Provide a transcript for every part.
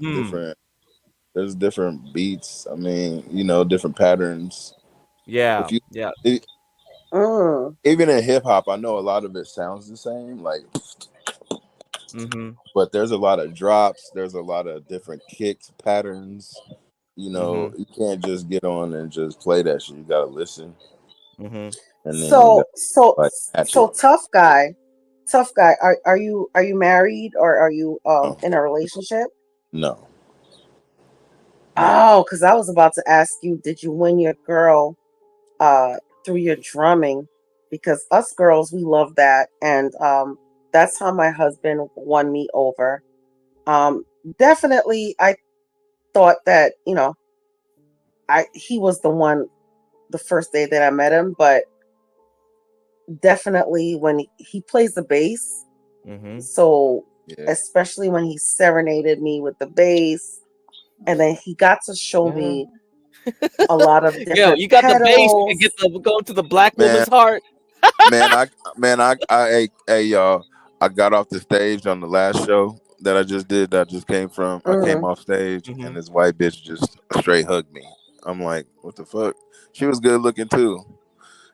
Mm. There's different beats. I mean, different patterns. Yeah. If you Yeah. e- Mm. Even in hip hop, I know a lot of it sounds the same, like, Mm-hmm. but there's a lot of drops. There's a lot of different kicks patterns. Mm-hmm. You can't just get on and just play that shit. You gotta listen, Mm-hmm. and then you So gotta so like match it. so tough guy. Are you married or are you No, in a relationship? no, no. Oh, because I was about to ask you, did you win your girl uh through your drumming? Because us girls, we love that, and that's how my husband won me over. Um, Definitely, I thought that I he was the one the first day that I met him, but definitely when he plays the bass, Mm-hmm. so Yeah, especially when he serenaded me with the bass, and then he got to show Yeah. me a lot of Yo, different you got the bass. You can pedals. get the go to the black man, woman's heart. man. Hey, y'all. I got off the stage on the last show that I just did. That I just came from. I came Mm. off stage, Mm-hmm. and this white bitch just straight hugged me. I'm like, what the fuck? She was good looking too.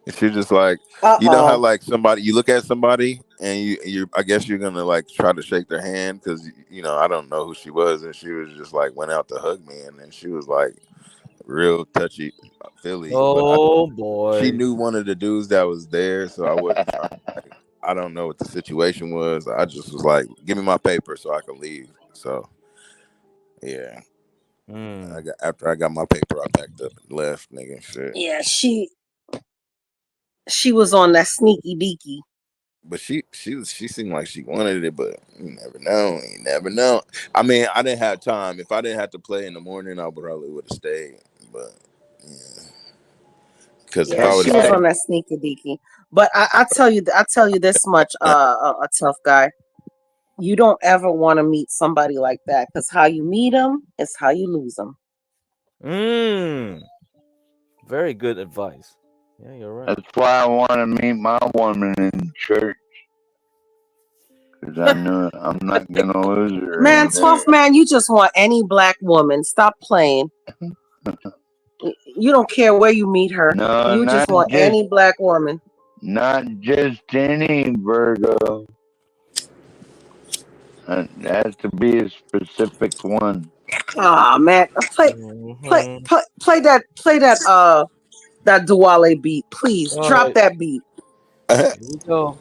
And she just like, how Uh-oh. like somebody, you look at somebody and I guess you're gonna like try to shake their hand because I don't know who she was, and she was just like went out to hug me, and then she was like real touchy, Philly, but Oh she boy. knew one of the dudes that was there, so I wasn't trying. Like, I don't know what the situation was. I just was like, give me my paper so I can leave. So yeah, Mm. after I got my paper, I packed up and left, nigga. Shit. Yeah, she was on that sneaky deaky. But she seemed like she wanted it, but you never know. You never know. I mean, I didn't have time. If I didn't have to play in the morning, I probably would have stayed. But yeah, because if Yeah, I would she have was stayed, on that sneaky deaky. But I tell you this much, a tough guy. You don't ever want to meet somebody like that because how you meet them is how you lose them. Mm. Very good advice. Yeah, you're right. That's why I want to meet my woman in church. Because I know I'm not going to lose her Man, in there. 12th man, you just want any black woman. Stop playing. You don't care where you meet her. No, You just want any black woman. not just any Virgo. It has to be a specific one. Oh man, Mm-hmm. that Duale beat, please. All Drop right. that beat. Here we go.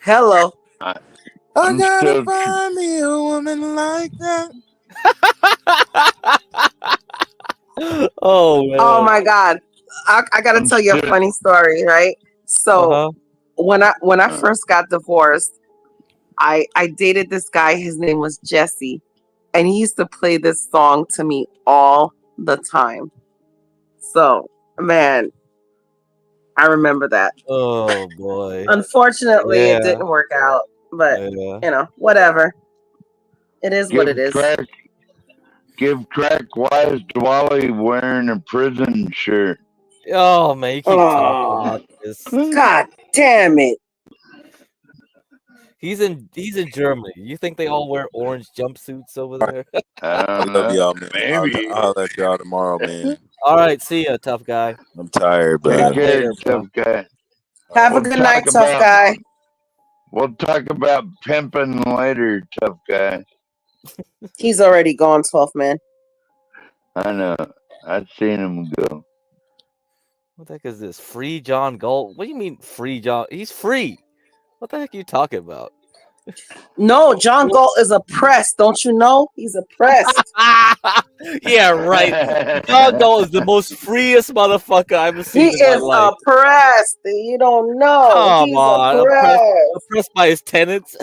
Hello. I, I I'm gotta still. find me a woman like that. Oh Oh man. my God. I gotta I'm tell you a still. funny story, right? So Uh-huh. when I Uh, first got divorced, I dated this guy, his name was Jesse, and he used to play this song to me all the time. So man, I remember that. Oh boy. Unfortunately, it Yeah. didn't work out, but Yeah. whatever. It is what it give is. track. Give track. Why is Dwally wearing a prison shirt? Oh man, you keep talking Oh, about this. God damn it. He's in Germany. You think they all wear orange jumpsuits over All right, there? I I don't love know. y'all, man. Maybe. I'll let y'all tomorrow, man. All right, see ya, tough guy. I'm tired, All Take right, bro. care, later, bro. tough guy. All Have right. a We'll good talk night, tough about. guy. We'll talk about pimping later, tough guy. He's already gone, 12th man. I know. I've seen him go. What the heck is this? Free John Galt? What do you mean free John? He's free. What the heck are you talking about? No, John Galt is oppressed. Don't you know? He's oppressed. Yeah, right. John Galt is the most freest motherfucker I've ever He seen in my is life. oppressed. You don't know. Come He's on, oppressed. oppressed by his tenants.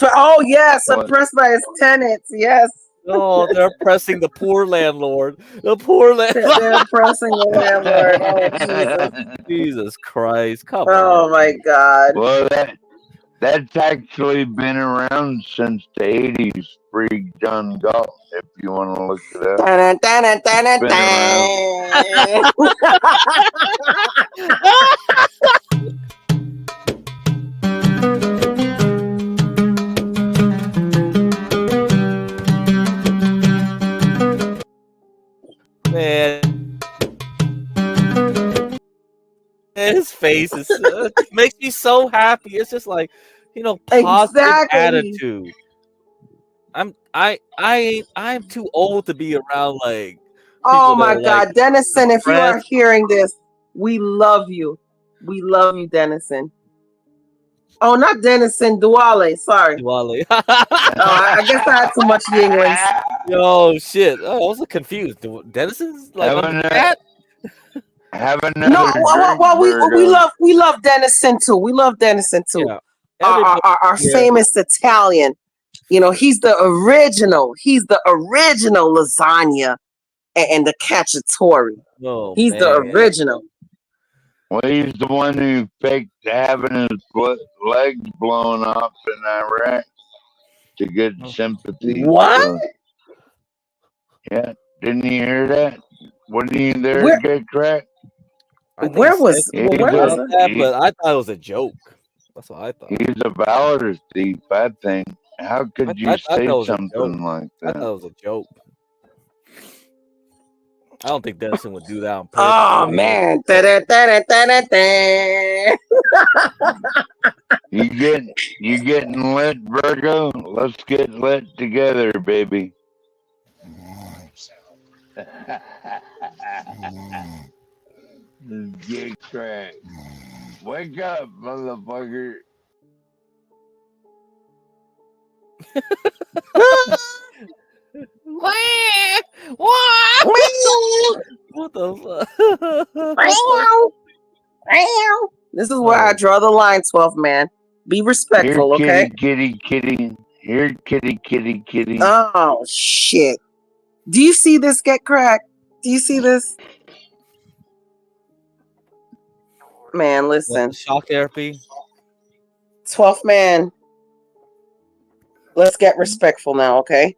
Oh, yes, What? oppressed by his tenants. Yes. Oh, they're oppressing the poor landlord. The poor landlord. They're oppressing the landlord. Oh, Jesus. Jesus Christ, come on. Oh, my God. Well, That's actually been around since the 80s. Free John Galt, if you want to look it up. Dun, dun, dun, dun, dun, Been around. Man, his face is it makes me so happy. It's just like, positive Exactly. attitude. I'm too old to be around like Oh people that my are like God, Dennison, if you are depressed. hearing this, we love you. We love you, Dennison. Oh, not Dennison, Duale. Sorry. Wally. Oh, I guess I had too much English. Yo, shit. Oh, I was confused. Dennison's like Have under another- cat? Have No, another drink, well, we Virgo. love Dennison too. We love Dennison too. Yeah. Our Everybody, yeah. famous Italian. He's the original. He's the original lasagna and the cacciatore. Oh, He's the man. original. Well, he's the one who faked having his legs blown off in Iraq to get sympathy. What? So, yeah, didn't you hear that? Wasn't he there Where- to get cracked? I think Where he was said where something was about it? that, but I thought it was a joke. That's what I thought. He's a valor thief, I think. How could you I thought say that was a something joke. like I thought that? it was a joke. I don't think Dennison would do that on purpose. Oh man. Da-da-da-da-da-da. You getting lit, Virgo? Let's get lit together, baby. Get cracked. Wake up, motherfucker. What the fuck? This is where I draw the line, 12 man. Be respectful, Here, okay? kitty. Here, kitty. Oh shit. Do you see this get cracked? Do you see this? Man, listen. Shock therapy. 12th man. Let's get respectful now, okay?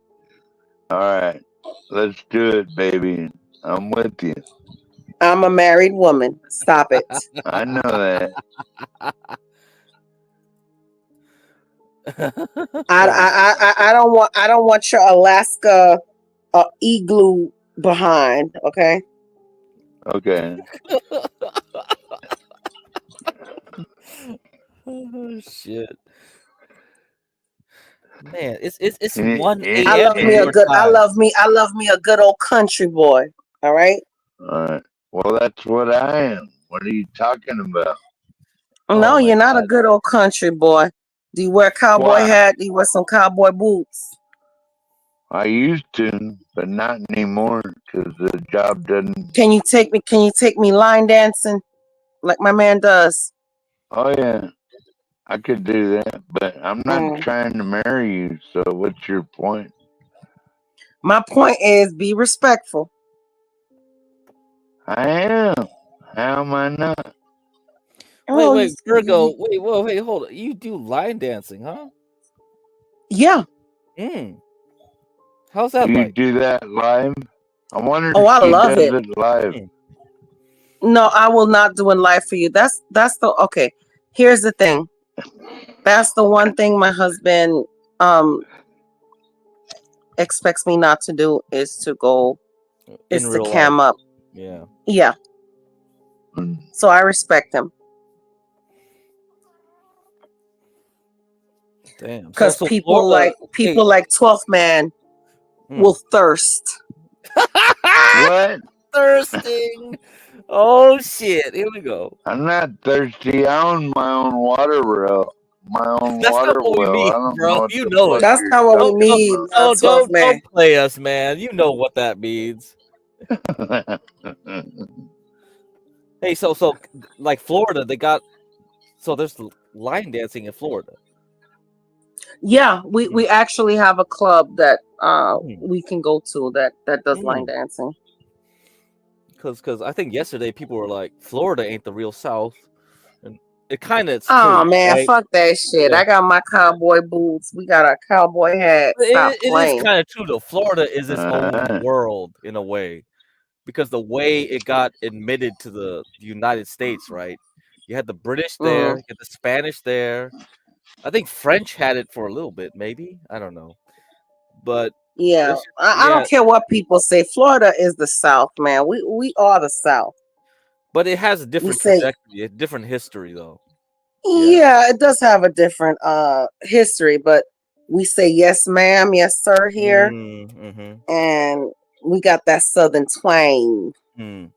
All right, let's do it, baby. I'm with you. I'm a married woman. Stop it. I know that. I don't want your Alaska igloo behind, okay? Okay. Oh shit. Man, it's Yeah, 1 yeah. a.m. I love me a your good time. I love me a good old country boy. All right? All right. Well, that's what I am. What are you talking about? Oh No, my you're not a God. good old country boy. Do you wear a cowboy Why? hat? Do you wear some cowboy boots? I used to, but not anymore because the job doesn't. Can you take me line dancing like my man does? Oh yeah, I could do that, but I'm not Mm. trying to marry you. So what's your point? My point is be respectful. I am. How am I not? Oh, Wait, Virgo. Wait, hold on. You do line dancing, huh? Yeah. How's that Do you like? do that live? I wonder Oh, if I she love does it. live. No, I will not do in life for you. That's the okay. Here's the thing. That's the one thing my husband expects me not to do is to go is In to real cam life. up. Yeah. Yeah. Mm. So I respect him. Damn. Because So people Florida, like 12th man will thirst. What? thirsting. Oh shit! Here we go. I'm not thirsty. I own my own water well. My own That's water not what we well. mean, I don't bro. know what You the know fuck it. That's you're not what we talking mean, No, 12th man. don't play us, man. You know what that means. about. Hey, so like Florida, they got there's line dancing in Florida. Yeah, we actually have a club that Hmm. we can go to that does line Hmm. dancing. Because I think yesterday people were like, Florida ain't the real South, and It kind of is Oh true, man, right? fuck that shit. Yeah. I got my cowboy boots. We got our cowboy hat. Stop It is playing. kind of true though. Florida is its own Uh, world in a way because the way it got admitted to the United States, right? You had the British there, Mm, you had the Spanish there. I think French had it for a little bit, maybe. I don't know, but yeah. it's just, I yeah. don't care what people say. Florida is the South, man. We are the South. But it has a We different say trajectory, a different history, though. Yeah. yeah, it does have a different history, but we say yes, ma'am, yes, sir here, Mm-hmm. and we got that southern twang. Mm.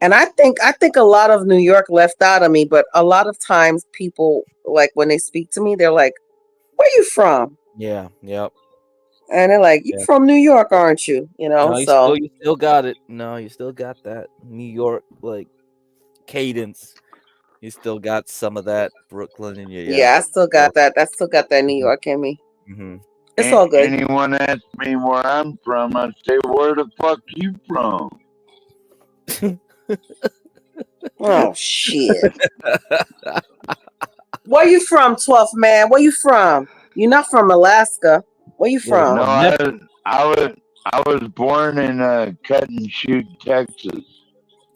And I think a lot of New York left out of me, but a lot of times people like when they speak to me, they're like, "Where you from?" Yeah. Yep. And they're like, "You Yeah. from New York, aren't you?" You know, No, so you still got it. No, you still got that New York like cadence. You still got some of that Brooklyn in you. Yeah. yeah, I still got that. I still got that New Mm-hmm. York in me. Mm-hmm. It's all good. anyone asks me where I'm from, I say, "Where the fuck you from?" Oh shit. Where you from, 12th man? Where you from? You're not from Alaska. Where you Yeah, from? No, from Memphis. I was born in Cut and Shoot, Texas.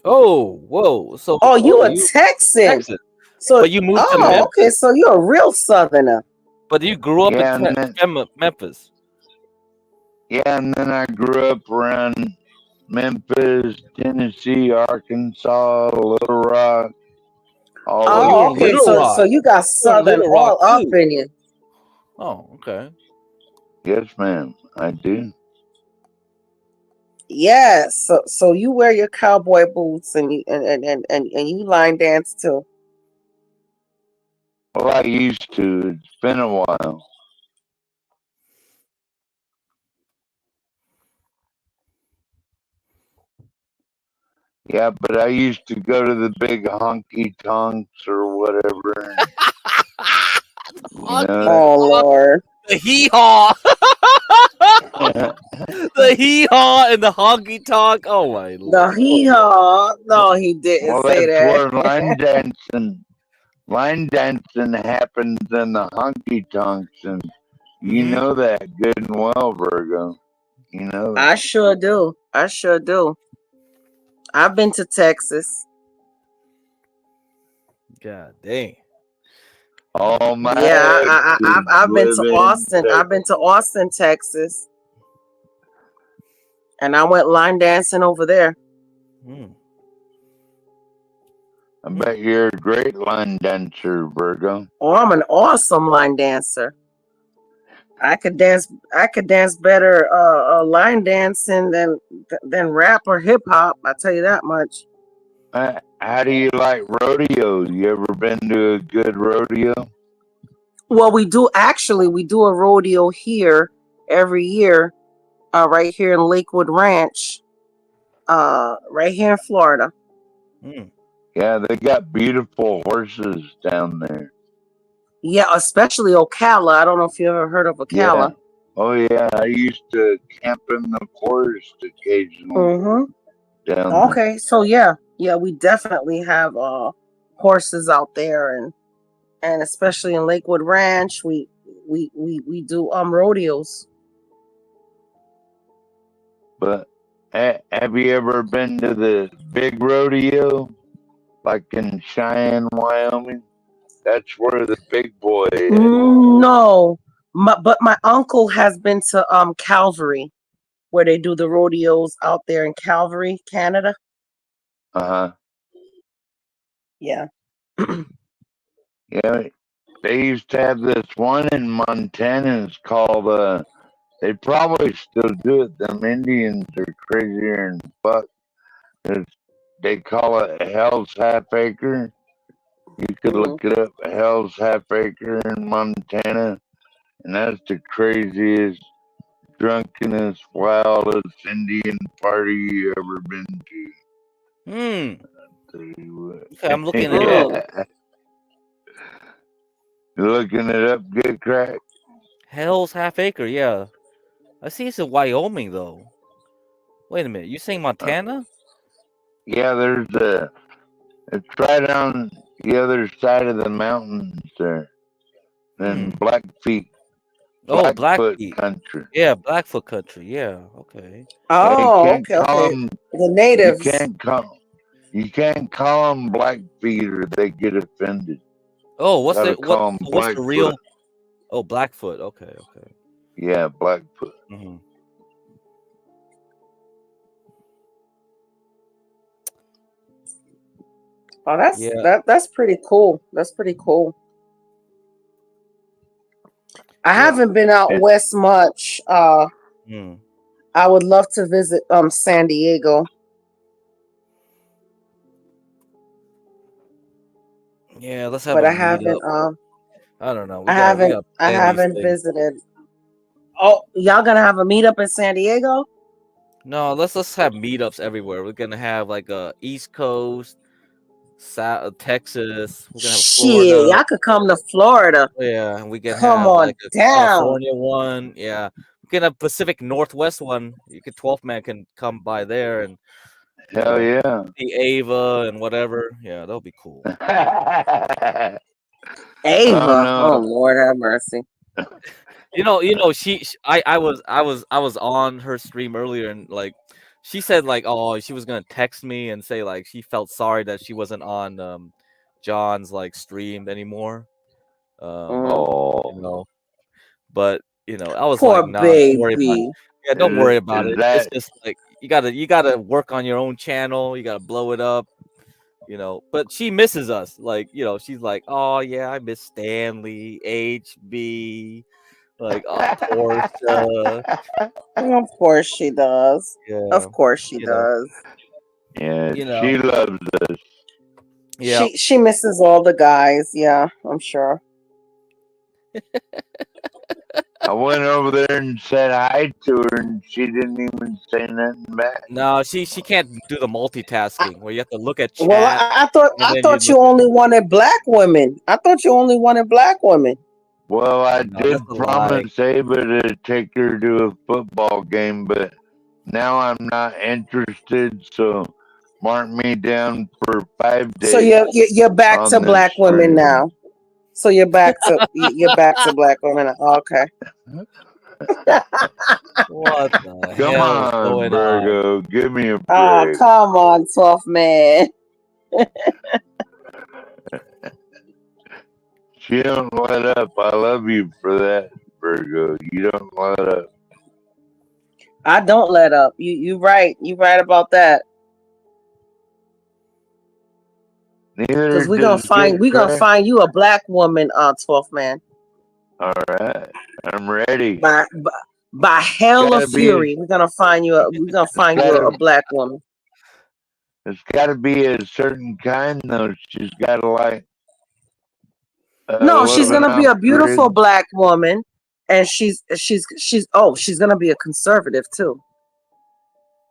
Oh, whoa. So, Oh, you a you Texan. Texas, So but you moved to oh, Memphis. okay, so you're a real southerner. But you grew up Yeah, in and then, Memphis. and then I grew up around Memphis, Tennessee, Arkansas, Little Rock, all Oh, you Oh, were in over. okay, Little so Rock. you got You were in southern Little Rock all up too. in you. Oh, okay. Yes, ma'am, I do. Yeah, so you wear your cowboy boots and and you line dance too. Well, I used to. It's been a while. Yeah, but I used to go to the big honky tonks or whatever. And, you know Oh Lord. The hee haw, that. the hee haw, and the honky tonk. Oh my The lord! hee haw. No, he didn't Well, say that's that. where line dancing happens in the honky tonks, and you Mm-hmm. know that good and well, Virgo. You know I that. sure do. I sure do. I've been to Texas. God dang. All my Yeah, exes I've been live to in Austin. Texas. I've been to Austin, Texas, and I went line dancing over there. Mm. I bet you're a great line dancer, Virgo. Oh, I'm an awesome line dancer. I could dance. I could dance better line dancing than rap or hip hop. I tell you that much. How do you like rodeo? You ever been to a good rodeo? Well, we do a rodeo here every year, right here in Lakewood Ranch, right here in Florida. Mm. Yeah, they got beautiful horses down there. Yeah, especially Ocala. I don't know if you ever heard of Yeah. Ocala. Oh yeah, I used to camp in the forest occasionally Mm-hmm. down there. Okay, so yeah, we definitely have horses out there, and especially in Lakewood Ranch, we do rodeos. But have you ever been to the big rodeo, like in Cheyenne, Wyoming? That's where the big boy is. No, but my uncle has been to Calvary, where they do the rodeos out there in Calvary, Canada. Uh huh. Yeah. Yeah, they used to have this one in Montana. It's called. They probably still do it. Them Indians are crazier than fuck. They call it Hell's Half Acre. You could Mhm. look it up. Hell's Half Acre in Montana, and that's the craziest, drunkenest, wildest Indian party you ever been to. Mm. Tell you Okay, I'm what. looking it up. Mm. You looking it up, good crack? Hell's Half Acre. Yeah, I see it's in Wyoming though. Wait a minute. You saying Montana? Yeah, there's a It's right on the other side of the mountains there. In Blackfeet, Oh, Blackfoot Blackfeet. country. Yeah, Blackfoot country. Yeah. Okay. Yeah, you Oh, can't okay, call okay. them. The You natives. can't call them Blackfeet or they get offended. Oh, what's Gotta the what? call them What's the real? Blackfoot. Oh, Blackfoot. Okay. Okay. Yeah, Blackfoot. hmm Oh, that's Yeah. that's pretty cool. That's pretty cool. I Yeah. haven't been out And, west much. Mm. I would love to visit San Diego. Yeah. Let's have But a I haven't meetup. I don't know. I We haven't got I plan these haven't things. visited. Oh, y'all gonna have a meetup in San Diego? No, let's have meetups everywhere. We're gonna have like East Coast, Texas. We're gonna have Shit, Florida. y'all could come to Florida. Yeah, and we can Come have on like a down. California one. Yeah, we can have Pacific Northwest one. You could 12 man can come by there and hell yeah. see Ava and whatever. Yeah, that'll be cool. Ava. no. Oh Lord have mercy. I was on her stream earlier and like she said like she was gonna text me and say like she felt sorry that she wasn't on John's like stream anymore. Oh, But I was Poor like, nah, don't worry about it. baby. Yeah, don't is, worry about is it. It's that just like you gotta work on your own channel. You gotta blow it up. But she misses us. Like, she's like, oh yeah, I miss Stanley, HB, like Portia. Of course she does. Yeah, Of course she you know, does. yeah, you know, she loves us. yeah. She misses all the guys. Yeah, I'm sure. I went over there and said hi to her, and she didn't even say nothing back. No, she can't do the multitasking where you have to look at chat. Well, I thought and then you look only wanted black women. I thought you only wanted black women. Well, I No, did that's a lie. promise Ava to take her to a football game, but now I'm not interested. So mark me down for 5 days. So you're back on to this black women stream. now. So you're back to black women. Okay. What the Come hell is on, going on? Virgo, give me a break. Oh, come on, 12 man. She don't let up. I love you for that, Virgo. You don't let up. I don't let up. You right. You right about that. Neither Because we're does gonna find you a black woman, 12 man. All right, I'm ready. By hell Gotta of fury, we're gonna find you a black woman. It's got to be a certain kind though. She's got to like. No, she's gonna be a beautiful black woman, and she's gonna be a conservative too.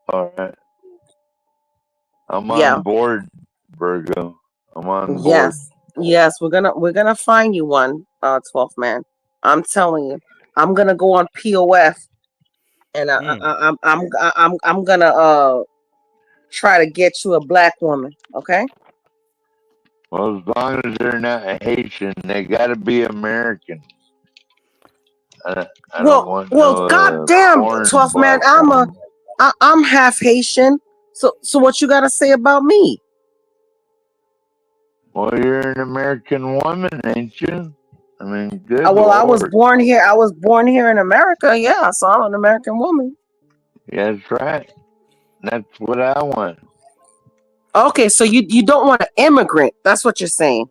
All right, I'm on board, Virgo. I'm on board. Yes, we're gonna find you one, 12th man. I'm telling you, I'm gonna go on POF, and I'm gonna try to get you a black woman. Okay. Well, as long as they're not Haitian, they got to be American. I don't want goddamn, 12th man, I'm half Haitian. So what you gotta say about me? Well, you're an American woman, ain't you? I mean, good. Well, I was born here. I was born here in America. Yeah, so I'm an American woman. Yeah, that's right. That's what I want. Okay, so you don't want an immigrant. That's what you're saying.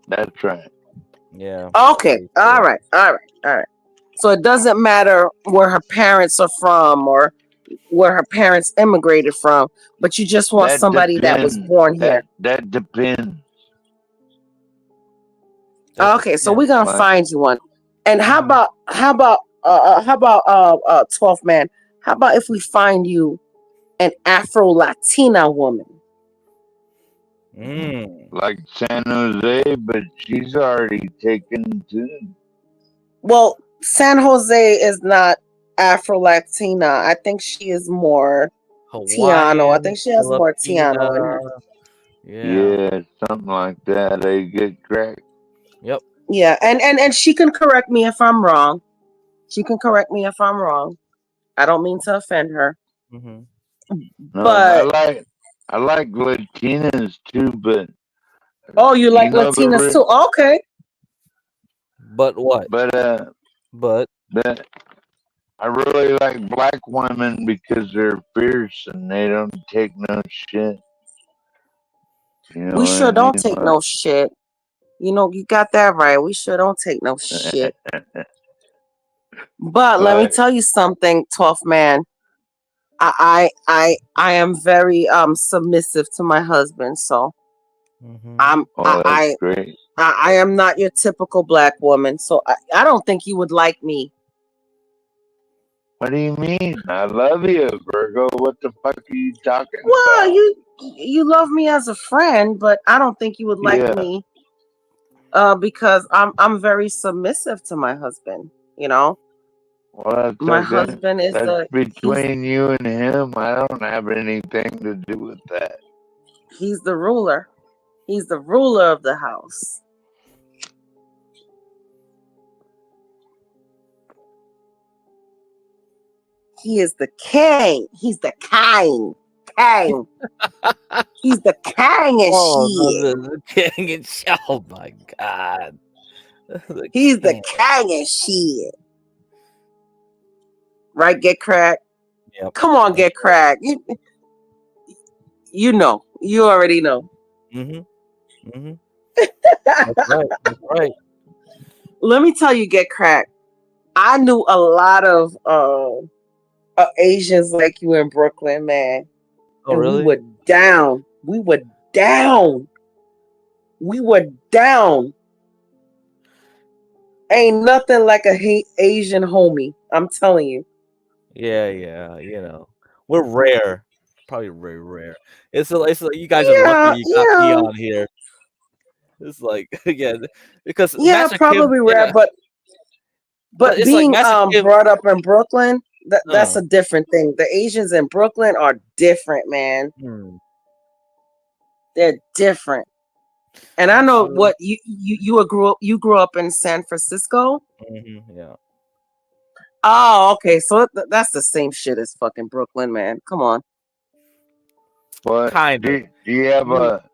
That's right. Yeah. Okay. All right. So it doesn't matter where her parents are from or where her parents immigrated from, but you just want somebody that was born here. That depends. Okay, so we're gonna find you one. And how about 12th man? How about if we find you an Afro Latina woman? Like San Jose, but she's already taken too. Well, San Jose is not Afro Latina. I think she is more Tiano. I think she has more Tiano in her. Yeah, something like that. They get cracked. Yep. Yeah, and she can correct me if I'm wrong. She can correct me if I'm wrong. I don't mean to offend her, Hmm. No, but I like Latinas too, but oh, you you like know Latinas too? Okay. But what? but But that I really like black women because they're fierce and they don't take no shit. You know We what sure I don't mean? take no shit. You know, you got that right. We sure don't take no Like, shit. But let me like tell you something, tough man. I am very submissive to my husband, so mhm. I'm oh, that's great. I am not your typical black woman, so I don't think you would like me. What do you mean? I love you, Virgo. What the fuck are you talking Well, about? you love me as a friend, but I don't think you would like Yeah. me because I'm very submissive to my husband, you know? Well, that's My okay. husband is That's he's between you and him. I don't have anything to do with that. he's the ruler. He's the ruler of the house. He is the king. He's the king. King. He's the king and Oh, shit. the king and shit. Oh my god. The He's the king. king and shit. Right, get cracked. Yep. Come on, get cracked. You know. You already know. Mm-hmm. Mm-hmm. That's right. That's right. Let me tell you, get cracked. I knew a lot of Asians like you in Brooklyn, man. Oh, And really? we were down. We were down. We were down. Ain't nothing like a Asian homie. I'm telling you. Yeah, yeah. You know, we're rare. Probably very rare. It's like you guys are lucky Yeah, you got me yeah, on here. It's like yeah, because yeah, Master Kim. probably rare, Yeah, but but it's like being Master Kim. brought up in Brooklyn, that's Uh, a different thing. The Asians in Brooklyn are different, man. hmm. They're different. And I know Absolutely. what you grew up in San Francisco. Yeah. Oh, okay. So that's the same shit as fucking Brooklyn, man. Come on. What Kind of. do you have a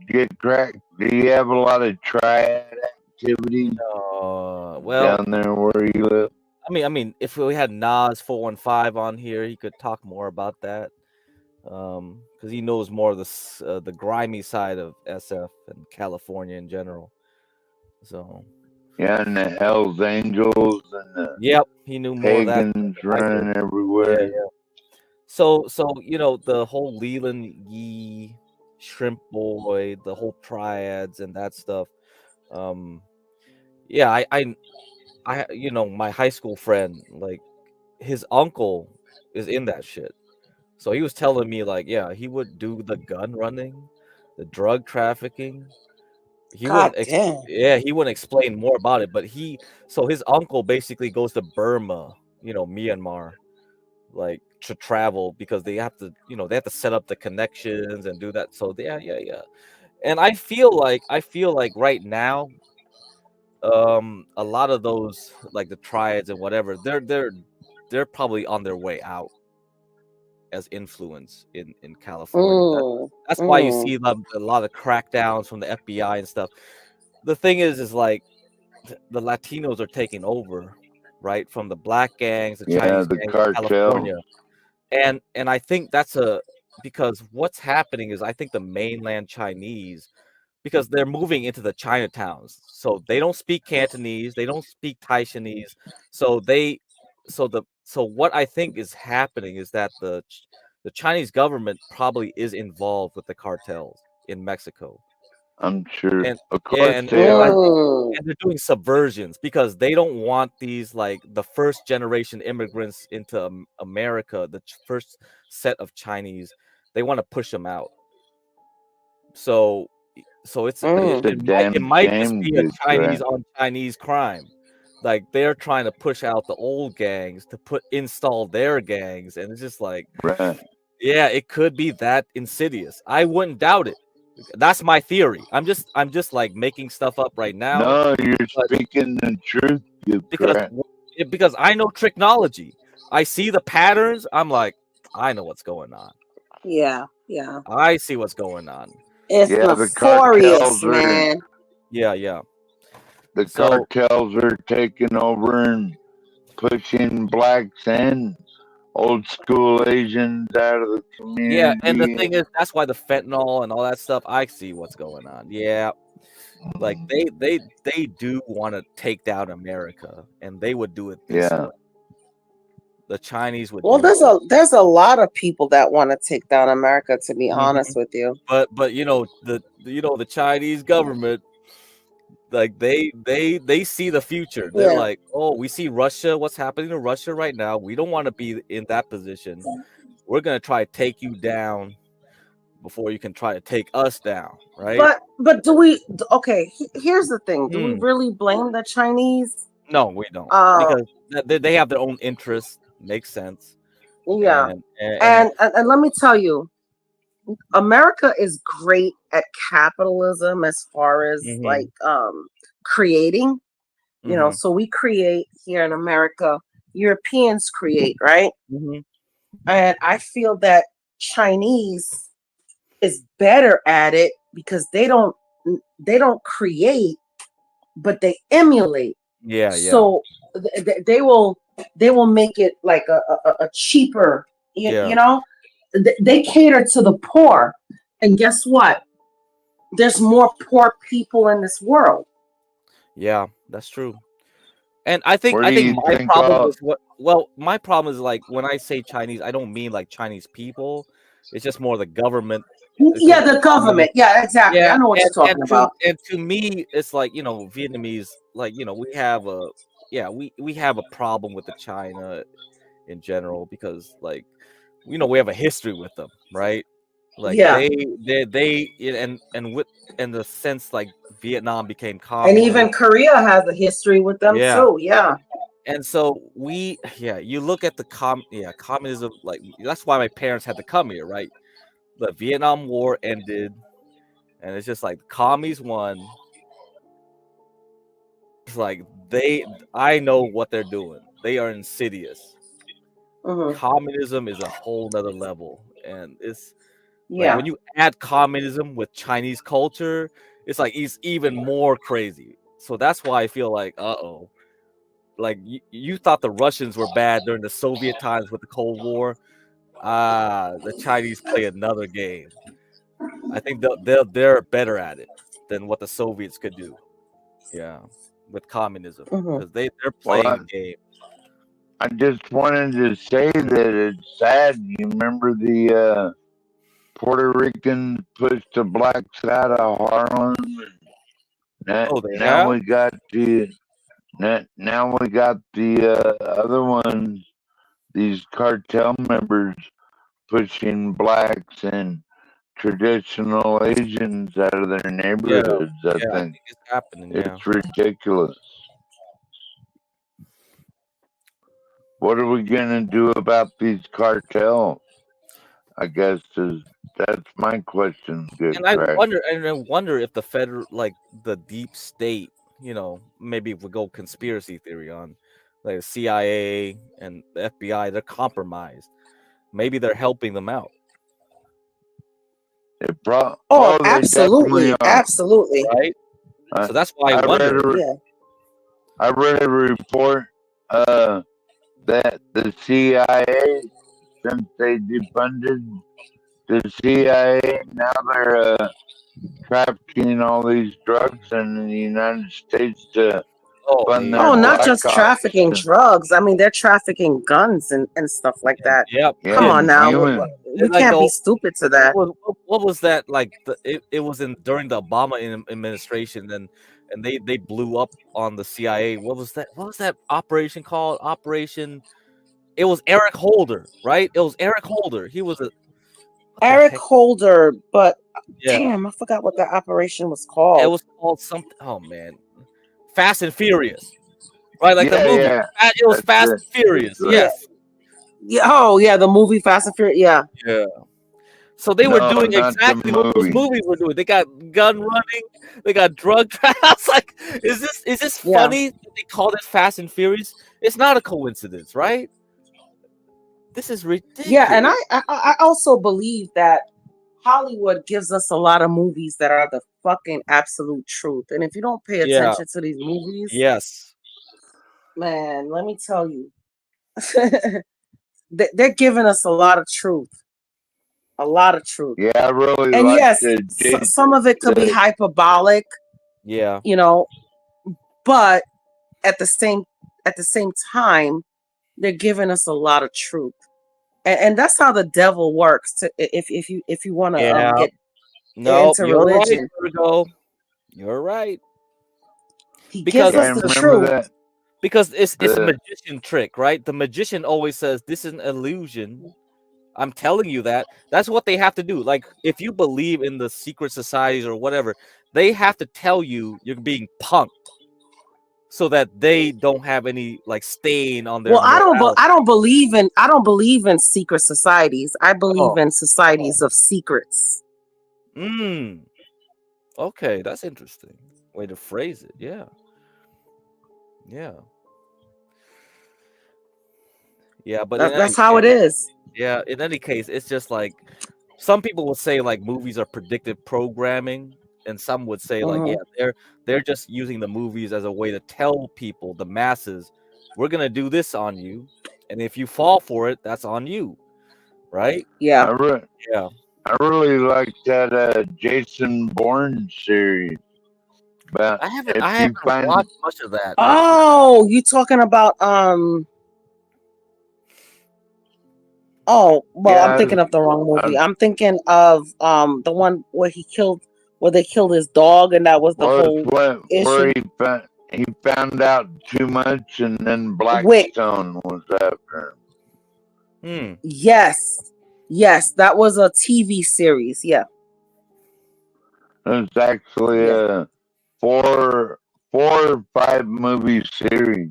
get cracked? Do you have a lot of triad activity Well, down there where you live? I mean, if we had Nas 415 on here, he could talk more about that. Because he knows more of the grimy side of SF and California in general. So, Yeah, and the Hells Angels and the yep, he knew more of that pagans than I did. running Yeah, everywhere. yeah. So you know the whole Leland Yee, Shrimp Boy, the whole triads and that stuff. Um, yeah, you know, my high school friend, like his uncle is in that shit. So he was telling me like, yeah, he would do the gun running, the drug trafficking. He God wouldn't damn. yeah, he wouldn't explain more about it, but so his uncle basically goes to Burma, you know, Myanmar, like to travel because they have to, you know, they have to set up the connections and do that. So yeah. And I feel like right now, a lot of those like the triads and whatever, they're probably on their way out as influence in California. Mm, That's why you mm. see a lot of crackdowns from the FBI and stuff. The thing is like the Latinos are taking over, right, from the black gangs, the Yeah, Chinese the gangs in cartel. California, and I think because what's happening is I think the mainland Chinese, because they're moving into the Chinatowns, so they don't speak Cantonese, they don't speak Taishanese, so what I think is happening is that the Chinese government probably is involved with the cartels in Mexico, I'm sure. and Of yeah, course and they I are. think Mm. and they're doing subversions because they don't want these like the first generation immigrants into America, the first set of Chinese. They want to push them out. So it's Mm. It's a it damn might just shame, be a good Chinese crap. on Chinese crime. Like they're trying to push out the old gangs to install their gangs, and it's just like, Right. yeah, it could be that insidious. I wouldn't doubt it. That's my theory. I'm just like making stuff up right now. No, you're But speaking the truth, you because correct. because I know technology. I see the patterns. I'm like, I know what's going on. Yeah. I see what's going on. It's Yeah, the nefarious, cartels are man. Yeah. the So cartels are taking over and pushing blacks and old school Asians out of the yeah, and the community. thing is, that's why the fentanyl and all that stuff. I see what's going on. Yeah, like they do want to take down America, and they would do it this Yeah, way. The Chinese would Well, do it. there's a lot of people that want to take down America, to be honest Mhm. with you. But you know the Chinese government, like they see the future. They're Yeah. like, oh, we see Russia. What's happening to Russia right now? We don't want to be in that position. We're gonna try to take you down before you can try to take us down, right? But do we? Okay, here's the thing. Do we Hmm. really blame the Chinese? No, we don't, Uh, because they have their own interests. Makes sense. yeah. And And let me tell you, America is great at capitalism as far as mhm, like creating. mhm, So we create here in America. Europeans create, right? mhm. And I feel that Chinese is better at it because they don't create, but they emulate. Yeah. So they will make it like a cheaper. Yeah. They cater to the poor, and guess what? There's more poor people in this world. Yeah, that's true. And I think where do you my think problem is my problem is, like, when I say Chinese, I don't mean like Chinese people. It's just more the government, because Yeah, the communist. government. Yeah, exactly. Yeah, I know what you're talking about. and to me, it's like, Vietnamese, like, we have a problem with the China in general, because, like, we have a history with them, right? Like, Yeah, and with in the sense, like, Vietnam became and even communist. Korea has a history with them Yeah. too. Yeah. And so you look at the communism, like, that's why my parents had to come here, right? The Vietnam War ended, and it's just like the commies won. It's like I know what they're doing. They are insidious. Hmm. Communism is a whole nother level, and it's like Yeah. when you add communism with Chinese culture, it's like it's even more crazy. So that's why I feel like, like, you thought the Russians were bad during the Soviet times with the Cold War. The Chinese play another game. I think they're better at it than what the Soviets could do. Yeah, with communism, Hmm. because they're well, playing a game. I just wanted to say that it's sad. You remember the Puerto Ricans pushed the blacks out of Harlem. Oh, they Now have? we got the other ones. These cartel members pushing blacks and traditional Asians out of their Yeah, neighborhoods. I I think think it's happening. Yeah. it's ridiculous. What are we gonna do about these cartels? I guess that's my question. Good, And I correct. wonder if the federal, like, the deep state, maybe if we go conspiracy theory on, like, the CIA and the FBI, they're compromised. Maybe they're helping them out, Oh, They definitely absolutely, are. absolutely. right? I, So that's why I I read wonder. Yeah. I read a report that the CIA, since they defunded the CIA, now they're trafficking all these drugs in the United States to Oh, fund they their Oh, not black just ops. trafficking drugs. I mean, they're trafficking guns and stuff like that. Yep. Come Yeah, on now. human. We Like, can't be stupid to that. what was that, like, it was during the Obama administration, and they blew up on the CIA. What was that operation called? It was Eric Holder, right? It was Eric Holder. He was what the Eric heck? Holder, but Yeah, damn, I forgot what the operation was it called. was called something. Oh man, Fast and Furious, right? Like the Yeah, movie. yeah. It was That's Fast it. and Furious. Yeah. Yes. Yeah. Oh, yeah, the movie Fast and Furious. Yeah. Yeah. So they were No, doing not the exactly what those movie. movies were doing. They got gun running, they got drug trials. I was like, is this Yeah. funny that they called it Fast and Furious? It's not a coincidence, right? This is Yeah, and ridiculous. I also believe that Hollywood gives us a lot of movies that are the fucking absolute truth. And if you don't pay Yeah. attention to these movies, Yes. man, let me tell you, they're giving us a lot of truth. A lot of truth. Yeah, I really And like yes, the some of it could be hyperbolic, Yeah. you know, but at the same time, they're giving us a lot of truth. And that's how the devil works. If you want to Yeah. get No, into you're right, religion, Virgo. You're right. he Because gives us and the remember truth. that because it's a the magician trick, right? The magician always says this is an illusion. I'm telling you that. That's what they have to do. Like if you believe in the secret societies or whatever, they have to tell you you're being punked so that they don't have any like stain on their Well, morale. I don't believe in secret societies. I believe in societies of secrets. Okay, that's interesting. Way to phrase it. Yeah. Yeah. Yeah, but in any That's how it is. yeah, in any case, it's just like some people would say like movies are predictive programming, and some would say like Mhm. yeah, they're just using the movies as a way to tell people, the masses, we're gonna do this on you, and if you fall for it, that's on you, right? Yeah. Yeah. I really like that Jason Bourne series. But I if you haven't find watched much of that. Actually. Oh, you talking about Oh, well, I'm yeah, thinking of the wrong movie. I'm thinking of the one where they killed his dog, and that was the was whole where issue. he found out too much, and then Wick. Blackstone was after him. Yes, that was a TV series. Yeah, It's actually a 4 or 5 movie series.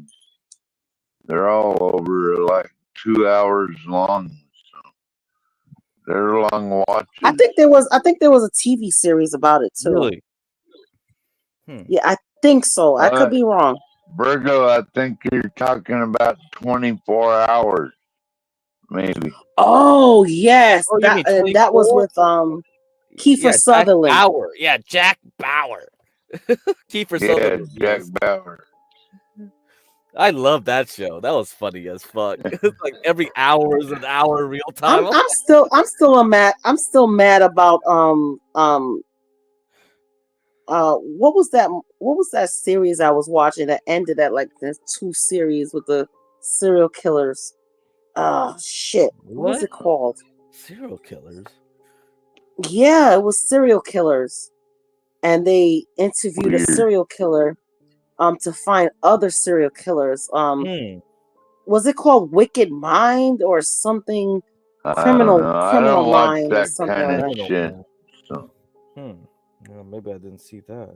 They're all over like 2 hours long. So they're long watches. I think there was a TV series about it too. Really? Yeah, I think so. I could be wrong. Virgo, I think you're talking about 24 hours, maybe. Oh yes, Oh, you mean that was 24? with Kiefer Sutherland. Jack Bauer. Yeah, Jack Bauer. Kiefer Sutherland. Jack Bauer. I love that show. That was funny as fuck. It's like every hour is an hour in real time. I'm still mad about what was that series I was watching that ended at like the 2 series with the serial killers? Oh shit. What was it called? Serial killers? Yeah, it was serial killers. And they interviewed a serial killer to find other serial killers. Was it called Wicked Mind or something? Criminal Mind watch or something kind like of that. shit. So. Well, maybe I didn't see that.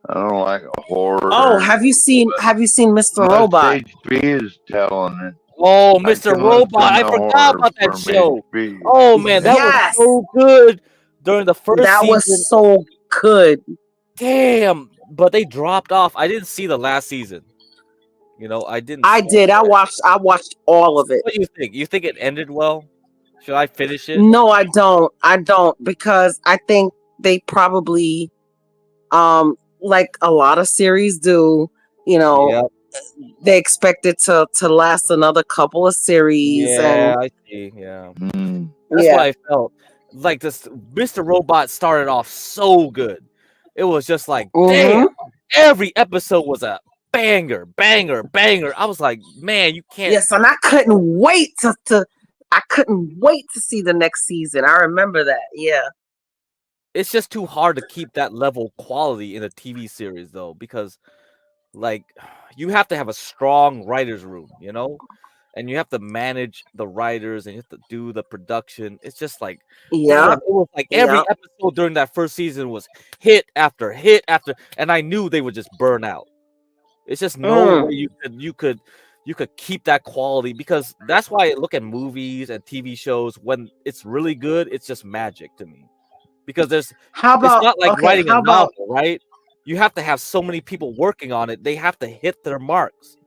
I don't like horror. Oh, have you seen Mr. Robot? HB is telling it. Oh, Mr. Robot! I forgot about that show. HB. Oh man, that was so good during the first season. That was so good. Damn, but they dropped off. I didn't see the last season. You know, I didn't. I did. I watched all of it. What do you think? You think it ended well? Should I finish it? No, I don't. Because I think they probably like a lot of series do, you know, they expect it to last another couple of series. Yeah, and I see. Yeah. That's what I felt. Like this Mr. Robot started off so good. It was just like, damn, every episode was a banger. I was like, man, you can't. Yes, and I couldn't wait to see the next season. I remember that. Yeah. It's just too hard to keep that level of quality in a TV series though, because like you have to have a strong writer's room, you know? And you have to manage the writers and you have to do the production. It's just like, damn, it was like every episode during that first season was hit after hit after, and I knew they would just burn out. It's just no way you could you could keep that quality, because that's why I look at movies and TV shows. When it's really good, it's just magic to me, because it's How about not like okay? writing a How about novel, right? You have to have so many people working on it. They have to hit their marks.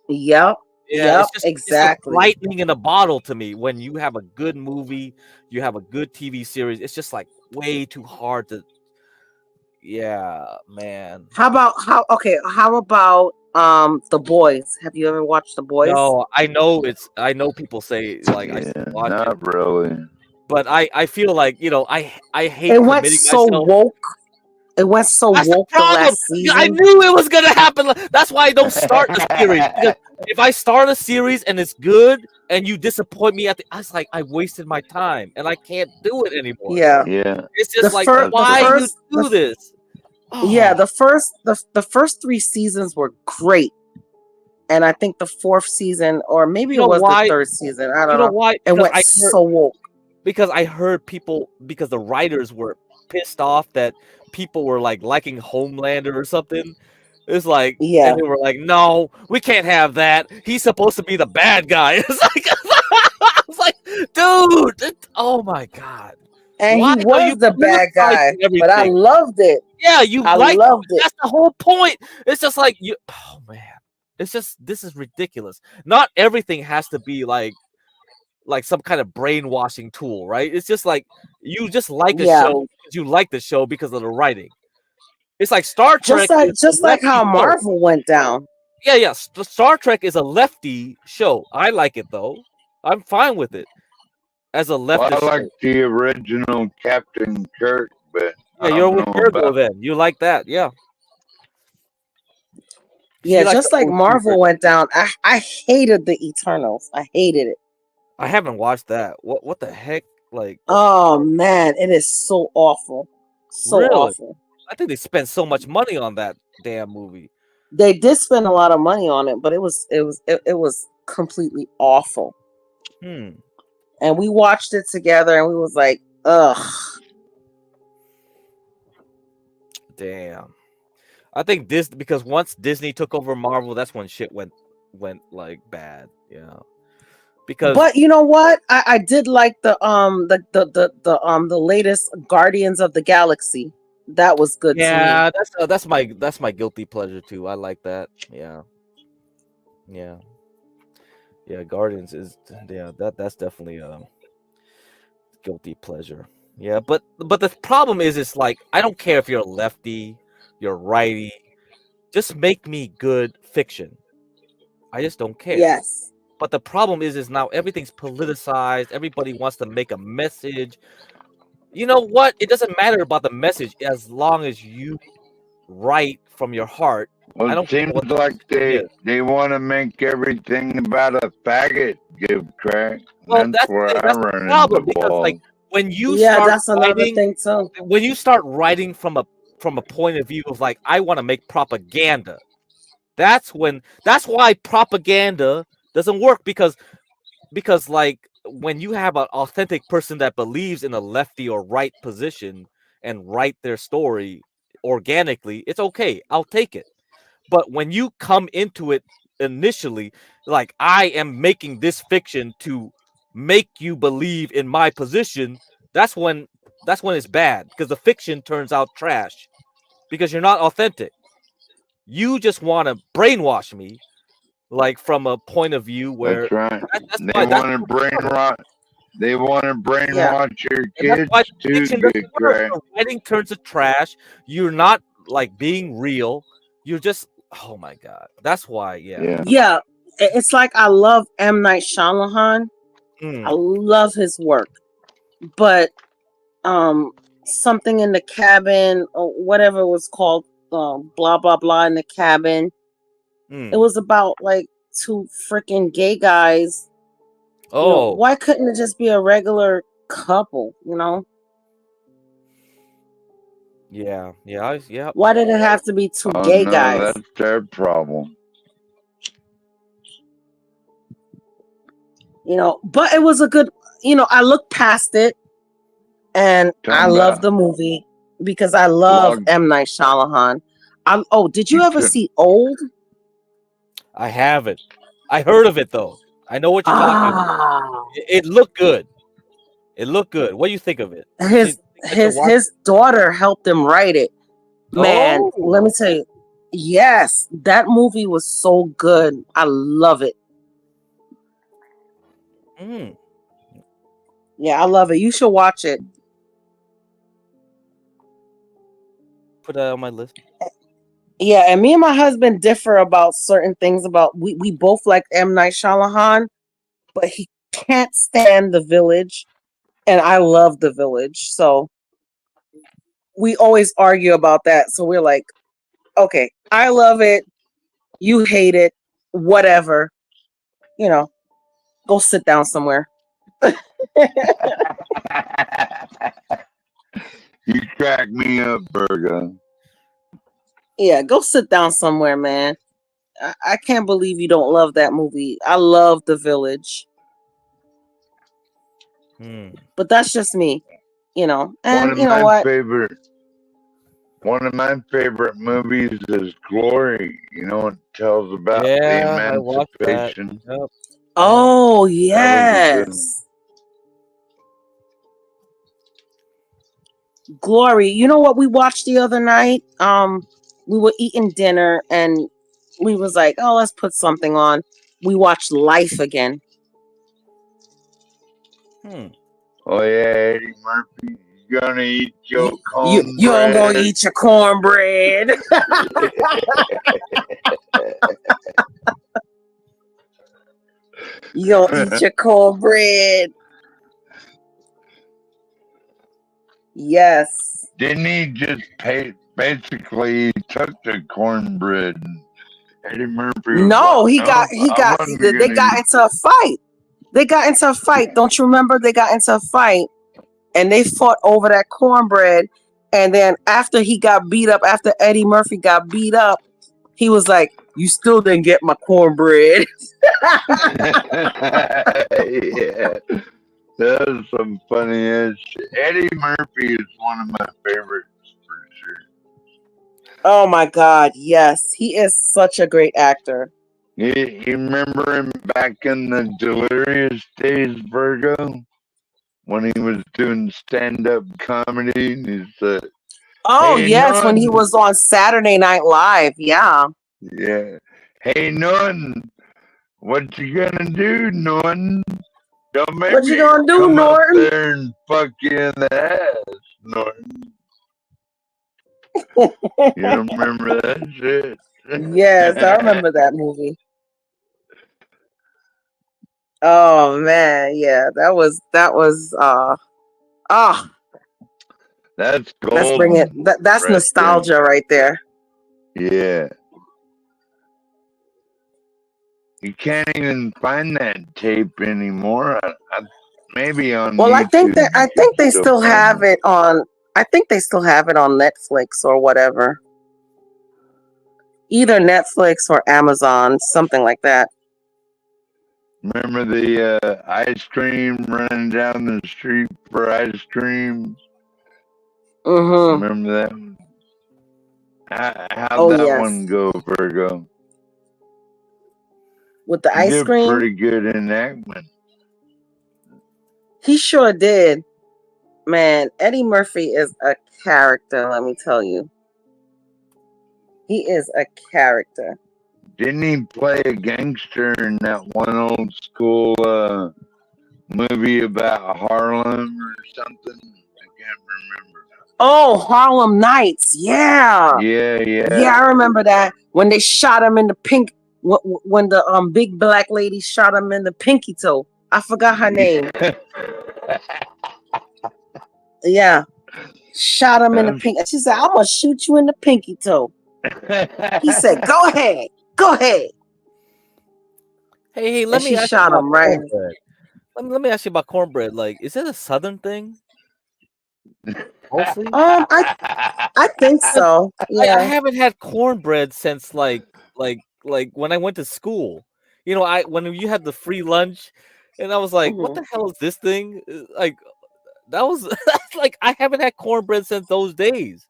yep, Yeah, yep, it's just exactly. lightning in a bottle to me. When you have a good movie, you have a good TV series. It's just like way too hard to. Yeah, man. How about The Boys? Have you ever watched The Boys? No, I know I know people say like I Yeah, should watch it, not really. but I feel like I hate It went committing so myself. woke. It went so That's the woke the problem. last Yeah, I season. knew it was gonna happen. That's why I don't start the series. Because if I start a series and it's good and you disappoint me I was like, I wasted my time and I can't do it anymore. Yeah. Yeah, It's just like, The why first you do this? yeah, Oh, the first 3 seasons were great. And I think the 4th season, or maybe you it know was why? the 3rd season, I You don't know know. why? It went so woke. Because I heard people, because the writers were pissed off that people were like liking Homelander or something. It's like, Yeah. and they were like, no, we can't have that. He's supposed to be the bad guy. It's like, I was like, dude, oh my god. And Why he are was you the bad guy, politicizing but I everything? loved it. Yeah, you I like loved it. That's the whole point. It's just like you. Oh man, it's just, this is ridiculous. Not everything has to be like some kind of brainwashing tool, right? It's just like you just like a Yeah. show because you like the show because of the writing. It's like Star Trek. Just like how Marvel went down. Yeah. Star Trek is a lefty show. I like it though. I'm fine with it as a well, leftist I like show. the original Captain Kirk, but Yeah, I you're don't with know Virgo about. then. You like that, yeah. Yeah, She likes just the like OG Marvel version. went down. I hated the Eternals. I hated it. I haven't watched that. What the heck? Like, Oh man, it is so awful. So really? awful. I think they spent so much money on that damn movie. They did spend a lot of money on it, but it was completely awful. Hmm. And we watched it together and we was like, ugh. Damn. I think this, because once Disney took over Marvel, that's when shit went like bad, Because But you know what? I did like the latest Guardians of the Galaxy. That was good to me. yeah, that's my guilty pleasure too. I like that. Yeah. Guardians is that's definitely a guilty pleasure. Yeah, but the problem is, it's like, I don't care if you're a lefty, you're righty, just make me good fiction. I just don't care. Yes. But the problem is now everything's politicized. Everybody wants to make a message. You know what? It doesn't matter about the message as long as you write from your heart. I Well, don't it care seems what the like message is. they want to make everything about a faggot give crack. Well, That's where I that's the run problem, into because like balls. when you Yeah, start that's another writing, thing too. when you start writing from a point of view of like, I want to make propaganda, that's why propaganda doesn't work, because like when you have an authentic person that believes in a lefty or right position and write their story organically, it's okay. I'll take it. But when you come into it initially like, I am making this fiction to make you believe in my position, that's when it's bad, because the fiction turns out trash because you're not authentic. You just want to brainwash me, like from a point of view where That's right. that's They why that's want to the problem. They want to Yeah. brainwash your And that's kids why to fiction get doesn't work. crack. The writing turns to trash. You're not like being real. You're just, oh my god. That's why, Yeah. Yeah. It's like I love M. Night Shyamalan. I Mm. love his work. But something in the cabin, or whatever it was called, blah blah blah in the cabin. It was about like 2 freaking gay guys. Oh, Why couldn't it just be a regular couple? yeah. Why did it have to be 2 Oh gay no, guys? that's their problem. But it was a good. I looked past it, and I Talking love about the movie because I love log. M. Night Shyamalan. Did you Me ever too. see Old? I haven't. I heard of it though. I know what you're talking about. Ah, It looked good. It looked good. What do you think of it? his Think I should watch his daughter helped him write it. Man, let me Oh, tell you. Yes, that movie was so good. I love it. mm, Yeah, I love it. You should watch it. put that on my list. Yeah, and me and my husband differ about certain things. About we both like M. Night Shyamalan, but he can't stand The Village, and I love The Village. So we always argue about that. So we're like, okay, I love it, you hate it, whatever. You know, go sit down somewhere. You crack me up, Virgo. Yeah, go sit down somewhere, man. I can't believe you don't love that movie. I love The Village, Hmm. but that's just me, you know. One And of you know my what? favorite movies is Glory. You know, it tells about the Yeah, I watched that. emancipation. Yep. Oh, That was a yes. good. Glory. You know what we watched the other night? We were eating dinner and we was like, oh, let's put something on. We watched Life again. Hmm. Oh yeah, Eddie Murphy. You gonna eat your You don't go cornbread? eat your cornbread. You don't eat your cornbread. Yes. Didn't he just basically he took the cornbread? And Eddie Murphy was No, like, no, I wasn't they gonna got eat. into a fight. They got into a fight. Don't you remember? They got into a fight and they fought over that cornbread. And then after he got beat up, after Eddie Murphy got beat up, he was like, you still didn't get my cornbread. Yeah, that was some funny ass shit. Eddie Murphy is one of my favorites for sure. Oh my God. Yes. He is such a great actor. You remember him back in the Delirious days, Virgo? When he was doing stand-up comedy, and he said, Oh, "Hey, yes. When he Nun, was on Saturday Night Live. Yeah. yeah, hey, Nun, what you gonna do, Nun? Don't make What you me gonna do, come up Norton? there and fuck you in the ass, Norton." You don't remember that shit? Yes, I remember that movie. Oh man, yeah, that was ah, That's let's bring it. golden That's right there. nostalgia right there. Yeah. You can't even find that tape anymore. Maybe on Well, I think YouTube I you think can they still still find have it. it on. I think they still have it on Netflix or whatever. Either Netflix or Amazon, something like that. Remember the ice cream running down the street for ice cream? Mm-hmm. Remember that one? How'd Oh that yes, one go, Virgo? with the He ice did cream, pretty good in that one. he sure did. Man, Eddie Murphy is a character. Let me tell you, he is a character. Didn't he play a gangster in that one old school movie about Harlem or something? I can't remember. Oh, Harlem Nights. Yeah. Yeah, Yeah, I remember that when they shot him in the pink. When the big black lady shot him in the pinky toe. I forgot her name. Yeah, shot him in the pink. She said, "I'm gonna shoot you in the pinky toe." He said, "Go ahead, go ahead." Hey, let And me she ask you shot about him right. cornbread. Let me ask you about cornbread. Like, is it a Southern thing? Mostly. I think so. I Yeah. haven't had cornbread since like when I went to school. You know, when you had the free lunch, and I was like, "What Mhm. the hell is this thing?" Like that was that's like I haven't had cornbread since those days.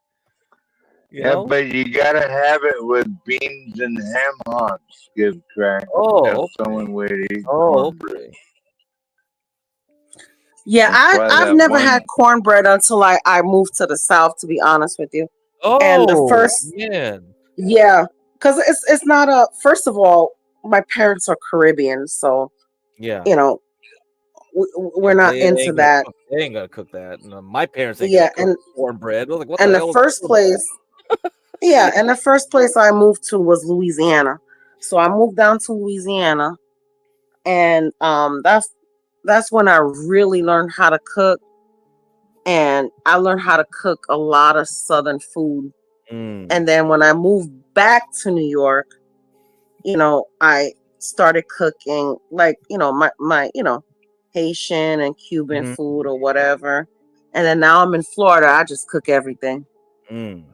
You Yeah, know? but you gotta have it with beans and ham hocks, Skid Crack. Oh, That's the only way to eat oh, cornbread. okay. Yeah, That's why I've that never one. had cornbread until I moved to the South, to be honest with you. And the Oh first, man. yeah, because it's not a. First of all, my parents are Caribbean, so Yeah. you know we're not They into ain't gonna that. cook. They ain't gonna cook that. No, my parents ain't gonna Yeah, cook cornbread. I was like, what and the the hell is first cornbread? place, yeah, and the first place I moved to was Louisiana. So I moved down to Louisiana, and that's when I really learned how to cook, and I learned how to cook a lot of Southern food. Mm. And then when I moved back to New York, I started cooking like, my Haitian and Cuban Mhm. food or whatever. And then now I'm in Florida, I just cook everything. Mm.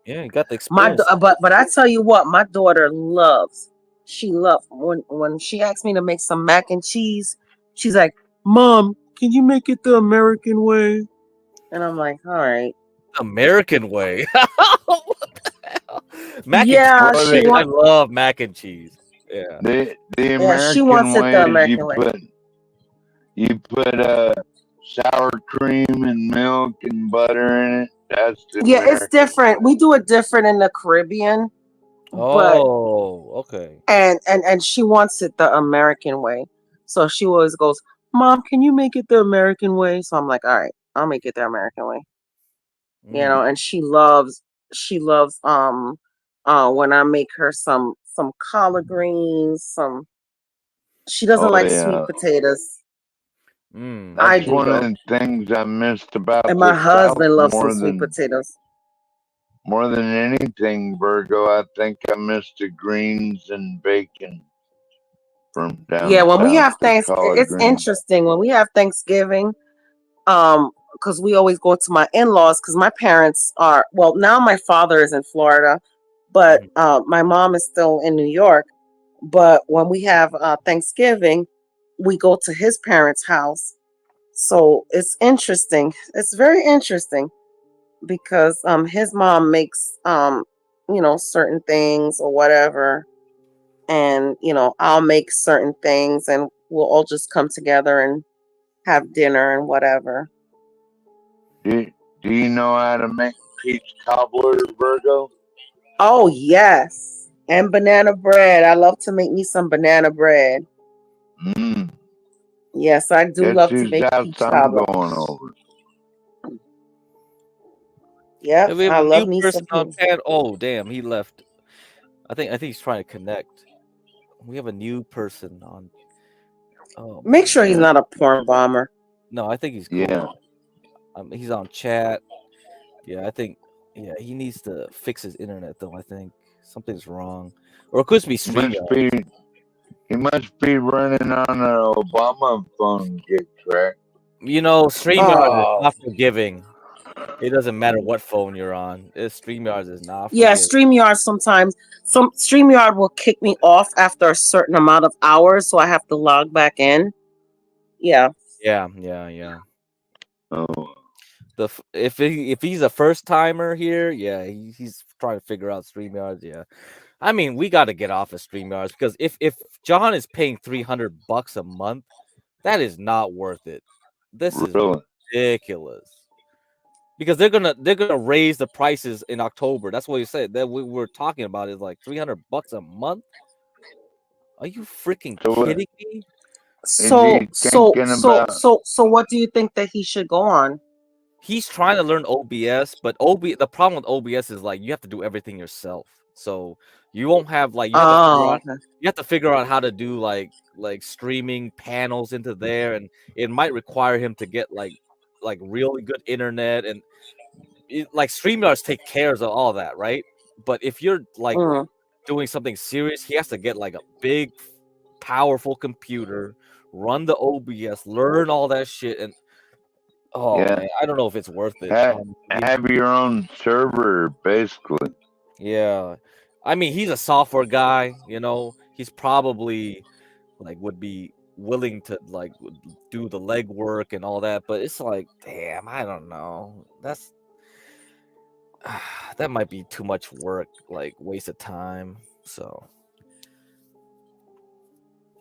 Yeah, you got the My experience. but I tell you what, my daughter she loves when she asks me to make some mac and cheese, she's like, "Mom, can you make it the American way?" And I'm like, "All right." American way. What the hell? Mac and cheese. Yeah, Well, she Man, I wants love mac and cheese. Yeah. the yeah, she American wants it way the is American way. you put sour cream and milk and butter in it. That's the Yeah, it's American different. way. We do it different in the Caribbean, but Oh, okay. and she wants it the American way. So she always goes, "Mom, can you make it the American way?" So I'm like, "All right, I'll make it the American way." Mm. And she loves when I make her some collard greens, she doesn't Oh like sweet yeah, potatoes. Mm. I that's do one of though. the things I missed about And my the South husband loves some sweet potatoes. more than anything, Virgo. I think I missed the greens and bacon from Yeah, down when we south. have The collard it's greens. interesting when we have Thanksgiving, because we always go to my in-laws because my parents are, well, now my father is in Florida, but Mhm. my mom is still in New York. But when we have Thanksgiving, we go to his parents' house. So it's interesting. It's very interesting because his mom makes certain things or whatever, and I'll make certain things, and we'll all just come together and have dinner and whatever. Do, do you know how to make peach cobbler, Virgo? Oh yes, and banana bread. I love to make me some banana bread. Mm. Yes, I do Guess love to whose make house peach I'm cobbler. going over? Yep, Hey, we have I a love new me person some on peach. chat. Oh, damn, he left. I think he's trying to connect. We have a new person on. Oh Make my sure he's god. not a porn bomber. No, I think he's Yeah. cool. He's on chat. Yeah, I think. Yeah, he needs to fix his internet though. I think something's wrong, or it could be He must StreamYard. be he must be running on an Obama phone, get correct. StreamYard is Oh not forgiving. It doesn't matter what phone you're on. StreamYard is not yeah, forgiving. StreamYard sometimes some StreamYard will kick me off after a certain amount of hours, so I have to log back in. Yeah. Yeah, yeah, yeah. Oh. If he's a first timer here, yeah, he's trying to figure out StreamYards. Yeah, I mean we got to get off of StreamYards because if John is paying $300 a month, that is not worth it. This is Really? ridiculous because they're gonna raise the prices in October. That's what you said. That we were talking about is like $300 a month. Are you freaking So what kidding me? is he thinking about? So what do you think that he should go on? He's trying to learn OBS, but the problem with OBS is like you have to do everything yourself. So you won't have like Oh, okay. you have to figure out how to do like streaming panels into there, and it might require him to get like really good internet and like StreamYards take cares of all that, right? But if you're like Mm. doing something serious, he has to get like a big, powerful computer, run the OBS, learn all that shit, and oh Yeah, man, I don't know if it's worth it. have your own server, basically. Yeah. I mean, he's a software guy, he's probably like would be willing to like do the legwork and all that, but it's like, damn, I don't know. that might be too much work, like waste of time. So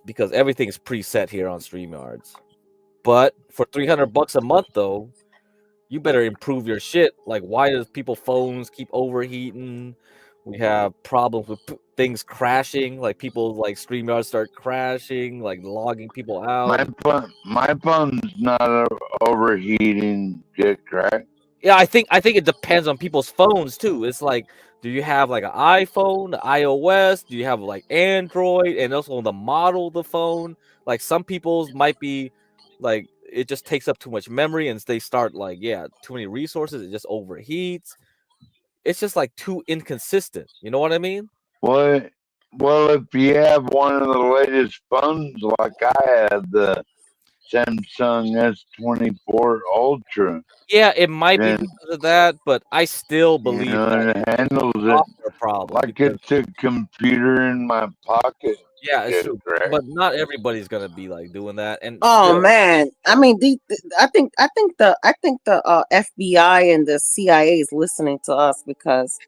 because everything is preset here on StreamYards. But for $300 a month though, you better improve your shit. Like, why does people phones keep overheating? We have problems with things crashing. Like people like StreamYard start crashing, like logging people out. My phone's not overheating, Dick, right? Yeah, I think it depends on people's phones too. It's like, do you have like an iPhone, iOS? Do you have like Android, and also the model of the phone? Like some people's might be like it just takes up too much memory, and they start like too many resources. It just overheats. It's just like too inconsistent. You know what I mean? Well, if you have one of the latest phones like I had, the Samsung S24 Ultra, Yeah, it might be and because of that, but I still you believe know, that it handles it software problem. like Because, it's a computer in my pocket. yeah, it's Dick, true. right? But not everybody's gonna be like doing that. And Oh still, man, I mean, I think the FBI and the CIA is listening to us because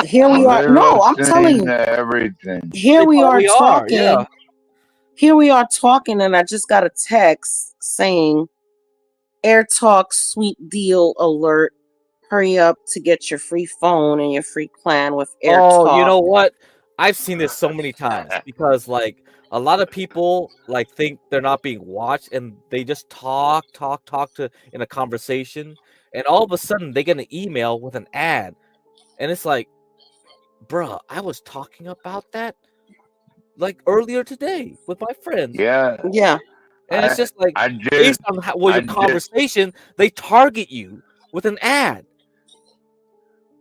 here we Well, are. they're No, I'm telling listening you, to everything. here they we are probably are. talking. Yeah. Here we are talking, and I just got a text saying, "Air Talk sweet deal alert! Hurry up to get your free phone and your free plan with Air Oh, you Talk." know what? I've seen this so many times because like a lot of people like think they're not being watched and they just talk to in a conversation, and all of a sudden they get an email with an ad, and it's like, bruh, I was talking about that like earlier today with my friends. Yeah, Yeah, And it's just like I just, based on your I just conversation, they target you with an ad.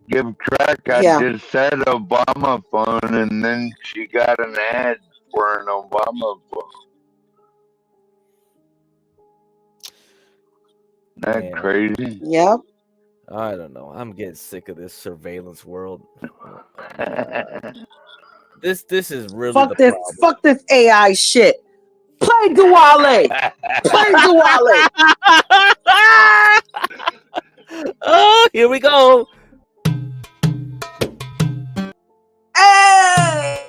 give crack. I yeah. just said Obama phone, and then she got an ad for an Obama phone. That Man, crazy? Yep. I don't know. I'm getting sick of this surveillance world. This is really the problem. Fuck this AI shit. Play Duale. Play Duale. Oh, here we go. Hey!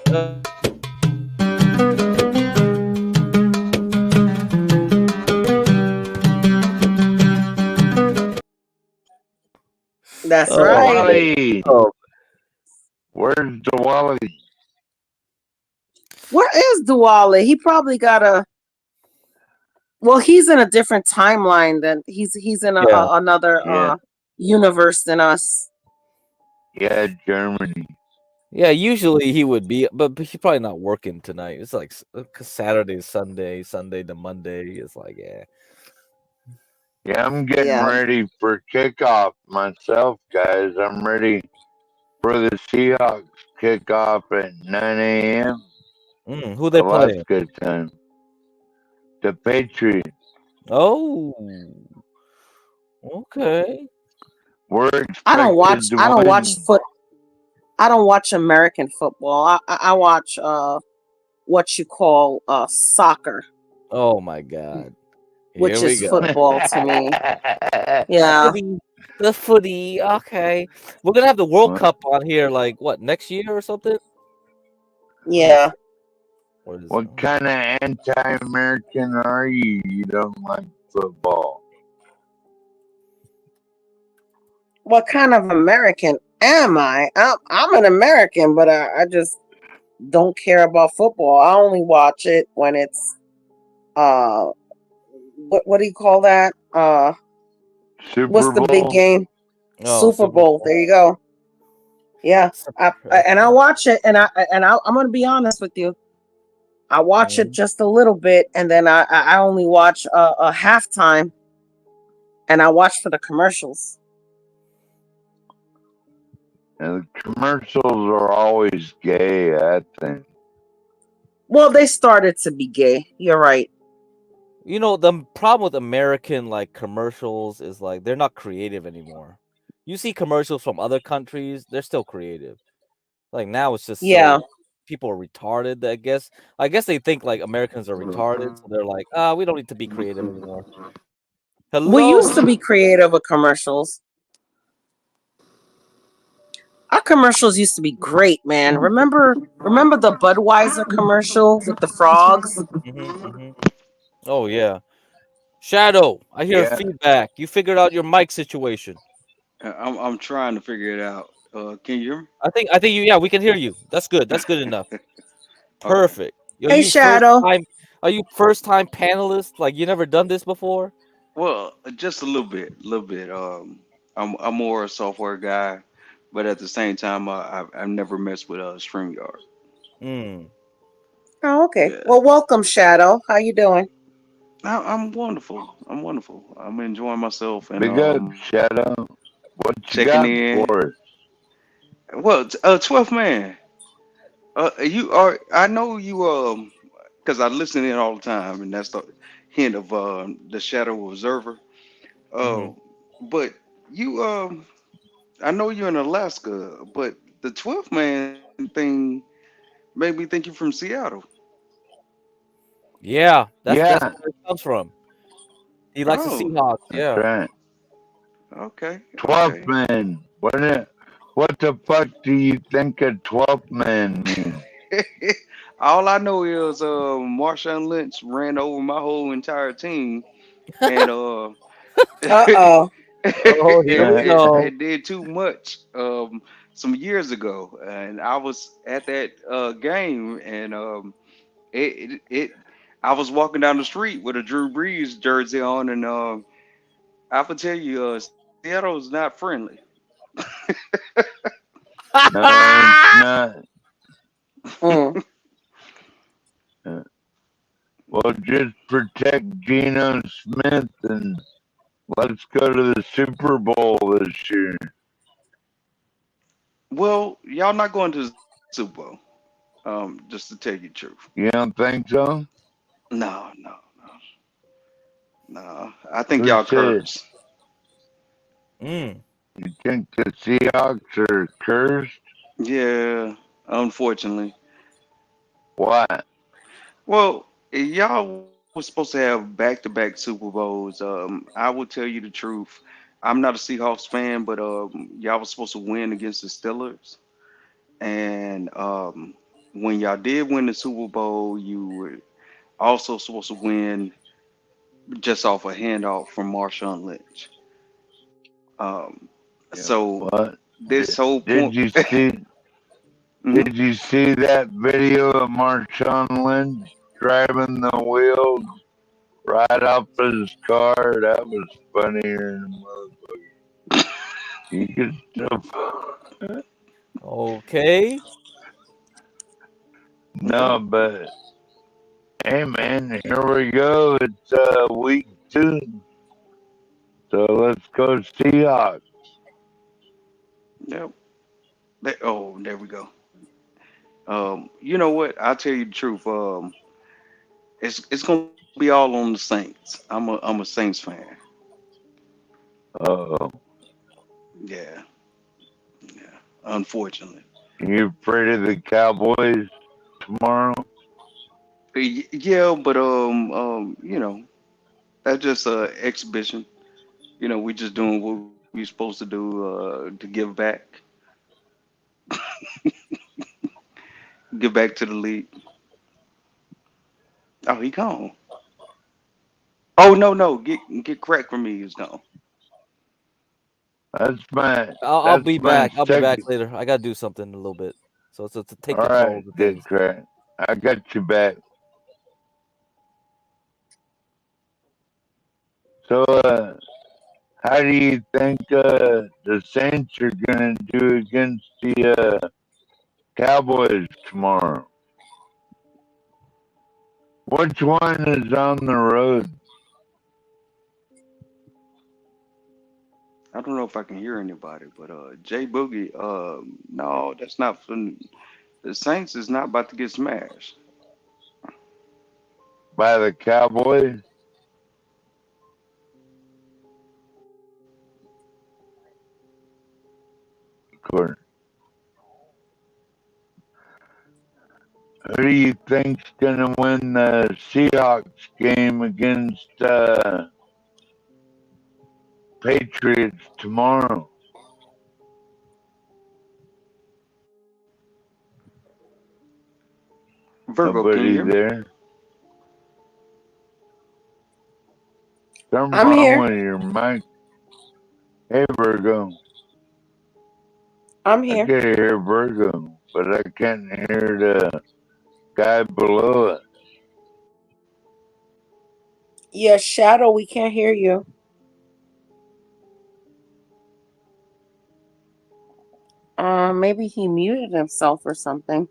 That's Oh, right. Wally, Oh, where's the Wally? Where is Duale? He probably got a. Well, he's in a different timeline than he's in yeah. another Yeah, universe than us. yeah, Germany. Yeah, usually he would be, but he's probably not working tonight. It's like Saturday, Sunday, Sunday to Monday. It's like, yeah. Yeah, I'm getting Yeah. ready for kickoff myself, guys. I'm ready for the Seahawks kickoff at 9 a.m. Who they playing? Alaska time. The Patriots. Oh, okay. We're expected I don't watch. to I don't win. watch I don't watch American football. I watch what you call soccer. Oh my God. Which Here we is go. football to me. Yeah. The footy. Okay. We're gonna have the World Cup on here like what, next year or something? Yeah. What kind of anti-American are you? You don't like football. What kind of American am I? I'm an American, but I just don't care about football. I only watch it when it's what do you call that? Super What's the big Bowl? game? Oh, Super Bowl. There you go. Yeah, and I watch it, and I'm gonna be honest with you. I watch it just a little bit, and then I only watch a halftime, and I watch for the commercials. And the commercials are always gay, I think. Well, they started to be gay. You're right. You know, the problem with American like commercials is like they're not creative anymore. You see commercials from other countries, they're still creative. Like now it's just Yeah. people are retarded, I guess. I guess they think like Americans are retarded, so they're like, we don't need to be creative anymore. Hello. We used to be creative with commercials. Our commercials used to be great, man. Remember the Budweiser commercial with the frogs? Oh yeah. Shadow, I hear Yeah. feedback. You figured out your mic situation. I'm trying to figure it out. Can you hear me? I think you yeah, we can hear you. That's good. That's good enough. Okay. Perfect. Yo, Hey, Shadow. are you first time panelist? Like you never done this before? Well, just a little bit, little bit. I'm more a software guy, but at the same time, I've never messed with StreamYard. Mm. Oh, okay. Yeah, Well, welcome, Shadow. How you doing? I'm wonderful. I'm wonderful. I'm enjoying myself and Big up, Shadow. What you checking got in. for us? Well, 12th man. You are. I know you. Because I listen in all the time, and that's the hint of the Shadow Observer. Hmm. But you. I know you're in Alaska, but the 12th man thing made me think you're from Seattle. Yeah, that's Yeah, where it comes from. He likes the Oh, Seahawks. that's Yeah. right. okay, 12th okay. man. What the fuck do you think a 12th man means? All I know is Marshawn Lynch ran over my whole entire team and Uh-oh. Oh, here we go. it did too much some years ago, and I was at that game, and it I was walking down the street with a Drew Brees jersey on, and I can tell you, Seattle is not friendly. No, it's not. Mm. Uh, Well, just protect Geno Smith and let's go to the Super Bowl this year. Well, y'all not going to the Super Bowl, just to tell you the truth. You don't think so? No, no, no. I think Who y'all said? cursed. Mm. You think the Seahawks are cursed? Yeah, unfortunately. Why? Well, y'all was supposed to have back-to-back Super Bowls. I will tell you the truth. I'm not a Seahawks fan, but y'all was supposed to win against the Steelers, and when y'all did win the Super Bowl, you were also supposed to win just off a handoff from Marshawn Lynch. Um, Yeah. so What? this whole point. Did you see? Mhm. Did you see that video of Marshawn Lynch driving the wheels right off his car? That was funnier than motherfucker. You could still. Okay. No, but hey, man, here we go. It's week 2, so let's go Seahawks. Yep. There we go. You know what? I'll tell you the truth. It's gonna be all on the Saints. I'm a Saints fan. Oh, Yeah, yeah. Unfortunately. you afraid of the Cowboys tomorrow? Yeah, but that's just a exhibition. We just doing what we supposed to do to give back to the league. Oh, he gone. Oh no, no, get crack from me. He's gone. That's my I'll that's be my back. I'll be back second. later. I gotta do something in a little bit. So to take All control right, of the Dick things. Crack. I got you back. So, how do you think the Saints are gonna do against the Cowboys tomorrow? Which one is on the road? I don't know if I can hear anybody, but Jay Boogie. No, that's not from the Saints. Is not about to get smashed. By the Cowboys? Of course. Who do you think's gonna win the Seahawks game against Patriots tomorrow? Virgo, can you Nobody hear me? there. Something I'm wrong here. with your mic. Hey, Virgo. I'm I here. can hear Virgo, but I can't hear the guy below it. Yeah, Shadow, we can't hear you. Maybe he muted himself or something.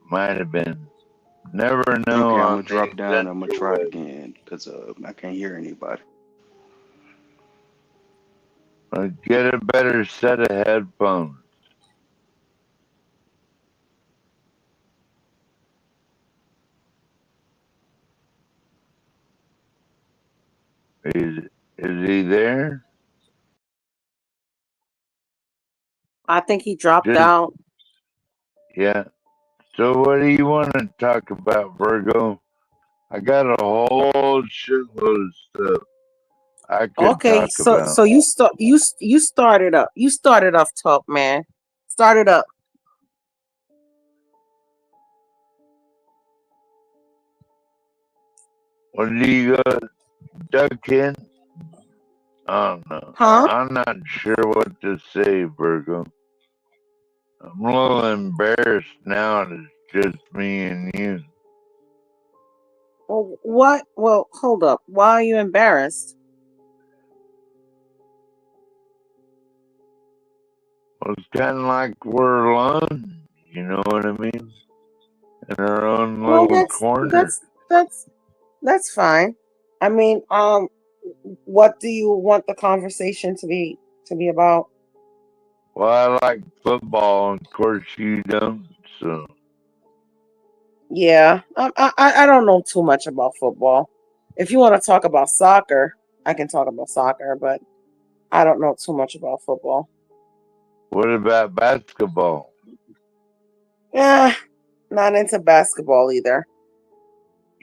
Might have been. Never know Okay, I'm on gonna drop these down. I'm gonna try it interwebs. again because I can't hear anybody. Get a better set of headphones. Is he there? I think he dropped Just out. yeah. So what do you want to talk about, Virgo? I got a whole shitload of stuff I could Okay, talk about. so you started up. You started off top, man. Started up. What do you got, duck in? Oh no, Huh? I'm not sure what to say, Virgo. I'm a little embarrassed now. It's just me and you. Well, what? Well, hold up. Why are you embarrassed? Well, it's kind of like we're alone. You know what I mean? In our own Well, little corner. that's fine. I mean, what do you want the conversation to be about? Well, I like football, and of course you don't. So Yeah, I don't know too much about football. If you want to talk about soccer, I can talk about soccer, but I don't know too much about football. what about basketball? Yeah, not into basketball either.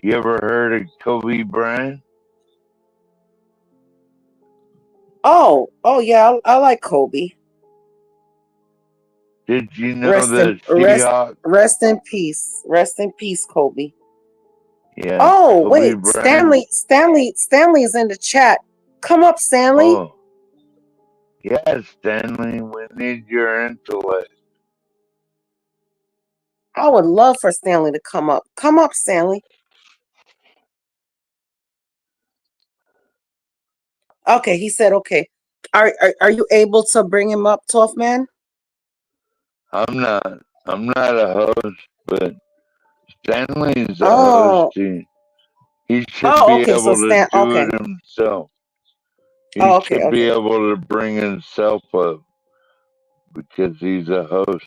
You ever heard of Kobe Bryant? Oh yeah, I like Kobe. Did you know Rest in the Seahawks? rest in peace. Rest in peace, Kobe. Yeah, Oh Kobe wait, Bryant. Stanley is in the chat. Come up, Stanley. Oh, yeah, Stanley. We need your intellect. I would love for Stanley to come up. Come up, Stanley. Okay, he said okay. Are you able to bring him up, Tough Man? I'm not. I'm not a host, but Stanley's a host. Oh, He should oh, be okay. So able to Stan, do okay. it himself. He Oh, okay, should be okay. able to bring himself up because he's a host.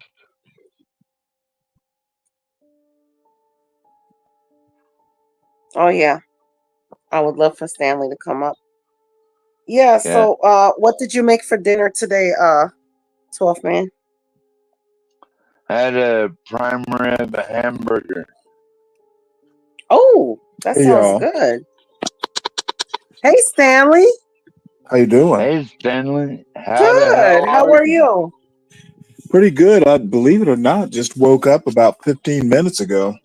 Oh yeah, I would love for Stanley to come up. Yeah. Yeah. So, what did you make for dinner today, Tough Man? Had a prime rib hamburger. Oh, that Hey sounds y'all, good. Hey, Stanley. how you doing? Hey, Stanley. How the Good. hell How are are you? you? Pretty good. I believe it or not, just woke up about 15 minutes ago.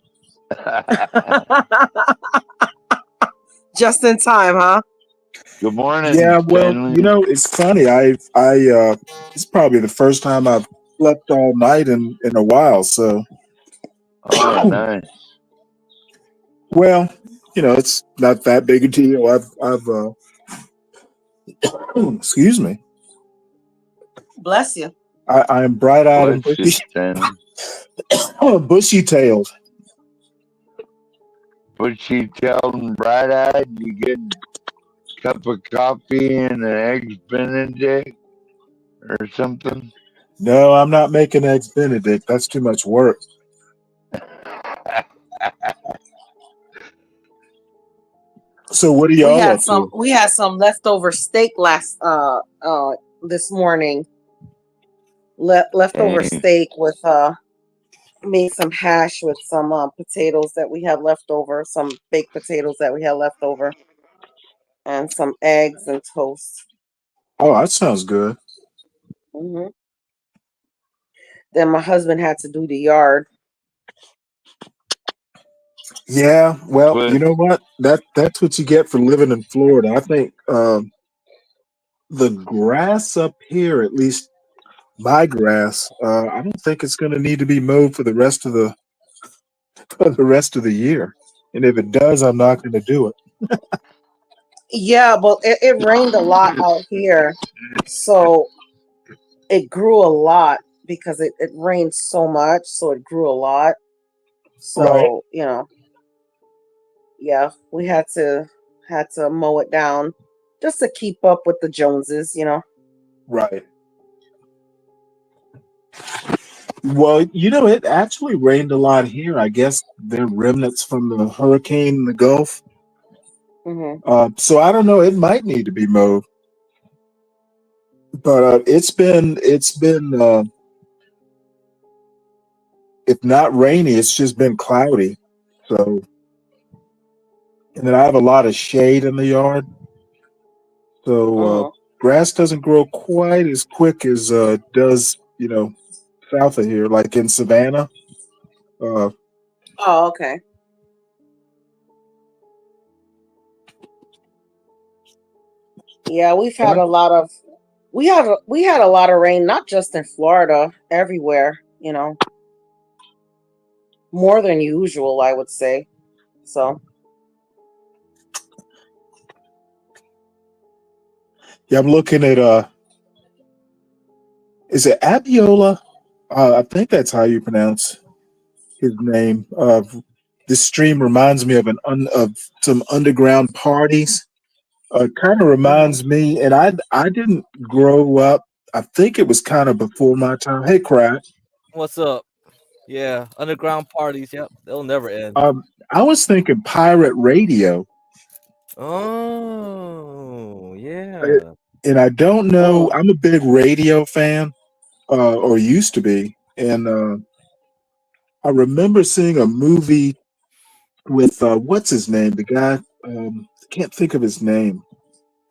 Just in time, huh? Good morning, Yeah, well, Stanley. it's funny. It's probably the first time I've slept all night in a while. So, Oh, nice. well, it's not that big a deal. Excuse me. Bless you. I'm bright eyed and Bless you, Stanley. bushy tailed. But she told him bright eyed, you get a cup of coffee and an eggs Benedict or something. No, I'm not making eggs Benedict. That's too much work. So, what are y'all up to? We had some leftover steak this morning. Leftover Hey, steak with made some hash with some potatoes that we had left over, some baked potatoes that we had left over, and some eggs and toast. Oh, that sounds good. hmm Then my husband had to do the yard. Yeah, well, But you know what? That's what you get for living in Florida. I think the grass up here, at least my grass, I don't think it's going to need to be mowed for the rest of the for the rest of the year. And if it does, I'm not going to do it. Yeah, but it rained a lot out here, so it grew a lot because it rained so much, so it grew a lot. Right. So, yeah, we had to mow it down just to keep up with the Joneses. Right. Well, it actually rained a lot here. I guess they're remnants from the hurricane in the Gulf. Hmm. So I don't know. It might need to be mowed, but it's been if not rainy, it's just been cloudy. So, and then I have a lot of shade in the yard, so Hmm. grass doesn't grow quite as quick as does south of here, like in Savannah. Uh, Oh, okay. Yeah, we had a lot of rain, not just in Florida, everywhere, more than usual, I would say. So, yeah, I'm looking at is it Abiola? I think that's how you pronounce his name. This stream reminds me of some underground parties. Kind of mhm. reminds me, and I didn't grow up. I think it was kind of before my time. Hey, crap. What's up? Yeah, underground parties. Yep, they'll never end. I was thinking pirate radio, Oh, uh, yeah. and I don't know. Mm. I'm a big radio fan, or used to be, and I remember seeing a movie with what's his name? The guy. I can't think of his name.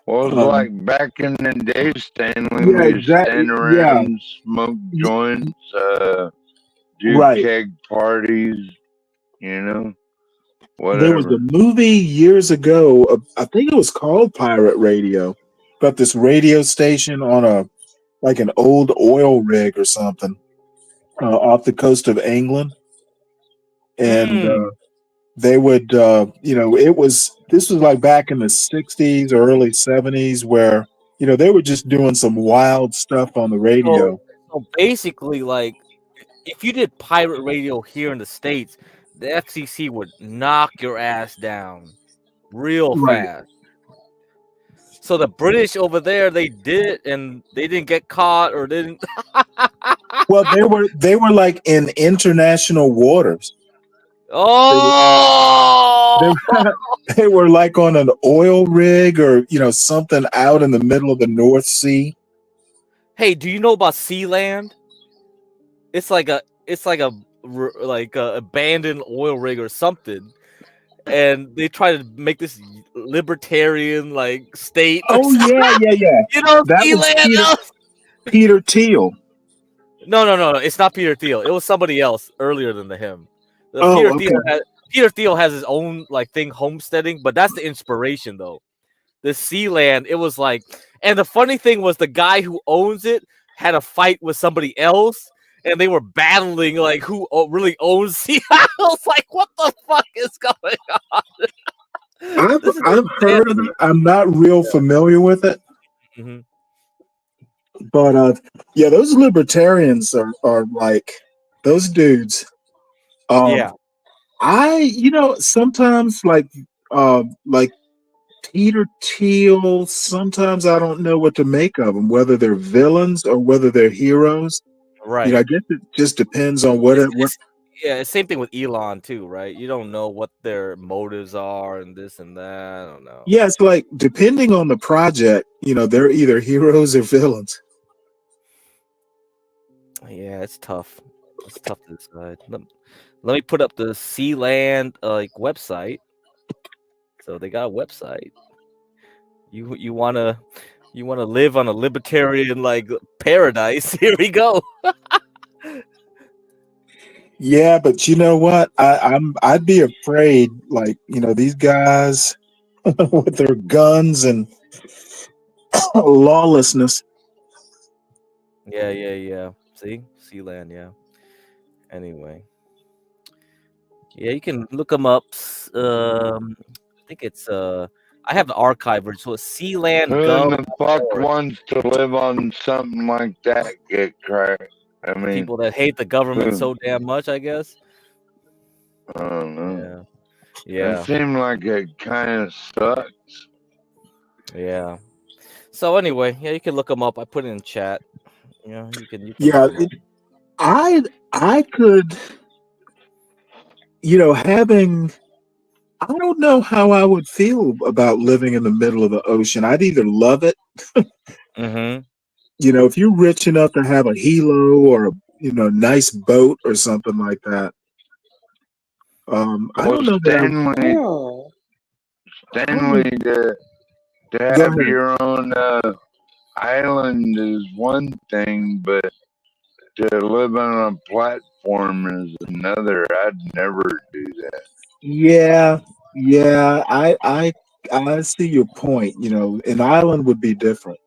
was Um, like back in the day, Stanley, yeah, we used to exactly. stand Yeah, around, smoke y- joints, do right. keg parties, you know, There was a whatever. movie years ago. I think it was called Pirate Radio, about this radio station on a like an old oil rig or something off the coast of England, and Mm. they would, this was like back in the '60s or early '70s, where they were just doing some wild stuff on the So, radio. so basically, like, if you did pirate radio here in the States, the FCC would knock your ass down real Right. fast. So the British over there, they did it and they didn't get caught or didn't. Well, they were like in international waters. They were they Oh, were, they were like on an oil rig or something out in the middle of the North Sea. hey, do you know about Sealand? It's like a abandoned oil rig or something, and they try to make this libertarian like state or Oh something. yeah, yeah, yeah. That was Sealand. Peter Thiel. No. It's not Peter Thiel. It was somebody else earlier than him. The Oh, Peter okay. Thiel has Peter Thiel has his own like thing homesteading, but that's the inspiration though. The Sealand, it was like, and the funny thing was the guy who owns it had a fight with somebody else, and they were battling like who really owns Sea. I was like, what the fuck is going on? I've This is I've heard of insanity. it. I'm not real familiar with it, Hmm. but yeah, those libertarians are like those dudes. Um, Yeah, sometimes like Peter Thiel. Sometimes I don't know what to make of them, whether they're villains or whether they're heroes. right. I guess it just depends on what It's, it what. it's yeah, it's same thing with Elon too, right? You don't know what their motives are and this and that. I don't know. Yeah, it's like depending on the project, they're either heroes or villains. Yeah, it's tough. It's tough to decide. Let me put up the Sealand like website. So they got a website. You wanna live on a libertarian like paradise? Here we go. Yeah, but you know what? I'd be afraid, like, these guys with their guns and lawlessness. Yeah. See, Sealand. Yeah. Anyway, yeah, you can look them up. I think it's I have the archive version, so it's Sealand Who in the fuck Gov.org. wants to live on something like that? Get cracked. I mean, People that hate the government who? so damn much, I guess. I don't know. Yeah. It seemed like it kind of sucks. Yeah. So anyway, yeah, you can look them up. I put it in chat. You can Yeah, look 'em up. I could, having. I don't know how I would feel about living in the middle of the ocean. I'd either love it, Mm-hmm. if you're rich enough to have a helo or a nice boat or something like that. I Well, don't know that Stanley, Oh, Stanley, to Go have ahead. your own island is one thing, but to live on a platform is another. I'd never do that. Yeah, I see your point. An island would be different.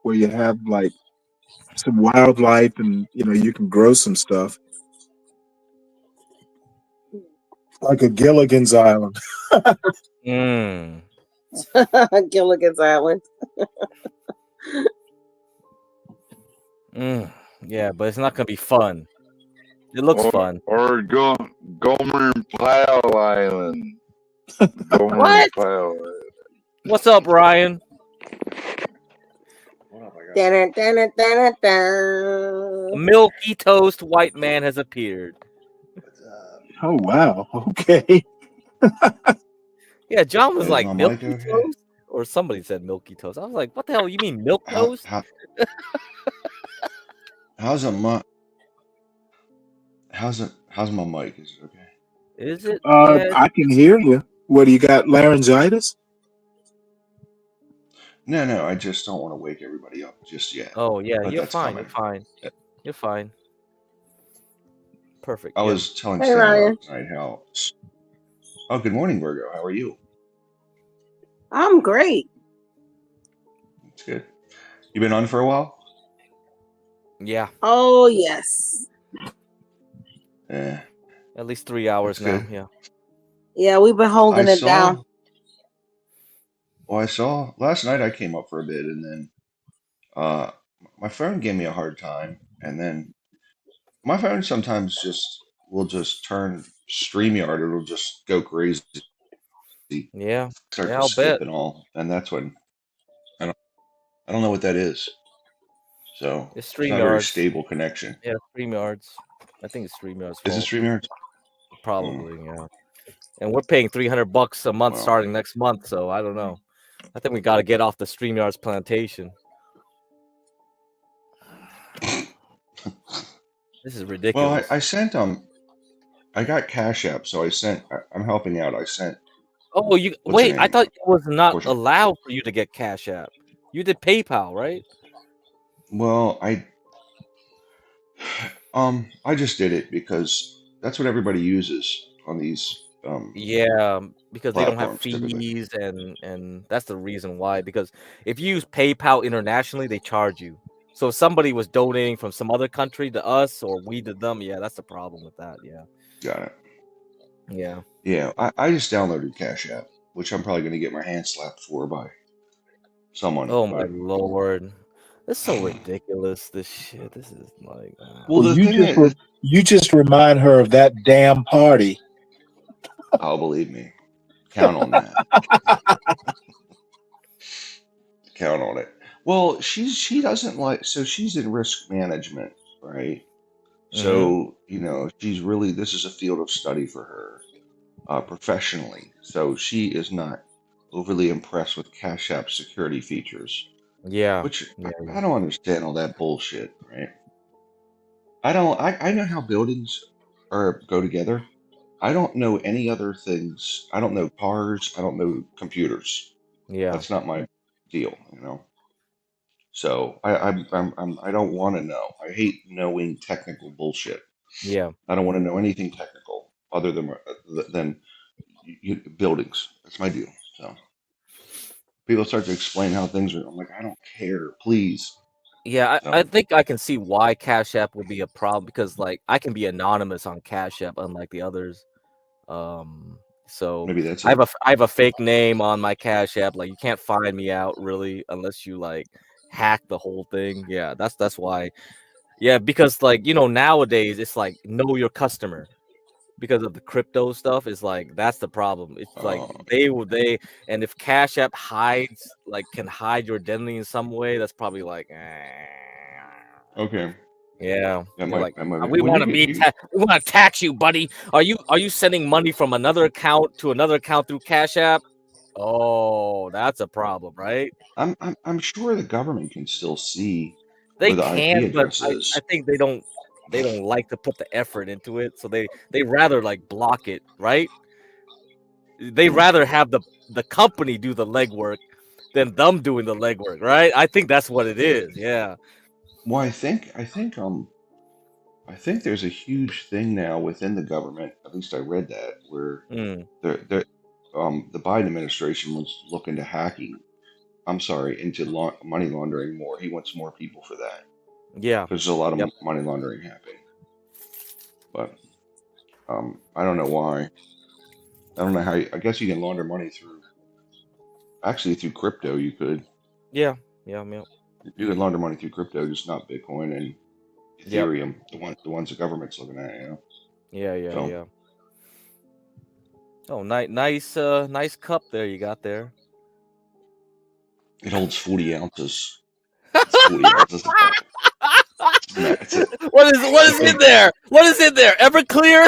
Where you have like some wildlife and you can grow some stuff like a Gilligan's Island. Mm. Gilligan's Island. Yeah, but it's not gonna be fun. It looks fun. Or Gomer Pyle Island. Gomer What? Pyle Island. What's up, Ryan? What up, I got? Dun, dun, dun, dun, A dun. milky toast white man has appeared. What's up? Oh wow. Okay. Yeah, John was Is like my milky mic okay? toast, or somebody said milky toast. I was like, what the hell? You mean milk toast? How's my mic? Is it okay? Is it? Yeah. I can hear you. What do you got? Laryngitis? No, I just don't want to wake everybody up just yet. Oh yeah, But you're that's fine. coming. You're fine. You're fine. Perfect. I yeah. was telling Hey, Stan Ryan. last night how. Oh, good morning, Virgo. How are you? I'm great. It's good. You been on for a while? Yeah, Oh, yes. Yeah. at least 3 hours That's now. good. Yeah. Yeah, we've been holding I it down. saw last night I came up for a bit and then my phone gave me a hard time, and then my phone sometimes will just turn StreamYard, it'll just go crazy, Yeah. start Yeah, to I'll skip bet. and all, and that's when I don't know what that is. So It's it's not a very StreamYards. stable connection. Yeah, StreamYards. I think it's StreamYards' Is it fault. StreamYard? Probably, yeah. And we're paying $300 a month Well, starting next month, so I don't know. I think we got to get off the StreamYards plantation. This is well, ridiculous. I sent I got Cash App, so I'm helping out. I sent Oh, you what's her wait! I name? thought it was not Portia. allowed for you to get Cash App. You did PayPal, right? Well, I just did it because that's what everybody uses on these Yeah, because they don't have platforms typically. fees, and that's the reason why. Because if you use PayPal internationally, they charge you. So if somebody was donating from some other country to us, or we to them, yeah, that's the problem with that. Yeah, Got it. yeah. Yeah, I just downloaded Cash App, which I'm probably going to get my hand slapped for by someone. Oh my But lord, it's so ridiculous. This shit. This is like, well, the thing is, you just remind her of that damn party. oh, believe me, count on that. Count on it. Well, she doesn't like, so she's in risk management, right? So she's really, this is a field of study for her professionally. So she is not overly impressed with Cash App security features, yeah, which yeah. I don't understand all that bullshit, right? I know how buildings go together. I don't know any other things. I don't know cars. I don't know computers. Yeah. That's not my deal. So I don't want to know. I hate knowing technical bullshit. Yeah. I don't want to know anything technical other than buildings. That's my deal. So people start to explain how things are. I'm like, I don't care, please. Yeah, I So think I can see why Cash App would be a problem because like I can be anonymous on Cash App unlike the others. So maybe that's I have it. I have a fake name on my Cash App. Like you can't find me out really unless you like hack the whole thing. Yeah, that's why. Yeah, because like nowadays it's like know your customer because of the crypto stuff. Is like that's the problem. It's like they and if Cash App can hide your identity in some way, that's probably like. Okay. Yeah, That you're might like, that might be. we Well, want to we want to tax you, buddy. Are you sending money from another account to another account through Cash App? Oh, that's a problem, right? I'm sure the government can still see They where the IP can, but address I is. think they don't like to put the effort into it, so they rather like block it, right? They Hmm. rather have the company do the legwork than them doing the legwork, right? I think that's what it is. Yeah. Well, I think there's a huge thing now within the government. At least I read that where Mm, the the Biden administration was looking to hacking. I'm sorry, into money laundering more. He wants more people for that yeah. because there's a lot of Yep. money laundering happening. But I don't know why. I don't know how. I guess you can launder money through crypto. You could Yeah. Yeah. Yeah. launder money through crypto, just not Bitcoin and Yep. Ethereum. The ones the government's looking at. Yeah. Yeah. So Yeah. Oh, nice cup there you got there. it holds 40 ounces. It's 40 ounces of cup. It's a What is in there? What is in there? Everclear?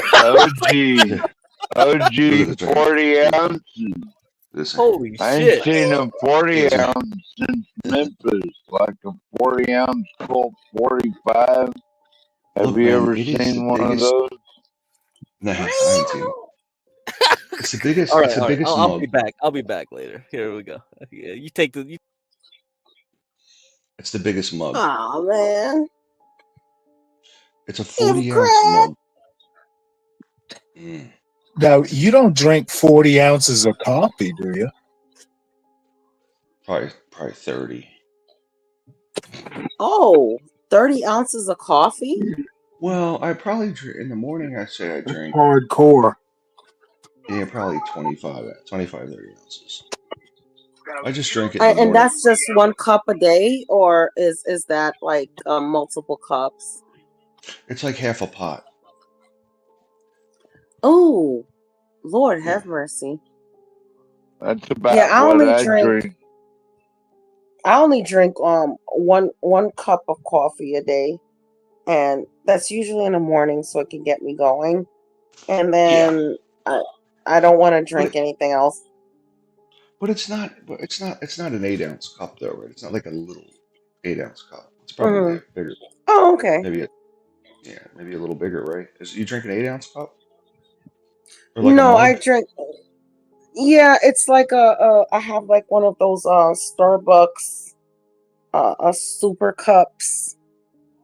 OG, look at this right 40 here. ounces. This Holy I ain't shit! seen a 40 is a ounce since Memphis, like a 40 ounce Colt 45. Have look, you man. ever It is the seen one of biggest. those? Nah, I haven't seen it. It's the biggest. All It's right, the all right. biggest I'll be mug. back. I'll be back later. Here we go. Yeah, you take the. It's the biggest mug. Oh man. It's a Give 40-ounce Greg. mug. Mm. Now, you don't drink 40 ounces of coffee, do you? Probably 30. Oh, 30 ounces of coffee? Well, I probably drink in the morning. I say I drink Hardcore. probably 25, 30 ounces. I just drink it in the And morning. that's just one cup a day, or is that like multiple cups? It's like half a pot. Oh, Lord Yeah. have mercy. That's about Yeah, I what only I drink drink. one cup of coffee a day, and that's usually in the morning so it can get me going. And Yeah. then I don't want to But drink anything else. but it's not. But it's not an 8-ounce cup though, right? It's not like a little 8-ounce cup. It's probably bigger. Oh, okay. Maybe maybe a little bigger, right? You drink an 8-ounce cup or like a No, I mug? drink. Yeah, it's like I have like one of those Starbucks super cups,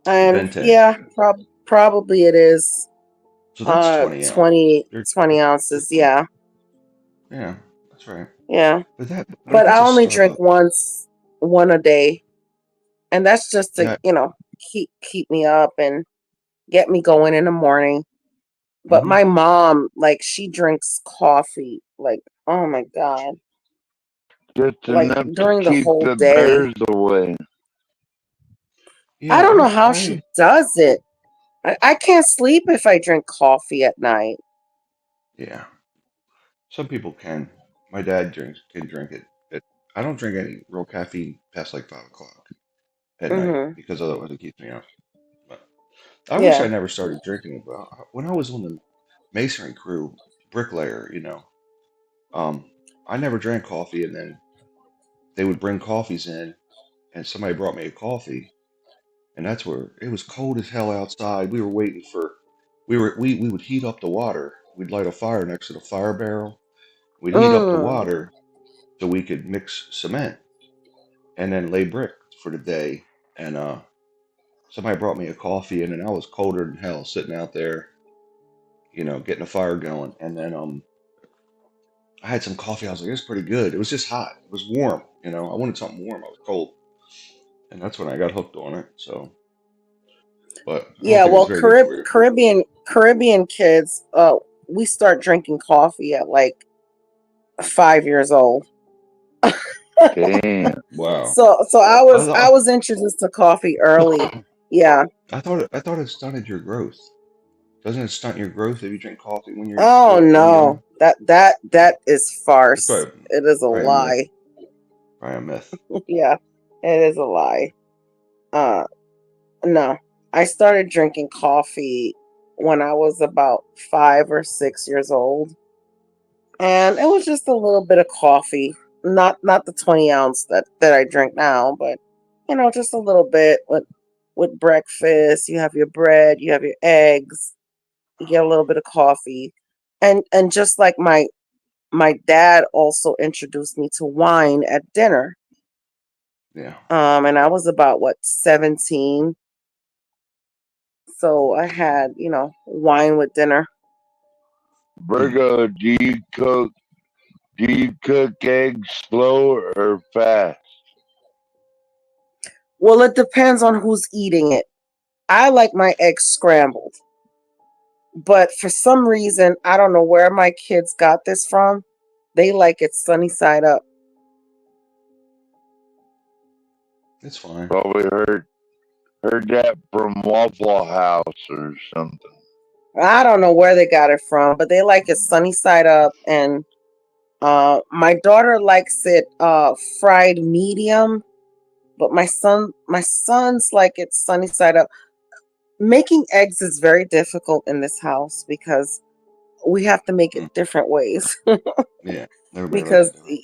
and Venti. yeah, probably it is So that's 20 ounces. 20 ounces. Yeah, Yeah, that's right. yeah. But if But it's I a only drink Starbucks, one a day, and that's just to yeah. keep me up and get me going in the morning. But Hmm. my mom, like, she drinks coffee, like, oh my God, Just like enough to during the keep whole the day. bears away. I Yeah, don't know how she does it. I can't sleep if I drink coffee at night. yeah. Some people can. My dad can drink it. I don't drink any real caffeine past like 5 o'clock at night Mm-hmm. because otherwise it keeps me up. But I wish Yeah. I never started drinking it. But when I was on the masonry crew, bricklayer, I never drank coffee, and then they would bring coffees in, and somebody brought me a coffee, and that's where it was cold as hell outside. We were waiting for, we would heat up the water. We'd light a fire next to the fire barrel. We'd heat up the water so we could mix cement and then lay brick for the day. And somebody brought me a coffee in, and I was colder than hell sitting out there, getting a fire going. And then I had some coffee. I was like, it's pretty good. It was just hot. It was warm. I wanted something warm. I was cold, and that's when I got hooked on it. So, but I don't Yeah, think it's well, very good for you. Caribbean kids, we start drinking coffee at like 5 years old. Damn. Wow. So I I, was I, introduced to coffee early. Yeah. I thought it stunted your growth. Doesn't it stunt your growth if you drink coffee when you're Oh young? no, that is That's farce. It is a probably a myth. lie. Probably a myth. Yeah, it is a lie. Uh, no, I started drinking coffee when I was about 5 or 6 years old, and it was just a little bit of coffee, not the 20 ounce that I drink now, but just a little bit with breakfast. You have your bread, you have your eggs, you get a little bit of coffee, and just like my dad also introduced me to wine at dinner. Yeah. And I was about 17. So I had, wine with dinner. Virgo, do you cook eggs slow or fast? Well, it depends on who's eating it. I like my eggs scrambled. But for some reason, I don't know where my kids got this from. They like it sunny side up. It's fine. Probably heard that from Waffle House or something. I don't know where they got it from, but they like it sunny side up. And my daughter likes it fried medium, but my son's like it sunny side up. Making eggs is very difficult in this house because we have to make it different ways. Yeah. Everybody likes Because it different.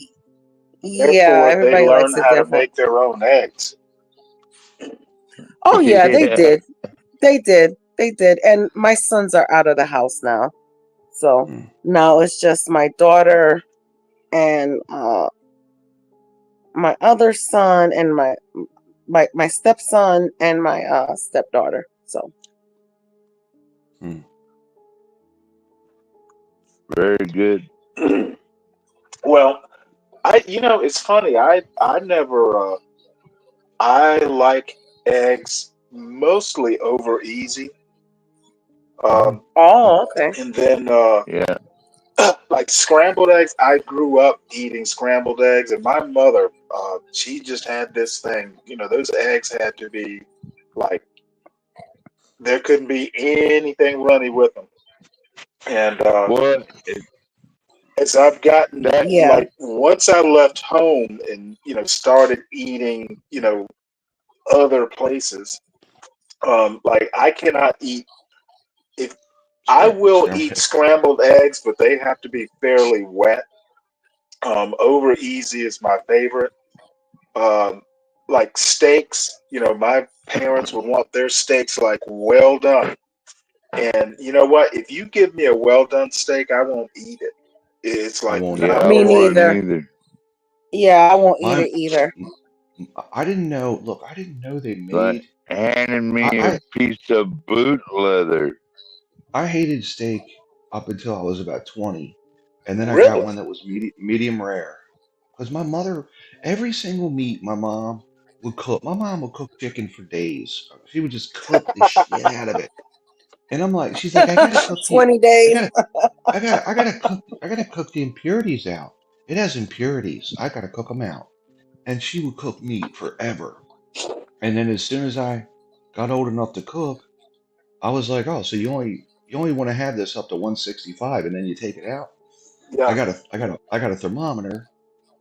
yeah, Therefore, they everybody likes learn it how to different. make their own eggs. Oh yeah, they Yeah. did. They did. And my sons are out of the house now. So Mm. now it's just my daughter and my other son and my stepson and my stepdaughter. So Mm. Very good. Well, it's funny. I never. I like eggs mostly over easy. Um, oh, okay. and then Yeah. like scrambled eggs. I grew up eating scrambled eggs, and my mother, she just had this thing. Those eggs had to be like there couldn't be anything runny with them. And What? as I've gotten That Yeah. like once I left home and started eating other places, like I cannot eat if I will eat scrambled eggs, but they have to be fairly wet. Over easy is my favorite. Like steaks, my parents would want their steaks like well done. And you know what? If you give me a well done steak, I won't eat it. It's I like, won't yeah, either. I Me wouldn't neither. either. Yeah, I won't eat My it either. I didn't know. Look, I didn't know they Like made. handing me I a piece of boot leather. I hated steak up until I was about 20, and then I got really? one that was medium rare. Because my mother, every single meat my mom would cook. My mom would cook chicken for days. She would just cook the shit out of it. And I'm like, she's like, I gotta cook the, 20 I days. I gotta cook the impurities out. It has impurities. I gotta cook them out. And she would cook meat forever. And then as soon as I got old enough to cook, I was like, oh, so you only want to have this up to 165, and then you take it out. Yeah. I got a thermometer,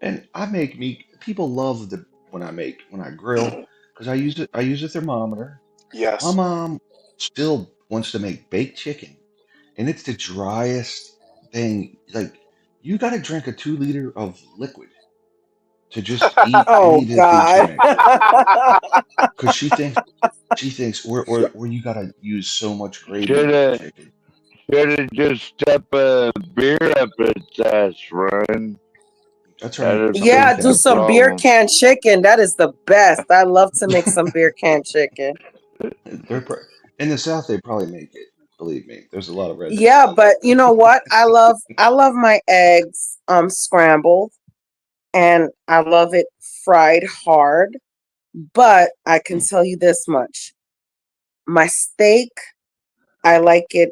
and I make meat. People love the when I grill because I use a thermometer. My Yes. mom still wants to make baked chicken, and it's the driest thing. Like you got to drink a 2 liter of liquid to just eat Oh any of this thing she God. makes because she thinks or you got to use so much gravy with the Shoulda chicken. just step a beer up its ass, Ryan. That's right. That'd Yeah, fix Something do the like that. some beer problem. can chicken. That is the best. I love to make some beer can chicken. They're in the South. They probably make it. Believe me, there's a lot of rednecks Yeah, out there. but you know what? I love my eggs scrambled, and I love it fried hard. But I can Mm. tell you this much. My steak, I like it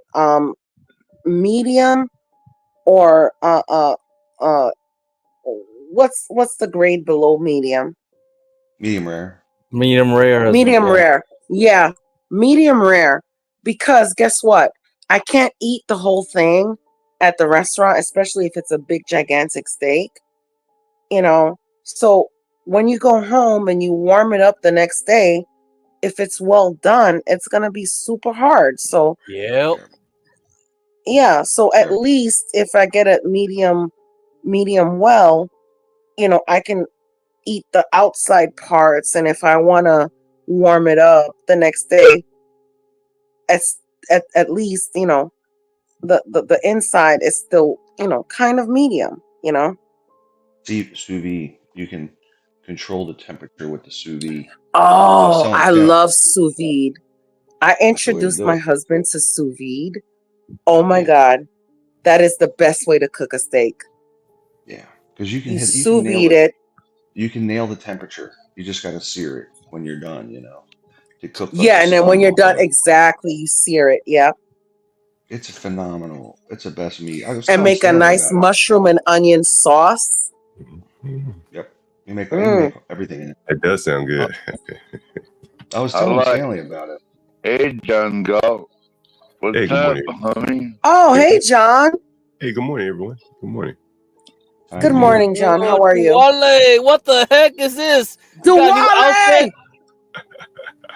medium or what's the grade below medium? Medium rare. Medium rare. Medium rare. Yeah, medium rare. Because guess what? I can't eat the whole thing at the restaurant, especially if it's a big gigantic steak. So when you go home and you warm it up the next day, if it's well done, it's gonna be super hard. So Yep. yeah, so at Sure. least if I get it medium well, I can eat the outside parts, and if I want to warm it up the next day, at least the inside is still kind of medium. See, sous vide. You can control the temperature with the sous vide. Oh, I telling- love sous vide. I That's the way to introduced do my it. husband to sous vide. Oh my Yeah. God, that is the best way to cook a steak. Yeah, because you can You hit. You sous can nail vide it. it. You can nail the temperature. You just got to sear it when you're done. To cook. Like Yeah, the and then when you're done, salmon. exactly, you sear it. Yeah, It's phenomenal. It's the best meat. I was and telling make a Stanley nice about it. mushroom and onion sauce. Yep. You make Mm. everything in it. It does sound good. I was I telling like- Stanley about it. Hey, John Go. What's Hey, good up, morning. homie? Oh, hey, John. Hey, good morning, everyone. Good morning. How Good you morning, John. How are you? Wale, what the heck is this? You got a new Duwale! outfit?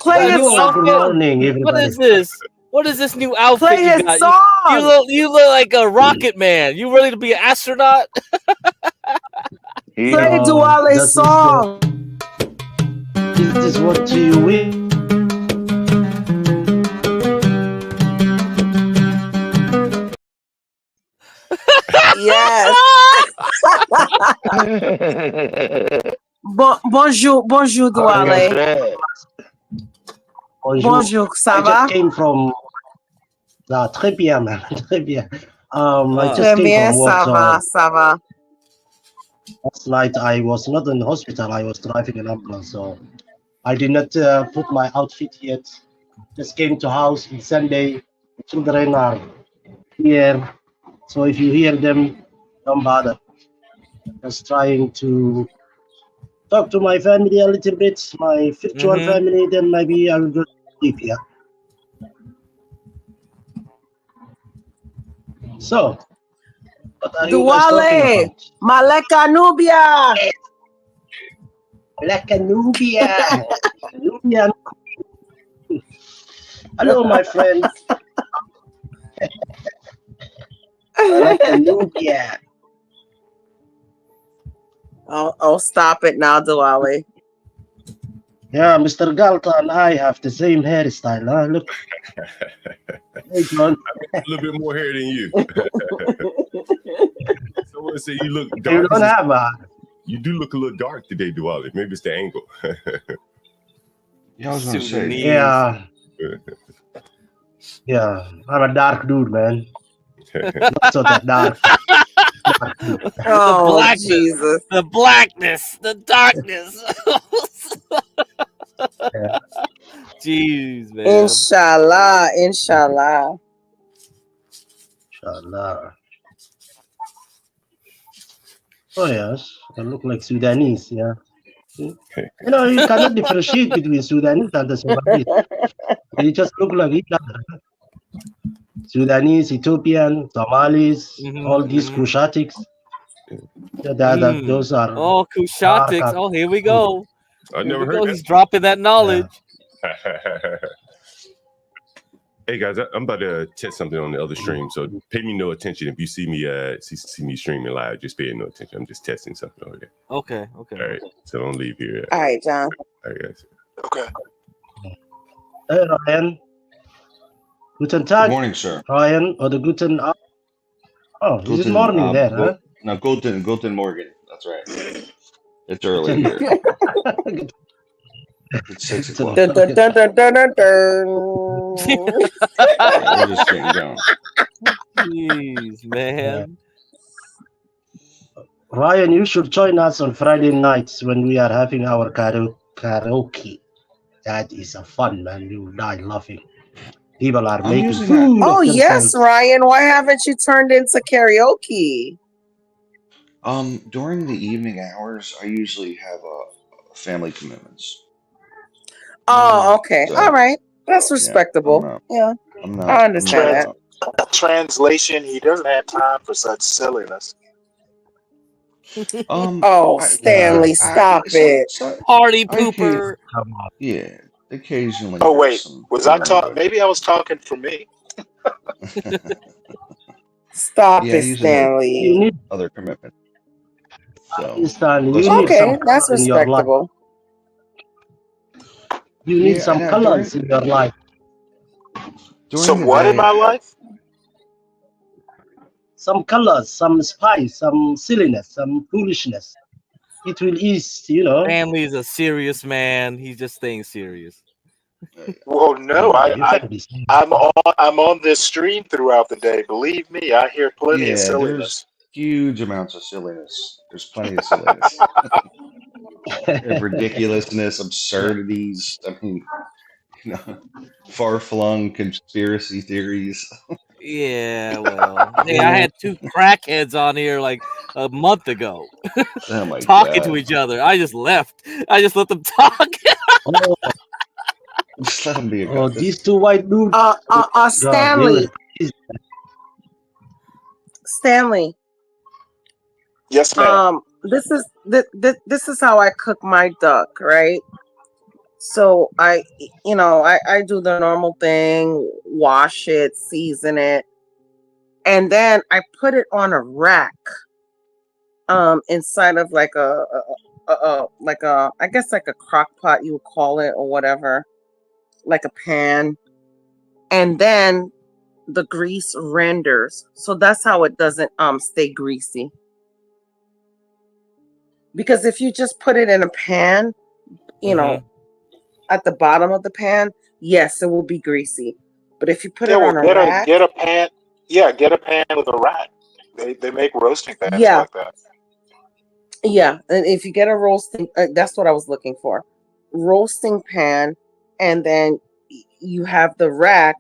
Play Got a his new song. outfit? Good morning, What everybody. is this? What is this new outfit Play you his got? song. You look like a rocket man. You ready to be an astronaut? He, Play Duwale's This is song. This is what you will. Yes. Bonjour, like I Duwale. said, Bonjour. Bonjour, ça I va? just came from. Très bien, man. Très bien. I just Très came bien, from work. ça So va, ça va. last night I was not in the hospital. I was driving an ambulance, so I did not put my outfit yet. Just came to house on Sunday. Children are here, so if you hear them, don't bother. Just trying to talk to my family a little bit, my virtual Mhm. family. Then maybe I will go to sleep. Yeah. So, what are you guys talking Duwale, about? Maleka Nubia. Like a Nubia. Nubian. Hello, my friends. Like a Nubia. Oh, stop it now, Duwale. Yeah, Mr. Galta and I have the same hairstyle. Huh? Look. Hey, John. A little bit more hair than you. Someone said you look You dark. don't have a. You do look a little dark today, Duwale. Maybe it's the angle. Yeah, I was going to say. Sudanese. Yeah. Yeah, I'm a dark dude, man. Not so that dark. Oh, blackness. Jesus. The blackness, the darkness. Yeah. Jeez, man. Inshallah, inshallah. Inshallah. Oh, yes. I look like Sudanese, yeah. You cannot differentiate between Sudanese and the Somalis. They just look like each other. Sudanese, Ethiopian, Somalis, Mhm, all these mhm. Kushatics. Those are. Oh, Kushatics. Oh, here we go. I Here never we go. heard He's dropping that knowledge. that. Hey guys, I'm about to test something on the other stream, so pay me no attention if you see me see me streaming live. Just pay no attention. I'm just testing something over there. Okay, okay. All right, so don't leave here. All right, John. All right, guys. Okay. Hey, Ryan. Guten Good Tag, morning, sir. Ryan, or the Guten. Oh, is it Guten, morning there, huh? No, Guten Morgan. That's right. It's early here. It's 6 It's an o'clock. Dun, dun, dun, dun, dun, dun, dun. Yeah, we're just getting going. Jeez, Yeah. man. Ryan, you should join us on Friday nights when we are having our karaoke. That is a fun, man. You will die laughing. People are I'm making usually not. fool Oh of yes, themselves. Ryan. Why haven't you turned into karaoke? During the evening hours, I usually have family commitments. Oh, Mm. okay. So All right. That's yeah, respectable. Yeah, I'm I not understand that. Translation: he doesn't have time for such silliness. Oh, I Stanley, stop it. Party I can't. pooper. Come on. Yeah, occasionally Oh there's wait, some was I foreign talking? language. Maybe I was talking for me. Stop Yeah, I it, usually have You Stanley. need, other commitments. So Stanley, plus you need some Okay, that's color in your life. respectable. You need yeah, some and colors in your life. during Some the what in day, my life? Some colors, some spice, some silliness, some foolishness. It will ease, Stanley is a serious man. He's just staying serious. Well, no, You can be serious. I'm on this stream throughout the day. Believe me, I hear plenty of yeah, there's silliness. huge amounts of silliness. There's plenty of silliness, ridiculousness, absurdities. I mean, far-flung conspiracy theories. Yeah, well, hey, I had two crackheads on here like a month ago Oh my talking god! to each other. I just left. I just let them talk. Oh, Just let them be a oh, god. these two white dudes. God, they Stanley, were. Stanley. Yes, ma'am. This is how I cook my duck, right? So I do the normal thing, wash it, season it, and then I put it on a rack, inside of like I guess like a crock pot you would call it or whatever, like a pan, and then the grease renders. So that's how it doesn't stay greasy. Because if you just put it in a pan, at the bottom of the pan, yes, it will be greasy. But if you put Yeah, it well, on a rack, get a pan. Yeah, get a pan with a rack. They make roasting pans yeah, like that. yeah. And if you get a roasting, that's what I was looking for, roasting pan, and then you have the rack,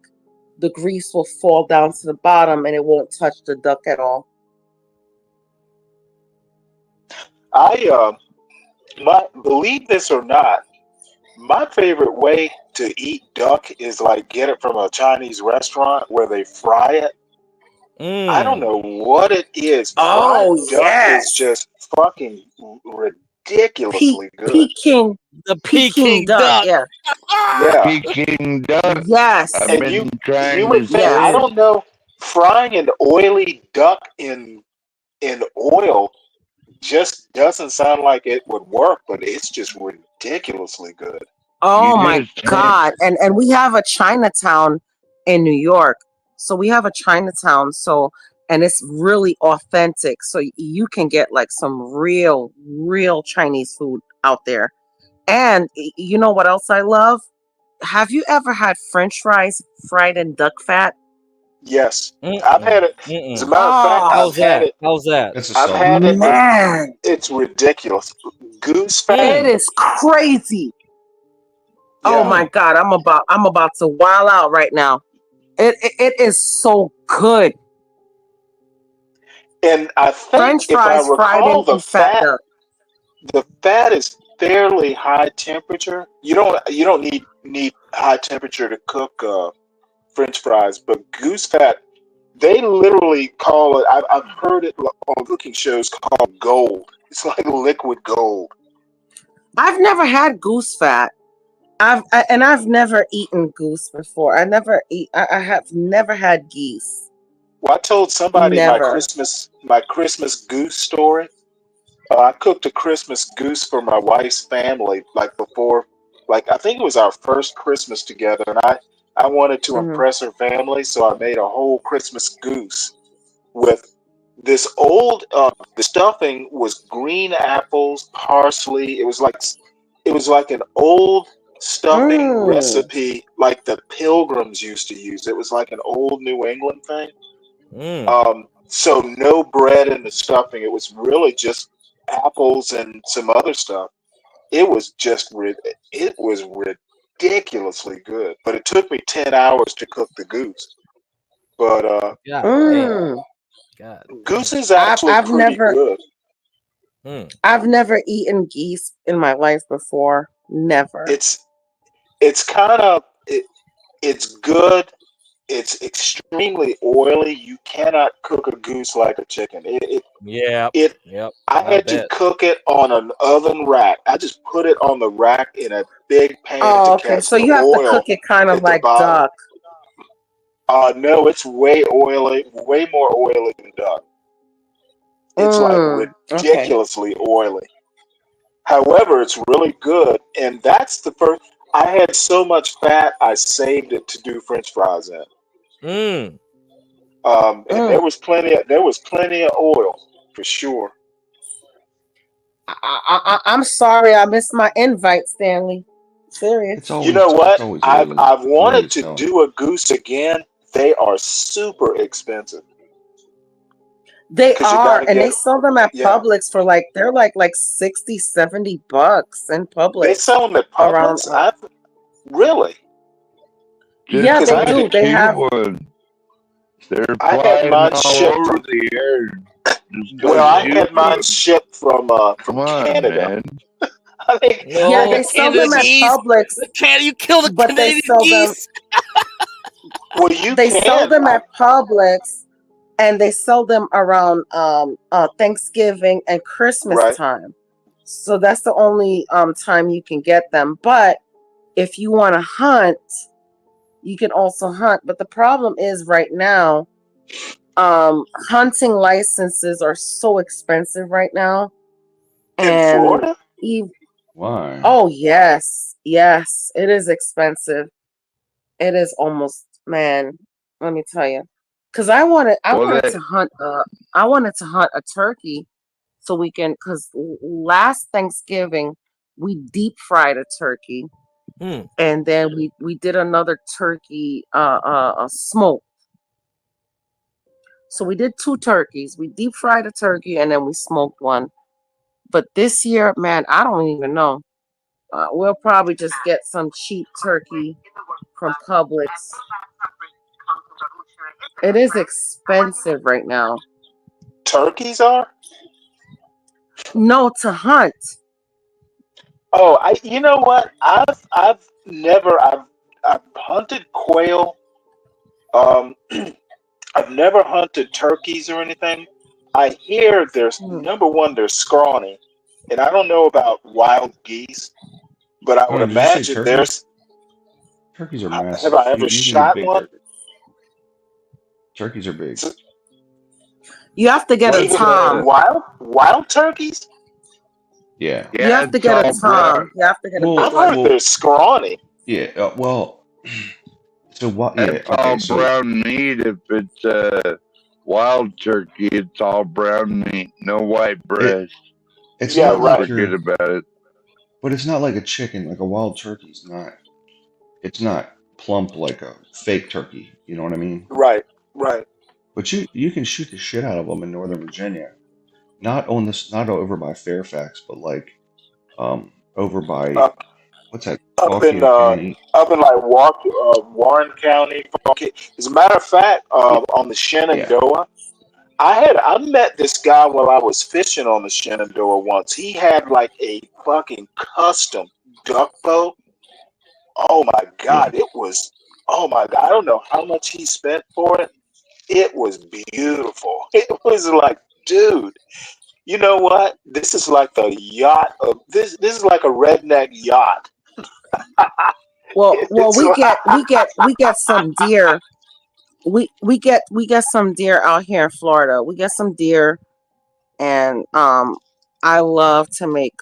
the grease will fall down to the bottom and it won't touch the duck at all. Believe this or not, my favorite way to eat duck is like get it from a Chinese restaurant where they fry it. I don't know what it is. Fried Oh duck yes, is just fucking ridiculously good. The Peking duck. Yeah. Yeah. Peking duck. Yes. I've And been you trying would to think, I say it. don't know, frying an oily duck in oil just doesn't sound like it would work, but it's just ridiculously good. Oh my God. And we have a Chinatown in New York. So we have a Chinatown. And it's really authentic. So you can get like some real Chinese food out there. And you know what else I love? Have you ever had French fries fried in duck fat? Yes. I've had it. As a matter of fact, How's that? How's that? I've had it. Man, it's ridiculous. Goose fat. it is crazy. Oh my God, I'm about to wild out right now. It is so good. And I think French fries if I recall, fried in fat duck. The fat is fairly high temperature. You don't need high temperature to cook French fries, but goose fat, they literally call it. I've heard it on cooking shows called gold. It's like liquid gold. I've never had goose fat. I've never eaten goose before. I have never had geese. Well, I told somebody Never. my Christmas goose story. I cooked a Christmas goose for my wife's family, like I think it was our first Christmas together, and I wanted to impress her family, so I made a whole Christmas goose with this old. The stuffing was green apples, parsley. It was like an old stuffing Mm. recipe like the Pilgrims used to use. It was like an old New England thing. So no bread in the stuffing. It was really just apples and some other stuff. It was ridiculously good. But it took me 10 hours to cook the goose. But God damn. Mm. God goose damn. is actually I've pretty never good. I've never eaten geese in my life before. Never. It's kind of it's good. It's extremely oily. You cannot cook a goose like a chicken. Yep. I had to cook it on an oven rack. I just put it on the rack in a big pan Oh, to okay. catch So the you have to oil cook it kind of at the like bottom. duck. No, it's way oily, way more oily than duck. It's like Okay. ridiculously oily. However, it's really good, and that's the first. I had so much fat, I saved it to do French fries in. And there was plenty of oil for sure. I'm sorry, I missed my invite, Stanley. Serious. It's always You know what? it's always I've oily. The way wanted you to sell it. do a goose again. They are super expensive. They 'Cause you are, gotta and they get sell them at yeah. Publix for like they're like $60, $70 in They Publix sell them at around. Publix. Really? Yeah, Just they I like do. They have. Keywood. They're I had flying mine all shipped over from. the air. Just Well, like I had mine Keywood. shipped from Come on, Canada. man. I think Yeah, they sell them at Publix, You kill the but they Canadian sell them. geese. well, you They sell can. them at Publix, and they sell them around Thanksgiving and Christmas Right. time. So that's the only time you can get them. But if you want to hunt, you can also hunt. But the problem is right now, hunting licenses are so expensive right now. In And Florida? Why? oh yes, it is expensive. It is almost, man. Let me tell you, because I wanted to hunt a turkey, so we can. Because last Thanksgiving we deep fried a turkey, and then we did another turkey smoke. So we did 2 turkeys. We deep fried a turkey and then we smoked one. But this year, man, I don't even know. We'll probably just get some cheap turkey from Publix. It is expensive right now. Turkeys are? No, to hunt. Oh, you know what? I've hunted quail. I've never hunted turkeys or anything. I hear there's number one, they're scrawny, and I don't know about wild geese, but I would Did you say imagine turkeys? Turkeys are massive. Have I ever You can get shot big one? turkeys. Turkeys are big. You have to get a tom. Wild turkeys? Yeah. You have to get a tom. You have to get a I've big one. heard they're scrawny. Yeah. Well. So what? Yeah. It's Okay. all So brown meat. If it's wild turkey, it's all brown meat, no white breast. it's Yeah, not like right. Forget about it. But it's not like a chicken. Like a wild turkey's not. It's not plump like a fake turkey. You know what I mean? Right. But you can shoot the shit out of them in Northern Virginia. Not over by Fairfax, but like over by Up what's that? up in Fauquier County. like Warren County. As a matter of fact, on the Shenandoah, I met this guy while I was fishing on the Shenandoah once. He had like a fucking custom duck bow. Oh my God, it was. Oh my God, I don't know how much he spent for it. It was beautiful. It was like, dude, you know what? This is like the yacht of this. This is like a redneck yacht. Well, we get some deer. We get some deer out here in Florida. We get some deer, and I love to make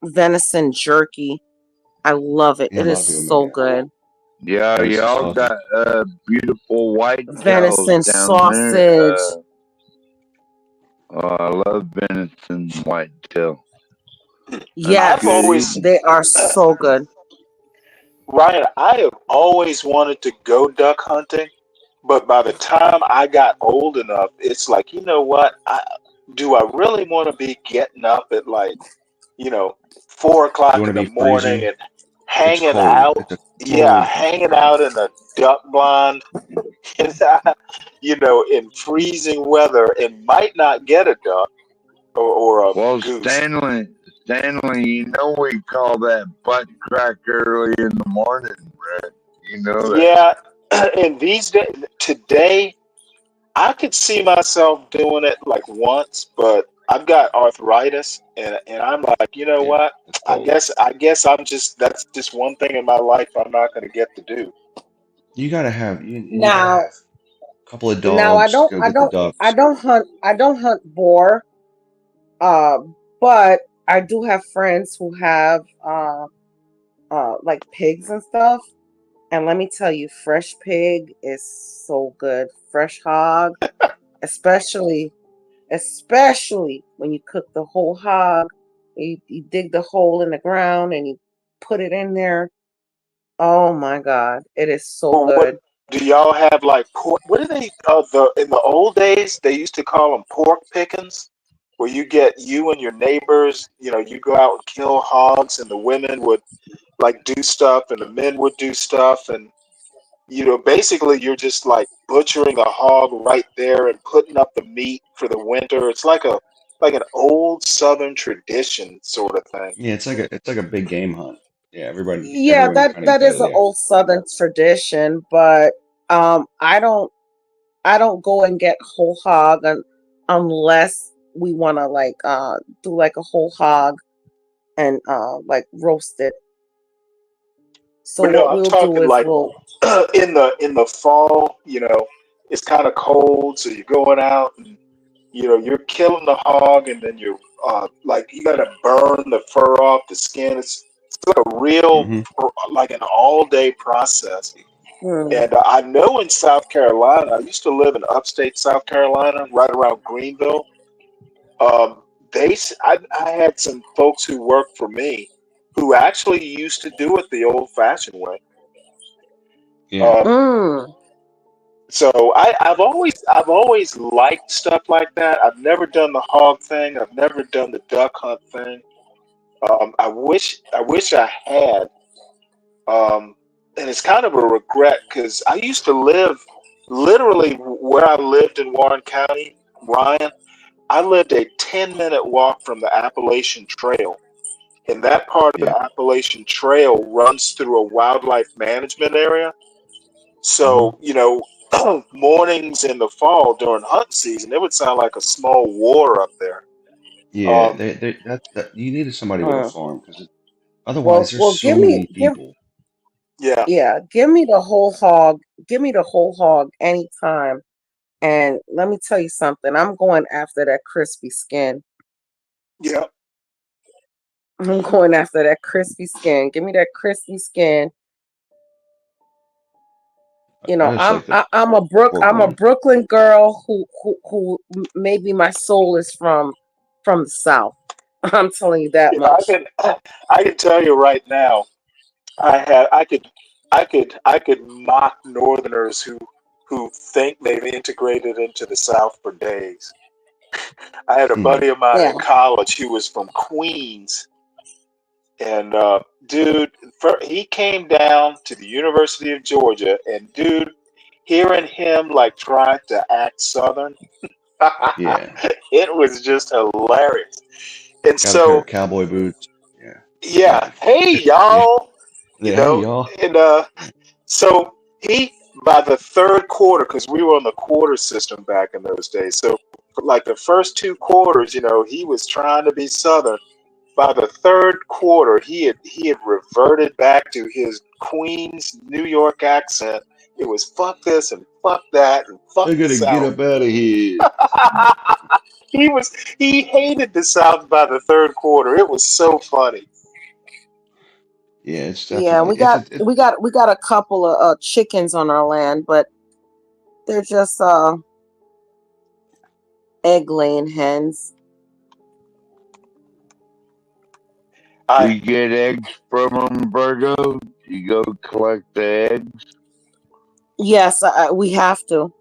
venison jerky. I love it. Yeah, It a lot is of people so make that. good. Yeah, Venison y'all sausage. got beautiful white Venison tails down sausage. there. I love venison white tail. Yes, I've always, good. they are so good. Ryan, I have always wanted to go duck hunting, but by the time I got old enough, it's like, you know what? Do I really want to be getting up at like, you know, four You o'clock want in to the be morning freezing? and It's hanging cold. out? It's a Yeah, cold fucking hanging day. out in a duck blind, and, you know, in freezing weather, and might not get a duck or a Well, goose. Stanley, you know we call that butt crack early in the morning, right? You know that. Yeah, and these days, today, I could see myself doing it like once, but I've got arthritis, and I'm like, you know Yeah, what? it's I cold. guess I guess I'm just that's just one thing in my life I'm not going to get to do. You gotta have you gotta Now, have a couple of now I dogs. don't, Go I get the don't, I ducks. don't hunt, I don't hunt boar. Uh, but I do have friends who have like pigs and stuff. And let me tell you, fresh pig is so good. Fresh hog, especially especially when you cook the whole hog. You dig the hole in the ground and you put it in there. Oh my God, it is so Or what good. do y'all have like pork? What do they the in the old days they used to call them pork pickings, where you get you and your neighbors, you know, you go out and kill hogs, and the women would like do stuff, and the men would do stuff, and you know, basically you're just like butchering a hog right there and putting up the meat for the winter. It's like an old Southern tradition sort of thing. Yeah, it's like a big game hunt. Yeah, Yeah, everyone that kind of that is gathers. an Yeah, old Southern tradition, but I don't go and get whole hog unless we want to like do like a whole hog and like roast it. So But no, what I'm we'll do talking is like we'll in the fall, you know, it's kind of cold, so you're going out and you know you're killing the hog, and then you're like you got to burn the fur off the skin. It's like a real hmm like an all day process. hmm, And I know in South Carolina, I used to live in upstate South Carolina, right around Greenville. Um, I had some folks who worked for me who actually used to do it the old-fashioned way. yeah. Um, mm, so I've always liked stuff like that. I've never done the hog thing. I've never done the duck hunt thing. I wish I had. Um, and it's kind of a regret because I used to live literally where I lived in Warren County, Ryan. I lived a 10-minute walk from the Appalachian Trail. And that part of Yeah. the Appalachian Trail runs through a wildlife management area. hmm So, you know, mornings in the fall during hunt season, it would sound like a small war up there. Yeah, Um, that you needed somebody with a mm. farm because otherwise Well, there's give so me many give people. yeah, yeah, give me the whole hog. Give me the whole hog anytime. And let me tell you something. I'm going after that crispy skin. yeah. I'm going after that crispy skin. Give me that crispy skin. You I know, just like the pork I'm a loin. Brooklyn girl maybe my soul is from the South. I'm telling you that You know, much. I can tell you right now, I could mock Northerners who think they've integrated into the South for days. I had a Hmm. buddy of mine Yeah. in college who was from Queens, and dude, he came down to the University of Georgia, and dude, hearing him like try to act Southern, Yeah, it was just hilarious. And got a pair so, of cowboy boots. Yeah, yeah, yeah, hey yeah. y'all, you Yeah, hey know, y'all. and so he by the third quarter, because we were on the quarter system back in those days. So for like the first two quarters, you know, he was trying to be Southern. By the third quarter, he had reverted back to his Queens, New York accent. It was fuck this and fuck that and I fuck the gotta get South. up out of here. He hated the South by the third quarter. It was so funny. Yeah, it's Yeah, definitely it's a it, we got a couple of chickens on our land, but they're just egg laying hens. Do you get eggs from them, Virgo? You go collect the eggs? Yes, we have to.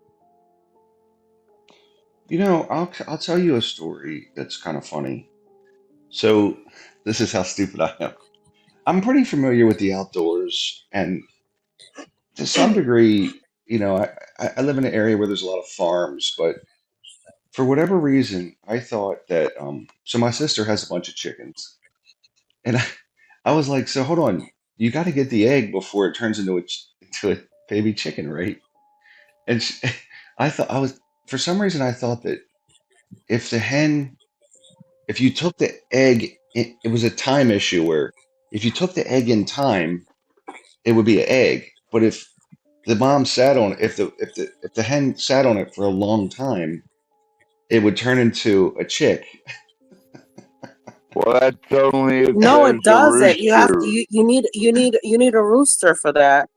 You know, I'll tell you a story that's kind of funny. So this is how stupid I am. I'm pretty familiar with the outdoors, and to some degree, you know, I live in an area where there's a lot of farms, but for whatever reason, I thought that so my sister has a bunch of chickens, and I was like, so hold on, you got to get the egg before it turns into into a baby chicken, right? And I thought I was for some reason I thought that if the hen if you took the egg, it was a time issue where if you took the egg in time, it would be an egg. But if the mom sat on it, if the hen sat on it for a long time, it would turn into a chick. Well, that's only if No, there's it a doesn't. You have to. rooster. You need a rooster for that.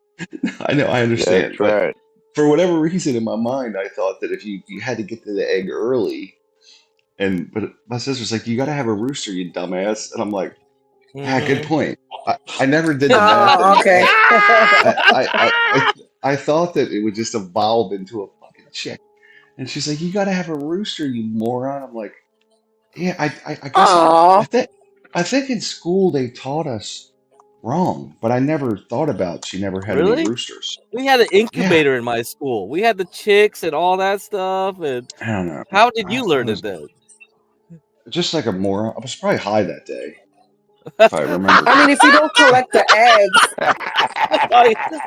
I know, I understand, That's but right. for whatever reason in my mind, I thought that if you had to get to the egg early, but my sister's like, you got to have a rooster, you dumbass, and I'm like, yeah, good point. I never did the math in Oh, my okay. head. I thought that it would just evolve into a fucking chick. And she's like, "You got to have a rooster, you moron." I'm like, "Yeah, I guess Oh, I think in school they taught us wrong, but I never thought about she never had any Really? roosters." We had an Yeah, incubator in my school. We had the chicks and all that stuff. And I don't know. how did you I learn it was then? just like a moron. I was probably high that day, if I remember. I mean, if you don't collect the eggs,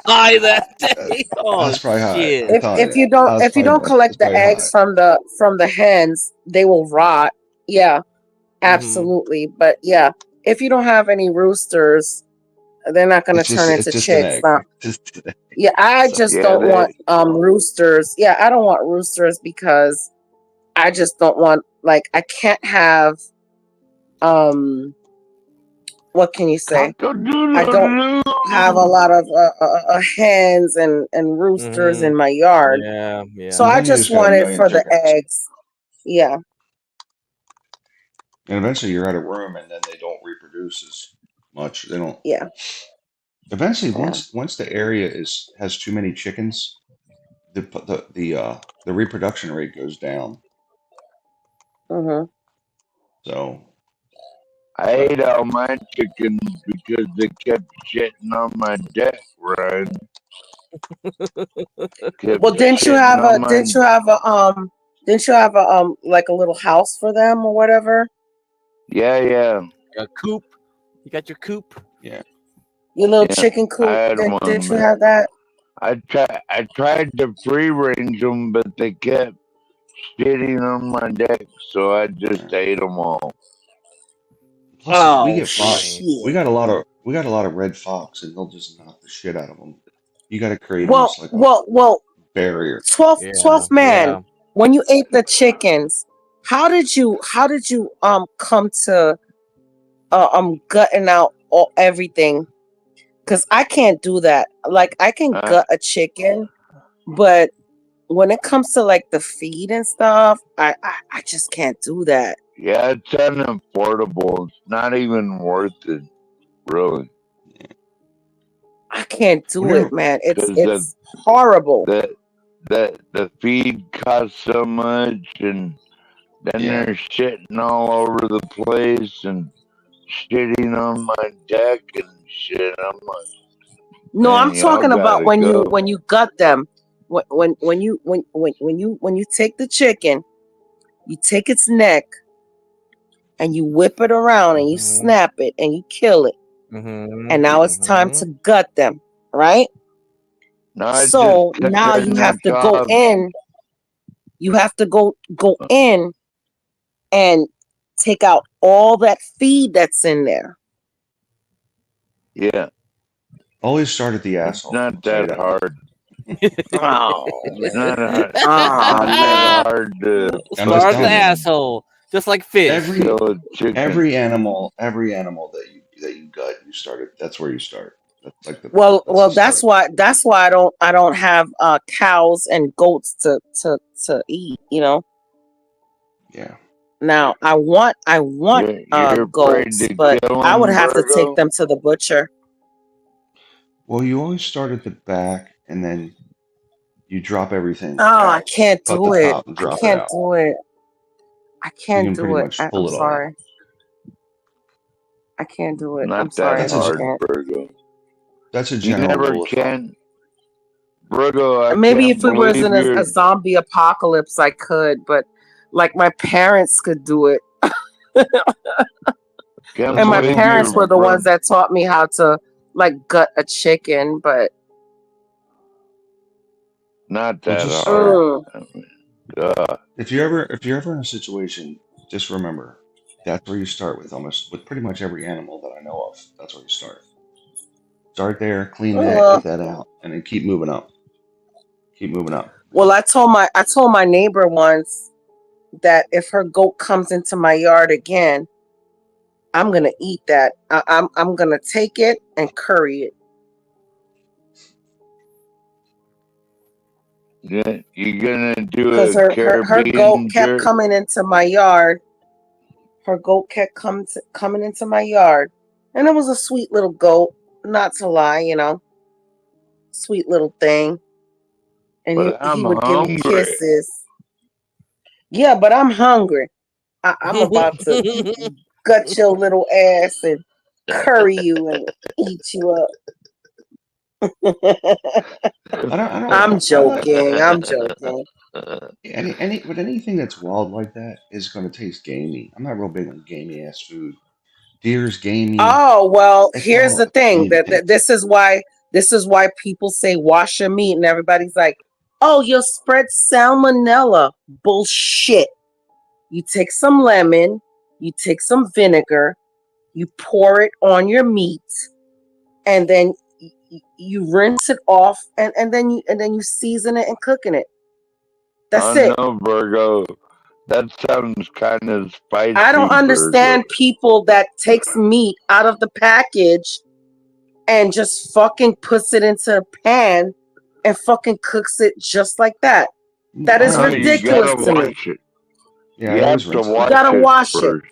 High that day. I Oh was probably high. shit. I'm telling if you, you don't I was if you don't I was collect the probably eggs high. from the hens, they will rot. Yeah, Mhm. absolutely. But yeah, if you don't have any roosters, they're not going to turn It's into just an chicks. egg. Now, Just an egg. yeah, I So just Yeah, don't want roosters. Yeah, I don't want roosters because I just don't want, like, I can't have what can you say? I don't have a lot of hens and roosters in Mhm. my yard. Yeah, yeah. So and I then you just just got a want it million for the chickens. eggs. Yeah. And eventually you're out of room, and then they don't reproduce as much. They don't. Yeah. Eventually, Yeah. once the area has too many chickens, the reproduction rate goes down. Mhm. So, I but ate all my chickens because they kept shitting on my deck, Ryan. Kept Well, shitting on my didn't you have a like a little house for them or whatever? yeah. A coop. You got your coop. yeah, Your little Yeah, chicken I coop. had Didn't one. you have that? I tried to free range them, but they kept shitting on my deck, so I just ate them all. plus we Oh get fox. shit. We got a lot of red fox, and they'll just knock the shit out of them. You got to create Well, almost like a well, barrier. 12th man. Yeah. When you ate the chickens, how did you come to gutting out everything? Because I can't do that. Like, I can gut a chicken, but when it comes to like the feed and stuff, I just can't do that. Yeah, it's unaffordable. It's not even worth it, really. I can't do Whenever it, man. Because It's horrible. the feed costs so much, and then yeah, they're shitting all over the place and shitting on my deck and shit. I'm like, No, man, I'm y'all talking about gotta go. when you gut them. When you take the chicken, you take its neck and you whip it around and you snap it and you kill it. Mhm. And now it's time to gut them, right? No, I So just cut now their you have neck to go off. in. You have to go in and take out all that feed that's in there. Yeah, always start at the it's asshole. not I'll tell you that that much. hard. Oh It's man. not Oh man. that hard to I'm just Start the telling you. asshole, just like fish. Every kill a chicken. every animal that you gut, you started. That's where you start. That's like the Well, that's the start. that's why I don't have cows and goats to eat. You know, Yeah. Now I want You're afraid goats, to but kill I would them, have to take Virgo? them to the butcher. Well, you always start at the back and then you drop everything Oh, I out. can't Cut do the it. top and I drop it can't out. do it. I You can't can pretty do it. much I'm pull it all out. sorry. I can't do it. I'm Not that sorry. I That's a just hard, can't. Virgo. that's a You general never rule of thumb. can. Virgo, I Maybe can't if we was believe in you're. a zombie apocalypse, I could, but like my parents could do it. Can't And my That's okay. believe parents you're. were the ones that taught me how to like gut a chicken, but Not Well, that just hard. I mean, if you're ever in a situation, just remember that's where you start with pretty much every animal that I know of. That's where you start. Start there, clean that, get that out, and then keep moving up. Keep moving up. well, I told my neighbor once that if her goat comes into my yard again, I'm gonna eat that. I'm gonna take it and curry it. yeah, you're gonna do Because a her goat Caribbean kept jerk. coming into my yard. Her goat kept coming into my yard, and it was a sweet little goat. Not to lie, sweet little thing. And But he I'm would give me hungry. kisses. Yeah, but I'm hungry. I'm about to gut your little ass and curry you and eat you up. I'm joking. I'm joking. But anything that's wild like that is going to taste gamey. I'm not real big on gamey ass food. Deer's gamey. Oh well, It's here's all the thing. gamey. That this is why people say wash your meat, and everybody's like, "Oh, you'll spread salmonella." Bullshit. You take some lemon, you take some vinegar, you pour it on your meat, and then you rinse it off, and then you season it and cooking it. That's it. know, Virgo. That sounds kind of spicy. I don't understand Virgo. people that takes meat out of the package and just fucking puts it into a pan and fucking cooks it just like that. That is No, ridiculous you gotta to me. wash it. Yeah, You I have always to rinse it. You wash gotta it wash it. first.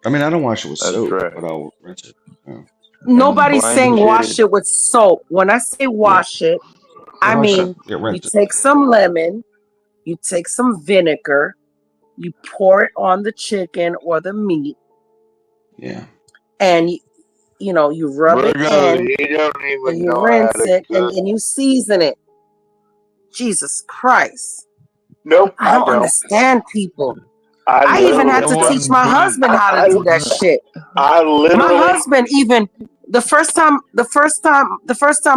I mean, I don't wash it with That's soap, right. but I'll rinse it. Yeah. Nobody's saying Blanch wash it. it with soap. When I say wash it, I Wash it. mean Yeah, you rinse it. take some lemon, you take some vinegar, you pour it on the chicken or the meat, Yeah. and you rub it Virgo, in, you don't and even you know how rinse to it, cook. and you season it. Jesus Christ. Nope, I I don't don't. understand people. I I even had to literally, teach my husband how to do that shit. I My literally, husband even the first time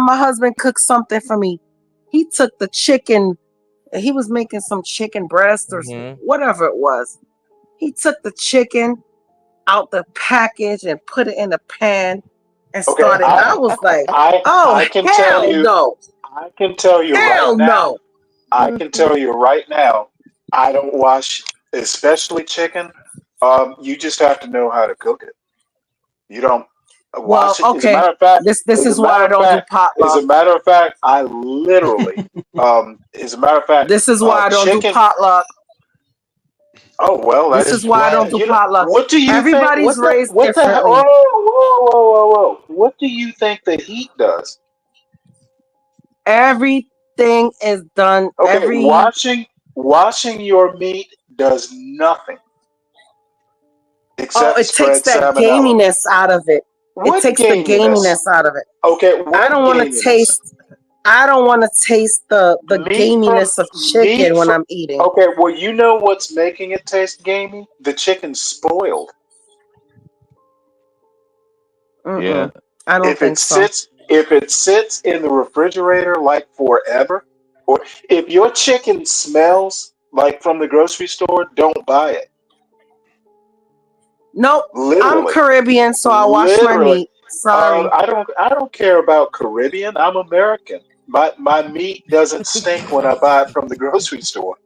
my husband cooked something for me, he took the chicken. He was making some chicken breast or whatever it was. He took the chicken out the package and put it in a pan and okay, started. I was like, I oh can tell hell you, no, I can tell you hell right now, no. I can tell you right now, I don't wash, especially chicken. You just have to know how to cook it. You don't Well, wash it. As a okay. matter of fact, This as is a why matter I of don't do fact, as a potluck. matter of fact, I literally, as a matter of fact, This is why I don't do chicken. potluck. Oh well, that This is is why I don't do you know, potluck. what do you think? Everybody's raised What the hell? differently. Whoa! What do you think the heat does? Everything is done. Okay, washing your meat does nothing Oh, except it takes spread that salmonella. gaminess out of it. It What takes the gaminess? gaminess out of it. Okay, I what don't want to gaminess? taste. I don't want to taste the Meat from gaminess of chicken meat when from. I'm eating. Okay, well, you know what's making it taste gamey? The chicken's spoiled. Yeah. I don't If think it so. sits in the refrigerator like forever, or if your chicken smells like from the grocery store, don't buy it. Nope. I'm Literally, Caribbean, so I wash my literally. meat. Sorry. I don't care about Caribbean. I'm American. My meat doesn't stink when I buy it from the grocery store.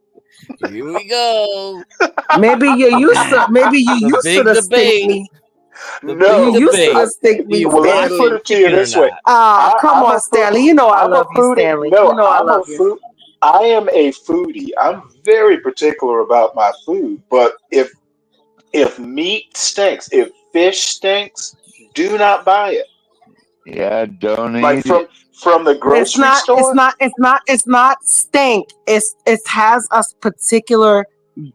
Here we go. Maybe you're used to. Maybe you The used to big the stink debate. meat. The You No, big used to debate. the stink meat, You well, let me Stanley. put washing it to you chicken or this way. not? Come I'm on, a Stanley. You know I I'm a love you, foodie. Stanley. No, You know I I'm a love you. food. I am a foodie. I'm very particular about my food. But if if meat stinks, if fish stinks, do not buy it. Yeah, don't Like eat it. from the It's grocery not. It's store. not. It's not. It's not stink. It has a particular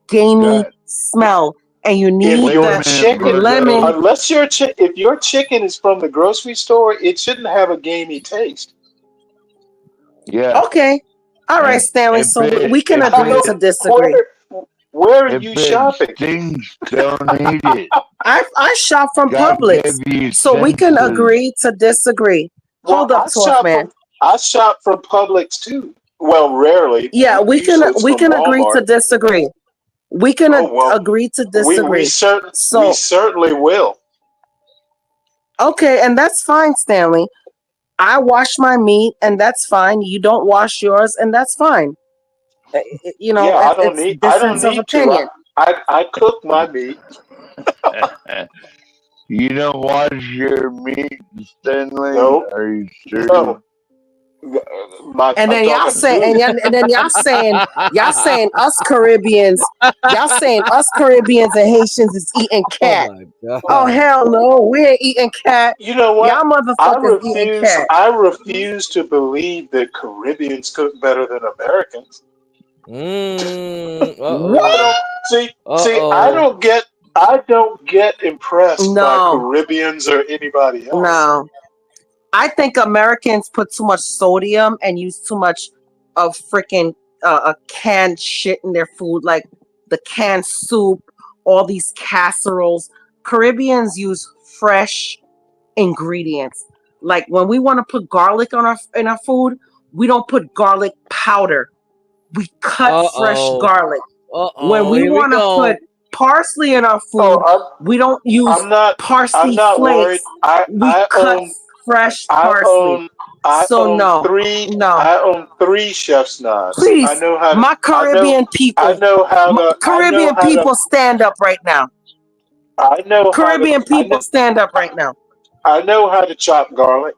gamey Good. smell, and you If need Wait a your the minute, chicken, lemon. brother. unless if your chicken is from the grocery store, it shouldn't have a gamey taste. Yeah, Okay. All right, if Stanley. if So it we can if agree it to disagree. Where are if you it shopping? stinks, don't eat it. I shop from God Publix, gave you so we can senses. agree to disagree. Well, Hold up, Tough Man. I shop from Publix too. Well, rarely. Yeah, we can Usually it's from agree to Walmart. disagree. We can Oh well, agree to we disagree. we So certainly will. okay, and that's fine, Stanley. I wash my meat, and that's fine. You don't wash yours, and that's fine. You know, Yeah, I don't it's need difference of to. opinion. I cook my meat. You don't wash your meat, Stanley? No, Are you serious? no. And I'm then y'all talking say, food. and then y'all saying us Caribbeans and Haitians is eating Oh cat. my Oh god. hell no, we ain't eating cat. You know Y'all what? motherfuckers eating cat. I refuse to believe that Caribbeans cook better than Americans. What? I don't see. I don't get impressed by No, Caribbeans or anybody else. no. I think Americans put too much sodium and use too much of freaking canned shit in their food, like the canned soup, all these casseroles. Caribbeans use fresh ingredients. Like when we want to put garlic on our food, we don't put garlic powder. We cut fresh garlic. When we Here we want to go. put parsley in our food, Oh, we don't use I'm not parsley worried. flakes. We cut fresh parsley. So no, I own 3 chef's knives. please, I know how to. my Caribbean people, I know how to. Caribbean people, stand up right now. I know Caribbean how to. people, stand up right now. I know how to chop garlic.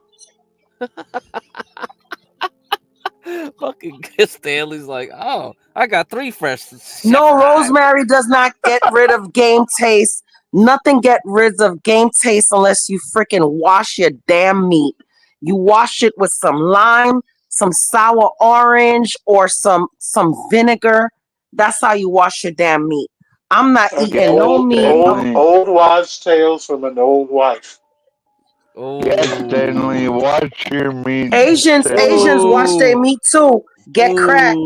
Fucking Stanley's like, oh, I got 3 fresh. No, rosemary does not get rid of game taste. Nothing get rid of game taste unless you freaking wash your damn meat. You wash it with some lime, some sour orange, or some vinegar. That's how you wash your damn meat. I'm not eating no meat. Old wives' tales from an old wife. Yes, Stanley, watch your meat. Asians wash their meat too. Get cracked.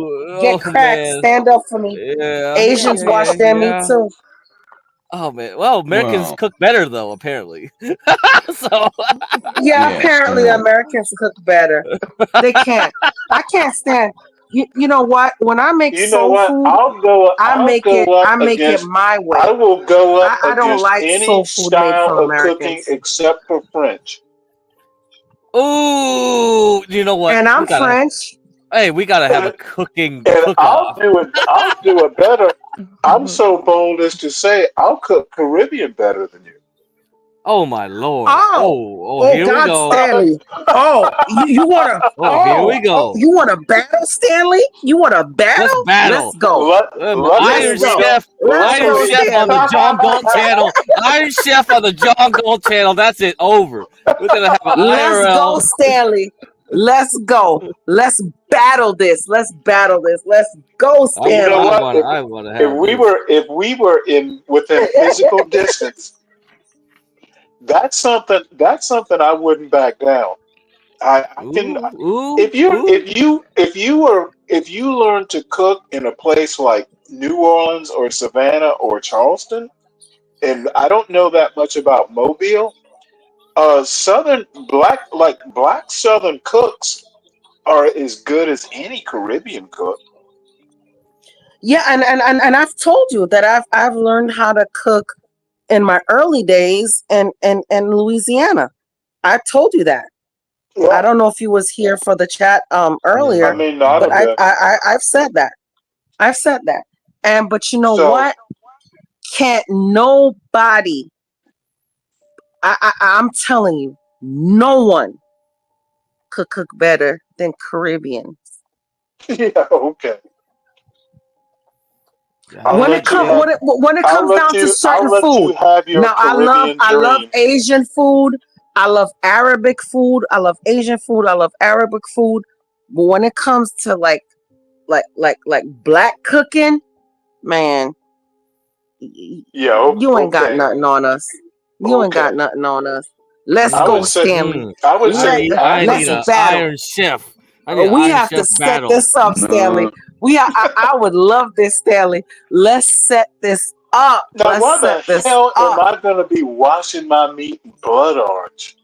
Get cracked. Man. Stand up for me. Yeah, Asians wash their meat too. Oh man, well, Americans cook better though, apparently. So apparently Americans cook better. They can't. I can't stand. You know what? When I make soul food, I make it my way. I will go up I don't against like any soul food made style from of Americans. cooking except for French. ooh, you know what? And I'm We gotta- French. Hey, we gotta have a cooking And cook-off. I'll do it better. I'm so bold as to say I'll cook Caribbean better than you. Oh my lord! Oh, here God, we go. Stanley! Oh, you wanna? Here we go. You want to battle, Stanley? You want to battle? Let's battle. Let's go. Iron Chef on the John Galt channel. Iron Chef on the John Galt channel. That's it. Over. We're gonna have an Let's IRL. go, Stanley. Let's go. Let's battle this. Let's go, Stanley. You know what? I want to have. If we were in within physical distance, that's something I wouldn't back down. I can. If you learn to cook in a place like New Orleans or Savannah or Charleston, and I don't know that much about Mobile. Black Southern cooks are as good as any Caribbean cook. Yeah, and I've told you that I've learned how to cook in my early days in Louisiana. I told you that. Yeah. I don't know if you was here for the chat earlier. I mean, not but I've said that. I've said that. But you know what? Can't nobody. I'm telling you, no one could cook better than Caribbeans. Yeah, okay. I'll When Yeah, it let you comes have. when it I'll comes let down to you. I'll certain let you food, have your now Caribbean I love dream. Asian food. I love Arabic food. I love Asian food. I love Arabic food. But when it comes to like black cooking, man, Yeah. you ain't got Okay. nothing on us. You ain't got Okay. nothing on us. Let's I go, would say. Stanley. mm. I would Let say I need let's a Africans. battle. Iron Chef. I need an We Iron have to Chef set battle. this up, Stanley. I would love this, Stanley. Let's set this up. Now, Let's why set the this hell am up. I going to be washing my meat in blood orange?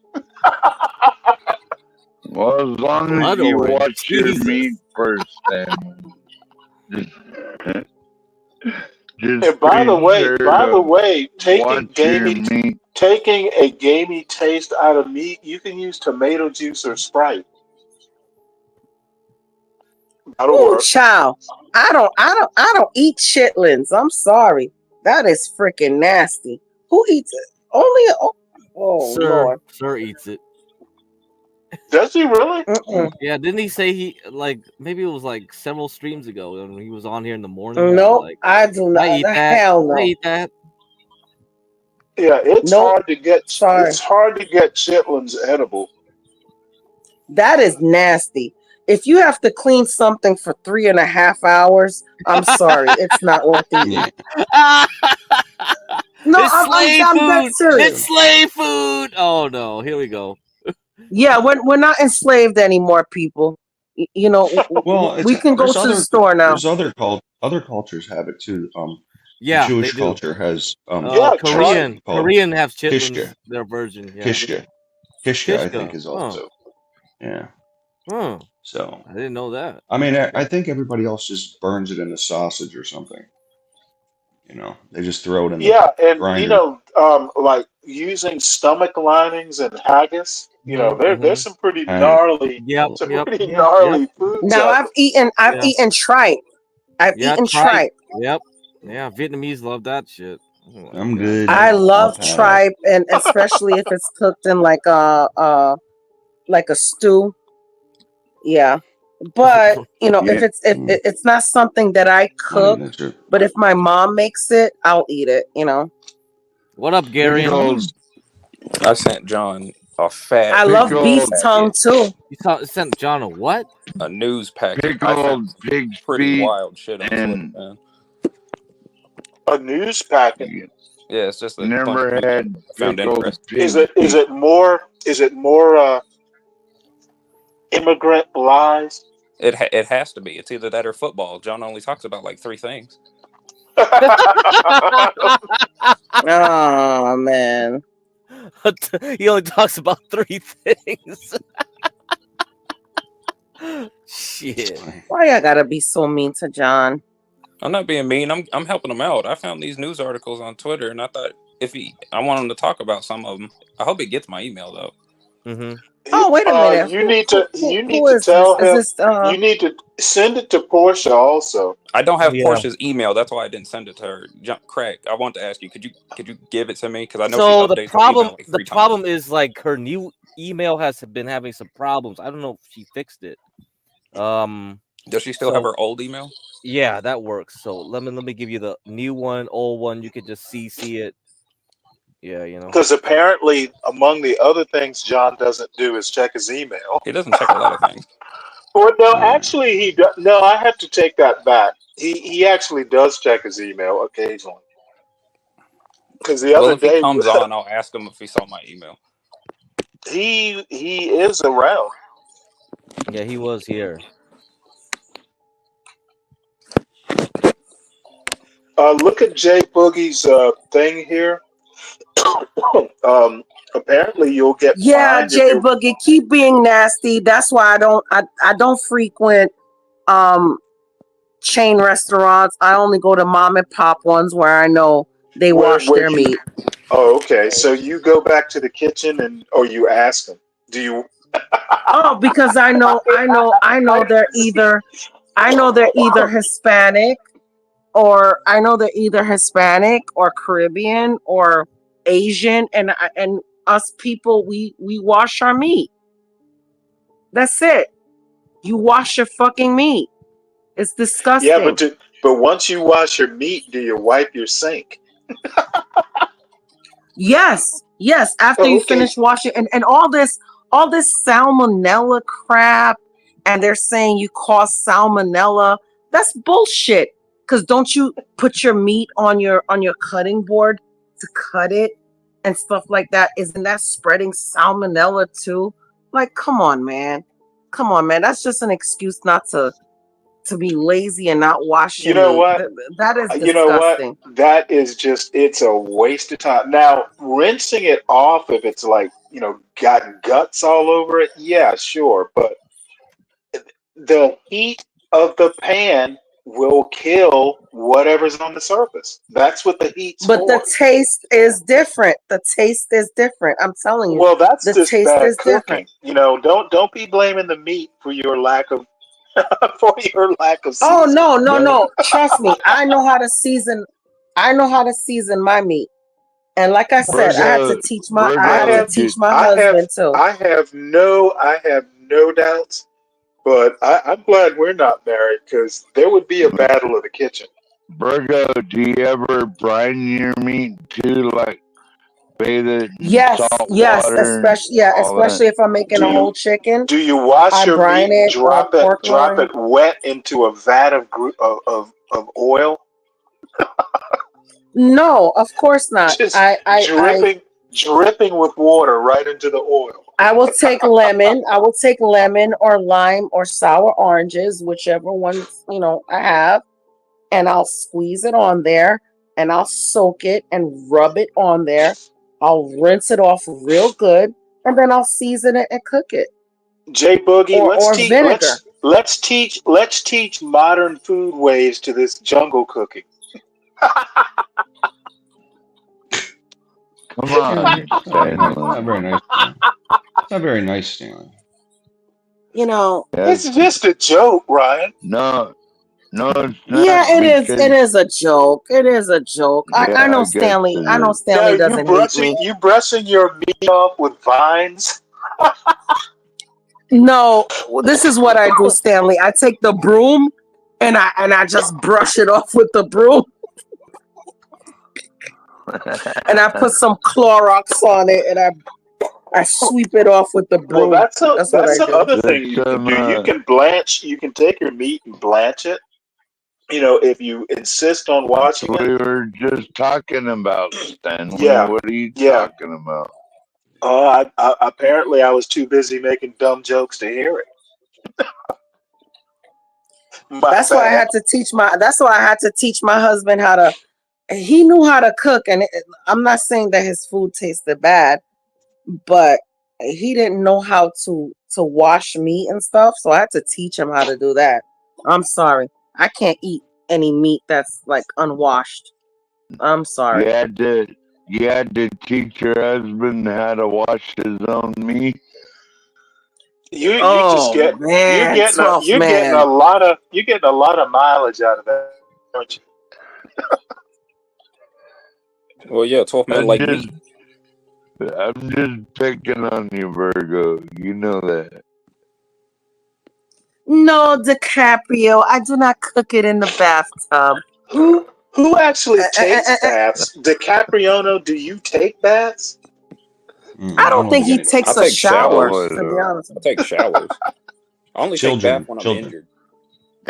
Well, as long as Blood you orange. watch your meat Jesus. first, then just And be sure by the to way, watch your meat. taking a gamey taste out of meat, you can use tomato juice or Sprite. That'll Ooh, work. child. I don't eat chitlins. I'm sorry. That is freaking nasty. Who eats it? Only oh Lord. Sir eats it. Does he really? Mm-mm. Yeah, didn't he say he like maybe it was like several streams ago when he was on here in the morning? He was Nope, like, I do I not. eat that. Hell I no. eat that. Yeah, it's Nope. hard to get. Sorry. It's hard to get chitlins edible. That is nasty. If you have to clean something for 3.5 hours, I'm sorry. It's not worth eating. Yeah. No, It's slave I'm dead food. serious. It's slave food. Oh no, here we go. Yeah, we're not enslaved anymore, people. You know, Well, we can go there's to the other store now. there's other cultures have it too. Yeah, they Jewish do. culture has Yeah, try. Korean have chitlins, kishka. their version. Yeah. Kishka, I think, Kishka. is Huh. also. Yeah. Huh. So I didn't know that. I mean, I think everybody else just burns it in a sausage or something. You know, they just throw it in the Yeah, and grinder. like using stomach linings and haggis. There's some pretty gnarly, Yep. gnarly foods Now out there. I've eaten tripe. I've eaten tripe. Yep. Yeah, Vietnamese love that shit. Oh my I'm God. good. I love I've had it. tripe, and especially if it's cooked in like a stew. Yeah, but if it's not something that I cook, but if my mom makes it, I'll eat it. What up, Gary? I sent John a fat. I love beef packet. tongue too. You sent John a what? A news packet. I Pickled found some pig's pretty feet wild shit on Twitter, and man. A news packet. Yeah, it's just a never bunch of had news I found pickled interesting. Is it more immigrant lies? It has to be. It's either that or football. John only talks about like 3 things. Oh man. He only talks about 3 things. Shit. Why I gotta be so mean to John? I'm not being mean. I'm helping him out. I found these news articles on Twitter, and I thought I want him to talk about some of them. I hope he gets my email though. Mm-hmm. Oh, wait a minute. You need to is tell this? him. Is this, You need to send it to Portia also. I don't have Portia's email. That's why I didn't send it to her. Craig, I want to ask you. Could you give it to me? Because I know So she the updates her email like 3 the times. problem is like her new email has been having some problems. I don't know if she fixed it. Does she still have her old email? Yeah, that works. So let me give you the new one, old one. You could just CC it. Yeah, Because apparently, among the other things John doesn't do is check his email. He doesn't check a lot of things. Well, no, actually, he does. No, I have to take that back. He actually does check his email occasionally. Because the other if day, he comes on, I'll ask him if he saw my email. he is around. Yeah, he was here. Look at Jay Boogie's thing here. Apparently, you'll get fined if Jay you're- Boogie, keep being nasty. That's why I don't frequent chain restaurants. I only go to mom and pop ones where I know they wash their meat. Oh, okay. So you go back to the kitchen or you ask them. Do you? Oh, because I know they're either Hispanic or Caribbean or Asian, and us people we wash our meat. That's it. You wash your fucking meat. It's disgusting. Yeah, but But once you wash your meat, do you wipe your sink? Yes, yes. After Oh, you okay. finish washing, and all this salmonella crap, and they're saying you cause salmonella. That's bullshit. Because don't you put your meat on your cutting board to cut it and stuff like that? Isn't that spreading salmonella too? Like, come on, man. Come on, man. That's just an excuse not to be lazy and not wash You your know meat. what? That is You know what? disgusting. That is just, it's a waste of time. Now, rinsing it off if it's like, got guts all over it, yeah, sure. But the heat of the pan will kill whatever's on the surface. That's what the heat's But the for. taste is different. The taste is different. I'm telling you, Well, that's the just taste bad is different. cooking. Don't be blaming the meat for your lack of Oh seasoning. no. Trust me. I know how to season. I know how to season my meat. And like I said, I had to teach my husband too. I have no doubts, but I'm glad we're not married because there would be a battle of the kitchen. Virgo, do you ever brine your meat too, like bathe it in Yes, salt yes, water and all that? especially if I'm making Do a whole you chicken, do you wash I your brine meat, it, or pork drop loin. it wet into a vat of oil, No, of course not. just I dripping with water right into the oil? I will take lemon. I will take lemon or lime or sour oranges, whichever ones I have, and I'll squeeze it on there, and I'll soak it and rub it on there. I'll rinse it off real good, and then I'll season it and cook it, J Boogie, or vinegar. let's teach modern food ways to this jungle cooking. Come on, It's not very nice. Stanley. Not very nice. It's not very nice, Stanley. It's Yes. just a joke, Ryan. No, it's not Yeah, it is. It because is a joke. It is a joke. I I know guess Stanley. it I know is. Stanley doesn't hate me. You brushing your meat off with vines? No, this is what I do, Stanley. I take the broom and I just brush it off with the broom, and I put some Clorox on it, and I sweep it off with the Well, broom. that's what I the do. other thing There's you can some do. You can take your meat and blanch it. If you insist on that's watching what it. we were just talking about, Stanley. Yeah, What are you yeah. talking about? Apparently I was too busy making dumb jokes to hear it. That's why I had to teach my husband how to. He knew how to cook, and I'm not saying that his food tasted bad, but he didn't know how to wash meat and stuff. So I had to teach him how to do that. I'm sorry, I can't eat any meat that's like unwashed. I'm sorry. You had to teach your husband how to wash his own meat. You're Oh getting man. a lot of mileage out of that, aren't you? Well, yeah, 12 men like me. I'm just picking on you, Virgo. You know that. No, DiCaprio, I do not cook it in the bathtub. Who actually takes baths? DiCaprio, do you take baths? I don't think he takes a shower. showers. To be honest, I take showers. I only take bath when I'm injured.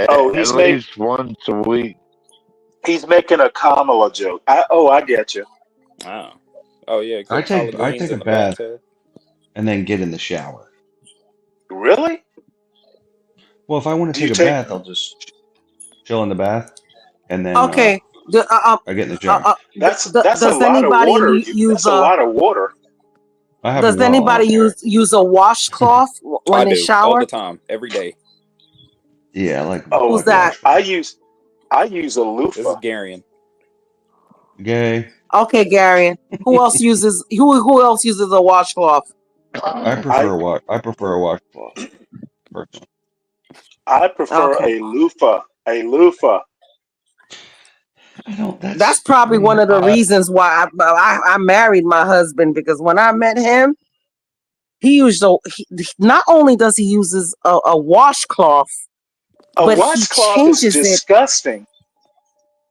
Oh, At least once a week. He's making a Kamala joke. I get you. Ah. Oh yeah, I cook collard take greens a in the bath bathtub. and then get in the shower. Really? Well, if I want to take a bath, I'll just chill in the bath and then okay. I get in the shower. That's does a lot of anybody water. use That's a lot of water. I have Does a well, anybody I don't care. use a washcloth when I they do shower? all the time, every day. Yeah, I like. Who's that? I use a This is loofah. Garion. Gay. Okay, Gary. Who else uses a washcloth? I prefer a washcloth. Personally. I prefer a loofah. A loofah. I don't. That's probably one of the reasons why I married my husband, because when I met him, not only does he uses a washcloth, A but washcloth he changes is disgusting.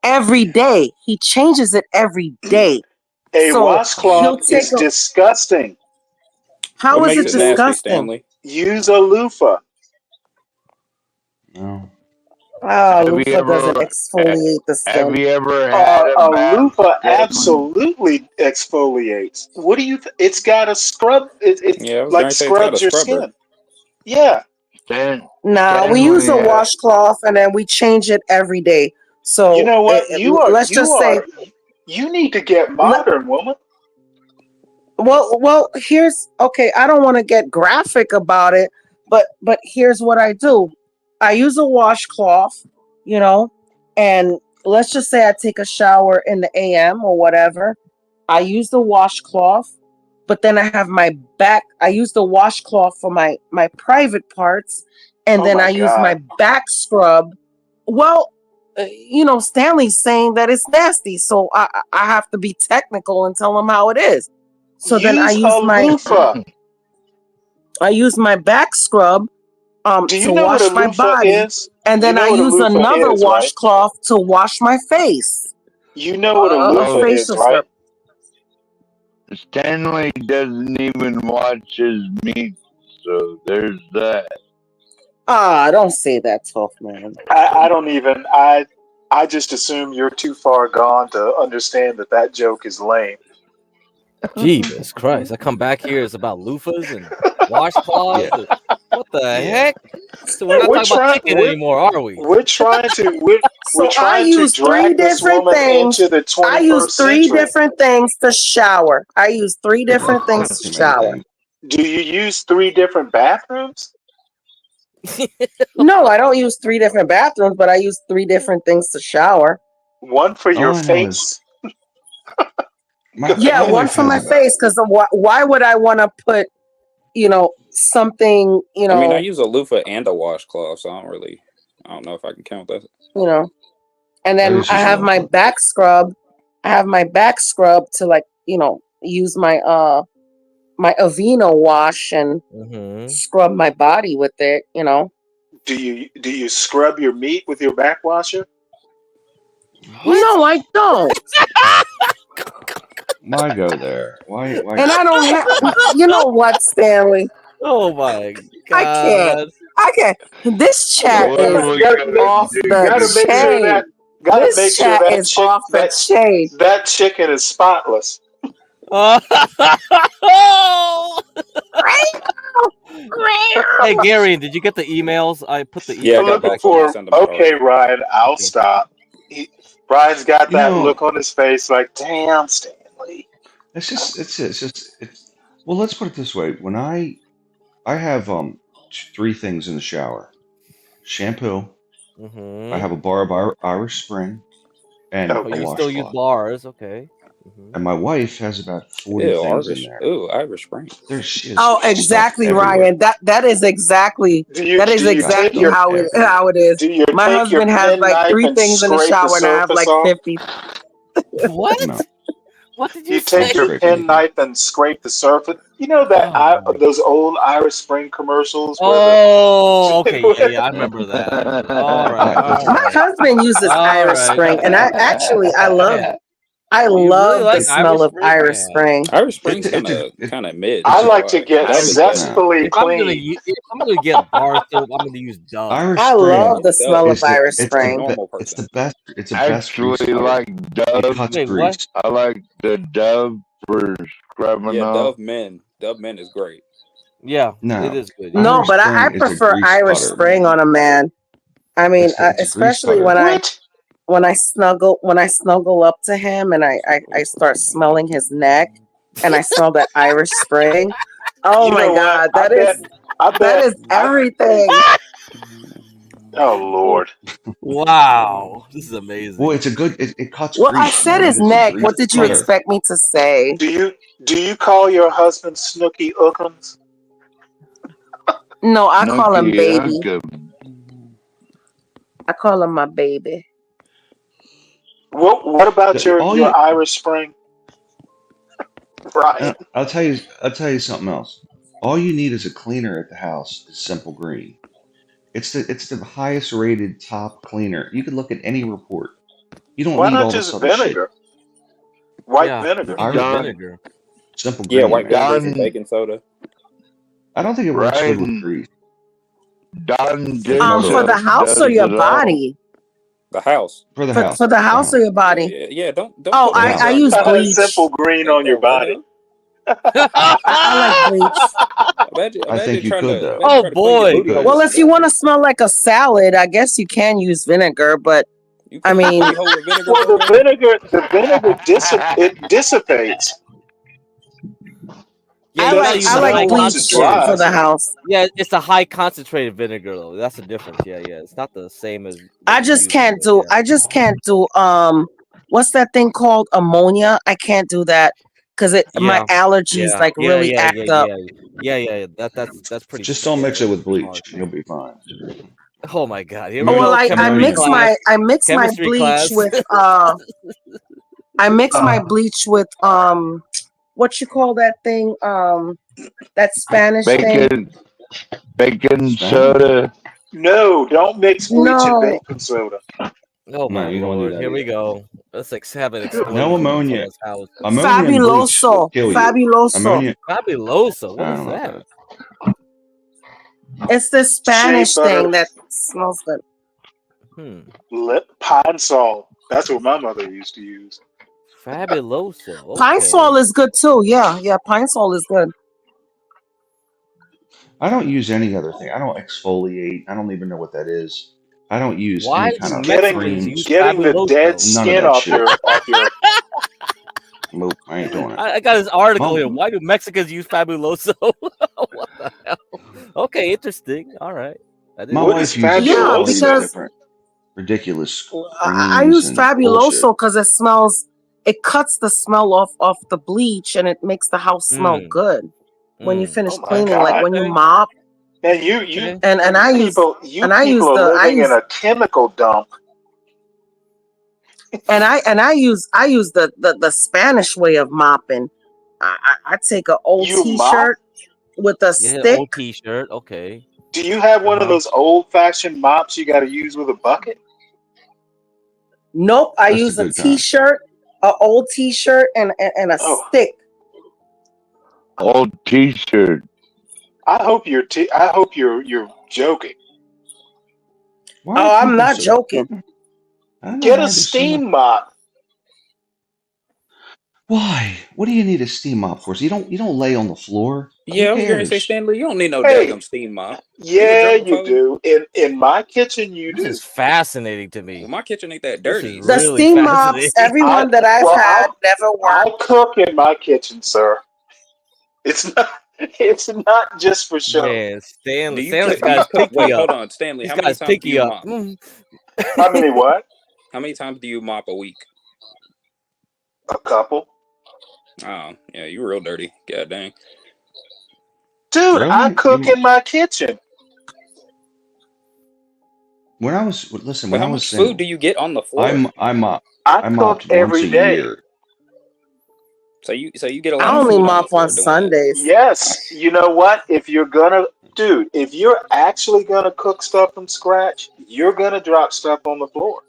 every day. He changes it every day. A So he'll washcloth take is a. disgusting. How What is makes it it nasty, disgusting? Stanley? Use a loofah. No. Ah, Have you loofah doesn't ever exfoliate the have skin. you ever had a A bath, loofah Stanley? absolutely exfoliates. What do you? It's got a scrub. It Yeah, I was like gonna say it's got a scrubs your scrubber. skin. Yeah. Nah, we use Stanley, a washcloth and then we change it every day. You So know what? let's just say, You need to get modern, woman. well, here's okay. I don't want to get graphic about it, but here's what I do. I use a washcloth, you know, and let's just say I take a shower in the AM or whatever. I use the washcloth, but then I have my back. I use the washcloth for my private parts, and Oh then my I use my God. back scrub. Well, Stanley's saying that it's nasty, so I have to be technical and tell him how it is. So then Use a loofah. I use my back scrub Do you to know what wash a my loofah body, is? and You then know I what a use loofah another is, right? washcloth to wash my face. You know what a loofah is, Facial right? scrub. Stanley doesn't even watch his meat, so there's that. Don't say that, tough man. I don't even. I just assume you're too far gone to understand that joke is lame. Jesus Christ! I come back here. It's about loofahs and washcloths. Yeah. And what the Yeah. heck? So we're not We're talking about trying. chicken anymore, are we? We're trying to. We're So I trying to use three drag this different woman things. into the I use 21st three century. different things to shower. I use three different things That's to too many shower. things. Do you use 3 different bathrooms? No, I don't use 3 different bathrooms, but I use 3 different things to shower. One for your All I know is face. my Yeah, my one wife for has my about face, because why would I want to put, something, I mean, I use a loofah and a washcloth, so I don't know if I can count that. And I then just I use a have my loofah. back scrub. I have my back scrub to use my my Aveeno wash and scrub my body with it. Do you scrub your meat with your backwater? No, I don't. Why go there? Why? And I don't have. You know what, Stanley? Oh my I can't. God! I can't. This chat What is are we gonna off do? Gotta the make sure chain. that. Gotta This make sure chat that is off the that chain. that chicken is spotless. Hey Gary, did you get the emails? I put the Yeah, I emails. got Looking both of them. I for. sent them out Okay, already. Ryan, I'll Okay. stop. Ryan's got You that know, look on his face, like, damn, Stanley. it's well, let's put it this way. When I have 3 things in the shower: shampoo, I have a bar of Irish Spring, and Oh, a you still use washcloth. bars? Okay. And my wife has about 40 Ew, things in there. Irish Spring. There's she Oh, has exactly, stuff everywhere. Ryan. That is exactly Do you exactly your how it everywhere. is. do you My take your husband has like penknife 3 and things in the scrape the shower, and I have surface like off? 50. What? No, What did You you I don't take say? your scrape anything. penknife and scrape the surface. You know that Oh. those old Irish Spring commercials where Oh, okay. Yeah, I remember that. All right. All My right. husband uses All Irish right. Spring, and I Man, you really love the like smell Irish of Spring? Irish Man. Spring. Irish Spring's It's kind of mid. I I ain't like gonna to lie. get Dove is Irish better. zestfully If I'm gonna clean. if I'm gonna get bar soap, I'm gonna use Dove. Irish I Spring love the smell is of Irish For a Spring. normal it's person. the best. It's the best grease Actually, cutter. like It Dove. cuts Wait, grease. what? I like the Dove for scrubbing Yeah, off. Dove Men is great. Yeah, it No, is good. No, Irish but I Spring is a prefer grease Irish cutter, Spring man. on a man. I mean, It's a grease especially cutter. when I snuggle up to him and I start smelling his neck and I smell that Irish Spring. Oh You my know what? God, that is everything. Oh Lord. Wow, this is amazing. Well, it's a good. It cuts Well, I grease, said man. his It's a neck. grease What did you cutter. expect me to say? Do you call your husband Snooky Ookums? No, I call him Snooky baby. Hookum. I call him my baby. What about your All you, Irish Spring, Brian? I'll tell you something else. All you need as a cleaner at the house is Simple Green. It's the highest rated top cleaner. You can look at any report. You don't Why need not all this just other shit. vinegar? White Yeah, you vinegar. can use Done. vinegar. Simple Yeah, green, white man. vinegar, some Done. baking soda. I don't think it works good with Ryan. grease. Don Like For motor the Jacob house does or your it all. body? The house. for the For house. the The house or house. your body? Yeah. Don't Oh, put The vinegar I house. on your use body. bleach. Simple green on your There we body. go. I like bleach. Imagine, I think imagine you trying could to though. imagine Oh trying to clean your boy. You booty hole could. with Well, some if you want to vinegar. smell like a salad, I guess you can use vinegar, but You I clean your mean, booty hole with vinegar, Well, Virgo? the vinegar it dissipates. Yeah, It I you gotta like doesn't use I a stay like high once it bleach concentrated. for the dries. house. Yeah, it's a high concentrated vinegar though. That's the difference. Yeah, it's not the same as what I you're just using, can't but do yeah. I just can't do what's that thing called? Ammonia. I can't do that because my Yeah, allergies like really act up. yeah. That's pretty. Just don't Yeah, mix it with it's bleach. hard. You'll be fine. Oh my God! Here we Ammonia. Well, go. I Chemistry Ammonia. class. mix my Chemistry bleach class. with I mix my bleach with what you call that thing? That Spanish thing. Baking Spanish? soda. No, don't mix bleach and No. baking soda. Oh No, my you don't do Lord! that Here we either. go. Let's have an No explosion in ammonia. someone's house. Ammonia and bleach will Fabuloso. kill you. Fabuloso. Ammonia. Fabuloso. What I is don't know that? about It's the Shea Spanish butter, thing that smells good. Pine Sol. That's what my mother used to use. Fabuloso. Pine Okay. Sol is good too. Yeah, Pine Sol is good. I don't use any other thing. I don't exfoliate. I don't even know what that is. I don't use Why any do kind of Getting Mexicans creams. use getting the dead Fabuloso? None of skin that off shit. your Nope, I ain't doing it. I got this article here. Mom, Why do Mexicans use Fabuloso? What the hell? Okay, interesting. All right. I didn't my know What that. is wife uses Yeah, all these fabuloso? because different ridiculous I creams use and bullshit. Fabuloso because it cuts the smell off the bleach and it makes the house smell Mm, good when you mm. finish Oh my cleaning, like God. when you Okay. mop. Man, you Okay. And I use people and I use are the I living in use a chemical dump. and I use the Spanish way of mopping. I take an old You mop? T-shirt with a Yeah, stick. old T-shirt. Okay. Do you have one of those old-fashioned mops you got to use with a bucket? Nope, I That's the use a good kind. T-shirt, an old T-shirt, and a Oh, stick. Old T-shirt. I hope you're joking. Why are Oh, I'm people not so? joking. I don't know Get why a there's so much. steam mop. Why? What do you need a steam mop for? So you don't lay on the floor. Yeah, I Who was going to say, cares? Stanley, you don't need no Hey, daggum steam mop. yeah, You a you germaphobe? do. In my kitchen, you This do. is fascinating to Well, me. my kitchen ain't that This dirty. is The really steam mops, fascinating. everyone that I've had never I worked. cook in my kitchen, sir. It's not just for show. Man, Do you Stanley's cook? Do you got his cook? Wait, pinky hold up. on, Stanley. He's How got many his times do pinky you up. mop? How many what? How many times do you mop a week? A couple. Oh, yeah, you real dirty. God dang. Dude, I Really? cook in my kitchen. When I was listen, But when how I was much single, food do you get on the floor? I mopped I cook once every a day. year. So you get a I lot of only food on the mop floor on doing that. Sundays. Yes, you know what? If you're actually gonna cook stuff from scratch, you're gonna drop stuff on the floor.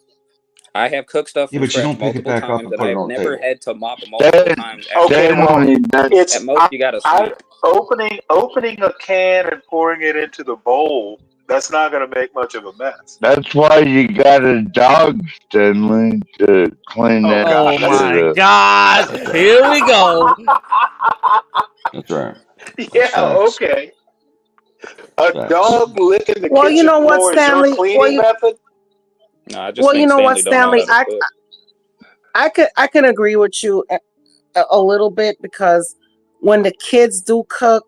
I have cooked stuff Yeah, from but you scratch don't pick it multiple back up times, and and put I it have on the never table. had to mop multiple times after. Okay, well, Stanley, At most, you got to sweep. opening a can and pouring it into the bowl. That's not gonna make much of a mess. That's why you got a dog, Stanley, to clean Oh that Oh God, my shit up. God! Here we go. That's right. yeah, That's facts. okay. A Facts. dog licking the well, you kitchen know what, floor is your Stanley? cleaning method? No, I just Well, you think know what, Stanley don't know Stanley? how to cook. I can agree with you a little bit because when the kids do cook,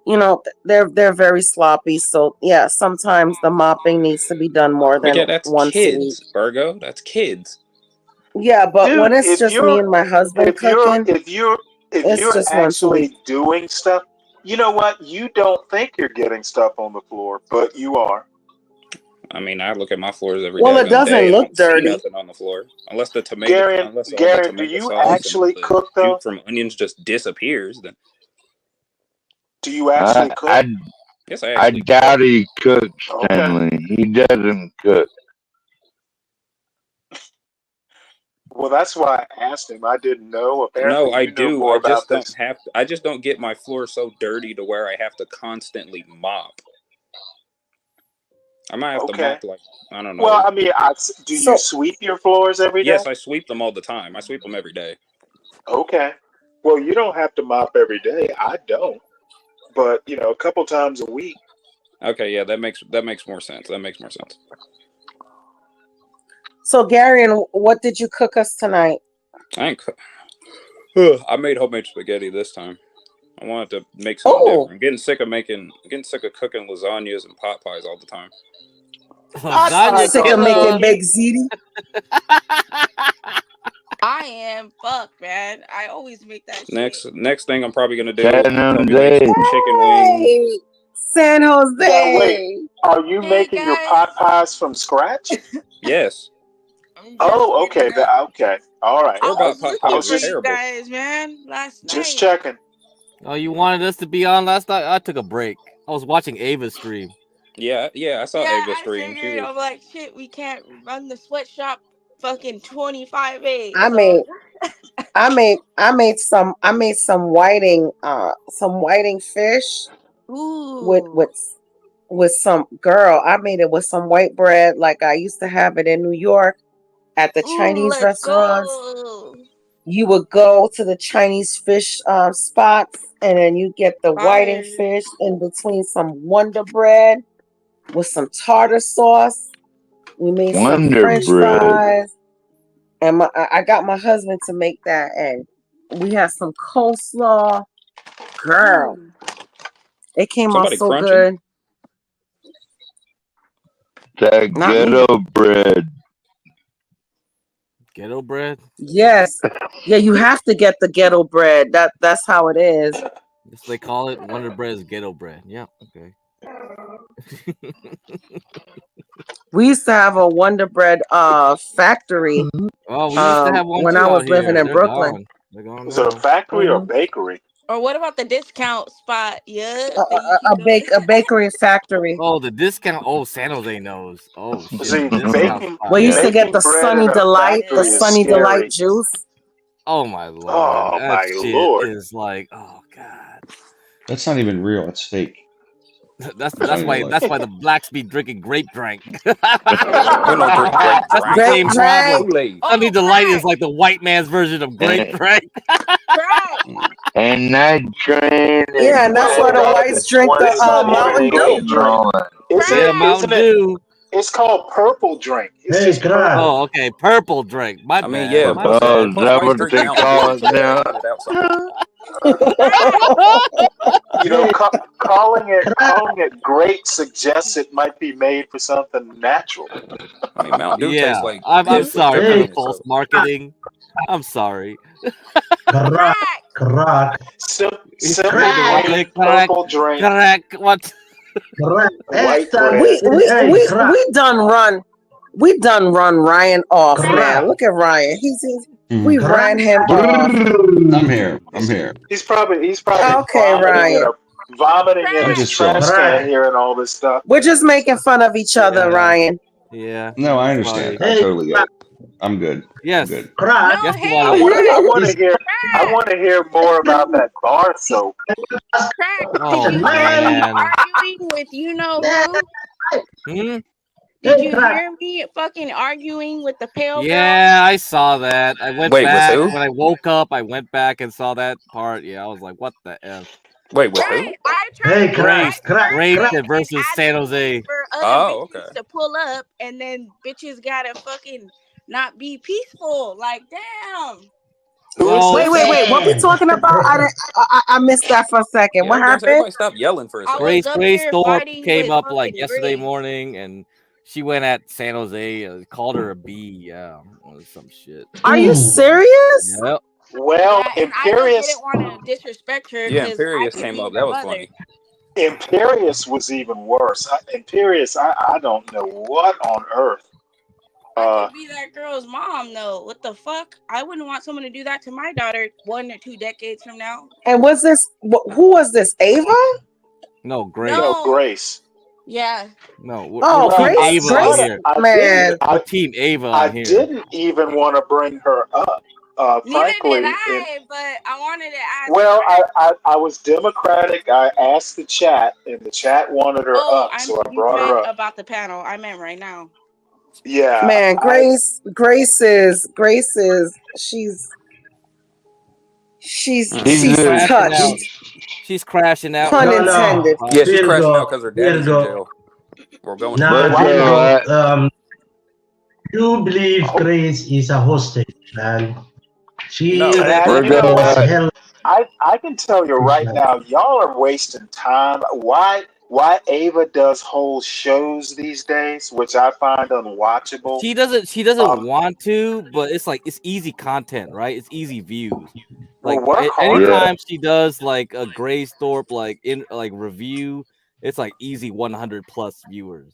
you know, they're very sloppy. So yeah, sometimes the mopping needs to be done more But than yeah, that's once a week. kids, Virgo. That's kids. Yeah, but when Dude, it's just me and my husband cooking, if you're it's just once a week. actually doing stuff, you know what? You don't think you're getting stuff on the floor, but you are. I mean, I look at my floors every Well, it daggum doesn't day. I look don't see dirty. nothing on the floor unless the tomato, Garen, unless all the do tomato you sauce and actually the cook juice though? from onions just disappears. Then Do you actually cook? yes, I I actually cook. doubt he cooks, Okay. Stanley. He doesn't cook. Well, that's why I asked him. I didn't know. No, Apparently, I you know do. more I about just don't this. have to. I just don't get my floor so dirty to where I have to constantly mop. I might have to Okay. mop like I don't Well, know. I mean, do you So sweep your floors every day? Yes, I sweep them all the time. I sweep them every day. Okay. Well, you don't have to mop every day. I don't. But, you know, a couple times a week. Okay, yeah, that makes more sense. That makes more sense. so Garion, what did you cook us tonight? I ain't. I made homemade spaghetti this time. I wanted to make something Oh, different. I'm getting sick of cooking lasagnas and pot pies all the time. I'm Lasagna sick of killer. making baked ziti. I am. Fuck, man. I always make that shit. Next thing I'm probably gonna do, San I'll probably make Jose. some chicken wings. Hey, San Now, wait. Jose. Are you Hey making your guys, pot pies from scratch? Yes, I'm just Oh, getting okay. up. Okay. All right. store I bought was pot I looking pies was are for you just guys, man, last just night. checking. Oh, you wanted us to be on last night? I took a break. I was watching Ava's stream. Yeah, I saw Yeah, Ava's I stream. She figured. was. I'm like, shit, we can't run the sweatshop fucking 25A. I So made I made some whiting fish with ooh, some girl. I made it with some white bread like I used to have it in New York at the ooh, Chinese let's restaurants. go. You would go to the Chinese fish spots and then you get the whiting Fire. fish in between some Wonder Bread with some tartar sauce. We made some Wonder French Bread. fries, and I got my husband to make that, and we had some coleslaw. Girl, Ooh. it came out Somebody so crunching? good. That Not me. ghetto bread. Ghetto bread? Yes, yeah, you have to get the ghetto bread. That's how it is. Yes, they call it Wonder Bread is ghetto bread. Yeah, okay. We used to have a Wonder Bread factory Oh, we used to have one when too I was out living here. in They're Brooklyn. gone. They're gone Is it a now. factory or Mhm. bakery? Or what about the discount spot? Yeah, A, that you a, can go. a bakery factory. Oh, the discount. Oh, San Jose knows. Oh shit, See, the discount baking spot. We used to Yeah. get the bread Sunny in a Delight, the factory is Sunny Delight scary. juice. Oh my lord, Oh that my shit lord. is like, oh god. That's not even real. It's fake. That's Sunny why Delight. the blacks be drinking grape drink. We don't drink grape That's the drink. Grape same We drink drink. problem. Kool-Aid. Sunny Oh, Delight is crack, like the white man's version of grape And, drink. crack. and Night Train Yeah, and and that's Well, why the back whites to drink the it's not even Mountain grape Dew. 2016 and drink. all that. Isn't Yeah, it? Crack. Isn't Mountain it? Dew. It's called purple drink. It's Hey, just purple. crack. Oh, okay, purple drink. My I mean, bad. yeah, My plus Oh, bad. is plus that whites what drink they Mountain call Dew, it so they now? gotta cut it out somehow. Crack. You know, Hey, calling crack. it great suggests it might be made for something natural. I mean, Mountain Dew tastes Yeah, like I'm piss with sorry sugar for the Hey, in it. false So marketing. I'm sorry. crack. Crack. Crack. Simply Crack. plain Correct. purple drink, Correct. What? Crack. white Extra. bread. Hey, crack. We done run Ryan off, man. Crack. Look at Ryan. We Crack. ran him off. I'm here. I'm here. He's probably Okay, Ryan. vomiting in I'm his just trash chilling. can Crack. hearing all this stuff. We're just making fun of each other, Yeah. Ryan. Yeah. No, I That's understand. why. I Hey, totally get it. I'm good. I'm Yes. good. crack. No, Yes, you hey, I want want to. I want to He's hear more about that bar soap. crack. Oh Did you hear me man. arguing with you know who? Hmm? Did Hey, you crack. hear me fucking arguing with the pale girl? Yeah, I saw that. I went wait, with back who? when I woke up. I went back and saw that part. Yeah, I was like, "What the f?" Wait, with who? Right. I tried Hey, to crack. Grace, Crack. Grace Crack. and versus San Jose. for other Oh, bitches okay. to pull up, and then bitches gotta fucking not be peaceful. Like, damn. Who is Well, Wait. this? What we talking about? I missed that for a second. Yeah, I What was gonna say happened? everybody stop yelling for a I second. was up Grace here Thorpe fighting came with up like fucking yesterday Grace. morning, and she went at San Jose. Called her a B. Yeah, or some shit. Are you Ooh. serious? Yep. Well, Yeah, and I just didn't want to disrespect her Yeah, because I Imperious could came be up. her That was mother. funny. Imperious was even worse. Imperious, I don't know what on earth. I could be that girl's mom, though. What the fuck? I wouldn't want someone to do that to my daughter 1 or 2 decades from now. And was this who was this? Ava? No, Grace. No, No, Grace. Yeah. No, we're Oh, Team Well, Grace, Ava on Grace, here. I man. didn't. We're Team Ava I on here. didn't even want to bring her up. Neither did Frankly, I, but I wanted to ask well, Crack. I was democratic. I asked the chat, and the chat wanted her Oh, up, so I you brought her meant up. about the panel. I meant right now. Yeah, Man, Grace is she's He's Crashing out. touched. She's crashing out Pun right No, now. intended. Yeah, she's crashing out Virgo, because her daddy's in Virgo. jail. We're going to Nah, jail. Virgo. You believe Grace is a hostage, man. She No, and but you know was what? hell. I can tell you right now, y'all are wasting time. Why Ava does whole shows these days, which I find unwatchable. She doesn't want to, but it's like it's easy content, right? It's easy views. Like Well, work harder. anytime she does like a Grace Thorpe like review, it's like easy 100 plus viewers.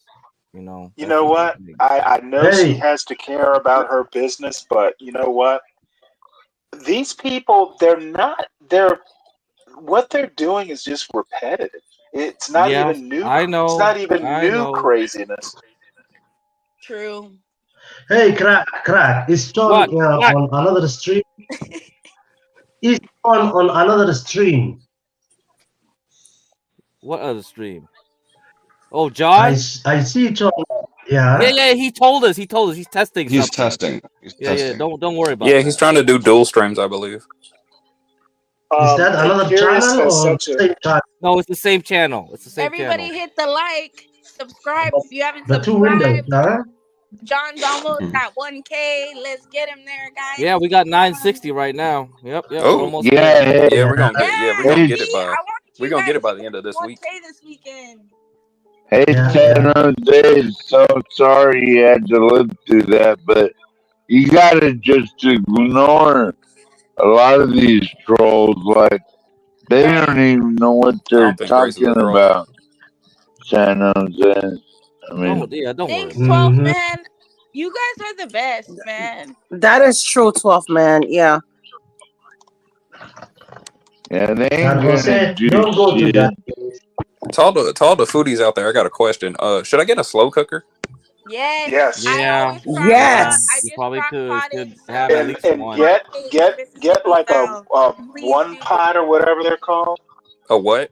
You know. You That's know just the what? thing. I know she Hey, has to care about her business, but you know what? These people, they're what they're doing is just repetitive. It's not Yeah, even new. I It's know. not even I new know. craziness. True. hey, crack. Is John What? on another stream? Is on another stream? What other stream? Oh, John? I see John. Yeah. Yeah, he told us. He's testing He's something. testing. He's Yeah, testing. don't worry about yeah, that. he's trying to do dual streams, I believe. Is that another Curious channel has or such a same channel? No, it's the same channel. It's the same Everybody channel. hit the like, subscribe if you haven't The two windows, subscribed. huh? John's almost at 1K. Let's get him there, guys. Yeah, we got 960 right now. Yep, we're Oh, almost there. yeah, we're gonna get we're gonna get it See, by I wanted we're you gonna get guys it by the end of this week. 1K this weekend. Hey, San Jose, so sorry you had to live through that, but you gotta just ignore a lot of these trolls. Like, they don't even know what I they're don't think Grace is a talking troll. about. San Jose. I mean, Don't Thanks, worry. 12 man. You guys are the best, man. That is true, 12 man. Yeah. yeah, they San ain't Jose, gonna do don't go to shit. that. To all the foodies out there, I got a question. Should I get a slow cooker? Yes. yes. Yeah. Yes. I You just probably crock could potted have at And least and one. get like a Please one do. pot or whatever they're called. A what?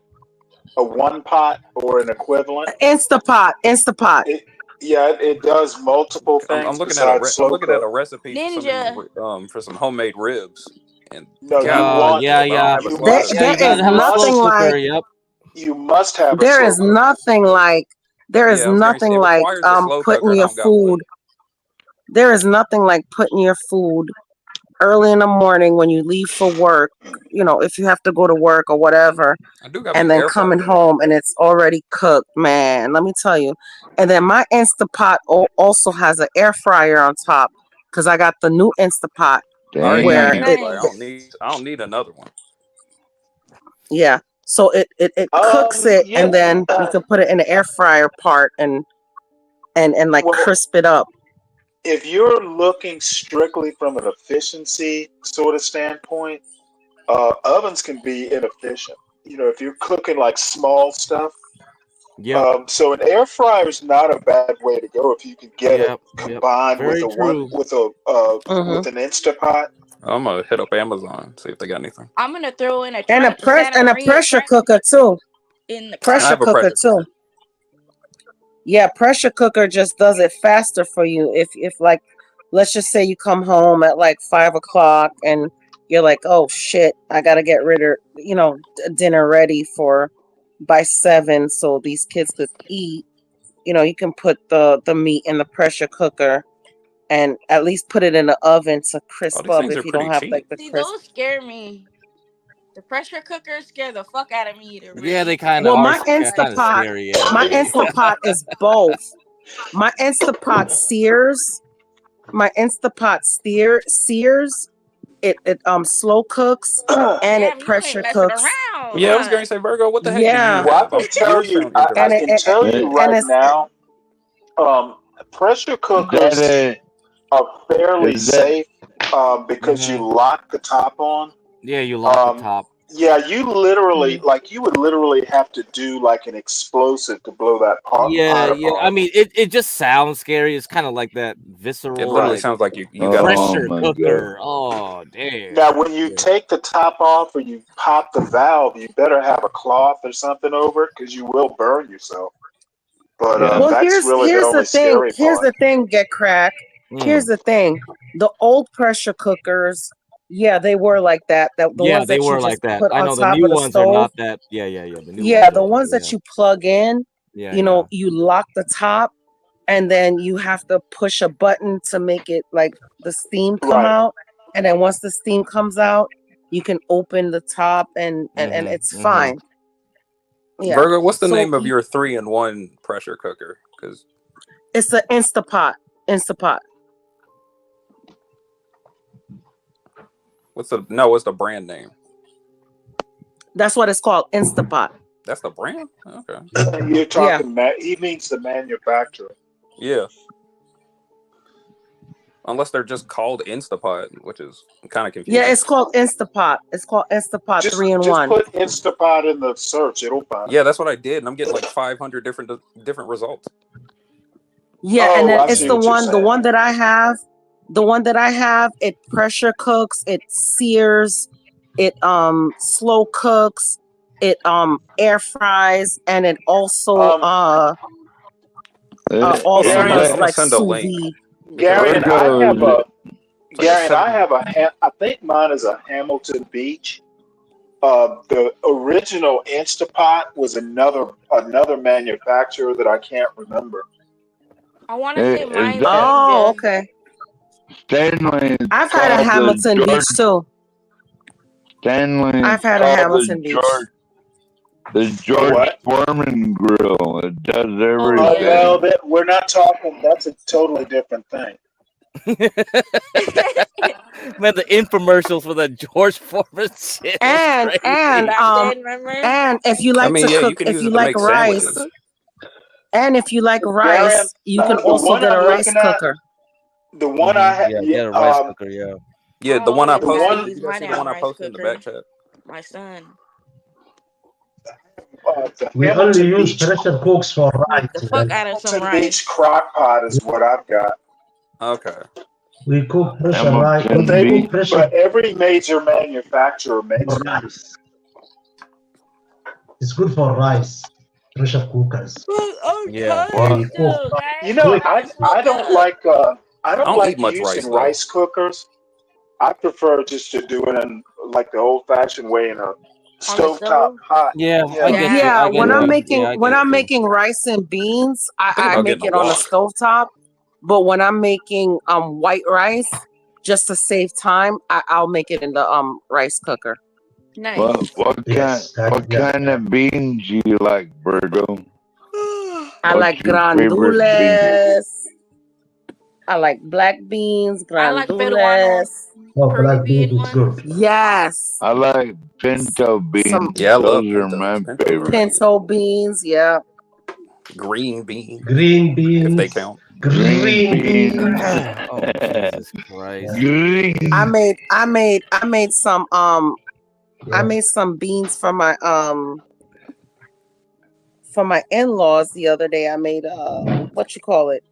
A one pot or an equivalent. Instapot. It does multiple things I'm looking besides I'm slow looking at a cook. recipe for Ninja. for some homemade ribs. And No, you God, want yeah. I don't have a you slow There, cooker. Yeah, you there is gotta have a slow nothing cooker. like Yep. you must have a there slow is cooker. nothing like there is Yeah, I was gonna say nothing it like requires a slow putting cooker. I your don't got one. food. There is nothing like putting your food early in the morning when you leave for work. You know, if you have to go to work or whatever, I do got me and an then air fryer coming though. home and it's already cooked, man. Let me tell you. And then my Instapot also has an air fryer on top because I got the new Instapot I already got where an air it, fryer. I don't need another one. yeah. So it cooks it Yeah. and then you can put it in the air fryer part and like Well, crisp it up. if you're looking strictly from an efficiency sort of standpoint, ovens can be inefficient. You know, if you're cooking like small stuff. Yep. So an air fryer is not a bad way to go if you can get it combined with Very true. with an Instapot. I'm gonna hit up Amazon, see if they got anything. I'm gonna throw in a And a Santa Maria pressure French cooker too. in the I Pressure have a cooker pressure too. Yeah, pressure cooker just does it faster for you. If like, let's just say you come home at like 5 o'clock and you're like, oh shit, I gotta get rid of dinner ready for by 7 so these kids could eat. You know, you can put the meat in the pressure cooker and at least put it in the oven to crisp these up things if are you don't pretty have cheap. like the See, crisp. those scare me. The pressure cookers scare the fuck out of me. Yeah, they kind of Well, are my kind of Instapot, scary. Yeah. my Instapot is both. My Instapot sears. My Instapot sears. It slow cooks and it pressure cooks. Yeah, I was gonna say, Virgo, what the heck Yeah. do you Well, I have? can tell Yours you, sound I interesting. can tell you and right it's now, pressure cookers are fairly safe because you lock the top on. Yeah, you lock the top. Yeah, you would literally have to do like an explosive to blow that pot Yeah, yeah. I apart. mean, it just sounds scary. It's kind of like that It visceral, literally like sounds like you got a bomb. pressure my cooker. Oh, damn. Now, when you Yeah. take the top off or you pop the valve, you better have a cloth or something over it because you will burn yourself. But Yeah. Well, that's really the here's the only thing. scary Here's part. the thing, Get Crack. Here's Mm. the thing. The old pressure cookers, yeah, they were like that. The Yeah, ones they that you were like just that. put I on know the top new of the ones are stove. not that. Yeah, yeah, yeah. The new Yeah, ones the are. ones that Yeah, you plug in, yeah, you know, yeah. you lock the top and then you have to push a button to make it like the steam come Right. out. And then once the steam comes out, you can open the top and it's fine. Yeah. Virgo, what's the So name of your 3-in-1 pressure cooker? Because it's an Instapot. what's the brand name? That's what it's called, Instapot. That's the brand? Okay. You're talking, he means the manufacturer. Yeah. Unless they're just called Instapot, which is kind of confusing. Yeah, it's called Instapot. It's called Instapot Just 3-in-1. put Instapot in the search; it'll find. Yeah, that's what I did, and I'm getting like 500 different results. Yeah, and then I it's see the what you're one saying. that I have. The one that I have, it pressure cooks, it sears, it slow cooks, it air fries, and it also Also Hold on, I'm does gonna like send a sous link. vide. Gary, and I have a Gary, and I seven- have I think mine is a Hamilton Beach. The original Instapot was another manufacturer that I can't remember. I want to say Is mine's that Oh, Ninja. okay. Stanley? It's I've had a called the Hamilton George Beach too. Stanley. I've It's had a called Hamilton Beach. the The George what? Foreman grill. It does Oh everything. yeah. No, we're not talking. That's a totally different thing. Man, the infomercials for that George Foreman shit was And crazy. Back then, remember? and if you I like mean, to yeah, you cook, can if use you it to like make rice, sandwiches. and if you like Gary, rice, you can the also one get a I'm rice looking at, cooker. the one I had, Yeah, get a rice cooker. Yeah. Yeah, I the one I always the had to posted. one, Did use you guys my see the one damn I rice posted in the back cooker. chat? My son. the We only Hamilton use Beach, pressure cooks for rice. Make the fuck out of some Hamilton Beach rice. crock pot is what I've got. Okay. We cook pressure rice. Hamilton We Beach. cook pressure But every major manufacturer makes for them. rice. It's good for rice. Pressure cookers. I'm Yeah. We tired cook still, guys. You know, quick. I don't up. like I I don't don't eat like much using rice though. rice cookers. I prefer just to do it in like the old-fashioned way in a On the stovetop stove? pot. Yeah, I Yeah, get you. Yeah, I get when I'm you. making Yeah, I get you. making rice and beans, I'm thinking I about make getting it a on a wok. stovetop. But when I'm making white rice, just to save time, I'll make it in the rice cooker. Nice. Yes, kind of beans you like, Virgo? I What's like your favorite bean? grandules. I like black beans, I like peruanos. grandules. Oh, black bean Peruvian is good. ones. Yes. I like pinto beans. Some Yeah, I love Those are pintos. my Pintos are favorite. pretty good. pinto beans, yeah. Green beans, Green if they beans. count. Green beans. Oh, Jesus Christ. Green. I made some I made some beans for my in-laws the other day. I made what you call it?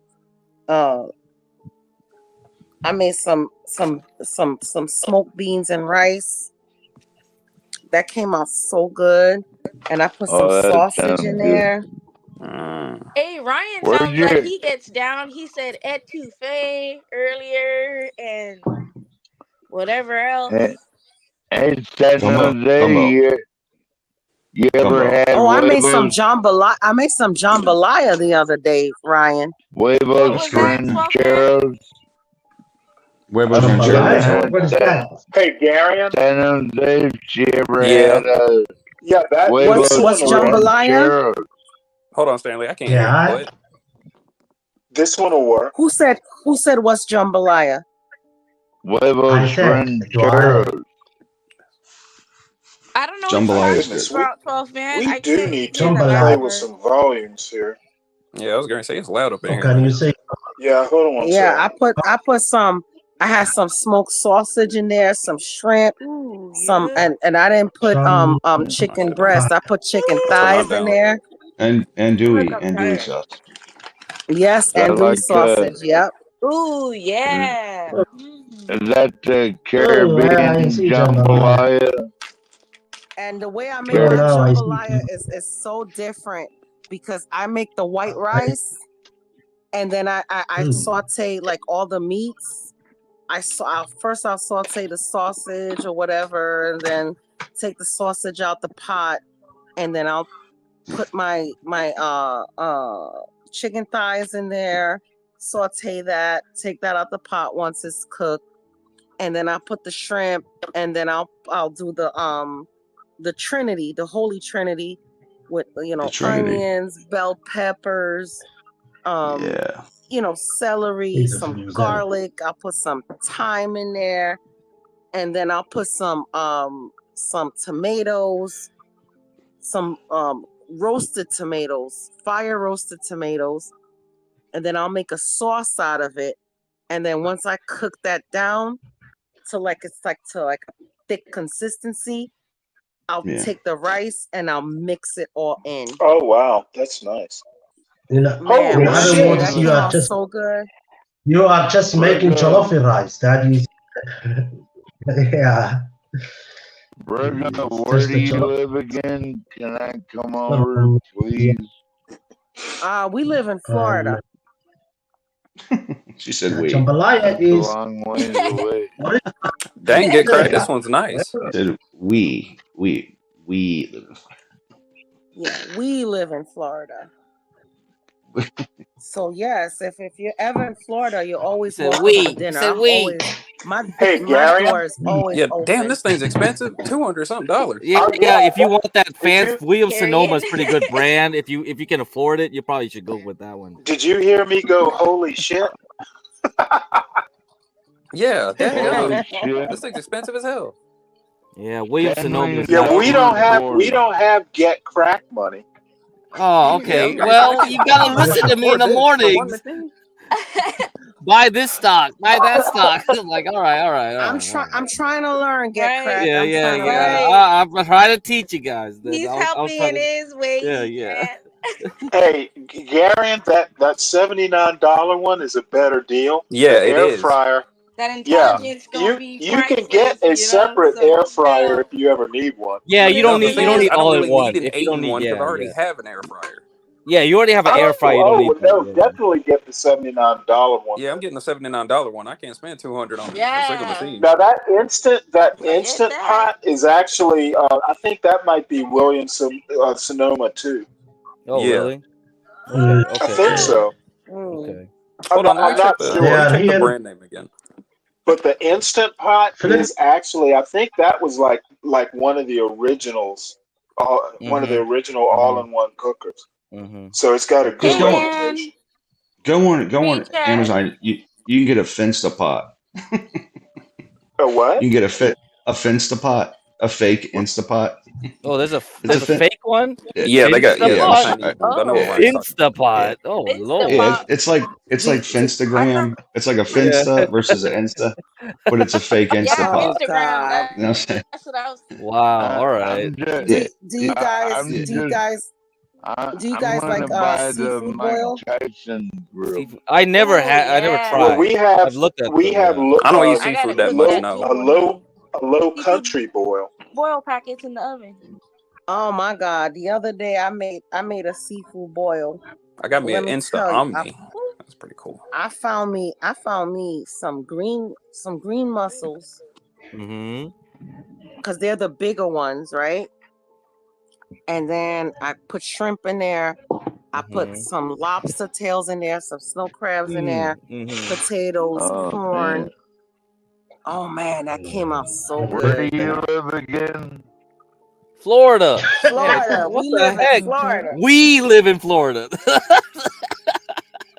I made some smoked beans and rice. That came out so good. And I put some Oh, that sausage sounds in good. there. Hey, Ryan Where'd sounds like you? he gets down. He said etouffee earlier and whatever else. Hey, San Come Jose, you ever on. had Oh, I made some huevos? jambalaya. I made some jambalaya the other day, Ryan. What Huevos was that, 12 man? rancheros? Huevos You ever rancheros. had What is that? Hey, Gary. San Jose? You ever Yeah. had Yeah, that What's huevos jambalaya? rancheros? Hold on, Stanley. I can't hear you. Yeah. What? this one will work. Who said what's jambalaya? I Huevos said, do I? rancheros. I don't know what My you're Jambalaya is goodness, talking good. about, 12 man. we I do can't need hear to the play last Jambalaya. with word. some volumes here. Yeah, I was gonna say it's loud up in Oh, here. can you say? Yeah, hold on one Yeah, second. I put some I had some smoked sausage in there, some shrimp, Ooh, some yeah. and I didn't put Some chicken Shit, breast. I put chicken that's what I'm thighs in down. there. And Look, I'm Dewey tired. sauce. Yes, I andouille like sausage. Yep. Ooh, is, yeah. is that the Oh, I Caribbean see jambalaya. jambalaya? And the way I make Oh, that now I see. jambalaya is so different because I make the white rice and then I saute like all the meats. First I'll saute the sausage or whatever, and then take the sausage out the pot, and then I'll put my chicken thighs in there, saute that, take that out the pot once it's cooked, and then I'll put the shrimp, and then I'll do the Trinity, the Holy Trinity, with The Trinity. onions, bell peppers, Yeah. celery, some garlic. I'll put some thyme in there, and then I'll put some tomatoes, some roasted tomatoes, fire roasted tomatoes, and then I'll make a sauce out of it. And then once I cook that down to like a thick consistency, I'll Yeah. take the rice and I'll mix it all in. Oh wow, that's nice. In Man, Holy when I other tell you words, that shit! you came are out just so good. making jollof rice. That is, yeah. Brother, It's where just do a you jollof. live again? Can I come over, please? We live in Florida. She said, "Wait." Jambalaya That's a is. long ways away. Dang, get credit. This one's nice. Said we live in Yeah, we live in Florida. So yes, if you're ever in Florida, you're always Said welcome we. for dinner. Said I'm we. always my Hey, Gary, door is always Yeah, open. damn, this thing's expensive. $200-something. Yeah, if you want that fancy, Williams Sonoma is Period. pretty good brand. If you can afford it, you probably should go with that one. did you hear me go? Holy shit! Yeah, daddy Holy gum. shit. This thing's expensive as hell. Yeah, Williams 10 Sonoma million is Yeah, not we cheap. don't have get crack money. Oh, Yeah, okay. I Well, can you gotta listen to me in the afford this for one mornings. machine. Buy this stock. Buy that stock. I'm like, all right. I'm trying to learn get Right. crack. Yeah, I'm yeah, trying to yeah. learn. I'm trying to teach you guys. He's I'll helping try in to. his way. Yeah, He yeah. can. Hey, Gary, that $79 one is a better deal. Yeah, The it air is. fryer. That Yeah, intelligence gonna be you can get priceless, a you know. separate So air fryer yeah, if you ever need one. Yeah, put you it don't No, the need in thing is, need I don't all in really one. need an If you don't need, 8-in-1 because I yeah, already yeah, have an air fryer. yeah. You already have an air fryer. You don't need that. No, Yeah. definitely get the $79 one. Yeah, I'm getting a $79 one. I can't spend $200 on a single yeah. machine. Now that instant Get instant that. pot is actually I think that might be Williams Sonoma too. Oh, Yeah. really? Mm, Okay. I think so. Okay. Hold on, let I'm me check not the sure. They let me are check the here. brand name again. But the instant pot Philip, is actually, I think that was like one of the originals, one of the Mm-hmm. original all-in-one cookers. Mm-hmm. So it's got a good Just go reputation. And go on reach out. Amazon. You can get a Finstapot. A what? You can get a Finstapot, a fake Instapot. Oh, there's a It's a fin- fake one. Yeah, they got yeah, I'm Instapot. sorry. Chinese ones. I know what Oh, Ryan's talking about. Instapot. Oh lord. Yeah, Instapot. it's like Do- do- Finstagram. It's like a Yeah. Finsta versus an Insta, but it's a fake Yeah, Instapot. Oh Instagram. God. You know what I'm saying? That's what I was. Wow. All right. I'm just, Yeah. Do you guys I'm Yeah. do you just, guys do you I'm guys gonna like buy the seafood Mike boil? Tyson grill. Seafood. I never Oh had. I never yeah. Well, tried. we have I've looked at we them. have Yeah. I don't eat I gotta seafood that cook much. that No. too one day. a low Seafood country boil. boil packets in the oven. Oh my God! The other day I made a seafood boil. I got me Let an me Insta tell you, Omni. That's pretty cool. I found me some green mussels Mm-hmm. because they're the bigger ones, right? And then I put shrimp in there. I put Mm-hmm. some lobster tails in there, some snow crabs in there, Mm-hmm. potatoes, Oh corn. man, Oh man, that came out so where good. do you live again? Florida. Florida. What We the live heck? in Florida. We live in Florida.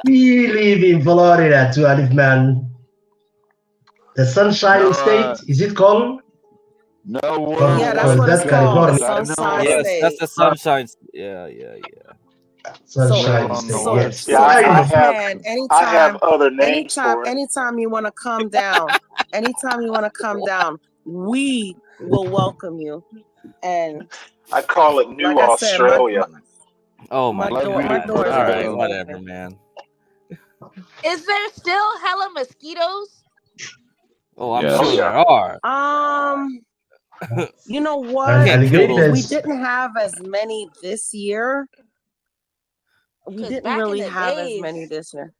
we live in Florida to Alif man. The Sunshine No, State, is it called? no, Or, Yeah, where that's or what that's it's called, the California? I know Sunshine where. Yes, that's State. the sunshine. Yeah. So Sunshine on State. the so Yes. west so Yeah, side. I tough have man, I have other names anytime for it. anytime you want to come down, anytime you want to come down, we will welcome you. And I call it New like I said, my Australia. Oh my Love you my to door is All always right, death. whatever, open. man. Is there still hella mosquitoes? Oh, I'm Oh sure Yes. yeah. there are. You know And what? Can't kill those. We alligators. didn't have as many this year. We Because didn't back in really the have as days, many this year.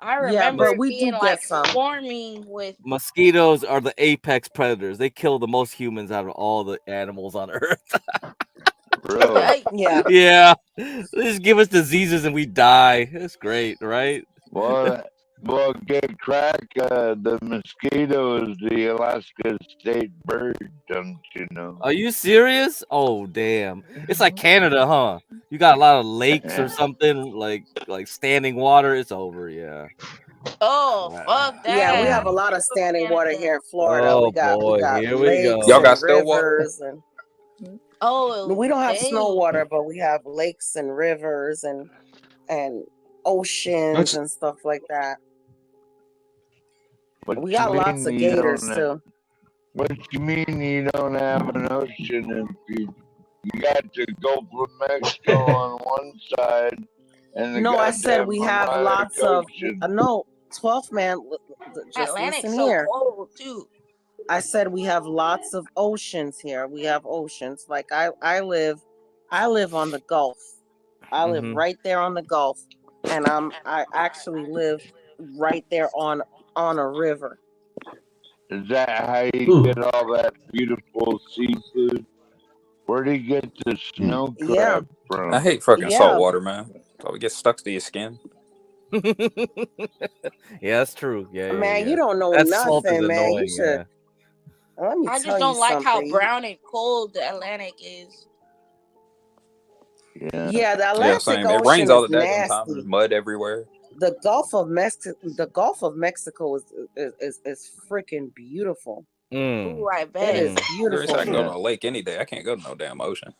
I Yeah, remember but it we being do like get some. swarming with. Mosquitoes are the apex predators. They kill the most humans out of all the animals on Earth. Really? Yeah. Yeah, they just give us diseases and we die. It's great, right? Well, get crack. The mosquito is the Alaska state bird, don't you know? Are you serious? Oh damn! It's like Canada, huh? You got a lot of lakes or Yeah. something like standing water. It's over, yeah. Oh Wow. fuck Yeah, we have that! a lot of standing water here in Florida. Oh We got boy, here we lakes Y'all go. got and still water? rivers and Oh we don't have snow dang! water, but we have lakes and rivers and oceans That's and stuff like that. What We you got lots of mean you gators don't? too. What you mean you don't have an ocean? If you got the Gulf of Mexico on one side and the No, I said goddamn we have Atlantic lots of Ocean. no 12th man. Just Atlantic's listen so here. cold too. I said we have lots of oceans here. We have oceans. Like I live on the Gulf. I live Mhm. right there on the Gulf, and I actually live right there on a river. Is that how you Ooh. get all that beautiful seafood? Where do you get the snow Yeah, crab I from? hate fucking yeah. salt water, man. Probably get stuck to your skin. Yeah, that's true. Yeah, Man, you yeah. don't know That salt is nothing, man. You annoying. should. Yeah. Let me I just tell you don't like how something. brown and cold the Atlantic is. Yeah. Yeah, the Yeah, Atlantic same. It Ocean rains all is the daggone time. There's nasty. mud everywhere. The Gulf of Mexico is freaking beautiful. Ooh, I It bet. is Girl, I beautiful can go to here. a lake any day. I can't go to no damn ocean.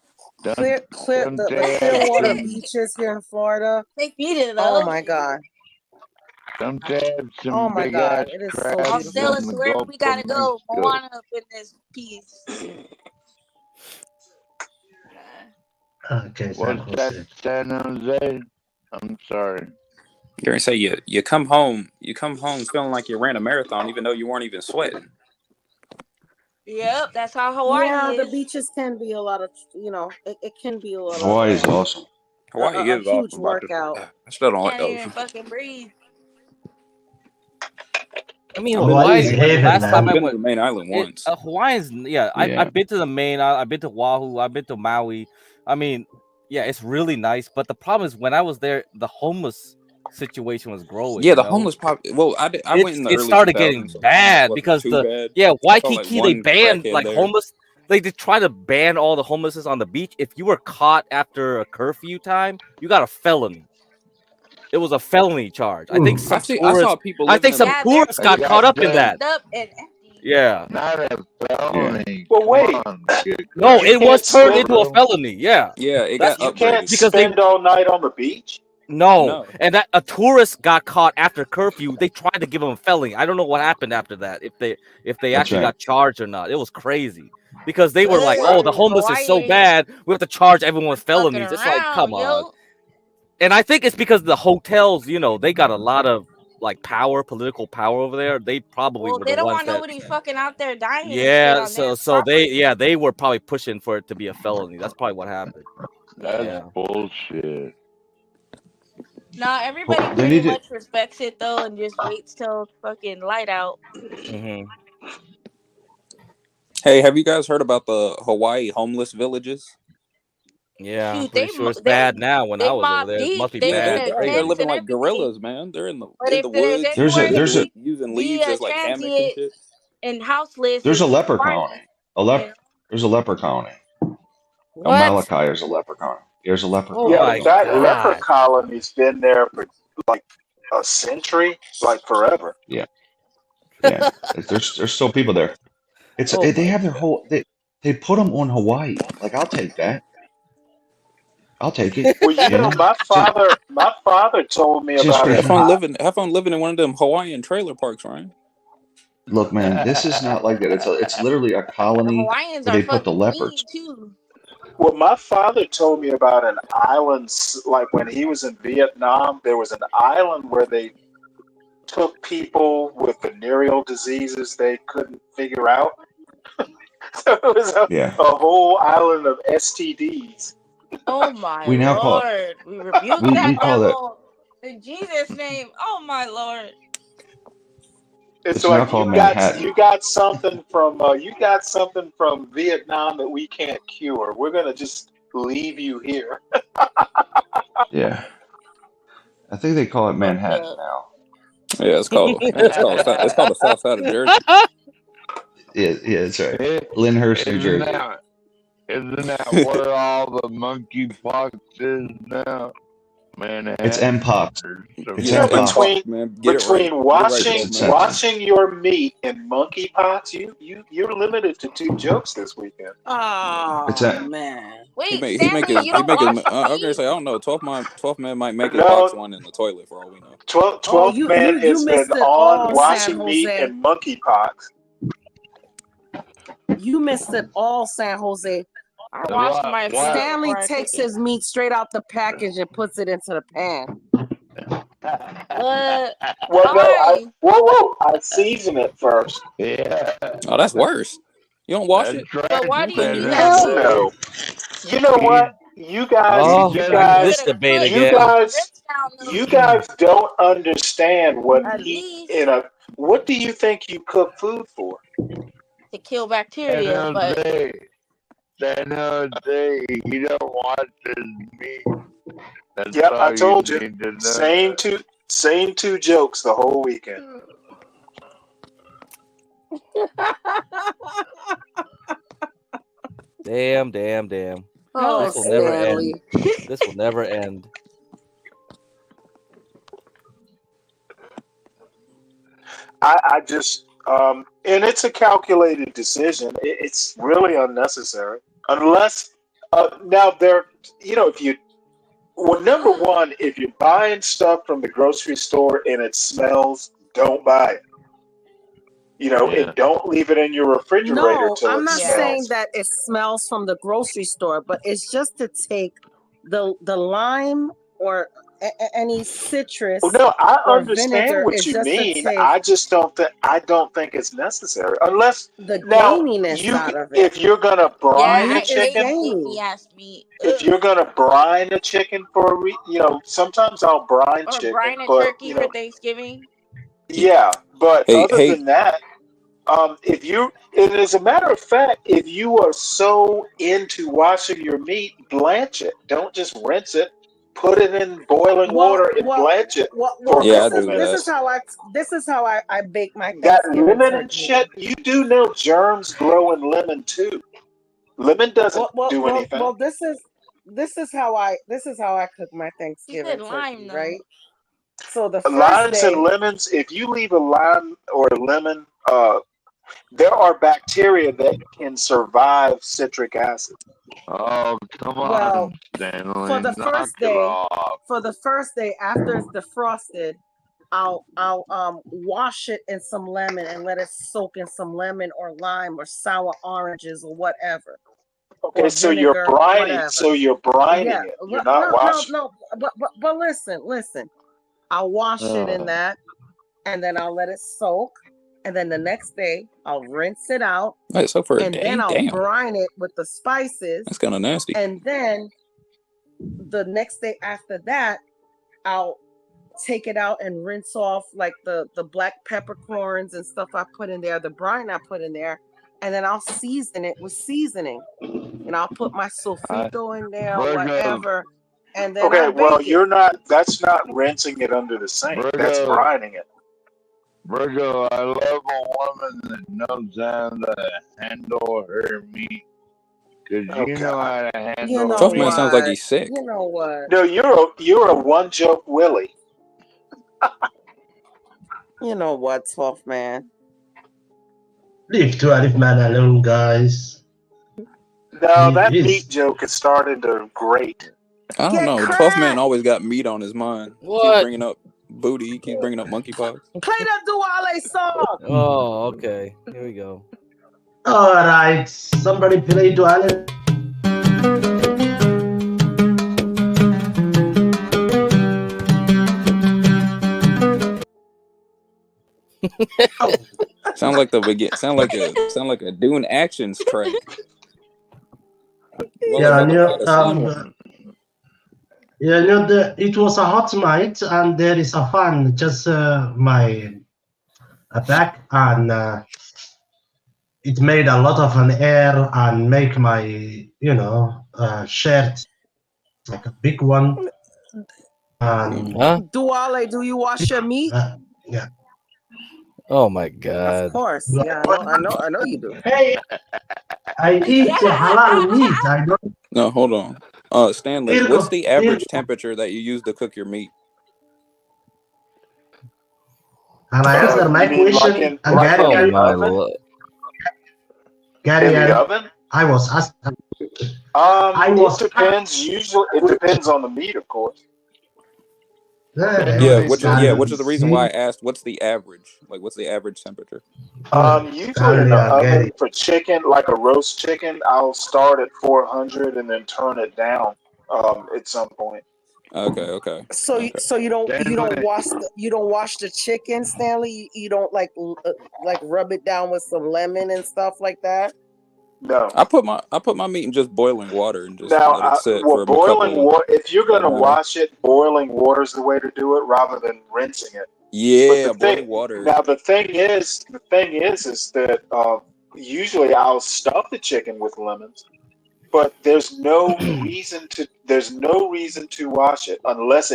Don't, Clear don't the they clear have water some? beaches here in Florida. Take me to Oh those. my God. Don't they have Oh some my big God. ass It is so I'll crabs sail beautiful. us in the wherever Gulf we of gotta go. Mexico? Moana up in this piece. Okay, San What's that, Jose. San Jose? I'm sorry. You're gonna say you come home feeling like you ran a marathon even though you weren't even sweating. Yep, that's how Hawaii Yeah, the is. beaches can be a lot of, it can be a lot of Hawaii is awesome. Hawaii a is huge awesome, but workout. I still don't like Can't the even ocean. fucking breathe. I mean, Hawaii is Hawaii. heaven, Last time I've I man. been to went, the main island once. Hawaii's. Yeah, Yeah. I've been to the main. I've been to Oahu. I've been to Maui. I mean, yeah, it's really nice. But the problem is when I was there, the homeless situation was growing. Yeah, You the know, homeless well, I went in the it early started 2000s, getting so the homeless bad wasn't because too bad. I saw like Waikiki they one banned crackhead like there. homeless. They try to ban all the homelessness on the beach. If you were caught after a curfew time, you got a felony. It was a felony charge. I think Ooh. some I saw tourists. people I living think in some the Yeah, they're tourists A got caught up in that. goddamn, up and empty. Yeah. not a Yeah. felony. Well, Come wait. on, good No, God. You it was can't turned spend into a Bro. felony. Yeah. Yeah, it That's got you can't upgraded. because they spend all night on the beach. no, No. and that a tourist got caught after curfew. They tried to give him a felony. I don't know what happened after that. If they That's actually right. got charged or not. It was crazy because they were like, Wow. "Oh, the homeless is so Hawaii bad. We have to charge everyone with fucking felonies." It's like, come around, on. yo. And I think it's because the hotels, they got a lot of like power, political power over there. They probably Well, were they the don't ones want that. nobody fucking out there dying and shit Yeah, on their so property. they were probably pushing for it to be a felony. That's probably what happened. That's Yeah. bullshit. Nah, everybody They pretty need to. much respects it though and just waits till fucking light out. Mm-hmm. Hey, have you guys heard about the Hawaii homeless villages? Yeah, I'm Shoot, pretty sure it's bad now. When I was over mob there, it deep. must be They Yeah, in they're bad. their bad. They're tents living and like everything. gorillas, man. They're in But the if there's woods There's a anywhere there's a using be leaves as like hammocks and transient shit. and houseless, there's a it's leper Hawaii. colony. There's a leper colony. El What? Malachi is a leper colony. There's a leper Oh Yeah, colony. my that leper god. colony's been there for like a century, like forever. Yeah. Yeah. There's still people there. It's Oh they my have their god. whole they put them on Hawaii. Like I'll take that. I'll take it. Well, you You know, know, my father told me just about for an Have fun living in one of them Hawaiian trailer parks, Ryan. look, man. This is not like that. It's literally a The colony Hawaiians where are they put the fucking leopards. mean too. Well, my father told me about an island, like when he was in Vietnam, there was an island where they took people with venereal diseases they couldn't figure out. So it was Yeah, a whole island of STDs. Oh my we now call it. lord. We rebuke We that call that. devil in Jesus' name. Oh my lord. It's It's now like called you Manhattan. got something from Vietnam that we can't cure. We're gonna just leave you here. Yeah, I think they call it Fucked Manhattan up. now. Yeah, it's called the South Side of Jersey. Yeah, that's right. Lyndhurst, New Isn't Jersey. that where all the monkeypox is now? Manhattan. It's Mpox. You It's know, Mpox. Man, get it right. washing It's Mpox. washing your meat in monkeypox, you're limited to 2 jokes this weekend. It's Oh a, man. He Wait, make Stanley, his you don't I wash was your gonna say I meat? don't know. 12 man might make his No, box one in the toilet for all we know. 12th you man you has been missed it on all, San washing meat Jose. and monkeypox. You missed it all, San Jose. I wash my food Stanley before I cook takes it. his meat straight out the package and puts it into the pan. What? Well, no, Why? I season it first. Yeah, Oh, that's worse. You don't wash that's it? right. But why do you San do that Hell though? no. Jose. You know He, what? You guys, he Oh, you does back to guys, this Put debate you again. guys, grits down those you meat. guys don't understand what At heat least in a. What do you think you cook food for? to kill San bacteria, but Jose. San Jose. He don't watch his meat. That's Yep, I all you told you. need to know. Same two jokes the whole weekend. Damn. Oh, This will never end. Stanley. This will never end. I just and it's a calculated decision. It's really unnecessary unless now there. If you number one, if you're buying stuff from the grocery store and it smells, don't buy it. Yeah. And don't leave it in your refrigerator No, till I'm it not Yeah. saying smells. that it smells from the grocery store, but it's just to take the lime or any citrus Well, no, I or understand vinegar. what It's you just to mean. take I just don't think it's necessary unless the now gaminess you out of it. if you're gonna brine Yeah, a I Meat is hate chicken. gamey. gamey ass meat. If Ugh. you're gonna brine a chicken for sometimes I'll brine Or chicken, brine a but turkey for Thanksgiving. yeah. But Hey, other than that, and as a matter of fact, if you are so into washing your meat, blanch it. Don't just rinse it. Put it in boiling water and blanch it for a Yeah, I couple do minutes. This is how I bake my That Thanksgiving lemon and turkey. shit, you do know germs grow in lemon too. Lemon doesn't do anything. Well, this is how I cook my He Thanksgiving said turkey, lime though. right? So the first Limes and day, lemons, if you leave a lime or a lemon, there are bacteria that can survive citric acid. Oh, come well, on, Stanley. for the Knock first it day, off. after it's defrosted, I'll wash it in some lemon and let it soak in some lemon or lime or sour oranges or whatever. Okay, Or so vinegar, you're brining. whatever. So you're brining Yeah, it. You're not washing. no. But listen. I'll wash it in that, and then I'll let it soak, and then the next day I'll rinse it out, Wait, so for a and day? then I'll Damn. brine it with the spices, That's kind of nasty. and then the next day after that, I'll take it out and rinse off like the black peppercorns and stuff I put in there, the brine I put in there, and then I'll season it with seasoning. And I'll put my sofrito in there, whatever, and then Okay, I well, bake it. that's not rinsing it under the sink. That's brining it. Virgo, I love a woman that knows how to handle her meat. Because you know how to handle Tough man sounds like he's sick. You know what? No, you're a one joke Willie. You know what, tough man? Leave 12 man alone, guys. No, that He is- meat joke is starting to grate. I don't Get know. 12th man cracked. always got meat on his mind. Keeps What? bringing up booty. He keeps bringing up monkeypox. Play that Duale song. Oh, okay. Here we go. All right, somebody play Duale. Sound like the begin. Sound like a Dune Actions track. Well, Yeah, another got a sample. It was a hot night, and there is a fan just my back, and it made a lot of an air and make my shirt like a big one. And Duale, do you wash your meat? yeah. Oh my God. Of course. Yeah, I know you do. Hey, I eat halal meat. I don't. No, hold on. Stanley, Virgo, what's the average Virgo. temperature that you use to cook your meat? And I answer my You mean question. like in the oven? Gary, In the oven? I was asked. It depends. Usually, it depends on the meat, of course. Which is the reason why I asked what's the average? Like, what's the average temperature? Usually in the oven for chicken, like a roast chicken, I'll start at 400 and then turn it down at some point. Okay. So you don't wash the chicken, Stanley. You don't like rub it down with some lemon and stuff like that. No, I put my meat in just boiling water and just now, let it sit well, for a boiling couple. water. If you're gonna wash it, boiling water is the way to do it rather than rinsing it. Yeah, boiling water. Now the thing is that usually I'll stuff the chicken with lemons, but there's no reason to wash it unless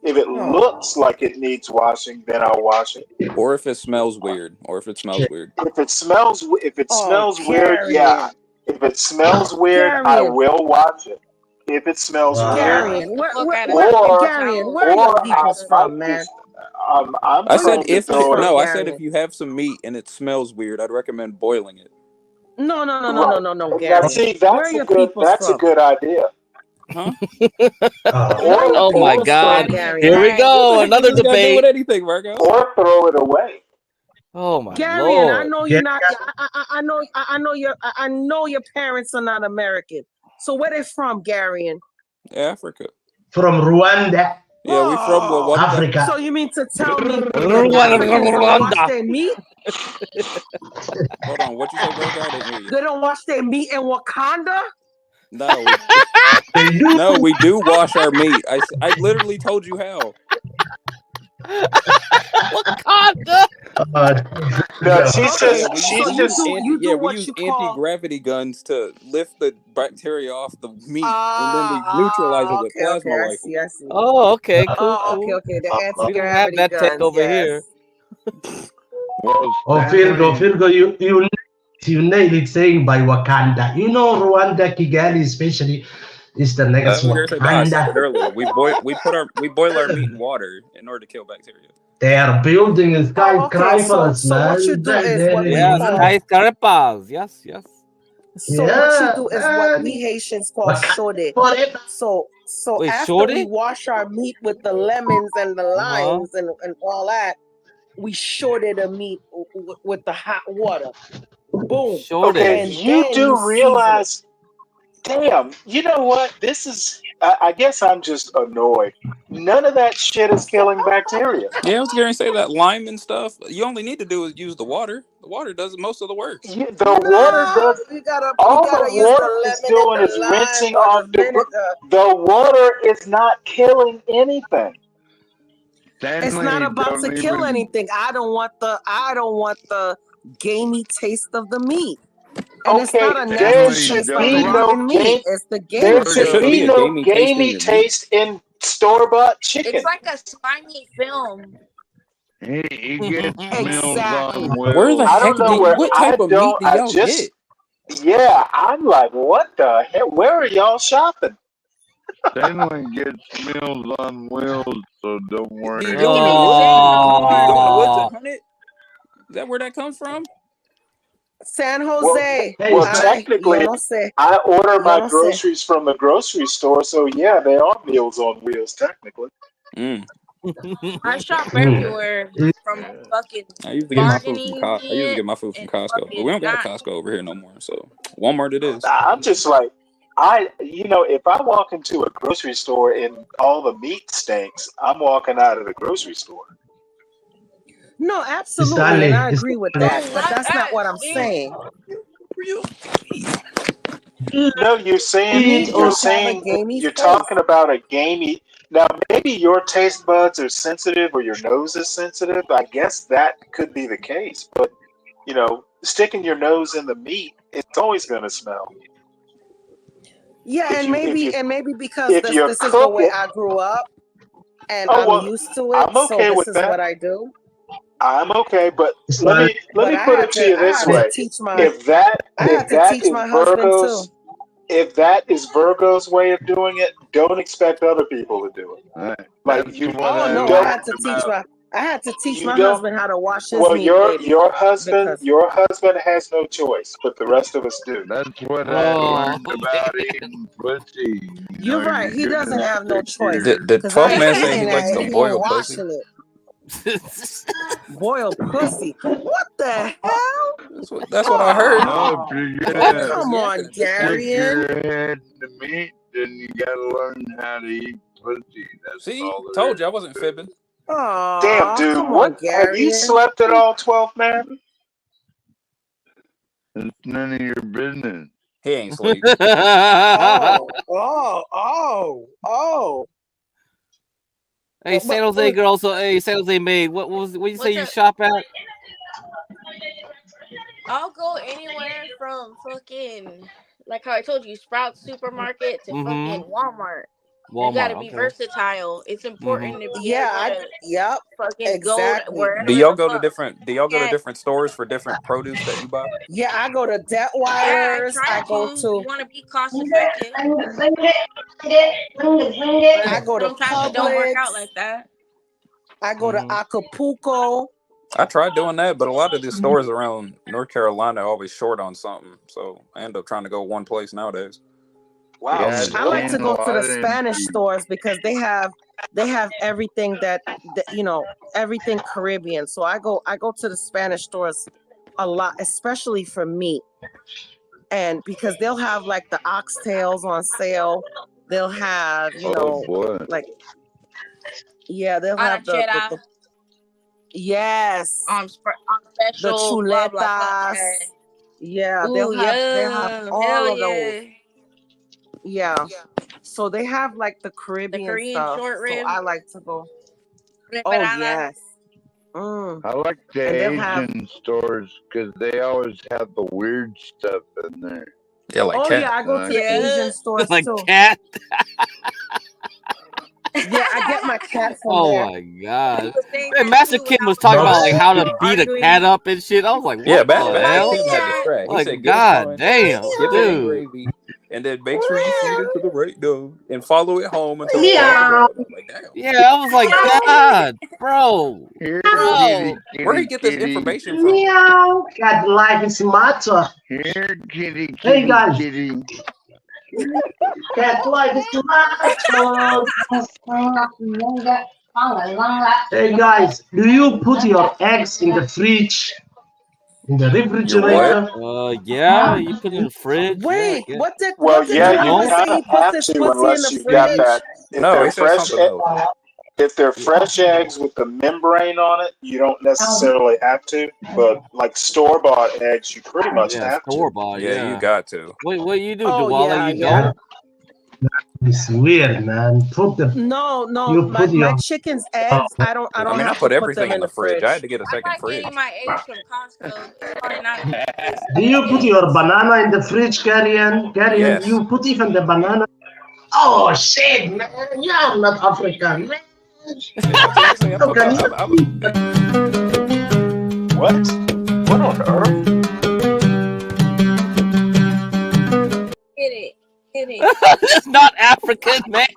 if it looks like it needs washing, then I'll wash it. Or if it smells weird. If it smells weird, yeah. If it smells weird, I will wash it. If it smells weird, where are your people from, man? I said if you have some meat and it smells weird, I'd recommend boiling it. No, Gary. See, that's a good idea. Huh? Oh my God! Here we go, another debate. With anything, Virgo. Or throw it away. Oh my Gary, Lord! I know you're not. I know your parents are not American. So where they from, Gary? Africa. From Rwanda. Yeah, we from Africa. So you mean to tell me Rwanda. wash their meat? Hold on, what you say, Virgo? I didn't hear you. They don't wash their meat in Wakanda? No. No, we do wash our meat. I literally told you how. Wakanda. No, she says we use anti-gravity guns to lift the bacteria off the meat, and then we neutralize it with plasma rifles. I see. Oh, okay, cool. Okay. The anti-gravity we don't have that tech guns, over here. Virgo, you nailed it saying by Wakanda. You know, Rwanda, Kigali, especially, is the next I Wakanda. said it earlier. We boil our meat in water in order to kill bacteria. They are building skyscrapers, so what you do is skyscrapers. Yes. So what you do is what we Haitians call shorty. So Wait, after shorty? we wash our meat with the lemons and the limes and all that, we shorted the meat with the hot water. Boom. Okay, you do realize. Damn, you know what? This is. I guess I'm just annoyed. None of that shit is killing bacteria. Yeah, I was going to say that lime and stuff. You only need to do is use the water. The water does most of the work. Yeah, the water does. All the water is doing is rinsing off the water is not killing anything. It's not about to kill anything. I don't want the gamey taste of the meat. And it's not a nasty taste like rotten meat. It's the gamey There taste. should be no gamey taste in store-bought chicken. It's like a slimy film. He gets meals Exactly. on Where the heck what type of meat do y'all get? Yeah, I'm like, what the hell? Where are y'all shopping? Stanley gets meals on wheels, so don't worry. You go in the woods and hunt it? Is that where that comes from? San Well, Jose. Hey, well, Ay, yo technically, no sé. I order Yo my no sé. groceries from the grocery store, so yeah, they are Meals on Wheels technically. Mm. I shop mm, everywhere mm, from fucking I used to get my food from bargaining I used to shit get my food from and Costco, but we fucking don't got a not. Costco over here no more. So Walmart it is. I'm just like, if I walk into a grocery store and all the meat stinks, I'm walking out of the grocery store. No, absolutely, Stanley, and I agree with Stanley. that, Don't but like that's not that what I'm shit. saying. No, you're saying Meat or Meat have a gamey you're face. talking about a gamey. Now, maybe your taste buds are sensitive or your nose is sensitive. I guess that could be the case. But sticking your nose in the meat, it's always going to smell. Yeah, If you because if you this is the cook way it, I grew up, and oh I'm well, used to it. I'm So okay this with is that. what I do. I'm okay, but let Stanley, me But put it to you I this had to way: teach my if that I had to teach is my husband too. Virgo's, if that is Virgo's way of doing it, don't expect other people to do it. Like That's you, what Oh I no, don't. I had to teach You my don't. husband how to wash his Well, meat, baby, your husband because has no choice, but the rest of us do. That's what I Oh learned about man. eating pussy. you're right. You're He doing doesn't it have no for choice Did years. because I 12 man ain't say he eating likes that to if he boil ain't pussy? washing it. Boiled pussy. What the hell? That's what I heard. No, if you're Oh, gonna come on, stick Darian. your head in the meat, then you gotta learn how to eat pussy. That's See, all there told is. you I wasn't fibbing. Damn, Oh, dude, come on, what have you Darian. slept at all, 12 man? It's none of your business. He ain't sleep. Oh. Hey, San Jose girl. So, hey, San Jose maid. What you say you shop at? I'll go anywhere from fucking, like how I told you, Sprouts Supermarket to fucking Walmart. You got to be okay. versatile. It's important to be Yeah, able to yep, fucking go exactly. wherever Do y'all the go to fuck. different stores for different produce that you buy? Yeah, I go to Yeah, I Detwiler's. try I go to. to You want to be cost effective, I but go to sometimes it don't work out Publix. like that. I go to Acapulco. I tried doing that, but a lot of the stores around North Carolina are always short on something, so I end up trying to go one place nowadays. Wow, Yeah, I like to seen a go to lot the of Spanish empty. stores because they have everything that everything Caribbean. So I go to the Spanish stores a lot, especially for meat. And because they'll have like the oxtails on sale, they'll have, Oh boy. like they'll have the Arrachera yes, on the special, blah blah blah. chuletas. Yeah, Ooh, they'll have yeah, all hell of those. yeah. Yeah. So they have like the The Caribbean Korean stuff. short So rib, I like to go. Oh preparada. yes. I like the And they'll have Asian stores because they always have the weird stuff in there. Yeah, like cat. I go to the Yeah. Asian stores Like too. cat. Yeah, I get my cat from Oh there. my god. was saying Man, that Master too when Kim I was was talking about like how to beat a arguing. cat up and shit. I was like, what Yeah, the Master hell? Kim had the strat. He Like, said, get a god punch, damn, dip it in dude. gravy, and then make sure you feed it to the right dog and follow it home until it falls out. I'm like, damn. Yeah, I was like, God, bro. Here, Bro. Where he get this kitty. information from? Meow. Cat life is matter. Here, kitty, Hey guys, kitty. cat life is matter. Hey guys, do you put your eggs in the fridge, in the Your refrigerator? what? Yeah, you put it in the fridge. Wait, Yeah, what did Well, yeah, you Jonathan say? kind He of puts have his to pussy in unless the you got fridge? that. If No, they're he said fresh, something else. if they're fresh eggs with the membrane on it, you don't necessarily have to. But like store-bought eggs, you pretty much yeah, have to. store bought. Yeah, Yeah. you got to. What you do, Oh Dwala? yeah, You yeah. don't? It's weird, man. Put the No, you my put your chicken's eggs. I don't I mean, I have put to put everything them in in the the fridge. I had fridge. to get a I second like getting fridge. my eggs from Costco. It's probably not the best do you put eggs. your banana in the fridge, Carrion? Carrion, Yes. you put even the banana. Oh shit, man! You're not African, man. Seriously, I How put can you? What? What on earth? Get it. It's not African, man.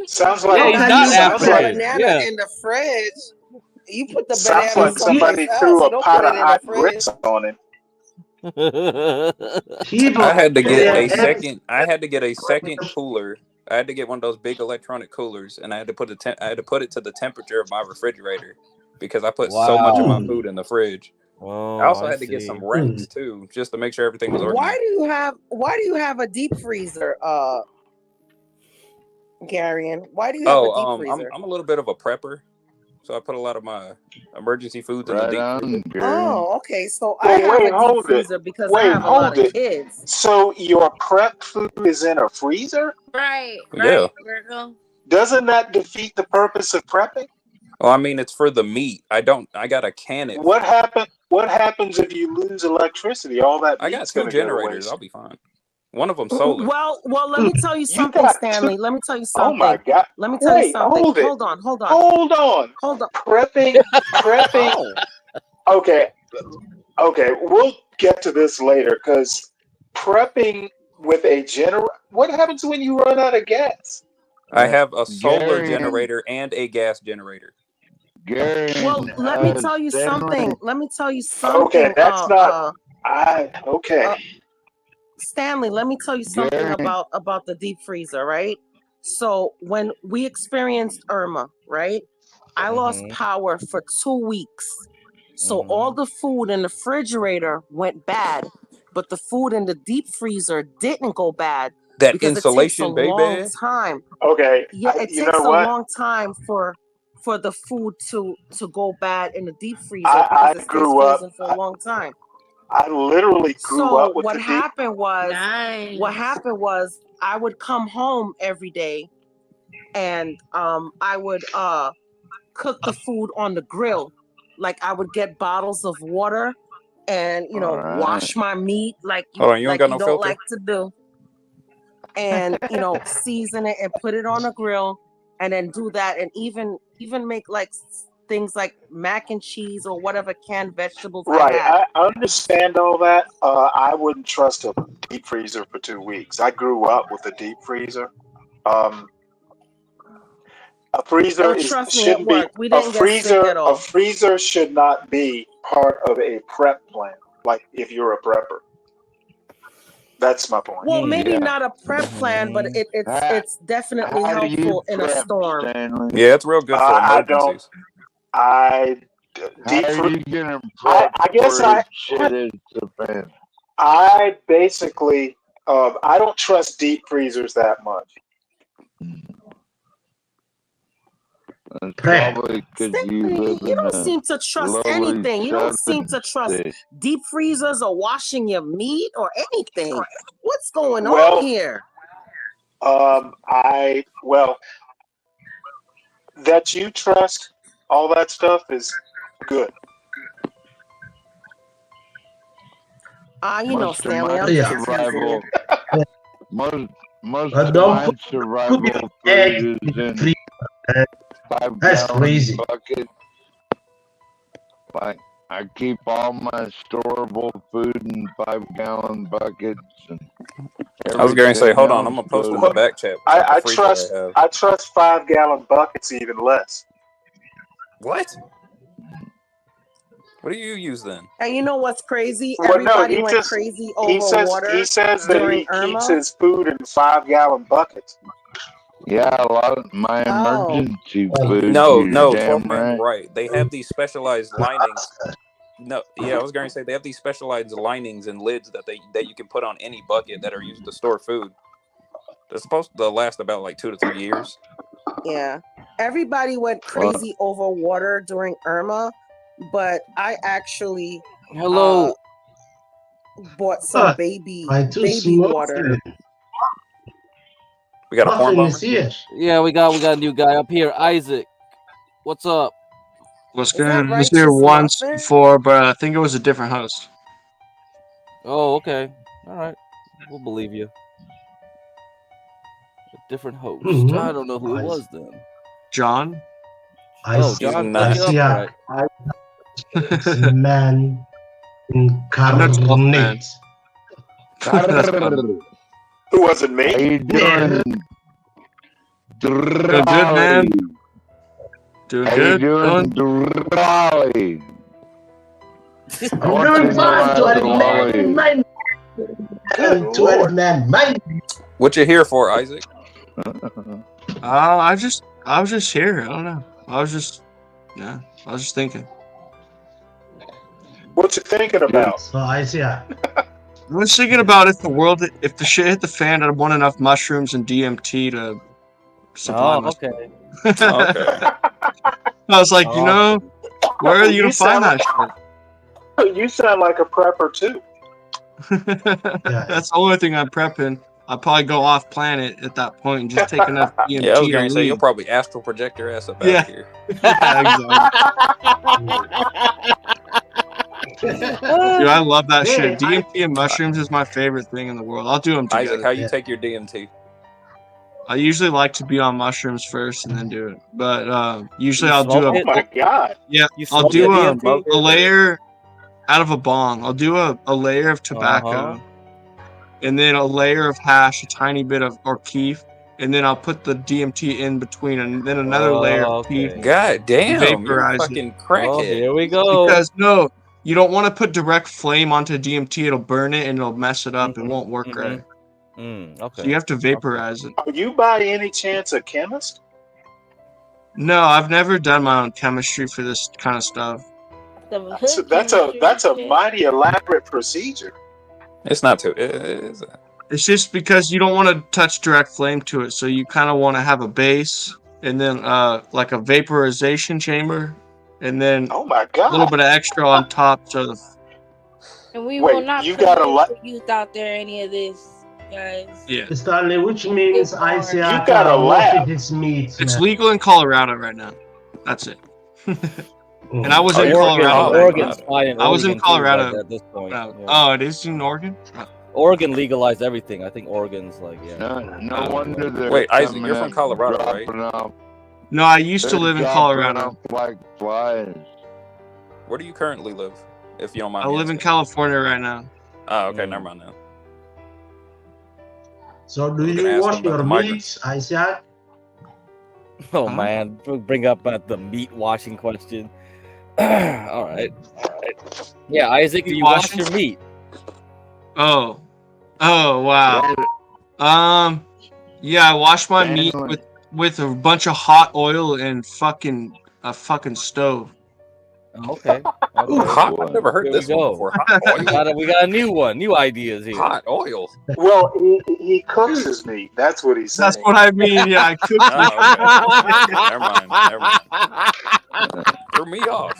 Sounds Yeah, like he's How not you put the African. banana Yeah. in the fridge? You put the Sounds banana like somebody someplace threw else. You a don't pot put of it in the hot fridge. grits on it. People, I had to get yeah, a second. I had to get a second cooler. I had to get one of those big electronic coolers, and I had to put I had to put it to the temperature of my refrigerator because I put so much of my Wow. food in the fridge. I Oh, also I had to get some see. racks too, just to make sure everything was Why organized. do you have a deep freezer, Garion? Why do you have a deep Oh, freezer? I'm a little bit of a prepper, so I put a lot of my emergency foods in the Right deep freezer. on, Gary. Oh, okay. So I Well, have wait, a deep hold it. freezer because I Wait, have a lot hold of it. kids. So your prep food is in a freezer? Right, Yeah. Virgo. Doesn't that defeat the purpose of prepping? Well, I mean, it's for the meat. I gotta can it. What happens if you lose electricity? All that I got meat's 2 gonna go to generators. waste. I'll be fine. One of them solar. Well, let me tell you You something, got Stanley. two. Let me tell you Oh my something. God! Let me tell you Wait, something. hold it. Hold on. Hold on. Prepping. Oh. Okay. We'll get to this later because prepping with a generator. What happens when you run out of gas? I have a solar Gary, generator and a gas generator. Gary, Well, let me tell you something. Let me tell you something. Okay, that's not. Okay. Stanley, let me tell you something Gary. about the deep freezer, right? So when we experienced Irma, right? I lost power for 2 weeks. So all the food in the refrigerator went bad, but the food in the deep freezer didn't go bad That because insulation, it takes a long baby. time. Okay. Yeah, it You takes know a what? long time for the food to go bad in the deep freezer I because it stays grew up. frozen for a long time. I literally grew So up with what the deep. happened was Nice. I would come home every day and I would cook the food on the grill. Like I would get bottles of water and wash my meat like Hold on, you ain't got no don't filter? like to do. And season it and put it on the grill and then do that and even make like things like mac and cheese or whatever canned vegetables Right. I I understand all that. I wouldn't trust a deep freezer for 2 weeks. I grew up with a deep freezer. A freezer trust me, it shouldn't be worked. We didn't get sick at a all. freezer should not be part of a prep plan. Like if you're a prepper. That's my point. Well, maybe Yeah. not a prep plan, but it's definitely How do you helpful in a prep, storm. Stanley? Yeah, it's real good for I don't. emergencies. How are you gonna prep I guess for shit hits the fan? I basically I don't trust deep freezers that much. That's Prep. probably because you Stanley, live you in don't a seem to trust lowly anything. You don't seem southern to trust state. deep freezers or washing your meat or anything. What's going on Well, here? That you trust all that stuff is good. Stanley, I'm my just survival, most of Don't my put survival your food eggs is in the in freezer. 5 That's gallon crazy. buckets. Like I keep all my storable food in 5 gallon buckets, and I was going to say, everything hold on, I'm else gonna post in goes. the back chat what type I of freezer trust I have. I trust 5-gallon buckets even less. What? What do you use then? And you know what's crazy? Well, no, Everybody he went just crazy he over says water that during he keeps Irma. his food in 5-gallon buckets. Yeah, a lot of my Oh. emergency food. No, You're 12 damn man, right. right. They have these specialized linings. No, yeah, I was going to say they have these specialized linings and lids that you can put on any bucket that are used to store food. They're supposed to last about like 2 to 3 years. Yeah. Everybody went crazy over water during Irma, but I actually Hello. bought some baby water. We got a porn bomber? Yeah, we got a new guy up here, Isaac. What's up? Was good. I was here once before, but I think it was a different host. Oh, okay. All right. We'll believe you. A different host. Mhm. I don't know who it was then. John? Oh, John. Look it up. All right. Man incarnate. Who was it, me? How you doing? Good, man. Doing How you good. doing, Raleigh? I'm doing fine. 12 man. Good 12 man. What you here for, Isaac? I was just here. I don't know. I was just thinking. What you thinking about? So I see. I was thinking about if the shit hit the fan, I'd want enough mushrooms and DMT to supply Oh, myself. okay. Okay. I was like, you know, where are you gonna find sound that You sound like a prepper too. shit? That's the only thing I'm prepping. I'll probably go off planet at that point and just take enough DMT. Yeah, I was to going to say, you'll leave. probably astral project your ass up out Yeah. of here. Dude, I love that Hey, shit. DMT and mushrooms is my favorite thing in the world. I'll do them together. Isaac, how you take your DMT? I usually like to be on mushrooms first and then do it. But usually You I'll do smoke a it? Oh my God. yeah. You I'll smoke do the a DMT? layer out of a bong. I'll do a layer of tobacco, and then a layer of hash, a tiny bit of or keef, and then I'll put the DMT in between, and then another layer of keef. Okay. God damn, you're Vaporize it. fucking Oh, crackhead. here we go. Because no, you don't want to put direct flame onto DMT. It'll burn it and it'll mess it up. It won't work right. Okay. So you have to vaporize it. Are you by any chance a chemist? No, I've never done my own chemistry for this kind of stuff. That's a mighty elaborate procedure. It's not too. It is. It's just because you don't want to touch direct flame to it, so you kind of want to have a base and then like a vaporization chamber, and then Oh my a God. little bit of extra on top. So the And we Wait, will not you got a promote lot. for youth out there any of this, guys. yeah, Stanley, which means I You see got a lab. this meat. it's legal in Colorado right now. That's it. And I was Oh, in you're Oregon, Colorado. Oregon's fine in I was in Oregon too, Colorado. at this point. Oh, Yeah. oh, it is in Oregon. Oh. Oregon legalized everything. I think Oregon's like, yeah. No wonder they're Wait, Isaac, coming you're from up, Colorado, right? dropping off. No, I used to They're live in dropping Colorado. off like flies. Where do you currently live, if you don't mind I me live in asking? California right now. Oh, okay, never mind now. So do We're gonna you ask wash them about your the migrants. meat, Isaac? Oh man, bring up the meat washing question. All right. Yeah, Isaac, do Meat you wash washing? your meat? Oh, wow. Yeah, I wash my meat Stanley. with a bunch of hot oil and a fucking stove. Okay. Ooh, hot. I've never heard Here we this one go. before. Hot oil. We got a new one, new ideas here. Hot oil. Well, he cooks his meat. That's what he's saying. That's what I mean. Yeah, I cook. Oh, okay. Never mind. Threw me off.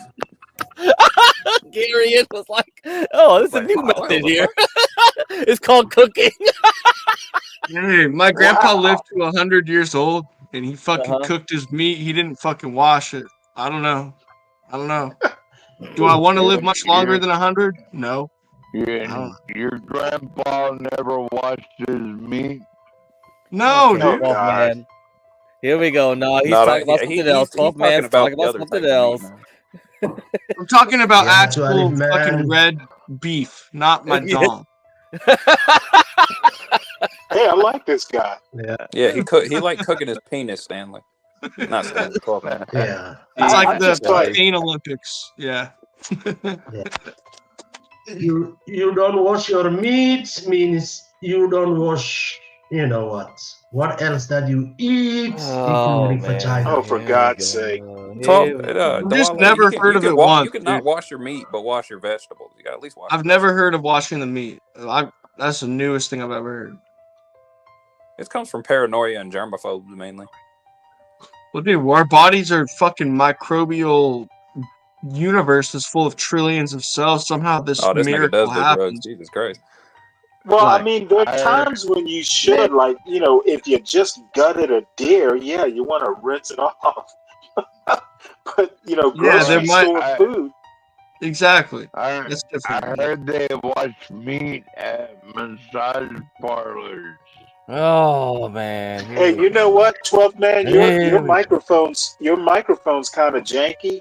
Gary was like, "Oh, this is a new method here. It's called cooking." Hey, my grandpa lived to 100 years old, and he fucking Uh-huh. cooked his meat. He didn't fucking wash it. I don't know. Do I want to live much longer than 100? No. Your grandpa never washed his meat? No, Okay, dude. 12 man. Here we go. No, he's No, talking about he- something he's- else. he's 12 man talking about talking the about other something type of else. meat I'm talking about Yeah, actual 12 man. fucking red beef, not my Yeah. dong. Hey, I like this guy. Yeah, he liked cooking his penis, Stanley. Not Stanley. 12 man. Yeah. It's I like just the like- Pain Olympics. Yeah. You don't wash your meat means you don't wash, you know what? What else that you eat, Oh, including man. vagina? Oh, for Here we God's go. sake. Here we go. just never heard of it once, You can not dude. wash your meat, but wash your vegetables. You got to at least wash. I've never heard of washing the meat. That's the newest thing I've ever heard. It comes from paranoia and germaphobes mainly. Well, dude, our bodies are fucking microbial universe is full of trillions of cells. Somehow this Oh, this nigga miracle does do drugs. happens. Jesus Christ. Well, Like, I mean, there are times when you should, like, you know, if you just gutted a deer, yeah, you want to rinse it off. But, you know, Yeah, there grocery might- store food. Exactly. I That's different. heard they wash meat at massage parlors. Oh man. Here Hey, we you know go. what, 12 man, your Here we go. microphone's kind of janky.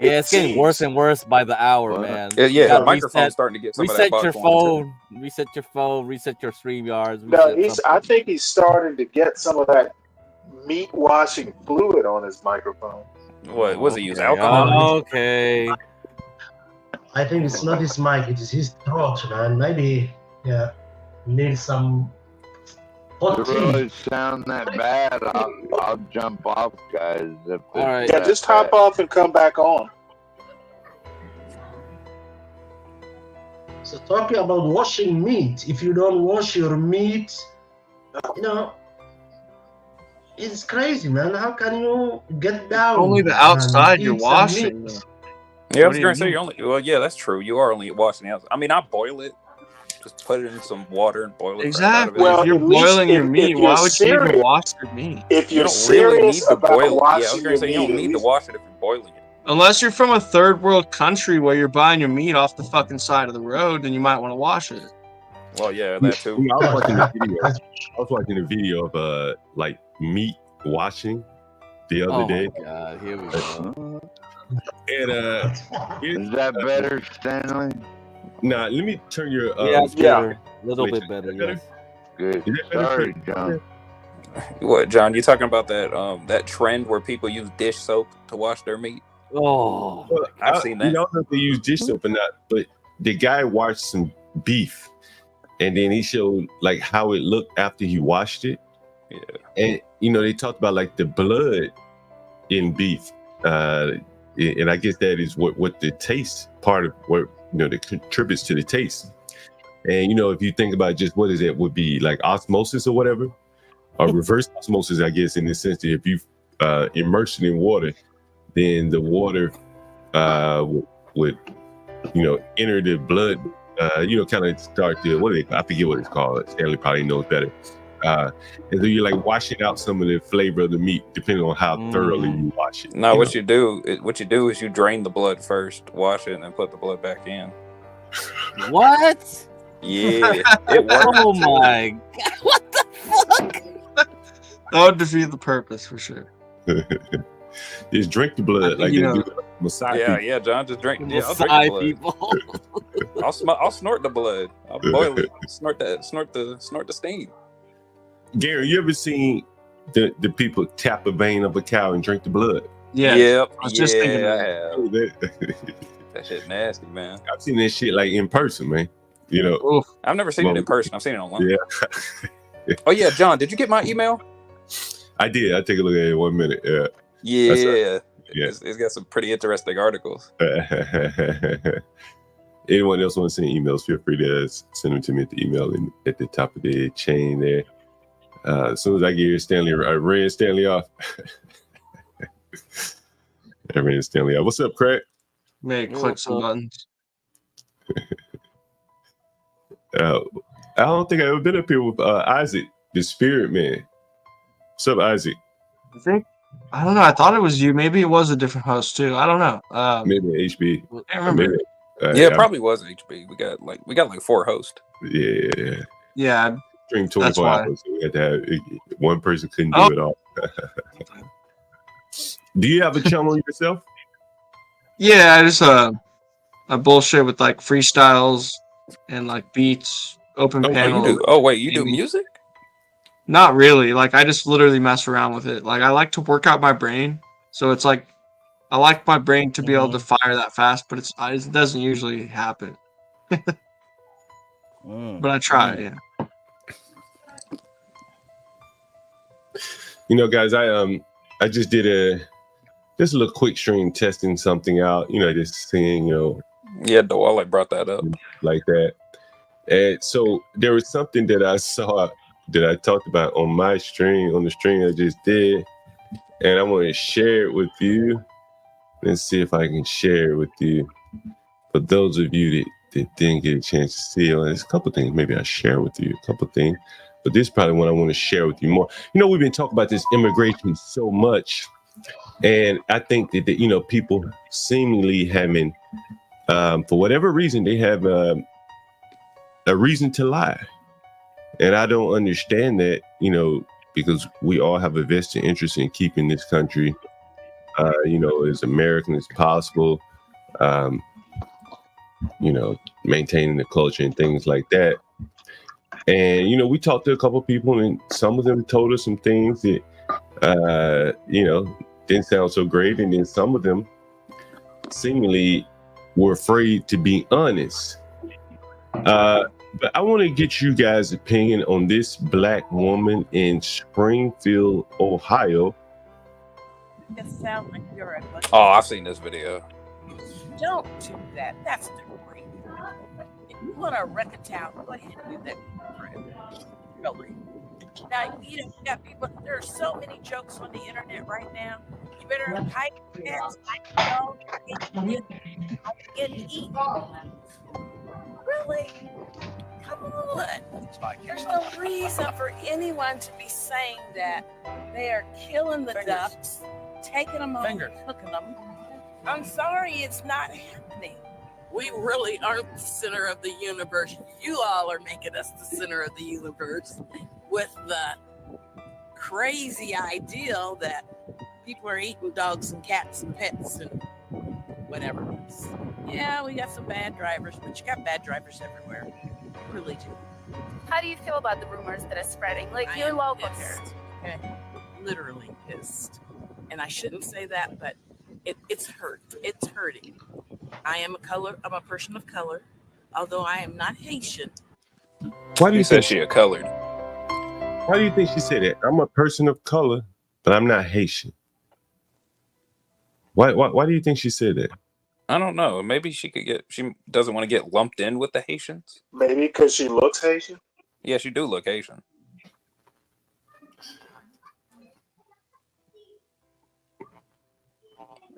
Yeah, it's getting worse and worse by the hour, man. Yeah, You the gotta microphone's starting to get some of that reset your buck on, too. phone. Reset your phone. Reset your StreamYards. No, Reset I think he's starting to get some of that meat washing fluid on his microphone. What was he use Okay. alcohol? Okay. I think it's not his mic, it is his throat, man. Maybe, yeah, need some hot If it tea. really sound that bad, I'll jump off, guys. If All right. Yeah, that just hop bad. off and come back on. So talking about washing meat, if you don't wash your meat, you know, it's crazy, man. How can you get down Only the and outside you're eat some washing. meat? Yeah, I What was do you gonna say mean? you're only. Well, yeah, that's true. You are only washing the outside. I mean, I boil it. Just put it in some water and boil the crap out of it. Exactly. Well, If you're at least boiling your if meat, you're why would you even serious, wash your meat? if You you're don't really need serious to about boil. Yeah, I was washing gonna your say you meat, don't at need to least wash it if you're boiling it. Unless you're from a third world country where you're buying your meat off the fucking side of the road, then you might want to wash it. Well, yeah, that too. I was watching a video. I was watching a video of like meat washing the other Oh day, my God. Here we go. and Is that better, Stanley? nah, let me turn your Yeah, it's yeah. better. A little bit Is better. that better? Yes. Good. Is that better? Sorry, John. What, John? You talking about that trend where people use dish soap to wash their meat? Oh. Well, I've seen that. I don't know if they use dish soap or not, but the guy washed some beef, and then he showed like how it looked after he washed it. Yeah. And they talked about like the blood in beef, and I guess that is what the taste part of what that contributes to the taste. And if you think about just what is it, would be like osmosis or whatever, or reverse osmosis, I guess, in the sense that if you immerse it in water, then the water would enter the blood, kind of start to I forget what it's called. Stanley probably knows better. And so you like washing out some of the flavor of the meat, depending on how thoroughly you wash it. No, what you do is you drain the blood first, wash it, and then put the blood back in. What? Yeah, it works. Oh my God. What the fuck? That would defeat the purpose for sure. Just drink the blood like they do Maasai Yeah, people. yeah, John, just drink. Yeah, I'll Maasai drink the blood. people. I'll snort the blood. I'll boil it. Snort the steam. Gary, you ever seen the people tap a vein of a cow and drink the blood? Yeah. Yep. I was just thinking I that. have. Oh, that- That shit nasty, man. I've seen that shit like in person, man. Oof. I've never seen it in person. I've seen it online. Yeah. Oh yeah, John, did you get my email? I did. I take a look at it in 1 minute. Yeah. Yeah. Yeah. It's got some pretty interesting articles. Anyone else want to send emails, feel free to send them to me at the email at the top of the chain there. As soon as I get Stanley, I ran Stanley off. I ran Stanley off. What's up, Craig? Maybe click some buttons. I don't think I've ever been up here with Isaac, the spirit man. What's up, Isaac? I don't know. I thought it was you. Maybe it was a different host too. I don't know. Maybe HB. I remember. Maybe, Yeah, it probably was HB. We got like 4 hosts. Yeah. Yeah. Stream That's 24 why. hours. So we had to have one person couldn't do Oh. it all. Do you have a channel yourself? Yeah, I just I bullshit with like freestyles and like beats, open Oh, panel. you do music? Not really. Like I just literally mess around with it. Like I like to work out my brain, so it's like I like my brain to be able to fire that fast, but it doesn't usually happen. But I try. Yeah. Guys, I just did a little quick stream testing something out. Just seeing Yeah, Dwale brought that up. like that. And so there was something that I saw that I talked about on my stream, on the stream I just did. And I want to share it with you. Let's see if I can share it with you. For those of you that didn't get a chance to see it, there's a couple things maybe I'll share with you, a couple things. But this is probably one I want to share with you more. We've been talking about this immigration so much. And I think that, people seemingly having, for whatever reason, they have a reason to lie. And I don't understand that, because we all have a vested interest in keeping this country, as American as possible, maintaining the culture and things like that. And, we talked to a couple of people and some of them told us some things that, didn't sound so great, and then some of them seemingly were afraid to be honest. But I want to get you guys' opinion on this black woman in Springfield, Ohio. It sounds like you're a bunch Oh, of I've seen this video. Don't do that. That's degrading. If you want to wreck a town, go ahead and do that. Really. Now, you got people, there are so many jokes on the internet right now. You better hide your pants, getting eaten. Really? Come on. There's no reason for anyone to be saying that they are killing the ducks, taking them home, cooking them. I'm sorry, it's not happening. We really aren't the center of the universe. You all are making us the center of the universe with the crazy ideal that people are eating dogs and cats and pets and whatever. Yeah, we got some bad drivers, but you got bad drivers everywhere. You really do. How do you feel about the rumors that are spreading? Like, I you're am local. pissed. Okay, literally pissed. And I shouldn't say that, but it's hurt. It's hurting. I'm a person of color, although I am not Haitian. Why do you said think she a colored? Why do you think she said that? I'm a person of color, but I'm not Haitian. Why do you think she said that? I don't know. Maybe she doesn't want to get lumped in with the Haitians. Maybe because she looks Haitian. Yeah, she do look Haitian.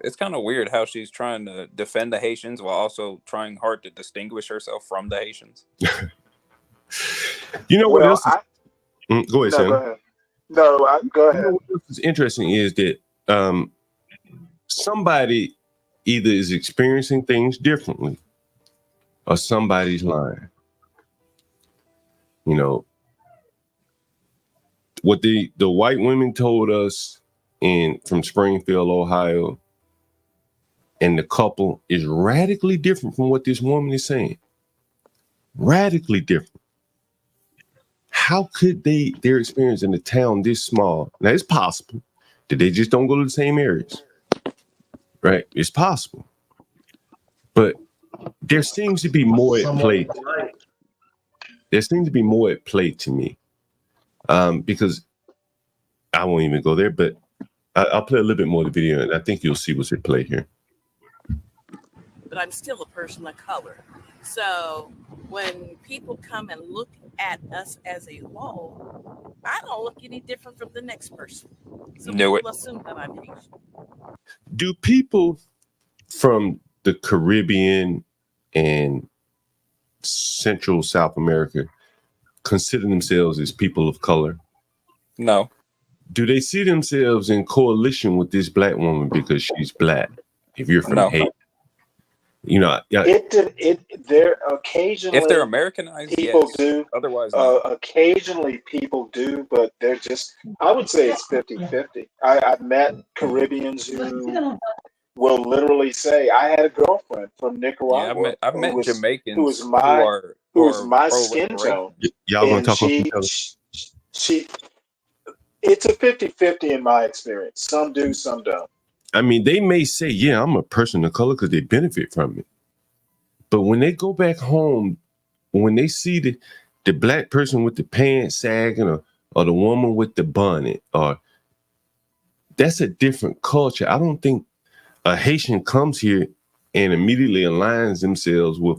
It's kind of weird how she's trying to defend the Haitians while also trying hard to distinguish herself from the Haitians. You know what else? Go ahead, No, Sam. go ahead. No, go ahead. You know what else is interesting is that somebody either is experiencing things differently or somebody's lying. You know, what the white women told us from Springfield, Ohio, and the couple is radically different from what this woman is saying. Radically different. How could their experience in a town this small? Now, it's possible that they just don't go to the same areas, right? It's possible. But there seems to be more at play. There seems to be more at play to me, because I won't even go there, but I'll play a little bit more of the video, and I think you'll see what's at play here. But I'm still a person of color. So when people come and look at us as a whole, I don't look any different from the next person. So Know people it. assume that I'm Haitian. Do people from the Caribbean and Central South America consider themselves as people of color? No. Do they see themselves in coalition with this black woman because she's black? If you're from No. Haiti, you know, There occasionally, If they're Americanized, people yes. do. Otherwise, no. Occasionally people do, but they're just, I would say it's 50-50. I've met Caribbeans who will literally say, I had a girlfriend from Nicaragua. Yeah, I've met Jamaicans who was who my are my skin pro-liberation. tone. y'all gonna And talk over each other? it's a 50-50 in my experience. Some do, some don't. I mean, they may say, yeah, I'm a person of color because they benefit from it. But when they go back home, when they see the black person with the pants sagging or the woman with the bonnet, or that's a different culture. I don't think a Haitian comes here and immediately aligns themselves with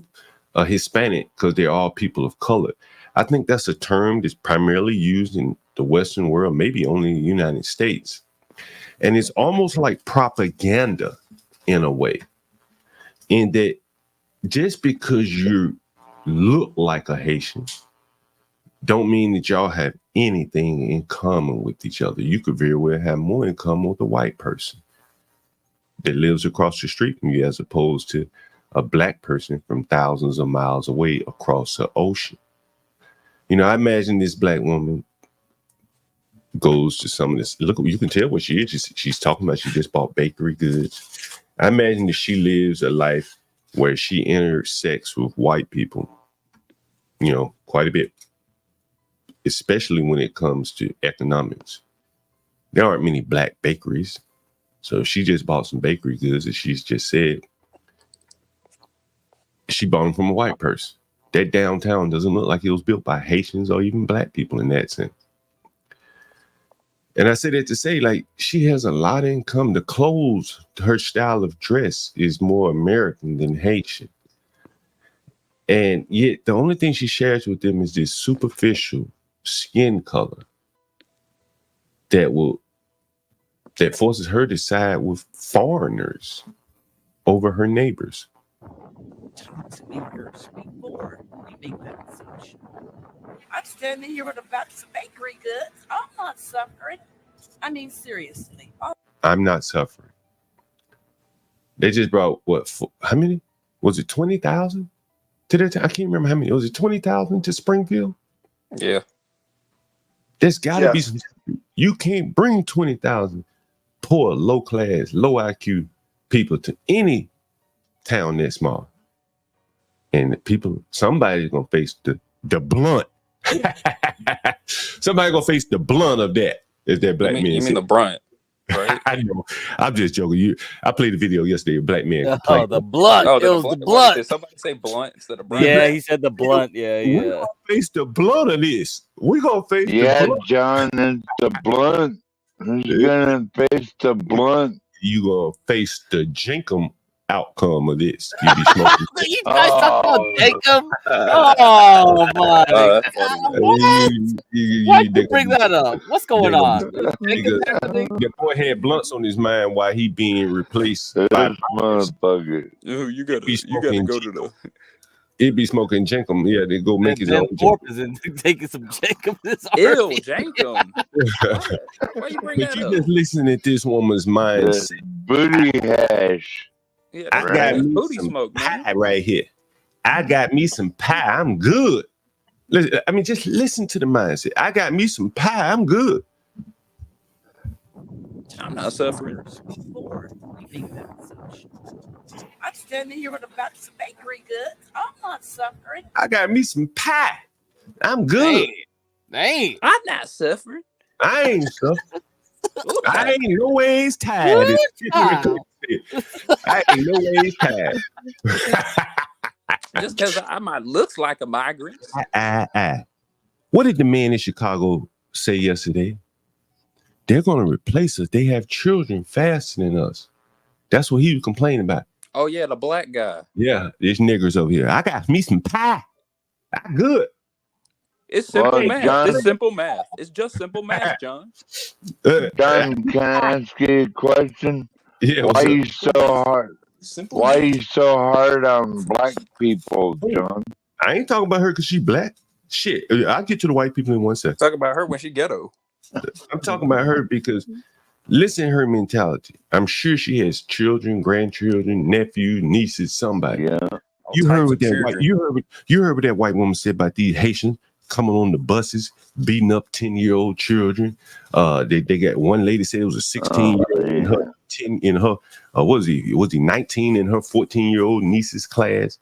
a Hispanic because they're all people of color. I think that's a term that's primarily used in the Western world, maybe only in the United States. And it's almost like propaganda in a way, in that just because you look like a Haitian don't mean that y'all have anything in common with each other. You could very well have more in common with a white person that lives across the street from you as opposed to a black person from thousands of miles away across the ocean. You know, I imagine this black woman goes to some of this. Look, you can tell what she is. She's talking about she just bought bakery goods. I imagine that she lives a life where she intersects with white people, you know, quite a bit, especially when it comes to economics. There aren't many black bakeries. So she just bought some bakery goods, and she's just said she bought them from a white person. That downtown doesn't look like it was built by Haitians or even black people in that sense. And I say that to say, like, she has a lot of income. The clothes, her style of dress is more American than Haitian. And yet the only thing she shares with them is this superficial skin color that forces her to side with foreigners over her neighbors. Talk to me first before we make that assumption. I'm standing here with a box of bakery goods. I'm not suffering. I mean, seriously. I'm not suffering. They just brought how many? Was it 20,000 to their town? I can't remember how many. Was it 20,000 to Springfield? Yeah. There's got to be some. You can't bring 20,000 poor, low class, low IQ people to any town that small. And the people, somebody's gonna face the blunt. Somebody's gonna face the blunt of that. Is that black man? You mean the brunt, right? I know. I'm just joking. I played a video yesterday. A black man. Oh, the blunt. Oh, it was the blunt. Did somebody say blunt instead of brunt? Yeah, he said the blunt. Yeah, We're yeah. gonna face the blunt of this. We're gonna face the blunt. John, it's the blunt. Who's gonna face the blunt? You gonna face the Jenkum outcome of this. You be smoking. You guys talking about Jacob? Oh my! That's funny. Why'd you bring that up? What's going on? Your boy had blunts on his mind while he being replaced by This motherfucker. Ooh, you gotta go to the. He'd be smoking Jenkum. Yeah, they go make his own Thorpe is in taking some Jacob. This Ew, Jankum. Why you bring But that you up? just listen at this woman's mindset. Booty hash. Yeah, I that's got me booty some smoke, man. pie right here. I got me some pie. I'm good. Listen, I mean, just listen to the mindset. I got me some pie. I'm good. I'm not suffering. Before we make that assumption. I'm standing here with a box of bakery goods. I'm not suffering. I got me some pie. I'm good. Dang. I'm not suffering. I ain't suffering. I ain't no ways tired. I ain't no ways tired. Just because I might looks like a migrant. What did the man in Chicago say yesterday? They're going to replace us. They have children faster than us. That's what he was complaining about. Oh yeah, the black guy. Yeah, there's niggers over here. I got me some pie. I'm good. It's simple Well, math. John- It's simple math. It's just simple math, John. John, can I ask you a question? Yeah, Why what's up? you so hard? Simple Why math. you so hard on black people, John? I ain't talking about her because she black. Shit, I'll get to the white people in 1 second. Talk about her when she ghetto. I'm talking about her because listen to her mentality. I'm sure she has children, grandchildren, nephews, nieces, somebody. Yeah. You heard what that children. white, you heard what that white woman said about these Haitians coming on the buses, beating up 10-year-old children. They got one lady said it was a 16-year-old in her 10 in her was he 19 in her 14-year-old niece's class.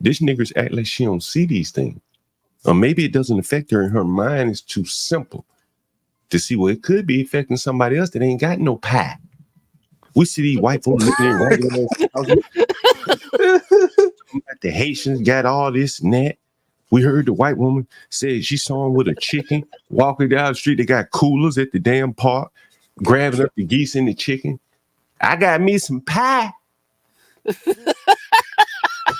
This nigger's act like she don't see these things. Or maybe it doesn't affect her and her mind is too simple to see what it could be affecting somebody else that ain't got no pie. We see these white folks living in regular houses. The Haitians got all this and that. We heard the white woman say she saw him with a chicken walking down the street. They got coolers at the damn park, grabbing up the geese and the chicken. I got me some pie.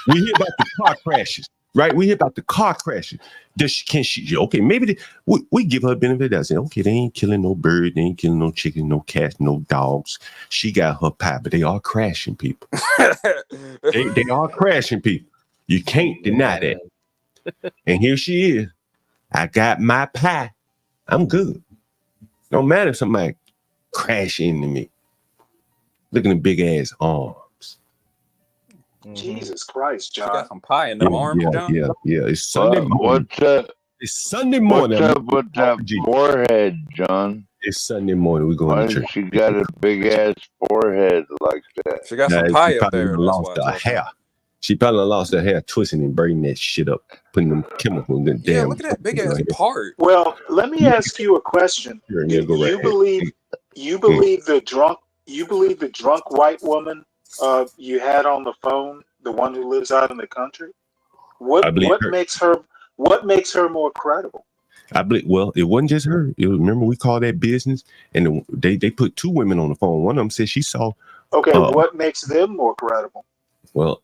We hear about the car crashes, right? We hear about the car crashes. Okay, maybe we give her a benefit of the doubt. Say, okay, they ain't killing no bird, they ain't killing no chicken, no cats, no dogs. She got her pie, but they are crashing people. they are crashing people. You can't deny that. And here she is. I got my pie. I'm good. No matter if somebody crash into me. Look at the big ass arms. Jesus Christ, She John. got some pie in them arms, John. Yeah. It's Sunday morning. What's up? It's Sunday morning. What's up with that forehead, John? It's Sunday morning. We're going Why to does church. she got a big ass forehead like that? She got Nah, some she pie up probably there. That's lost why I her told you. hair. She probably lost her hair twisting and burning that shit up, putting them chemicals in the Yeah, damn. look at that big ass part. Well, let me ask you a question. Here, Do go right you ahead. believe You believe the drunk white woman you had on the phone, the one who lives out in the country? What makes her more credible? I believe. Well, it wasn't just her. Remember, we called that business, and they put two women on the phone. One of them said she saw. Okay, what makes them more credible? Well,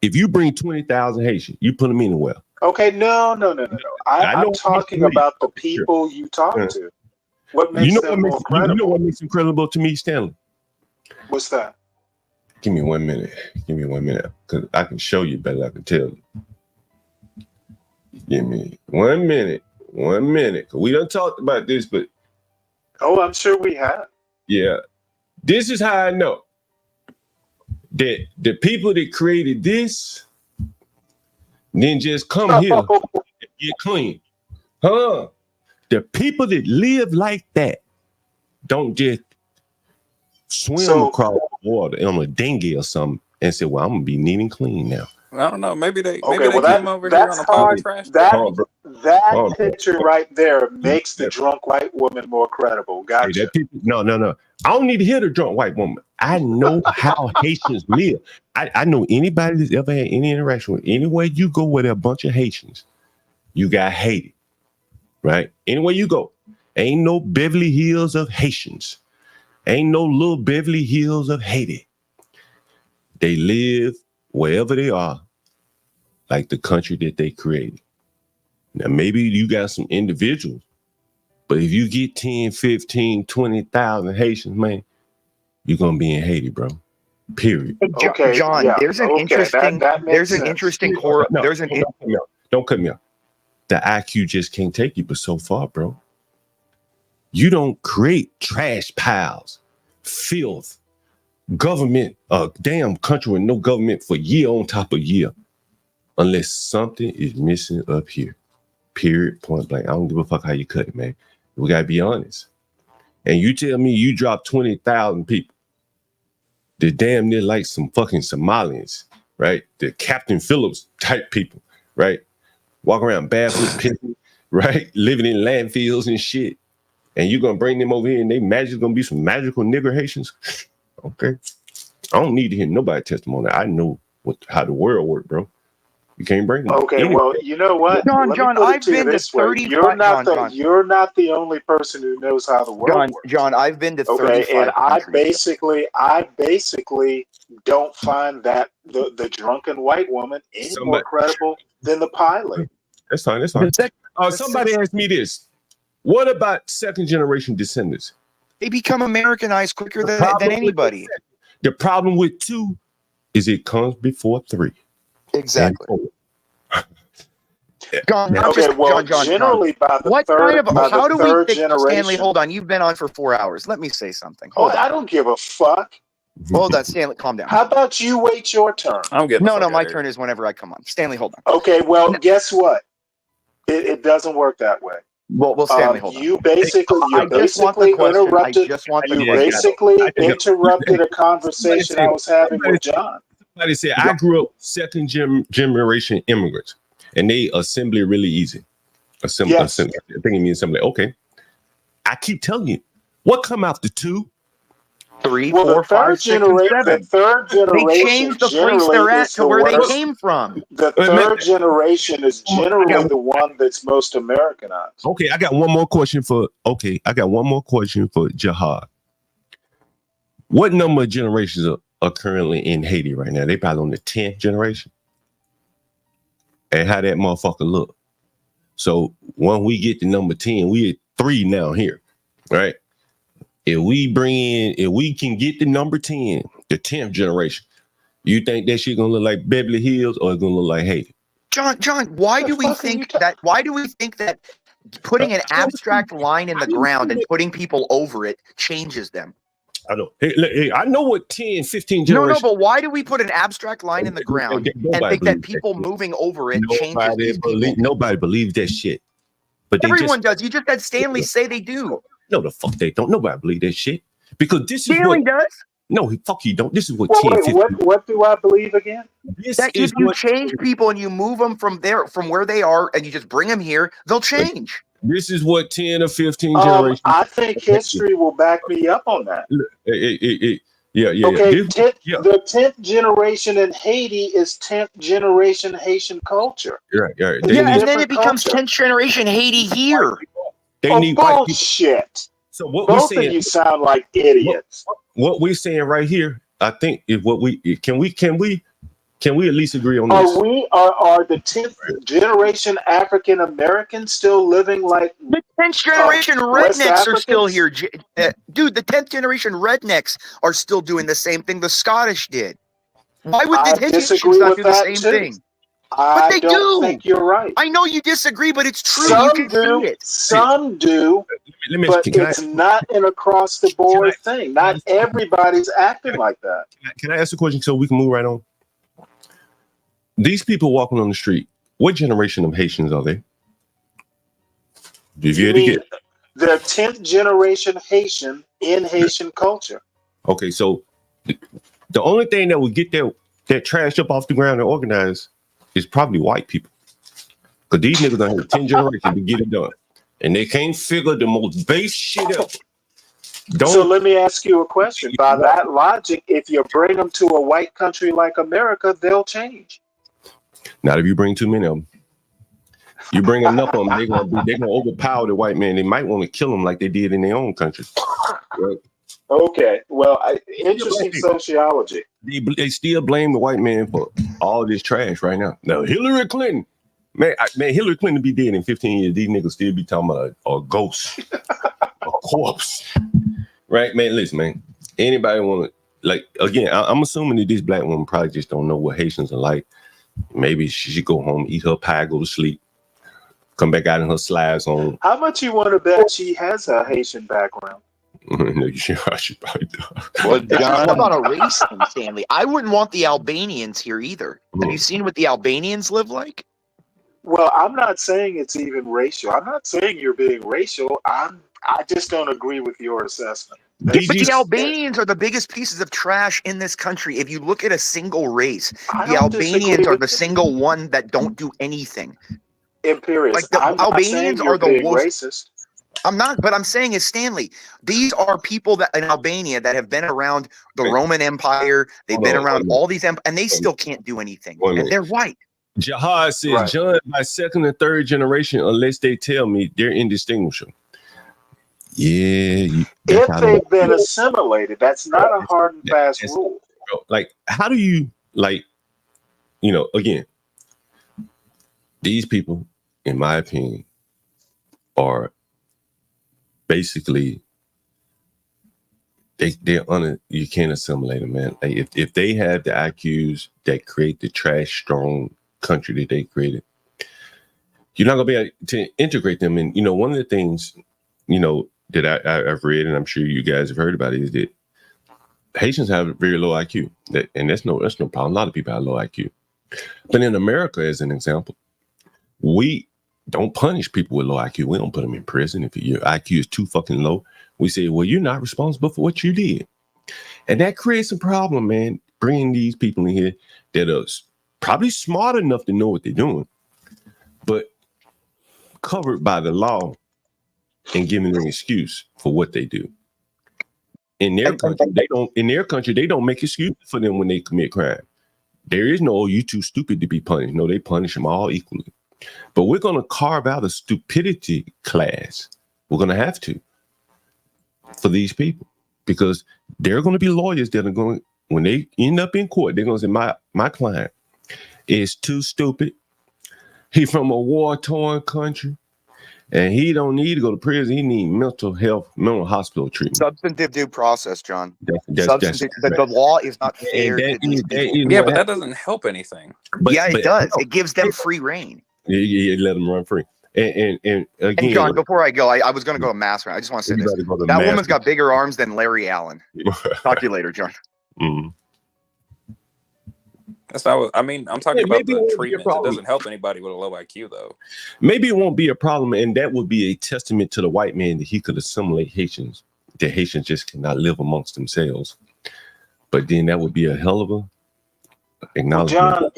if you bring 20,000 Haitians, you put them anywhere. Okay, no. I'm talking about the people you talk to. What makes them more credible? You know what makes them credible to me, Stanley? What's that? Give me 1 minute. Because I can show you better. I can tell you. Give me 1 minute. 1 minute. We done talked about this, but I'm sure we have. Yeah. This is how I know that the people that created this then just come here and get clean. The people that live like that don't just swim across the water on a dinghy or something and say, well, I'm gonna be neat and clean now. I don't know. Maybe they came over here that's on a pile of hard. trash. That picture right there makes the drunk white woman more credible. Gotcha. No. I don't need to hear the drunk white woman. I know how Haitians live. I know anybody that's ever had any interaction with anywhere you go with a bunch of Haitians, you got hated. Right? Anywhere you go, ain't no Beverly Hills of Haitians. Ain't no little Beverly Hills of Haiti. They live wherever they are, like the country that they created. Now, maybe you got some individuals, but if you get 10, 15, 20,000 Haitians, man, you're going to be in Haiti, bro. Period. Hey, John, there's an interesting, Don't cut me off. The IQ just can't take you but so far, bro. You don't create trash piles, filth, government, a damn country with no government for year on top of year, unless something is missing up here. Period, point blank. I don't give a fuck how you cut it, man. We gotta be honest. And you tell me you drop 20,000 people, they're damn near like some fucking Somalians, right? The Captain Phillips type people, right? Walk around barefoot, pissing, right? Living in landfills and shit. And you're gonna bring them over here and they magically gonna be some magical nigger Haitians? Okay. I don't need to hear nobody testimony. I know how the world works, bro. You can't bring them. Okay, well, you know what? John, I've been to 30. You're not the only person who knows how the world works. John, I've been to 35 Okay, and I countries. basically don't find that the drunken white woman any more credible than the pilot. That's fine. Somebody asked me this. What about second generation descendants? They become Americanized quicker than anybody. The problem with 2 is it comes before 3. Exactly. John, generally by the how do we think, generation. Stanley, hold on. You've been on for 4 hours. Let me say something. I don't give a fuck. Hold on, Stanley, calm down. How about you wait your turn? No, my turn is whenever I come on. Stanley, hold on. Okay, well, guess what? It doesn't work that way. Well, Stanley, hold on. You basically interrupted a conversation I was having with John. Somebody said, I grew up second generation immigrants, and they assembly really easy. Assembly. I think it means assembly. Okay. I keep telling you, what come after 2? 3, 4, 5, 6, and 7. The third generation. They changed the place they're at to where they came from. The third generation is generally the one that's most Americanized. Okay, I got one more question for Jihad. What number of generations are currently in Haiti right now? They probably on the 10th generation. And how that motherfucker look. So when we get to number 10, we at 3 now here, right? If we can get the number 10, the 10th generation, you think that shit gonna look like Beverly Hills or it's gonna look like Haiti? John, why do we think that putting an abstract line in the ground and putting people over it changes them? I know. Hey, I know what 10, 15 generations. No, but why do we put an abstract line in the ground and think that people moving over it changes these people? Nobody believes that shit. But everyone does. You just had Stanley say they do. No, the fuck they don't. Nobody believe that shit. Because this is Stanley does. No, fuck you don't. This is what Well, 10, wait, 15. what do I believe again? This That is if you what change people and you move them from where they are, and you just bring them here, they'll change. this is what 10 or 15 generations. I think history will back me up on that. Yeah. Okay, This- the 10th generation in Haiti is 10th generation Haitian culture. Right. Yeah, They and need, then it becomes 10th generation Haiti here. they need white people. Bullshit. So what we're Both of saying, you sound like idiots. what we're saying right here, I think is what we can we at least agree on this? Are the 10th generation African Americans still living like The 10th generation West rednecks are still Africans? here. Dude, the 10th generation rednecks are still doing the same thing the Scottish did. Why would I the Haitians disagree not with do the that same too. thing? But I they don't do. think you're right. I know you disagree, but it's true. Some You can do, see it. some do, Let me but can I, it's not an across the board thing. Not everybody's acting like that. can I ask a question so we can move right on? These people walking on the street, what generation of Haitians are they? If you You had to mean get they're 10th generation Haitian in Haitian culture? okay, so the only thing that would get that trash up off the ground and organized is probably white people. Because these niggas done had 10 generations to get it done. And they can't figure the most base shit out. So let me ask you a question. By that logic, if you bring them to a white country like America, they'll change. Not if you bring too many of them. You bring enough of them, they're gonna overpower the white man. They might want to kill them like they did in their own country. Right? Okay. Well, interesting sociology. They still blame the white man for all this trash right now. Now Hillary Clinton, man, Hillary Clinton be dead in 15 years. These niggas still be talking about a ghost, a corpse, right? Man, listen, man. Anybody want to like again? I'm assuming that this black woman probably just don't know what Haitians are like. Maybe she should go home, eat her pie, go to sleep, come back out in her slides on. How much you want to bet she has a Haitian background? No, you should probably do. Well, it's not about a race thing, Stanley. I wouldn't want the Albanians here either. Have you seen what the Albanians live like? Well, I'm not saying it's even racial. I'm not saying you're being racial. I just don't agree with your assessment. But the Albanians are the biggest pieces of trash in this country. If you look at a single race, the Albanians are the single one that don't do anything. Imperious. Like the I'm not saying Albanians you're are the being worst. racist. I'm not, but I'm saying is Stanley. These are people that in Albania that have been around the Roman Empire. They've been around all these and they still can't do anything. And they're white. Jihad says, judge by second and third generation unless they tell me they're indistinguishable. Yeah. If they've been assimilated, that's not a hard and fast rule. Like, how do you, like, again, these people, in my opinion, are basically, you can't assimilate them, man. Like, if they have the IQs that create the trash strong country that they created, you're not gonna be able to integrate them. And one of the things that I've read, and I'm sure you guys have heard about it, is that Haitians have a very low IQ. And that's no problem. A lot of people have low IQ. But in America, as an example, we don't punish people with low IQ. We don't put them in prison. If your IQ is too fucking low, we say, well, you're not responsible for what you did. And that creates a problem, man, bringing these people in here that are probably smart enough to know what they're doing, but covered by the law and giving them an excuse for what they do. In their country, they don't make excuses for them when they commit crime. There is no, you too stupid to be punished. No, they punish them all equally. But we're going to carve out a stupidity class. We're going to have to for these people, because there are going to be lawyers that are going, when they end up in court, they're going to say, my client is too stupid. He's from a war-torn country, and he don't need to go to prison. He needs mental hospital treatment. Substantive due process, John. The law is not fair. But that doesn't help anything. It does. It gives them free reign. Yeah, let them run free. And again, and John, before I go, I was going to go to mass round. I just want to say this. That woman's got bigger arms than Larry Allen. Talk to you later, John. Mm-hmm. That's not what I mean. I'm talking about the treatment. It doesn't help anybody with a low IQ, though. Maybe it won't be a problem, and that would be a testament to the white man that he could assimilate Haitians. That Haitians just cannot live amongst themselves. But then that would be a hell of a Well, acknowledgement.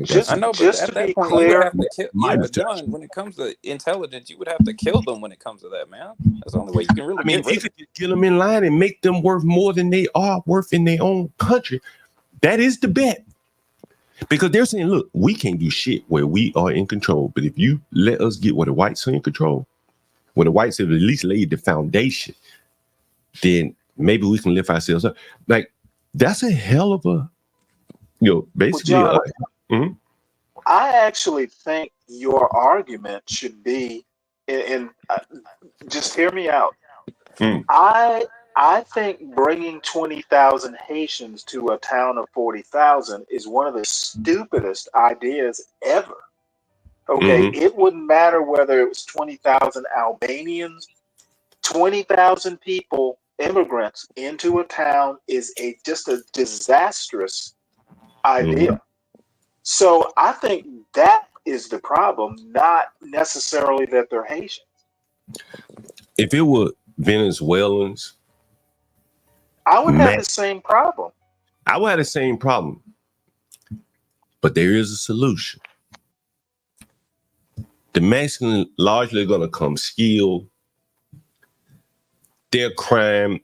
John, I know, but just at to that be point, you would clear, have to kill. Yeah, but John, when it comes to intelligence, you would have to kill them when it comes to that, man. That's the only way you can really I mean, get if rid you of could just kill them in line and make them worth more than they are worth in their own country, that is the bet. Because they're saying, look, we can't do shit where we are in control. But if you let us get where the whites are in control, where the whites have at least laid the foundation, then maybe we can lift ourselves up. Like, that's a hell of a, basically. Well, John, I actually think your argument should be, and just hear me out. I think bringing 20,000 Haitians to a town of 40,000 is one of the stupidest ideas ever. Okay, it wouldn't matter whether it was 20,000 Albanians, 20,000 people, immigrants into a town is just a disastrous idea. So I think that is the problem, not necessarily that they're Haitians. If it were Venezuelans, I would have the same problem. I would have the same problem. But there is a solution. The Mexicans largely going to come skilled. Their crime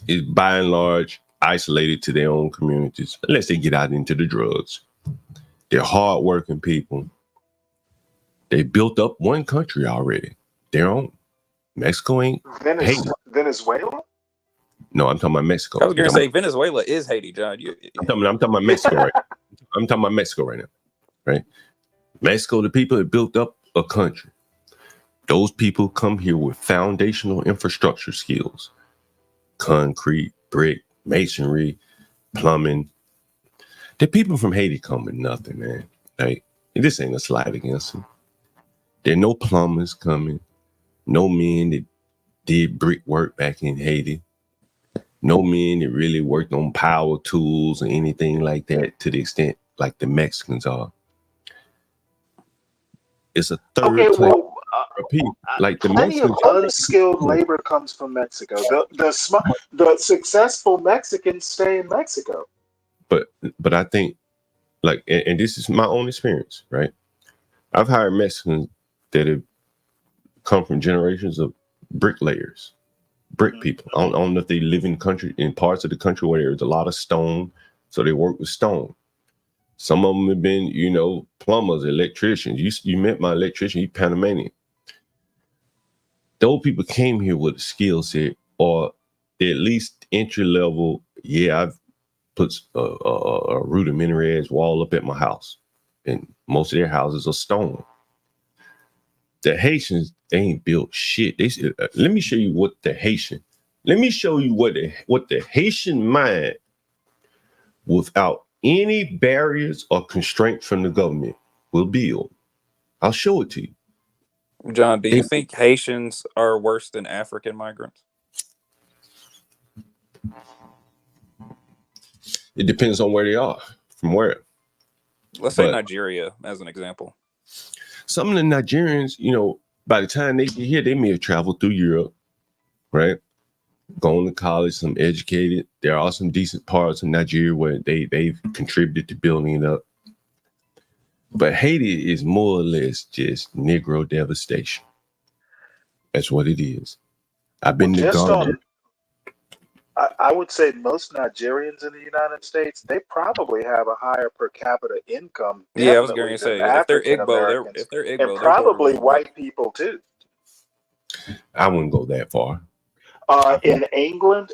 is by and large isolated to their own communities, unless they get out into the drugs. They're hardworking people. They built up one country already, their own. Mexico ain't Haiti. Venezuela? No, I'm talking about Mexico. I was going to say Venezuela is Haiti, John. I'm talking about Mexico right now. I'm talking about Mexico right now, right? Mexico, the people that built up a country. Those people come here with foundational infrastructure skills. Concrete, brick, masonry, plumbing. The people from Haiti come with nothing, man. Like, this ain't a slight against them. There are no plumbers coming. No men that did brick work back in Haiti. No men that really worked on power tools or anything like that to the extent like the Mexicans are. It's a third class people. Like the plenty Mexicans, of unskilled labor comes from Mexico. The successful Mexicans stay in Mexico. But I think, like, and this is my own experience, right? I've hired Mexicans that have come from generations of bricklayers, brick people. I don't know if they live in parts of the country where there's a lot of stone, so they work with stone. Some of them have been, plumbers, electricians. You met my electrician, he's Panamanian. Those people came here with a skill set, or at least entry level. Yeah, I've put a rudimentary edge wall up at my house, and most of their houses are stone. The Haitians, they ain't built shit. They said, let me show you what the Haitian mind, without any barriers or constraints from the government, will build. I'll show it to you. John, do you think Haitians are worse than African migrants? It depends on where they are. From where? Let's say Nigeria as an example. Some of the Nigerians, by the time they get here, they may have traveled through Europe, right? Going to college, some educated. There are some decent parts of Nigeria where they've contributed to building it up. But Haiti is more or less just Negro devastation. That's what it is. I've been to Ghana. I would say most Nigerians in the United States, they probably have a higher per capita income. Yeah, I was going to say, if they're Igbo, and probably white people too. I wouldn't go that far. In England,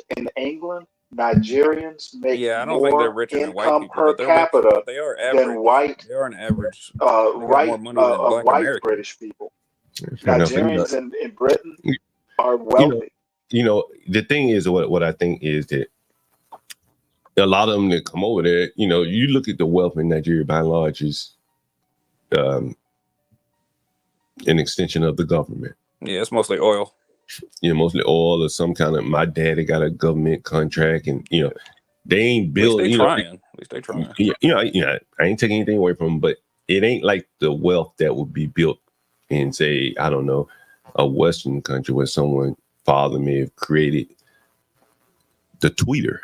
Nigerians make I don't think they're richer than white people, per capita they are average, than white. They are an average. White British people. Nigerians in Britain are wealthy. The thing is, what I think is that a lot of them that come over there, you look at the wealth in Nigeria by and large is an extension of the government. Yeah, it's mostly oil. Mostly oil or some kind of. My daddy got a government contract, and they ain't built. At least they trying. I ain't taking anything away from them, but it ain't like the wealth that would be built in, say, I don't know, a Western country where someone father may have created the tweeter.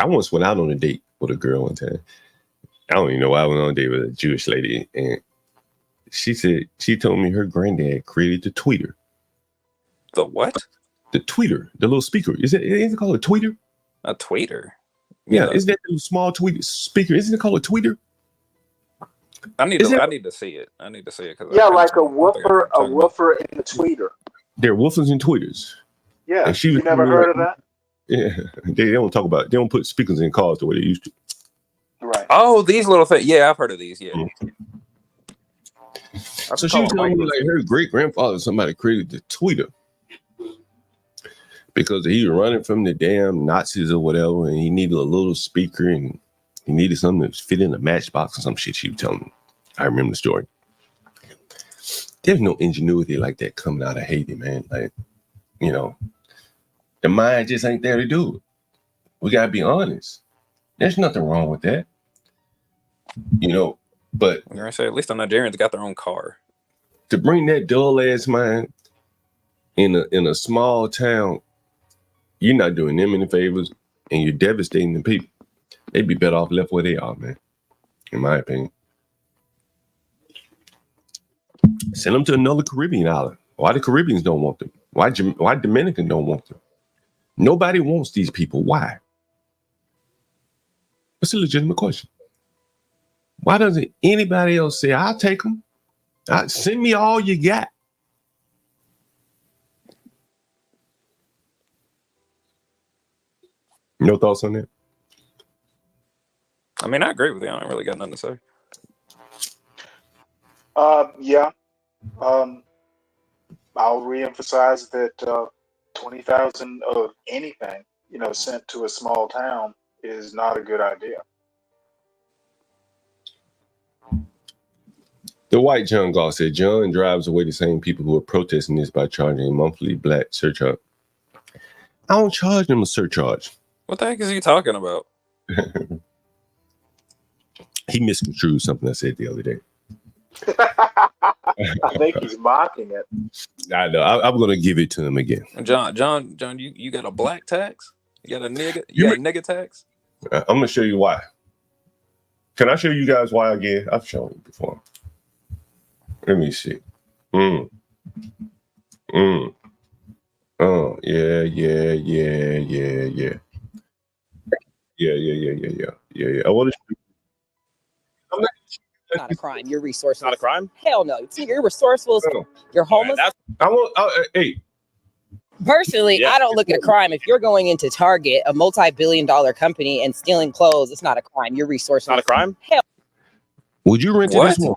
I once went out on a date with a girl one time. I don't even know why I went on a date with a Jewish lady, and she told me her granddad created the tweeter. The what? The tweeter, the little speaker. Is it called a tweeter? A tweeter. Yeah, isn't that the small tweeter speaker? Isn't it called a tweeter? I need to see it. I need to see it. Yeah, like a woofer and a tweeter. They're woofers and tweeters. Yeah, and she you was never heard of that? Yeah, they don't talk about. They don't put speakers in cars the way they used to. Right. Oh, these little things. Yeah, I've heard of these. Yeah. So she was telling me like her great grandfather, somebody created the tweeter because he was running from the damn Nazis or whatever, and he needed a little speaker and he needed something that fit in a matchbox or some shit. She was telling me. I remember the story. There's no ingenuity like that coming out of Haiti, man. Like, you know, the mind just ain't there to do it. We gotta be honest. There's nothing wrong with that. You know, but I'm gonna say at least the Nigerians got their own car. To bring that dull ass mind in a small town, you're not doing them any favors and you're devastating the people. They'd be better off left where they are, man. In my opinion. Send them to another Caribbean island. Why the Caribbeans don't want them? Why Dominican don't want them? Nobody wants these people. Why? That's a legitimate question. Why doesn't anybody else say, I'll take them? Send me all you got. No thoughts on that? I mean, I agree with you. I don't really got nothing to say. Yeah. I'll reemphasize that 20,000 of anything, sent to a small town is not a good idea. The white John Gall said, John drives away the same people who are protesting this by charging a monthly black surcharge. I don't charge them a surcharge. What the heck is he talking about? He misconstrued something I said the other day. I think he's mocking it. I know. I'm going to give it to him again. John, you got a black tax? You got a nigga? You got a nigga tax? I'm going to show you why. Can I show you guys why again? I've shown you before. Let me see. Oh, yeah. Yeah. I want to show you. Not a crime. You're resourceful. Not a crime? Hell no. You're resourceful. You're homeless. Hey. Personally, I don't look at a crime. If you're going into Target, a multi-billion-dollar company, and stealing clothes, it's not a crime. You're resourceful. Not a crime? Hell. Would you rent to this woman?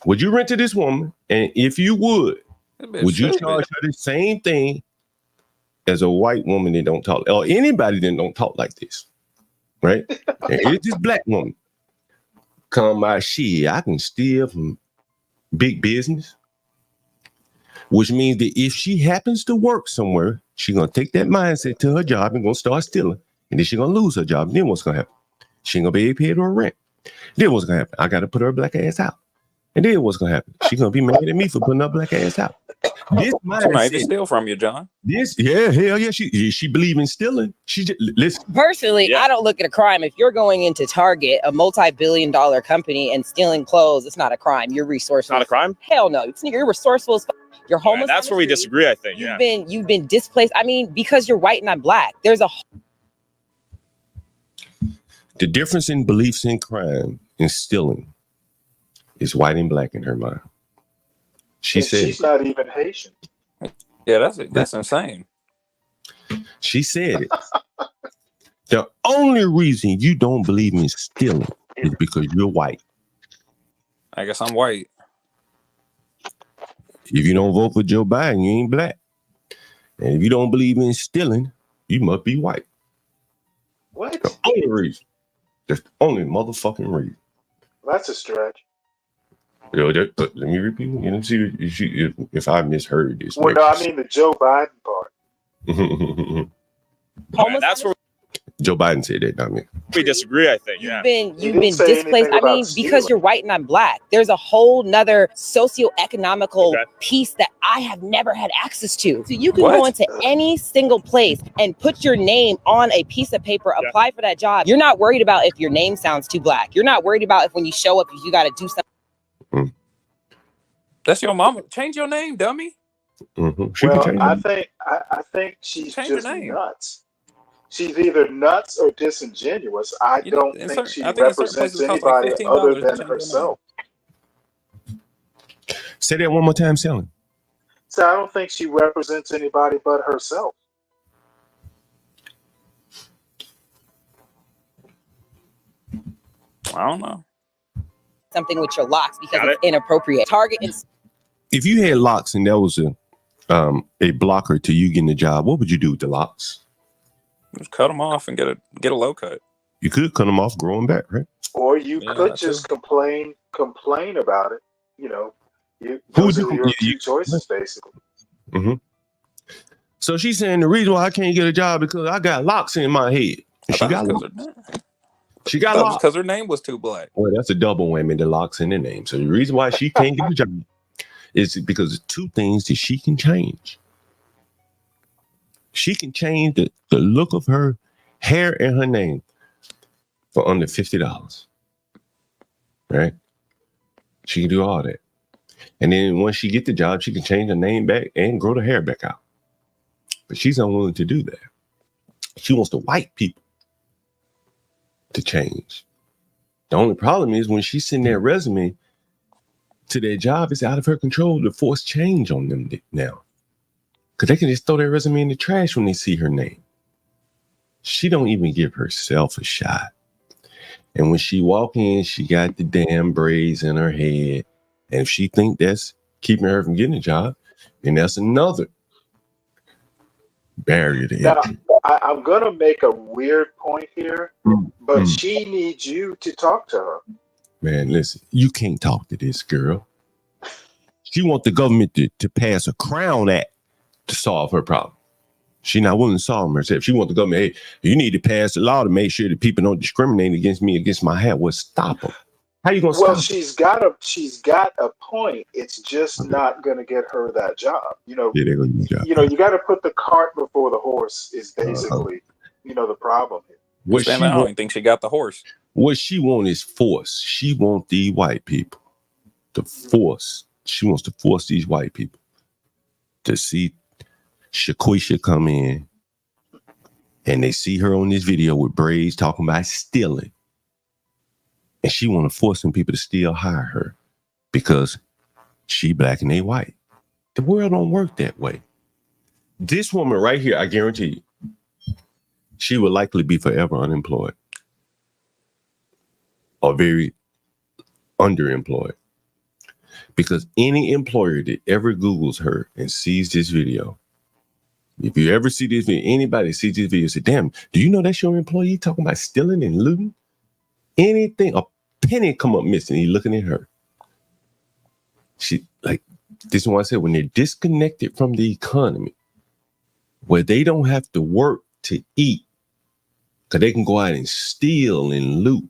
Would you rent to this woman? And if you would you charge her the same thing as a white woman that don't talk, or anybody that don't talk like this? Right? And it's this black woman. Come by shit, I can steal from big business. Which means that if she happens to work somewhere, she's gonna take that mindset to her job and gonna start stealing. And then she's gonna lose her job. And then what's gonna happen? She ain't gonna be able to pay her rent. Then what's gonna happen? I gotta put her black ass out. And then what's gonna happen? She's gonna be mad at me for putting her black ass out. This might steal from you, John. Hell yeah. She believe in stealing. She just listen. Personally, I don't look at a crime. If you're going into Target, a multi-billion-dollar company, and stealing clothes, it's not a crime. You're resourceful. Not a crime? Hell no. You're resourceful as fuck. You're homeless. That's where we disagree, I think. You've been displaced. I mean, because you're white and I'm black. There's a the difference in beliefs in crime and stealing is white and black in her mind. She said she's not even Haitian. Yeah, that's insane. She said it. The only reason you don't believe in stealing is because you're white. I guess I'm white. If you don't vote for Joe Biden, you ain't black. And if you don't believe in stealing, you must be white. What? The only reason. That's the only motherfucking reason. That's a stretch. Let me repeat. You know, see if I misheard this. Well, no, I mean the Joe Biden part. That's where. Joe Biden said that, not me. We disagree, I think. Yeah. You've He been didn't say displaced. anything I about mean, because stealing. you're white and I'm black, there's a whole nother socioeconomical Okay. piece that I have never had access to. So you can go What? into any single place and put your name on a piece of paper, Yeah. apply for that job. You're not worried about if your name sounds too black. You're not worried about if when you show up, if you got to do something. That's your mama. Change your name, dummy. She can Well, change I it. think she's Change your just name. nuts. She's either nuts or disingenuous. I You know, don't in think certain, she I think in certain represents places it costs like anybody other $15 to than change your name. herself. Say that one more time, Sally. So I don't think she represents anybody but herself. I don't know. Something with your locks because Got it's inappropriate. Target and If you had locks and that was a blocker to you getting a job, what would you do with the locks? Just cut them off and get a low cut. You could cut them off, grow them back, right? Or you Yeah, could that just too. complain about it. You know, Who those would are you? your two choices, basically. Mm-hmm. So she's saying the reason why I can't get a job because I got locks in my head. I She thought it got was locks. because She got locks. because her name was too black. Well, that's a double whammy, the locks in the name. So the reason why she can't get a job is because of two things that she can change. She can change the look of her hair and her name for under $50. Right? She can do all that. And then once she get the job, she can change her name back and grow the hair back out. But she's unwilling to do that. She wants the white people to change. The only problem is when she's sending their resume to their job, it's out of her control to force change on them now. Because they can just throw their resume in the trash when they see her name. She don't even give herself a shot. And when she walk in, she got the damn braids in her head. And if she think that's keeping her from getting a job, then that's another barrier to Now, entry. I'm going to make a weird point here, but she needs you to talk to her. Man, listen, you can't talk to this girl. She wants the government to pass a Crown Act to solve her problem. She's not willing to solve them herself. She wants the government, hey, you need to pass a law to make sure that people don't discriminate against me, against my hair. Well, stop them. How you gonna Well, stop? she's got a point. It's just not going to get her that job. You know, Yeah, they're gonna use that. you got to put the cart before the horse is basically, the problem here. What Damn, she I don't want, even think she got the horse. what she want is force. She want the white people to force. She wants to force these white people to see Shaquisha come in and they see her on this video with braids talking about stealing. And she want to force some people to still hire her because she black and they white. The world don't work that way. This woman right here, I guarantee you, she would likely be forever unemployed or very underemployed. Because any employer that ever Googles her and sees this video, if you ever see this video, anybody sees this video, say, damn, do you know that's your employee talking about stealing and looting? Anything, a penny come up missing, he looking at her. She, like, this is why I said, when they're disconnected from the economy, where they don't have to work to eat, because they can go out and steal and loot,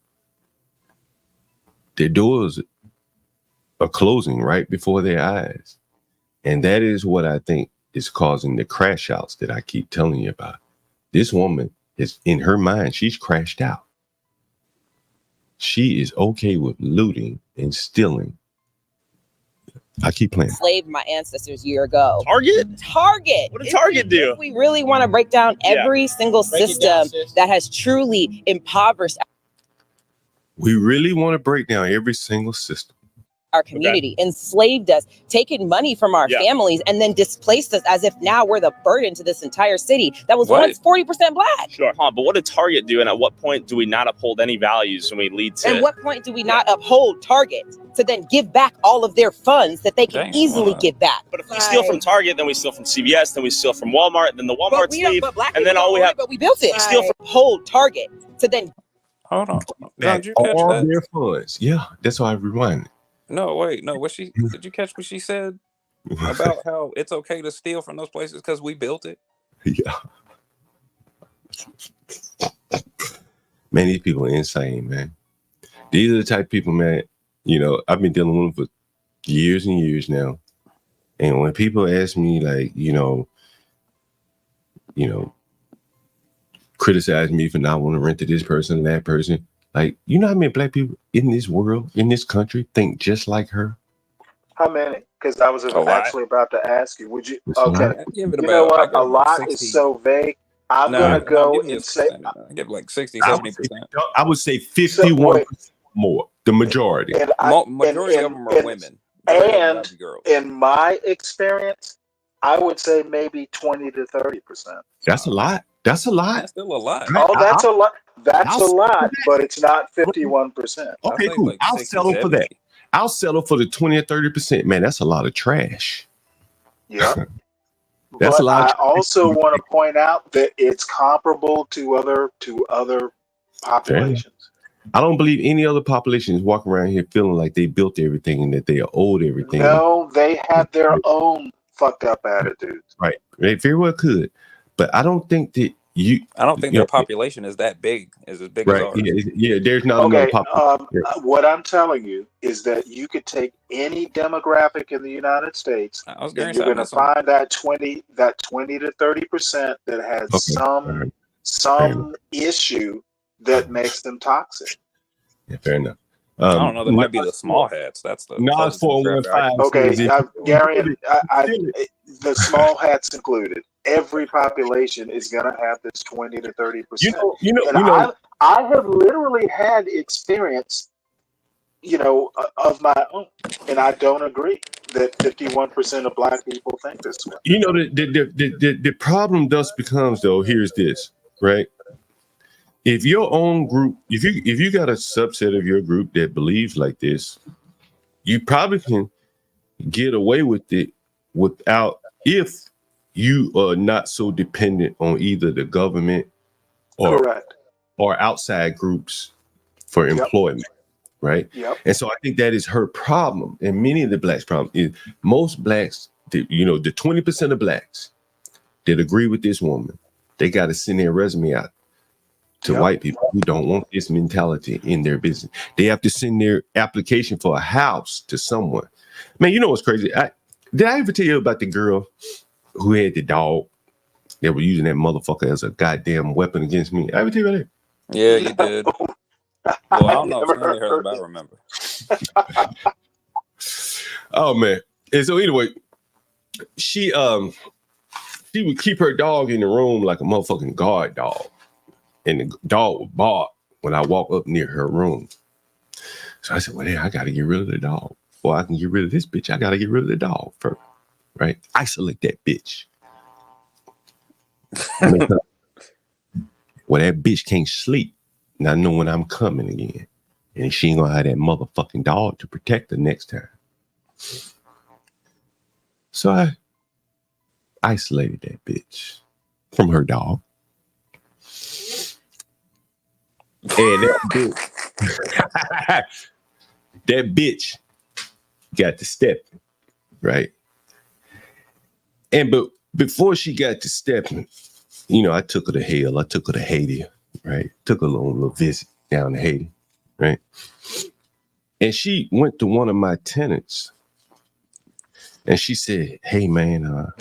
their doors are closing right before their eyes. And that is what I think is causing the crash outs that I keep telling you about. This woman is, in her mind, she's crashed out. She is okay with looting and stealing. I keep playing. Enslaved my ancestors a year ago. Target? What did Target do? If we really want to break down Yeah. every single Break it down, system that has truly impoverished We really want to break down every single system. our community, enslaved us, taken money from our Yeah. families, and then displaced us as if now we're the burden to this entire city that was What? once 40% black. Sure. But what did Target do? And at what point do we not uphold any values when we lead to At what point do we not uphold Target to then give back all of their funds that they can Dang. easily give back? But if we steal from Target, then we steal from CVS, then we steal from Walmart, then the Walmarts leave, and then all we have. But we built it. We steal from. Hold Target to then. Hold on. Back Did you catch all that? their funds. Yeah, that's why I rewind. No, wait, no. Did you catch what she said about how it's okay to steal from those places because we built it? Yeah. Man, these people are insane, man. These are the type of people, man. I've been dealing with them for years and years now. And when people ask me, like, criticize me for not wanting to rent to this person and that person, like, you know how many black people in this world, in this country, think just like her? How many? Because I was A lot. actually about to ask you. Would you? It's a Okay. lot. I give it You know about. I what? give A it about lot 60. is so vague. I'm No, gonna no, go give me a and say. percentage. I give like 60, I would 70%. say So 51% wait, more, the majority. and I Majority of and them are women. Majority of them are girls. in my experience, I would say maybe 20 to 30%. That's a lot. That's a lot. That's still a lot. Oh, that's a lot. That's I'll a settle lot, for that. but it's not 51%. I'll Okay, say cool. like I'll 60, settle for 70. that. I'll settle for the 20 or 30%. Man, that's a lot of trash. Yep. That's But a lot of I trash. also want to point out that it's comparable to other Fair. populations. I don't believe any other population is walking around here feeling like they built everything and that they are owed everything. No, they have their own fucked up attitudes. Right. They very well could. But I don't think that I don't think their population is that big, is as big as right. ours. Yeah, there's not another Okay, population. what I'm telling you is that you could take any demographic in the United States, I was and going to you're say, going to find that 20 to 30% that has some issue that makes them toxic. Yeah, fair enough. I don't know. That might be the small hats. That's the Nas closest demographic. 415 Okay, says Gary, the small hats included. Every population is going to have this 20 to 30%. I have literally had experience, of my own, and I don't agree that 51% of black people think this way. The problem thus becomes, though, here's this, right? If your own group, if you got a subset of your group that believes like this, you probably can get away with it if you are not so dependent on either the government or outside groups for employment, right? Yep. And so I think that is her problem, and many of the blacks' problem is most blacks, the 20% of blacks that agree with this woman, they got to send their resume out to white people who don't want this mentality in their business. They have to send their application for a house to someone. Man, you know what's crazy? Did I ever tell you about the girl who had the dog? They were using that motherfucker as a goddamn weapon against me. I ever tell you about that? Yeah, you did. Well, I don't know if Stanley heard about it, remember. Oh, man. And so anyway, she would keep her dog in the room like a motherfucking guard dog. And the dog would bark when I walk up near her room. So I said, well, I got to get rid of the dog. Before I can get rid of this bitch, I got to get rid of the dog first, right? Isolate that bitch. Well, that bitch can't sleep. Not knowing when I'm coming again. And she ain't going to have that motherfucking dog to protect her next time. So I isolated that bitch from her dog. And that bitch got to stepping, right? But before she got to stepping, I took her to hell. I took her to Haiti, right? Took a little visit down to Haiti, right? And she went to one of my tenants and she said, hey, man,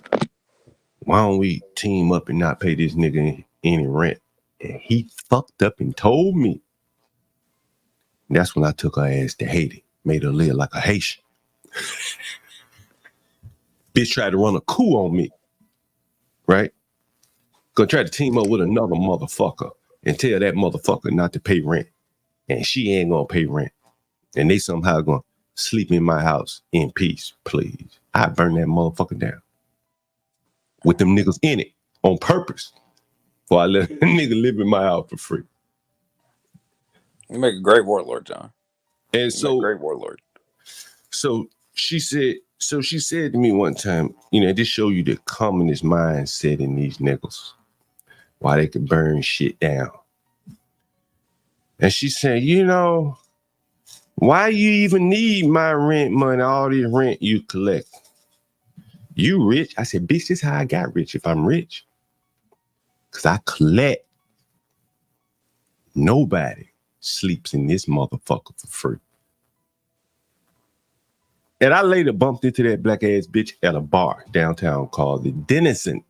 why don't we team up and not pay this nigga any rent? And he fucked up and told me. And that's when I took her ass to Haiti, made her live like a Haitian. Bitch tried to run a coup on me, right? Gonna try to team up with another motherfucker and tell that motherfucker not to pay rent. And she ain't gonna pay rent. And they somehow gonna sleep in my house in peace, please. I burn that motherfucker down. With them niggas in it on purpose. Before I let a nigga live in my house for free. You make a great warlord, John. And so great warlord. So she said to me one time, this show you the communist mindset in these niggas. Why they could burn shit down. And she said, why you even need my rent money, all this rent you collect? You rich? I said, bitch, this is how I got rich if I'm rich. Because I collect. Nobody sleeps in this motherfucker for free. And I later bumped into that black ass bitch at a bar downtown called the Denison,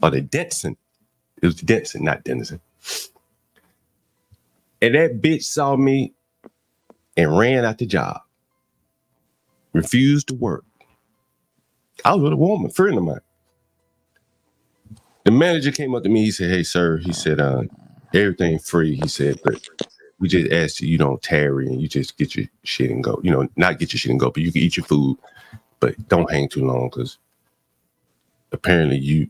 or the Denson. It was the Denson, not Denison. And that bitch saw me and ran out the job. Refused to work. I was with a woman, friend of mine. The manager came up to me. He said, "Hey, sir," he said, "everything free." He said, "But we just ask you don't tarry and you just get your shit and go. You know, not get your shit and go, but you can eat your food, but don't hang too long because apparently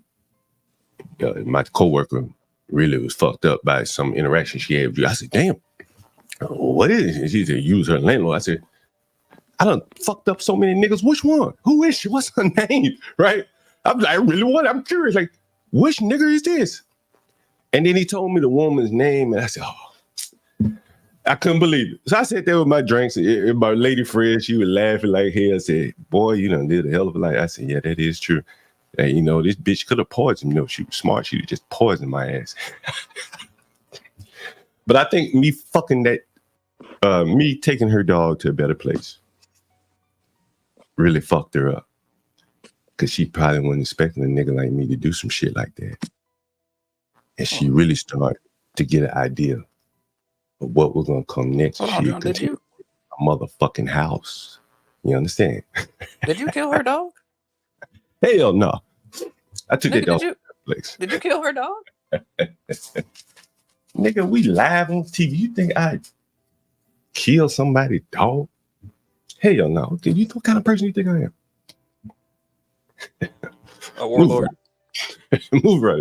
my coworker really was fucked up by some interaction she had with you." I said, "Damn, what is it?" And she said, "Use her landlord." I said, "I done fucked up so many niggas. Which one? Who is she? What's her name?" Right? I'm curious. Like, which nigga is this? And then he told me the woman's name, and I said, "Oh, I couldn't believe it." So I sat there with my drinks, and my lady friend, she was laughing like hell. I said, "Boy, you done did a hell of a life." I said, "Yeah, that is true. And you know, this bitch could have poisoned me. You know, she was smart. She would just poison my ass." But I think me fucking that, me taking her dog to a better place really fucked her up. Because she probably wasn't expecting a nigga like me to do some shit like that. And she really started to get an idea of what was going to come next. Hold She on, John, did continued you a motherfucking house. You understand? did you kill her dog? Hell no. I took that Nigga, dog did to a place. you kill her dog? Nigga, we live on TV. You think I kill somebody's dog? Hell no. What kind of person you think I am? A warlord. Move right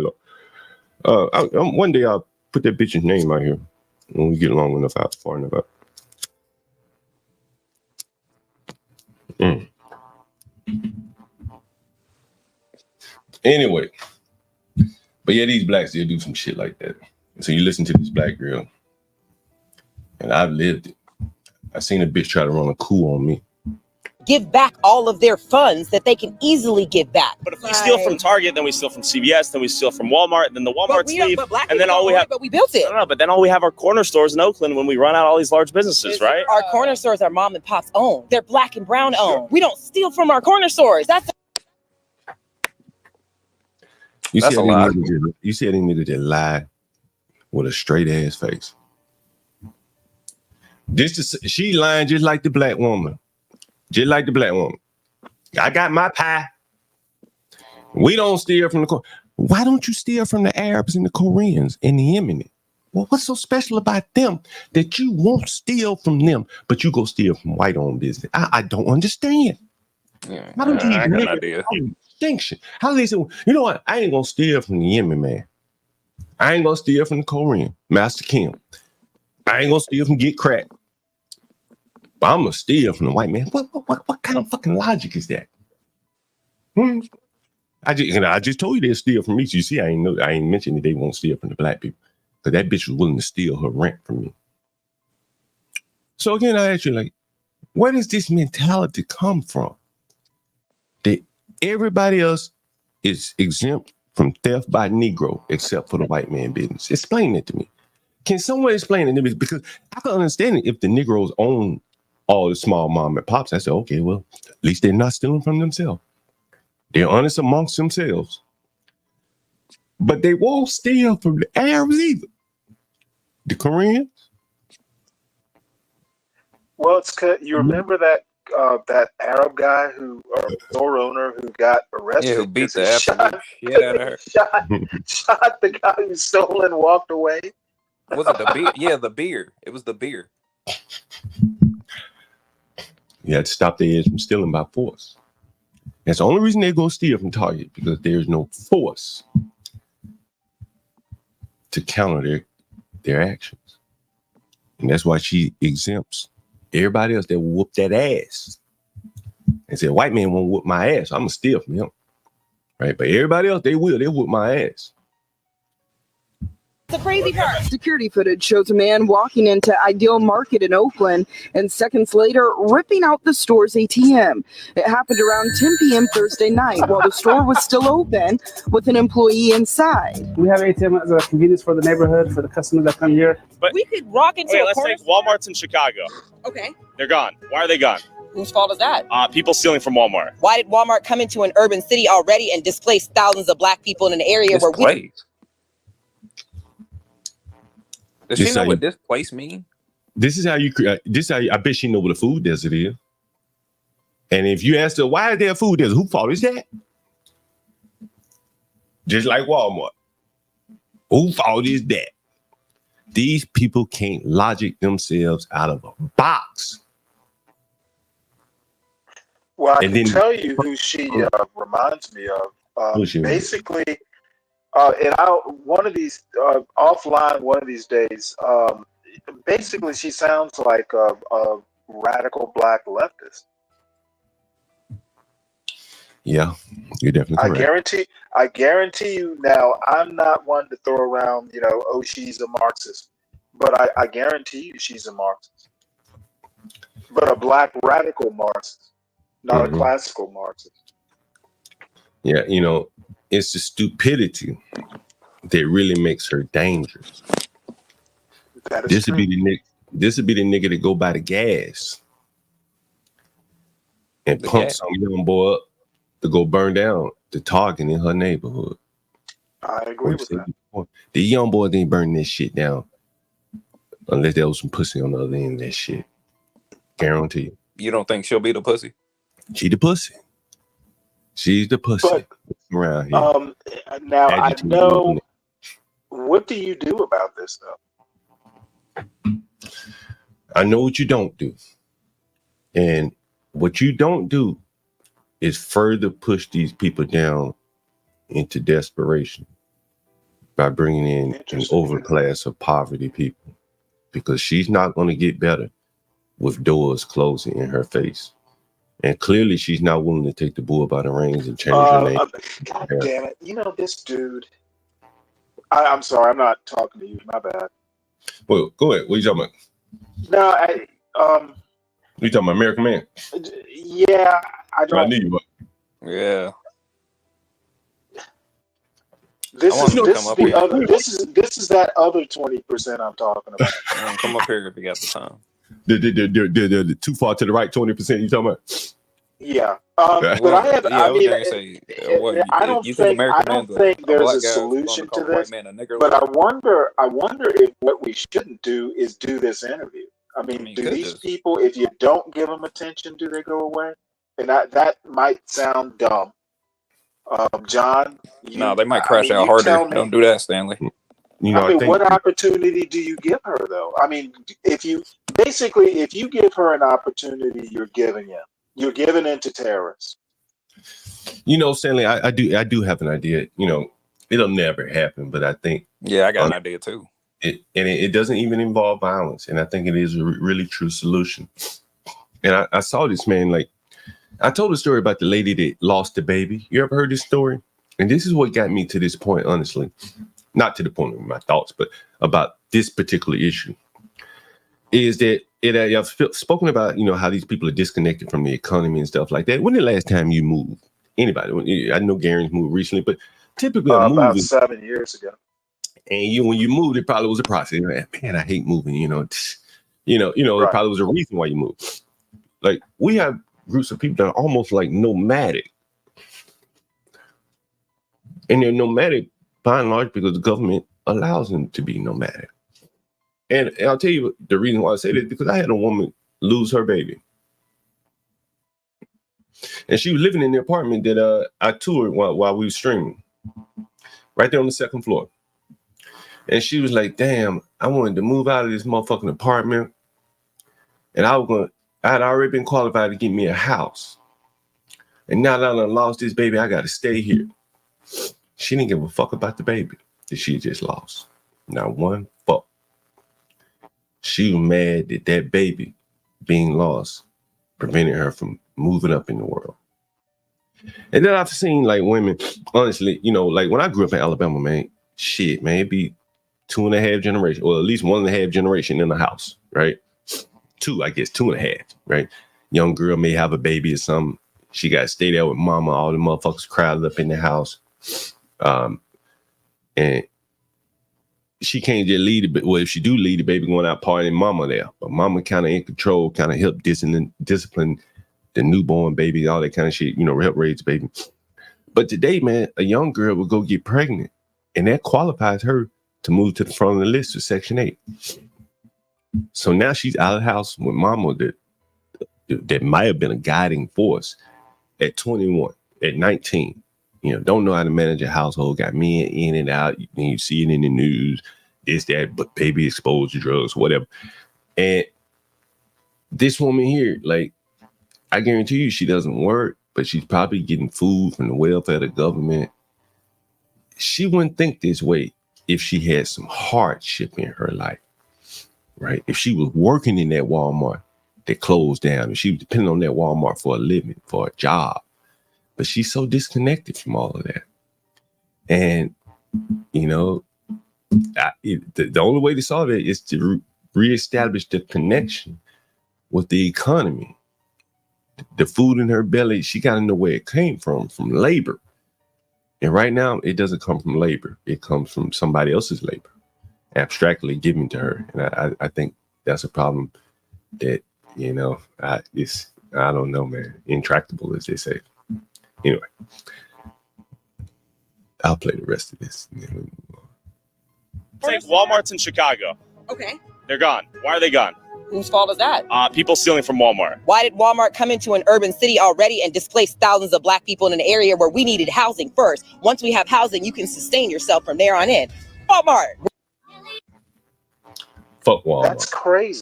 along. One day I'll put that bitch's name out here when we get long enough out, far enough out. Anyway, but yeah, these blacks, they'll do some shit like that. So you listen to this black girl, and I've lived it. I seen a bitch try to run a coup on me. Give back all of their funds that they can easily give back. But if we steal from Target, then we steal from CVS, then we steal from Walmart, then the Walmarts leave, and then all we have. But we built it. No, but then all we have are corner stores in Oakland when we run out all these large businesses, right? Our corner stores are mom and pop's own. They're black and brown owned. We don't steal from our corner stores. That's You That's see a how lie. you see how these niggas that lie with a straight ass face. She lying just like the black woman. Just like the black woman. I got my pie. We don't steal from the. Why don't you steal from the Arabs and the Koreans and the Yemenis? Well, what's so special about them that you won't steal from them, but you go steal from white-owned business? I don't understand. Yeah, Why don't you I even got an make idea. a distinction? How do they say, you know what? I ain't gonna steal from the Yemen, man. I ain't gonna steal from the Korean, Master Kim. I ain't gonna steal from Get Cracked. But I'm gonna steal from the white man. What kind of fucking logic is that? I just told you they'll steal from me. So you see, I ain't mentioned that they won't steal from the black people. Because that bitch was willing to steal her rent from me. So again, I ask you, like, where does this mentality come from? That everybody else is exempt from theft by Negro except for the white man business. Explain it to me. Can someone explain it to me? Because I can understand it if the Negroes own all the small mom and pops. I said, okay, well, at least they're not stealing from themselves. They're honest amongst themselves. But they won't steal from the Arabs either. The Koreans. Well, it's you remember that that Arab guy or store owner who got arrested? Yeah, who beat the because he absolute shit out of her. shot the guy who stole and walked away. Was it the beer? Yeah, the beer. It was the beer. You had to stop their ass from stealing by force. That's the only reason they go steal from Target, because there's no force to counter their actions. And that's why she exempts everybody else that will whoop that ass. And say, white man won't whoop my ass. I'm gonna steal from him. Right? But everybody else, they'll whoop my ass. the the crazy part. Security footage shows a man walking into Ideal Market in Oakland and seconds later ripping out the store's ATM. It happened around 10 p.m. Thursday night while the store was still open with an employee inside. We have ATM as a convenience for the neighborhood, for the customers that come here. But we could walk into okay, a let's corner take Walmart's in Chicago. Okay. They're gone. Why are they gone? Whose fault is that? People stealing from Walmart. Why did Walmart come into an urban city already and displace thousands of black people in an area where we... Does she know what displace mean? This is how you. This is how I bet she know what a food desert is. And if you ask her why is there a food desert, whose fault is that? Just like Walmart, whose fault is that? These people can't logic themselves out of a box. Well, I And can then- tell you who she reminds me of. Who she- Basically, and one of these offline, one of these days. Basically, she sounds like a radical black leftist. Yeah, you're definitely correct. I guarantee you. Now, I'm not one to throw around, oh, she's a Marxist, but I guarantee you she's a Marxist, but a black radical Marxist, not a classical Marxist. Yeah, it's the stupidity that really makes her dangerous. That is This would true. be the nigga. This would be the nigga that go buy the gas and pump gas. some young boy up to go burn down the Target in her neighborhood. I agree with that. The young boy ain't burning this shit down unless there was some pussy on the other end of that shit. Guarantee you. You don't think she'll be the pussy? She the pussy. She's the pussy around here. Now I Agitated. know. What do you do about this, though? I know what you don't do. And what you don't do is further push these people down into desperation by bringing in an overclass of poverty people, because she's not going to get better with doors closing in her face. And clearly she's not willing to take the bull by the reins and change her name. God damn it! This dude. I'm sorry. I'm not talking to you. My bad. Well, go ahead. What are you talking about? No, You talking about American Man? yeah, I I don't. knew you were. Yeah. This I want is him to come this is up the here. other. This is that other 20% I'm talking about. Come up here if you got the time. The too far to the right 20% you talking about? Yeah, but I have. Yeah, I was mean, gonna say, I don't you think. American I don't Man's think a there's black a guy solution to call a white this. man a nigger? But I wonder if what we shouldn't do is do this interview. I mean, do these people, if you don't give them attention, do they go away? And that might sound dumb. John, No, they might crash out you harder. tell me. Don't do that, Stanley. What opportunity do you give her, though? I mean, if you give her an opportunity, you're giving into terrorists. Stanley, I do have an idea. It'll never happen, but I think I got an idea too. It doesn't even involve violence, and I think it is a really true solution. And I saw this man, like, I told a story about the lady that lost the baby. You ever heard this story? And this is what got me to this point, honestly. Not to the point of my thoughts, but about this particular issue. Is that I've spoken about, how these people are disconnected from the economy and stuff like that. When the last time you moved? Anybody? I know Garen's moved recently, but typically a move About is 7 years ago. And when you moved, it probably was a process. Man, I hate moving. It probably was a reason why you moved. Like, we have groups of people that are almost like nomadic, and they're nomadic by and large because the government allows them to be nomadic. And I'll tell you the reason why I say this, because I had a woman lose her baby, and she was living in the apartment that I toured while we were streaming, right there on the second floor. And she was like, damn, I wanted to move out of this motherfucking apartment. And I had already been qualified to get me a house. And now that I lost this baby, I got to stay here. She didn't give a fuck about the baby that she just lost. Not one fuck. She was mad that that baby being lost prevented her from moving up in the world. And then I've seen, like, women, honestly, like when I grew up in Alabama, man, shit, man, it'd be 2.5 generation, or at least 1.5 generation in the house, right? 2, I guess 2.5, right? Young girl may have a baby or something. She got to stay there with mama. All the motherfuckers crowded up in the house. And she can't just lead it. Well, if she do lead the baby going out partying, mama there. But mama kind of in control, kind of help discipline the newborn baby, all that kind of shit, help raise the baby. But today, man, a young girl will go get pregnant, and that qualifies her to move to the front of the list for Section 8. So now she's out of the house with mama that might have been a guiding force at 21, at 19. Don't know how to manage a household, got men in and out. You see it in the news, this, that, but baby exposed to drugs, whatever. And this woman here, like, I guarantee you she doesn't work, but she's probably getting food from the welfare of the government. She wouldn't think this way if she had some hardship in her life, right? If she was working in that Walmart that closed down, if she was depending on that Walmart for a living, for a job, but she's so disconnected from all of that. And, the only way to solve it is to reestablish the connection with the economy. The food in her belly, she got to know where it came from labor. And right now, it doesn't come from labor. It comes from somebody else's labor, abstractly given to her. And I think that's a problem that, I don't know, man, intractable, as they say. Anyway, I'll play the rest of this. Say Walmart's in Chicago. Okay. They're gone. Why are they gone? Whose fault is that? People stealing from Walmart. Why did Walmart come into an urban city already and displace thousands of black people in an area where we needed housing first? Once we have housing, you can sustain yourself from there on in. Walmart. Fuck Walmart. That's crazy.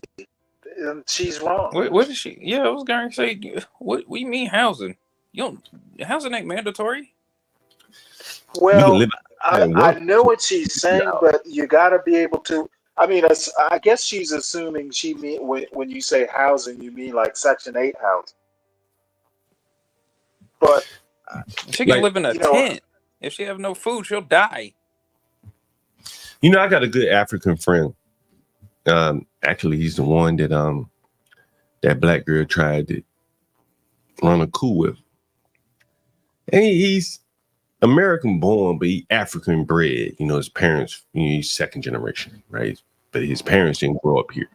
She's wrong. What is she? Yeah, I was going to say, what do you mean housing? Housing ain't mandatory. Well, I know what she's saying, but you got to be able to. I mean, I guess she's assuming she mean when you say housing, you mean like Section 8 housing. But she can live in a tent. If she have no food, she'll die. I got a good African friend. Actually, he's the one that that black girl tried to run a coup with. And he's American born, but he African bred. His parents, he's second generation, right? But his parents didn't grow up here.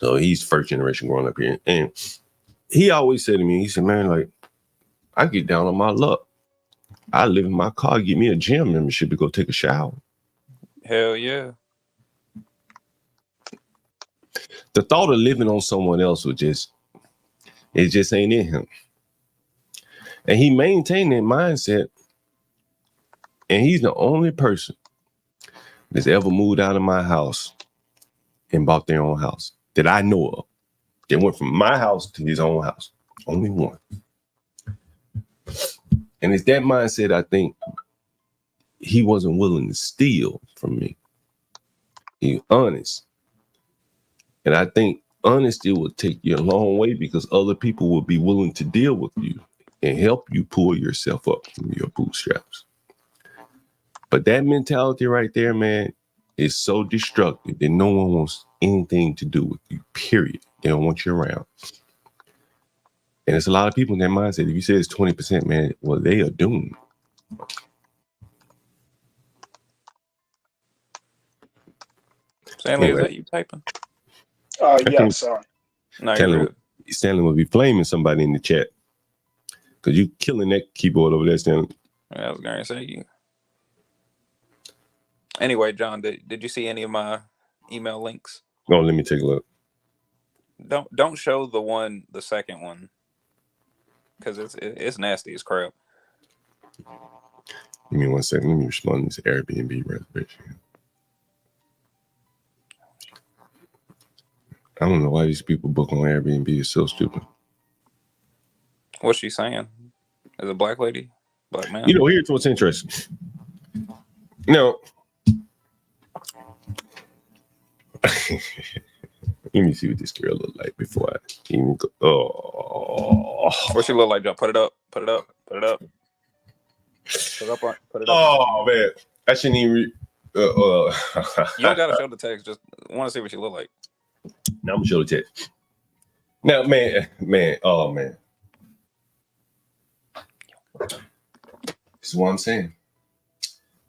So he's first generation growing up here. And he always said to me, he said, man, like, I get down on my luck. I live in my car, get me a gym membership to go take a shower. Hell yeah. The thought of living on someone else it just ain't in him. And he maintained that mindset. And he's the only person that's ever moved out of my house and bought their own house that I know of. They went from my house to his own house. Only one. And it's that mindset, I think, he wasn't willing to steal from me. He was honest. And I think honesty will take you a long way because other people will be willing to deal with you and help you pull yourself up from your bootstraps. But that mentality right there, man, is so destructive that no one wants anything to do with you, period. They don't want you around. And there's a lot of people in that mindset. If you say it's 20%, man, well, they are doomed. Stanley, is that you typing? Yeah, sorry. No, Stanley will be flaming somebody in the chat. Because you killing that keyboard over there, Stanley. I was going to say you. Anyway, John, did you see any of my email links? Oh, let me take a look. Don't show the second one, because it's nasty as crap. Give me 1 second. Let me respond to this Airbnb reservation. I don't know why these people book on Airbnb. It's so stupid. What's she saying? Is a black lady? Black man? Here's what's interesting. Let me see what this girl look like before I even go. Oh, what she look like, John? Put it up. Put it up. Put it up. Put it up. Oh man, I shouldn't even. You don't gotta show the text. Just want to see what you look like. Now I'm gonna show the text. Now, man, oh man, this is what I'm saying.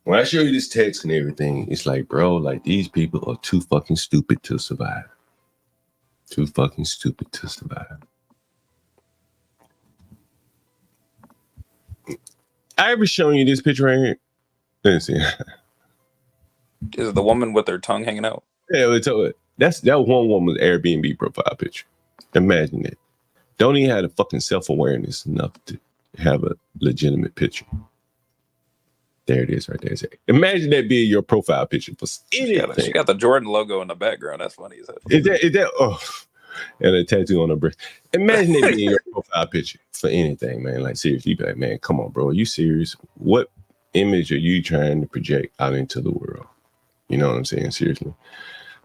When I show you this text and everything, it's like, bro, like these people are too fucking stupid to survive. Too fucking stupid to survive. I ever shown you this picture right here? Let's see. Is it the woman with her tongue hanging out? Yeah, that one woman's Airbnb profile picture. Imagine it. Don't even have the fucking self-awareness enough to have a legitimate picture. There it is right there. Imagine that being your profile picture for anything. She got the Jordan logo in the background. That's funny as hell. Is that oh, and a tattoo on her breast. Imagine it being your profile picture for anything, man. Like seriously, be like, man, come on, bro. Are you serious? What image are you trying to project out into the world? You know what I'm saying? Seriously.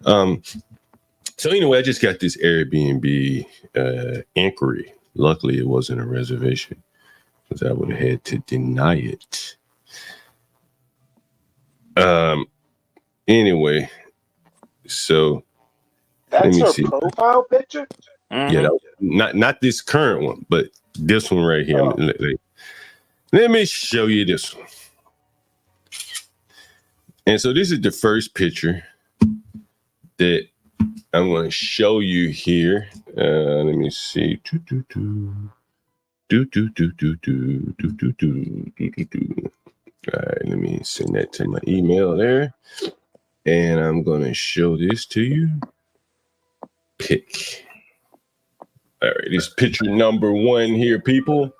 So anyway, I just got this Airbnb inquiry. Luckily, it wasn't a reservation because I would have had to deny it. Anyway, so that's let me her see. profile picture. Yeah, that was not this current one, but this one right here. Let me show you this one. And so this is the first picture that I'm going to show you here. Let me see. All right, let me send that to my email there. And I'm going to show this to you. Pick. All right, this picture number 1 here, people.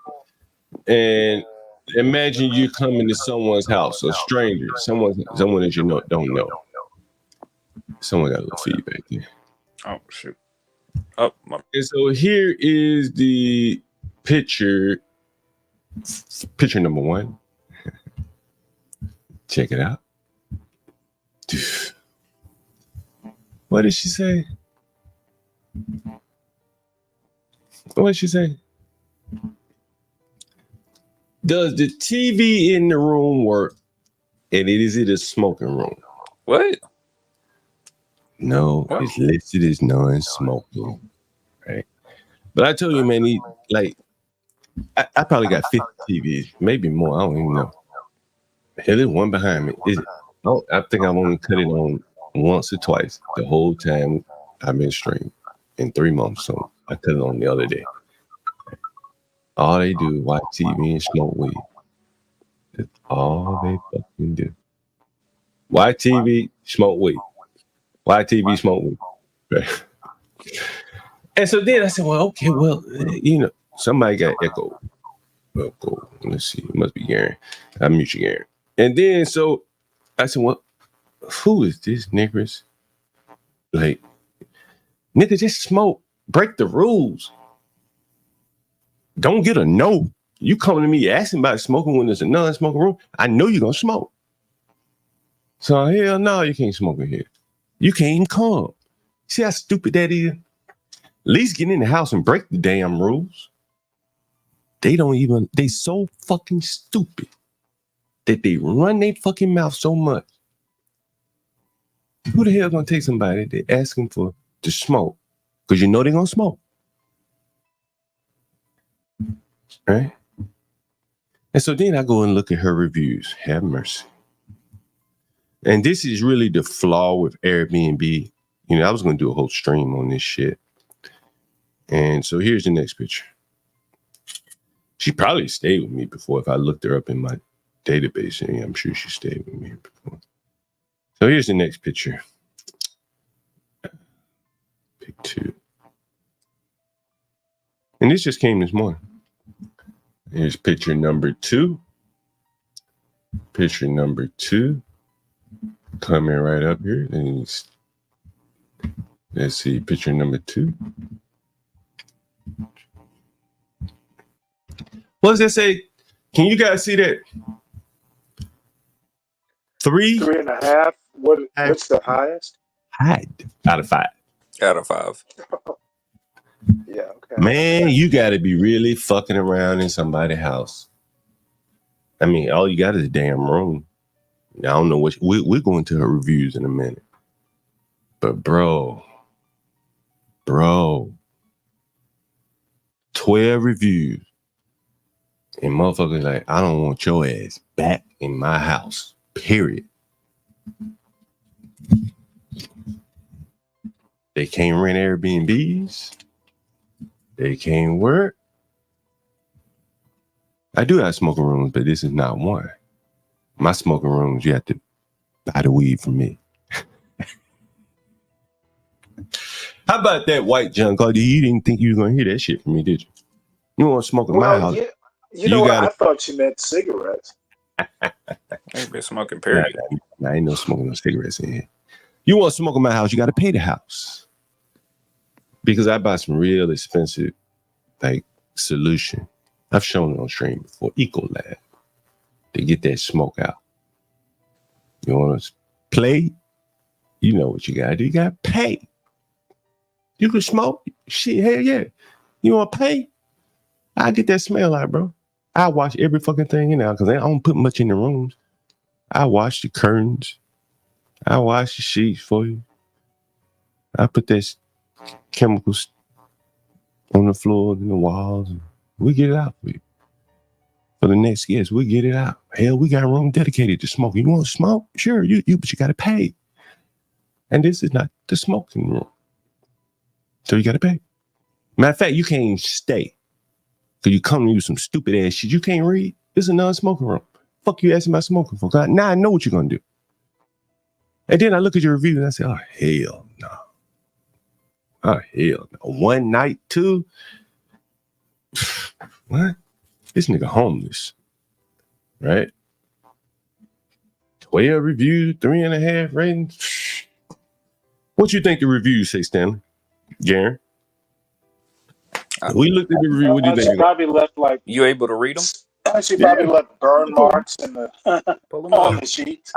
And imagine you coming to someone's house, a stranger, someone that you don't know. Someone got a little feedback there. Oh, shoot. Oh, my. And so here is the picture number 1. Check it out. What did she say? What did she say? Does the TV in the room work? And is it a smoking room? What? No, it's listed as non-smoking. Right. But I told you, man, I probably got 50 TVs, maybe more. I don't even know. Hell, there's one behind me. I think I've only cut it on once or twice the whole time I've been streaming in 3 months. So I cut it on the other day. All they do is watch TV and smoke weed. That's all they fucking do. Watch TV, smoke weed. Watch TV, smoke weed. Right. And so then I said, well, okay, well, somebody got echo. Let's see, it must be Garen. I mute you, Garen. And then so I said, well, who is this niggers? Like, nigga, just smoke. Break the rules. Don't get a no. You coming to me asking about smoking when there's a non-smoking room. I know you're gonna smoke. So hell no, you can't smoke in here. You can't even come. See how stupid that is? At least get in the house and break the damn rules. They so fucking stupid that they run their fucking mouth so much. Who the hell gonna take somebody that ask them to smoke? Because you know they're gonna smoke. Right? And so then I go and look at her reviews. Have mercy. And this is really the flaw with Airbnb. I was going to do a whole stream on this shit. And so here's the next picture. She probably stayed with me before if I looked her up in my database. And I'm sure she stayed with me before. So here's the next picture. Pick 2. And this just came this morning. Here's picture number 2. Picture number 2. Coming right up here. And let's see, picture number 2. What does that say? Can you guys see that? 3? 3.5. What's the highest? Out of 5. Out of 5. Yeah, okay. Man, you got to be really fucking around in somebody's house. I mean, all you got is a damn room. I don't know what we're going to her reviews in a minute. But bro, 12 reviews. And motherfuckers like, I don't want your ass back in my house. Period. They can't rent Airbnbs. They can't work. I do have smoking rooms, but this is not one. My smoking rooms, you have to buy the weed from me. How about that white junk? You didn't think you were going to hear that shit from me, did you? You want to smoke in my house? Yeah, you know what? I thought you meant cigarettes. Ain't been smoking, period. Nah, ain't no smoking no cigarettes in here. You want to smoke in my house, you got to pay the house. Because I buy some real expensive, like, solution. I've shown it on stream before, Ecolab. To get that smoke out. You want to play? You know what you got to do. You got to pay. You can smoke? Shit, hell yeah. You want to pay? I get that smell out, bro. I wash every fucking thing in there because I don't put much in the rooms. I wash the curtains. I wash the sheets for you. I put that chemicals on the floor and the walls. And we get it out for you. For the next guest, we get it out. Hell, we got a room dedicated to smoke. You want to smoke? Sure, but you got to pay. And this is not the smoking room. So you got to pay. Matter of fact, you can't even stay. Because you come to use some stupid ass shit you can't read. This is a non-smoking room. Fuck you asking about smoking for. Now I know what you're going to do. And then I look at your review and I say, oh, hell no. Oh, hell no. One night, two? What? This nigga homeless. Right? 12 reviews, 3.5 ratings. What you think the reviews say, Stanley? Garen? We looked at the review. What do you think? She probably left like. You able to read them? She probably left burn marks in the on the sheets.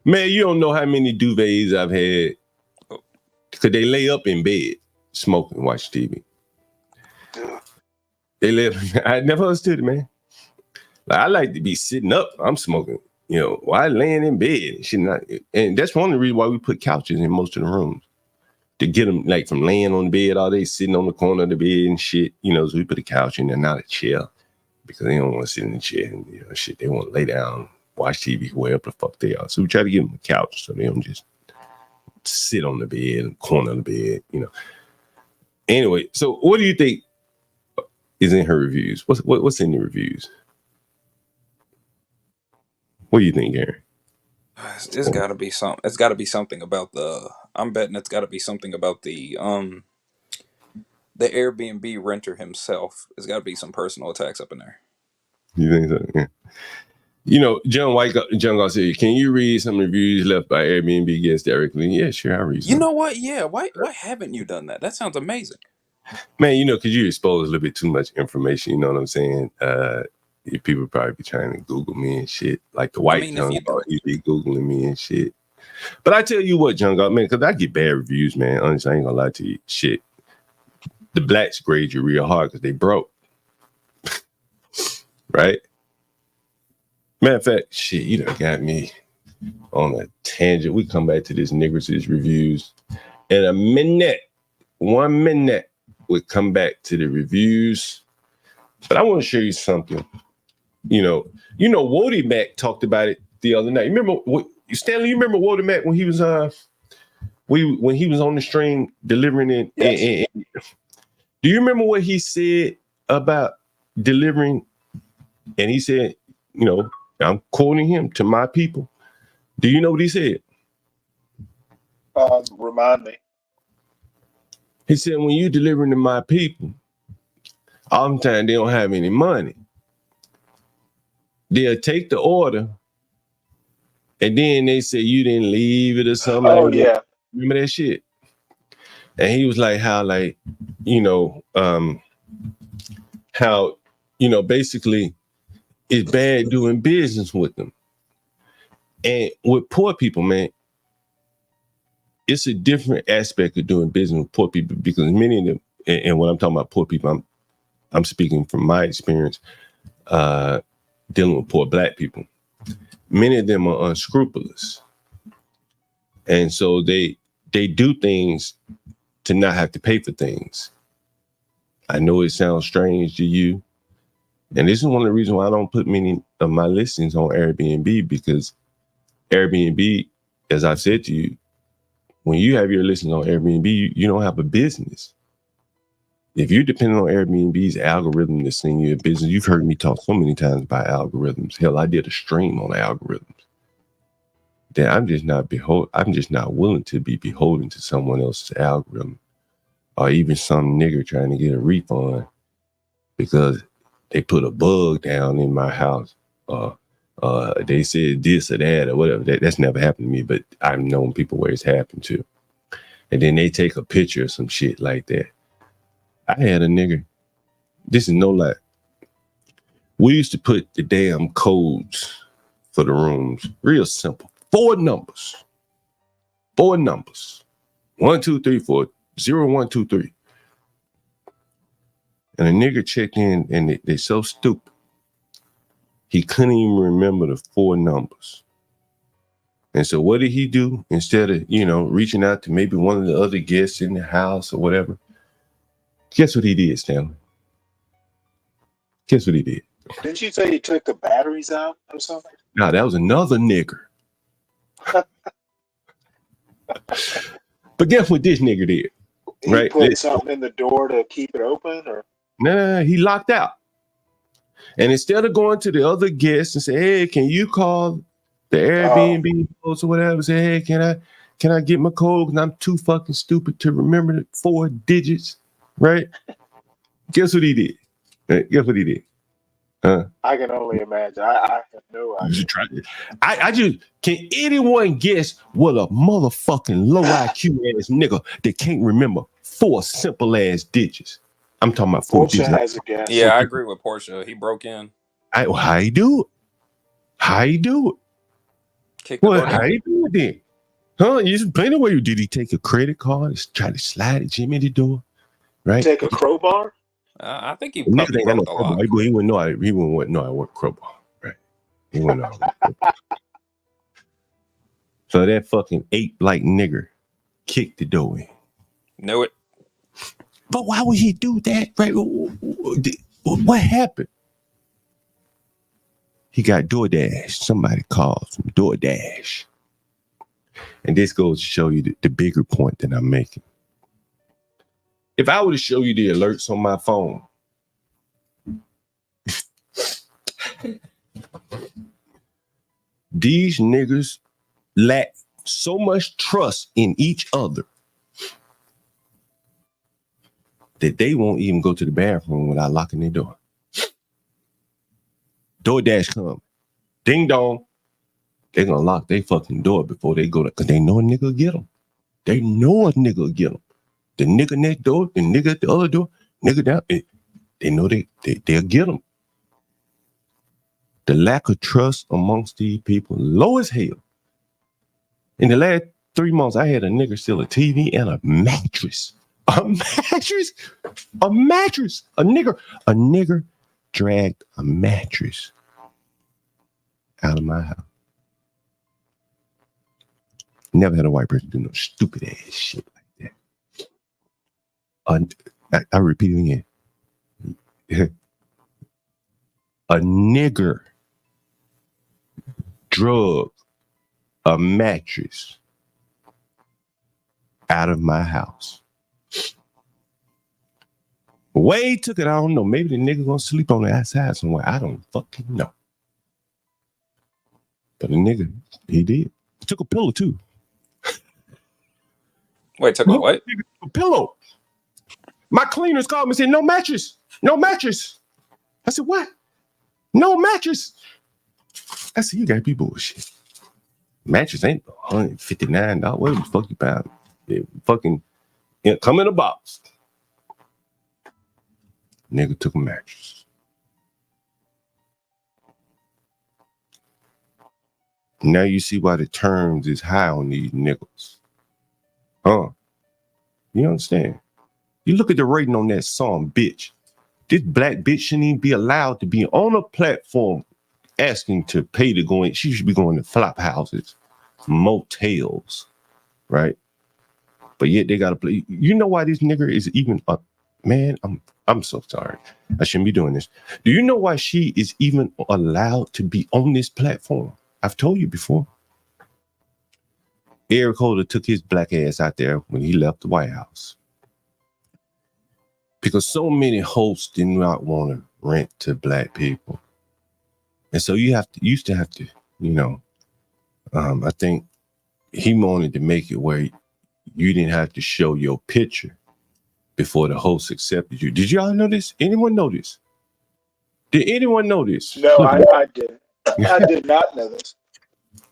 Man, you don't know how many duvets I've had. Because they lay up in bed, smoke and watch TV. They live. I never understood it, man. Like, I like to be sitting up. I'm smoking. You know, why laying in bed? And that's one of the reasons why we put couches in most of the rooms. To get them like from laying on the bed all day, sitting on the corner of the bed and shit. You know, so we put a couch in there, not a chair. Because they don't want to sit in the chair and shit. They want to lay down, watch TV, wherever the fuck they are. So we try to give them a couch so they don't just sit on the bed, corner of the bed, Anyway, so what do you think is in her reviews? What's in the reviews? What do you think, Gary? It's got to be something. It's got to be something about the. I'm betting it's got to be something about the Airbnb renter himself. There's got to be some personal attacks up in there. You think so? Yeah. John Garcia, can you read some reviews left by Airbnb guests directly? Yeah, sure, I read some. You know what? Yeah. Why haven't you done that? That sounds amazing. Man, because you expose a little bit too much information. You know what I'm saying? People probably be trying to Google me and shit. Like the white John Gar, he be Googling me and shit. But I tell you what, John Gar, man, because I get bad reviews, man. Honestly, I ain't gonna lie to you. Shit. The blacks grade you real hard because they broke. Right? Matter of fact, shit, you done got me on a tangent. We come back to this Niggers' reviews in a minute. 1 minute. We'll come back to the reviews. But I want to show you something. Wody Mac talked about it the other night. You remember Stanley? You remember Wody Mac when he was when he was on the stream delivering it? Yes. Do you remember what he said about delivering? And he said, I'm quoting him, to my people. Do you know what he said? Remind me. He said, when you delivering to my people, oftentimes they don't have any money. They'll take the order, and then they say you didn't leave it or something. Oh, like yeah. That. Remember that shit? And he was like, basically it's bad doing business with them. And with poor people, man, it's a different aspect of doing business with poor people because many of them, and when I'm talking about poor people, I'm speaking from my experience dealing with poor black people. many of them are unscrupulous. And so they do things to not have to pay for things. I know it sounds strange to you. And this is one of the reasons why I don't put many of my listings on Airbnb, because Airbnb, as I've said to you, when you have your listings on Airbnb, you don't have a business. If you're depending on Airbnb's algorithm to send you a business, you've heard me talk so many times about algorithms. Hell, I did a stream on algorithms. That I'm just not willing to be beholden to someone else's algorithm, or even some nigger trying to get a refund because they put a bug down in my house. They said this or that or whatever. That's never happened to me, but I've known people where it's happened to. And then they take a picture of some shit like that. I had a nigger. This is no lie. We used to put the damn codes for the rooms real simple. 4 numbers. 4 numbers. 1, 2, 3, 4. 0, 1, 2, 3. And a nigger checked in, and they're so stupid. He couldn't even remember the 4 numbers. And so what did he do? Instead of, reaching out to maybe one of the other guests in the house or whatever, guess what he did, Stanley? Guess what he did? Didn't you say he took the batteries out or something? No, that was another nigger. But guess what this nigger did? He put something in the door to keep it open, or? Nah, he locked out. And instead of going to the other guests and say, "Hey, can you call the Airbnb host or whatever?" Say, "Hey, can I get my code? Because I'm too fucking stupid to remember the 4 digits." Right? Guess what he did? Guess what he did? I can only imagine. I have no idea. Can anyone guess what a motherfucking low IQ ass nigga that can't remember 4 simple ass digits? I'm talking about 4 Portia digits. has a guess. Yeah, I agree with Portia. He broke in. How you do it? How you do it? Kick the door How down. you do it then? Huh? You just plain the way you did. He take a credit card and try to slide it Jimmy the door, right? Take a crowbar? I think he The nigga probably ain't got no broke the lock. crowbar. He wouldn't know. He wouldn't know I work crowbar, right? He wouldn't know. I work crowbar. So that fucking ape-like nigger kicked the door in. Knew it. But why would he do that? Right? What happened? He got DoorDash. Somebody called from DoorDash. And this goes to show you the bigger point that I'm making. If I were to show you the alerts on my phone, these niggas lack so much trust in each other that they won't even go to the bathroom without locking their door. DoorDash come. Ding dong. They're going to lock their fucking door before they go, because they know a nigga will get them. They know a nigga will get them. The nigga next door, the nigga at the other door, nigga down, they know they'll get them. The lack of trust amongst these people, low as hell. In the last 3 months, I had a nigga steal a TV and a mattress. A mattress? A mattress. A nigger dragged a mattress out of my house. Never had a white person do no stupid ass shit like that. I repeat it again. A nigger drug a mattress out of my house. Way took it, I don't know. Maybe the nigga gonna sleep on the outside somewhere. I don't fucking know. But the nigga, he did. He took a pillow too. Wait, took a what? A pillow. My cleaners called me and said, "No mattress. No mattress." I said, "What? No mattress." I said, "You gotta be bullshit. Mattress ain't $159. What the fuck you buying? It fucking come in a box." Nigga took a mattress. Now you see why the terms is high on these niggas. Huh? You understand? You look at the rating on that song, bitch. This black bitch shouldn't even be allowed to be on a platform asking to pay to go in. She should be going to flop houses, motels, right? But yet they gotta play. You know why this nigger is even up? Man, I'm so sorry. I shouldn't be doing this. Do you know why she is even allowed to be on this platform? I've told you before. Eric Holder took his black ass out there when he left the White House. Because so many hosts did not want to rent to black people. And so you used to have to, I think he wanted to make it where you didn't have to show your picture before the host accepted you. Did y'all know this? Anyone know this? Did anyone know this? No, I didn't. I did not know this.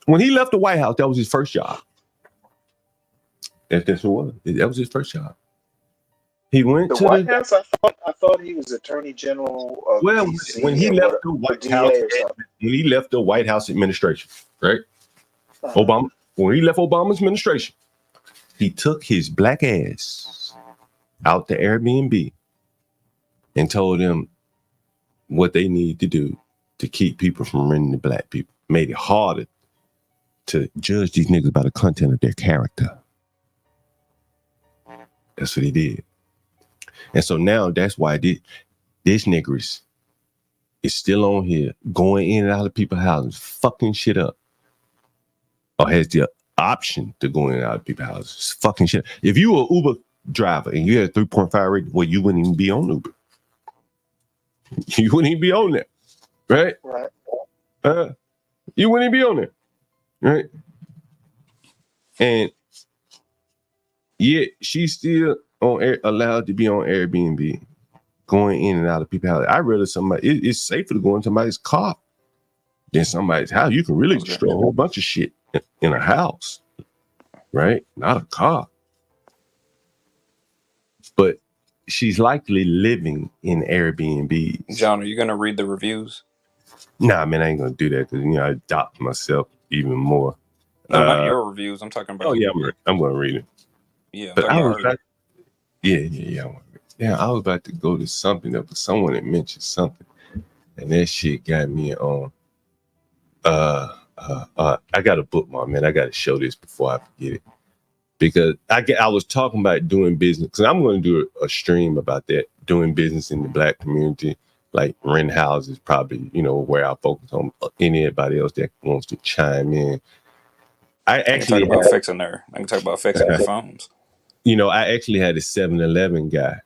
When he left the White House, that was his first job. If that's what it was, that was his first job. He went to White House. I thought he was Attorney General of DC when he left the White House, when he left the White House administration, right? Obama. When he left Obama's administration, he took his black ass out to Airbnb and told them what they need to do to keep people from renting to black people. Made it harder to judge these niggas by the content of their character. That's what he did. And so now that's why this nigger is still on here, going in and out of people's houses, fucking shit up. Or has the option to go in and out of people's houses, fucking shit. If you were an Uber driver and you had a 3.5 rating, well, you wouldn't even be on Uber. You wouldn't even be on there, right? Right. You wouldn't even be on there, right? And yet she's still allowed to be on Airbnb, going in and out of people's houses. I rather it's safer to go into somebody's car than somebody's house. You can really destroy a whole bunch of shit in a house, right? Not a car. But she's likely living in Airbnb. John, are you gonna read the reviews? Nah, man, I ain't gonna do that because I adopt myself even more. No, not your reviews. I'm talking about. Oh yeah, I'm gonna read it. Yeah, but I was about, yeah. I was about to go to something that someone had mentioned something, and that shit got me on. I got a bookmark, man. I got to show this before I forget it, because I was talking about doing business, because I'm going to do a stream about that, doing business in the black community, like rent houses, probably, where I focus on anybody else that wants to chime in. I can talk about fixing their phones. I actually had a 7-Eleven guy.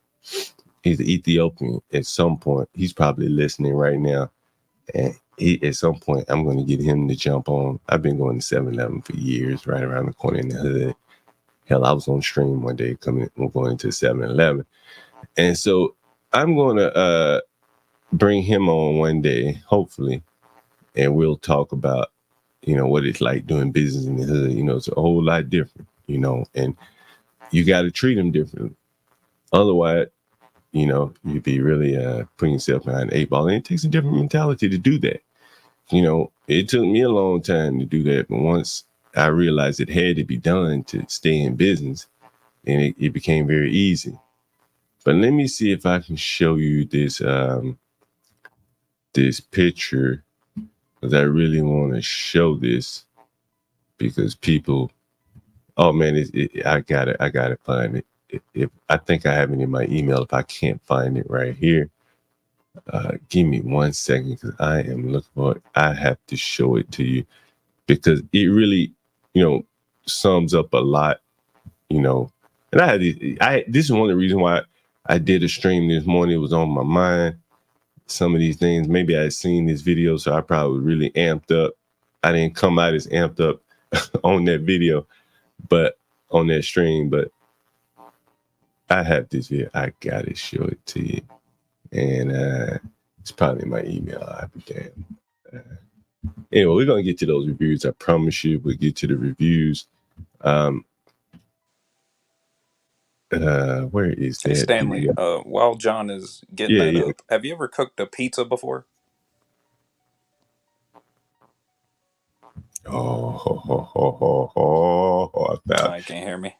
He's an Ethiopian. At some point, he's probably listening right now. And at some point, I'm going to get him to jump on. I've been going to 7-Eleven for years, right around the corner in the hood. Hell, I was on stream one day going into 7-Eleven. And so I'm going to bring him on one day, hopefully, and we'll talk about, what it's like doing business in the hood. It's a whole lot different, and you got to treat them differently. Otherwise, you'd be really putting yourself behind the 8 ball. And it takes a different mentality to do that. It took me a long time to do that. But once I realized it had to be done to stay in business, and it became very easy. But let me see if I can show you this this picture, because I really want to show this, because people, oh man, I gotta find it. If I think I have it in my email. If I can't find it right here, give me 1 second, because I am looking for it. I have to show it to you, because it really, sums up a lot, and this is one of the reasons why I did a stream this morning. It was on my mind, some of these things. Maybe I had seen this video, so I probably really amped up. I didn't come out as amped up on that video, but on that stream, but I have this video. I gotta show it to you, and it's probably in my email. I'll be damned. Anyway, we're gonna get to those reviews. I promise you, we'll get to the reviews. Where is that? Stanley, while John is getting up, have you ever cooked a pizza before? I can't hear me.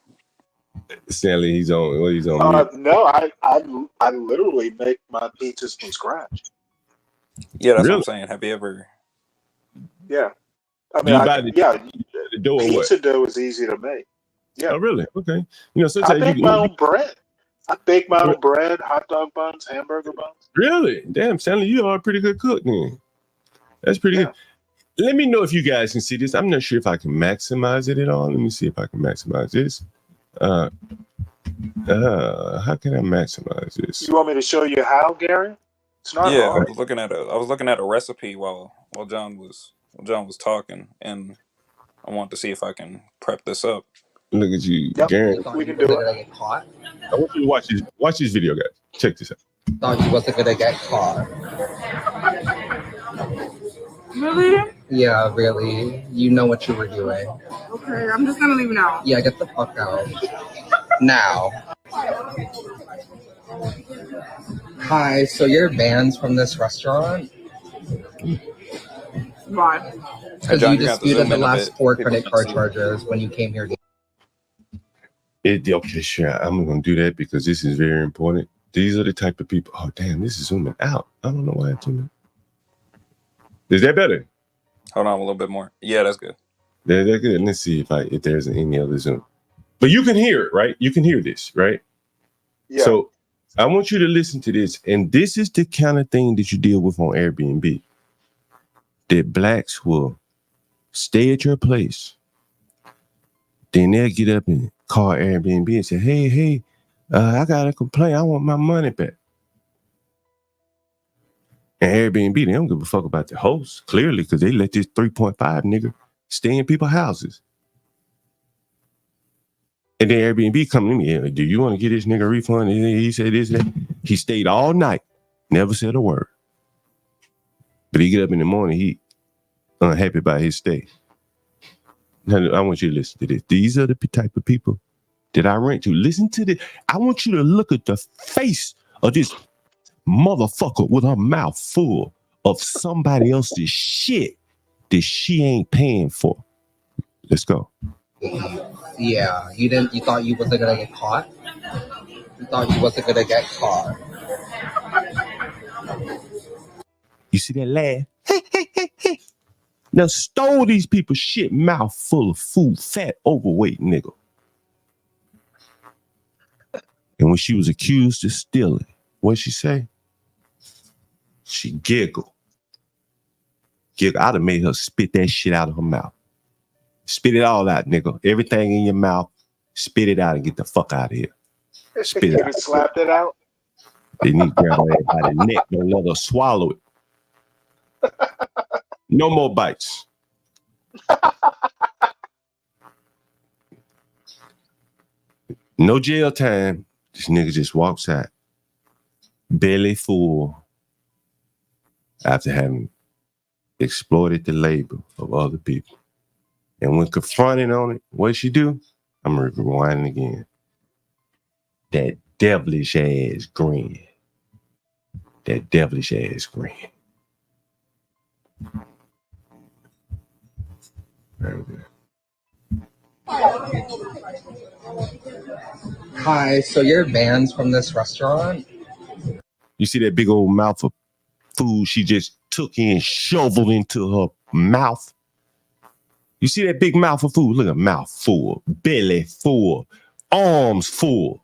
Stanley, he's on. No, I literally make my pizzas from scratch. Yeah, that's what I'm saying. Have you ever Yeah. I Do mean, you buy the dough or what? pizza dough is easy to make. Yeah. Oh, really? Okay. You know, I sometimes bake you my can. own bread. I bake my own bread, hot dog buns, hamburger buns. Really? Damn, Stanley, you are a pretty good cook then. That's pretty good. Let me know if you guys can see this. I'm not sure if I can maximize it at all. Let me see if I can maximize this. How can I maximize this? You want me to show you how, Gary? It's not Yeah, hard. I was looking at a recipe while John was talking, and I want to see if I can prep this up. Look at you, Yep, Gary. we can do it. Gonna get caught? I want you to watch this video, guys. Check this out. Thought you wasn't gonna get caught. Really? Yeah, really. You know what you were doing. Okay, I'm just gonna leave now. Yeah, get the fuck out. Now. Hi, so you're banned from this restaurant? Why? Because you disputed the last 4 credit card charges when you came here. Okay, sure. I'm going to do that because this is very important. These are the type of people. Oh, damn, this is zooming out. I don't know why it's zooming. Is that better? Hold on a little bit more. Yeah, that's good. They're good. Let's see if there's any other zoom. But you can hear it, right? You can hear this, right? Yeah. So I want you to listen to this. And this is the kind of thing that you deal with on Airbnb. That blacks will stay at your place. Then they'll get up and call Airbnb and say, hey, I got a complaint. I want my money back. And Airbnb, they don't give a fuck about the host, clearly, because they let this 3.5 nigga stay in people's houses. And then Airbnb come to me, do you want to get this nigga a refund? And he said this and that. He stayed all night, never said a word. But he get up in the morning, he unhappy about his stay. Now, I want you to listen to this. These are the type of people that I rent to. Listen to this. I want you to look at the face of this motherfucker with her mouth full of somebody else's shit that she ain't paying for. Let's go. Yeah, you thought you wasn't gonna get caught? You thought you wasn't gonna get caught. You see that laugh? Now stole these people's shit, mouth full of food, fat, overweight nigga. And when she was accused of stealing, what'd she say? She giggled. I'd have made her spit that shit out of her mouth. Spit it all out, nigga. Everything in your mouth, spit it out and get the fuck out of here. Spit it out. Slapped it out. They need to grab her by the neck and let her swallow it. No more bites. No jail time. This nigga just walks out, belly full, after having exploited the labor of other people. And when confronted on it, what'd she do? I'm gonna rewind again. That devilish ass grin. That devilish ass grin. Hi, so you're banned from this restaurant? You see that big old mouth of food she just took and shoveled into her mouth? You see that big mouth of food? Look at mouth full, belly full, arms full.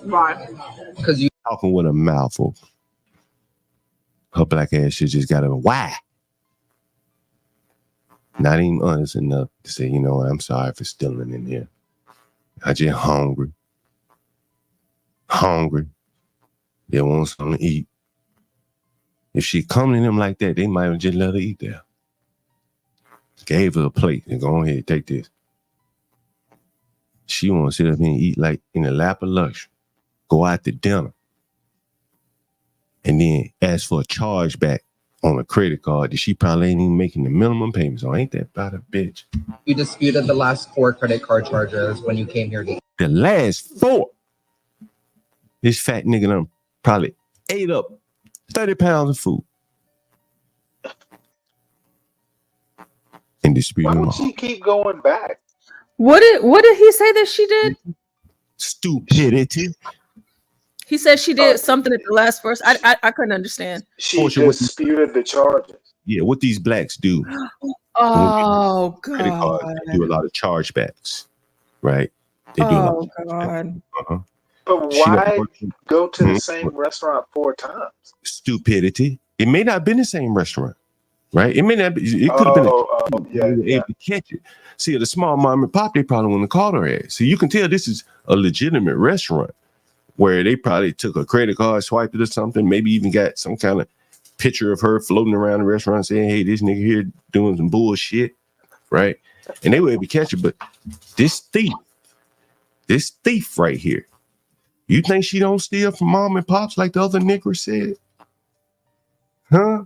Why? Because you talking with a mouth open. Her black ass shit just got a why? Not even honest enough to say, you know what, I'm sorry for stealing in here. I just hungry. They want something to eat. If she come to them like that, they might have just let her eat there. Gave her a plate and go ahead, take this. She want to sit up here and eat like in the lap of luxury. Go out to dinner. And then ask for a chargeback on a credit card that she probably ain't even making the minimum payments on. Ain't that about a bitch? You disputed the last 4 credit card charges when you came here. The last 4? This fat nigga done probably ate up 30 pounds of food. And disputing Why them would all. she keep going back? What did he say that she did? Stupidity. He said she did something at the last verse. I couldn't understand. She Portia, what disputed the charges. what these blacks do? Oh Credit cards, God. they do a lot of chargebacks, right? They do a lot. Oh God. Uh-huh. But She not why working. go to the Mhm. same restaurant 4 times? Stupidity. It may not have been the same restaurant, right? It may not. It could have been. Yeah, They were able to catch it. See, at a small mom and pop, they probably wouldn't have called her ass. So you can tell this is a legitimate restaurant where they probably took a credit card, swiped it or something, maybe even got some kind of picture of her floating around the restaurant saying, hey, this nigga here doing some bullshit, right? And they were able to catch it. But this thief right here, you think she don't steal from mom and pops like the other nigger said? Huh?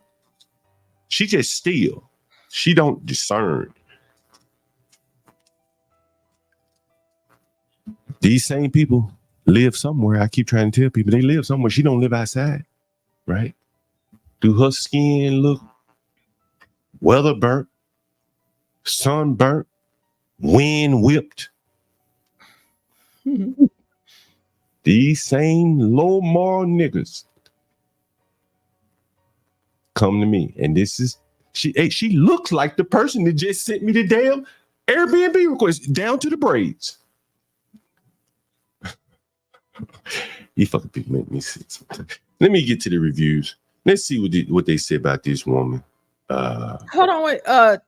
She just steal. She don't discern. These same people live somewhere. I keep trying to tell people they live somewhere. She don't live outside, right? Do her skin look weather burnt, sunburnt, wind whipped? These same low moral niggas come to me, and this is she looks like the person that just sent me the damn Airbnb request down to the braids. You fucking people make me sick sometimes. Let me get to the reviews. Let's see what they say about this woman. Hold on, wait. The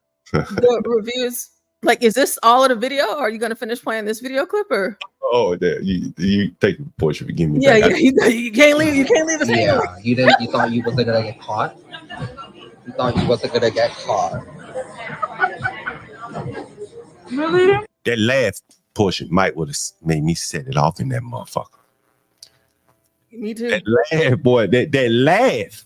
reviews. Like, is this all of the video? Or are you gonna finish playing this video clip or? Oh, there you take a portion. Forgive me. Yeah, back. yeah. You can't leave. You can't leave the Yeah, video. you thought you wasn't gonna get caught. You thought you wasn't gonna get caught. Really? That last portion might would have made me set it off in that motherfucker. Me too. That laugh, boy. That laugh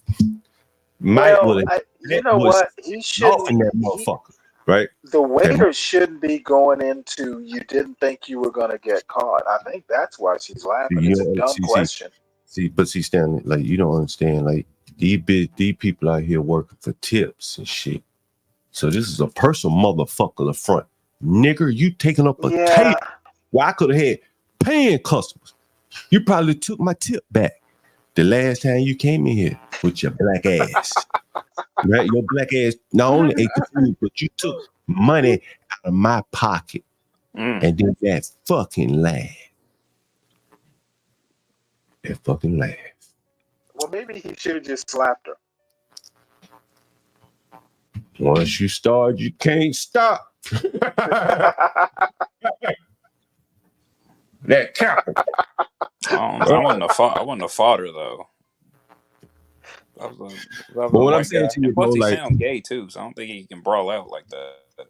might Well, would have. you know what? He off shouldn't. in that motherfucker, right? The waiter shouldn't be going into. You didn't think you were going to get caught. I think that's why she's laughing. It's a dumb question. See, Stanley, like you don't understand. Like these people out here working for tips and shit. So this is a personal motherfucker up front, nigger. You taking up a table? Well, I could have had paying customers. You probably took my tip back the last time you came in here with your black ass. Right? Your black ass not only ate the food, but you took money out of my pocket. And then that fucking laugh. That fucking laugh. Well, maybe he should have just slapped her. Once you start, you can't stop. That count. I wouldn't have fought her though. But what I'm saying to you, plus bro, he like- sound gay too, so I don't think he can brawl out like that.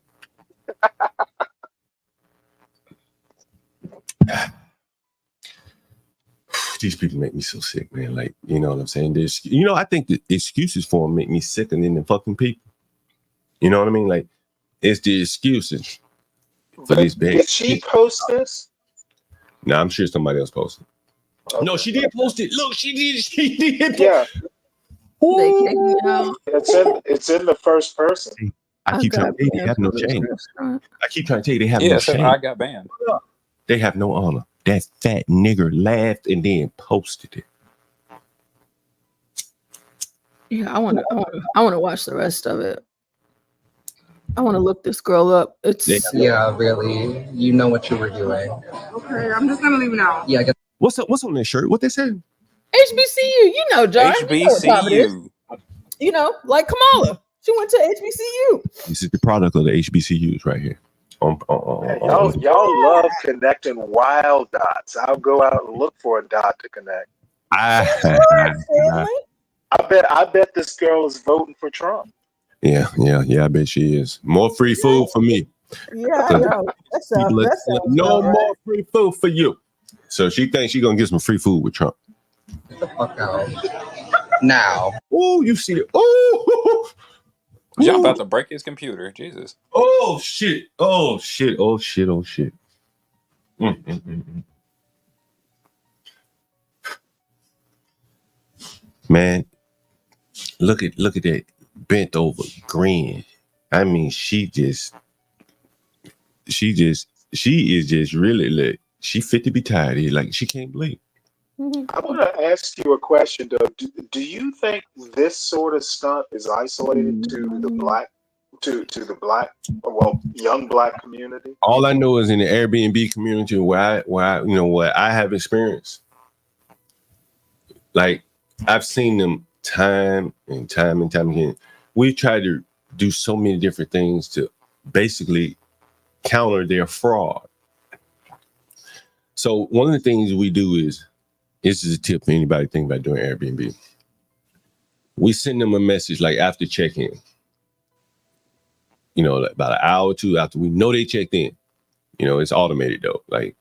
These people make me so sick, man. Like, you know what I'm saying? I think the excuses for them make me sicker than the fucking people. You know what I mean? Like, it's the excuses for this bad Did she post this? No, I'm sure somebody else posted. No, she did post it. Look, she did. Yeah. They kicked me out. It's in the first person. I keep trying to tell you, they have no shame. I keep trying to tell you, they have Yeah, no so shame. I got banned. They have no honor. That fat nigger laughed and then posted it. Yeah, I want to watch the rest of it. I want to look this girl up. Yeah, really. You know what you were doing. Okay, I'm just gonna leave now. Yeah, I guess. What's on that shirt? What they say? HBCU, you know, John. You know what time it is. HBCU. You know, like Kamala. She went to HBCU. This is the product of the HBCUs right here. Y'all love connecting wild dots. I'll go out and look for a dot to connect. I bet this girl is voting for Trump. Yeah, I bet she is. More free food for me. Yeah, I know. That sounds No right. more free food for you. So she thinks she's gonna get some free food with Trump. Get the fuck out. Now. Oh, you see it. Oh, Y'all about to break his computer. Jesus. oh shit. Man, look at that bent over grin. I mean, she is just really like she fit to be tired here. Like she can't believe. I want to ask you a question, though. Do you think this sort of stunt is isolated to the black, well, young black community? All I know is in the Airbnb community where what I have experienced, like I've seen them time and time again. We try to do so many different things to basically counter their fraud. So one of the things we do is, this is a tip for anybody thinking about doing Airbnb. We send them a message like after check-in, like about an hour or two after we know they checked in. It's automated though. Like,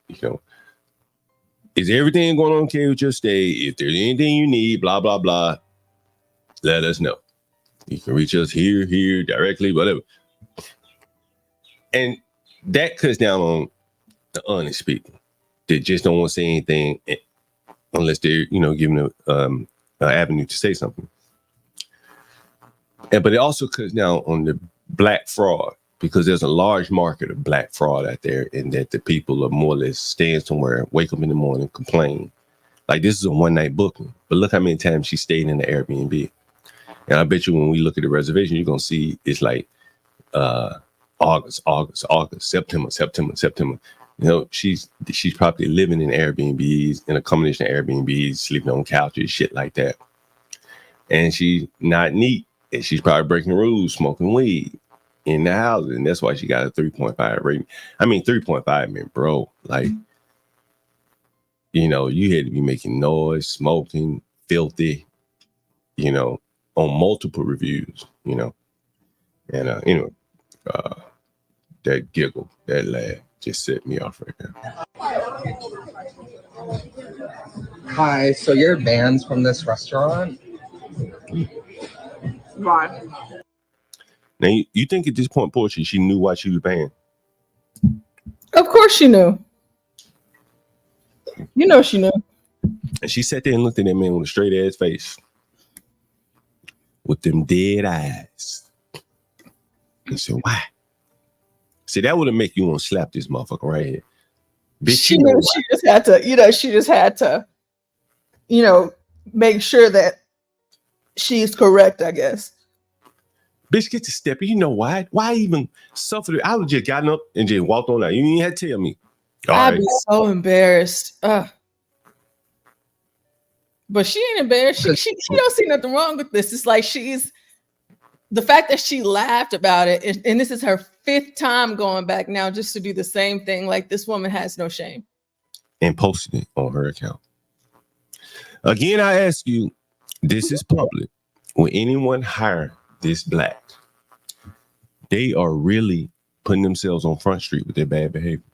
is everything going on okay with your stay? If there's anything you need, blah, blah, blah, let us know. You can reach us here, directly, whatever. And that cuts down on the honest people that just don't want to say anything unless they're, giving an avenue to say something. But it also cuts down on the black fraud, because there's a large market of black fraud out there, and that the people are more or less staying somewhere, wake up in the morning, complain. Like, this is a one-night booking, but look how many times she stayed in the Airbnb. And I bet you when we look at the reservation, you're going to see it's like August, September. She's probably living in Airbnbs, in a combination of Airbnbs, sleeping on couches, shit like that. And she's not neat. And she's probably breaking the rules, smoking weed in the house. And that's why she got a 3.5 rating. I mean, 3.5, man, bro. Like, you had to be making noise, smoking, filthy, on multiple reviews, And anyway, that giggle, that laugh just set me off right now. Hi, so you're banned from this restaurant? Right. Now, you think at this point, Portia, she knew why she was banned? Of course she knew. She knew. And she sat there and looked at that man with a straight ass face, with them dead eyes, and said, "Why?" See, that would have make you want to slap this motherfucker right here. Bitch, She knew she just had to, make sure that she's correct, I guess. Bitch, get to step. You know why? Why even suffer? I would just gotten up and just walked on out. You didn't have to tell me. I'd be so embarrassed. But she ain't embarrassed. She don't see nothing wrong with this. It's like the fact that she laughed about it, and this is her 5th time going back now just to do the same thing. Like, this woman has no shame. And posted it on her account. Again, I ask you, this is public. Will anyone hire this black? They are really putting themselves on Front Street with their bad behavior.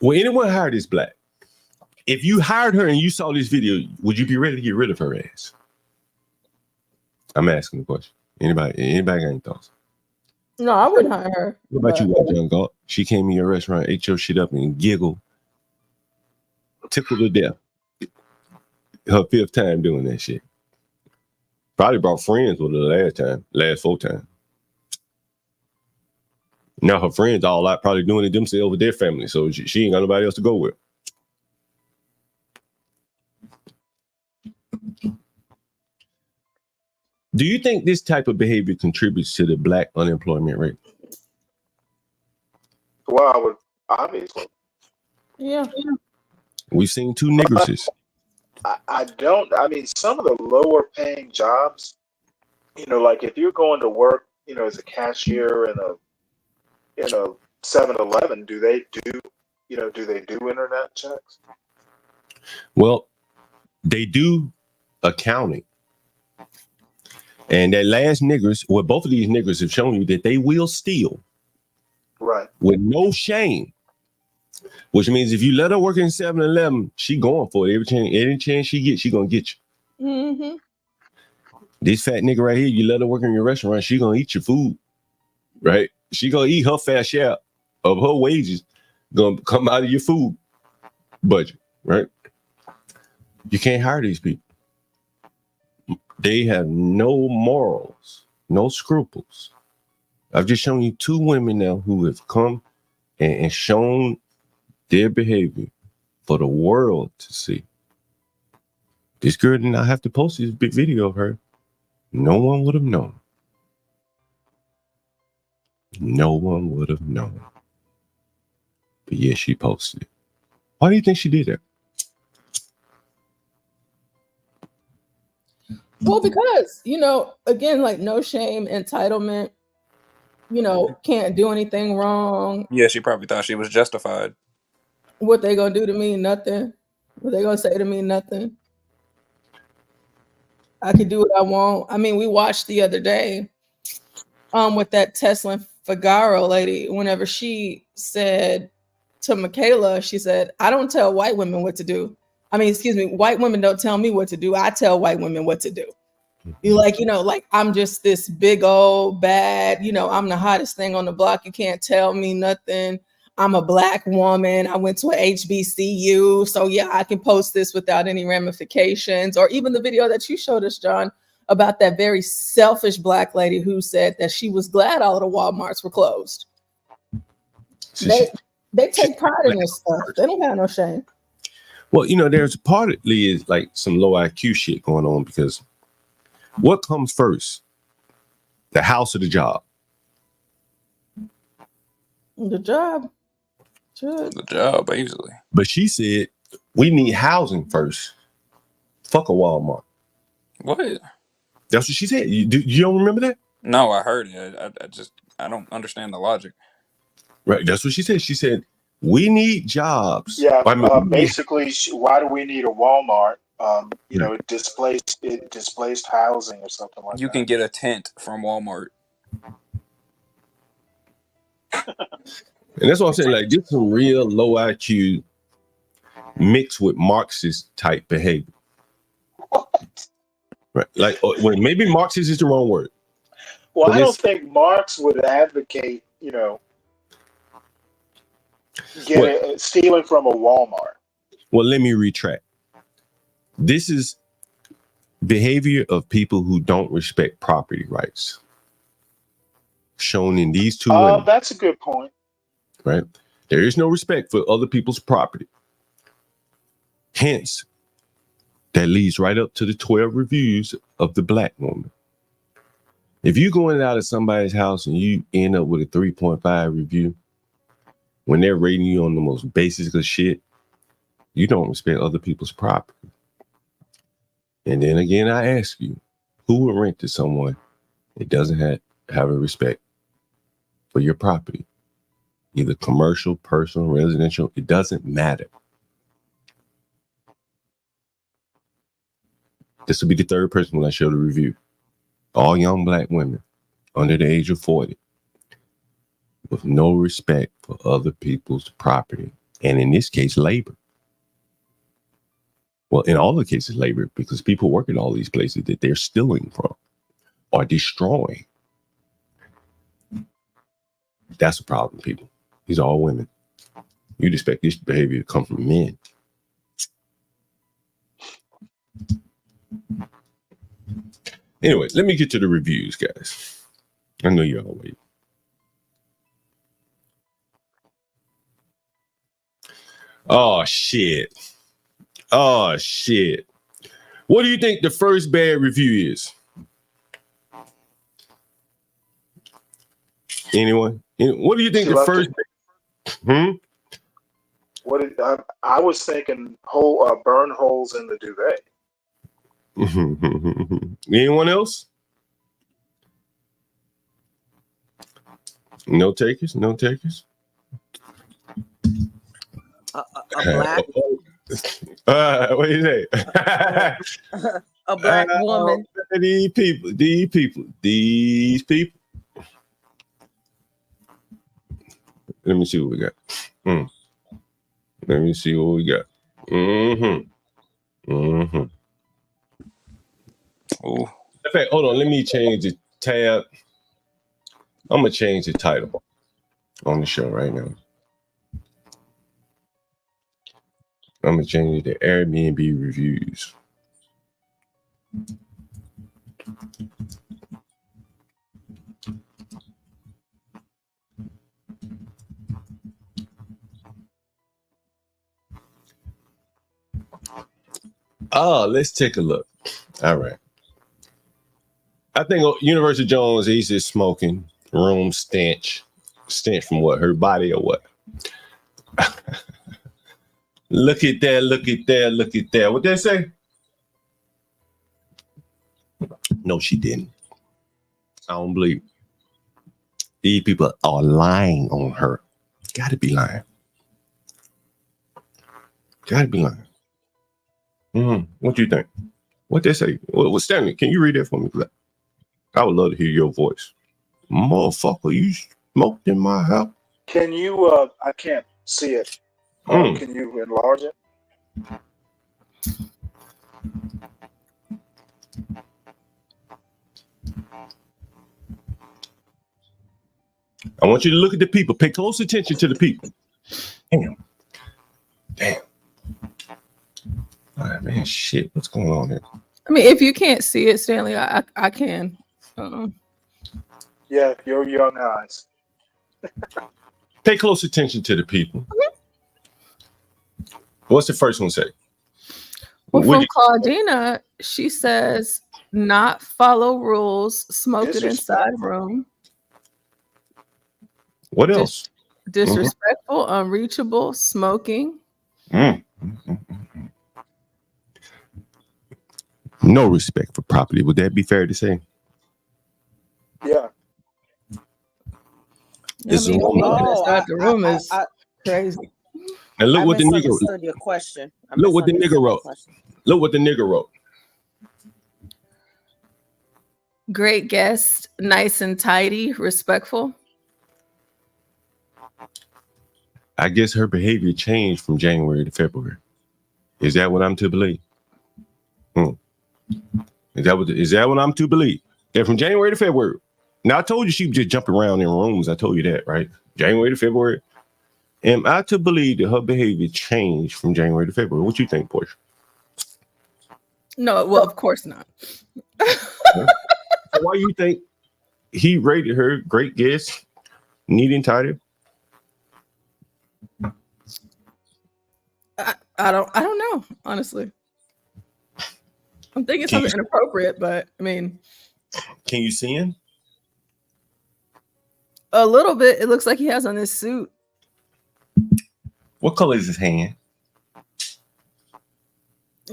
Will anyone hire this black? If you hired her and you saw this video, would you be ready to get rid of her ass? I'm asking the question. Anybody got any thoughts? No, I wouldn't hire her. What about you, Young Galt? She came in your restaurant, ate your shit up, and giggled, tickled to death. Her 5th time doing that shit. Probably brought friends with her last 4 times. Now her friends all out probably doing it themselves with their family, so she ain't got nobody else to go with. Do you think this type of behavior contributes to the black unemployment rate? Well, I would obviously. Yeah. We've seen 2 niggerses. I don't. I mean, some of the lower paying jobs, like if you're going to work, as a cashier in a 7-Eleven, do they do internet checks? Well, they do accounting. And that last niggers, both of these niggers have shown you that they will steal. Right. With no shame. Which means if you let her work in 7-Eleven, she going for it. Any chance she gets, she gonna get you. Mm-hmm. This fat nigga right here, you let her work in your restaurant, she gonna eat your food. Right? She gonna eat her fair share of her wages, gonna come out of your food budget, right? You can't hire these people. They have no morals, no scruples. I've just shown you 2 women now who have come and shown their behavior for the world to see. This girl did not have to post this big video of her. No one would have known. No one would have known. But yeah, she posted it. Why do you think she did that? Well, because, you know, again, like no shame, entitlement, you know, can't do anything wrong. Yeah, she probably thought she was justified. What they gonna do to me? Nothing. What they gonna say to me? Nothing. I can do what I want. I mean, we watched the other day with that Tesla Figaro lady, whenever she said to Michaela, she said, I don't tell white women what to do. I mean, excuse me, white women don't tell me what to do. I tell white women what to do. You like, you know, like I'm just this big old bad, you know, I'm the hottest thing on the block. You can't tell me nothing. I'm a black woman. I went to a HBCU. So yeah, I can post this without any ramifications. Or even the video that you showed us, John, about that very selfish black lady who said that she was glad all of the Walmarts were closed. They take pride in this stuff. They don't have no shame. Well, you know, there's partly is like some low IQ shit going on, because what comes first? The house or the job? The job. Sure. The job, basically. But she said, we need housing first. Fuck a Walmart. What? That's what she said. You don't remember that? No, I heard it. I don't understand the logic. Right. That's what she said. She said, we need jobs. Yeah, I mean, basically, why do we need a Walmart? You know, it displaced housing or something like You that. can get a tent from Walmart. And that's what I'm saying. Like, this is some real low IQ mixed with Marxist type behavior. What? Right. Like, when maybe Marxist is the wrong word. Well, But I don't think Marx would advocate, you know, stealing from a Walmart. Well, let me retract. This is behavior of people who don't respect property rights, shown in these two women. That's a good point. Right? There is no respect for other people's property. Hence, that leads right up to the 12 reviews of the black woman. If you go in and out of somebody's house and you end up with a 3.5 review, when they're rating you on the most basic of shit, you don't respect other people's property. And then again, I ask you, who would rent to someone that doesn't have a respect for your property? Either commercial, personal, residential, it doesn't matter. This will be the third person when I show the review. All young black women under the age of 40 with no respect for other people's property. And in this case, labor. Well, in all the cases, labor, because people work in all these places that they're stealing from or destroying. That's a problem, people. These are all women. You'd expect this behavior to come from men. Anyway, let me get to the reviews, guys. I know you're all waiting. Oh, shit. Oh, shit. What do you think the first bad review is? Anyone? What do you think the first? I was thinking burn holes in the duvet. Anyone else? No takers? No takers? A black what do you say? a black woman. These people. Let me see what we got. Let me see what we got. Oh. In fact, hold on. Let me change the tab. I'm gonna change the title on the show right now. I'm gonna change it to Airbnb reviews. Oh, let's take a look. All right. I think Universal Jones, he's just smoking. Room stench. Stench from what? Her body or what? Look at that, look at that, look at that. What they say? No, she didn't. I don't believe it. These people are lying on her. Gotta be lying. Gotta be lying. What do you think? What they say? What Stanley, can you read that for me? I would love to hear your voice. Motherfucker, you smoked in my house. Can you? I can't see it. Can you enlarge it? I want you to look at the people. Pay close attention to the people. Damn. All right, man, shit. What's going on here? I mean, if you can't see it, Stanley, I can. Yeah, your young eyes. Pay close attention to the people. What's the first one say? Well, from Claudina, she says, not follow rules, smoke it inside room. What else? Disrespectful, unreachable, smoking. No respect for property. Would that be fair to say? Yeah. Inside the room is crazy. And look what the nigga misunderstood your question. Look what the nigga wrote. Look what the nigga wrote. Great guest, nice and tidy, respectful. I guess her behavior changed from January to February. Is that what I'm to believe? Is that what I'm to believe? That from January to February. Now I told you she was just jumping around in rooms. I told you that, right? January to February. Am I to believe that her behavior changed from January to February? What you think, Portia? No, well, of course not. So why you think he rated her great guest, neat and tidy? I don't know, honestly. I'm thinking something inappropriate, but I mean, can you see him? A little bit. It looks like he has on this suit. What color is his hand?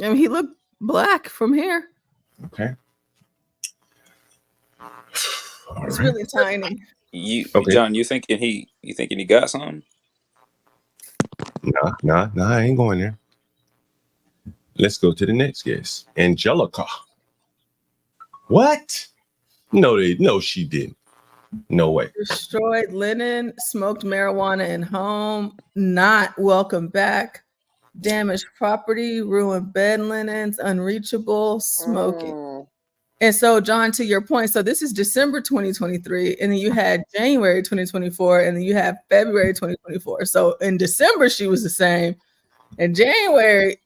I mean, he looked black from here. Okay. It's really tiny. John, you thinking he got something? Nah, I ain't going there. Let's go to the next guest. Angelica. What? No, she didn't. No way. Destroyed linen, smoked marijuana in home, not welcome back, damaged property, ruined bed linens, unreachable, smoking. And so, John, to your point, so this is December 2023, and then you had January 2024, and then you have February 2024. So in December, she was the same. In February,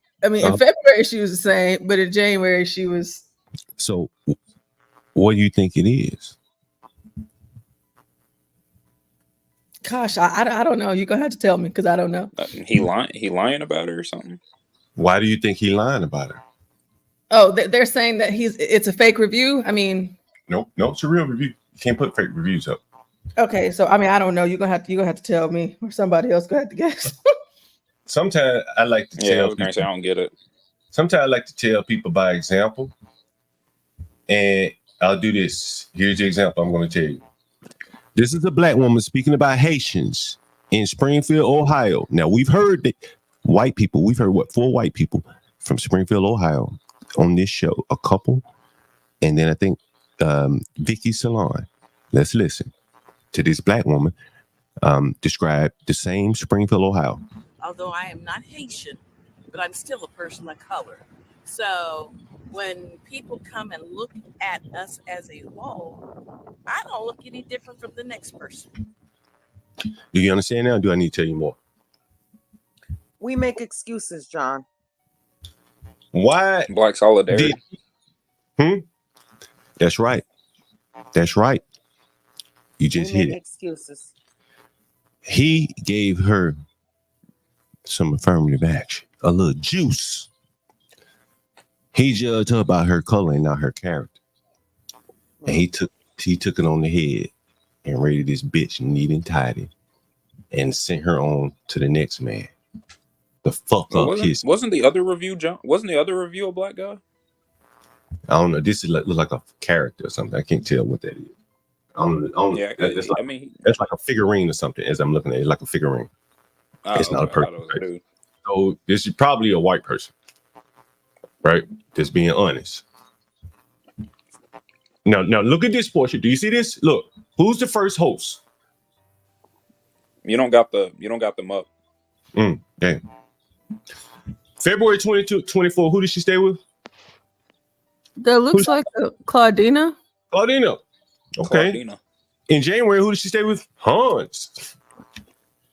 she was the same, but in January, she was. So what do you think it is? Gosh, I don't know. You're going to have to tell me because I don't know. He lying about her or something? Why do you think he lying about her? Oh, they're saying that it's a fake review. I mean, no, it's a real review. You can't put fake reviews up. Okay, so I mean, I don't know. You're gonna have to tell me, or somebody else gonna have to guess. Sometimes I like to tell. I was gonna say I don't get it. Sometimes I like to tell people by example, and I'll do this. Here's the example I'm going to tell you. This is a black woman speaking about Haitians in Springfield, Ohio. Now we've heard that white people. We've heard 4 white people from Springfield, Ohio, on this show. A couple, and then I think Vicky Salon. Let's listen to this black woman describe the same Springfield, Ohio. Although I am not Haitian, but I'm still a person of color. So when people come and look at us as a whole, I don't look any different from the next person. Do you understand now? Or do I need to tell you more? We make excuses, John. Why? Black solidarity. That's right. That's right. You just hit it. Excuses. He gave her some affirmative action, a little juice. He judged her by her color and not her character. And he took it on the head and rated this bitch neat and tidy and sent her on to the next man. The fuck Well, up his. wasn't the other review John? Wasn't the other review a black guy? I don't know. This is look like a character or something. I can't tell what that is. I don't Yeah, that's like, I mean, that's like a figurine or something. As I'm looking at it, like a figurine. It's not a okay, I thought person. it was a dude. So this is probably a white person, right? Just being honest. Now look at this portion. Do you see this? Look, who's the first host? You don't got them up. Damn. February 22, 24. Who did she stay with? That looks like Claudina. Claudina. Okay. Claudina. In January, who did she stay with? Hans.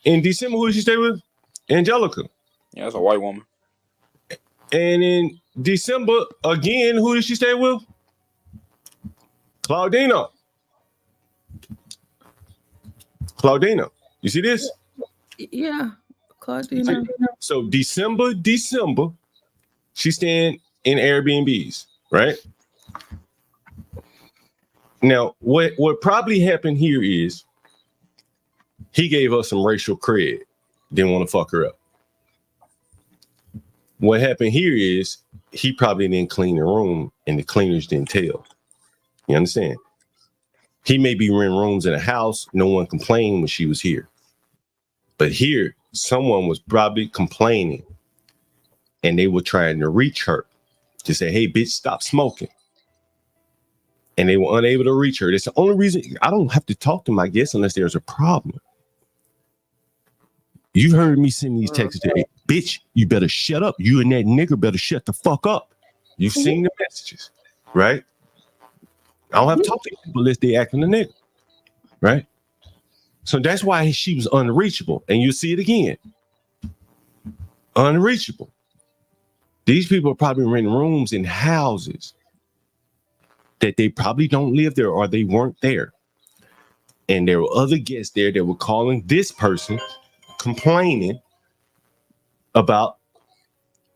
In December, who did she stay with? Angelica. Yeah, that's a white woman. And in December, again, who did she stay with? Claudina. Claudina. You see this? Yeah, Claudina. So December, she's staying in Airbnbs, right? Now, what probably happened here is he gave us some racial cred, didn't want to fuck her up. What happened here is he probably didn't clean the room and the cleaners didn't tell. You understand? He may be renting rooms in a house. No one complained when she was here. But here, someone was probably complaining and they were trying to reach her to say, hey, bitch, stop smoking. And they were unable to reach her. That's the only reason I don't have to talk to my guests unless there's a problem. You heard me send these texts today. Bitch, you better shut up. You and that nigga better shut the fuck up. You've seen the messages, right? I don't have to talk to people unless they acting a nigga, right? So that's why she was unreachable. And you see it again. Unreachable. These people are probably renting rooms in houses that they probably don't live there or they weren't there. And there were other guests there that were calling this person, complaining about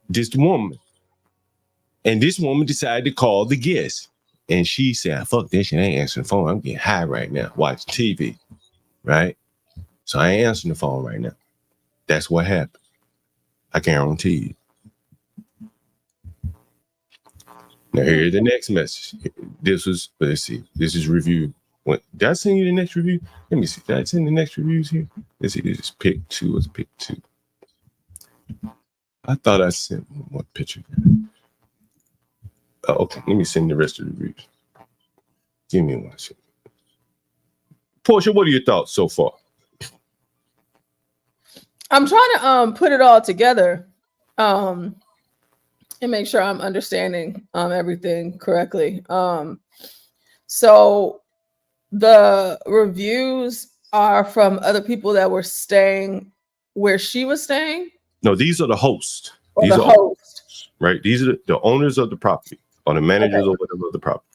this woman. And this woman decided to call the guest. And she said, fuck this shit, I ain't answering the phone. I'm getting high right now, watching TV, right? So I ain't answering the phone right now. That's what happened. I guarantee you. Now here's the next message. This was, let's see, this is review. Did I send you the next review? Let me see. Did I send the next reviews here? Let's see, this is pick two. Let's pick two. I thought I sent one picture. Oh, okay, let me send the rest of the reviews. Give me one second. Portia, what are your thoughts so far? I'm trying to put it all together and make sure I'm understanding everything correctly. So the reviews are from other people that were staying where she was staying? No, these are the hosts. Or These the are host. right. These are the owners of the property or the managers or whatever of the property.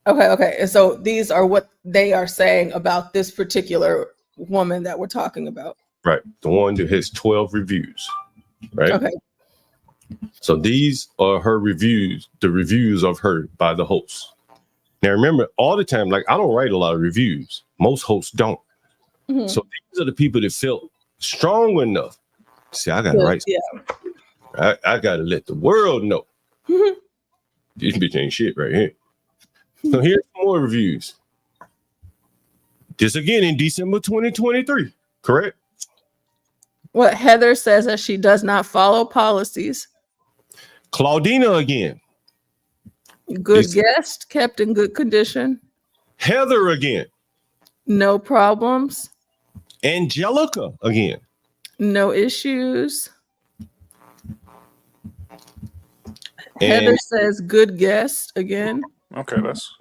Okay. And so these are what they are saying about this particular woman that we're talking about. Right. The one that has 12 reviews. Right. Okay. So these are her reviews, the reviews of her by the hosts. Now remember, all the time, like I don't write a lot of reviews. Most hosts don't. Mhm. So these are the people that felt strong enough. See, I gotta write. Yeah. I gotta let the world know. This bitch ain't shit right here. So here's more reviews. This again in December 2023, correct? What Heather says that she does not follow policies. Claudina again. Good guest, kept in good condition. Heather again. No problems. Angelica again. No issues. Heather says good guest again. Okay, that's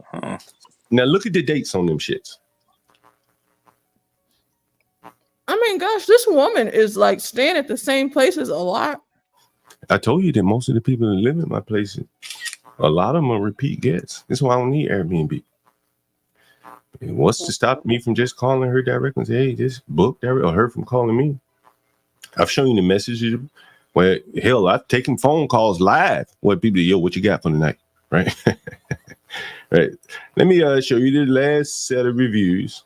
now look at the dates on them shits. I mean, gosh, this woman is like staying at the same places a lot. I told you that most of the people that live in my places, a lot of them are repeat guests. That's why I don't need Airbnb. And what's to stop me from just calling her direct and say, hey, just book direct, or her from calling me? I've shown you the messages Well, hell, I've taken phone calls live. What people, yo, what you got for the night, right? Right. Let me show you the last set of reviews.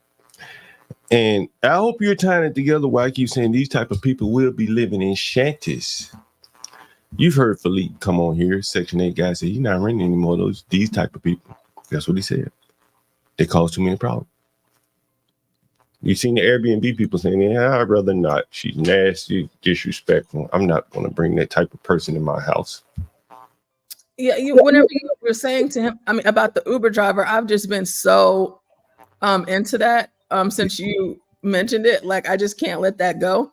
And I hope you're tying it together why I keep saying these type of people will be living in shanties. You've heard Philippe come on here, Section 8 guy, say he's not renting any more of these type of people. That's what he said. They cause too many problems. You've seen the Airbnb people saying, yeah, I'd rather not. She's nasty, disrespectful. I'm not going to bring that type of person in my house. Yeah, whenever you were saying to him, I mean, about the Uber driver, I've just been so into that since you mentioned it. Like, I just can't let that go.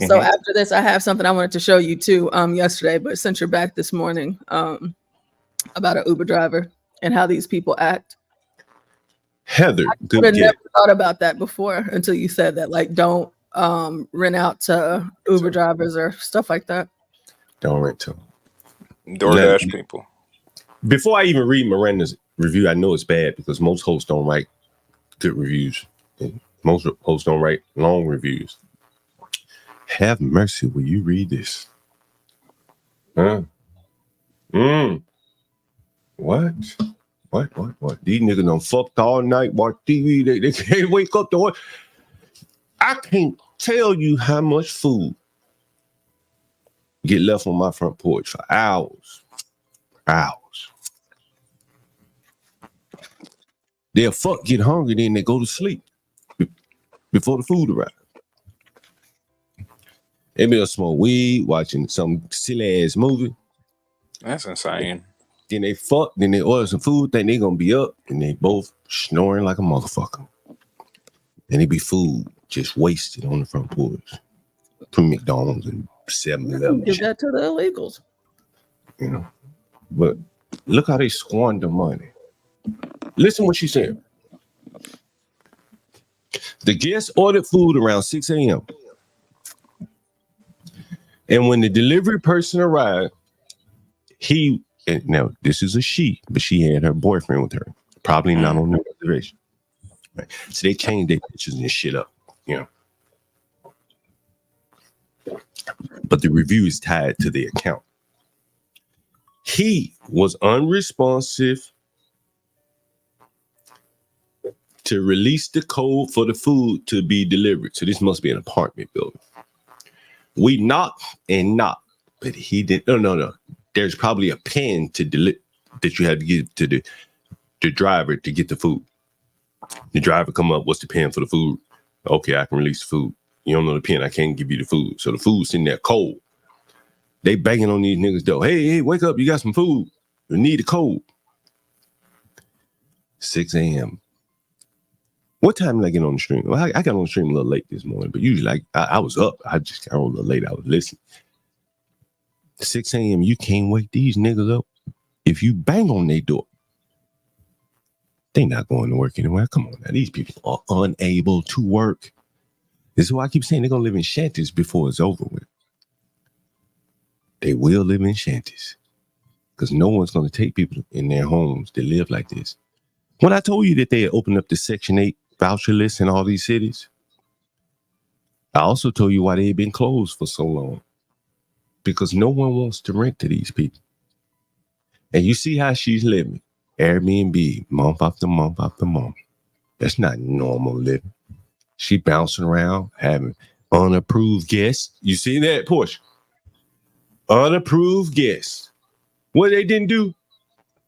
So after this, I have something I wanted to show you too yesterday, but since you're back this morning, about an Uber driver and how these people act. Heather, I would have never thought about that before until you said that. Like, don't rent out to Uber drivers or stuff like that. Don't rent to them. DoorDash people. Before I even read Miranda's review, I know it's bad because most hosts don't write good reviews. And most hosts don't write long reviews. Have mercy, will you read this? Huh? What? These niggas done fucked all night, watch TV. They can't wake up to what? I can't tell you how much food get left on my front porch for hours. They'll get hungry, then they go to sleep before the food arrives. They be smoke weed, watching some silly ass movie. That's insane. Then they fuck, then they order some food, think they gonna be up, and they both snoring like a motherfucker. And it be food just wasted on the front porch from McDonald's and 7-Eleven. Give that to the illegals. You know, but look how they squander money. Listen what she said. The guest ordered food around 6 a.m. And when the delivery person arrived, now this is a she, but she had her boyfriend with her, probably not on the reservation. Right? So they changed their pictures and shit up, you know. But the review is tied to the account. He was unresponsive to release the code for the food to be delivered. So this must be an apartment building. We knocked and knocked, but he didn't. No. There's probably a pen that you have to give to the driver to get the food. The driver come up, what's the pen for the food? Okay, I can release the food. You don't know the pen, I can't give you the food. So the food's in there cold. They banging on these niggas' door. Hey, wake up, you got some food. You need the code. 6 a.m. What time did I get on the stream? Well, I got on the stream a little late this morning, but usually I was up. I just got on a little late. I was listening. 6 a.m. You can't wake these niggas up. If you bang on their door, they not going to work anywhere. Come on now. These people are unable to work. This is why I keep saying they're going to live in shanties before it's over with. They will live in shanties because no one's going to take people in their homes to live like this. When I told you that they had opened up the Section 8 voucher list in all these cities, I also told you why they had been closed for so long. Because no one wants to rent to these people. And you see how she's living. Airbnb, month after month after month. That's not normal living. She bouncing around, having unapproved guests. You see that, Portia? Unapproved guests. What they didn't do?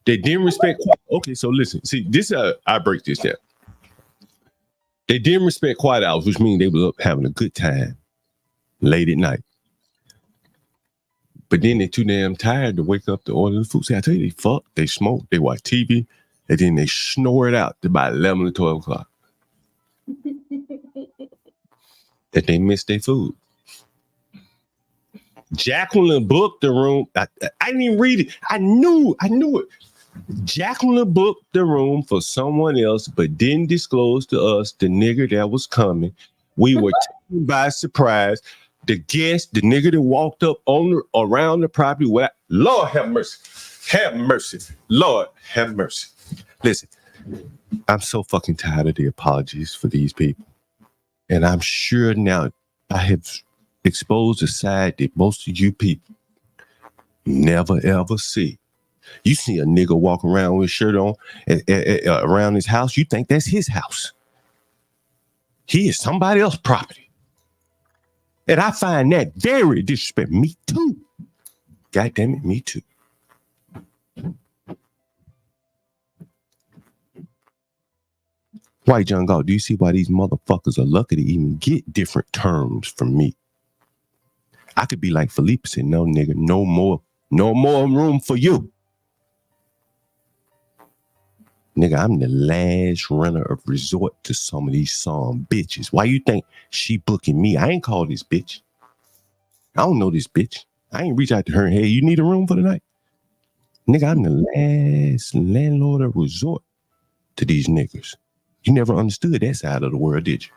They didn't respect. Okay, so listen. See, this I break this down. They didn't respect quiet hours, which means they were up having a good time late at night. But then they're too damn tired to wake up to order the food. See, I tell you, they fuck, they smoke, they watch TV, and then they snore it out to about 11 or 12 o'clock. That they miss their food. Jacqueline booked the room. I didn't even read it. I knew it. Jacqueline booked the room for someone else, but didn't disclose to us the nigga that was coming. We were taken by surprise. The guest, the nigga that walked up around the property, Lord have mercy. Have mercy. Lord have mercy. Listen, I'm so fucking tired of the apologies for these people. And I'm sure now I have exposed a side that most of you people never ever see. You see a nigga walk around with a shirt on around his house, you think that's his house. He is somebody else's property. And I find that very disrespectful. Me too. God damn it, me too. White John God, do you see why these motherfuckers are lucky to even get different terms from me? I could be like Felipe said, no nigga, no more room for you. Nigga, I'm the last runner of resort to some of these bitches. Why you think she booking me? I ain't called this bitch. I don't know this bitch. I ain't reach out to her and hey, you need a room for the night? Nigga, I'm the last landlord of resort to these niggas. You never understood that side of the world, did you?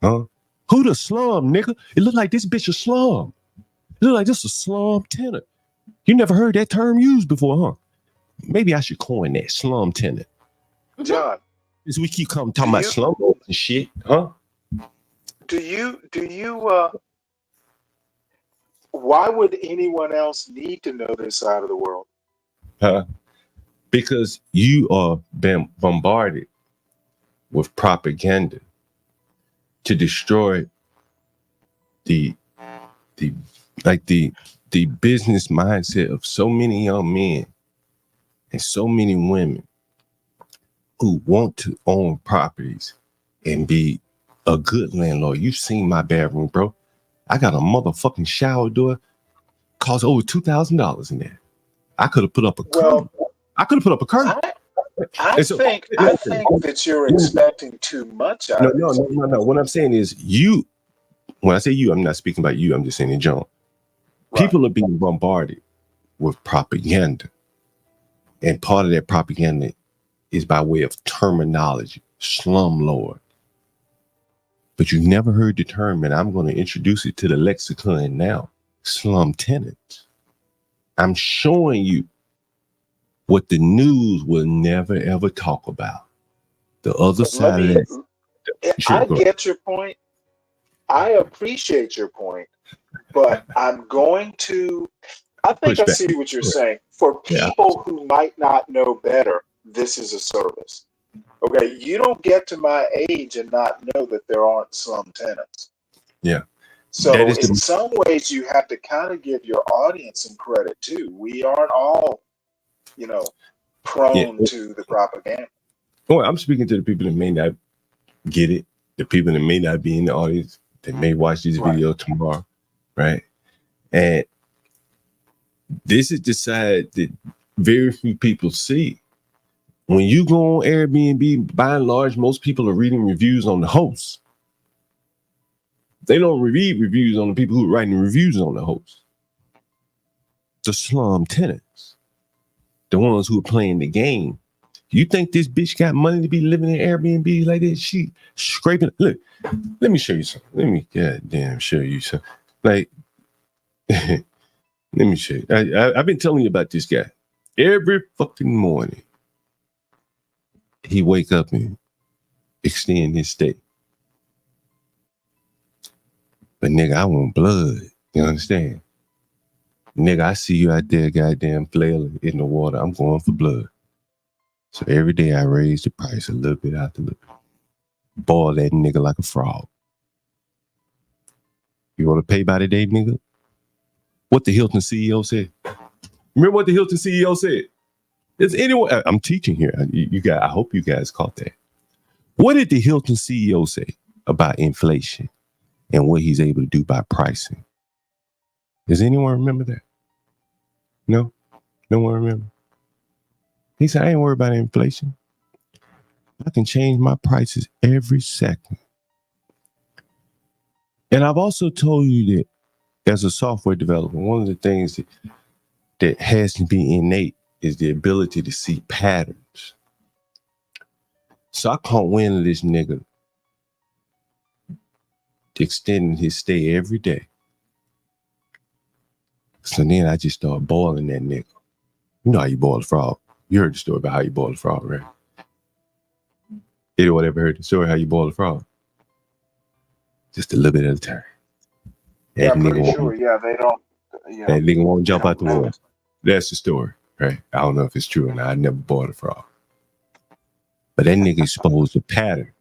Huh? Who the slum, nigga? It look like this bitch a slum. It look like this a slum tenant. You never heard that term used before, huh? Maybe I should coin that, slum tenant. John, As we keep talking about slum and shit, huh? do you why would anyone else need to know this side of the world? Because you are being bombarded with propaganda to destroy the business mindset of so many young men and so many women who want to own properties and be a good landlord. You've seen my bedroom, bro. I got a motherfucking shower door, cost over $2,000 in there. I could have put up a curtain. I could have put up a curtain. I think that you're expecting too much out of it. No. What I'm saying is when I say you, I'm not speaking about you. I'm just saying in general. Right. People are being bombarded with propaganda. And part of that propaganda is by way of terminology, slumlord. But you never heard the term, and I'm going to introduce it to the lexicon now. Slum tenants. I'm showing you what the news will never, ever talk about. The other side of that. I get your point. I appreciate your point. But I'm going to, I think I see what you're saying. For people who might not know better, this is a service. Okay, you don't get to my age and not know that there aren't slum tenants. Yeah. So in some ways, you have to kind of give your audience some credit too. We aren't all, prone to the propaganda. Well, I'm speaking to the people that may not get it, the people that may not be in the audience, that may watch this video tomorrow, right? And this is the side that very few people see. When you go on Airbnb, by and large, most people are reading reviews on the host. They don't read reviews on the people who are writing reviews on the host. The slum tenants, the ones who are playing the game. You think this bitch got money to be living in Airbnb like that? She scraping. Look, let me show you something. Let me goddamn show you something. Like, let me show you. I've been telling you about this guy. Every fucking morning, he wake up and extend his stay. But nigga, I want blood. You understand? Nigga, I see you out there goddamn flailing in the water. I'm going for blood. So every day I raise the price a little bit after little bit. Boil that nigga like a frog. You want to pay by the day, nigga? What the Hilton CEO said? Remember what the Hilton CEO said? Is anyone? I'm teaching here. You guys, I hope you guys caught that. What did the Hilton CEO say about inflation and what he's able to do by pricing? Does anyone remember that? No? No one remember? He said, I ain't worried about inflation. I can change my prices every second. And I've also told you that as a software developer, one of the things that has to be innate is the ability to see patterns. So I caught wind of this nigga extending his stay every day. So then I just started boiling that nigga. You know how you boil a frog. You heard the story about how you boil a frog, right? Anyone ever heard the story how you boil a frog? Just a little bit at a time. Yeah, That I'm pretty nigga, sure. Yeah, they don't. Yeah, that nigga won't they jump out the don't know. window. That's the story, right? I don't know if it's true or not. I never bought a frog. But that nigga exposed the pattern.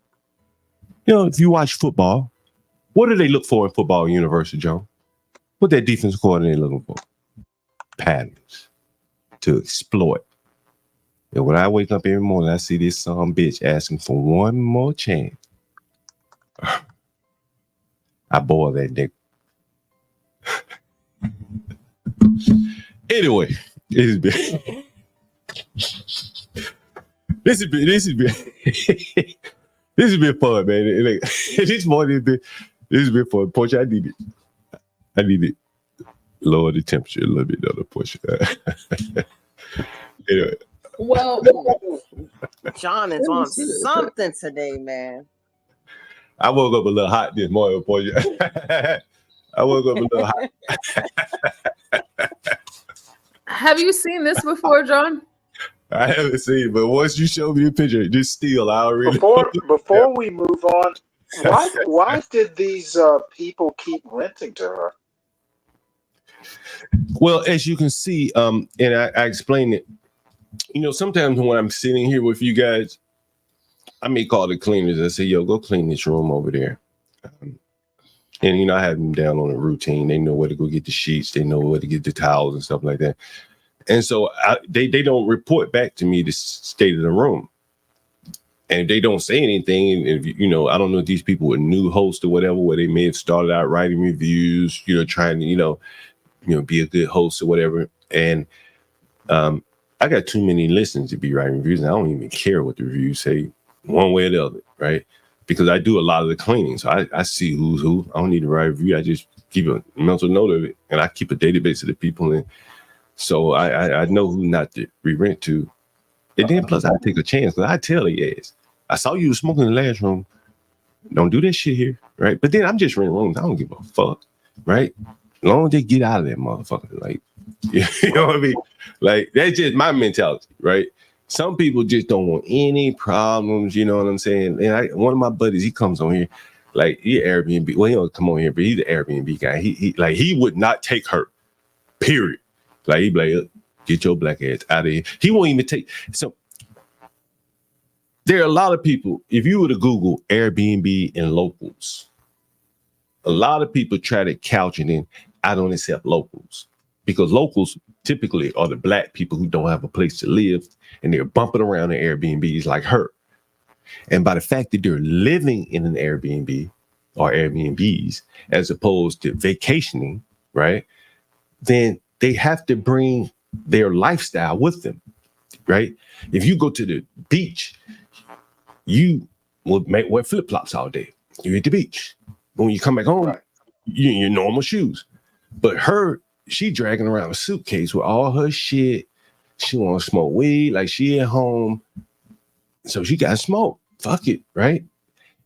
You know, if you watch football, what do they look for in football university, Joe? What that defense coordinator looking for? Patterns to exploit. And when I wake up every morning, I see this son bitch asking for one more chance. I boil that nigga. Anyway, this has been this has been fun, man. Like, this morning has been fun. Portia, I need it. Lower the temperature a little bit on the Portia. Anyway. Well, John is on something today, man. I woke up a little hot this morning, Portia. I woke up a little hot. have you seen this before, John? I haven't seen it, but once you show me the picture, just still, I already. Before we move on, why did these people keep renting to her? Well, as you can see, and I explained it. You know, sometimes when I'm sitting here with you guys, I may call the cleaners and say, "Yo, go clean this room over there." And, you know, I have them down on a routine. They know where to go get the sheets. They know where to get the towels and stuff like that. And so they don't report back to me the state of the room. And if they don't say anything, if you know, I don't know if these people were new hosts or whatever, where they may have started out writing reviews, you know, trying to, be a good host or whatever. And I got too many listens to be writing reviews, and I don't even care what the reviews say one way or the other, right? Because I do a lot of the cleaning. So I see who's who. I don't need to write a review. I just keep a mental note of it, and I keep a database of the people. And so I know who not to re-rent to. And then plus I take a chance, because I tell the ass, I saw you smoking in the last room. Don't do that shit here, right? But then I'm just renting rooms. I don't give a fuck, right? As long as they get out of that motherfucker, like, you know what I mean? Like, that's just my mentality, right? Some people just don't want any problems, you know what I'm saying? And one of my buddies, he comes on here, like, he Airbnb. Well, he don't come on here, but he's the Airbnb guy. He would not take her, period. Like, he'd be like, get your black ass out of here. He won't even take. So there are a lot of people, if you were to Google Airbnb and locals, a lot of people try to couch it in, I don't accept locals. Because locals typically are the black people who don't have a place to live, and they're bumping around in Airbnbs like her. And by the fact that they're living in an Airbnb or Airbnbs, as opposed to vacationing, right? Then they have to bring their lifestyle with them, right? If you go to the beach, you will wear flip-flops all day. You're at the beach. When you come back home, you're in your normal shoes. But she dragging around a suitcase with all her shit. She want to smoke weed, like she at home. So she got to smoke. Fuck it, right?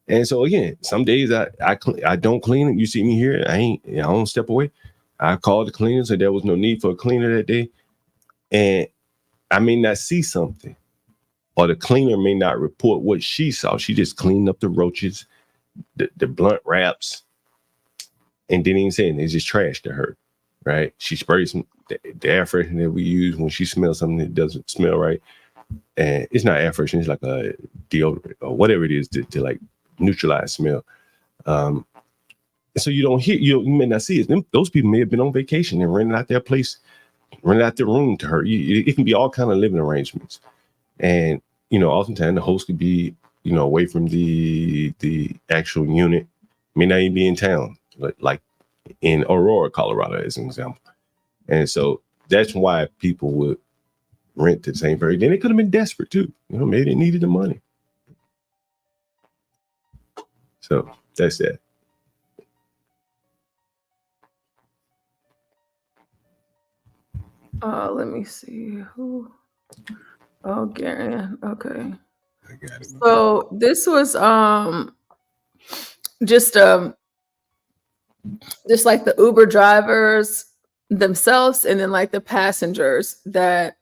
And so again, some days I don't clean it. You see me here, I don't step away. I called the cleaner, so there was no need for a cleaner that day. And I may not see something, or the cleaner may not report what she saw. She just cleaned up the roaches, the blunt wraps, and didn't even say anything. It's just trash to her. Right? She sprays the air freshener that we use when she smells something that doesn't smell right. And it's not air freshener, it's like a deodorant or whatever it is to like neutralize smell. So you don't hear, you may not see it. Those people may have been on vacation and renting out their place, renting out their room to her. It can be all kind of living arrangements. And, oftentimes the host could be, away from the actual unit, may not even be in town, like in Aurora, Colorado, as an example. And so that's why people would rent to the same very. Then they could have been desperate too. Maybe they needed the money. So that's that. Let me see who. Oh, Gary. Okay. I got it. So this was just like the Uber drivers themselves, and then like the passengers that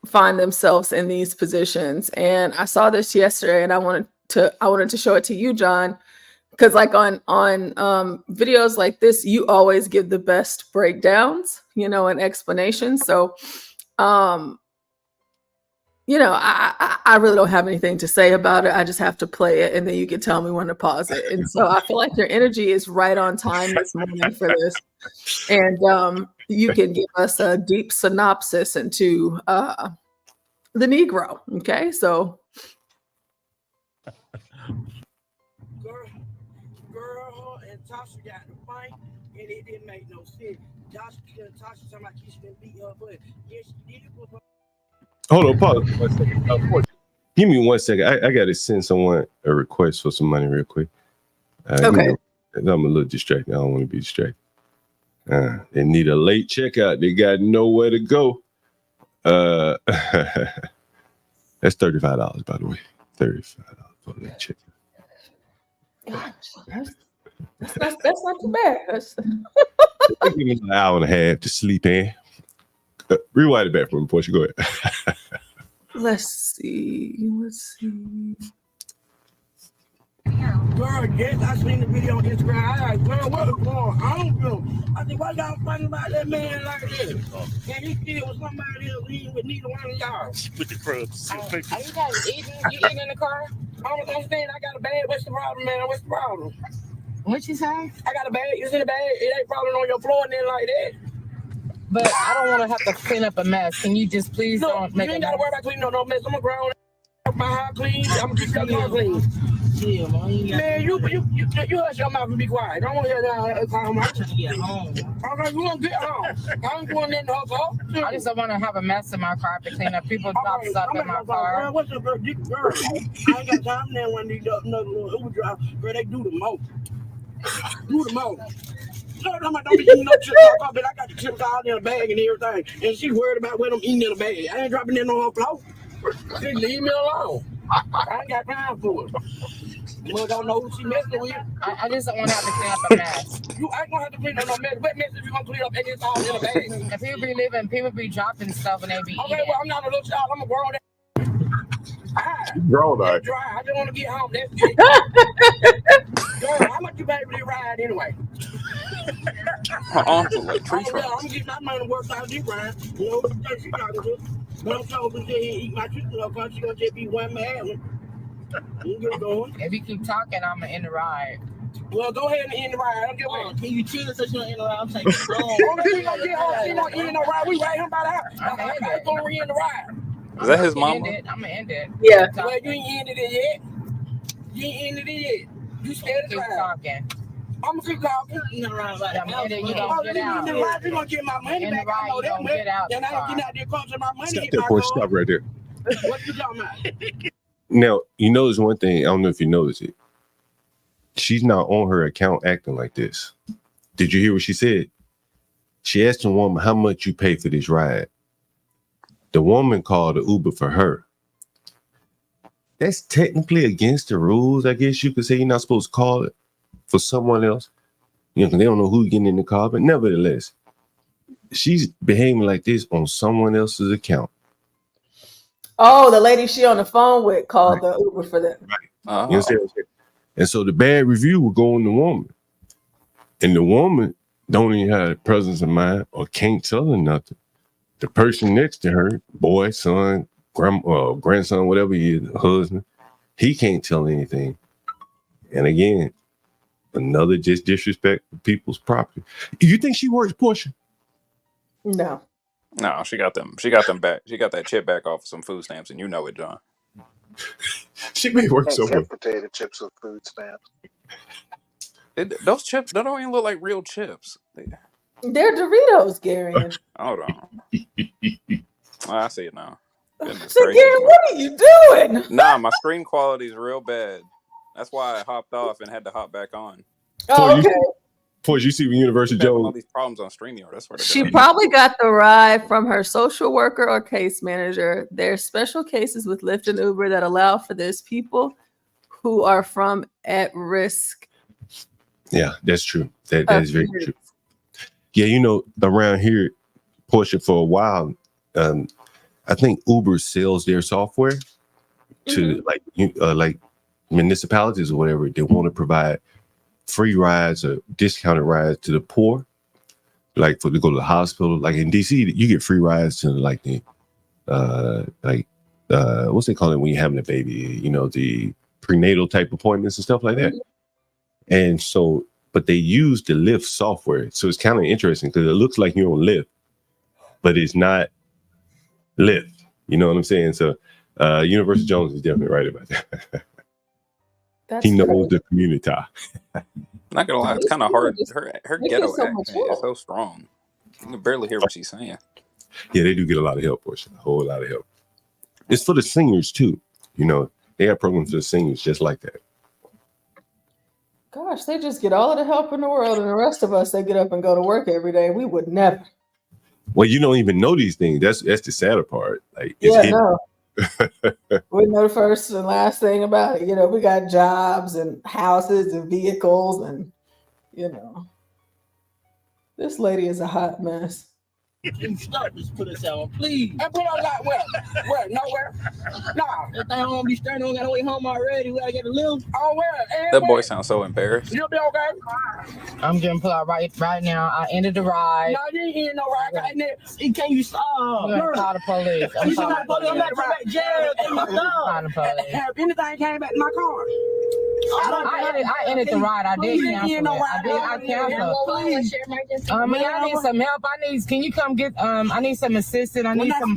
find themselves in these positions. And I saw this yesterday, and I wanted to show it to you, John, because like on videos like this, you always give the best breakdowns, you know, and explanations. So you know, I really don't have anything to say about it. I just have to play it, and then you can tell me when to pause it. And so I feel like your energy is right on time this morning for this. And you can give us a deep synopsis into the Negro. Okay, so. Girl and Tasha got the fight, and it didn't make no sense. Tasha talking about she's gonna beat her, but yes, she did. Hold on, pause. 1 second. Give me 1 second. I got to send someone a request for some money real quick. Okay. I'm a little distracted. I don't want to be distracted. They need a late checkout. They got nowhere to go. That's $35, by the way. $35 for a late checkout. That's not too bad. Give me an hour and a half to sleep in. Rewind it back from Portia. Go ahead. Let's see. Girl, yes, I seen the video on Instagram. I like, girl, what is going on? I think, why y'all fighting about that man like this? And he still was somebody else leaving with neither one of y'all. With the crubs. Are you guys eating? You eating in the car? I was understand. I got a bag. What's the problem, man? What's the problem? What you say? I got a bag. It's in the bag. It ain't falling on your floor and then like that. But I don't want to have to clean up a mess. Can you just please don't make you ain't a got to mess? worry about cleaning no mess. I'm going to ground my house clean. I'm going to keep your car clean. Yeah, man, you hush your mouth and be quiet. Don't want to hear that home. I'm trying to get home. Okay, you want to get home. I ain't going in the house. I just don't want to have a mess in my car. I have to clean up. People drop stuff in my car. Girl, what's up, girl? Girl, I ain't got time now when these another little Uber driver. Girl, they do the most. Do the most. No, don't be eating no chips off, but I got the chips all in a bag and everything. And she worried about what I'm eating in a bag. I ain't dropping it on her floor. Just leave me alone. I ain't got time for it. Well, don't know who she messing with. I just don't want to have to clean up a mess. You ain't gonna have to clean up no mess. What mess if you gonna clean up and it's all in a bag? And people be dropping stuff and they be Okay, eating. well, I'm not a little child. I'm a grown ass. Grown That's dry. I just want to get home. That's it. Girl, how much you pay for this ride anyway? Her arms look like tree I'm trunks. gonna get my money worth out of this ride. You know, that's she talking to. When I'm told to eat my chicken up, she gonna just be one man. If you keep talking, I'm gonna end the ride. Well, go ahead and end the ride. I don't get away. Can you chill so she don't end the ride? I'm taking it long. She gonna get home. She gonna end the ride. We right here by the house. I'm gonna end the ride. Is that his I'm mama? gonna end it. Yeah. Well, you ain't ended it yet. You ain't ended it yet. You scared of Keep driving. talking. I'm gonna keep talking. I'm ending. You don't get out. You gonna get my money In the back. I ride, know you that don't much. get out Then the I ain't car. getting out there costing my money. Stop Hit that, my Portia. car. Stop right there. What you talking about? Now, you notice one thing. I don't know if you noticed it. She's not on her account acting like this. Did you hear what she said? She asked the woman, how much you pay for this ride? The woman called the Uber for her. That's technically against the rules. I guess you could say you're not supposed to call it for someone else. You know, 'cause they don't know who's getting in the car, but nevertheless, she's behaving like this on someone else's account. Oh, the lady she on the phone with called the Uber for them. You understand what I'm saying? And so the bad review will go on the woman. And the woman don't even have the presence of mind or can't tell her nothing. The person next to her, boy, son, grandson, whatever he is, husband, he can't tell anything. And again, another just disrespect for people's property. You think she works, Portia? No. No, she got them. She got them back. She got that chip back off of some food stamps, and you know it, John. She may work somewhere. Potato chips with food stamps. Those chips, they don't even look like real chips. They're Doritos, Gary. Hold on. I see it now. Goodness So, gracious, Gary, man. what are you doing? Nah, my screen quality is real bad. That's why I hopped off and had to hop back on. Oh, okay. Portia, you see when Universal Having all Jones. these problems on StreamYard. That's what She probably got the ride from her social worker or case manager. There's special cases with Lyft and Uber that allow for this. People who are from at risk. Yeah, that's true. That is very true. Yeah, you know, around here, Portia, for a while, I think Uber sells their software to like municipalities or whatever. They want to provide free rides or discounted rides to the poor, like to go to the hospital. Like in DC, you get free rides to like the what's they call it when you're having a baby? You know, the prenatal type appointments and stuff like that. And so, but they use the Lyft software, so it's kind of interesting because it looks like you're on Lyft, but it's not Lyft. You know what I'm saying? So, Universal Jones is definitely right about that. He knows the community. Not gonna lie, it's kind of hard. Her They ghetto get so much accent is help. so strong. You can barely hear what she's saying. Yeah, they do get a lot of help, Portia. A whole lot of help. It's for the singers too. You know, they have programs for the singers just like that. Gosh, they just get all of the help in the world, and the rest of us, they get up and go to work every day. We would never. Well, you don't even know these things. That's the sadder part. Like, it's Yeah, hidden. no. We know the first and last thing about it. You know, we got jobs and houses and vehicles, and you know, this lady is a hot mess. You start to put us on, please. And put us out where? Where? Nowhere? Nah. If I don't be starting, on got way home already. We gotta get a little. Oh, where? That boy sounds so embarrassed. You'll be okay. I'm getting pulled out right now. I ended the ride. No, you ain't no ride. Can you stop? I'm gonna call the police. You should not put them back to jail. Call the police. Have anything came back in my car? I ended the ride. I did cancel it. I canceled. I need some help. Can you come get? I need some assistance. I need some.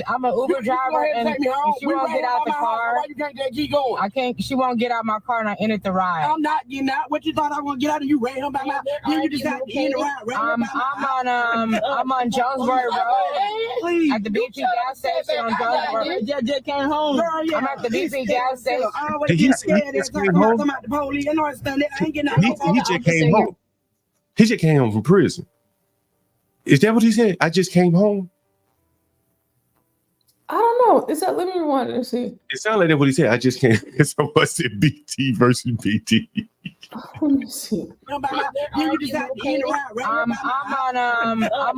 I'm an Uber driver, and she won't get out the car. Why you can't just keep going? I can't. She won't get out my car, and I ended the ride. I'm not getting out. What you thought I was gonna get out of you? Ran him by my. You just got in the ride. I'm on Jonesboro Road at the BP gas station on Jonesboro. Just came home. I'm at the BP gas station. He just came home. He just came home. He just came home from prison. Is that what he said? I just came home. I don't know. Is that? Let me rewind and see. It sounded like that what he said. I just came. So what's it? BT versus BT. Let me see. I'm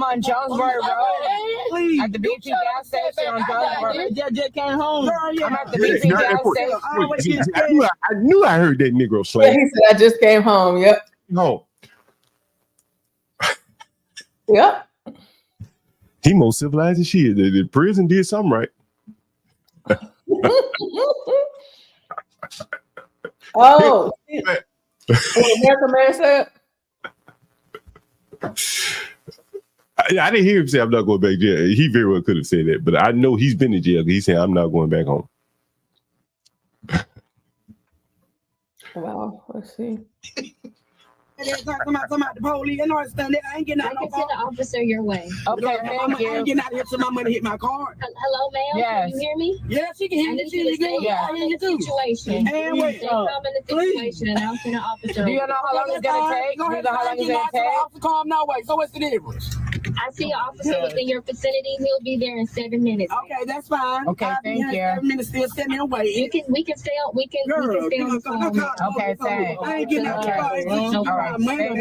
on Jonesboro Road at the BP gas station on Jonesboro. Just came home. I'm at the BP gas station. I knew I heard that Negro Yeah, slang. he said, "I just came home." Yep. No, Yep. he more civilized than she is. The prison did something right. Oh, what American Man said. I didn't hear him say I'm not going back to jail. He very well could have said that, but I know he's been in jail. He said I'm not going back home. Wow. Let's see. Come out the police. You know, I ain't getting out no car. The officer your way. Okay, I thank you. ain't getting out here till my money hit my car. Hello, ma'am. Yes. Can you hear me? Yeah, she can hear me. She can hear me. I hear you too. Situation. And wait, I'm in the situation, and I'll send an officer. Do you know how long it's gonna take? Do you know how long it's gonna take? Officer, calm no way. So what's the difference? I see an officer within your vicinity. He'll be there in 7 minutes. Okay, that's fine. Okay, thank you. 7 minutes still send me away. We can stay on. We can stay on the phone. Okay, thanks. I ain't getting out the car. All right, thank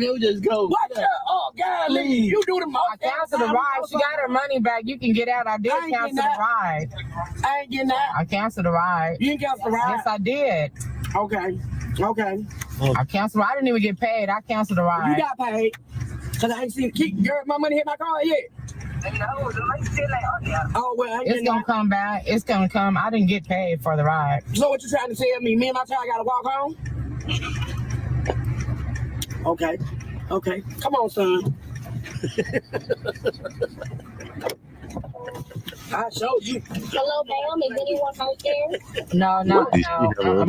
you. Just go. What the? Oh, golly. You do the most. I canceled the ride. She got her money back. You can get out. I did cancel the ride. I ain't getting out. I canceled the ride. You didn't cancel the ride? Yes, I did. Okay. I canceled. I didn't even get paid. I canceled the ride. You got paid. Cause I ain't seen my money hit my car yet. Oh well, It's gonna come back. It's gonna come. I didn't get paid for the ride. So what you trying to tell me? Me and my child gotta walk home? Okay. Come on, son. I showed you. Hello, ma'am. Is anyone out there? No.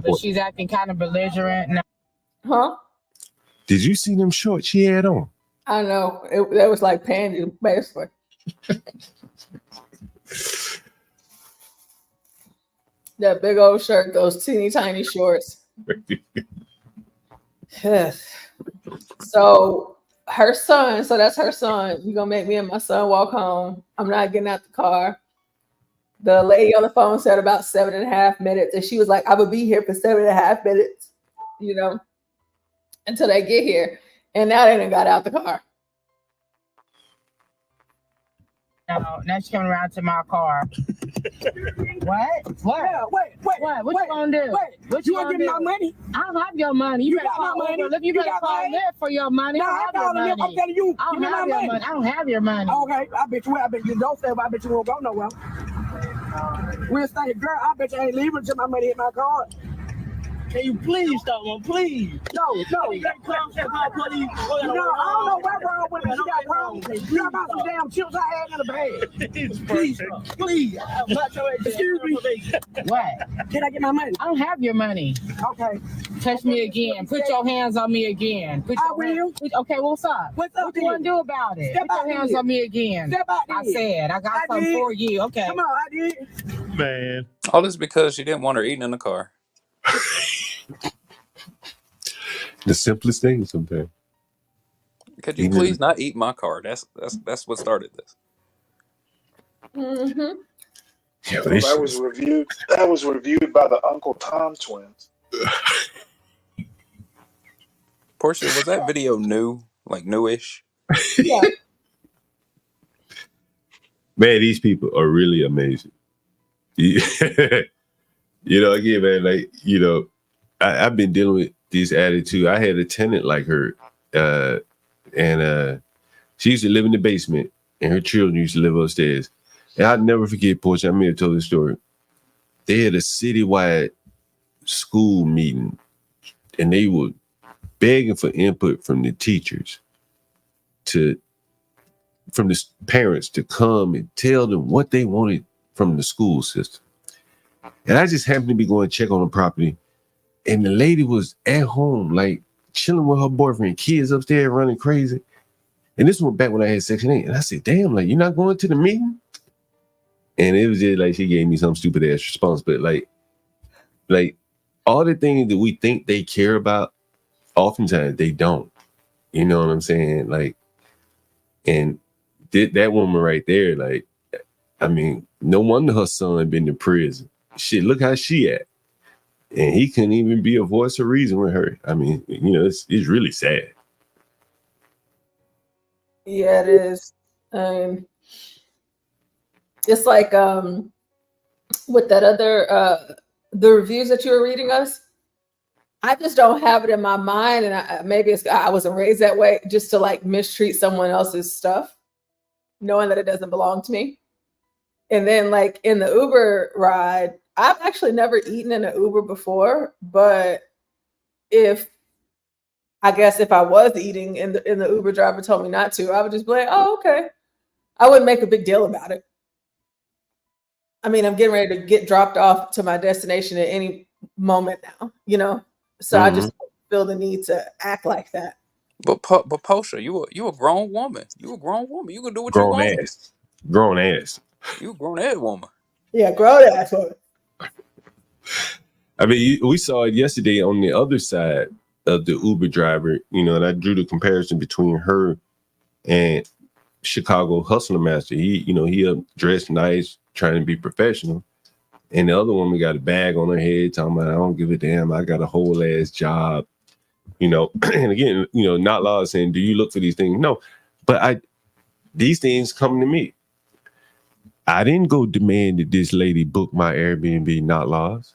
But she's acting kind of belligerent. No. Huh? Did you see them shorts she had on? I know. That was like panties, basically. That big old shirt, those teeny tiny shorts. So her son, so that's her son. You're gonna make me and my son walk home. I'm not getting out the car. The lady on the phone said about 7.5 minutes, and she was like, I would be here for 7.5 minutes, until they get here. And now they done got out the car. Now she's coming around to my car. What? Yeah, wait. What you gonna do? Wait. What You you want to gonna give me do? my money? I don't have your money. You better got my call money. Uber. Look, you You better got call mine? Lyft for your money. No, I I'm don't have calling your them. I'm money. telling you. I Give don't me my have your money. money. I don't have your money. Okay, I bet you will. I bet you don't stay, but I bet you won't go nowhere. We'll stay, girl. I bet you ain't leaving until my money hit my card. Can you please stop, man? Please. No. I don't know what's wrong with me. She got problems. You got about some damn chips I had in the bag. Please. I'm not your age. Excuse me. What? Can I get my money? I don't have your money. Okay. Touch me again. Put your hands on me again. I will. Okay, what's up? What's up? What you want to do about it? Step Put out your hands here. on me again. Step out I here. said, I got I something did. for you. Okay. Come on, I did. Man. All this because she didn't want her eating in the car. The simplest thing sometimes. Could you please not eat my car? That's what started this. Mm-hmm. Yeah, So that was reviewed. That was reviewed by the Uncle Tom twins. Portia, was that video new? Like newish? Yeah. Man, these people are really amazing. You know, again, man, like, you know, I've been dealing with this attitude. I had a tenant like her, and she used to live in the basement, and her children used to live upstairs. And I'd never forget, Portia, I may have told this story. They had a citywide school meeting, and they were begging for input from the teachers from the parents to come and tell them what they wanted from the school system. And I just happened to be going to check on the property, and the lady was at home, like chilling with her boyfriend, kids upstairs running crazy. And this went back when I had Section 8. And I said, damn, like, you're not going to the meeting? And it was just like she gave me some stupid ass response. But like all the things that we think they care about, oftentimes they don't. You know what I'm saying? Like, and that woman right there, like, I mean, no wonder her son been to prison. Shit, look how she at. And he couldn't even be a voice of reason with her. I mean, you know, it's really sad. Yeah, it is. It's like with that other the reviews that you were reading us. I just don't have it in my mind, and maybe I wasn't raised that way, just to like mistreat someone else's stuff, knowing that it doesn't belong to me. And then like in the Uber ride, I've actually never eaten in an Uber before, but if I was eating and the Uber driver told me not to, I would just be like, oh, okay. I wouldn't make a big deal about it. I mean, I'm getting ready to get dropped off to my destination at any moment now, you know? So I just feel the need to act like that. But Portia, you a grown woman. You a grown woman. You can do what you want. Grown ass. You a grown ass woman. Yeah, grown ass woman. I mean, we saw it yesterday on the other side of the Uber driver, you know, and I drew the comparison between her and Chicago Hustler Master. He dressed nice, trying to be professional. And the other woman got a bag on her head talking about, I don't give a damn, I got a whole ass job. You know, and again, you know, not law saying, do you look for these things? No, but these things come to me. I didn't go demand that this lady book my Airbnb, not laws,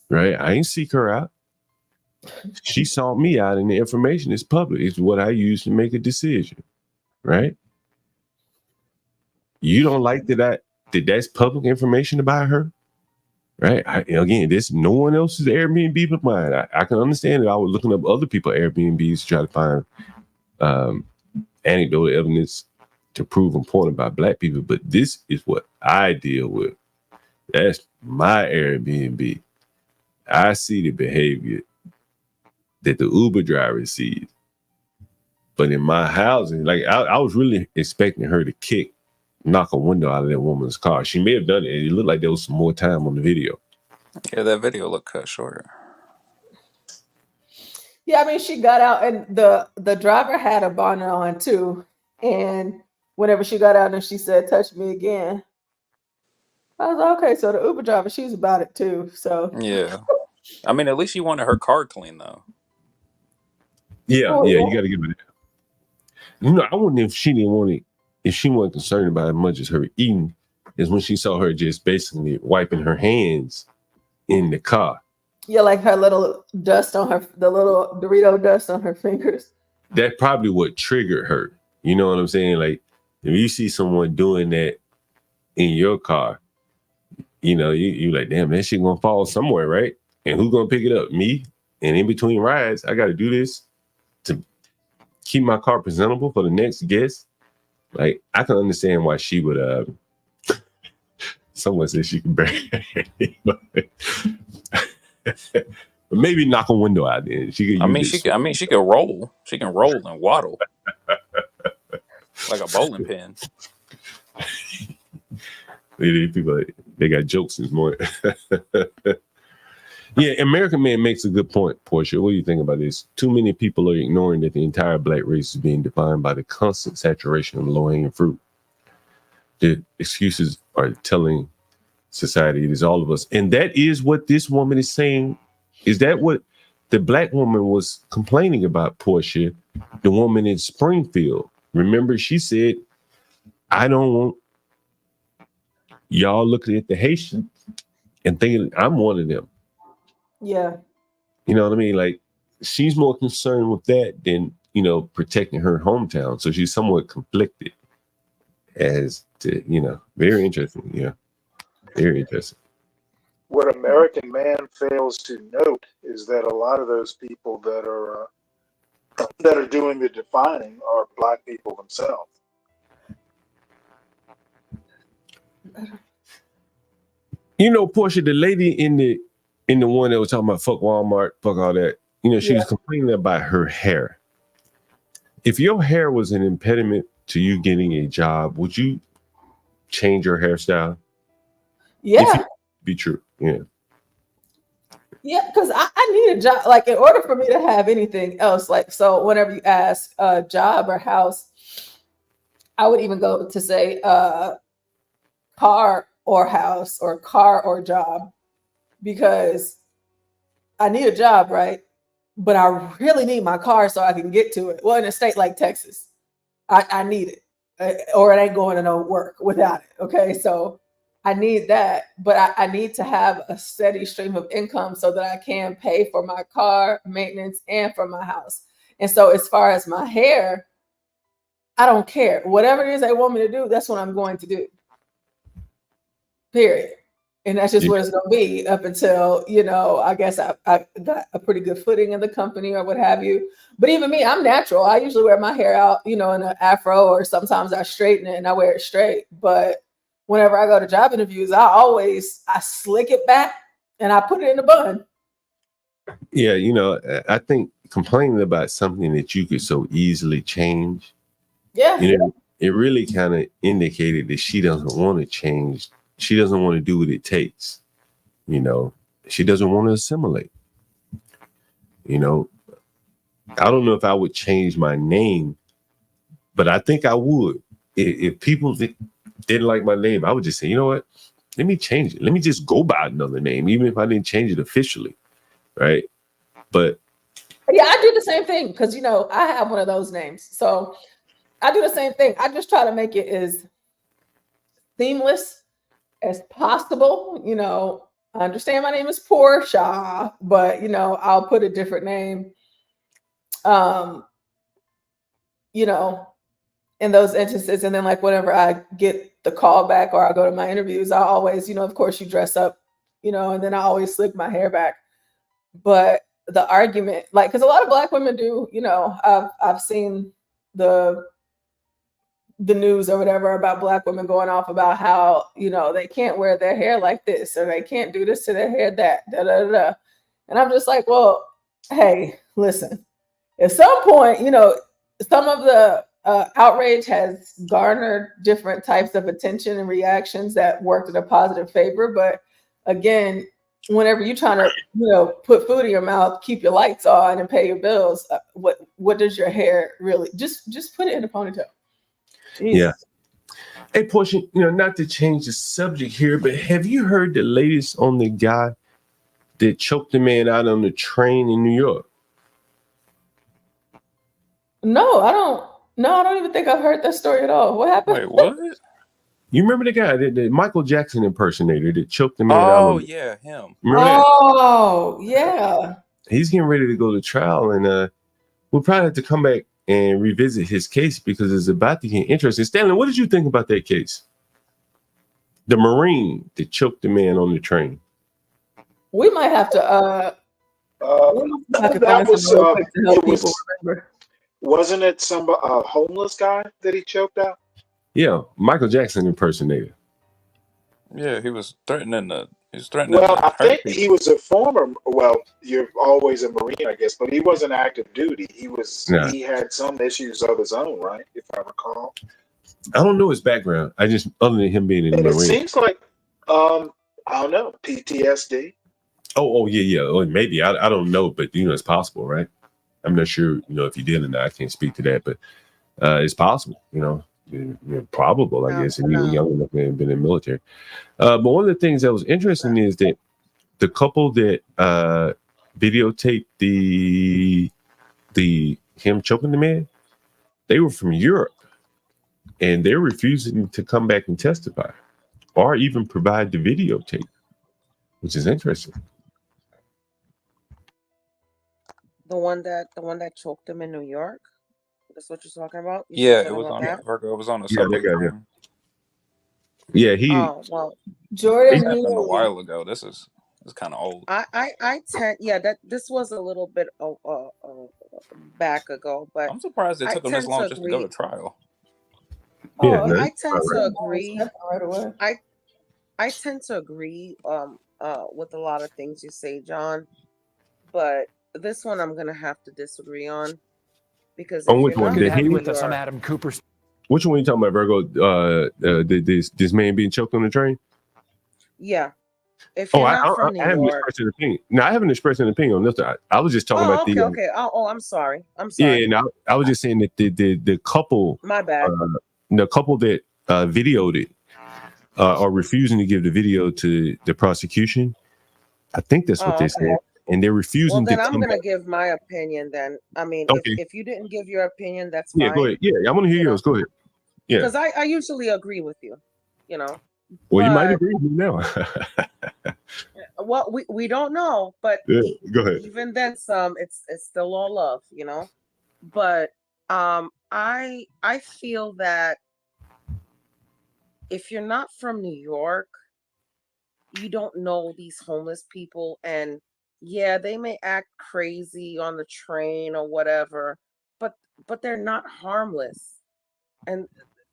right? I ain't seek her out. She sought me out, and the information is public. It's what I use to make a decision, right? You don't like that's public information about her, right? Again, this no one else's Airbnb but mine. I can understand that I was looking up other people's Airbnbs to try to find anecdotal evidence to prove a point about Black people, but this is what I deal with. That's my Airbnb. I see the behavior that the Uber driver sees. But in my housing, like I was really expecting her to knock a window out of that woman's car. She may have done it, and it looked like there was some more time on the video. Yeah, that video looked cut short. Yeah, I mean, she got out, and the driver had a bonnet on too. And whenever she got out and she said, touch me again, I was like, okay, so the Uber driver, she's about it too. So yeah. I mean, at least she wanted her car clean though. Yeah, you got to give it. You know, I wonder if she didn't want it if she wasn't concerned about as much as her eating, is when she saw her just basically wiping her hands in the car. Yeah, like her little dust on her, the little Dorito dust on her fingers. That probably what triggered her. You know what I'm saying? Like, if you see someone doing that in your car, you know, you like, damn, that shit gonna fall somewhere, right? And who's gonna pick it up? Me? And in between rides, I gotta do this to keep my car presentable for the next guest. Like, I can understand why she would someone said she can bear but maybe knock a window out then. She could she can roll. She can roll and waddle. Like a bowling pin. People, they got jokes this morning. Yeah, American Man makes a good point, Portia. What do you think about this? Too many people are ignoring that the entire black race is being defined by the constant saturation of low-hanging fruit. The excuses are telling society it is all of us. And that is what this woman is saying. Is that what the black woman was complaining about, Portia? The woman in Springfield. Remember, she said, I don't want y'all looking at the Haitians and thinking I'm one of them. Yeah. You know what I mean? Like, she's more concerned with that than, you know, protecting her hometown. So she's somewhat conflicted as to, you know, very interesting. Yeah. Very interesting. What American Man fails to note is that a lot of those people that are doing the defining are black people themselves. You know, Portia, the lady in the one that was talking about fuck Walmart, fuck all that, you know, she was complaining about her hair. If your hair was an impediment to you getting a job, would you change your hairstyle? Yeah. Be true. Yeah. Yeah, because I need a job. Like, in order for me to have anything else, like, so whenever you ask job or house, I would even go to say car or house or car or job, because I need a job, right? But I really need my car so I can get to it. Well, in a state like Texas, I need it, or it ain't going to no work without it. Okay, so I need that, but I need to have a steady stream of income so that I can pay for my car maintenance and for my house. And so as far as my hair, I don't care. Whatever it is they want me to do, that's what I'm going to do. Period. And that's just what it's going to be up until, you know, I guess I got a pretty good footing in the company or what have you. But even me, I'm natural. I usually wear my hair out, you know, in an afro, or sometimes I straighten it and I wear it straight. But whenever I go to job interviews, I slick it back and I put it in a bun. Yeah, you know, I think complaining about something that you could so easily change, you know, it really kind of indicated that she doesn't want to change. She doesn't want to do what it takes. You know, she doesn't want to assimilate. You know, I don't know if I would change my name, but I think I would. If people didn't like my name, I would just say, you know what? Let me change it. Let me just go by another name, even if I didn't change it officially. Right. But yeah, I do the same thing because, you know, I have one of those names. So I do the same thing. I just try to make it as seamless as possible. You know, I understand my name is Portia, but, you know, I'll put a different name, you know, in those instances. And then, like, whenever I get the call back or I go to my interviews, I always, you know, of course you dress up, you know, and then I always slick my hair back. But the argument, like, because a lot of Black women do, you know, I've seen the news or whatever about Black women going off about how, you know, they can't wear their hair like this, or they can't do this to their hair, that, da, da, da, da. And I'm just like, well, hey, listen, at some point, you know, some of the outrage has garnered different types of attention and reactions that worked in a positive favor. But again, whenever you're trying to, you know, put food in your mouth, keep your lights on and pay your bills, what does your hair really, just put it in a ponytail. Jeez. Yeah. Hey, Portia, you know, not to change the subject here, but have you heard the latest on the guy that choked the man out on the train in New York? No, I don't No, I don't even think I've heard that story at all. What happened? Wait, what? You remember the guy, the Michael Jackson impersonator that choked the man out? Oh On, yeah, him. remember that? Oh, yeah. He's getting ready to go to trial, and we'll probably have to come back and revisit his case because it's about to get interesting. Stanley, what did you think about that case? The Marine that choked the man on the train. We might have to That was it was. Wasn't it some homeless guy that he choked out? Yeah, Michael Jackson impersonator. Yeah, he was threatening to. Well, I hurt think people. he was a former. Well, you're always a Marine, I guess, but he wasn't active duty. He was. Nah. He had some issues of his own, right? If I recall. I don't know his background. I just, other than him being in the And it Marine. seems like I don't know, PTSD. Oh yeah. Oh, maybe I don't know, but it's possible, right? I'm not sure, if he did or not. I can't speak to that, but it's possible. Probable, I guess. And he was young enough to have been in the military. But one of the things that was interesting is that the couple that videotaped him choking the man, they were from Europe, and they're refusing to come back and testify, or even provide the videotape, which is interesting. The one that choked him in New York. That's what you're talking about. Yeah, it was on Virgo. It was on a Yeah, subway that guy, train. Yeah, he. Oh well, This Jordan happened a knew. while ago. This is kind of old. I tend that this was a little bit back ago, but I'm surprised it I took him this tend long to just to go agree. to trial. Yeah, Oh, man. I tend to Right. agree. right away. I tend to agree with a lot of things you say, John, but this one I'm gonna have to disagree on because On if which you're one? not Did from he? New with us. I'm York, Adam Cooper. Which one are you talking about, Virgo? This man being choked on the train? yeah, if Oh, you're I not from New haven't York, expressed an opinion. No, I haven't expressed an opinion on this. I was just talking about okay, the. okay. Oh, I'm sorry. Yeah, and I was just saying that the couple, My bad. the couple that videoed it are refusing to give the video to the prosecution. I think that's what Oh, they okay. said, and they're Well, refusing then to I'm come gonna back. give my opinion. Then I mean, Okay. if you didn't give your opinion, that's Yeah, go fine. ahead. Yeah, I want to hear yours. Go ahead. Yeah. Because I usually agree with you, Well, you might but agree with me now. well, we don't know, but Yeah, go ahead. even then, some it's still all love, But I feel that if you're not from New York, you don't know these homeless people, and yeah, they may act crazy on the train or whatever, but they're not harmless. And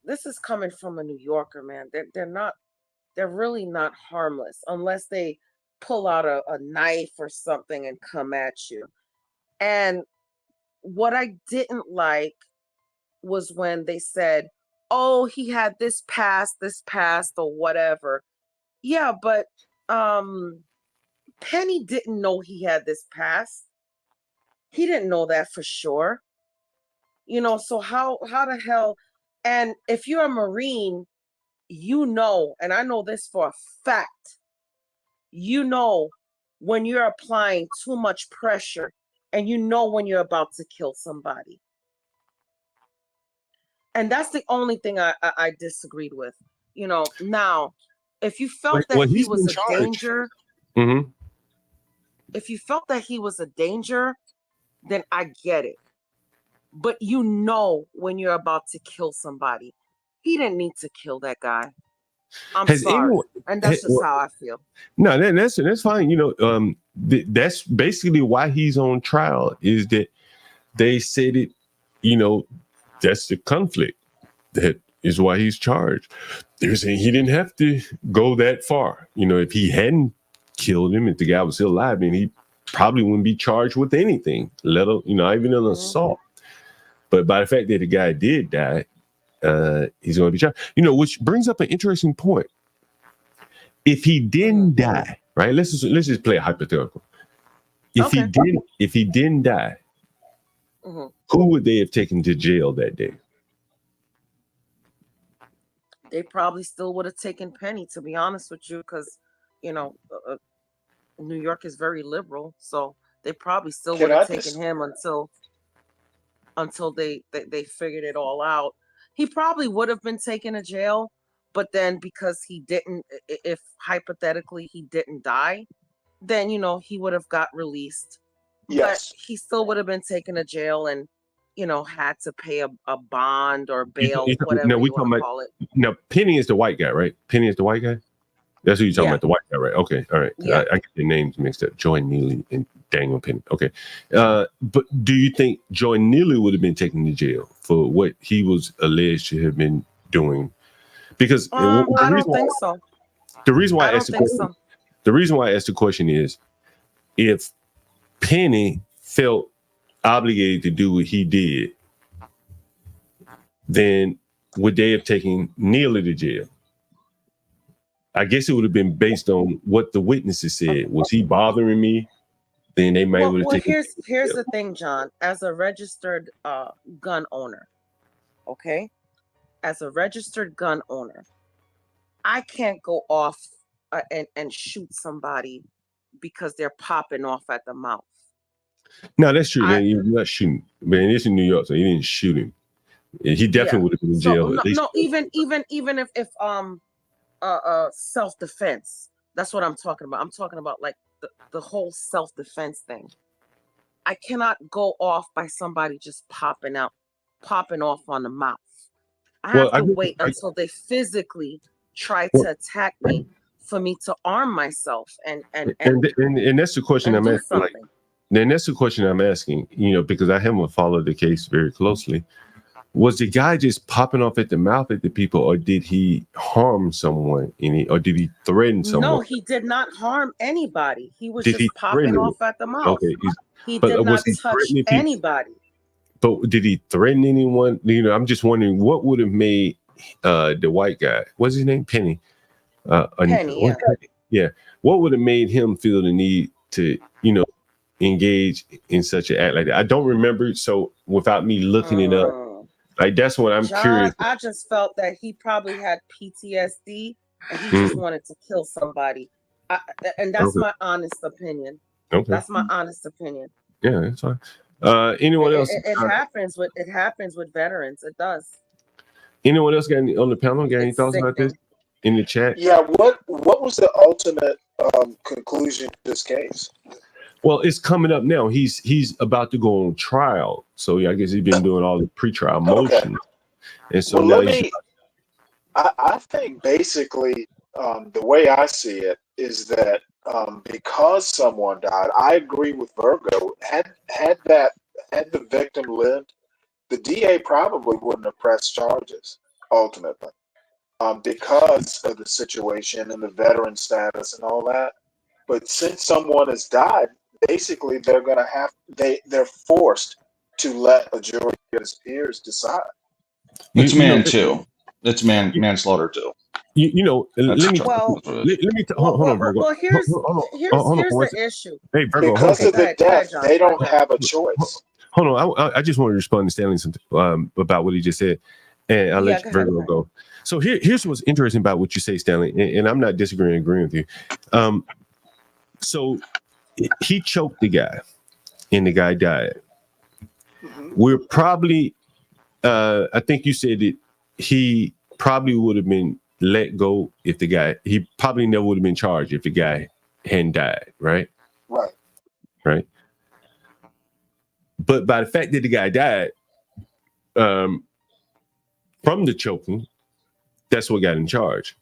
this is coming from a New Yorker, man. They're really not harmless unless they pull out a knife or something and come at you. And what I didn't like was when they said, oh, he had this past, or whatever. Yeah, but Penny didn't know he had this past. He didn't know that for sure. So how the hell? And if you're a Marine, and I know this for a fact, when you're applying too much pressure, and when you're about to kill somebody. And that's the only thing I disagreed with. Now, if you felt that he he's was been a charged. danger, Mm-hmm. if you felt that he was a danger, then I get it. But when you're about to kill somebody, he didn't need to kill that guy. I'm Has sorry, anyone? and that's just how I feel. No, that's fine. That's basically why he's on trial. Is that they said it? That's the conflict. That is why he's charged. They're saying he didn't have to go that far. If he hadn't killed him, if the guy was still alive, then he probably wouldn't be charged with anything, let alone, even an assault. But by the fact that the guy did die, he's going to be charged. Which brings up an interesting point. If he didn't die, right? Let's just play a hypothetical. If he didn't die, who would they have taken to jail that day? They probably still would have taken Penny, to be honest with you, because New York is very liberal, so they probably still would have taken him until. until they figured it all out. He probably would have been taken to jail, but then because he didn't, if hypothetically he didn't die, then he would have got released. Yes. But he still would have been taken to jail and had to pay a bond or bail, whatever No, we you want talking to about call it. now. Penny is the white guy, right? Penny is the white guy. That's who you're talking Yeah. about, the white guy, right? Okay, all right. Yeah. I get the names mixed up. Joy Neely and Daniel Penny. Okay, but do you think Joy Neely would have been taken to jail for what he was alleged to have been doing? Because I don't think so. the reason why I I asked don't the think question, so. the reason why I asked the question is, if Penny felt obligated to do what he did, then would they have taken Neely to jail? I guess it would have been based on what the witnesses said. Was he bothering me? Then they might would have Well, taken. here's the thing, John. As a registered gun owner, okay, as a registered gun owner, I can't go off and shoot somebody because they're popping off at the mouth. No, that's true. You're not shooting. Man, it's in New York, so he didn't shoot him. He definitely would have been in jail. No, at least. no, even if self-defense. That's what I'm talking about. I'm talking about like the whole self-defense thing. I cannot go off by somebody just popping off on the mouth. I have to wait until they physically try to attack me for me to arm myself and that's the question I'm do asking. Like, something. then that's the question I'm asking. Because I haven't followed the case very closely. Was the guy just popping off at the mouth at the people, or did he harm someone or did he threaten someone? No, he did not harm anybody. He was Did just he popping threaten off them? at the mouth. Okay, He but did was not he touch threatening people? anybody. But did he threaten anyone? I'm just wondering what would have made the white guy, what's his name? Penny. Penny, Yeah. What would have made him feel the need to, engage in such an act like that? I don't remember. So without me looking it up, like that's what I'm John, curious. I just felt that he probably had PTSD and he just wanted to kill somebody. And that's Okay. my honest opinion. Okay. That's my honest opinion. Yeah, that's fine. Anyone else? It happens with veterans. It does. Anyone else got any on the panel? Got any thoughts about this in the chat? Yeah, what was the ultimate conclusion to this case? Well, it's coming up now. He's about to go on trial, so I guess he's been doing all the pretrial motions, and so Well, now let me. I think basically the way I see it is that because someone died, I agree with Virgo. Had the victim lived, the DA probably wouldn't have pressed charges ultimately, because of the situation and the veteran status and all that. But since someone has died, basically they're forced to let a jury of his peers decide. It's It's manslaughter too. Let me hold on, Virgo. Well, here's Hold on, the issue. Hey, Virgo, Because of the death, John. they don't have a choice. hold on. I just want to respond to Stanley something about what he just said, and I'll let go Virgo ahead. go. So here's what's interesting about what you say, Stanley, and I'm not disagreeing, agreeing with you. So he choked the guy, and the guy died. We're probably, I think you said that he probably would have been let go if he probably never would have been charged if the guy hadn't died, right? Right. But by the fact that the guy died from the choking, that's what got him charged.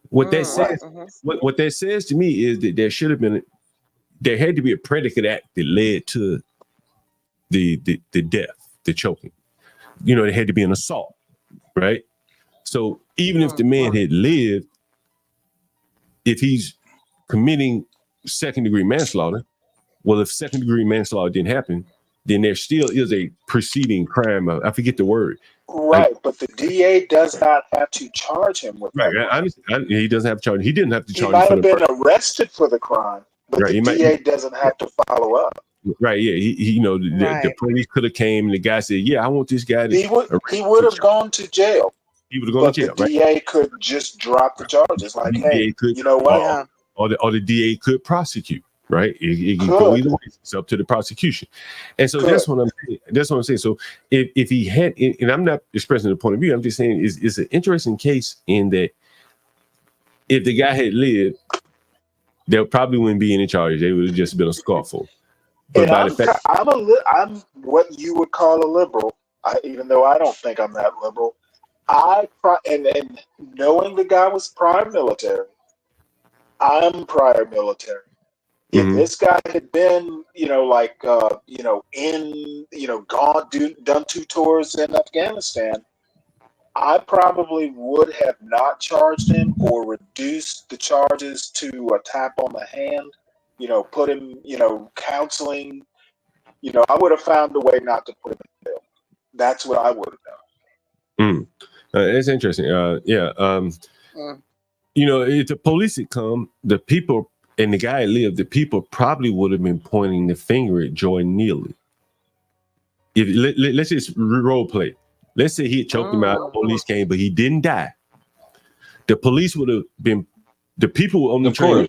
What that says, what that says to me is that there had to be a predicate act that led to the death, the choking. There had to be an assault, right? So even if the man had lived, if he's committing second-degree manslaughter, well, if second-degree manslaughter didn't happen, then there still is a preceding crime. I forget the word. Right, but the DA does not have to charge him with Right, that. he doesn't have to charge. He didn't have to He charge. might for have the been arrested for the crime, but Right, the he might- DA doesn't have to follow up. Right, yeah. The Right. police could have came, and the guy said, "Yeah, I want this guy to." He would have gone to jail. He would have gone But to jail, the right? DA could just drop the charges. Like, The hey, DA could, you know what? or the DA could prosecute, right? It can go either way. It's up to the prosecution. And so that's what I'm saying. That's what I'm saying. So if he had, and I'm not expressing the point of view, I'm just saying it's an interesting case in that if the guy had lived, there probably wouldn't be any charges. They would have just been a scuffle. But And by the fact, I'm what you would call a liberal, even though I don't think I'm that liberal. And knowing the guy was prior military, I'm prior military. If this guy had been, done 2 tours in Afghanistan, I probably would have not charged him or reduced the charges to a tap on the hand, put him, counseling. I would have found a way not to put him in jail. That's what I would have done. It's interesting. If the police had come, the people and the guy lived, the people probably would have been pointing the finger at Jordan Neely. Let's just role play. Let's say he had choked him out, the police came, but he didn't die. The police would have been, the people on the train,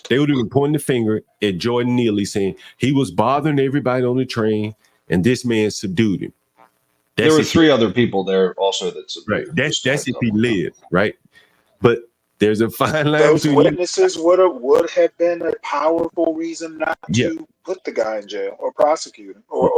they would have been pointing the finger at Jordan Neely saying he was bothering everybody on the train and this man subdued him. There were 3 other people there also that right. That's if he lived, right? But there's a fine line. Those witnesses would have been a powerful reason not to put the guy in jail or prosecute him or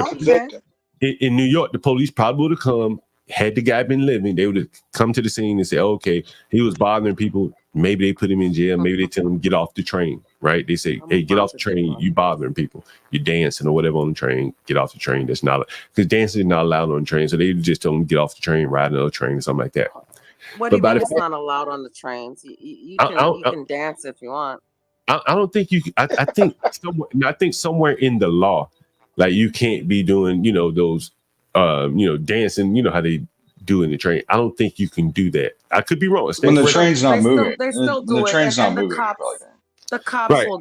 convict him. In New York, the police probably would have come, had the guy been living, they would have come to the scene and say, okay, he was bothering people. Maybe they put him in jail. Maybe they tell him, get off the train, right? They say, hey, get off the train. You bothering people. You're dancing or whatever on the train. Get off the train. That's not, because dancing is not allowed on the train. So they just tell him, get off the train, ride another train or something like that. What do you mean it's not allowed on the trains? You can dance if you want. I don't think you. I think somewhere in the law, like you can't be doing, those, dancing. How they do in the train. I don't think you can do that. I could be wrong. When the train's not moving, they still do the it. train's not moving. The cops Right. will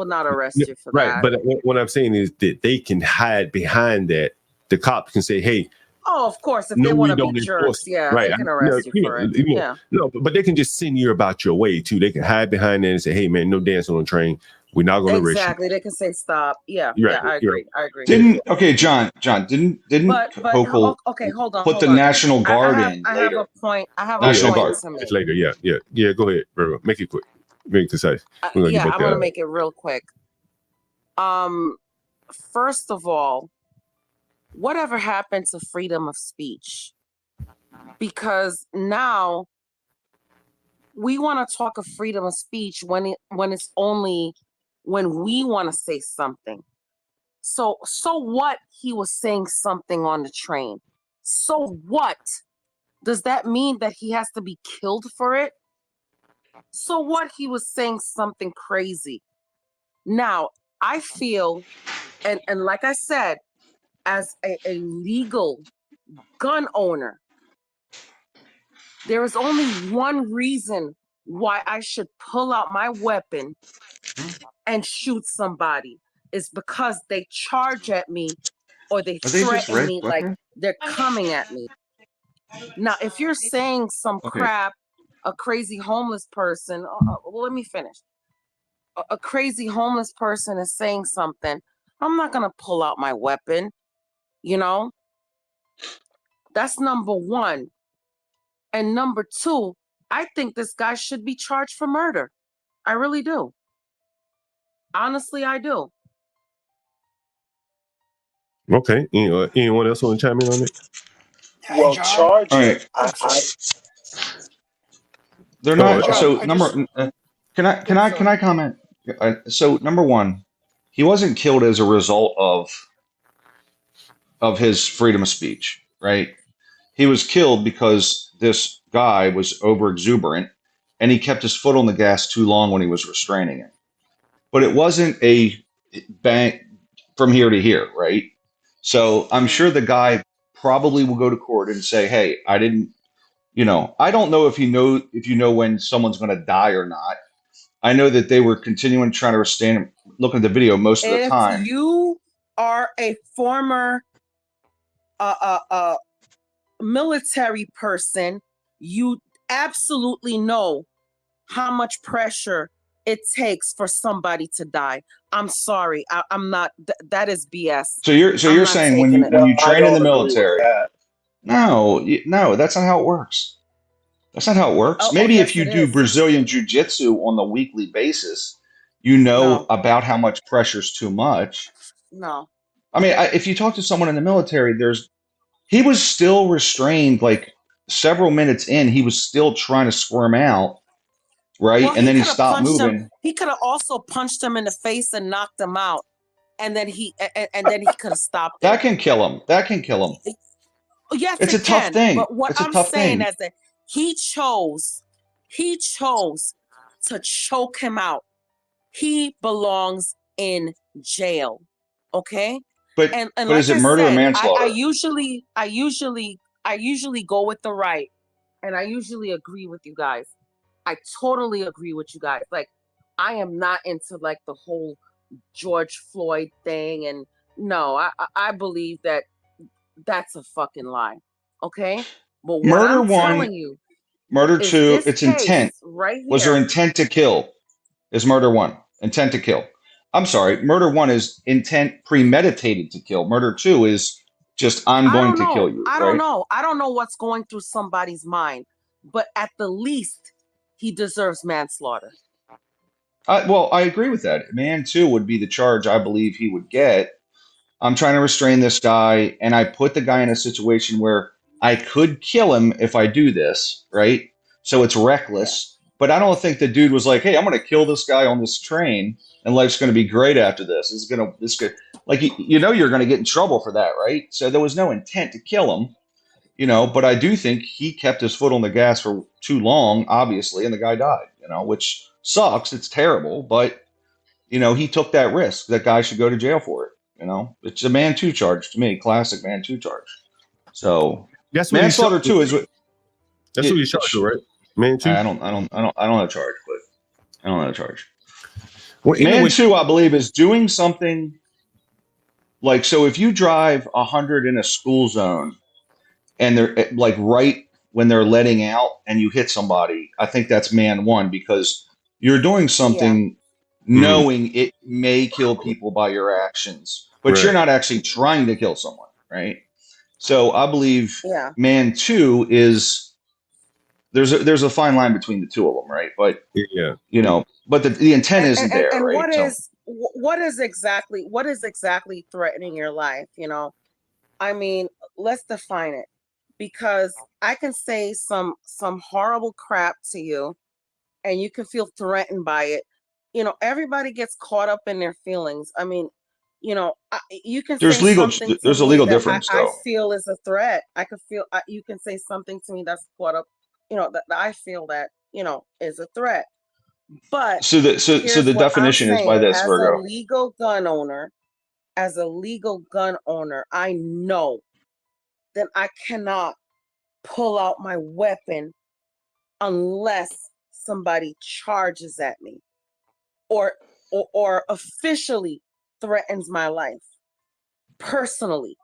not arrest you for Right, that. but what I'm saying is that they can hide behind that. The cops can say, "Hey, Oh, of course, if no, they we want to don't be enforce jerks, it." yeah, Right. they can arrest you for it. Yeah. No, but they can just send you about your way too. They can hide behind that and say, "Hey, man, no dancing on the train. We're not going to arrest you." Exactly. They can say stop. Yeah. You're Yeah, right, I you're agree. I agree. John, didn't But Hochul okay, hold on. put hold the on. National Guard in I have later? a point. I have National a point Guard. to make. It's later. Yeah. Go ahead, bro. Make it quick. Make it concise. We're gonna Yeah, get I'm back gonna to make it real quick. First of all, whatever happened to freedom of speech? Because now we want to talk of freedom of speech when it's only when we want to say something. So what he was saying something on the train? So what? Does that mean that he has to be killed for it? So what he was saying something crazy? Now, I feel, and like I said, as a legal gun owner, there is only one reason why I should pull out my weapon and shoot somebody, is because they charge at me or they Are they just threaten red me like weapons? they're coming at me. Now, if you're saying some Okay. crap, a crazy homeless person, well, let me finish. A crazy homeless person is saying something, I'm not going to pull out my weapon, That's number one. And number two, I think this guy should be charged for murder. I really do. Honestly, I do. Okay. Anyone else want to chime in on it? Well, charging. All right. They're not. So can I comment? So number one, he wasn't killed as a result of his freedom of speech, right? He was killed because this guy was over exuberant and he kept his foot on the gas too long when he was restraining it. But it wasn't a bang from here to here, right? So I'm sure the guy probably will go to court and say, "Hey, I didn't, I don't know if you know when someone's going to die or not. I know that they were continuing trying to restrain him. Look at the video most of the time." If you are a former military person, you absolutely know how much pressure it takes for somebody to die. I'm sorry. I'm not. That is BS. So you're I'm not saying when taking you it. when you I train in the don't agree with military, that. no, that's not how it works. That's not how it works. Oh, Maybe if yes, you it do is. Brazilian jiu-jitsu on the weekly basis, you know No, about how much pressure's too much. no. I mean, if you talk to someone in the military, he was still restrained like several minutes in. He was still trying to squirm out, right? Well, And he then he could have stopped punched him. moving. He could have also punched him in the face and knocked him out, and then he could have stopped it. That can kill him. That can kill him. Yes, It's a it tough can. thing. But what It's a I'm tough saying thing. is that he chose to choke him out. He belongs in jail. Okay. But And but like is it I murder or said, manslaughter? I usually go with the right, and I usually agree with you guys. I totally agree with you guys. Like, I am not into like the whole George Floyd thing, and no, I believe that that's a fucking lie. Okay. But what Murder I'm one, telling you murder is two, this it's intent. case right Was there here. intent to kill? Is murder one intent to kill? I'm sorry, murder one is intent premeditated to kill. Murder two is just I'm I going don't to kill know. you, I don't right? know. I don't know what's going through somebody's mind, but at the least, he deserves manslaughter. Well, I agree with that. Man two would be the charge I believe he would get. I'm trying to restrain this guy, and I put the guy in a situation where I could kill him if I do this, right? So it's reckless. But I don't think the dude was like, "Hey, I'm going to kill this guy on this train, and life's going to be great after this." Like you're going to get in trouble for that, right? So there was no intent to kill him, But I do think he kept his foot on the gas for too long, obviously, and the guy died, which sucks. It's terrible, but he took that risk. That guy should go to jail for it. It's a man two charge to me, classic man two charge. So That's what manslaughter two is what. That's what you charged with, right? Man two. I don't know charge, but I don't know charge. Well, Man anyway, two, I believe, is doing something like so. If you drive 100 in a school zone, and they're like right when they're letting out, and you hit somebody, I think that's man one because you're doing something knowing it may kill people by your actions, but you're Right. not actually trying to kill someone, right? So I believe Yeah. man two is there's a fine line between the two of them, right? But Yeah. but the intent isn't there, And right? what is exactly threatening your life? I mean, let's define it, because I can say some horrible crap to you, and you can feel threatened by it. Everybody gets caught up in their feelings. I mean, you can There's say something to there's a me legal that difference I though. feel is a threat. I could feel you can say something to me that's caught up, that I feel that is a threat. But So the here's the what I'm definition is by saying: this, as a Virgo. legal gun owner, I know that I cannot pull out my weapon unless somebody charges at me or officially threatens my life personally.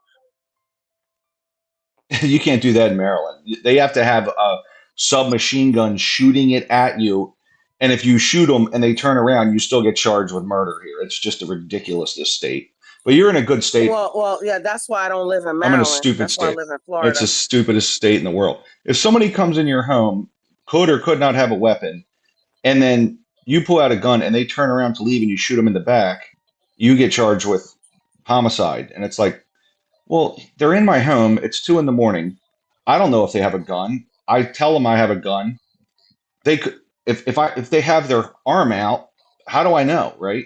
You can't do that in Maryland. They have to have a submachine gun shooting it at you, and if you shoot them and they turn around, you still get charged with murder here. It's just a ridiculous state. But you're in a good state. Well, yeah, that's why I don't live in I'm in a Maryland. stupid That's why I state. live in It's Florida. the stupidest state in the world. If somebody comes in your home, could or could not have a weapon, and then you pull out a gun and they turn around to leave and you shoot them in the back, you get charged with homicide. And it's like, well, they're in my home. It's 2 a.m. I don't know if they have a gun. I tell them I have a gun. They could, if they have their arm out, how do I know, right?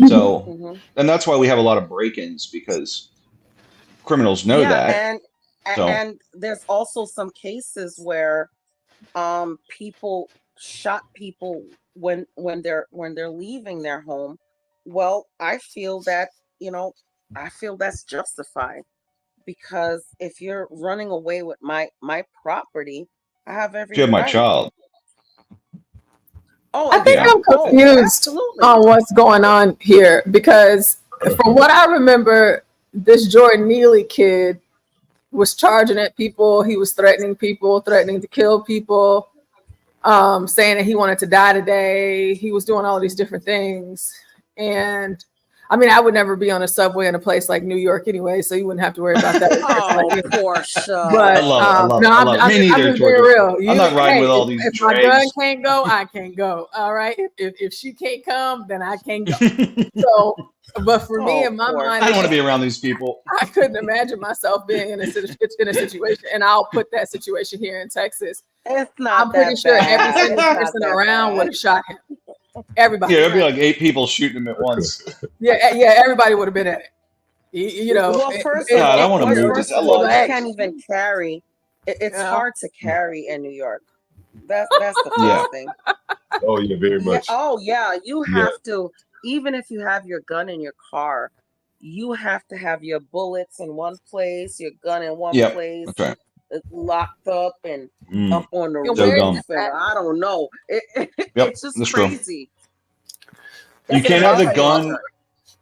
So, and that's why we have a lot of break-ins because criminals know that. And there's also some cases where people shot people when they're leaving their home. Well, I feel that that's justified, because if you're running away with my property, I have every If you have my right. child. Oh, I think I'm confused on what's going on here, because from what I remember, this Jordan Neely kid was charging at people. He was threatening people, threatening to kill people. saying that he wanted to die today. He was doing all these different things. And I mean, I would never be on a subway in a place like New York anyway, so you wouldn't have to worry about that. Oh, poor show. But I love it. I'm Me neither, just being real. I'm not riding with all these If my gun dregs. can't go, I can't go. All right. If she can't come, then I can't go. So, but for me, in my mind, I don't want to be around these people. I couldn't imagine myself being in a situation, and I'll put that situation here in Texas. It's not. I'm pretty that sure bad. every single It's not person that around bad. would have shot him. Everybody. Yeah, it'd be like 8 people shooting him at once. Yeah, everybody would have been at it. You know. Well, first it- of God, I all, want to move first this. I of all, love you it. can't even carry. It's Yeah. hard to carry in New York. That's the Yeah. first thing. Oh yeah, very Yeah. much. Oh yeah. You Yeah. have to. Even if you have your gun in your car, you have to have your bullets in one place, your gun in one Yep, place, that's right. locked up and Mm. up on the And So where dumb. is roof. And I don't know. Yep, It's just that's true. crazy. You It's can't have the crazy. gun.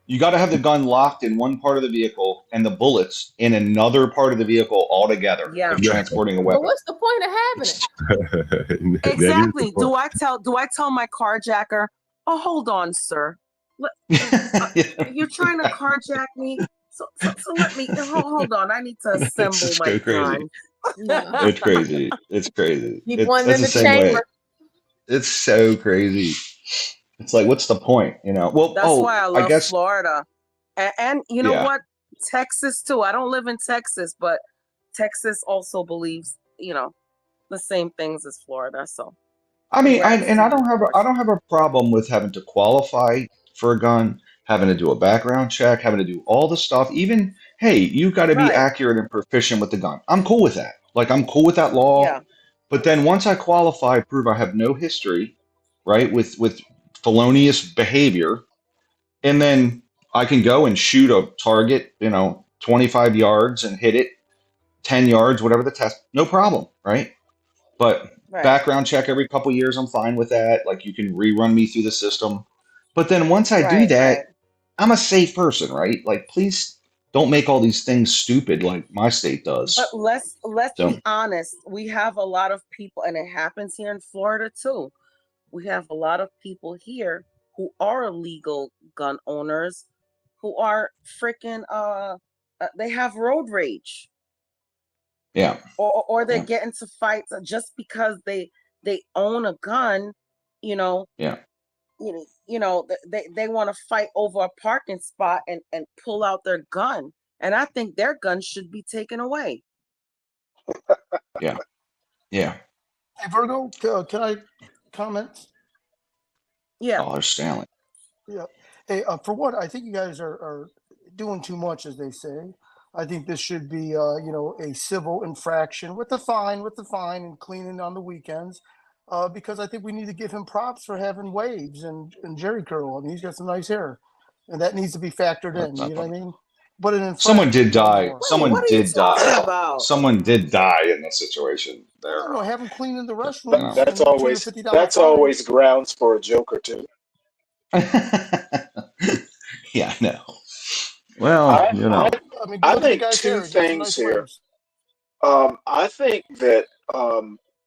You got to have the gun locked in one part of the vehicle and the bullets in another part of the vehicle altogether Yeah. if transporting a But weapon. what's the point of having it? That is Exactly. the point. Do I tell my carjacker, oh, hold on, sir. You're trying to carjack me. So let me hold on. I need to It's assemble just my so crazy. gun. No. It's crazy. It's crazy. Keep one That's in the the same way. chamber. It's so crazy. It's like, what's the point? You know? Well, That's why I I love guess, Florida. And you know yeah. what? Texas too. I don't live in Texas, but Texas also believes, the same things as Florida. So I mean, congrats and to I you, don't have of I course. don't have a problem with having to qualify for a gun, having to do a background check, having to do all the stuff. Even, hey, you got to be Right. accurate and proficient with the gun. I'm cool with that. Like, I'm cool with that law. Yeah. But then once I qualify, prove I have no history, right, with felonious behavior, and then I can go and shoot a target, 25 yards and hit it, 10 yards, whatever the test, no problem, right? But Right. background check every couple years, I'm fine with that. Like, you can rerun me through the system. But then once I do Right. that, Right. I'm a safe person, right? Like, please don't make all these things stupid like my state But does. let's So, be honest. We have a lot of people, and it happens here in Florida too. We have a lot of people here who are illegal gun owners, who are freaking they have road rage, yeah, or they yeah, get into fights just because they own a gun. You know, yeah. they want to fight over a parking spot and pull out their gun, and I think their gun should be taken away. Yeah. Yeah. Hey, Virgo, can I comment? Yeah. Oh, there's Stanley. Yeah. Hey, for one, I think you guys are doing too much, as they say. I think this should be, a civil infraction with the fine, and cleaning on the weekends, because I think we need to give him props for having waves and Jerry curl. I mean, he's got some nice hair, and that needs to be factored in. You know what I mean? But an Someone infraction did no die. more. Someone What are you did talking die. about? Someone did die in this situation I there. don't know, have him clean in the You restrooms know. That's and always $250 that's fine. always grounds for a joke or two. Yeah, I know. Well, I I mean, good I luck to the think guy's two hair. He's got some things nice here. waves. I think that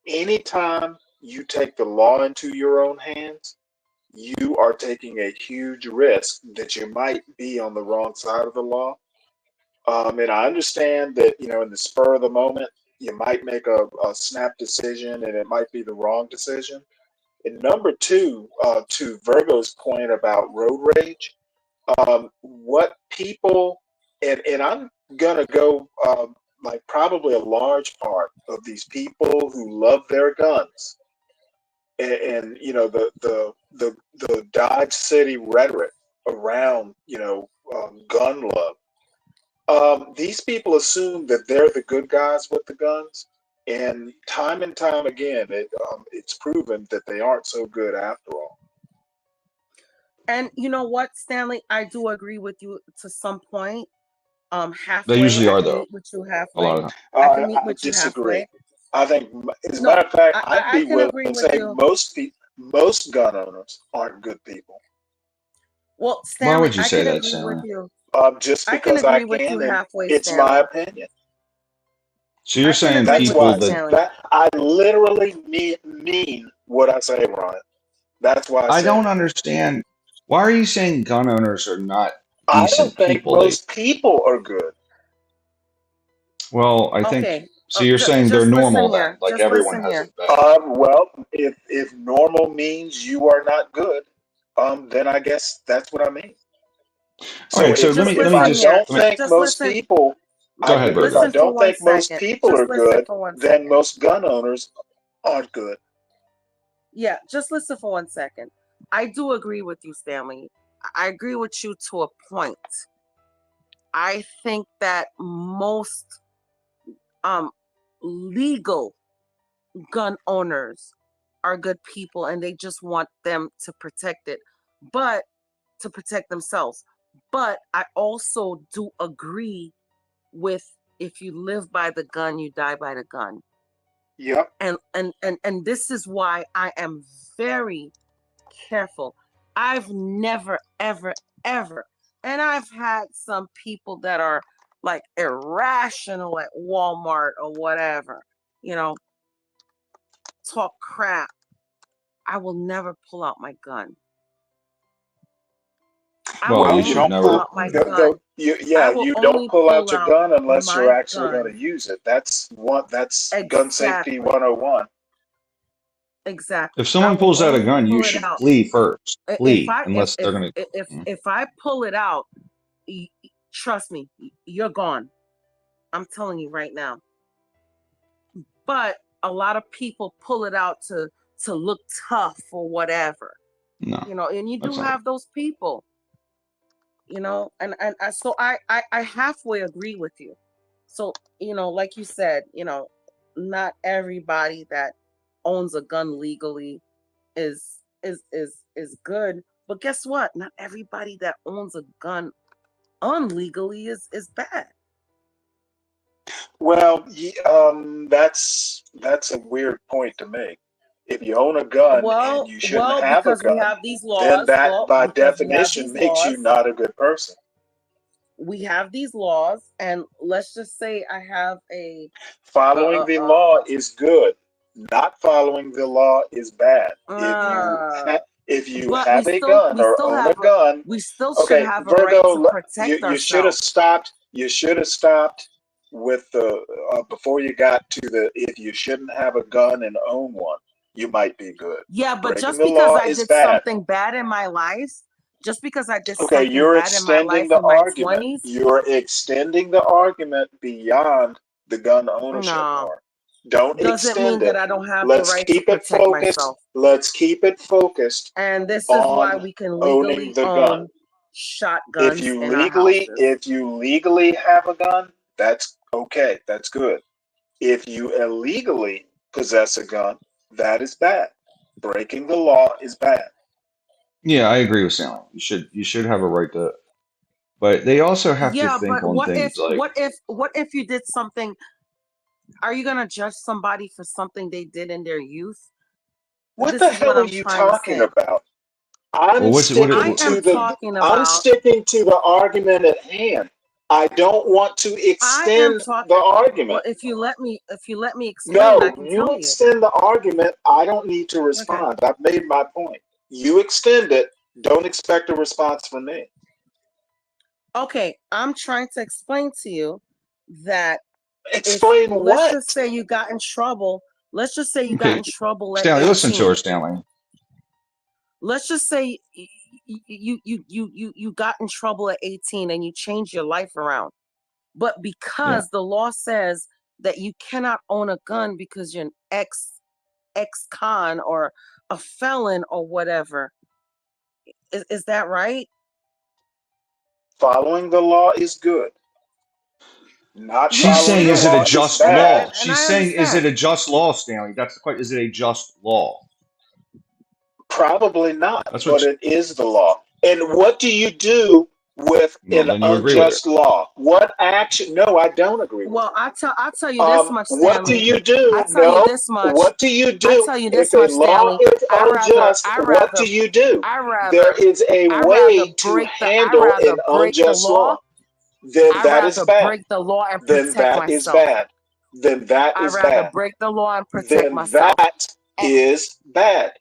anytime you take the law into your own hands, you are taking a huge risk that you might be on the wrong side of the law. And I understand that, in the spur of the moment, you might make a snap decision and it might be the wrong decision. And number two, to Virgo's point about road rage, what people, and I'm going to go like probably a large part of these people who love their guns and the Dodge City rhetoric around, gun love. These people assume that they're the good guys with the guns, and time again, it's proven that they aren't so good after all. And you know what, Stanley? I do agree with you to some point. They Halfway, usually I are, can though, meet with you a halfway. lot of the time. I can meet I with you disagree. halfway. I think, as a No, matter of fact, I I'd be can willing agree to with say you. most gun owners aren't good people. Well, Why Stanley, would you I say can that, agree with Stanley? you. Just I can because I agree with you can, and halfway, it's my Stanley. opinion. So you're I can saying agree That's with people you, why that Stanley. that I literally mean what I say, Ryan. That's why I I said don't understand. Why are you saying gun owners are not I don't decent think people? most people are good. Well, I think Okay. so. You're saying they're Just listen normal then, here. like Just everyone listen has here. it bad. Well, if normal means you are not good, then I guess that's what I mean. All right, so if, let Just me if I listen here. don't think Just most listen. people, go ahead, if I Virgo. Listen for don't one think most second. people Just are listen good, for one then second. most gun owners aren't good. Yeah, just listen for 1 second. I do agree with you, Stanley. I agree with you to a point. I think that most legal gun owners are good people and they just want them to protect it, but to protect themselves. But I also do agree with if you live by the gun, you die by the gun. Yep. And this is why I am very careful. I've never, ever, and I've had some people that are like irrational at Walmart or whatever, talk crap. I will never pull out my gun. Well, you should never. You don't pull out your gun unless you're actually going to use it. That's gun safety 101. Exactly. If someone pulls out a gun, you should flee first. Flee, unless they're going to. If I pull it out, trust me, you're gone. I'm telling you right now. But a lot of people pull it out to look tough or whatever. No. And you do have those people. And so I halfway agree with you. So, like you said, not everybody that owns a gun legally is good. But guess what? Not everybody that owns a gun unlegally is bad. Well, that's a weird point to make. If you own a gun and you shouldn't have a gun, we have these laws, then that by definition makes you not a good person. We have these laws, and let's just say I have following the law is good. Not following the law is bad. If you have a gun or own a gun, we still should have a right to protect ourselves. You should have stopped with the before you got to the if you shouldn't have a gun and own one, you might be good. Yeah, but just because I did something bad in my life, just because I did something bad in my life in my 20s, you're extending the argument beyond the gun ownership part. Don't doesn't extend mean it. that I don't have Let's the right keep to it protect focused. myself. Let's keep it focused. And this is why we can legally own shotguns If you in our houses. legally have a gun, that's okay. That's good. If you illegally possess a gun, that is bad. Breaking the law is bad. Yeah, I agree with Stanley. You should have a right to, but they also have to think on things like what if you did something? Are you gonna judge somebody for something they did in their youth? What the hell are you talking about? I'm sticking to the argument at hand. I don't want to extend the argument. Well, if you let me explain, no, you extend the argument. I don't need to respond. Okay. I've made my point. You extend it. Don't expect a response from me. Okay, I'm trying to explain to you that. Explain what? Let's just say you got in trouble. Let's just say you got in trouble at Stanley, 18. listen to her, Stanley. Let's just say you got in trouble at 18 and you changed your life around. But because the law says that you cannot own a gun because you're an ex-con or a felon or whatever, is that right? Following the law is good. She's saying, is it a just law? She's saying, is it a just law, Stanley? That's the question. Is it a just law? Probably not, but it is the law. And what do you do with an unjust law? What action? No, I don't agree with Well, I'll tell you this much, Stanley. What do you do? I'll tell you this much. What do you do? I'll tell you this if much, a law Stanley. is unjust, what do you do? There is a way to handle an unjust law. Then that is bad. Break the law and protect then that myself. Is bad. Then that is bad. I'd rather break the law and protect myself. That is bad.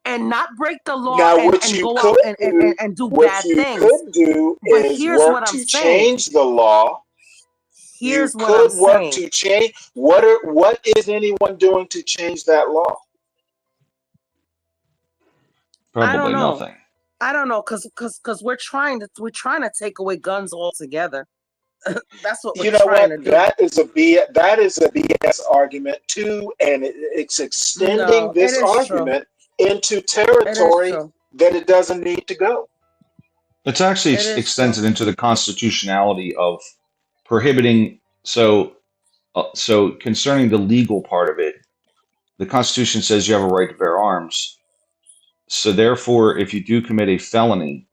And not break the law Now, and, what and you go out could and do what bad you things. could do But is here's work what I'm to saying. change the law. You Here's what I'm could work saying. to change. What is anyone doing to change that law? I don't Probably know. nothing. I don't know, cause we're trying to take away guns altogether. That's what You we're know trying what? to do. That is a BS argument too, and it's extending No, it this is true. argument into It is territory true. that it doesn't need to go. It's actually It is extends true. it into the constitutionality of prohibiting. So concerning the legal part of it, the Constitution says you have a right to bear arms. So therefore, if you do commit a felony,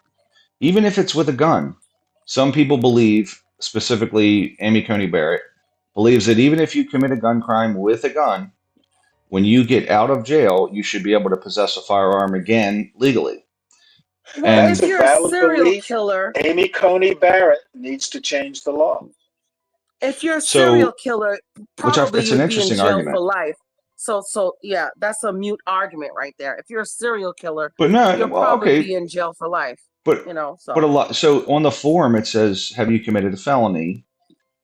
even if it's with a gun, some people believe, specifically Amy Coney Barrett, believes that even if you commit a gun crime with a gun, when you get out of jail, you should be able to possess a firearm again legally. Well, And That's if a you're a valid serial belief. killer, Amy Coney Barrett needs to change the law. if you're a serial so, killer, it's probably an you'd be in interesting jail for argument. life. So yeah, that's a mute argument right there. If you're a serial killer, But no, you'll well, probably okay, be in jail for life. but You know, but a so lot. So on the form it says, "Have you committed a felony?"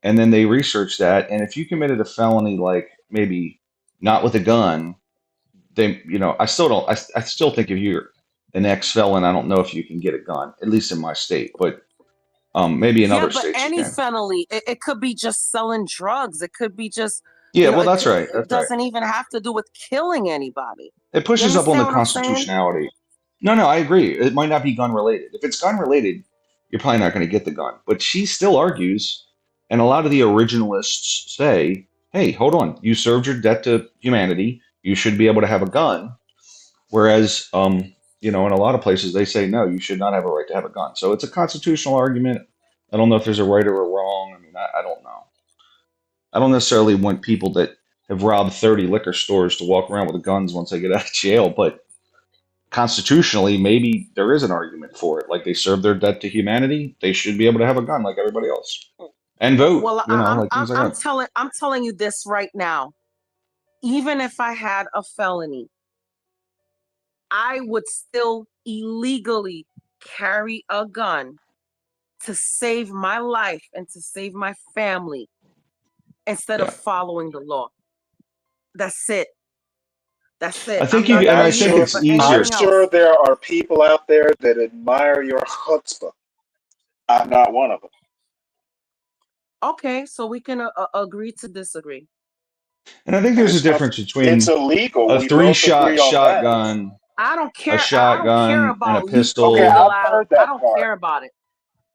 And then they research that, and if you committed a felony, like maybe not with a gun, they, I still don't. I still think if you're an ex-felon, I don't know if you can get a gun, at least in my state, but maybe in yeah, other but states you any can. felony, it could be just selling drugs. It could be just, Yeah, you know, well, that's right. it That's right. doesn't even have to do with killing anybody. It You pushes up on the understand what I'm saying? constitutionality. No, I agree. It might not be gun related. If it's gun related, you're probably not going to get the gun. But she still argues, and a lot of the originalists say, hey, hold on, you served your debt to humanity. You should be able to have a gun. Whereas, in a lot of places they say, no, you should not have a right to have a gun. So it's a constitutional argument. I don't know if there's a right or a wrong. I mean, I don't know. I don't necessarily want people that have robbed 30 liquor stores to walk around with guns once they get out of jail, but constitutionally, maybe there is an argument for it. Like they serve their debt to humanity, they should be able to have a gun like everybody else and vote. Well, Like things like that. I'm telling you this right now. Even if I had a felony, I would still illegally carry a gun to save my life and to save my family instead of following the law. That's it. That's it. I think I'm not I using think it it's for easier. I'm anything else. sure there are people out there that admire your chutzpah. I'm not one of them. Okay, so we can agree to disagree. And I think there's a difference between It's illegal. a We both 3-shot agree on that. shotgun, I don't care. a shotgun, and a about you pistol. being Okay, I've allowed. heard I that don't part. care about it.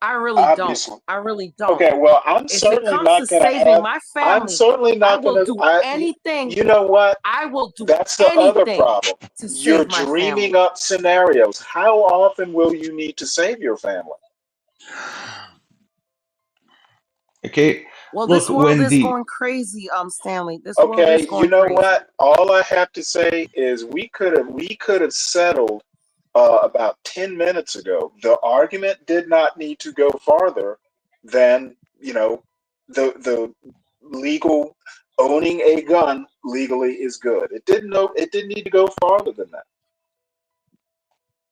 I really Obviously. don't. I really don't. Okay, well, I'm If it certainly comes not to going to saving have. my I'm family, certainly I not will going do to. anything. You know what? I will do That's the other anything problem. to You're save my dreaming family. up scenarios. How often will you need to save your family? Okay, Well, look, this world when is the going crazy, Stanley. This world Okay, is going you know crazy. what? All I have to say is we could have settled about 10 minutes ago. The argument did not need to go farther than the legal owning a gun legally is good. It didn't need to go farther than that.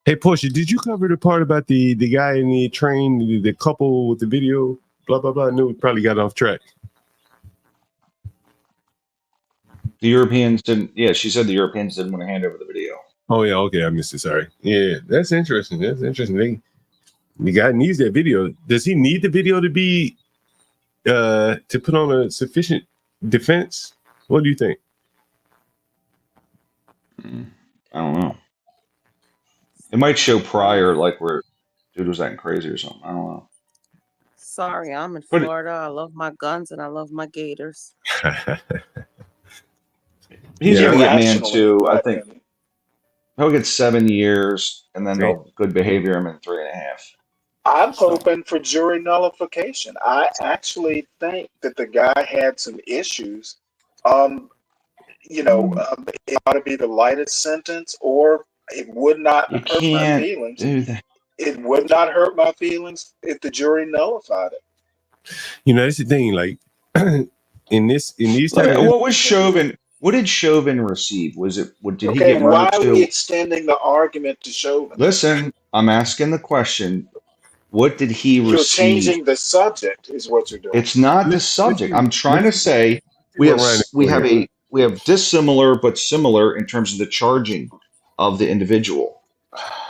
Hey, Portia, did you cover the part about the guy in the train, the couple with the video? Blah, blah, blah. I knew we probably got off track. The Europeans didn't. Yeah, she said the Europeans didn't want to hand over the video. Oh, yeah. Okay. I missed it. Sorry. Yeah, that's interesting. That's interesting. The guy needs that video. Does he need the video to be to put on a sufficient defense? What do you think? I don't know. It might show prior, like where dude was acting crazy or something. I don't know. Sorry, I'm in But Florida. I love my guns and I love my gators. he's Yeah, gonna get man Rationally, too. in I my think opinion. he'll get 7 years, and then Okay. they'll good behavior him in 3.5. I'm So hoping for jury nullification. I actually think that the guy had some issues. It ought to be the lightest sentence, or it would not you hurt my can't feelings. do that. It would not hurt my feelings if the jury nullified it. That's the thing. Like in these type Like, of what was Chauvin? What did Chauvin receive? Was it? Did he Okay, get why murdered are we too? extending the argument to Chauvin? Listen, I'm asking the question. What did he You're receive? changing the subject, is what you're doing. It's not the subject. I'm trying to say we have dissimilar but similar in terms of the charging of the individual.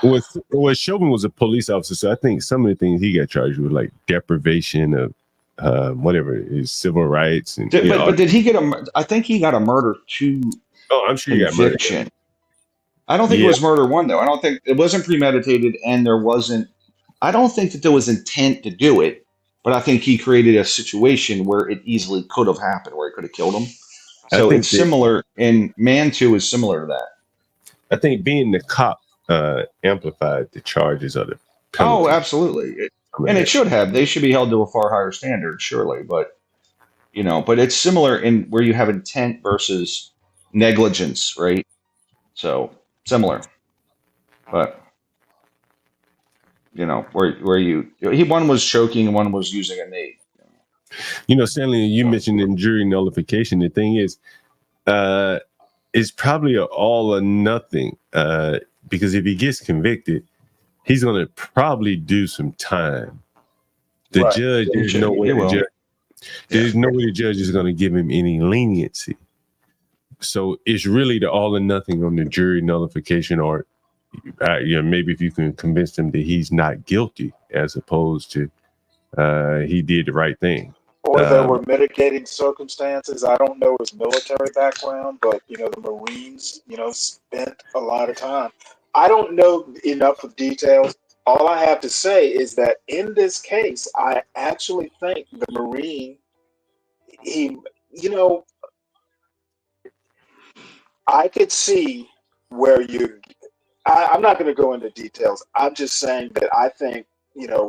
Well, Chauvin was a police officer, so I think some of the things he got charged with, like deprivation of whatever his civil rights, and But did he get I think he got a murder two. Oh, I'm sure he got murdered. conviction. I don't think it was murder one though. I don't think it wasn't premeditated, and there wasn't. I don't think that there was intent to do it, but I think he created a situation where it easily could have happened, where he could have killed him. So it's similar, and Man 2 is similar to that. I think being the cop amplified the charges of it. Oh, absolutely. And it should have. They should be held to a far higher standard, surely. But but it's similar in where you have intent versus negligence, right? So similar, but where one was choking and one was using a nade. Stanley, you mentioned in jury nullification. The thing is, it's probably an all or nothing. Because if he gets convicted, he's going to probably do some time. The judge, there's no way the judge is going to give him any leniency. So it's really the all or nothing on the jury nullification, or maybe if you can convince him that he's not guilty, as opposed to he did the right thing. Or there were mitigating circumstances. I don't know his military background, but the Marines, spent a lot of time. I don't know enough of details. All I have to say is that in this case, I actually think the Marine, I could see where I'm not going to go into details. I'm just saying that I think,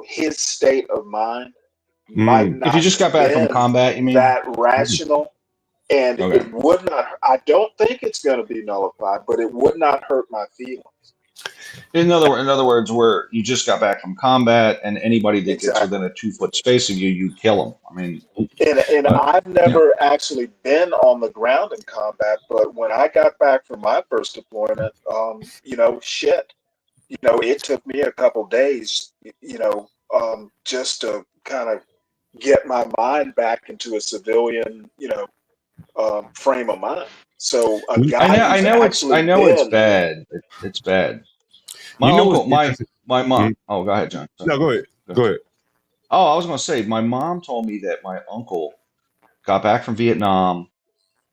his state of mind might not if you just got back from combat, you mean that rational, and it would not. I don't think it's going to be nullified, but it would not hurt my feelings. In other words, where you just got back from combat, and anybody that gets within a 2-foot space of you, you kill them. I mean, and I've never actually been on the ground in combat, but when I got back from my first deployment, it took me a couple days, just to kind of get my mind back into a civilian, frame of mind. So I know it's bad. It's bad. My mom. Oh, go ahead, John. No, go ahead. Go ahead. Oh, I was going to say, my mom told me that my uncle got back from Vietnam,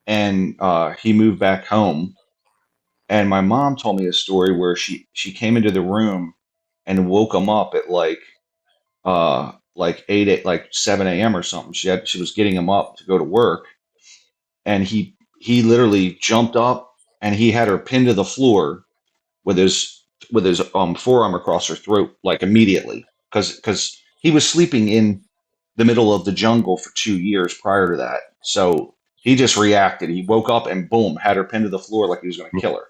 and he moved back home. And my mom told me a story where she came into the room and woke him up at like 7 a.m. or something. She was getting him up to go to work, and he literally jumped up and he had her pinned to the floor with his forearm across her throat, like immediately, because he was sleeping in the middle of the jungle for 2 years prior to that. So he just reacted. He woke up and boom, had her pinned to the floor like he was going to kill her.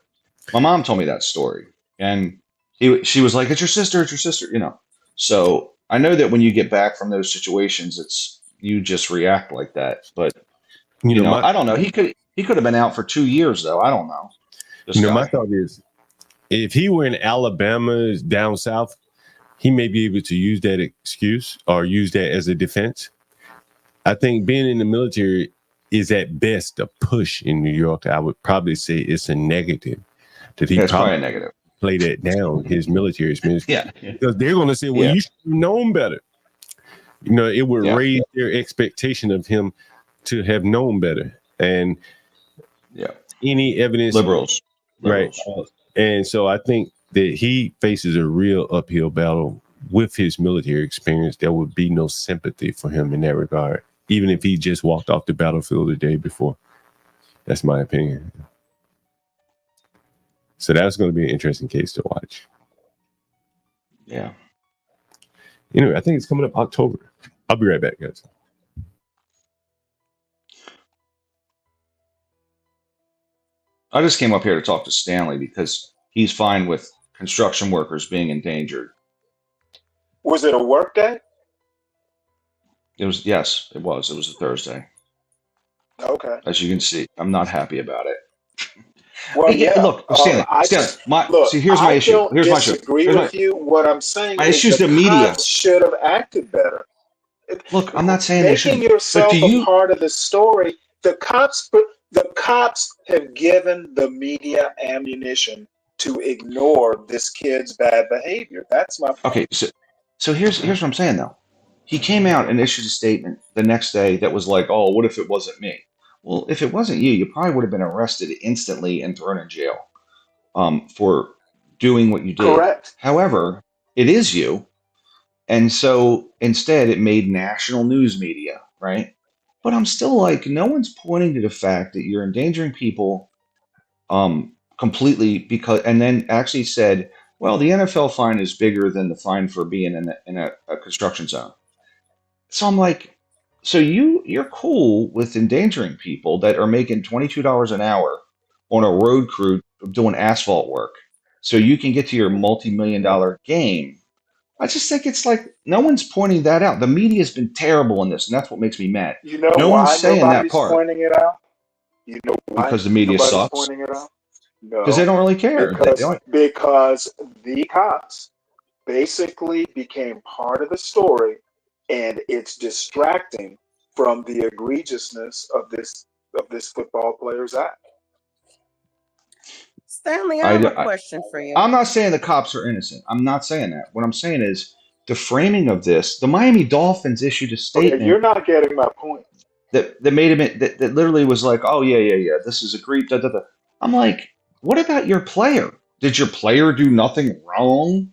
My mom told me that story, and she was like, "It's your sister, it's your sister," So I know that when you get back from those situations, you just react like that. But I don't know. He could have been out for 2 years though. I don't know. My thought is, if he were in Alabama, down south, he may be able to use that excuse or use that as a defense. I think being in the military is at best a push in New York. I would probably say it's a negative. That he probably a negative. Play that down, his military experience. Yeah. Because they're going to say, well, you should have known better. It would raise their expectation of him to have known better. And any evidence. Liberals. Right. And so I think that he faces a real uphill battle with his military experience. There would be no sympathy for him in that regard, even if he just walked off the battlefield the day before. That's my opinion. So that's going to be an interesting case to watch. Yeah. Anyway, I think it's coming up October. I'll be right back, guys. I just came up here to talk to Stanley because he's fine with construction workers being endangered. Was it a work day? It was. Yes, it was. It was a Thursday. Okay. Okay. As you can see, I'm not happy about it. Well, yeah. Look, Stanley, here's my I issue. don't Here's my issue. disagree with you. What I'm saying My is issue is the the media. cops should have acted better. Look, I'm not saying they Making shouldn't, yourself but do a you? part of the story. The cops have given the media ammunition to ignore this kid's bad behavior. That's my point. Okay, so here's what I'm saying though. He came out and issued a statement the next day that was like, "Oh, what if it wasn't me?" Well, if it wasn't you, you probably would have been arrested instantly and thrown in jail for doing what you did. Correct. However, it is you, and so instead it made national news media, right? But I'm still like, no one's pointing to the fact that you're endangering people completely because, and then actually said, well, the NFL fine is bigger than the fine for being in a construction zone. So I'm like, so you're cool with endangering people that are making $22 an hour on a road crew doing asphalt work, so you can get to your multi-million-dollar game. I just think it's like no one's pointing that out. The media's been terrible in this, and that's what makes me mad. You know No why one's saying that nobody's part pointing it out? You know why because the media nobody's sucks. pointing it out? Because they No, don't really care. because the cops basically became part of the story, and it's distracting from the egregiousness of this football player's act. Stanley, I have a question for you. I'm not saying the cops are innocent. I'm not saying that. What I'm saying is the framing of this. The Miami Dolphins issued a statement. Okay, you're not getting my point. That made him that literally was like, oh yeah, this is agreed. Da, da, da. I'm like, what about your player? Did your player do nothing wrong?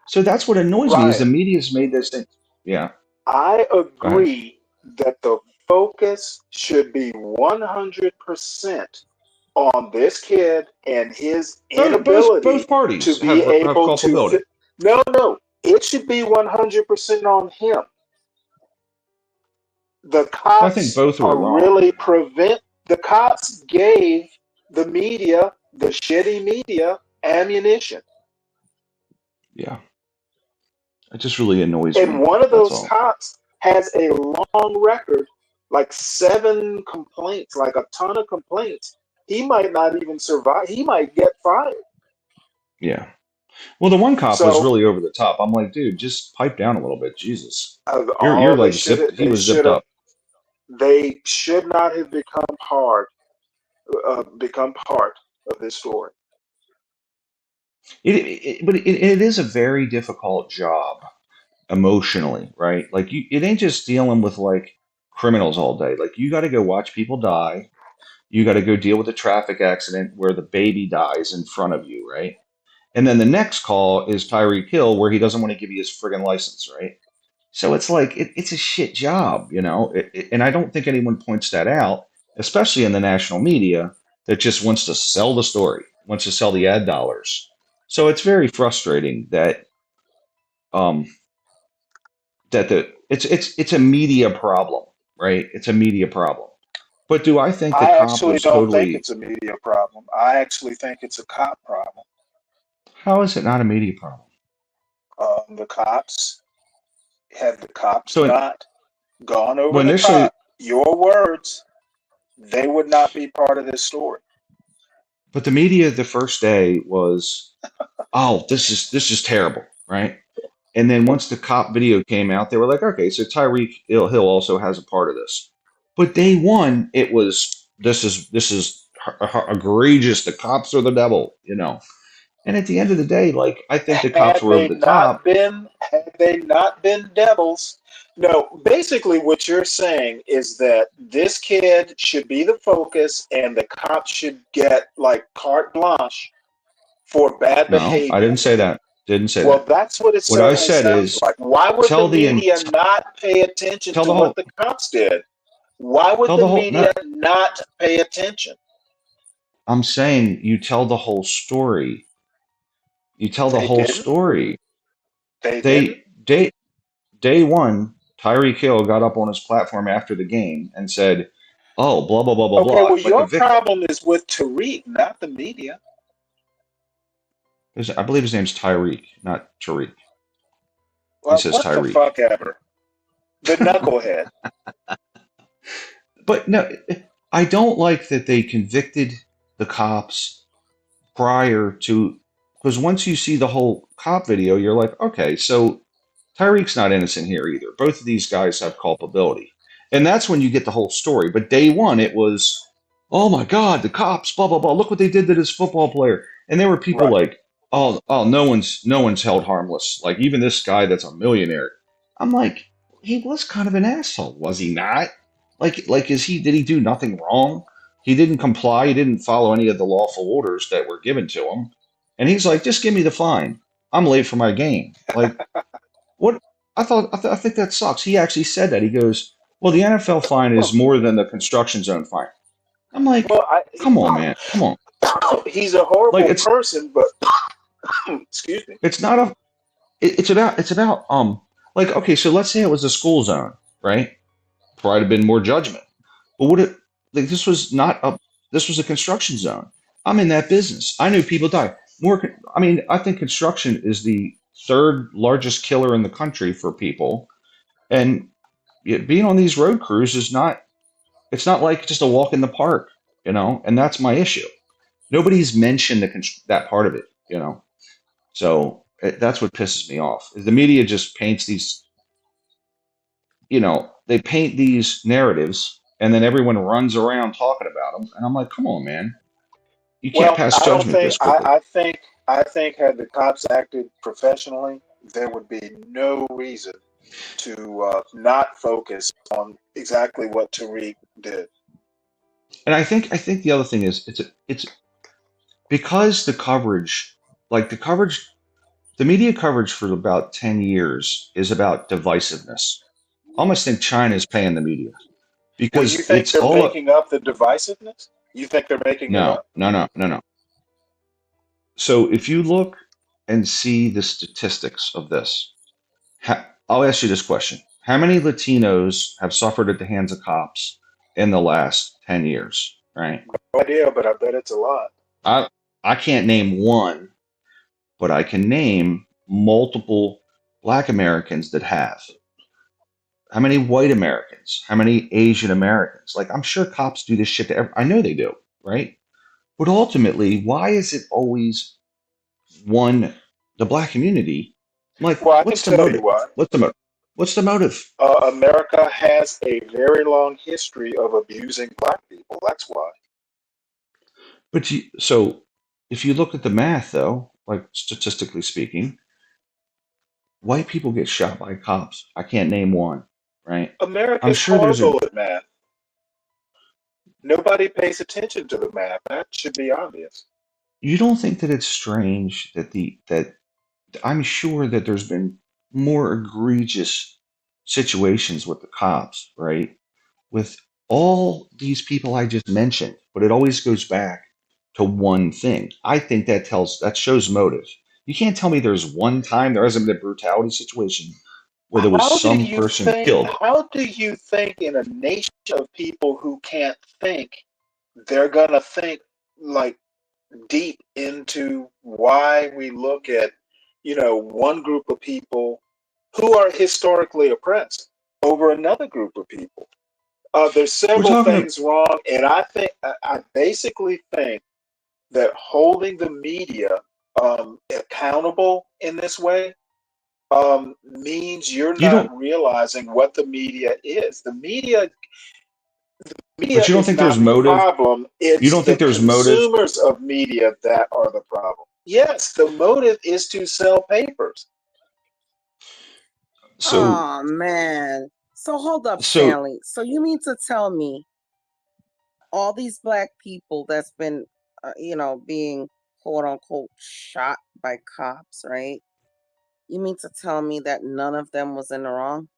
So that's what annoys me is the media's made this thing. Yeah. I agree that the focus should be 100% on this kid and his inability both parties to be have able culpability. to. No, it should be 100% on him. The cops I think both are wrong. really the cops gave the media, the shitty media, ammunition. Yeah. It just really annoys me. And one of That's those all. cops has a long record, like 7 complaints, like a ton of complaints. He might not even survive. He might get fired. Yeah. Well, the one cop was So- really over the top. I'm like, dude, just pipe down a little bit. Jesus. Oh, You're they like shoulda- zipped. He they was zipped shoulda- up. They should not have become part of this story. But it is a very difficult job emotionally, right? Like it ain't just dealing with like criminals all day. Like you got to go watch people die. You got to go deal with a traffic accident where the baby dies in front of you, right? And then the next call is Tyreek Hill where he doesn't want to give you his friggin' license, right? So it's like it's a shit job, you know. And I don't think anyone points that out, especially in the national media that just wants to sell the story, wants to sell the ad dollars. So it's very frustrating that it's a media problem, right? It's a media problem. But do I think the I cop actually was don't think totally? it's a media problem. I actually think it's a cop problem. How is it not a media problem? The cops So not gone over well, the initially, top, your words, they would not be part of this story. but the media the first day was, oh, this is terrible, right? And then once the cop video came out, they were like, okay, so Tyreek Hill also has a part of this. But day one, it was this is egregious. The cops are the devil, you know. And at the end of the day, like I think the cops were over the top. Had they not been devils, no, basically what you're saying is that this kid should be the focus and the cops should get like carte blanche for bad No, behavior. I didn't say that. Didn't say Well, that. that's what it What I certainly said sounds is, like. Why would tell the the media not pay attention tell to the what whole the cops did? Why would tell the the whole. media No, not pay attention? I'm saying you tell the whole story. You tell the They whole didn't. story. They didn't. Day one, Tyreek Hill got up on his platform after the game and said, "Oh, blah blah blah blah Okay, blah." well, Like the your victim. problem is with Tariq, not the media. I believe his name's Tyreek, not Tariq. He Well, says what the Tyreek. fuck ever. The knucklehead. But no, I don't like that they convicted the cops prior to, because once you see the whole cop video, you're like, okay, so Tyreek's not innocent here either. Both of these guys have culpability. And that's when you get the whole story. But day one, it was, oh my God, the cops, blah, blah, blah. Look what they did to this football player. And there were people Right. like, oh, no one's held harmless. Like even this guy that's a millionaire. I'm like, he was kind of an asshole, was he not? Like, did he do nothing wrong? He didn't comply. He didn't follow any of the lawful orders that were given to him. And he's like, just give me the fine. I'm late for my game. Like, what? I think that sucks. He actually said that. He goes, well, the NFL fine is more than the construction zone fine. I'm like, Well, come on, man. Come on. he's a horrible Like it's person, but excuse me. it's not a it's about like, okay, so let's say it was a school zone, right? Probably have been more judgment. But would it like this was a construction zone. I'm in that business. I knew people die. I mean, I think construction is the third largest killer in the country for people. And being on these road crews it's not like just a walk in the park, and that's my issue. Nobody's mentioned that part of it. So that's what pisses me off. The media just paints these, they paint these narratives and then everyone runs around talking about them. And I'm like, come on, man. You can't pass I don't judgment think this quickly. I think had the cops acted professionally, there would be no reason to not focus on exactly what Tariq did. And I think the other thing is it's because the coverage, the media coverage for about 10 years is about divisiveness. I almost think China's paying the media Well, because you think it's they're all making up the divisiveness? You think they're making it up? no. So if you look and see the statistics of this, I'll ask you this question. How many Latinos have suffered at the hands of cops in the last 10 years, right? No idea, but I bet it's a lot. I can't name one, but I can name multiple Black Americans that have. How many white Americans? How many Asian Americans? Like, I'm sure cops do this shit to I know they do, right? But ultimately, why is it always the Black community? Like, Well, I can what's the tell motive? you why. What's the motive? America has a very long history of abusing Black people. That's why. But so if you look at the math, though, like statistically speaking, white people get shot by cops. I can't name one, right? I'm America's sure there's horrible at math. Nobody pays attention to the math. That should be obvious. You don't think that it's strange that I'm sure that there's been more egregious situations with the cops, right? With all these people I just mentioned, but it always goes back to one thing. I think that shows motive. You can't tell me there's one time there hasn't been a brutality situation where there was some person killed. How do you think in a nation of people who can't think, they're gonna think like deep into why we look at, one group of people who are historically oppressed over another group of people? There's several things wrong, and I basically think that holding the media accountable in this way means you're not realizing what the media is. The media But you don't is think not there's the motive? problem. It's You don't think the there's motive? consumers of media that are the problem. Yes, the motive is to sell papers. So Oh man. So hold up, so Stanley. So you mean to tell me all these Black people that's been, being quote unquote shot by cops, right? You mean to tell me that none of them was in the wrong?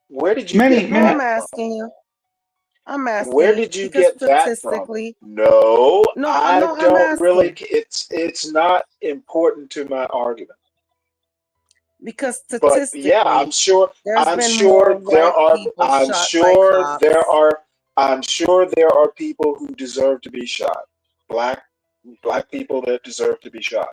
Where did you many get No, that I'm from? asking you. I'm asking Where you did you because get that from? statistically, No, no, I no, I'm don't really. asking It's not important to my argument. because But yeah, statistically, there's I'm been sure more there white are. people I'm shot by sure there cops. are. I'm sure there are people who deserve to be shot. Black people that deserve to be shot.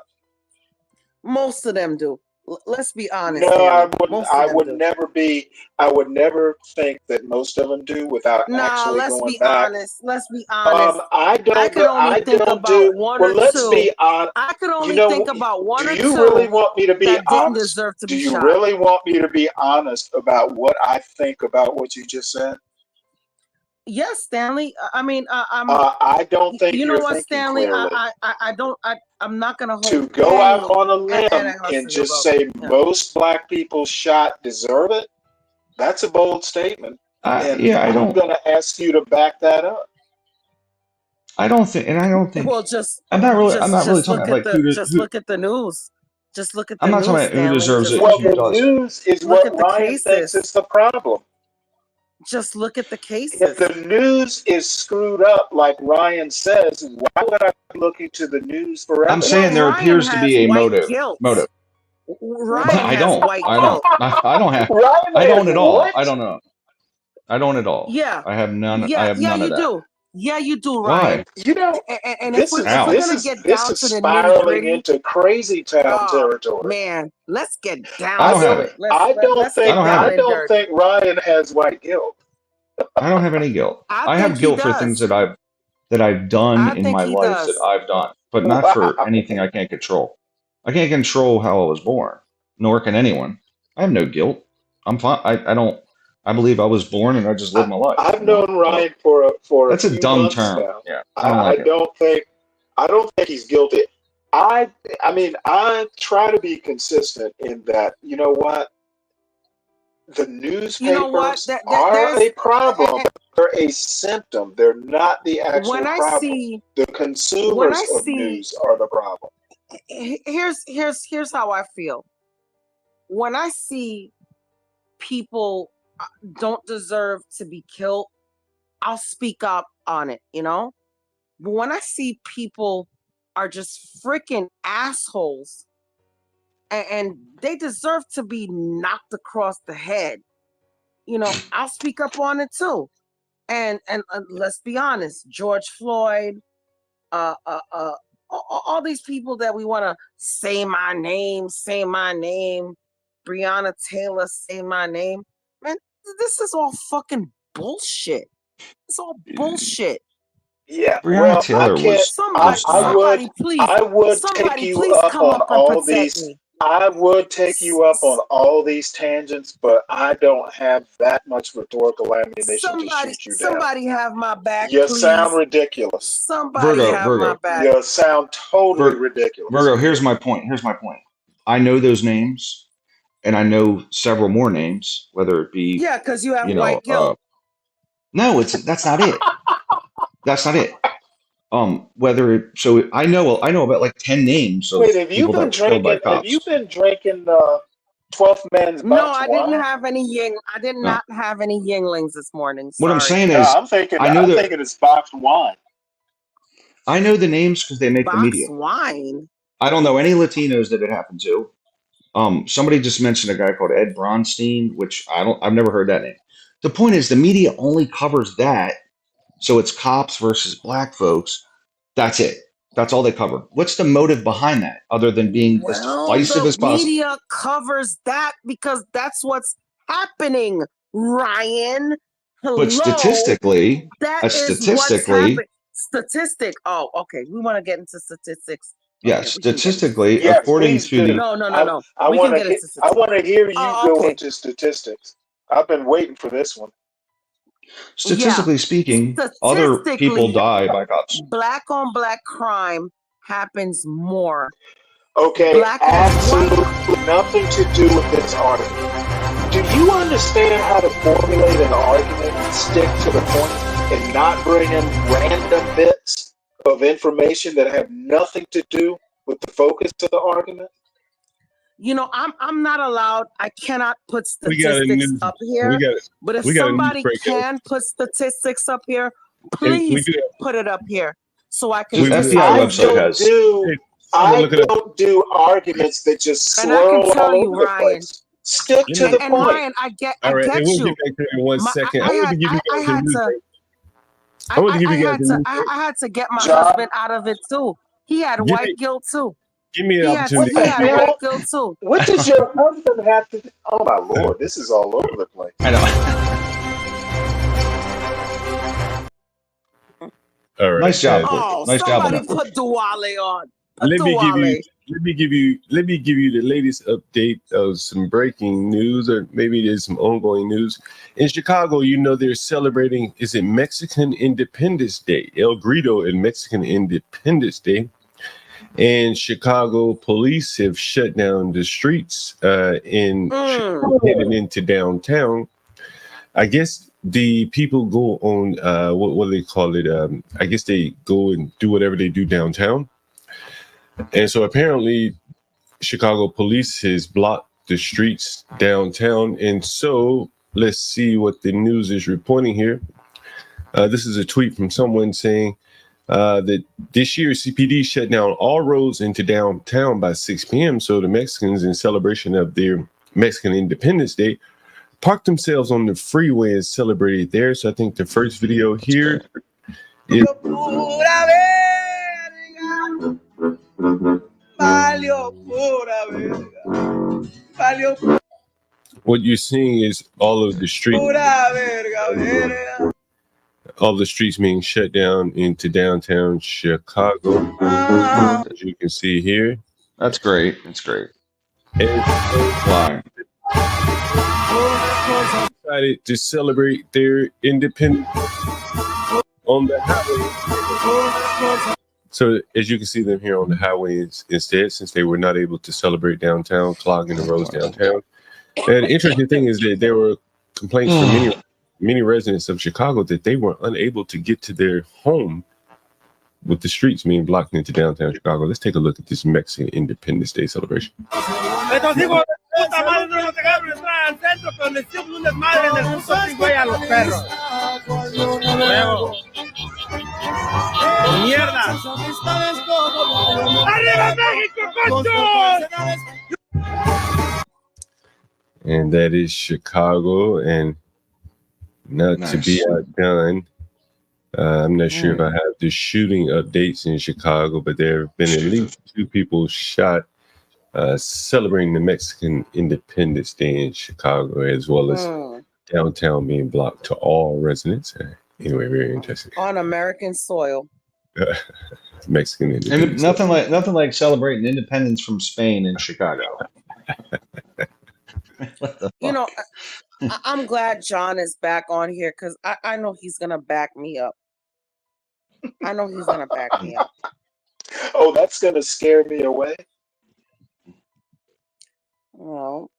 Most of them do. Let's be honest. No, I Stanley. wouldn't. Most of I them would do. never be. I would never think that most of them do without Nah, actually let's going be back. honest. Let's be honest. I I don't. could only I think don't about do. one Well, or let's two. be honest. I could You only know, think about one do or you really two want me to be that didn't honest? deserve to Do be you shot. really want me to be honest about what I think about what you just said? Yes, Stanley. I mean, I don't think you know you're what, thinking Stanley? clearly. I don't. I'm not gonna To hold go out any on a limb animosity and just about say it. Yeah. most black people shot deserve it, that's a bold statement. And Yeah, I I'm don't. going to ask you to back that up. I don't think, and I don't think. Well, just I'm not really talking look about at like who. just look at the news. Just look at I'm the not talking news, about who Stanley. deserves it Just and Well, who the doesn't. news is look what at the Ryan thinks cases. is the problem. Just look at the If cases. the news is screwed up, like Ryan says, why would I be looking to the news for I'm evidence? saying there Ryan appears to has be a white motive. guilt. Motive. Ryan I has don't. white I guilt. don't. I don't have. Ryan I has don't at all. what? I don't know. I don't at all. Yeah, I have none. I yeah, have yeah. none of You that. do. Yeah, you do, Why? Ryan. You know, And if this is we're How? this gonna is get this down is to the nitty spiraling gritty, into crazy town oh territory. man, let's get I down don't to have it. it. I don't Let's think get don't have down I it. and don't dirty. think Ryan has white guilt. I don't have any guilt. I I think have he guilt for things does. that I've done I in think my he life that does. I've done, but not for Wow. anything I can't control. I can't control how I was born, nor can anyone. I have no guilt. I'm fine. I don't. I believe I was born and I just lived my life. I've You know. known Ryan for a That's a few dumb months term. now. Yeah, I don't I like it. don't think he's guilty. I mean, I try to be consistent in that, you know what? The You know what? newspapers are There's a problem. They're a symptom. They're not the actual when I problem. see The when consumers I of see news are the problem. here's how I feel. When I see people don't deserve to be killed, I'll speak up on it, you know? But when I see people are just freaking assholes and they deserve to be knocked across the head, you know, I'll speak up on it too. And let's be honest, George Floyd, all these people that we want to say my name, Breonna Taylor, say my name. Man, this is all fucking bullshit. It's all bullshit. Yeah, Breonna well, I Taylor can't. was. Somebody, please, I would take somebody, you please up come on up and all protect these. me. I would take you up on all these tangents, but I don't have that much rhetorical ammunition to shoot you down. Somebody have my back, You please. sound ridiculous. Somebody have my back. You sound totally ridiculous. Virgo, here's my point. I know those names, and I know several more names, whether it be, Yeah, because you have you know, white guilt. no, that's not it. That's not it. Whether it, so I know about like 10 names of Wait, have you people that been were killed by drinking? Have you cops. been drinking 12th Man's No, box I wine? didn't have any I did No. not have any Yinglings this morning. What I'm Sorry. saying No, is, I'm thinking it's boxed wine. I know the names because they make the media. Box wine. I don't know any Latinos that it happened to. Somebody just mentioned a guy called Ed Bronstein, which I've never heard that name. The point is, the media only covers that, so it's cops versus black folks. That's it. That's all they cover. What's the motive behind that, other than being as divisive as The possible? media covers that because that's what's happening, Ryan. Hello. But statistically, that is what's happening. Statistic. Oh, okay. We want to get into statistics. Yes, we can get into statistically, Yes, according please to do. the No. I We want can to. get into I want to hear you Oh, go okay. into statistics. I've been waiting for this one. statistically speaking, other people Statistically, die by cops. black on black crime happens more. Okay, Black on absolutely nothing to do with this article. Do you understand how to formulate an argument and stick to the point and not bring in random bits of information that have nothing to do with the focus of the argument? You know, I'm not allowed. I cannot put We got a statistics news. up here. But if we got a news somebody break, guys. can put statistics up here, And we please do. put it up here so I can. The FBI website has. I don't do arguments that just And I can swirl tell all you, over the Ryan. place. Stick to the And point. Ryan, I get All right, and we'll you. get back to that in one second. I I want to had give you guys a to. news break. I want to give you guys a news break. I had to get my John? husband out of it too. He had Give white me- guilt too. Give me an He had opportunity. he had Now, rape bill too. what does your husband have to? Oh my lord, this is all over the place. I know. All right. Nice job, Courtney. Oh, Nice job on somebody that. put Duale on. Put Let me give you Duale. let me give you the latest update of some breaking news, or maybe there's some ongoing news. In Chicago, you know, they're celebrating, is it Mexican Independence Day? El Grito and Mexican Independence Day. And Chicago police have shut down the streets in Chicago, heading into downtown. I guess the people go on what do they call it? I guess they go and do whatever they do downtown. And so apparently Chicago police has blocked the streets downtown. And so let's see what the news is reporting here. This is a tweet from someone saying that this year CPD shut down all roads into downtown by 6 p.m. So the Mexicans, in celebration of their Mexican Independence Day, parked themselves on the freeway and celebrated there. So I think the first video here is what you're seeing is all of the streets, all the streets being shut down into downtown Chicago, as you can see here. That's great. That's great. Why? Decided to celebrate their independence on the highway. So as you can see them here on the highway instead, since they were not able to celebrate downtown, clogging the roads downtown. And the interesting thing is that there were complaints from many residents of Chicago that they were unable to get to their home with the streets being blocked into downtown Chicago. Let's take a look at this Mexican Independence Day celebration. Estos hijos de puta madre no nos dejaron entrar al centro, pero les hicimos un desmadre en el puto freeway a los perros. Luego. ¡Mierda! ¡Arriba México, conchos! And that is Chicago. And not to be outdone, I'm not sure if I have the shooting updates in Chicago, but there have been at least 2 people shot celebrating the Mexican Independence Day in Chicago, as well as downtown being blocked to all residents. Anyway, very interesting. On American soil. Mexican Independence. And nothing like celebrating independence from Spain in Chicago. What the fuck? You know, I'm glad John is back on here because I know he's gonna back me up. I know he's gonna back me up. Oh, that's gonna scare me away. Well,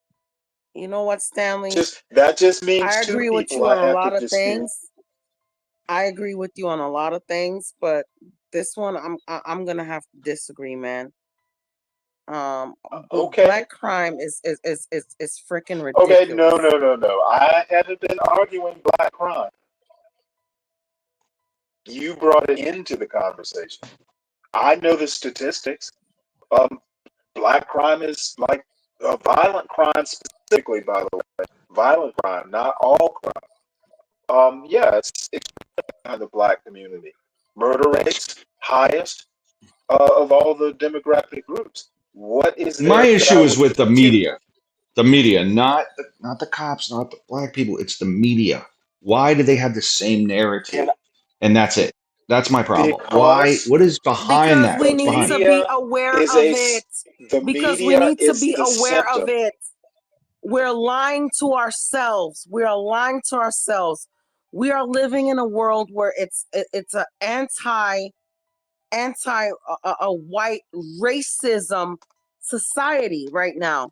you know what, Stanley? That just means I two agree with people you I on a have lot to of dispute. things. I agree with you on a lot of things, but this one I'm gonna have to disagree, man. Okay. Black crime is freaking ridiculous. Okay, no. I haven't been arguing black crime. You brought it into the conversation. I know the statistics. Black crime is like violent crime specifically, by the way. Violent crime, not all crime. Yeah, it's in the black community. Murder rates highest of all the demographic groups. What is there My that issue I is would with the media. The media, not the cops, not the black people. It's the media. Why do they have the same narrative? And that's it. That's my problem. Why? Because What is behind Because that? we What's need behind to it? be media aware is of it. the Because we media need to is be the aware of symptom. it. We're lying to ourselves. We are lying to ourselves. We are living in a world where it's an anti white racism society right now.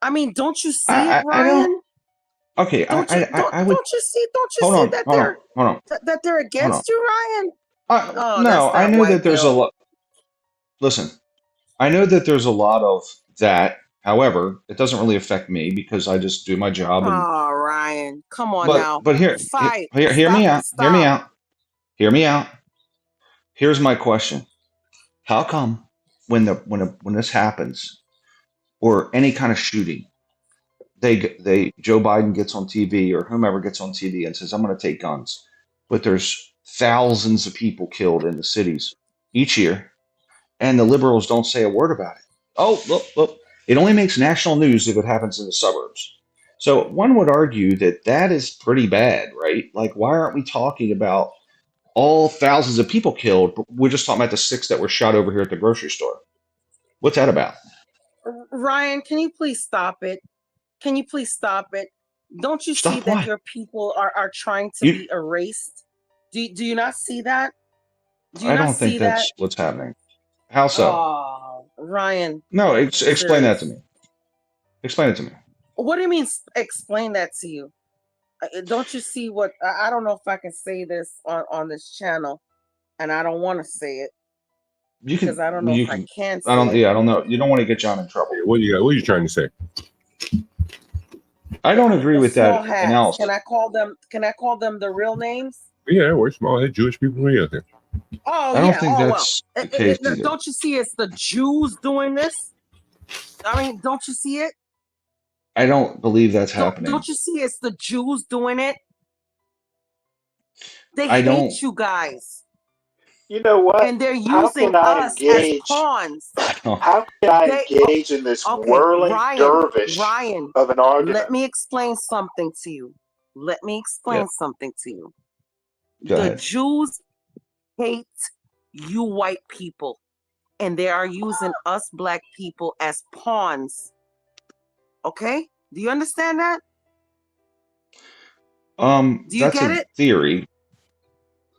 I mean, don't you see it, I Ryan? don't. Okay, Don't you would. see Hold on, that hold on, hold on, that they're hold on. against you, Ryan? Oh, No, that's I that know white that there's a guilt. lot. Listen, I know that there's a lot of that. However, it doesn't really affect me because I just do my job. And Oh, Ryan, come on now. but hear Fight. hear me out. Hear me Stop. out. Hear me out. Here's my question: how come when this happens or any kind of shooting, Joe Biden gets on TV or whomever gets on TV and says, "I'm going to take guns," but there's thousands of people killed in the cities each year, and the liberals don't say a word about it. Oh, look. It only makes national news if it happens in the suburbs. So one would argue that that is pretty bad, right? Like, why aren't we talking about all thousands of people killed, but we're just talking about the 6 that were shot over here at the grocery store? What's that about? Ryan, can you please stop it? Can you please stop it? Don't you see Stop that what? your people are trying to be erased? Do you not see that? Do you I not don't think see that's what's happening. How so? Oh, Ryan, No, explain that to serious. me. Explain it to me. What do you mean explain that to you? Don't you see what I don't know if I can say this on this channel, and I don't want to say it You can. because I don't know You if I can. can I don't. say it. Yeah, I don't know. You don't want to get John in trouble. What you got? What are you trying to say? I don't agree The with small that hats. analysis. Can I call them the real names? Yeah, we're small. Hey, Jewish people, we out there. Oh I don't yeah. think Oh well. that's the case either. Don't you see it's the Jews doing this? I mean, don't you see it? I don't believe that's happening. Don't you see it's the Jews doing it? They I don't. hate you guys, You know what? and they're How using can I us as engage? pawns. How can I They engage in this okay, whirling Ryan, dervish Ryan, of an let argument? me explain something to you. Let me explain Yeah. something to you. Go The ahead. Jews hate you white people, and they are using us black people as pawns. Okay? Do you understand that? Do you That's get a it? theory.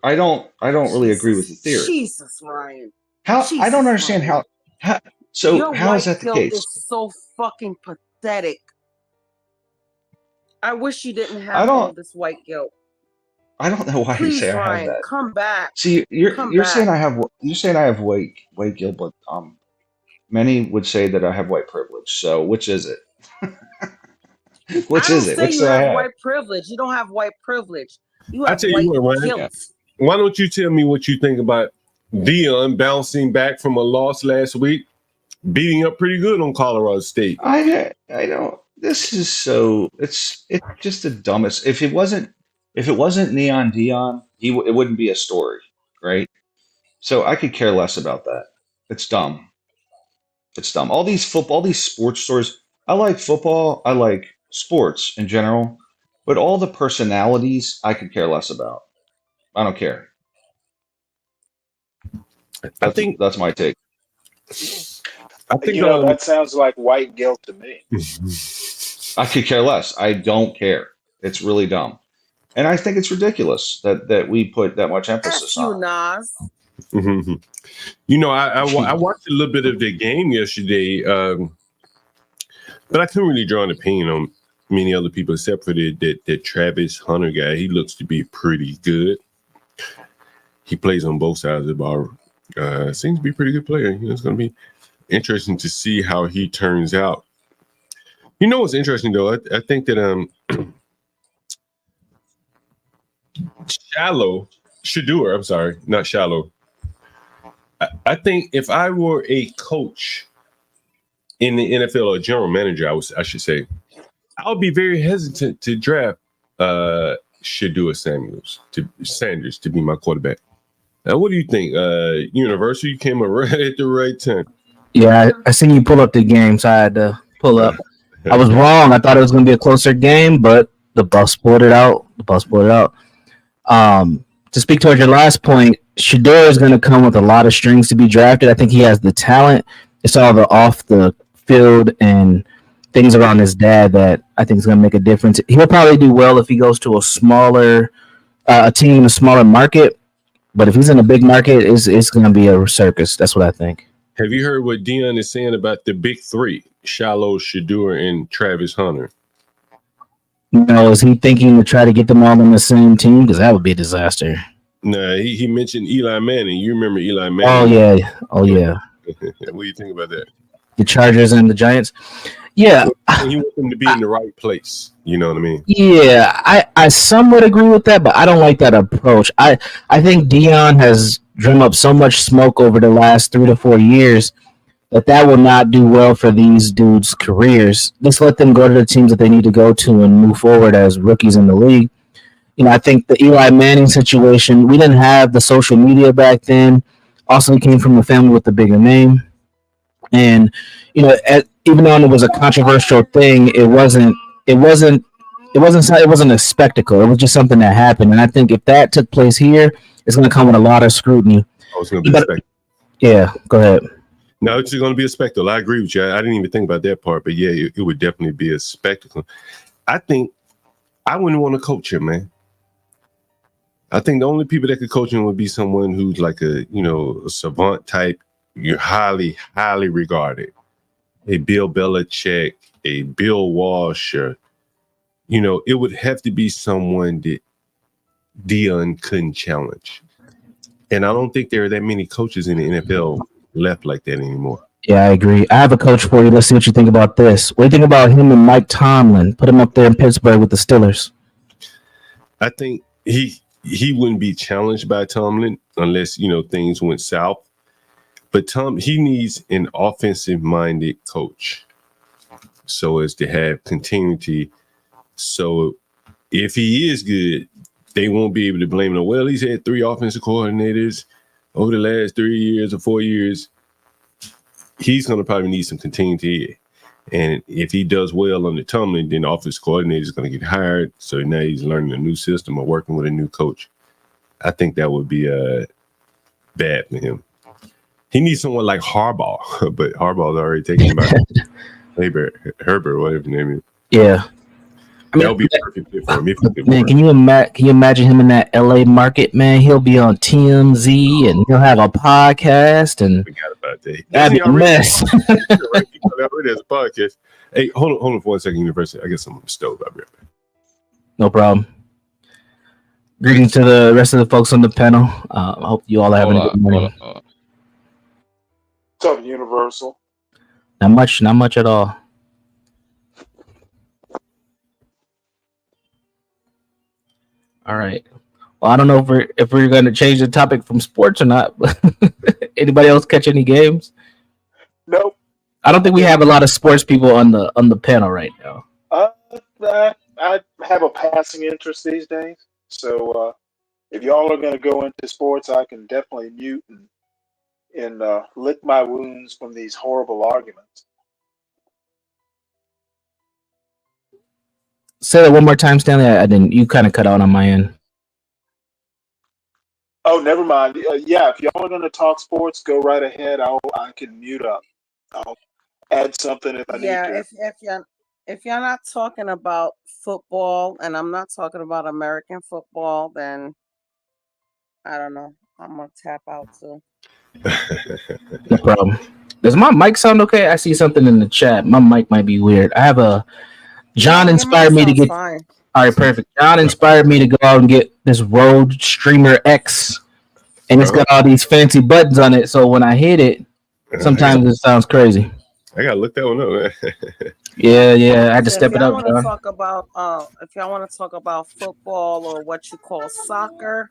I don't really agree with the theory. Jesus, Ryan. How? I Jesus, don't understand Ryan. how. So Your how is white that the guilt case? is so fucking pathetic. I wish you didn't I have all don't. this white guilt. I don't know why you Please, say I have Ryan, that. come back. See, Come you're saying back. I have white guilt, but many would say that I have white privilege. So which is it? Which I don't is it? say Which you do I have have? white privilege. You don't have white privilege. You I have tell you white what, Ryan. Yeah. guilt. Why don't you tell me what you think about Dion bouncing back from a loss last week, beating up pretty good on Colorado State? I don't. This is so. It's just the dumbest. If it wasn't Neon Dion, it wouldn't be a story, right? So I could care less about that. It's dumb. It's dumb. All these sports stories. I like football. I like sports in general, but all the personalities I could care less about. I don't care. I think That's my take. You know, that sounds like white guilt to me. I could care less. I don't care. It's really dumb, and I think it's ridiculous that we put that much emphasis F you, on. Nas. You know, I watched a little bit of the game yesterday, but I couldn't really draw an opinion on many other people except for that Travis Hunter guy. He looks to be pretty good. He plays on both sides of the ball. Seems to be a pretty good player. You know, it's going to be interesting to see how he turns out. You know what's interesting though? I think that Shedeur, I'm sorry, not Shallow. I think if I were a coach in the NFL or a general manager, I should say, I would be very hesitant to draft Shedeur Sanders to be my quarterback. Now, what do you think? University came right at the right time. Yeah, I seen you pull up the game, so I had to pull up. I was wrong. I thought it was going to be a closer game, but the bus pulled it out. To speak towards your last point, Shedeur is going to come with a lot of strings to be drafted. I think he has the talent. It's all the off the field and things around his dad that I think is going to make a difference. He'll probably do well if he goes to a smaller a team in a smaller market, but if he's in a big market, it's going to be a circus. That's what I think. Have you heard what Dion is saying about the big three, Shallow, Shedeur, and Travis Hunter? No, is he thinking to try to get them all on the same team? Because that would be a disaster. Nah, he mentioned Eli Manning. You remember Eli Manning? Oh yeah. What do you think about that? The Chargers and the Giants. Yeah. You want them to be in the right place. You know what I mean? Yeah, I somewhat agree with that, but I don't like that approach. I think Dion has drum up so much smoke over the last 3 to 4 years that will not do well for these dudes' careers. Just let them go to the teams that they need to go to and move forward as rookies in the league. You know, I think the Eli Manning situation, we didn't have the social media back then. Also, he came from a family with a bigger name, and you know, even though it was a controversial thing, it wasn't a spectacle. It was just something that happened, and I think if that took place here, it's going to come with a lot of scrutiny. Oh, it's going to be a spectacle. Yeah, go ahead. No, it's going to be a spectacle. I agree with you. I didn't even think about that part, but yeah, it would definitely be a spectacle. I think I wouldn't want to coach him, man. I think the only people that could coach him would be someone who's like a savant type. You're highly, highly regarded. A Bill Belichick, a Bill Walsh, or, it would have to be someone that Dion couldn't challenge. And I don't think there are that many coaches in the NFL left like that anymore. Yeah, I agree. I have a coach for you. Let's see what you think about this. What do you think about him and Mike Tomlin? Put him up there in Pittsburgh with the Steelers. I think he wouldn't be challenged by Tomlin unless, things went south. But he needs an offensive-minded coach so as to have continuity. So if he is good, they won't be able to blame him. Well, he's had 3 offensive coordinators over the last 3 years or 4 years. He's going to probably need some continuity. And if he does well under Tomlin, then the offensive coordinator is going to get hired. So now he's learning a new system or working with a new coach. I think that would be bad for him. He needs someone like Harbaugh, but Harbaugh's already taken him out. Herbert, whatever his name is. Yeah. That would be perfect fit for him. Man, can you imagine him in that LA market, man? He'll be on TMZ and he'll have a podcast and forgot about that. That'd be a mess. Already has a podcast. Hey, hold on for 1 second, University. I guess I'm on the stove. I'll be right back. No problem. Greetings to the rest of the folks on the panel. I hope you all are having a good morning. What's up, Universal? Not much at all. All right. Well, I don't know if we're going to change the topic from sports or not. Anybody else catch any games? Nope. I don't think we have a lot of sports people on the panel right now. I have a passing interest these days. So if y'all are going to go into sports, I can definitely mute and lick my wounds from these horrible arguments. Say that one more time, Stanley. I didn't. You kind of cut out on my end. Oh, never mind. Yeah, if y'all are going to talk sports, go right ahead. I can mute up. I'll add something if I need to. If you're not talking about football, and I'm not talking about American football, then I don't know. I'm gonna tap out too. No problem. Does my mic sound okay? I see something in the chat. My mic might be weird. I have a John inspired me to get. Fine. All right, perfect. John inspired me to go out and get this Rode Streamer X, and it's got all these fancy buttons on it. So when I hit it, sometimes it sounds crazy. I gotta look that one up. Yeah. I had to step it up, John. If y'all want to talk about football or what you call soccer,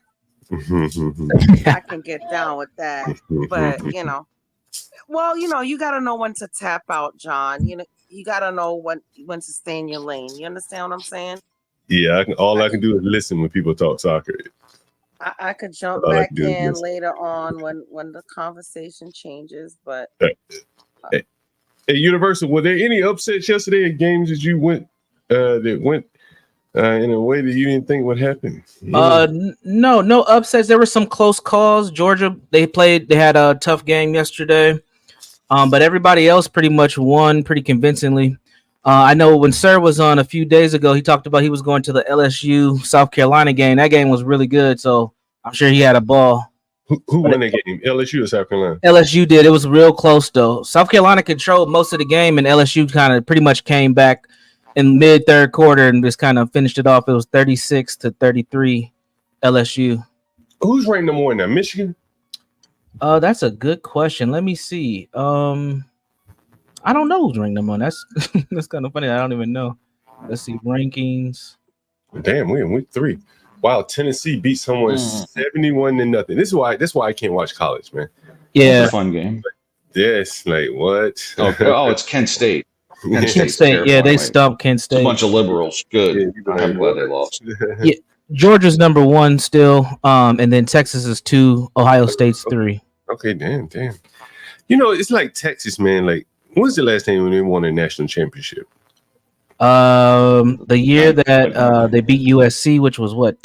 I can get down with that. But you got to know when to tap out, John. You got to know when to stay in your lane. You understand what I'm saying? Yeah, all I can do is listen when people talk soccer. I could jump back in later on when the conversation changes, but. Hey, Universal, were there any upsets yesterday at games that you went in a way that you didn't think would happen? No upsets. There were some close calls. Georgia, they had a tough game yesterday, but everybody else pretty much won pretty convincingly. I know when Sir was on a few days ago, he talked about he was going to the LSU South Carolina game. That game was really good, so I'm sure he had a ball. Who won that game? LSU or South Carolina? LSU did. It was real close, though. South Carolina controlled most of the game, and LSU kind of pretty much came back in mid-third quarter and just kind of finished it off. It was 36-33 LSU. Who's ranked number 1 now? Michigan? That's a good question. Let me see. I don't know who's ranked number 1. That's kind of funny. I don't even know. Let's see. Rankings. Damn, we're in week 3. Wow, Tennessee beat someone 71-0. This is why I can't watch college, man. Yeah, it's a fun game. Yes, like what? Oh, it's Kent State. Kent State. Yeah, they stumped Kent State. It's a bunch of liberals. Good. I'm glad they lost. Yeah, Georgia's number 1 still, and then Texas is 2. Ohio State's 3. Okay, damn. You know, it's like Texas, man. Like, when's the last time when they won a national championship? The year that they beat USC, which was what,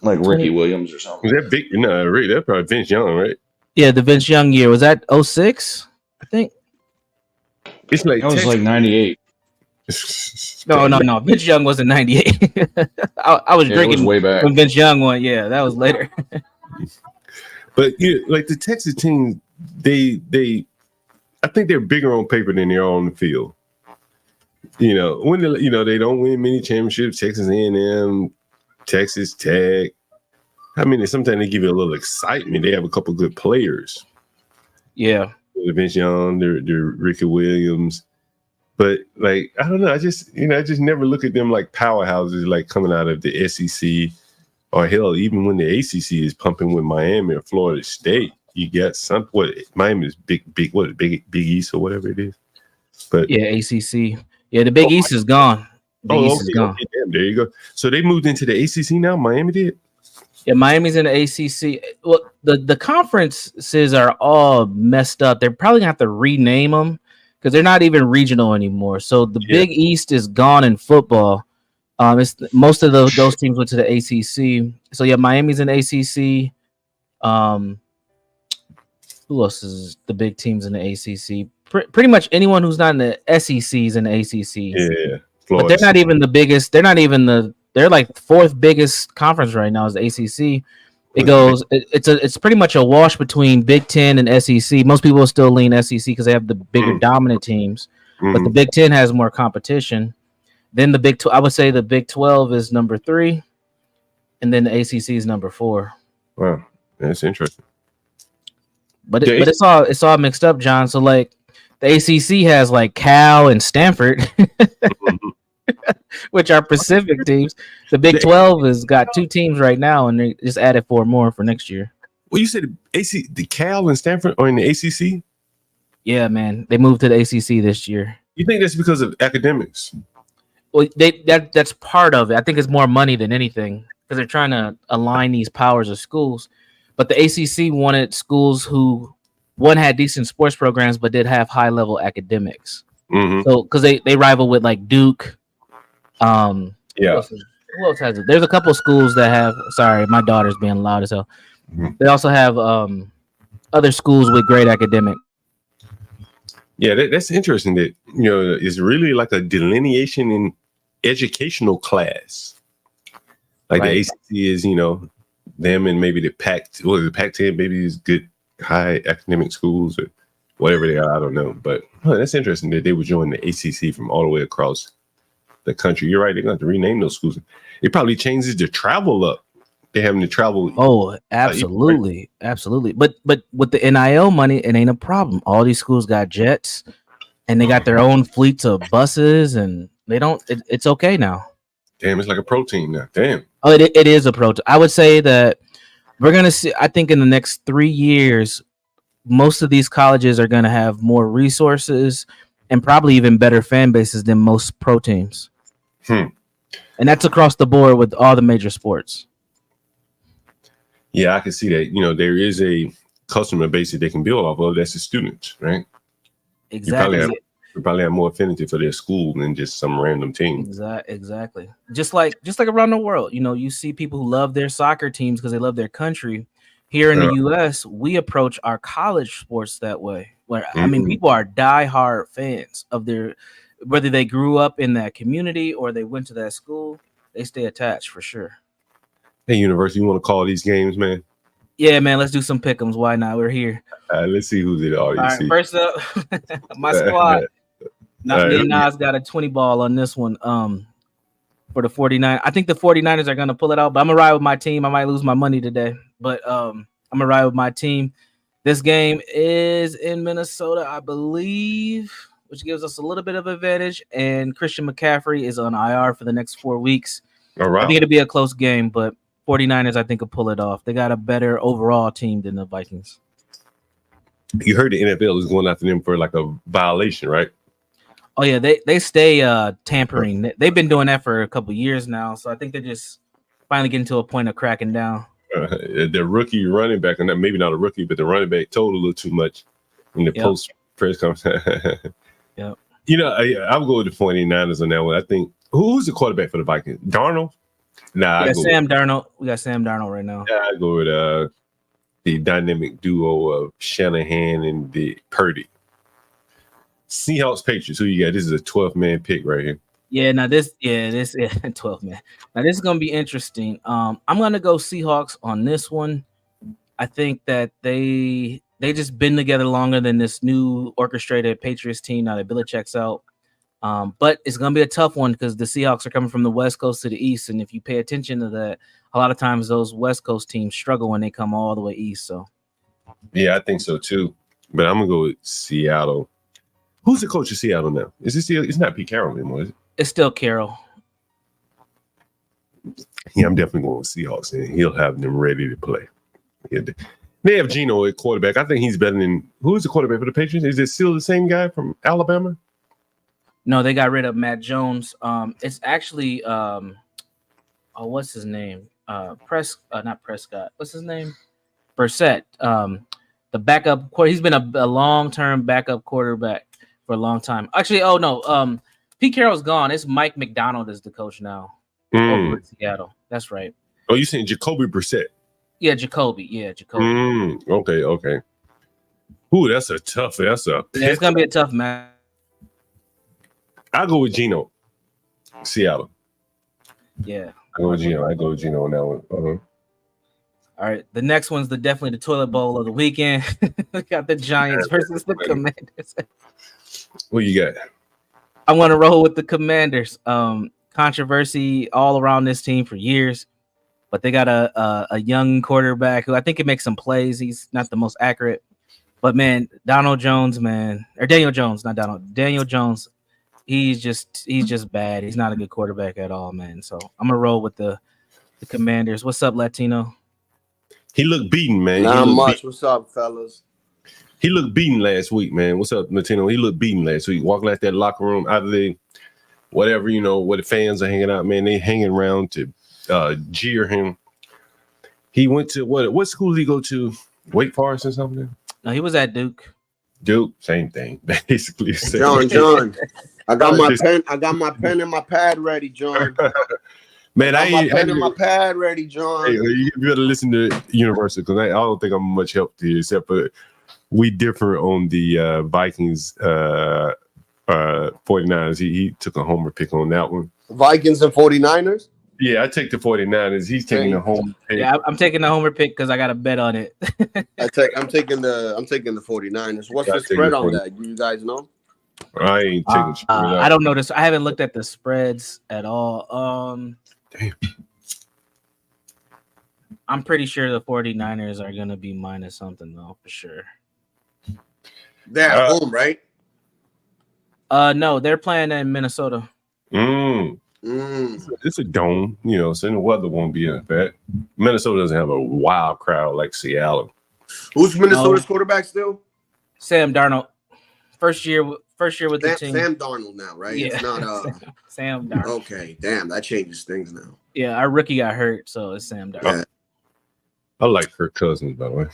like Ricky Williams or something. Was that big? No, Rick, that's probably Vince Young, right? Yeah, the Vince Young year. Was that 06? I think. It's like that was like 98. No. Vince Young wasn't 98. I was drinking way back when Vince Young won. Yeah, that was later. But like the Texas team, they I think they're bigger on paper than they are on the field. You know, when they don't win many championships, Texas A&M, Texas Tech. I mean, sometimes they give you a little excitement. They have a couple good players. Yeah. Vince Young, they're Ricky Williams. But like, I don't know. I just never look at them like powerhouses, like coming out of the SEC, or hell, even when the ACC is pumping with Miami or Florida State, you got Miami is big East or whatever it is. But yeah, ACC. Yeah, the Big East is gone. Big East is gone. Okay, damn, there you go. So they moved into the ACC now. Miami did. Yeah, Miami's in the ACC. Well, the conferences are all messed up. They're probably gonna have to rename them because they're not even regional anymore. So the Big East is gone in football. It's most of those teams went to the ACC. So yeah, Miami's in the ACC. Who else is the big teams in the ACC? Pretty much anyone who's not in the SEC is in the ACC. Yeah, but they're not even the biggest. They're not even they're like fourth biggest conference right now is the ACC. It's pretty much a wash between Big Ten and SEC. Most people still lean SEC because they have the bigger dominant teams, but the Big Ten has more competition. Then I would say the Big 12 is number 3, and then the ACC is number 4. Wow, that's interesting. But it's all mixed up, John. So like the ACC has like Cal and Stanford, which are Pacific teams. The Big 12 has got 2 teams right now, and they just added 4 more for next year. Well, you said the Cal and Stanford are in the ACC? Yeah, man. They moved to the ACC this year. You think that's because of academics? Well, that's part of it. I think it's more money than anything because they're trying to align these powers of schools. But the ACC wanted schools who, one, had decent sports programs but did have high-level academics. Mm-hmm. So because they rival with like Duke. Yeah. Who else has it? There's a couple schools that have. Sorry, my daughter's being loud as hell. Mm-hmm. They also have other schools with great academic. Yeah, that's interesting. That it's really like a delineation in educational class. Like Right. the ACC is, them and maybe the Pac-10 maybe is good high academic schools or whatever they are. I don't know, but that's interesting that they would join the ACC from all the way across the country. You're right. They're going to have to rename those schools. It probably changes the travel up. They're having to travel. Oh, absolutely, absolutely. But with the NIL money, it ain't a problem. All these schools got jets, and they got their own fleets of buses, and they don't. It's okay now. Damn, it's like a pro team now. Damn. Oh, it is a pro. I would say that we're gonna see. I think in the next 3 years, most of these colleges are gonna have more resources and probably even better fan bases than most pro teams. And that's across the board with all the major sports. Yeah, I can see that. There is a customer base that they can build off of. That's the students, right? Exactly. You probably have more affinity for their school than just some random team. Exactly. Just like around the world, you see people who love their soccer teams because they love their country. Here in the U.S., we approach our college sports that way. Where I mean, people are diehard fans of whether they grew up in that community or they went to that school. They stay attached for sure. Hey, University, you want to call these games, man? Yeah, man. Let's do some pick'ems. Why not? We're here. Let's see who's in the All audience. right. First up, my squad. Nas got a 20 ball on this one. For the 49. I think the 49ers are gonna pull it out, but I'm gonna ride with my team. I might lose my money today, but I'm gonna ride with my team. This game is in Minnesota, I believe, which gives us a little bit of advantage. And Christian McCaffrey is on IR for the next 4 weeks. All right. I think it'll be a close game, but 49ers, I think, will pull it off. They got a better overall team than the Vikings. You heard the NFL is going after them for like a violation, right? Oh yeah, they stay tampering. They've been doing that for a couple years now, so I think they're just finally getting to a point of cracking down. The rookie running back, and maybe not a rookie, but the running back told a little too much in the post press conference. Yeah. You know, I'll go with the 49ers on that one. I think who's the quarterback for the Vikings? Darnold? Nah, We got Sam Darnold. We got Sam Darnold right now. I go with the dynamic duo of Shanahan and the Purdy. Seahawks Patriots. Who you got? This is a 12-man pick right here. Yeah, now this 12 man. Now this is gonna be interesting. I'm gonna go Seahawks on this one. I think that they just been together longer than this new orchestrated Patriots team now that Belichick's out. But it's gonna be a tough one because the Seahawks are coming from the West Coast to the East, and if you pay attention to that, a lot of times those West Coast teams struggle when they come all the way east. So yeah, I think so too. But I'm gonna go with Seattle. Who's the coach of Seattle now? Is this still? It's not Pete Carroll anymore, is it? it's still Carroll. Yeah, I'm definitely going with Seahawks, and he'll have them ready to play. Yeah, they have Geno at quarterback. I think he's better than who's the quarterback for the Patriots? Is it still the same guy from Alabama? No, they got rid of Matt Jones. It's actually what's his name? Not Prescott. What's his name? Brissett. The backup. He's been a long-term backup quarterback for a long time. Actually, Pete Carroll's gone. It's Mike McDonald is the coach now over in Seattle. That's right. Oh, you saying Jacoby Brissett? Yeah, Jacoby. Yeah, Jacoby. Okay. Ooh, that's a tough. It's gonna be a tough match. I'll go with Geno. Seattle. Yeah. I go with Geno on that one. Uh-huh. All right. The next one's definitely the toilet bowl of the weekend. We got the Giants versus the Commanders. What you got? I'm gonna roll with the Commanders. Controversy all around this team for years, but they got a young quarterback who I think can make some plays. He's not the most accurate, but man, Daniel Jones. He's just bad. He's not a good quarterback at all, man. So I'm gonna roll with the Commanders. What's up, Latino? He looked beaten, man. Not much. What's up, fellas? He looked beaten last week, man. What's up, Latino? He looked beaten last week. Walking out that locker room, out of the whatever, where the fans are hanging out, man. They hanging around to jeer him. He went to what school did he go to? Wake Forest or something? No, he was at Duke. Duke, same thing, basically. John. I got my pen. I got my pen and my pad ready, John. Man, I got my pen and my pad ready, John. Hey, you better listen to Universal because I don't think I'm much help to you, except for we differ on the Vikings 49ers. He took a homer pick on that one. Vikings and 49ers? Yeah, I take the 49ers. He's taking the homer pick. Yeah, I'm taking the homer pick because I got a bet on it. I'm taking the 49ers. What's the spread on that? Do you guys know? I ain't taking I don't know this. I haven't looked at the spreads at all. Damn. I'm pretty sure the 49ers are going to be minus something, though, for sure. They're at home, right? No, they're playing in Minnesota. It's a dome, so the weather won't be in effect. Minnesota doesn't have a wild crowd like Seattle. Who's Minnesota's quarterback still? Sam Darnold. First year with the team. Sam Darnold now, right? Yeah. It's not Sam Darnold. Okay, damn, that changes things now. Yeah, our rookie got hurt, so it's Sam Darnold. Yeah. I like Kirk Cousins, by the way.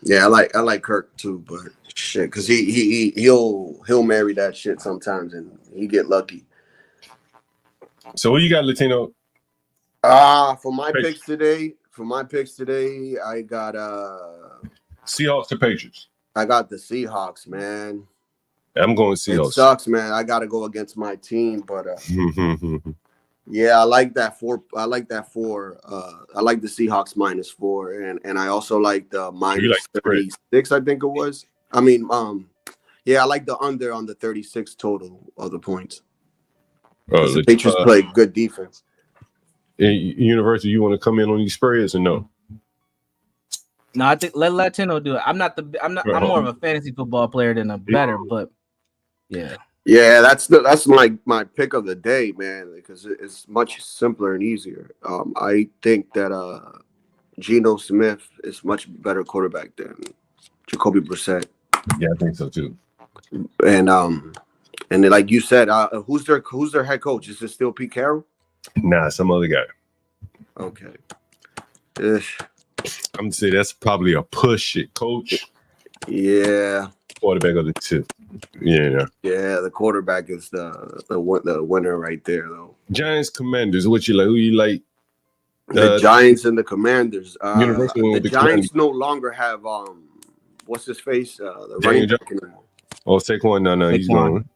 Yeah, I like Kirk too, but shit, because he'll marry that shit sometimes and he get lucky. So what you got, Latino? For my picks today, I got Seahawks to Patriots. I got the Seahawks, man. I'm going Seahawks. It sucks, man. I gotta go against my team, but yeah, I like that 4. I like the Seahawks -4, and I also like the -36. I think it was. I mean, yeah, I like the under on the 36 total of the points. The Patriots play good defense. University, you want to come in on these spreads or no? No, I think let Latino do it. I'm more of a fantasy football player than a better, but yeah. Yeah, that's my pick of the day, man, because it's much simpler and easier. I think that Geno Smith is much better quarterback than Jacoby Brissett. Yeah, I think so too. And then, like you said, who's their head coach? Is it still Pete Carroll? Nah, some other guy. Okay. I'm gonna say that's probably a push it, coach. Yeah. Quarterback of the two. Yeah. Yeah, the quarterback is the winner right there, though. Giants, Commanders. What you like? Who you like? The Giants and the Commanders. The Giants Commanders. no longer have what's his face? The Daniel running back Jones. anymore. Oh, Saquon. No, he's gone.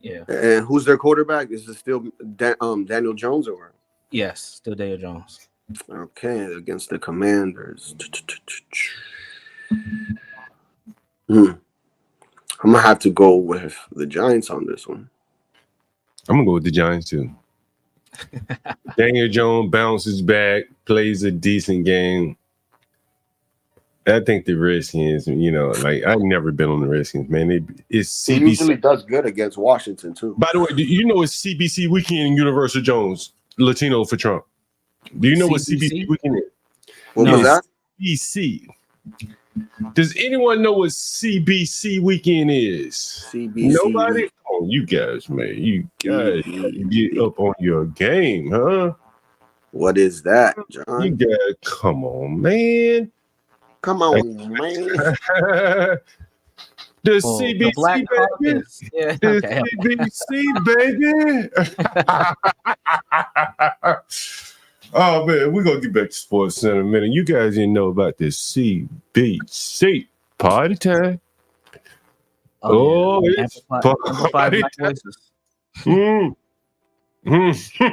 Yeah. And who's their quarterback? Is it still Daniel Jones or? Yes, still Daniel Jones. Okay, against the Commanders. I'm gonna have to go with the Giants on this one. I'm gonna go with the Giants too. Daniel Jones bounces back, plays a decent game. I think the Redskins, like I've never been on the Redskins, man. It's He CBC. usually does good against Washington too. By the way, do you know it's CBC weekend in Universal Jones, Latino for Trump? Do you know what CBC weekend is? What was that? CBC. Does anyone know what CBC weekend is? CBC. Nobody? Oh, you guys, man. You guys get up on your game, huh? What is that, John? You guys, come on, man. Come on, man. The Oh, CBC, the Black baby. Caucus. Yeah, The okay. CBC, baby. Oh, man, we're going to get back to sports in a minute. You guys didn't know about this CBC party time. Oh, yeah. it's Amplified party Black time. voices.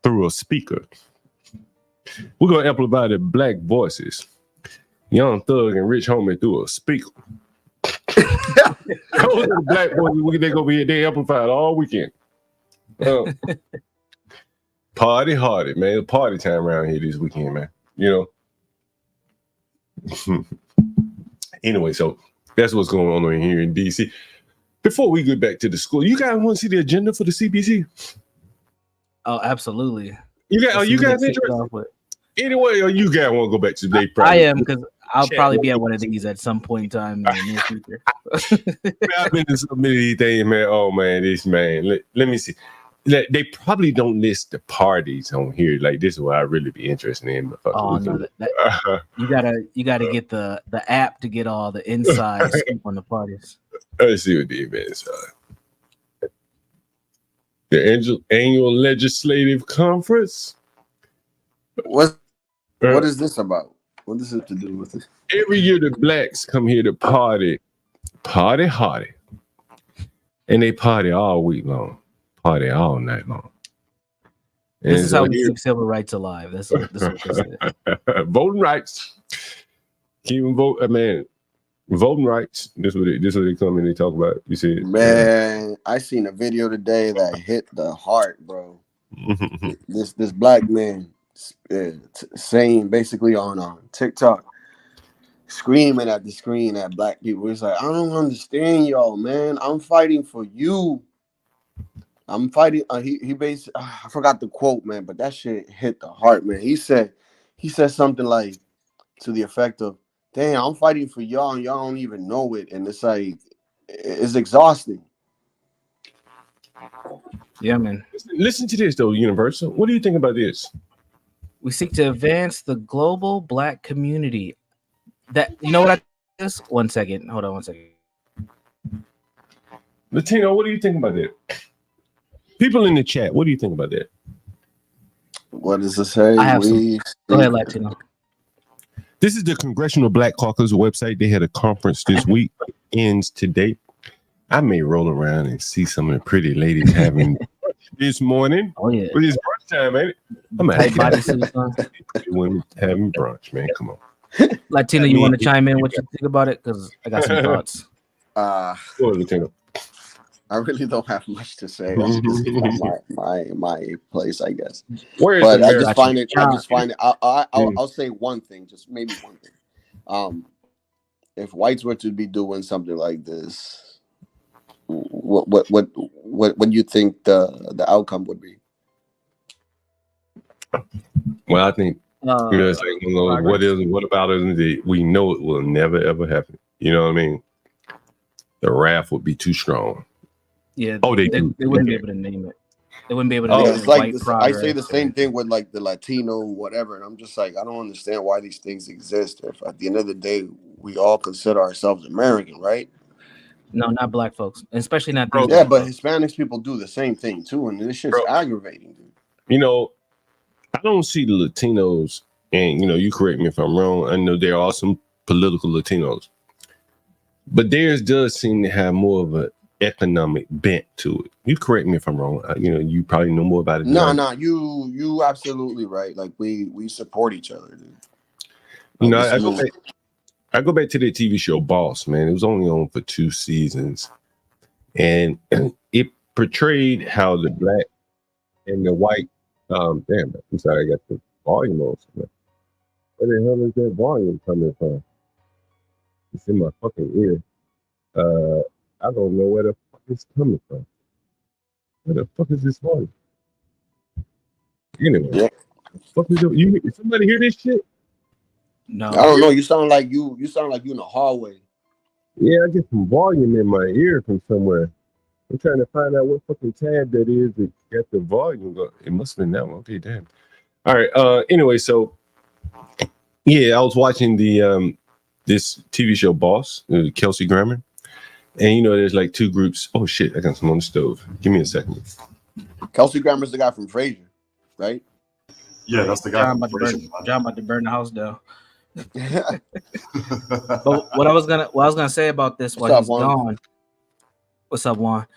Through a speaker. We're going to amplify the black voices. Young Thug and Rich Homie through a speaker. Those are the black voices. They're going to be they amplified all weekend. Party hardy, man. Party time around here this weekend, man. Anyway, so that's what's going on over here in DC. Before we get back to the school, you guys want to see the agenda for the CBC? Oh, absolutely. You guys, Let's are see you what guys they kick it interested? off with. Anyway, or you guys want to go back to today? I am, because I'll Chat. probably be at one of these at some point in time in the near future. Man, I've been to so many of these things, man. Oh man, this man. Let me see. They probably don't list the parties on here. Like this is what I really be interested in. Oh no, you gotta get the app to get all the inside scoop on the parties. Let's see what the events are. The annual legislative conference. What is this about? What does it to do with it? Every year the blacks come here to party hardy. And they party all week long. Party all night long. This is how we keep civil rights alive. That's what this is. Voting rights. Keep them vote, man. Voting rights. This is what they come and they talk about. You see it? Man, I seen a video today that hit the heart, bro. this black man saying basically on TikTok, screaming at the screen at black people. He's like, I don't understand y'all, man. I'm fighting for you. I'm fighting. He basically, I forgot the quote, man, but that shit hit the heart, man. He said something like to the effect of, "Damn, I'm fighting for y'all, and y'all don't even know it." And it's like, it's exhausting. Yeah, man. Listen to this though, Universal. What do you think about this? We seek to advance the global black community. That you know what I just 1 second. Hold on 1 second. Latino, what do you think about that? People in the chat, what do you think about that? What does it say? I have some. Go ahead, Latino. This is the Congressional Black Caucus website. They had a conference this week. Ends today. I may roll around and see some of the pretty ladies having this morning. Oh yeah. Well, it's brunch time, ain't it? I'm Tight at bodysuits on. women having brunch, man. Come on. Latino, you want to chime in what you think about it? Because I got some thoughts. Go ahead, Latino. I really don't have much to say. That's just my place, I guess. Where is but the I marriage? just find it. I'll say one thing, just maybe one thing. If whites were to be doing something like this, what do you think the outcome would be? Well, I think it's like one of those, what about it? We know it will never ever happen. You know what I mean? The wrath would be too strong. Yeah. Oh, they wouldn't be able to name it. They wouldn't be able to Yeah, make it's the like white this. I say the progress. same thing with like the Latino whatever, and I'm just like, I don't understand why these things exist. If at the end of the day, we all consider ourselves American, right? No, not black folks, especially not these Yeah, black but folks. Hispanics people do the same thing too, and this shit's Bro, aggravating, dude. you know, I don't see the Latinos, and you know, you correct me if I'm wrong. I know there are some political Latinos, but theirs does seem to have more of an economic bent to it. You correct me if I'm wrong. You know, you probably know more about it than I No, do. you absolutely right. Like we support each other, dude. You know, This I is- go back to the TV show Boss, man. It was only on for 2 seasons, and it portrayed how the black and the white. Damn, I'm sorry, I got the volume on. Where the hell is that volume coming from? It's in my fucking ear. I don't know where the fuck it's coming from. Where the fuck is this volume? Anyway, Yeah. fuck is it? You somebody hear this shit? No, I don't know. You sound like you in the hallway. Yeah, I get some volume in my ear from somewhere. I'm trying to find out what fucking tab that is that got the volume go. It must have been that one. Okay, damn. All right. Anyway, so yeah, I was watching the this TV show Boss, Kelsey Grammer, and you know, there's like 2 groups. Oh shit, I got some on the stove. Give me a second. Kelsey Grammer's the guy from Frasier, right? Yeah, that's the guy. John about to burn the house down. But what I was gonna say about this while he's gone. What's up, Juan?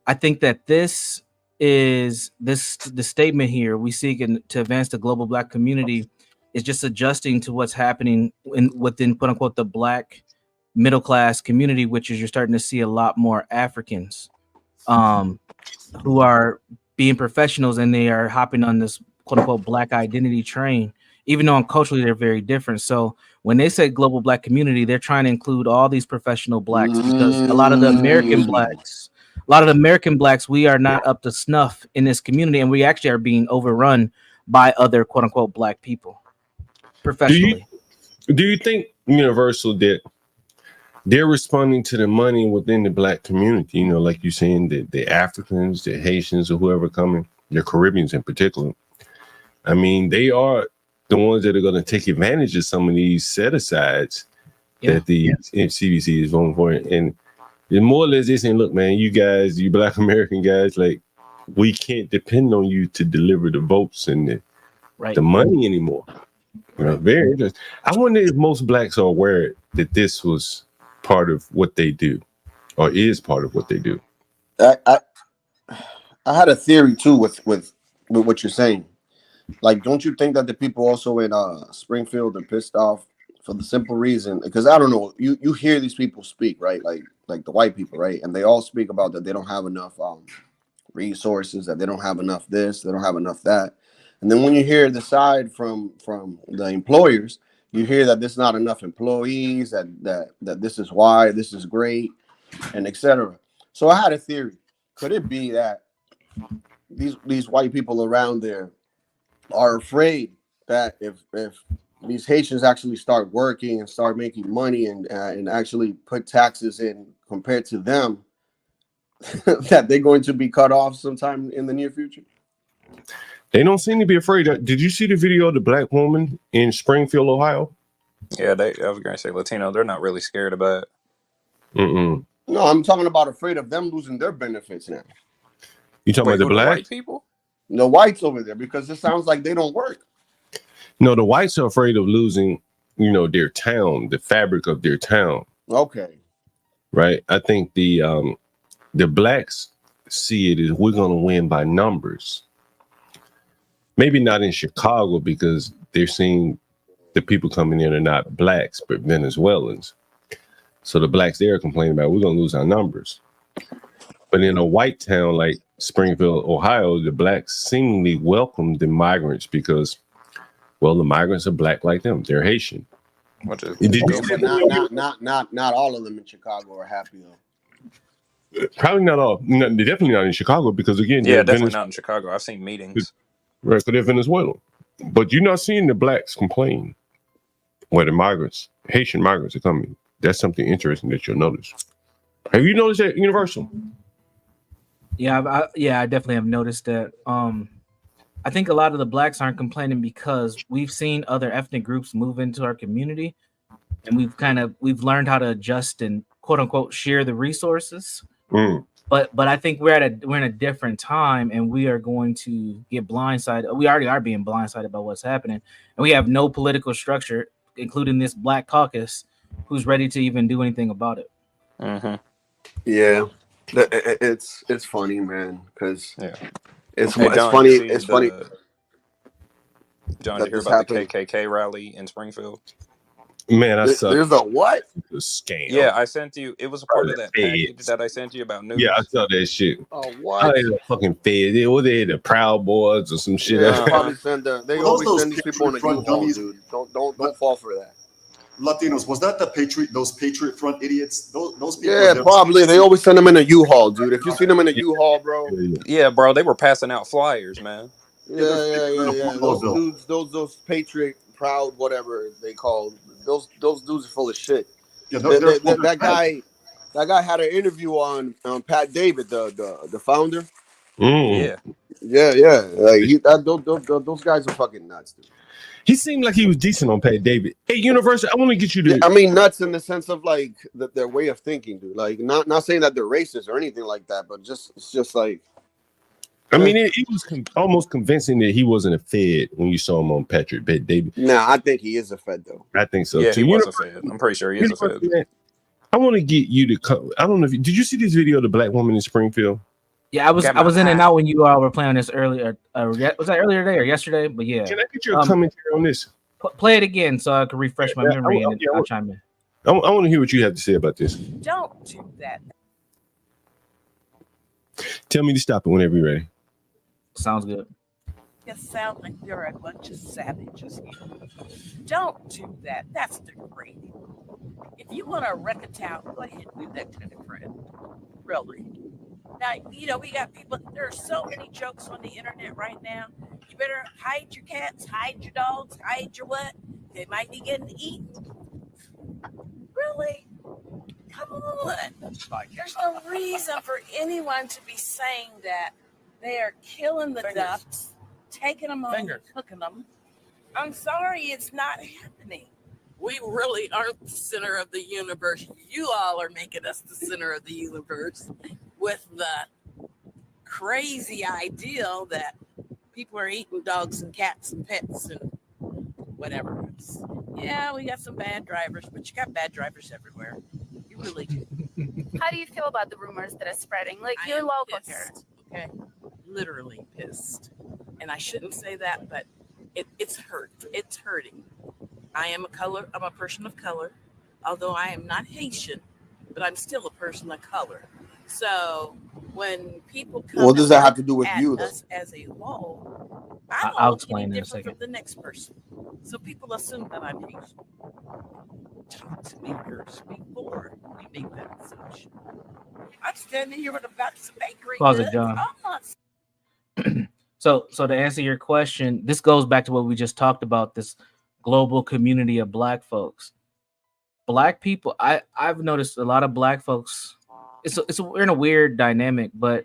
I think that this is the statement here we seek to advance the global black community is just adjusting to what's happening within quote unquote the black middle class community, which is you're starting to see a lot more Africans who are being professionals and they are hopping on this quote unquote black identity train, even though culturally they're very different. So when they say global black community, they're trying to include all these professional blacks because a lot of the American blacks, we are not up to snuff in this community, and we actually are being overrun by other quote unquote black people professionally. Do you think Universal that they're responding to the money within the black community? You know, like you're saying, the Africans, the Haitians, or whoever coming, the Caribbeans in particular. I mean, they are the ones that are going to take advantage of some of these set-asides that the CBC is voting for. And it's more or less they're saying, look, man, you guys, you black American guys, like, we can't depend on you to deliver the votes and the money anymore. You know, very interesting. I wonder if most blacks are aware that this was part of what they do or is part of what they do. I had a theory too with what you're saying. Like, don't you think that the people also in Springfield are pissed off for the simple reason? Because I don't know, you hear these people speak, right? Like the white people, right? And they all speak about that they don't have enough resources, that they don't have enough this, they don't have enough that. And then when you hear the side from the employers, you hear that there's not enough employees, that this is why this is great, and etc. So I had a theory. Could it be that these white people around there are afraid that if these Haitians actually start working and start making money and actually put taxes in compared to them, that they're going to be cut off sometime in the near future? They don't seem to be afraid. Did you see the video of the black woman in Springfield, Ohio? Yeah, I was going to say Latino. They're not really scared about it. No, I'm talking about afraid of them losing their benefits now. You talking about the black white people? The whites over there, because it sounds like they don't work. No, the whites are afraid of losing, their town, the fabric of their town. Okay. Right. I think the blacks see it as we're going to win by numbers. Maybe not in Chicago because they're seeing the people coming in are not blacks, but Venezuelans. So the blacks there are complaining about we're going to lose our numbers. But in a white town like Springfield, Ohio, the blacks seemingly welcome the migrants because, well, the migrants are black like them. They're Haitian. Not all of them in Chicago are happy though. Probably not all. No, they're definitely not in Chicago because again, Yeah, definitely not in Chicago. I've seen meetings. Right, so they're Venezuelan. But you're not seeing the blacks complain where the migrants, Haitian migrants are coming. That's something interesting that you'll notice. Have you noticed that, Universal? Yeah, I definitely have noticed that. I think a lot of the blacks aren't complaining because we've seen other ethnic groups move into our community, and we've learned how to adjust and quote unquote share the resources. Mm. But I think we're in a different time, and we are going to get blindsided. We already are being blindsided by what's happening, and we have no political structure, including this Black Caucus, who's ready to even do anything about it. Mm-hmm. Yeah, it's funny, man, because Yeah. it's Hey, it's John, funny. you see It's funny John, that did you hear this about the happened. KKK rally in Springfield? Man, I saw There's a what? the scam. Yeah, I sent you. It was a part of that package that I sent you about news. Yeah, I saw that shit. Oh, I what? ain't a fucking fed. They the Proud Boys or some shit. Yeah, they Uh-huh. probably send the. They Were always those send these people on a Patriot Front U-Haul, dummies? dude. Don't fall for that. Latinos, was that those Patriot Front idiots? Those people. Yeah, they're- probably. They always send them in a U-Haul, dude. If you see them in a U-Haul, bro. Yeah, bro, they were passing out flyers, man. Yeah. Those Patriot Proud, whatever they call those dudes are full of shit. Yeah, That guy had an interview on Pat David, the founder. Mm. Yeah. Like those guys are fucking nuts, dude. He seemed like he was decent on Pat David. Hey, Universal, I want to get you to. I mean, nuts in the sense of like their way of thinking, dude. Like not saying that they're racist or anything like that, but it's just like. I mean, it was almost convincing that he wasn't a Fed when you saw him on Pat David. Nah, I think he is a Fed though. I think so Yeah, too. he was a Fed. I'm pretty sure he is a Fed. Man, I want to get you to come. I don't know if did you see this video of the black woman in Springfield? Yeah, I was in and out when you all were playing this earlier. Was that earlier today or yesterday? But yeah. Can I get your commentary on this? Play it again so I can refresh my memory and I'll chime in. I want to hear what you have to say about this. Don't do that. Tell me to stop it whenever you're ready. Sounds good. You sound like you're a bunch of savages. Don't do that. That's degrading. If you want to wreck a town, go ahead and do that kind of friend. Really. Now, we got people, there are so many jokes on the internet right now. You better hide your cats, hide your dogs, hide your what? They might be getting eaten. Really? Come on. There's no reason for anyone to be saying that. They are killing the ducks, taking them home, and cooking them. I'm sorry, it's not happening. We really aren't the center of the universe. You all are making us the center of the universe with the crazy ideal that people are eating dogs and cats and pets and whatever. Yeah, we got some bad drivers, but you got bad drivers everywhere. You really do. How do you feel about the rumors that are spreading? Like, you're local here. Okay, literally pissed. And I shouldn't say that, but it's hurt. It's hurting. I'm a person of color, although I am not Haitian, but I'm still a person of color. So when people come What does that have to do with at you, though? us as a whole, I'll explain in a second. from the next person. So people assume that I'm Haitian. Talk to me first before we make that assumption. I'm standing here with a box of bakery Pause it, goods. John. I'm not So to answer your question, this goes back to what we just talked about, this global community of black folks. Black people, I've noticed a lot of black folks, we're in a weird dynamic, but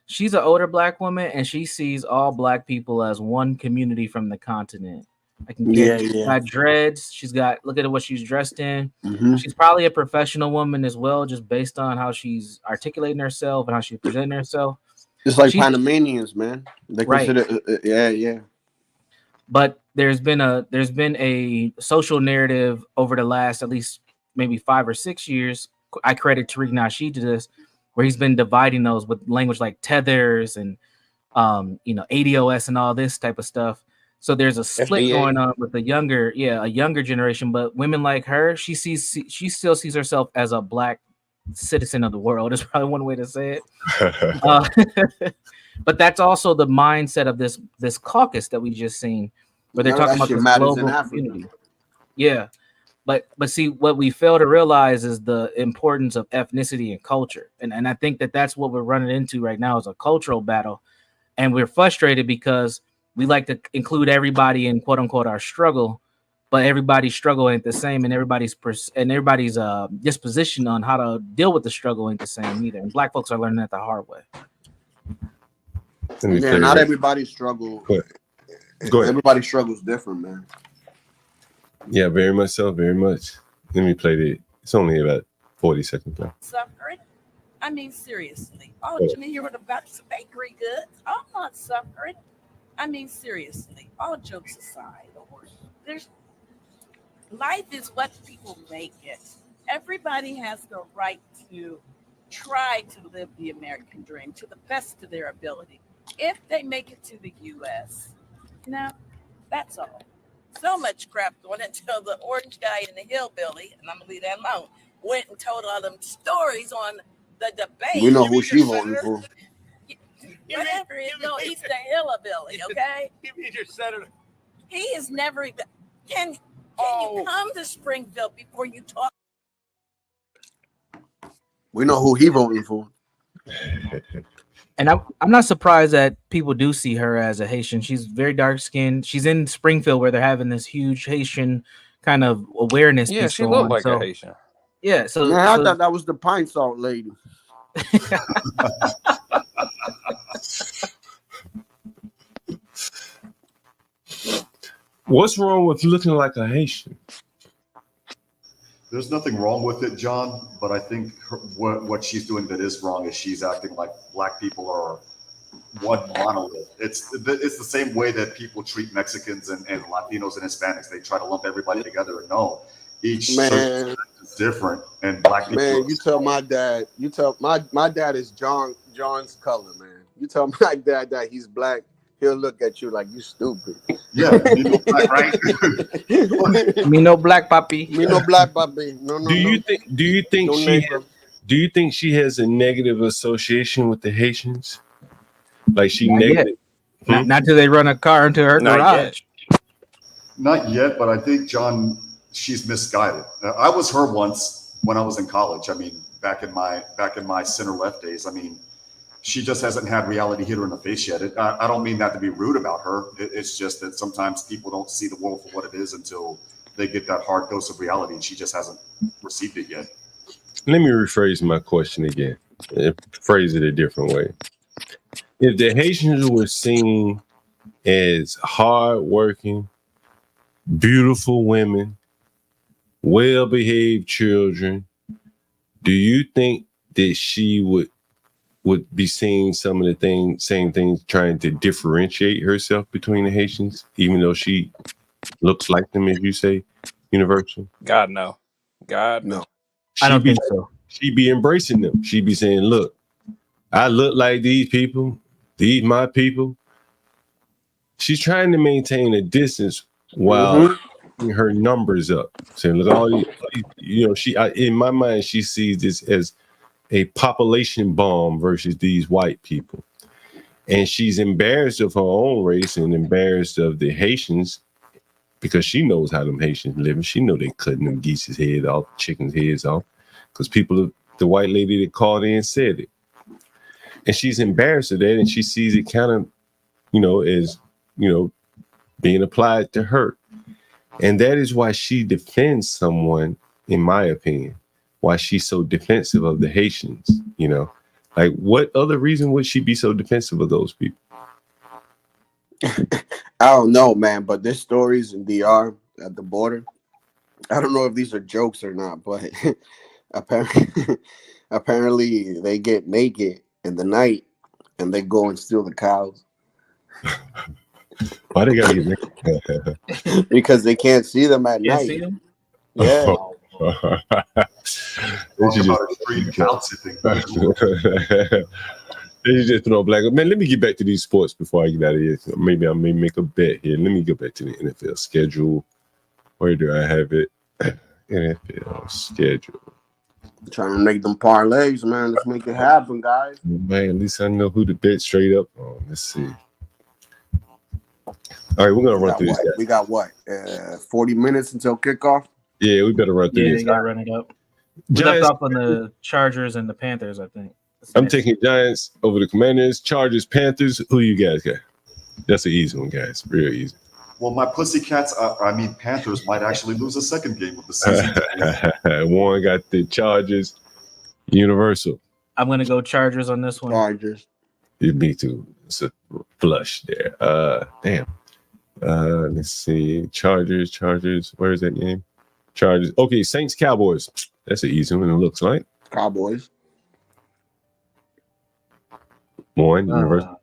she's an older black woman and she sees all black people as one community from the continent. I can get she's got dreads, look at what she's dressed in. Mhm. She's probably a professional woman as well, just based on how she's articulating herself and how she's presenting herself. It's like She's- Panamanians, man. They Right. consider, yeah. But there's been a social narrative over the last at least maybe 5 or 6 years. I credit Tariq Nasheed to this, where he's been dividing those with language like tethers and ADOS and all this type of stuff. So there's a split FBA. going on with a younger generation. But women like her, she still sees herself as a black citizen of the world. Is probably one way to say it. But that's also the mindset of this caucus that we just seen, where they're None of talking that about shit this matters in global Africa. community. Yeah, but see, what we fail to realize is the importance of ethnicity and culture, and I think that's what we're running into right now is a cultural battle, and we're frustrated because we like to include everybody in quote unquote our struggle, but everybody's struggle ain't the same, and everybody's disposition on how to deal with the struggle ain't the same either. And black folks are learning that the hard way. Let me Yeah, play not it. everybody struggle. Go ahead. Everybody struggles different, man. Yeah, very much so, very much. Let me play it. It's only about 40 seconds left. Suffering? I mean, seriously. Oh, Go ahead. Jimmy, you're about some bakery goods. I'm not suffering. I mean, seriously. All jokes aside, there's life is what people make it. Everybody has the right to try to live the American dream to the best of their ability. If they make it to the U.S., that's all. So much crap going until the orange guy and the hillbilly, and I'm gonna leave that alone, went and told all them stories on the debate. We know who she voting for. Whatever it is, no, he's the hillbilly, okay? He's your senator. He is never even. Can you come to Springfield before you talk? We know who he voting for. And I'm not surprised that people do see her as a Haitian. She's very dark skinned. She's in Springfield where they're having this huge Haitian kind of awareness. Yeah, piece she going looked on. like So, a Haitian. yeah. So, Man, I so thought that was the pine salt lady. What's wrong with looking like a Haitian? There's nothing wrong with it, John, but I think what she's doing that is wrong is she's acting like black people are one monolith. It's the same way that people treat Mexicans and Latinos and Hispanics. They try to lump everybody together. And no, each Man. is different, and black people. Man, you tell my dad. You tell my dad is John's color, man. You tell my dad that he's black, he'll look at you like you stupid. Yeah, you know black, right? me no black papi. Me no black papi. No. Do you think No she neighbor. do you think she has a negative association with the Haitians? Like she Not negative? yet. Not till they run a car into her Not garage. Not yet, but I think, John, she's misguided. I was her once when I was in college. I mean, back in my center left days. I mean, she just hasn't had reality hit her in the face yet. I don't mean that to be rude about her. It's just that sometimes people don't see the world for what it is until they get that hard dose of reality, and she just hasn't received it yet. Let me rephrase my question again. Phrase it a different way. If the Haitians were seen as hardworking, beautiful women, well-behaved children, do you think that she would be seeing some of the same things, trying to differentiate herself between the Haitians, even though she looks like them, as you say, Universal? God no. God no. I don't think so. She'd be embracing them. She'd be saying, "Look, I look like these people. These my people." She's trying to maintain a distance while keeping her numbers up. Saying, "Look, all these, in my mind, she sees this as a population bomb versus these white people. And she's embarrassed of her own race and embarrassed of the Haitians because she knows how them Haitians live. And she know they cutting them geese's head off, chickens' heads off, because the white lady that called in said it. And she's embarrassed of that, and she sees it kind of, as, being applied to her. And that is why she defends someone, in my opinion, why she's so defensive of the Haitians, Like, what other reason would she be so defensive of those people? I don't know, man, but there's stories in DR at the border. I don't know if these are jokes or not, but apparently they get naked in the night and they go and steal the cows. Why they gotta get naked? Because they can't see them at Can't night. see them? Yeah. They just put on black. Man, let me get back to these sports before I get out of here. Maybe I may make a bet here. Let me go back to the NFL schedule. Where do I have it? NFL schedule. Trying to make them parlays, man. Let's make it happen, guys. Man, at least I know who to bet straight up on. Let's see. All right, we're gonna run through this. We got what? 40 minutes until kickoff. Yeah, we better run through Yeah, this. they gotta run it up. We Giants- left off on the Chargers and the Panthers, I think. I'm taking Giants over the Commanders. Chargers, Panthers. Who you guys got? That's an easy one, guys. Real easy. Well, my Pussycats, Panthers might actually lose a second game of the season. Warren got the Chargers. Universal. I'm gonna go Chargers on this one. Chargers. Me too. It's a flush there. Damn. Let's see. Chargers. Where is that game? Chargers. Okay, Saints, Cowboys. That's an easy one. It looks like Cowboys. One. Universal.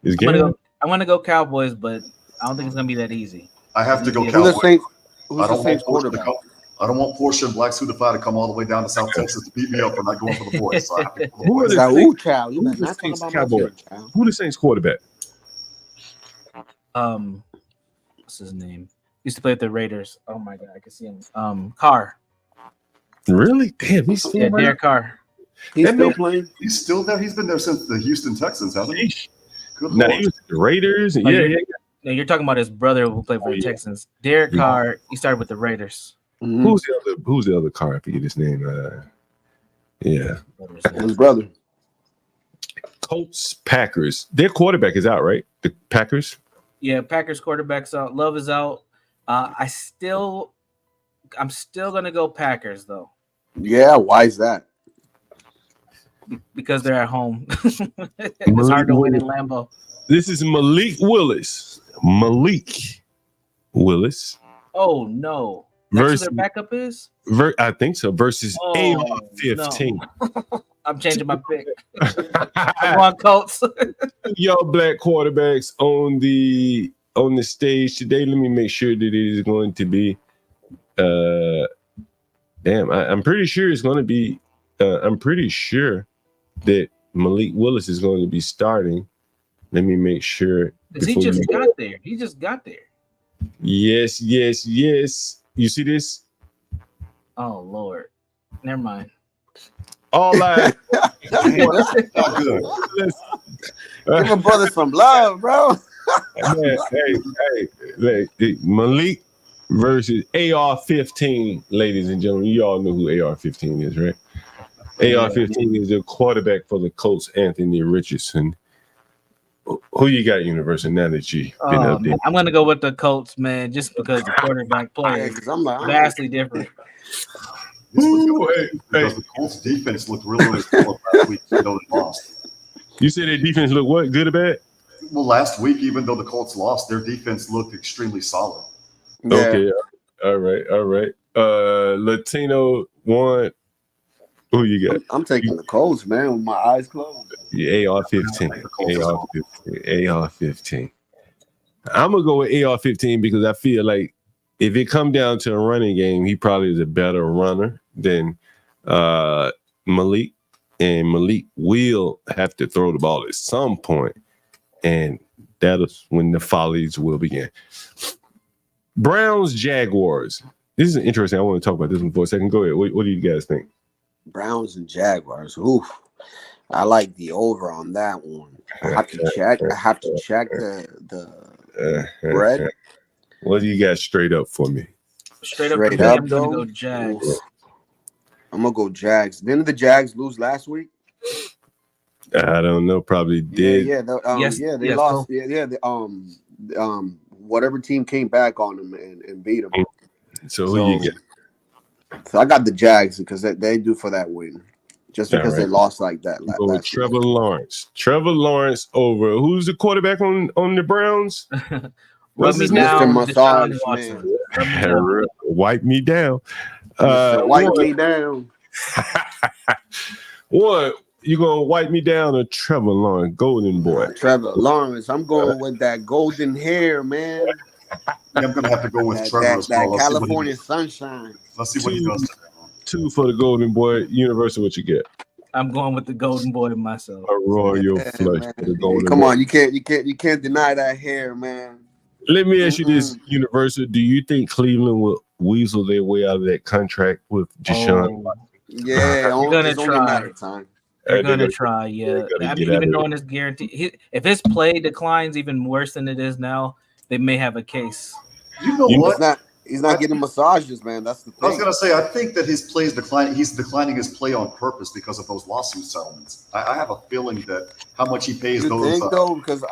Is game. I'm gonna go Cowboys, but I don't think it's gonna be that easy. I have to go Who's Cowboys. the Saints? I Who's don't the want Saints Portia to quarterback? come. I don't want Portia and Black Sudafy to come all the way down to South Texas to beat me up for not going for the boys. So I have to go Who are Boys. the That Saints? ooh, child. You Who's better the not talk Saints about my Cowboy? kid, child. Who the Saints quarterback? What's his name? Used to play with the Raiders. Oh my god, I can see him. Carr. Really? Damn, he's still Yeah, right Derek Carr. He's That still man- playing. He's still there. He's been there since the Houston Texans, hasn't he? Good Now Lord. he was at the Raiders. Oh, Yeah. No, you're talking about his brother who played for the Texans. Derek Carr. He started with the Raiders. Mhm. Who's the other car? I forget his name. Yeah. His brother. Colts, Packers. Their quarterback is out, right? The Packers. Yeah, Packers quarterback's out. Love is out. I'm still gonna go Packers though Yeah, why is that? because they're at home. It's hard to win in Lambeau. This is Malik Willis. Oh no! That's who Versus, their backup is. I think so. Versus Oh, AR-15. I'm changing my pick. Come on, Colts. Y'all black quarterbacks on the stage today. Let me make sure that it is going to be. I'm pretty sure it's going to be. I'm pretty sure that Malik Willis is going to be starting. Let me make sure. Because he before just we- got there. He just got there. Yes. You see this? Oh Lord. Never mind. All I Not good. Give my brother some love, bro. hey, Malik versus AR-15, ladies and gentlemen. You all know who AR-15 is, right? AR-15 is the quarterback for the Colts, Anthony Richardson. Who you got, Universal, now that you've been out there? I'm gonna go with the Colts, man, just because the quarterback play Yeah, is 'cause I'm like, vastly different. Because the Colts defense looked really solid last week, even though they lost. You said their defense look what? Good or bad? Well, last week, even though the Colts lost, their defense looked extremely solid. Yeah. Okay. All right. Latino one. Who you got? I'm taking the Colts, man, with my eyes closed. Yeah, AR-15. AR-15. I'm gonna go with AR-15 because I feel like if it come down to a running game, he probably is a better runner than Malik, and Malik will have to throw the ball at some point, and that is when the follies will begin. Browns, Jaguars. This is interesting. I want to talk about this one for a second. Go ahead. What do you guys think? Browns and Jaguars. Oof. I like the over on that one. I have to check the spread. What do you got straight up for me? Straight up, Straight for me, up, I'm gonna though. go Jags. Oof. I'm gonna go Jags. Didn't the Jags lose last week? I don't know. Probably did. Yeah, they lost. Whatever team came back on them and beat them. So who you get? So I got the Jags because they do for that win, just because they lost like that. Go with Trevor Lawrence. Trevor Lawrence over. Who's the quarterback on the Browns? What's his name? Mr. Massage Man. Wipe me down. Wipe me down. What? You gonna wipe me down or Trevor Lawrence, Golden Boy? Trevor Lawrence. I'm going with that golden hair, man. I'm gonna have to go with that, Trevor as well. that California sunshine. Let's see what he does. Two for the Golden Boy. Universal, what you get? I'm going with the Golden Boy myself. A royal flush for the Golden Come Boy. on, you can't deny that hair, man. Let me ask you this, Universal. Do you think Cleveland will weasel their way out of that contract with Deshaun? Yeah, They're gonna it's only a try. matter of time. They're gonna try, yeah. gotta I get mean, out even of knowing it's guaranteed, if his play declines even worse than it is now, they may have a case. You know what? He's not getting massages, man. That's the thing. I was gonna say, I think that his play is declining. He's declining his play on purpose because of those lawsuit settlements. I have a feeling that how much he pays You those. think though, because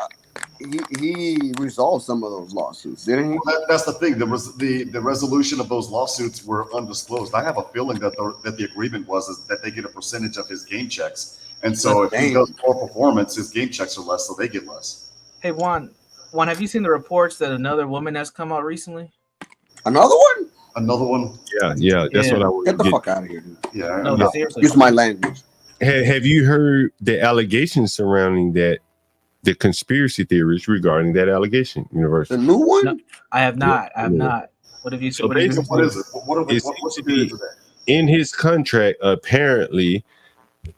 he resolved some of those lawsuits, didn't he? That's the thing. The resolution of those lawsuits were undisclosed. I have a feeling that the agreement was is that they get a percentage of his game checks, And so if he Damn. does poor performance, his game checks are less, so they get less. Hey, Juan, have you seen the reports that another woman has come out recently? Another one? Another one? Yeah. That's Yeah. what I want Get to the fuck out of here, dude. Yeah. No, Yeah. seriously. Use my language. Have you heard the allegations surrounding that? The conspiracy theories regarding that allegation, Universal. The new one? No, I have not. I have Yeah. not. What have you So what have you basically, What is it? It What's seems the to theory be for that? in his contract, apparently,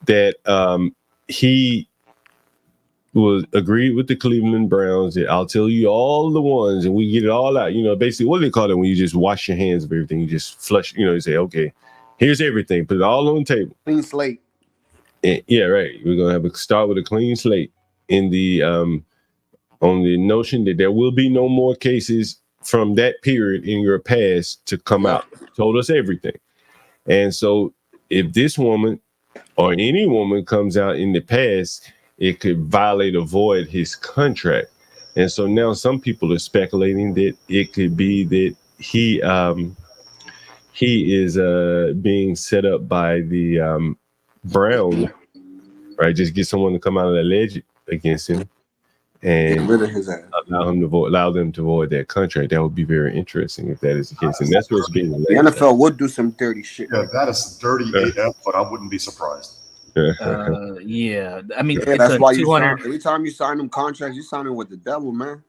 that he was agreed with the Cleveland Browns that I'll tell you all the ones and we get it all out. You know, basically, what do they call it when you just wash your hands of everything? You just flush, you know, you say, okay, here's everything, put it all on the table. Clean slate. And, yeah, right. We're gonna have a start with a clean slate in the on the notion that there will be no more cases from that period in your past to come out. Told us everything. And so if this woman or any woman comes out in the past, it could violate or void his contract. And so now some people are speculating that it could be that he is being set up by the Brown, right? Just get someone to come out and allege against him and Get rid of his ass. allow them to void their contract. That would be very interesting if that is the case. And that's what's being alleged. The NFL would do some dirty shit. Yeah, that is dirty AF, but I wouldn't be surprised. Yeah. I mean, Yeah, that's it's why a you 200. sign, every time you sign them contracts, you sign them with the devil, man.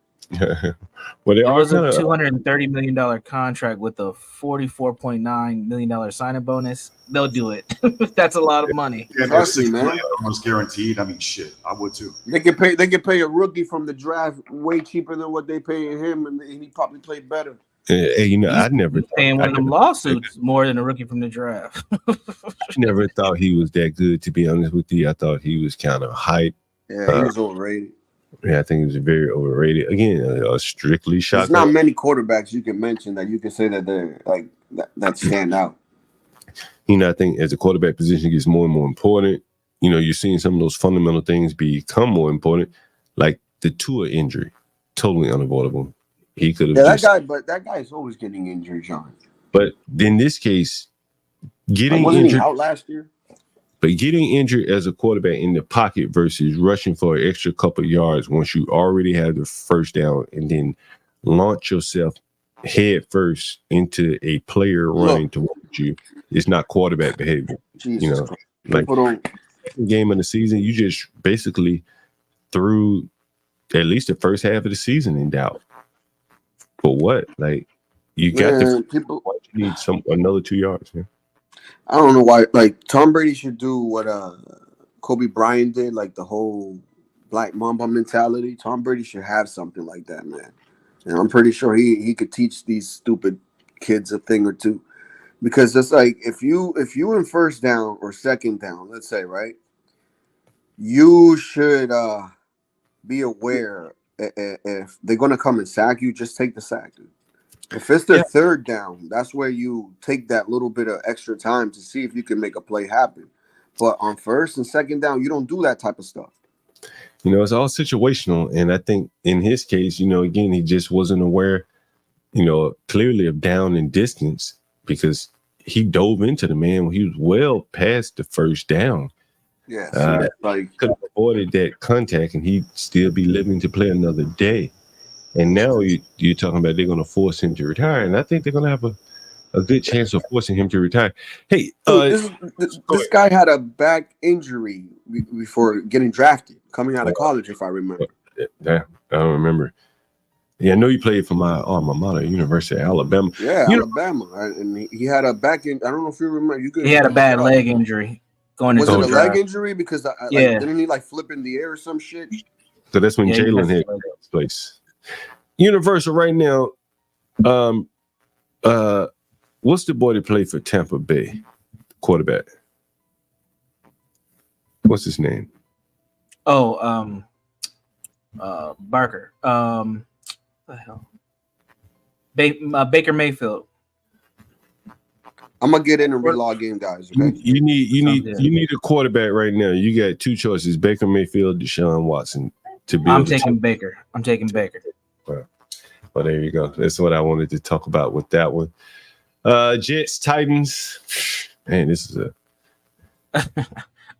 Well, they It are was a kind of $230 million contract with a $44.9 million signing bonus. They'll do it. That's a lot of money. Yeah, Trust me, $6 man. million almost guaranteed. I mean, shit, I would too. They can pay a rookie from the draft way cheaper than what they pay him, and he probably played better. Hey, you know, I never Paying one of them lawsuits more than a rookie from the draft. never thought he was that good, to be honest with you. I thought he was kind of hype. Yeah, he was overrated. Yeah, I think he was very overrated. Again, a strictly There's shot. not many quarterbacks you can mention that you can say that they're like that stand out. You know, I think as the quarterback position gets more and more important, you know, you're seeing some of those fundamental things become more important, like the Tua injury, totally unavoidable. He could have Yeah, just, that guy's always getting injured, John. but in this case, getting Wasn't he injured, out last year? but getting injured as a quarterback in the pocket versus rushing for an extra couple of yards once you already have the first down and then launch yourself head first into a player running towards you, it's not quarterback behavior. Jesus You know, Christ. like People don't. game of the season, you just basically threw at least the first half of the season in doubt. For what? Like you got Man, people. you need another 2 yards, man. I don't know why. Like Tom Brady should do what Kobe Bryant did, like the whole Black Mamba mentality. Tom Brady should have something like that, man. And I'm pretty sure he could teach these stupid kids a thing or two. Because it's like if you in first down or second down, let's say, right, you should be aware if they're gonna come and sack you, just take the sack, dude. If it's their third down, that's where you take that little bit of extra time to see if you can make a play happen. But on first and second down, you don't do that type of stuff. You know, it's all situational. And I think in his case, you know, again, he just wasn't aware, you know, clearly of down and distance because he dove into the man when he was well past the first down. Yeah, so like could have avoided that contact and he'd still be living to play another day. And now you're talking about they're going to force him to retire. And I think they're going to have a good chance of forcing him to retire. Hey, this guy had a back injury before getting drafted, coming out of college, if I remember. Yeah, I don't remember. Yeah, I know you played for my alma mater, University of Alabama. Yeah, Alabama. And he had a back in. I don't know if you remember. He had a bad leg injury going into Was it the a leg draft. injury? Because Yeah. didn't he like flip in the air or some shit? So that's when Yeah, he Jalen had had his place. Universal right now. What's the boy that played for Tampa Bay? Quarterback. What's his name? Oh, Barker. What the hell? Baker Mayfield. I'm gonna get in and relog game, guys. Okay. You need a quarterback right now. You got two choices: Baker Mayfield, Deshaun Watson. To be I'm able to taking Baker. I'm taking Baker. Well, there you go. That's what I wanted to talk about with that one. Jets, Titans. Man, this is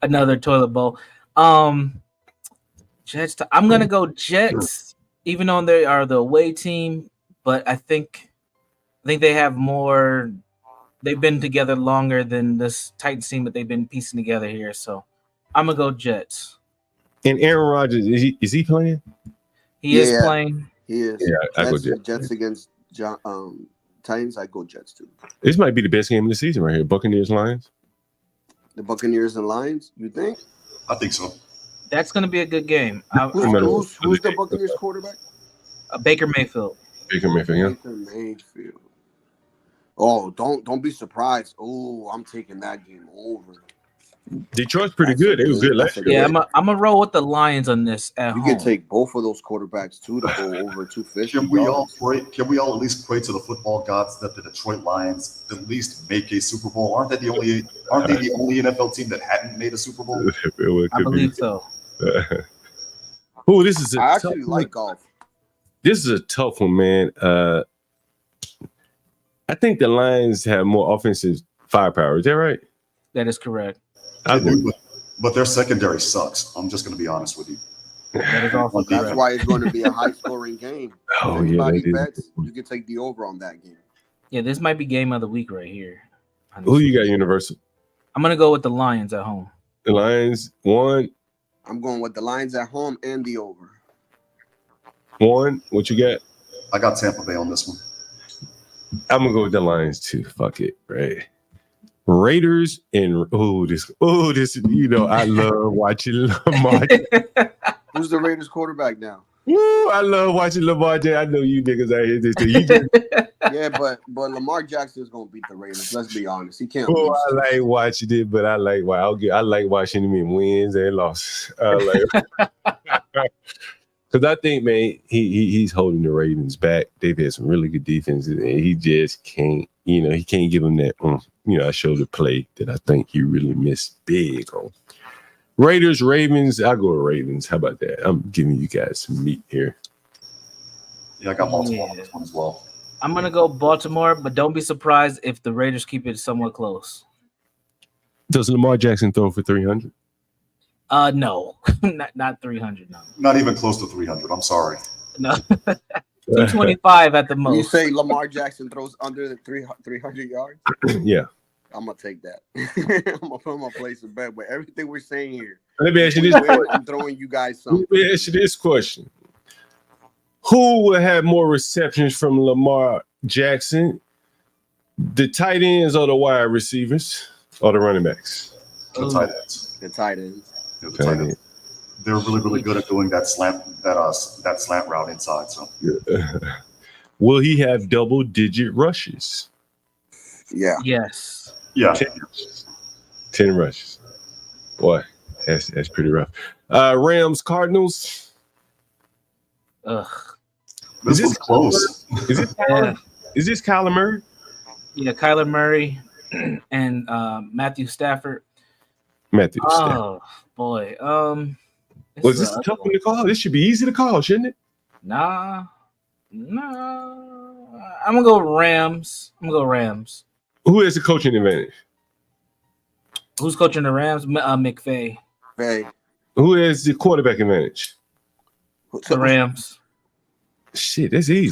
Another toilet bowl. Jets. I'm gonna go Jets, even though they are the away team. But I think they have more. They've been together longer than this Titans team that they've been piecing together here. So I'm gonna go Jets. And Aaron Rodgers, is he playing? He is playing. He is. Yeah, I go Jets. Jets against Titans. I go Jets too. This might be the best game of the season right here. Buccaneers Lions. The Buccaneers and Lions. You think? I think so. That's gonna be a good game. Who's the Buccaneers quarterback? Baker Mayfield. Baker Mayfield. Yeah. Baker Mayfield. Oh, don't be surprised. Oh, I'm taking that game over. Detroit's pretty good. They was good last year. Yeah, I'm gonna roll with the Lions on this at You home. can take both of those quarterbacks too to go over 250. Can we all at least pray to the football gods that the Detroit Lions at least make a Super Bowl? Aren't they the only NFL team that hadn't made a Super Bowl? I believe so. Oh, this is a I tough actually one. like golf. This is a tough one, man. I think the Lions have more offensive firepower. Is that right? That is correct. But their secondary sucks. I'm just going to be honest with you. That is also That's correct. why it's going to be a high-scoring game. Oh, If yeah, anybody that is. bets, you can take the over on that game. Yeah, this might be game of the week right here. Who you got, Universal? I'm gonna go with the Lions at home. The Lions, one. I'm going with the Lions at home and the over. What you got? I got Tampa Bay on this one. I'm gonna go with the Lions too. Fuck it, right? Raiders and this. I love watching Lamar. Who's the Raiders quarterback now? Woo, I love watching Lamar. I know you niggas out here. Yeah, but Lamar Jackson is going to beat the Raiders. Let's be honest. He can't. Oh, lose. I like watching it, but I like watching him in wins and losses. Because I think, man, he's holding the Ravens back. They've had some really good defenses, and he just can't. He can't give them that. I shoulder play that I think he really missed big on. Raiders, Ravens. I'll go with Ravens. How about that? I'm giving you guys some meat here. Yeah, I got Baltimore on this one as well. I'm gonna go Baltimore, but don't be surprised if the Raiders keep it somewhat close. Does Lamar Jackson throw for 300? No, not 300. No, Not even close to 300. I'm sorry. no, 225 at the most. You say Lamar Jackson throws under the 300 yards? Yeah. I'm going to take that. I'm going to place a bet with everything we're saying here. Let me ask you this. I'm throwing you guys something. Let me ask you this question. Who will have more receptions from Lamar Jackson? The tight ends or the wide receivers or the running backs? The tight ends. The tight ends. Yeah, the tight ends. They're really good at doing that slant route inside. So will he have double-digit rushes? Yeah. Yes. Yeah. 10 rushes. Boy, that's pretty rough. Rams, Cardinals. Ugh. This was close. Is this Kyler Murray? Yeah, Kyler Murray and Matthew Stafford. Matthew Stafford. Oh boy. Was this a tough one to call? This should be easy to call, shouldn't it? Nah. I'm gonna go Rams. Who has the coaching advantage? Who's coaching the Rams? McVay. Who has the quarterback advantage? The Rams. Shit, that's easy.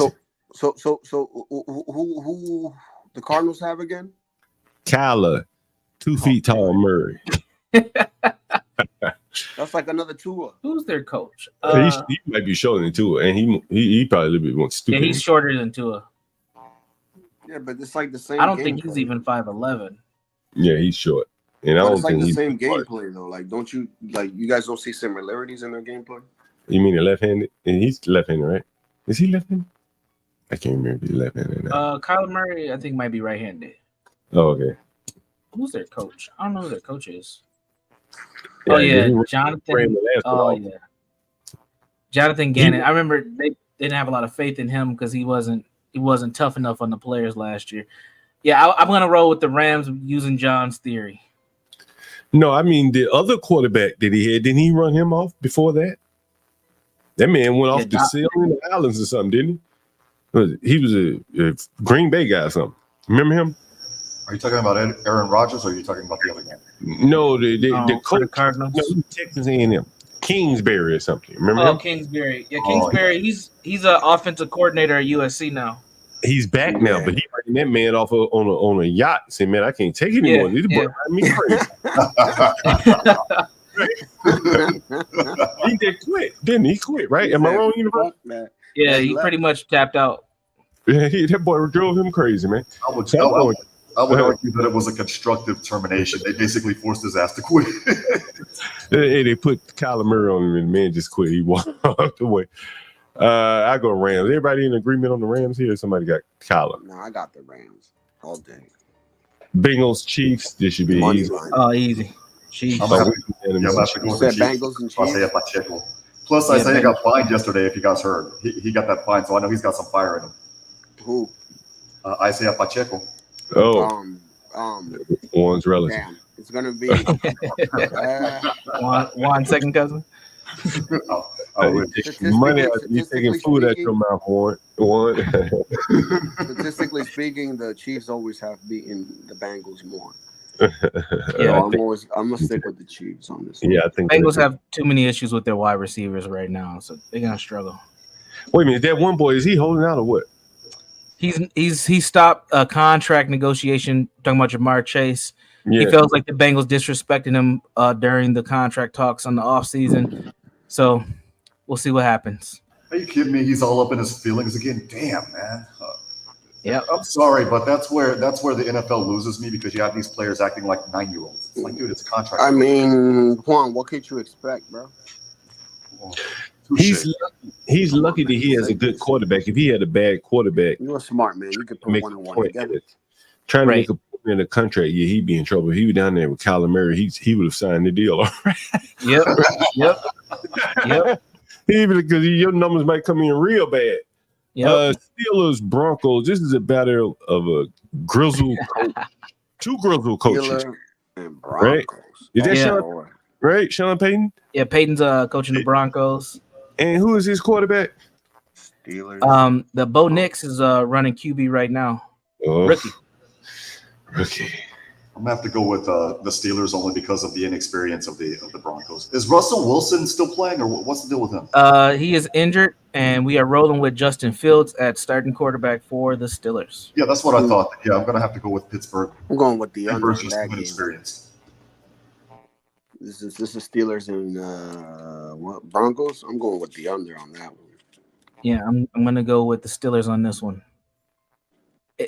So who the Cardinals have again? Kyler, 2 feet tall Murray. That's like another Tua. Who's their coach? He might be shorter than Tua, and he probably a little bit more Yeah, stupid. he's shorter than Tua. Yeah, but it's like the same. I don't think he's even 5'11". Yeah, he's short, and I But don't it's like think the he's. same gameplay though. Like, don't you you guys don't see similarities in their gameplay? You mean the left-handed? And he's left-handed, right? Is he left-handed? I can't remember if he's left-handed. Now. Kyler Murray, I think, might be right-handed. Oh, okay. Who's their coach? I don't know who their coach is. Yeah, Oh yeah, he ran Jonathan. the last Oh one. yeah, Jonathan Gannon. I remember they didn't have a lot of faith in him because he wasn't tough enough on the players last year. Yeah, I'm gonna roll with the Rams using John's theory. No, I mean the other quarterback that he had, didn't he run him off before that? That man went off the ceiling of Islands or something, didn't he? He was a Green Bay guy or something. Remember him? Are you talking about Aaron Rodgers, or are you talking about the other guy? No, the for the coach. Cardinals. No, Texas A&M, Kingsbury or something. Remember Oh, him? Kingsbury. Yeah, Oh, Kingsbury. He's an offensive coordinator at USC now. He's back now, Yeah. but he bringing that man off on a yacht. Say, man, I can't take it anymore. Yeah, This boy drive me crazy. He did quit, didn't he? Quit, right? Am I wrong, Universe? Yeah, he pretty much tapped out. Yeah, that boy drove him crazy, man. I would, So I'm going- I would argue that it was a constructive termination. They basically forced his ass to quit. They put Kyler Murray on him, and the man just quit. He walked away. I go Rams. Everybody in agreement on the Rams here? Somebody got Kyler. No, I got the Rams all day. Bengals, Chiefs. This should be Money easy. line. Oh, easy. Chiefs. I'm gonna have to go with the Said Chiefs. Bengals and Chiefs. Isaiah Pacheco. Plus, Yeah, Isaiah Bengals. got fined yesterday. If you guys heard, he got that fine, so I know he's got some fire in him. Who? Isaiah Pacheco. Oh, Juan's relative. Damn, it's gonna be Juan second cousin. Money, you taking food at your mouth, Juan. statistically speaking, the Chiefs always have beaten the Bengals more. Yeah, I'm gonna stick with the Chiefs on this one. Yeah, I think Bengals have too many issues with their wide receivers right now, so they're gonna struggle. Wait a minute, that one boy, is he holding out or what? He stopped a contract negotiation. Talking about Jamar Chase, he Yeah. feels like the Bengals disrespecting him during the contract talks on the offseason. So we'll see what happens. Are you kidding me? He's all up in his feelings again. Damn, man. Yeah, I'm sorry, but that's where the NFL loses me, because you have these players acting like 9-year-olds. It's like, dude, it's a contract. I mean, Juan, what could you expect, bro? He's lucky that he has a good quarterback. If he had a bad quarterback, You're a smart man. You could put make one a and one point. together. Trying to make a point in a contract, yeah, he'd be in trouble. If he was down there with Kyler Murray, he would have signed the deal. All right. Yep. Even because your numbers might come in real bad. Yep. Steelers, Broncos. This is a battle of a grizzled coach. Two grizzled coaches. Steelers and Right? Broncos. Is that Yeah. Sean? Right? Sean Payton? Yeah, Peyton's coaching the Broncos. And who is his quarterback? Steelers. The Bo Nix is running QB right now. Oh, Rookie. I'm gonna have to go with the Steelers only because of the inexperience of the Broncos. Is Russell Wilson still playing, or what's the deal with him? He is injured, and we are rolling with Justin Fields at starting quarterback for the Steelers. Yeah, that's what I thought. Yeah, I'm gonna have to go with Pittsburgh. I'm going with the under Pittsburgh's in just that too game. inexperienced. This is Steelers and what Broncos. I'm going with the under on that one. Yeah, I'm gonna go with the Steelers on this one.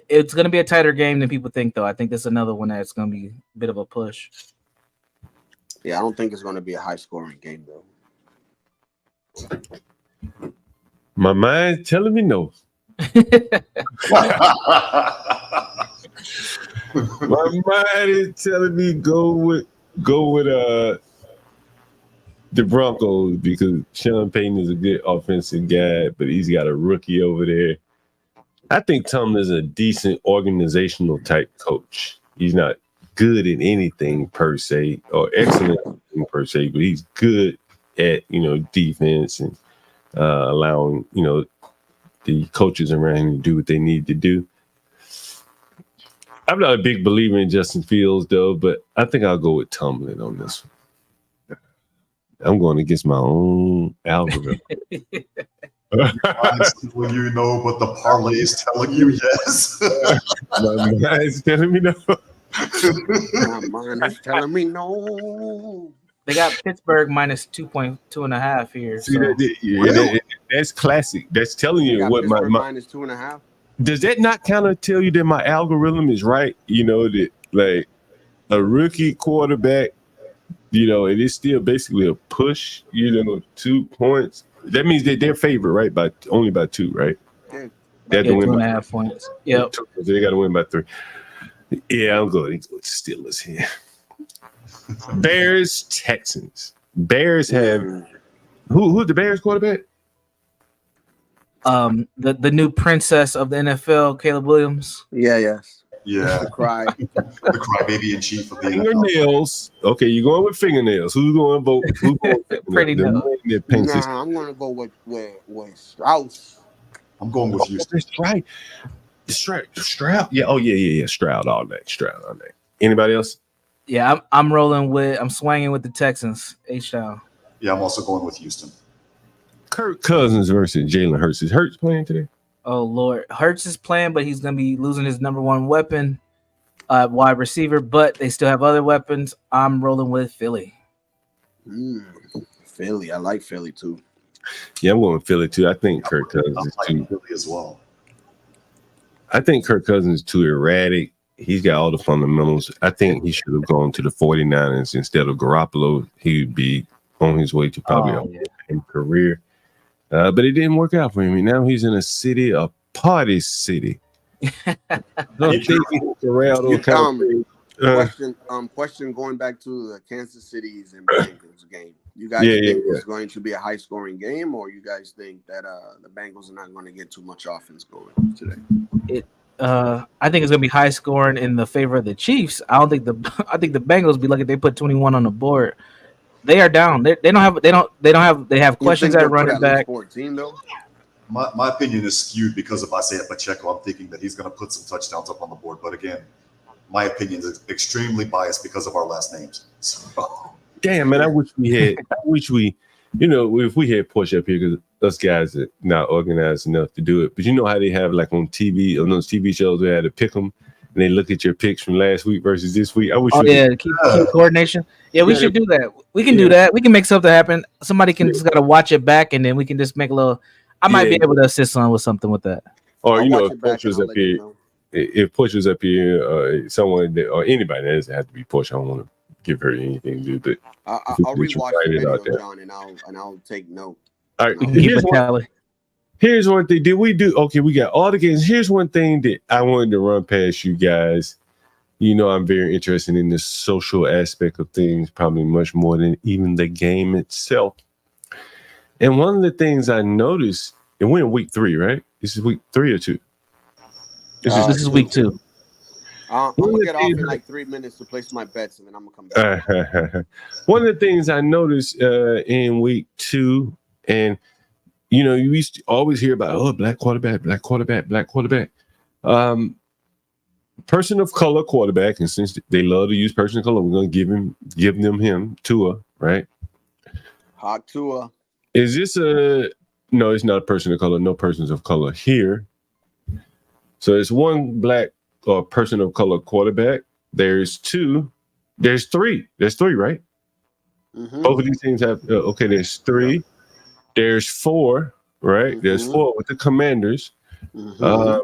It's gonna be a tighter game than people think, though. I think this is another one that's gonna be a bit of a push. Yeah, I don't think it's going to be a high scoring game though. My mind's telling me no. My mind is telling me go with the Broncos, because Sean Payton is a good offensive guy, but he's got a rookie over there. I think Tom is a decent organizational type coach. He's not good at anything per se, or excellent per se, but he's good at defense and allowing the coaches around him to do what they need to do. I'm not a big believer in Justin Fields though, but I think I'll go with Tomlin on this one. I'm going against my own algorithm. Well, you know, but the parlay is telling you yes. My mind's telling me no. My mind is telling me no. They got Pittsburgh minus 2.2.5 here. See, So. that's classic. That's telling You you got what my minus 2.5. does that not kind of tell you that my algorithm is right? That like a rookie quarterback, it is still basically a push, 2 points. That means that they're favored, right? By only by 2, right? Yeah. They have to win by 2.5 points. Yep. So they got to win by 3. Yeah, I'm going to go with Steelers here. Bears, Texans. Bears have who's the Bears quarterback? The new princess of the NFL, Caleb Williams. Yes. Yeah. The cry. The crybaby in chief of the NFL. Fingernails. Okay, you're going with fingernails. Who's going to vote? Who's going with Pretty the nails. man that paints his- Nah, I'm going to go with Strauss. I'm going with you. That's right. Stroud. Yeah. Oh yeah. Stroud all day. Anybody else? Yeah, I'm swinging with the Texans. H-Town. Yeah, I'm also going with Houston. Kirk Cousins versus Jalen Hurts. Is Hurts playing today? Oh Lord, Hurts is playing, but he's gonna be losing his number one weapon, wide receiver. But they still have other weapons. I'm rolling with Philly. Philly, I like Philly too. Yeah, I'm going with Philly too. I think Kirk Cousins is too. Philly as well. I think Kirk Cousins is too erratic. He's got all the fundamentals. I think he should have gone to the 49ers instead of Garoppolo. He would be on his way to probably a career. But it didn't work out for him. And now he's in a party city. Question going back to the Kansas City's and Bengals game. You guys think it's going to be a high scoring game, or you guys think that the Bengals are not going to get too much offense going today? I think it's gonna be high scoring in the favor of the Chiefs. I think the Bengals be lucky if they put 21 on the board. They are down. They have questions at running back. 14 though. My opinion is skewed because of Isaiah Pacheco. I'm thinking that he's going to put some touchdowns up on the board. But again, my opinion is extremely biased because of our last names. So. Damn, man, I wish we, if we had Porsche up here, because us guys are not organized enough to do it. But you know how they have like on TV, on those TV shows, they had to pick them and they look at your picks from last week versus this week. I wish. Keep coordination. Yeah, we should do that. We can do that. We can make something happen. Somebody can just gotta watch it back, and then we can just make a little. I might be able to assist on with something with that. Or if Porsche was up here, if Porsche was up here, someone or anybody that doesn't have to be Porsche. I don't want to give her anything to do, but I'll rewatch the video, John, and I'll take note. All right, here's one thing. Did we do? Okay, we got all the games. Here's one thing that I wanted to run past you guys. I'm very interested in the social aspect of things, probably much more than even the game itself. And one of the things I noticed, and we're in week 3, right? This is week 3 or 2? This is week 2. I'm gonna get off in like 3 minutes to place my bets, and then I'm gonna come back. One of the things I noticed in week 2, and you used to always hear about black quarterback. Person of color quarterback, and since they love to use person of color, we're gonna give them him Tua, right? Hot Tua. Is this no? It's not a person of color. No persons of color here. So it's one black or person of color quarterback. There's 2. There's 3. There's 3, right? Mm-hmm. Both of these things have. There's 3. There's 4, right? Mm-hmm. There's 4 with the Commanders. Mm-hmm.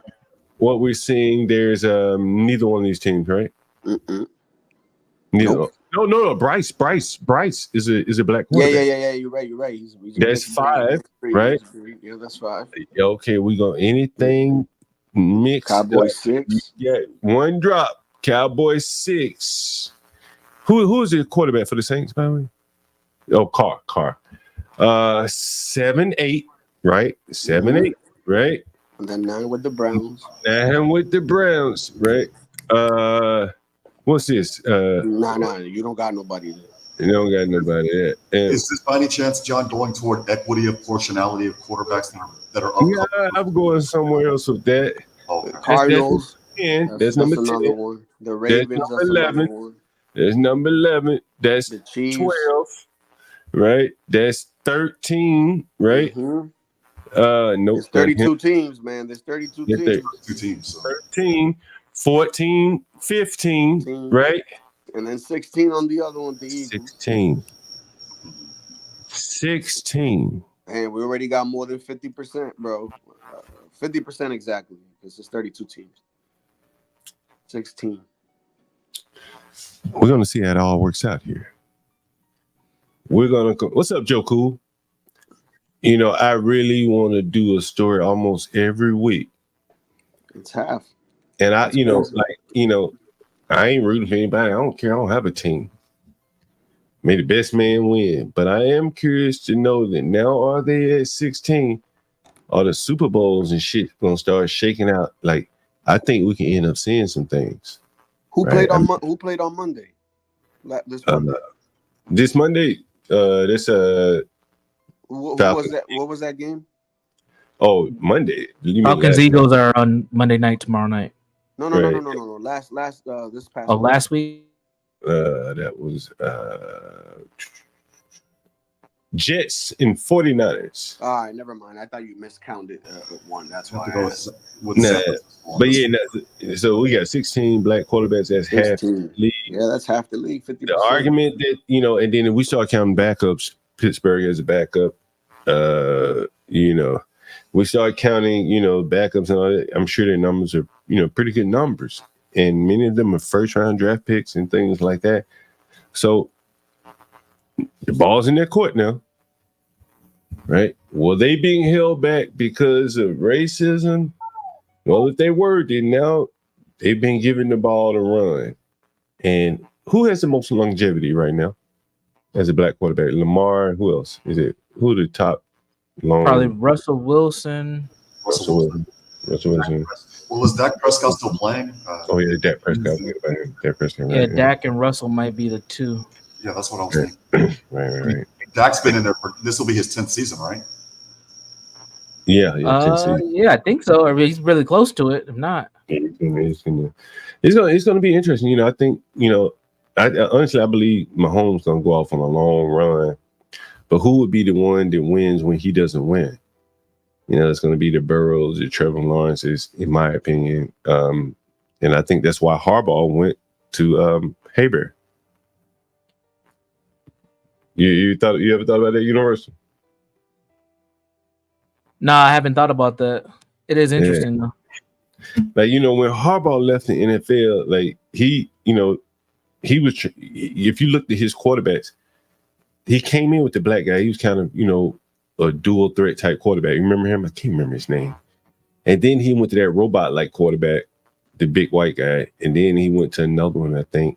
What we're seeing, there's neither one of these teams, right? Mm-mm. Neither. Nope. No. Bryce is a black quarterback. Yeah. You're right. He's that's 5, right? Yeah, that's 5. Okay, we got anything mixed. Cowboy 6. Yeah, 1 drop. Cowboy 6. Who is the quarterback for the Saints, by the way? Oh, Carr. 7-8, right? 7-8, right? And then 9 with the Browns. 9 with the Browns, right? What's this? Nah, you don't got nobody there. You don't got nobody there. Is this by any chance, John, going toward equity of portionality of quarterbacks that are up? Yeah, I'm going somewhere else with that. The Cardinals. That's number 10. Another one. The Ravens. That's number 11. There's number 11. That's the Chiefs. 12. Right? That's 13. Right? Mm-hmm. Nope. There's 32 teams, man. There's 32 teams. 32 teams. 13, 14, 15, right? And then 16 on the other one, the Eagles. 16. And we already got more than 50%, bro. 50% exactly. This is 32 teams. 16. We're going to see how it all works out here. What's up, Joe Cool? I really want to do a story almost every week. It's half. And I ain't rooting for anybody. I don't care. I don't have a team. May the best man win. But I am curious to know that now are they at 16? Are the Super Bowls and shit going to start shaking out? Like, I think we can end up seeing some things. Who played on Monday? This Monday? This Monday, What was that game? Oh, Monday. You mean Falcons last Eagles are on Monday night tomorrow night. No. Right. Last this past. Oh, week. last week. That was Jets and 49ers. All right, never mind. I thought you miscounted one. That's why. Have to I go asked. with Nah, San Francisco on but this yeah, one. so we got 16 black quarterbacks. That's half the 16. league. Yeah, that's half the league. 50%. The argument that and then if we start counting backups, Pittsburgh as a backup. We start counting, backups and all that. I'm sure their numbers are, pretty good numbers, and many of them are first round draft picks and things like that. So the ball's in their court now, right? Were they being held back because of racism? Well, if they were, then now they've been given the ball to run. And who has the most longevity right now as a black quarterback? Lamar. Who else is it? Who are the top long? Probably Russell Wilson. Russell Wilson. Well, is Dak Prescott still playing? Oh yeah, Dak Prescott. Dak Prescott. Yeah, Right, Dak and Russell might be the two. Yeah, that's what I was thinking. right. Dak's been in there for this will be his 10th season, right? Yeah, Tennessee. Yeah, I think so. Or he's really close to it. If not, It's gonna be interesting. I think I honestly I believe Mahomes gonna go off on a long run, but who would be the one that wins when he doesn't win? It's going to be the Burrows, the Trevor Lawrences, in my opinion. And I think that's why Harbaugh went to Haber. You ever thought about that, Universal? no, I haven't thought about that. It is interesting though. Like when Harbaugh left the NFL, like he was. If you looked at his quarterbacks, he came in with the black guy. He was kind of a dual threat type quarterback. You remember him? I can't remember his name. And then he went to that robot like quarterback, the big white guy, and then he went to another one, I think.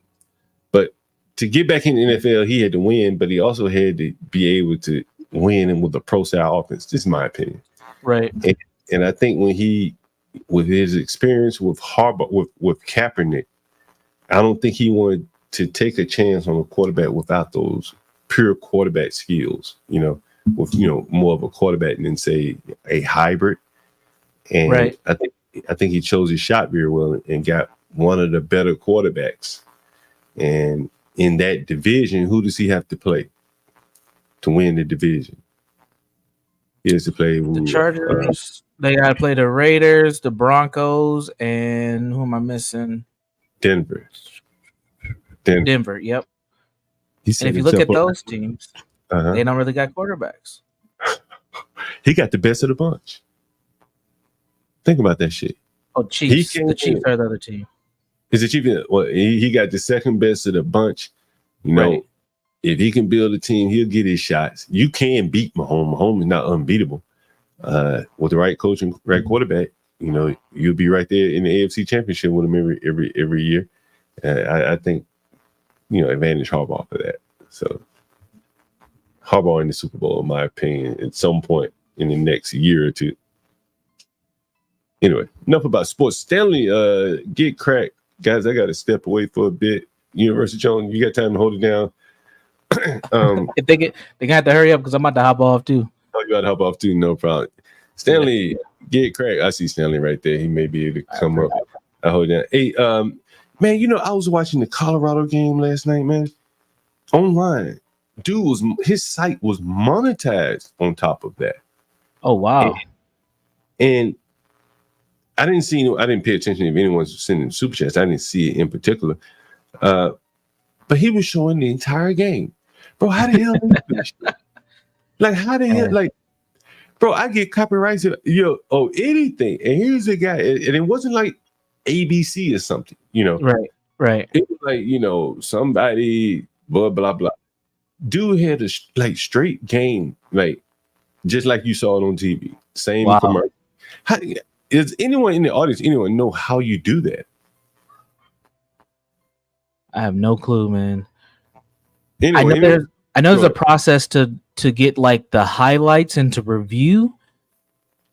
But to get back in the NFL, he had to win, but he also had to be able to win and with a pro style offense. This is my opinion. Right. And I think when with his experience with Harbaugh, with Kaepernick, I don't think he wanted to take a chance on a quarterback without those pure quarterback skills, with more of a quarterback than say a hybrid. And right. I think he chose his shot very well and got one of the better quarterbacks. And in that division, who does he have to play to win the division? He has to play The Chargers. They got to play the Raiders, the Broncos, and who am I missing? Denver. Denver. Yep. And if you look at those teams, they don't really got quarterbacks. He got the best of the bunch. Think about that shit. Oh, Chiefs. The Chiefs are the other team. Is the Chiefs? Well, he got the second best of the bunch. Right. If he can build a team, he'll get his shots. You can beat Mahomes. Mahomes is not unbeatable. With the right coach and right quarterback, you'll be right there in the AFC Championship with him every year. I think, advantage Harbaugh for that. So Harbaugh in the Super Bowl, in my opinion, at some point in the next year or two. Anyway, enough about sports. Stanley, get cracked. Guys, I got to step away for a bit. University Jones, you got time to hold it down? If they gonna have to hurry up because I'm about to hop off too. Oh, you got to hop off too? No problem. Stanley, get cracked. I see Stanley right there. He may be able to come up. I hold it down. Hey, man, I was watching the Colorado game last night, man. Online. Dude, his site was monetized on top of that. Oh, wow. And I didn't pay attention if anyone was sending super chats. I didn't see it in particular. But he was showing the entire game. Bro, how the hell did you do shit? Like, how the hell, like, bro, I get copyrights anything. And here's a guy, and it wasn't like ABC or something, Right. It was like, somebody, blah, blah, blah. Dude had a straight game, like, just like you saw it on TV. Same commercial. Does anyone in the audience, know how you do that? I have no clue, man. Anyway, I know there's a process to get like the highlights into review,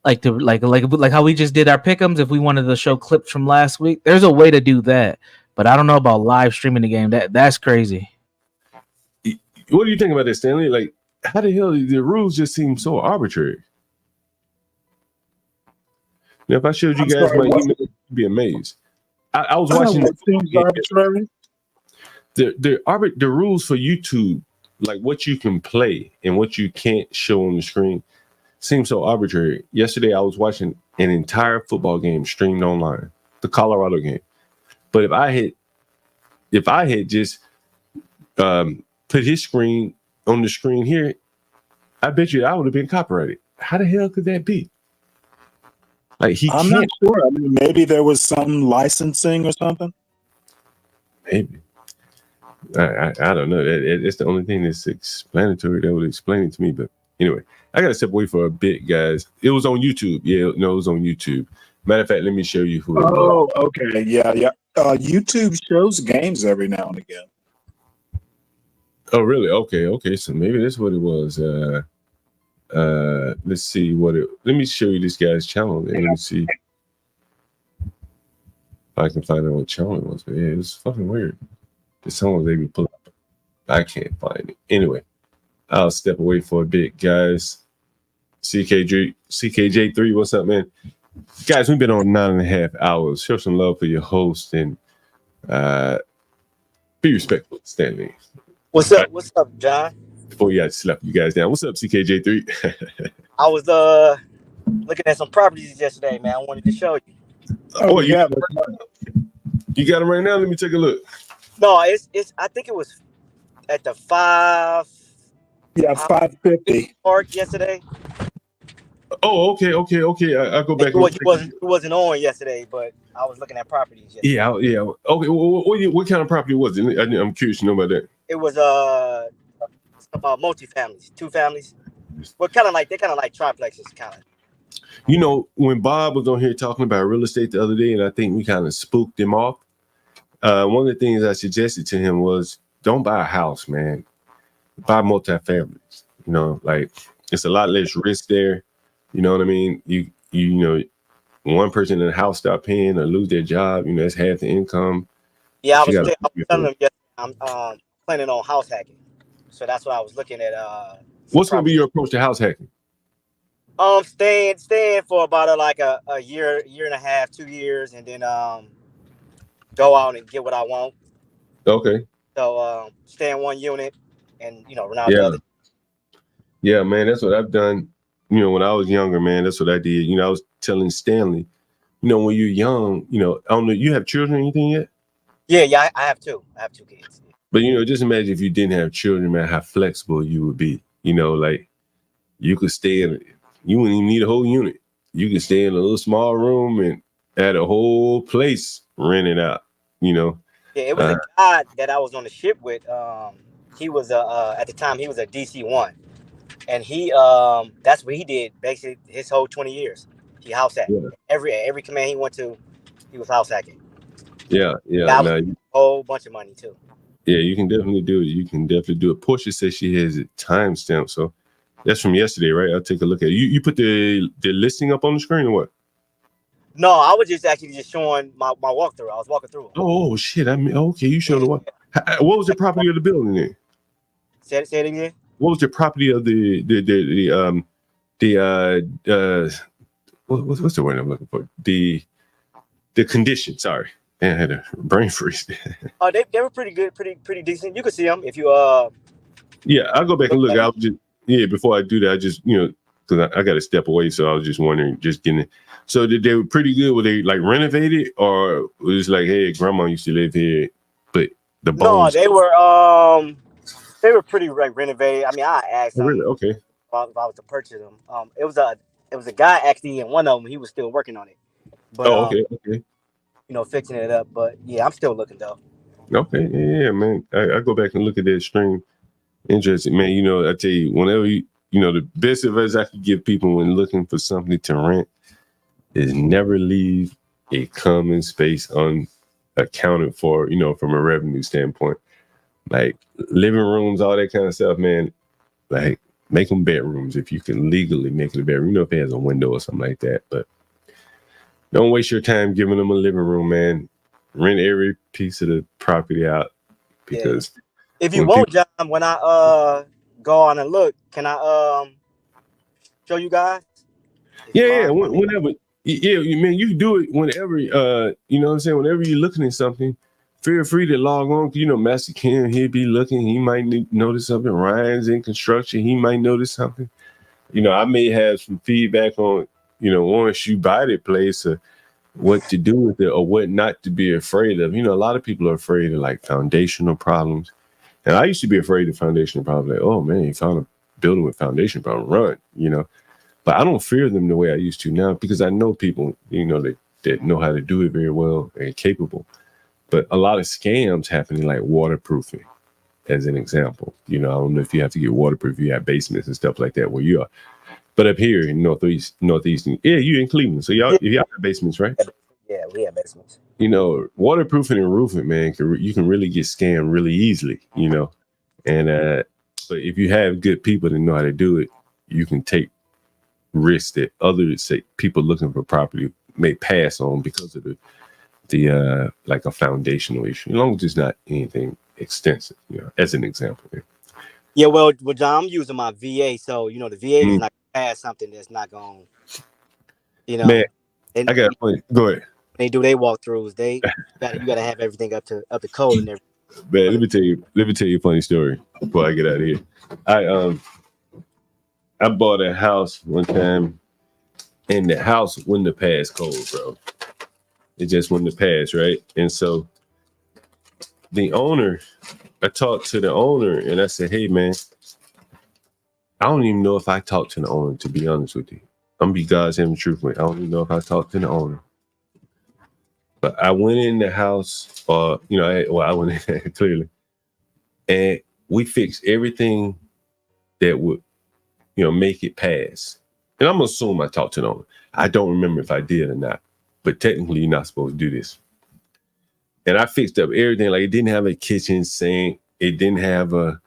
like how we just did our pick'ems. If we wanted to show clips from last week, there's a way to do that. But I don't know about live streaming the game. That's crazy. What do you think about this, Stanley? Like, how the hell the rules just seem so arbitrary? Now, if I showed you I'm guys sorry, my what? email, you'd be amazed. I was watching What seems arbitrary? the rules for YouTube, like what you can play and what you can't show on the screen, seem so arbitrary. Yesterday, I was watching an entire football game streamed online, the Colorado game. But if I had just put his screen on the screen here, I bet you I would have been copyrighted. How the hell could that be? Like I'm not sure. I mean, maybe there was some licensing or something. Maybe. I don't know. It's the only thing that's explanatory that would explain it to me. But anyway, I got to step away for a bit, guys. It was on YouTube. Yeah, no, it was on YouTube. Matter of fact, let me show you who it was. Oh, okay. Yeah. YouTube shows games every now and again. Oh, really? Okay. So maybe that's what it was. Let's see what it. Let me show you this guy's channel. Let me see if I can find out what channel it was. But yeah, it was fucking weird. The song was able to pull up. I can't find it. Anyway, I'll step away for a bit, guys. CKJ3, what's up, man? Guys, we've been on 9.5 hours. Show some love for your host and be respectful, Stanley. What's up? What's up, John? Before you guys slap you guys down. What's up, CKJ3? I was looking at some properties yesterday, man. I wanted to show you. Oh, you got them right now? Let me take a look. No, it's I think it was at the 550 park yesterday. Oh, okay. I'll go back. It wasn't on yesterday, but I was looking at properties yesterday. Yeah. Okay, what kind of property was it? I'm curious to know about that. It was multi-families, 2 families. Well, they're kind of like triplexes, kind of. You know, when Bob was on here talking about real estate the other day, and I think we kind of spooked him off. One of the things I suggested to him was don't buy a house, man. Buy multifamilies. You know, like it's a lot less risk there. You know what I mean? You know, one person in the house start paying or lose their job, you know, that's half the income. Yeah, I was telling them yesterday, I'm planning on house hacking. So that's what I was looking at. What's going to be your approach to house hacking? Staying for about a year and a half, 2 years, and then go out and get what I want. Okay. So stay in one unit and run out the other. Yeah, man, that's what I've done. You know, when I was younger, man, that's what I did. You know, I was telling Stanley, you know, when you're young, you know, I don't know, you have children or anything yet? Yeah, I have 2. I have 2 kids. But, you know, just imagine if you didn't have children, man, how flexible you would be. You know, like you could stay in, you wouldn't even need a whole unit. You could stay in a little small room and had a whole place rented out, you know. Yeah, it was a guy that I was on the ship with. He was at the time he was a DC-1. And he that's what he did basically his whole 20 years. He house hacked. Yeah. Every command he went to, he was house hacking. Yeah. That was a whole bunch of money too. Yeah, you can definitely do it. Portia says she has a timestamp, so that's from yesterday, right? I'll take a look at it. You put the listing up on the screen or what? No, I was just showing my walkthrough. I was walking through. Oh shit! I mean, okay, you showed the what? What was the property of the building then? Say it again. What was the property of what's the word I'm looking for? The condition. Sorry, man, I had a brain freeze. They were pretty good, pretty decent. You could see them if you Yeah, I'll go back and look. I was just before I do that, I just because I got to step away, so I was just wondering, just getting it. So they were pretty good. Were they like renovated, or was it like, hey, grandma used to live here, but the bones? No, they were pretty renovated. I mean, I asked them really? Okay. if I was to purchase them. It was a guy actually, and one of them he was still working on it. But, okay. Fixing it up. But yeah, I'm still looking though. Okay, yeah, man. I go back and look at that stream. Interesting, man. You know, I tell you, whenever the best advice I could give people when looking for something to rent is never leave a common space unaccounted for. From a revenue standpoint. Like living rooms, all that kind of stuff, man. Like make them bedrooms if you can legally make it a bedroom. If it has a window or something like that. But don't waste your time giving them a living room, man. Rent every piece of the property out because if you want, John, when I go on and look, can I show you guys? Yeah, whenever. Yeah, man, you can do it whenever. You know what I'm saying. Whenever you're looking at something, feel free to log on. You know, Master Kim, he'll be looking. He might notice something. Ryan's in construction. He might notice something. You know, I may have some feedback on, you know, once you buy the place, or what to do with it, or what not to be afraid of. You know, a lot of people are afraid of like foundational problems. And I used to be afraid of foundational problems. Like, oh man, you found a building with foundation problem, run, you know. But I don't fear them the way I used to now, because I know people, you know, that know how to do it very well and capable. But a lot of scams happening, like waterproofing, as an example. You know, I don't know if you have to get waterproof, you have basements and stuff like that where you are. But up here in northeastern, yeah, you in Cleveland, so y'all have basements, right? Yeah, we have basements. You know, waterproofing and roofing, man, you can really get scammed really easily, you know. And but if you have good people that know how to do it, you can take risks that others, say people looking for property, may pass on because of the like a foundational issue, as long as it's not anything extensive, you know, as an example. Yeah, well, John, I'm using my VA, so you know the VA is not gonna pass something that's not going, you know. Man, I got a point. Go ahead. They do their walkthroughs. You gotta have everything up to code and everything. Man, let me tell you a funny story before I get out of here. I bought a house one time, and the house wouldn't have passed code, bro. It just wouldn't have passed, right? And so the owner, I talked to the owner and I said, hey man, I don't even know if I talked to the owner, to be honest with you. I'm gonna be God's having the truth with. I don't even know if I talked to the owner. But I went in the house, you know, I went in clearly, and we fixed everything that would, you know, make it pass. And I'm gonna assume I talked to the owner. I don't remember if I did or not, but technically you're not supposed to do this. And I fixed up everything. Like, it didn't have a kitchen sink. It didn't have a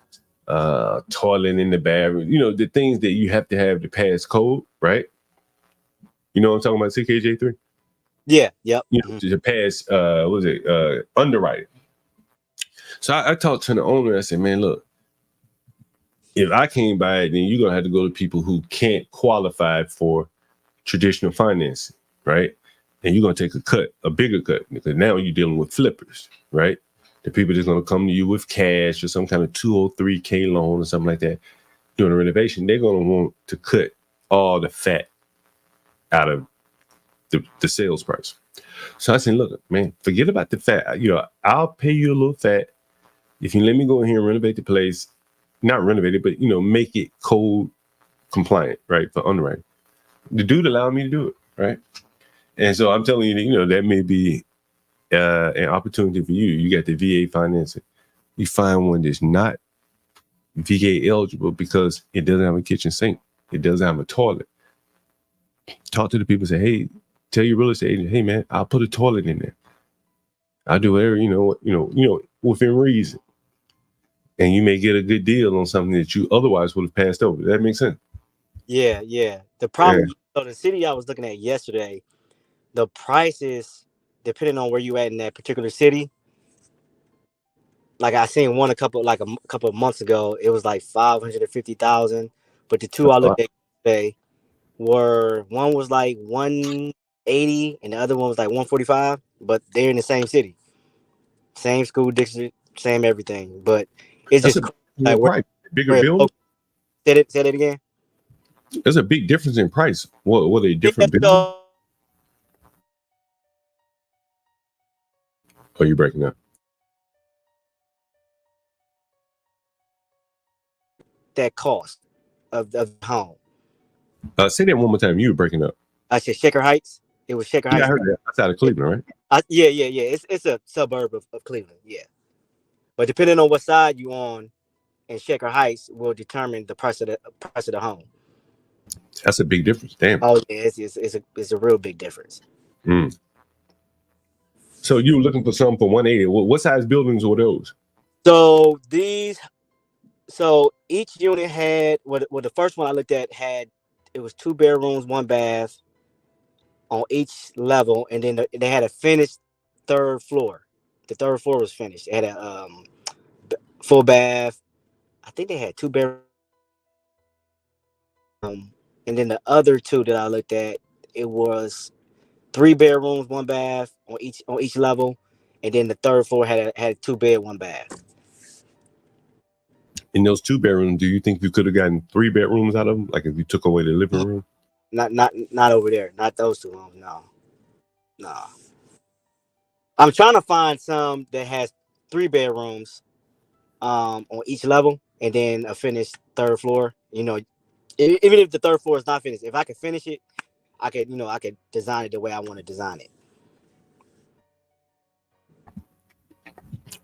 toilet in the bathroom. You know, the things that you have to pass code, right? You know what I'm talking about, CKJ3? Yeah, yep. You know, to pass, underwriting. So I talked to the owner. I said, man, look, if I can't buy it, then you're going to have to go to people who can't qualify for traditional financing, right? And you're going to take a bigger cut, because now you're dealing with flippers, right? The people that's going to come to you with cash or some kind of 203K loan or something like that doing a renovation. They're going to want to cut all the fat out of the sales price. So I said, look, man, forget about the fat. You know, I'll pay you a little fat if you let me go in here and renovate the place. Not renovate it, but, you know, make it code compliant, right, for underwriting. The dude allowed me to do it, right? And so I'm telling you, you know, that may be an opportunity for you. You got the VA financing. You find one that's not VA eligible because it doesn't have a kitchen sink. It doesn't have a toilet. Talk to the people, say, hey, tell your real estate agent, hey man, I'll put a toilet in there. I'll do whatever, you know, within reason. And you may get a good deal on something that you otherwise would have passed over. Does that make sense? Yeah. The problem, so the city I was looking at yesterday, the prices, depending on where you at in that particular city. Like I seen one a couple of months ago, it was like 550,000. But the two I looked at today one was like 180 and the other one was like 145, but they're in the same city, same school district, same everything. But it's That's just like where, bigger building. Say that again. There's a big difference in price. What are they different buildings? Are you breaking up? That cost of the home. Say that one more time. You were breaking up. I said Shaker Heights. It was Shaker Heights. Yeah, I heard that. That's out of Cleveland, right? Yeah. It's a suburb of Cleveland. Yeah. But depending on what side you on in Shaker Heights will determine the price of the home. That's a big difference. Damn. Oh yeah, it's a real big difference. Mm. So you were looking for something for 180. What size buildings were those? So each unit had the first one I looked at it was 2 bedrooms, 1 bath on each level, and then they had a finished third floor. The third floor was finished. It had a full bath. I think they had 2 bedrooms. And then the other two that I looked at, it was 3 bedrooms, 1 bath on each level, and then the third floor had 2 bed, 1 bath. In those 2 bedrooms, do you think you could have gotten 3 bedrooms out of them? Like if you took away the living room? Not over there. Not those 2 rooms. No. I'm trying to find some that has 3 bedrooms on each level, and then a finished third floor. You know, even if the third floor is not finished, if I could finish it, I could design it the way I want to design it.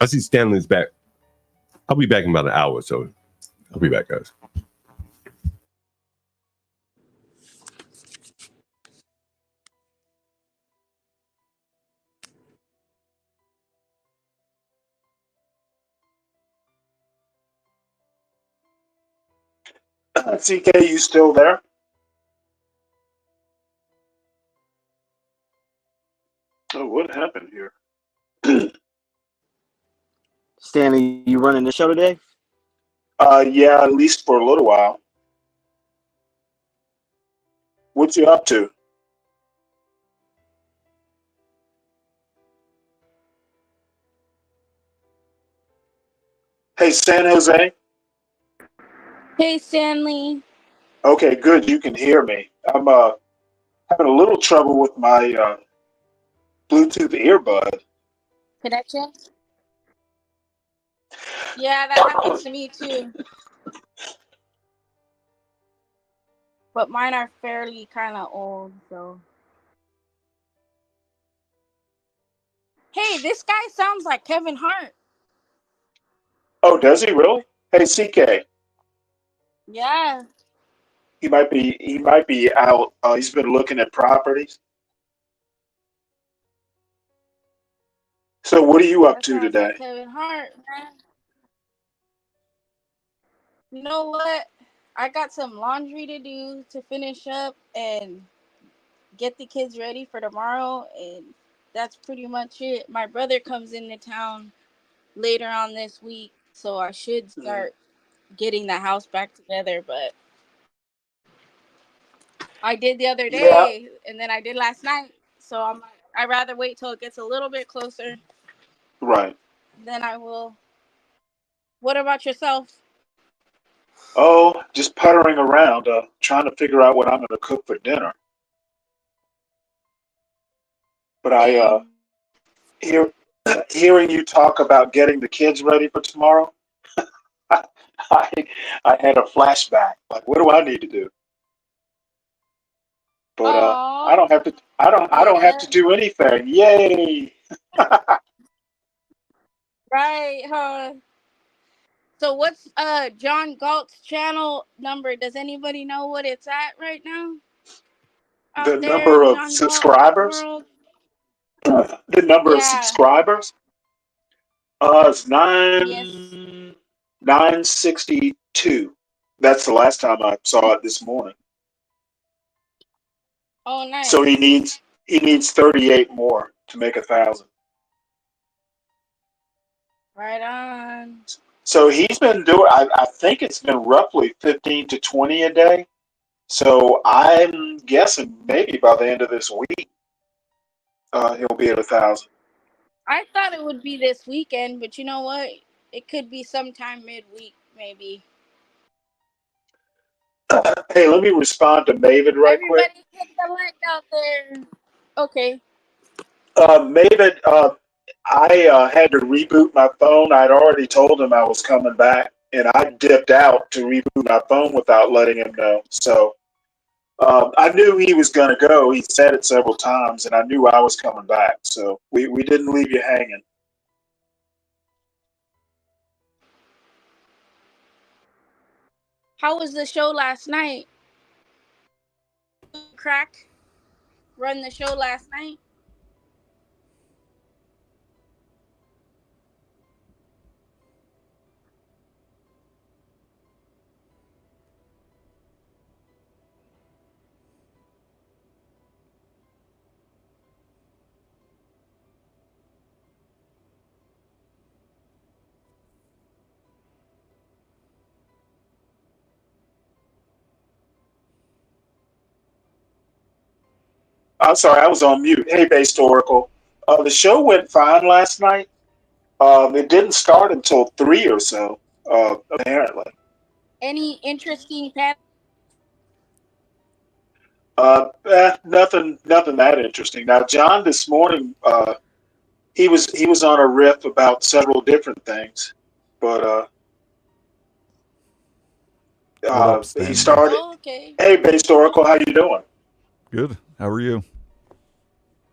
I see Stanley's back. I'll be back in about an hour, so I'll be back, guys. CK, you still there? Oh, what happened here? Stanley, you running the show today? Yeah, at least for a little while. What you up to? Hey, San Jose. Hey, Stanley. Okay, good. You can hear me. I'm having a little trouble with my Bluetooth earbud. Connection? Yeah, that happens to me too. But mine are fairly kind of old, so. Hey, this guy sounds like Kevin Hart. Oh, does he really? Hey, CK. Yeah. He might be out. He's been looking at properties. So what are you up That to sounds today? like Kevin Hart, man. You know what? I got some laundry to do to finish up and get the kids ready for tomorrow, and that's pretty much it. My brother comes into town later on this week, so I should start getting the house back together, but I did the other Yeah. day and then I did last night, so I'd rather wait till it gets a little bit closer, Right. then I will. What about yourself? Oh, just puttering around, trying to figure out what I'm going to cook for dinner. But I hear hearing you talk about getting the kids ready for tomorrow, I I had a flashback. Like, what do I need to do? But I don't have to. I don't have to do anything. Yay! Right, huh? So what's John Galt's channel number? Does anybody know what it's at right now? The Out there number in of John Galt subscribers. world? The number of Yeah. subscribers. It's Yes. 962. That's the last time I saw it this morning. Oh, nice. So he needs 38 more to make 1,000. Right on. So he's been doing. I think it's been roughly 15 to 20 a day. So I'm guessing maybe by the end of this week, he'll be at 1,000. I thought it would be this weekend, but you know what? It could be sometime midweek, maybe. Hey, let me respond to Mavid right quick. Everybody hit the link out there. Okay. Mavid, I had to reboot my phone. I'd already told him I was coming back, and I dipped out to reboot my phone without letting him know. So I knew he was going to go. He said it several times, and I knew I was coming back. So we didn't leave you hanging. How was the show last night? Crack run the show last night? I'm sorry, I was on mute. Hey, Based Oracle. The show went fine last night. It didn't start until 3 or so, apparently. Any interesting pat? Nothing that interesting. Now, John, this morning, he was on a riff about several different things, but What up, he Stanley? started. Oh, okay. Hey, Based Oracle, how you doing? Good. How are you?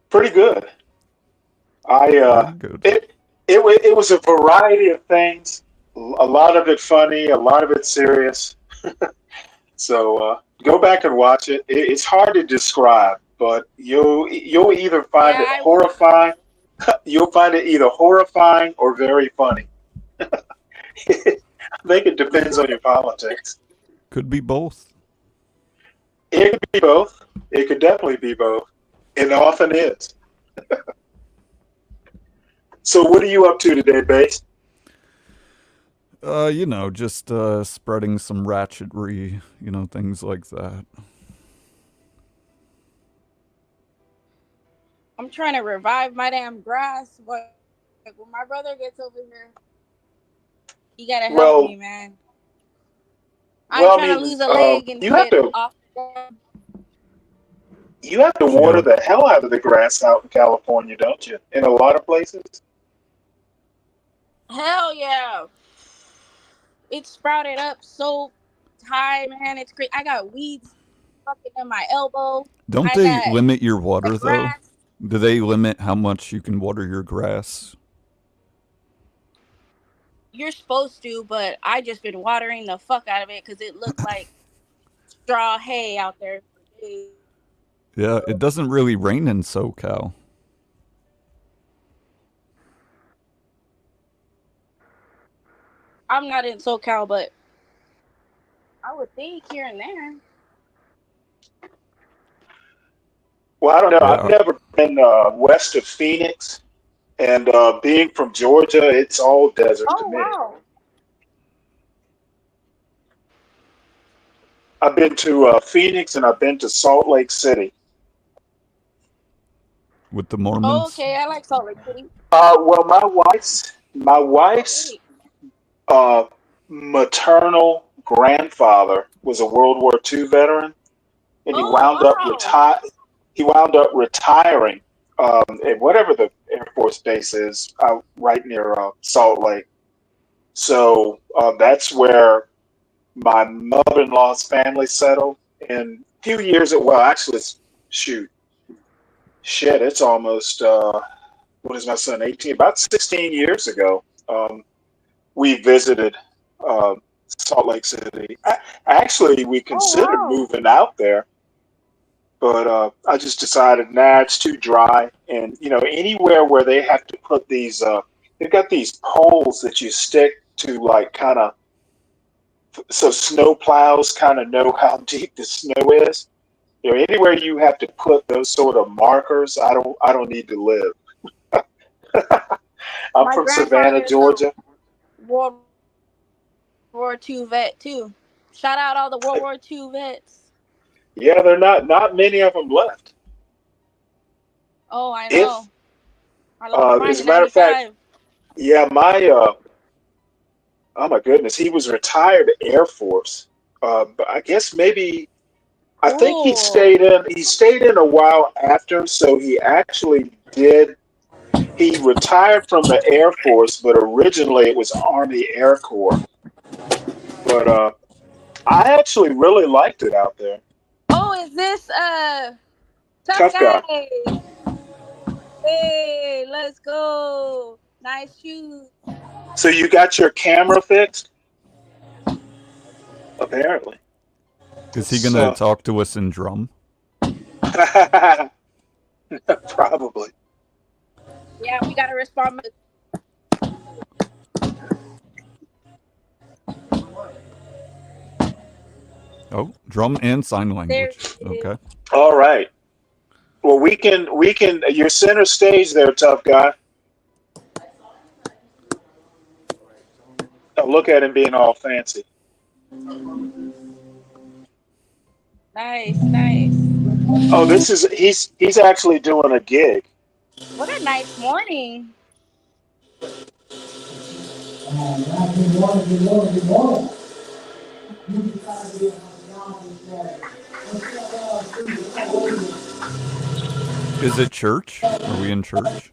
Pretty good. Good. It was a variety of things. A lot of it funny, a lot of it serious. So go back and watch it. It's hard to describe, but you'll either find it horrifying. You'll find it either horrifying or very funny. I think it depends on your politics. Could be both. It could be both. It could definitely be both. It often is. So what are you up to today, Base? Just spreading some ratchetry, things like that. I'm trying to revive my damn grass, but when my brother gets over here, you gotta help me, man. I'm trying to lose a leg and you have get to off. you have to water the hell out of the grass out in California, don't you? In a lot of places. Hell yeah. It sprouted up so high, man. It's great. I got weeds fucking in my elbow. Don't I they got limit your water, though? grass. Do they limit how much you can water your grass? You're supposed to, but I just been watering the fuck out of it because it looked like straw hay out there for days. Yeah, it doesn't really rain in SoCal. I'm not in SoCal, but I would think here and there. Well, I don't know. Yeah. I've never been west of Phoenix, and being from Georgia, it's all desert to Oh, me. wow. I've been to Phoenix and I've been to Salt Lake City. With the Oh, Mormons? okay, I like Salt Lake City. Well, my wife's maternal grandfather was a World War II veteran, and he wound up retiring at whatever the Air Force base is out right near Salt Lake. So that's where my mother-in-law's family settled. And a few years it's almost what is my son, 18? About 16 years ago, we visited Salt Lake City. Actually, we considered moving out there, but I just decided, it's too dry. And anywhere where they have to put these, they've got these poles that you stick to, like, kind of, so snow plows kind of know how deep the snow is. Anywhere you have to put those sort of markers, I don't need to live. I'm from Savannah, Georgia. World War II vet too. Shout out all the World War II vets. Yeah, they're not many of them left. Oh, I know. I love As a matter of fact, yeah, oh my goodness, he was retired Air Force. But I guess maybe I think he stayed in a while after, so he actually did. He retired from the Air Force, but originally it was Army Air Corps. But I actually really liked it out there. Oh, is this Tough guy? Hey, let's go. Nice shoes. So you got your camera fixed? Apparently. Is he going to talk to us in drum? Probably. Yeah, we gotta respond. Oh, drum and sign language. Okay. All right. Well, we can. You're center stage there, tough guy. Oh, look at him being all fancy. Nice. Oh, he's actually doing a gig. What a nice morning. Is it church? Are we in church?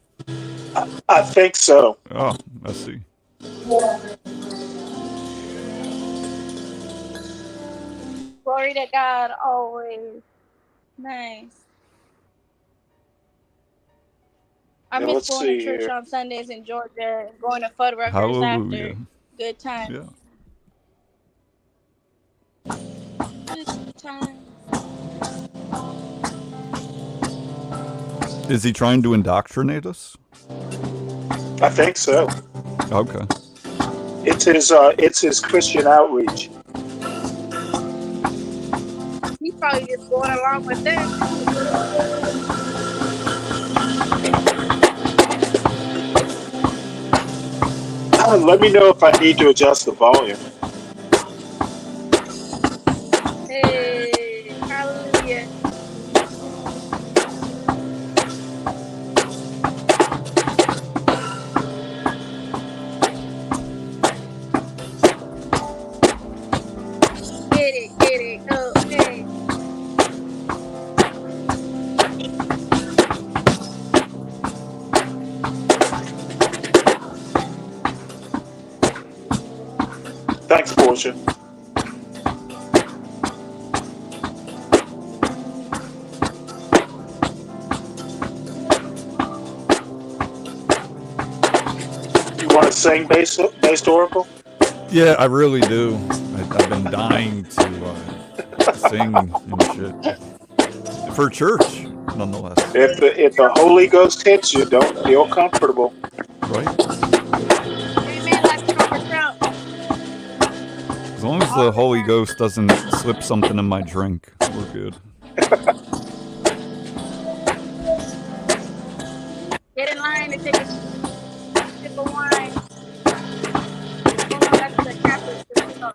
I think so. Oh, I see. Glory to God always. Nice. I Now, miss let's going to see church here. on Sundays in Georgia, going to Fuddruckers Hallelujah. after. Good time. Yeah. Good time. Is he trying to indoctrinate us? I think so. Okay. It's his Christian outreach. He's probably just going along with that. Let me know if I need to adjust the volume. Hey, hallelujah. Get it, oh, hey. Thanks, Portia. You want to sing based Oracle? Yeah, I really do. I've been dying to sing and shit. For church, nonetheless. If the Holy Ghost hits you, don't feel comfortable. Right? Amen, like Trump. As long as the Holy Ghost doesn't slip something in my drink, we're good. Get in line and take a sip of wine. Oh, no, that's the Catholic system.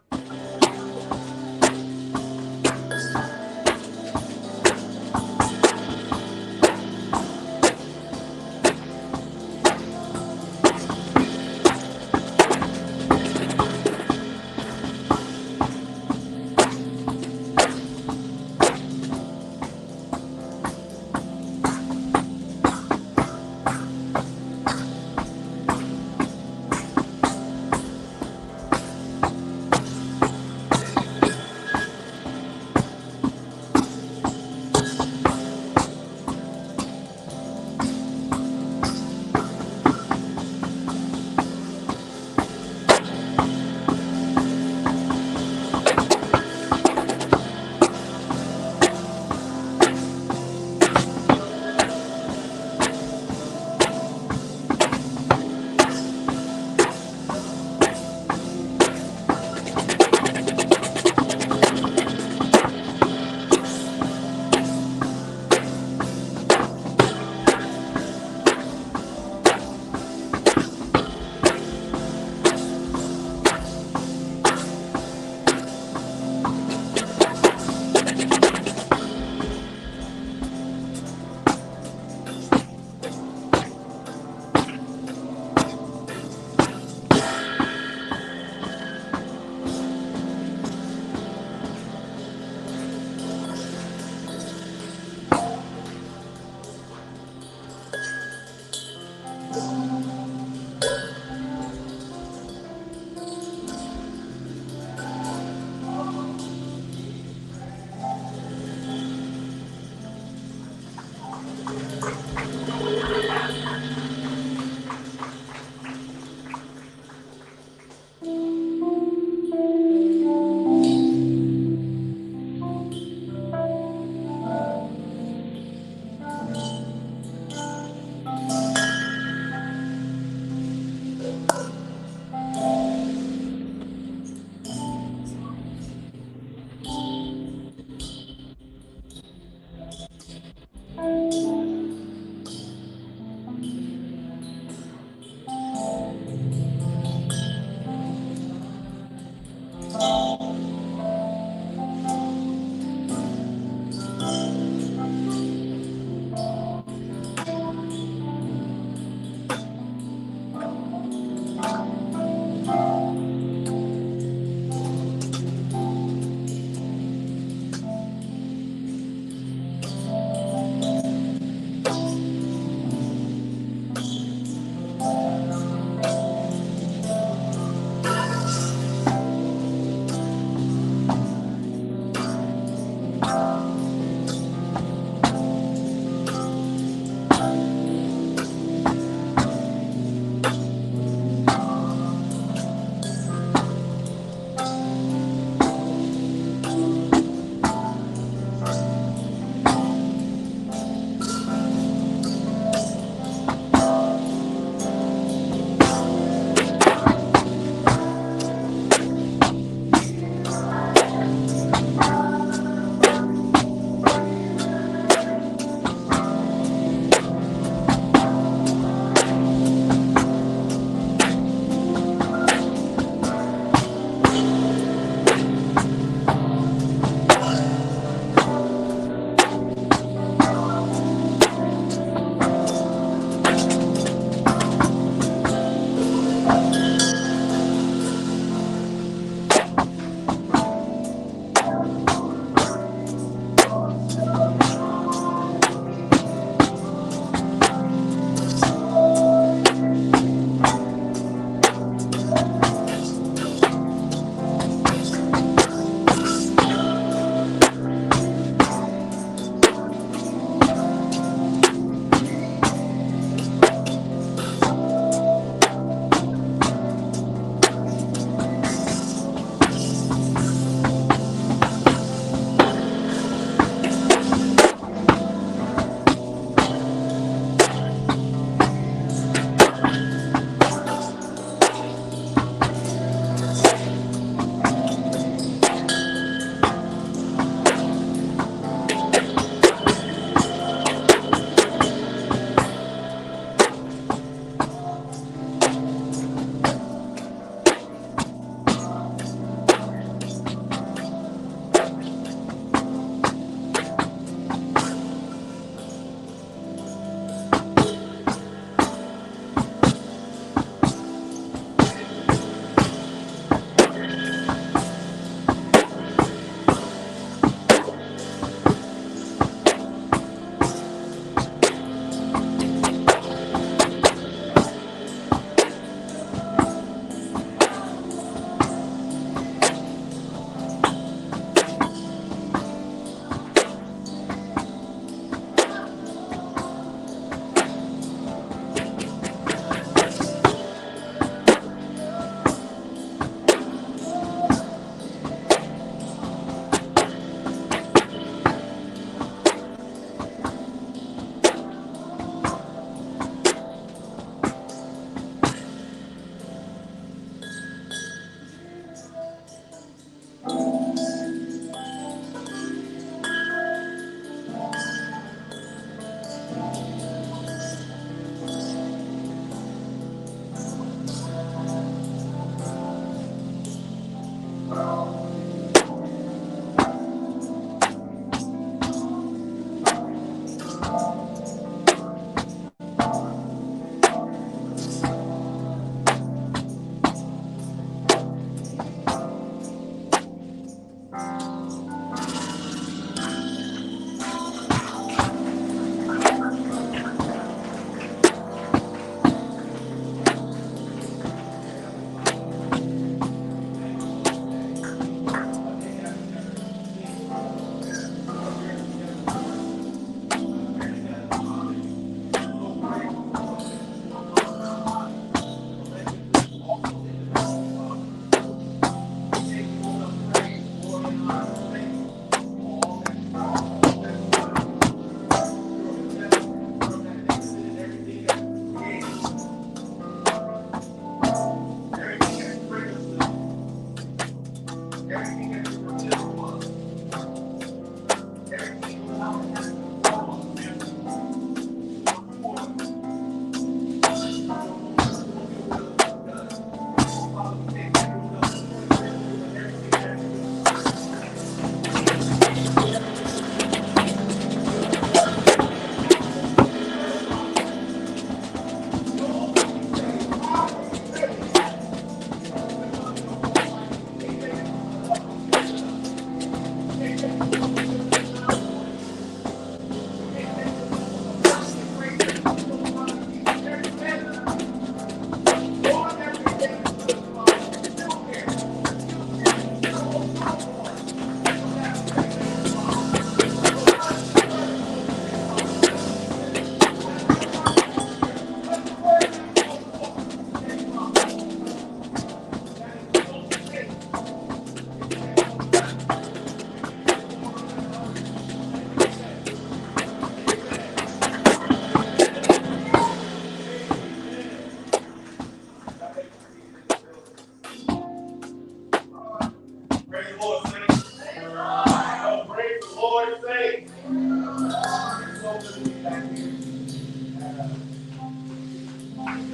Are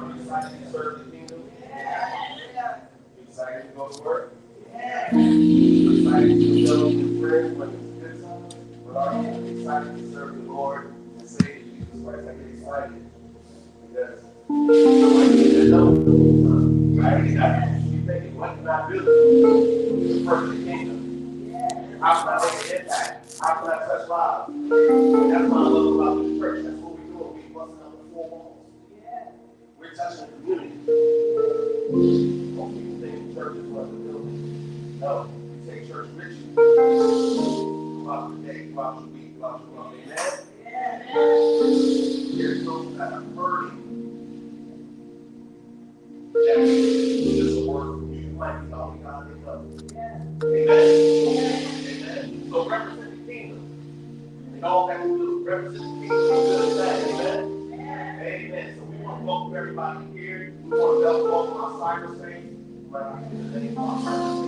you excited to serve the kingdom? You excited to go to work? You excited to go with friends when it's good times? But are you excited to serve the Lord and say to Jesus Christ, I get excited? Because somebody need to know, right? You thinking, what can I do to further the kingdom? How can I make an impact? How can I touch lives? And that's what I love about the church. That's what we do. We busting up the four walls. We're touching the community. Most people think church is what we're building. No, we take church rituals throughout the day, throughout the week, throughout the month. Amen? There's those that are hurting. That is just a word from you. You might be all we got to know. Amen? Amen? So represent the kingdom. And all that we do, represent the kingdom. Amen? Amen. So we want to welcome everybody here. We want to welcome our cyber saints. Right? In the name of our cyber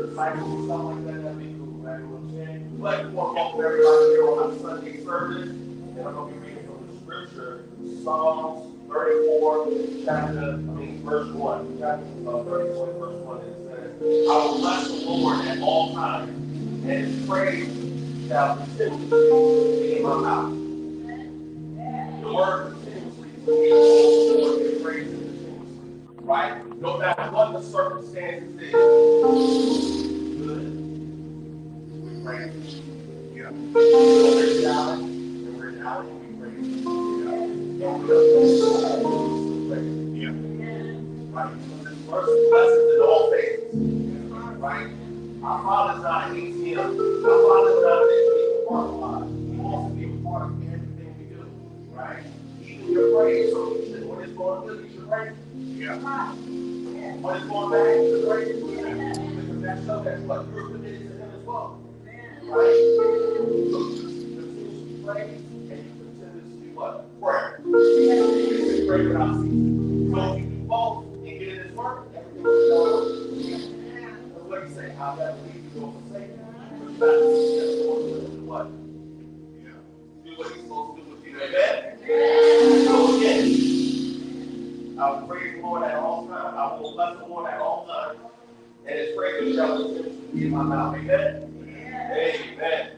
disciples or something like that, that'd be cool, right? You know what I'm saying? But we want to welcome everybody here on our Sunday service. And I'm going to be reading from the scripture, Psalms 34, verse 1. Chapter 34, verse 1. It says, I will bless the Lord at all times, and his praise shall continually be in my mouth. The word continuously is praise continuously, right? No matter what the circumstances is, good. We praise. Yeah. We're down, and we're down, and we praise. Yeah. And we praise. Yeah. Right? This verse is blessings in all phases. Right? Our Father's not an ATM. Our Father's not an ATM part of life. He wants to be a part of everything we do. Right? Even your praise. So you should, when it's going good, you should praise. Yeah. When it's going bad, you should praise. Because that shows that's what you're committed to Him as well. Right? So you continuously praise and you continuously what? Pray. You pray without ceasing. So if you do both and get in His word, everything will go on. That's what He say. I'll never leave you nor forsake you. But you got to see Him going to what? Yeah. Do what He's supposed to do with you. Amen? So again, I will praise the Lord at all times. I will bless the Lord at all times. And His praise shall continuously be in my mouth. Amen? Amen.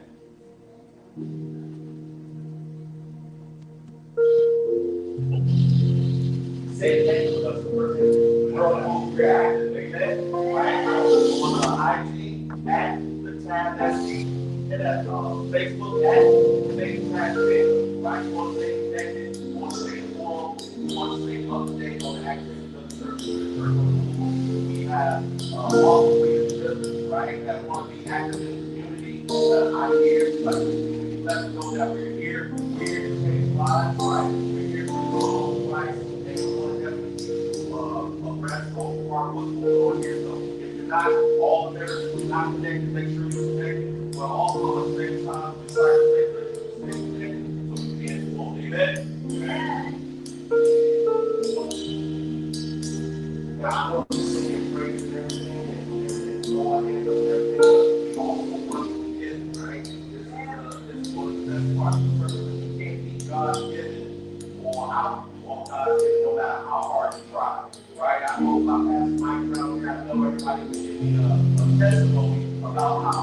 Say thank you to us for we're on reactive. Amen? Right? On IG at the tab that's me. And at Facebook at Facebook tab. Right? You want to stay connected. You want to stay informed. You want to stay up to date on the activities of the church. We have all the leadership, right, that want to be active in the community. Ideas, like we let them know that we're here. We're here to change lives, right? We're here to grow Christ. And we want to definitely abreast of what's going on here. So if you're not all the members who are not connected, make sure you're connected. But also at the same time, we try to stay connected so we can get involved. Amen? Now, I know you're saying praise and everything, and so I end up everything, but we also want to get, right? This is one of the best parts of the person. You can't be God's given or how you want God's given, no matter how hard you try, right? I know about Pastor Mike around here. I know everybody can give me a testimony about how,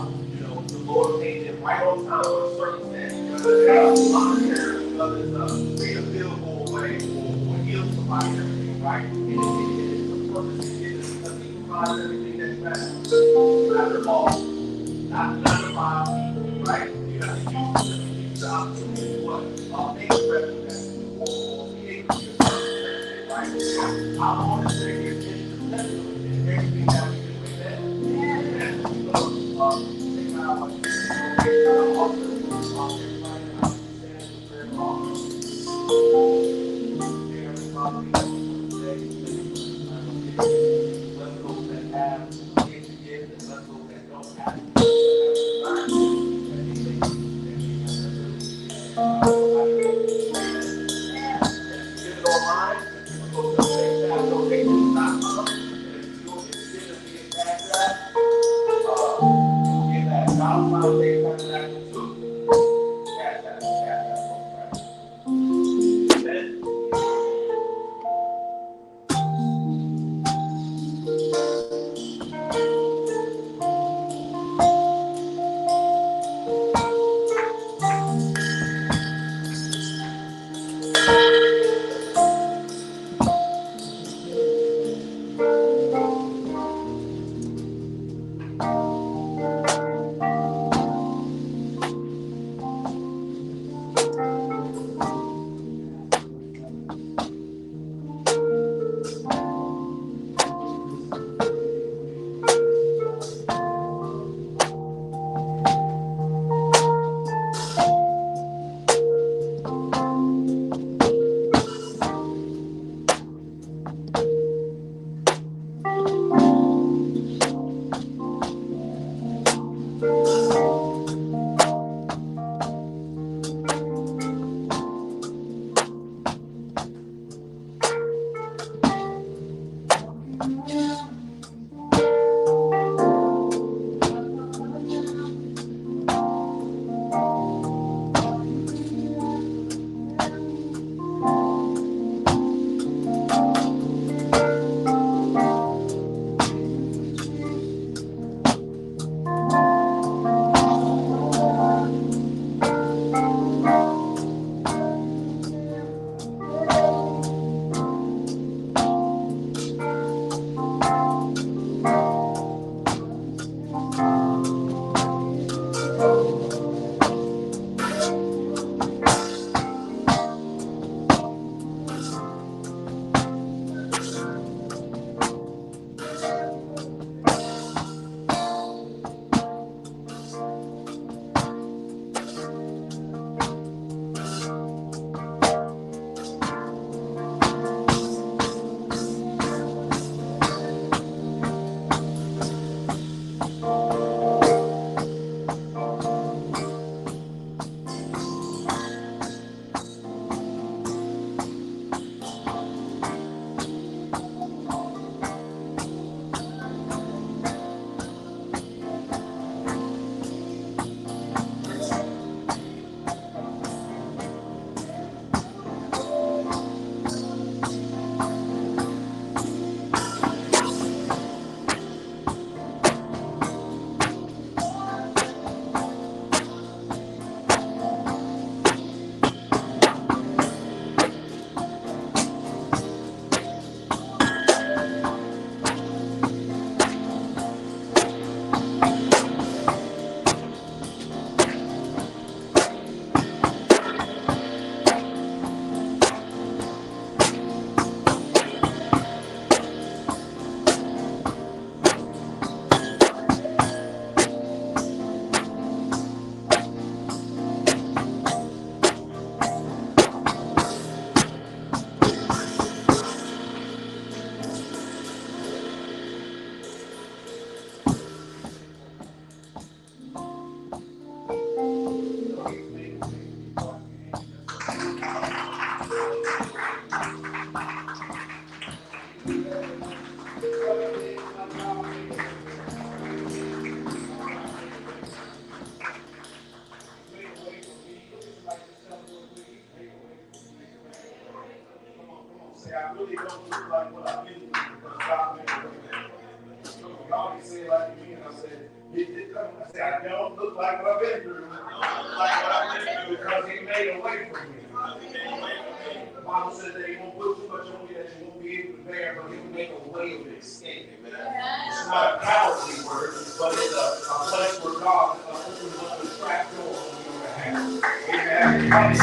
the Lord came in right on time with a circumstance. Whether it's made a billboard way or heal somebody and everything, right? And purpose is because He provides everything that you have. You have the law, not the five, right? You have to use the opportunity to what? Make the represent or create your purpose, right? I want to say here is the testimony in everything that we do. Amen. So, take out what you do, I really don't look like what I've been through because God made a way. So y'all be saying like to me, and I said, I said, I don't look like what I've been through. I don't look like what I've been through because He made a way for me. The Bible says that He won't put too much on you that you won't be able to bear, but He will make a way of escape. Amen. It's not a cowardly word, but it's a place where God opens up the trap door on your behalf.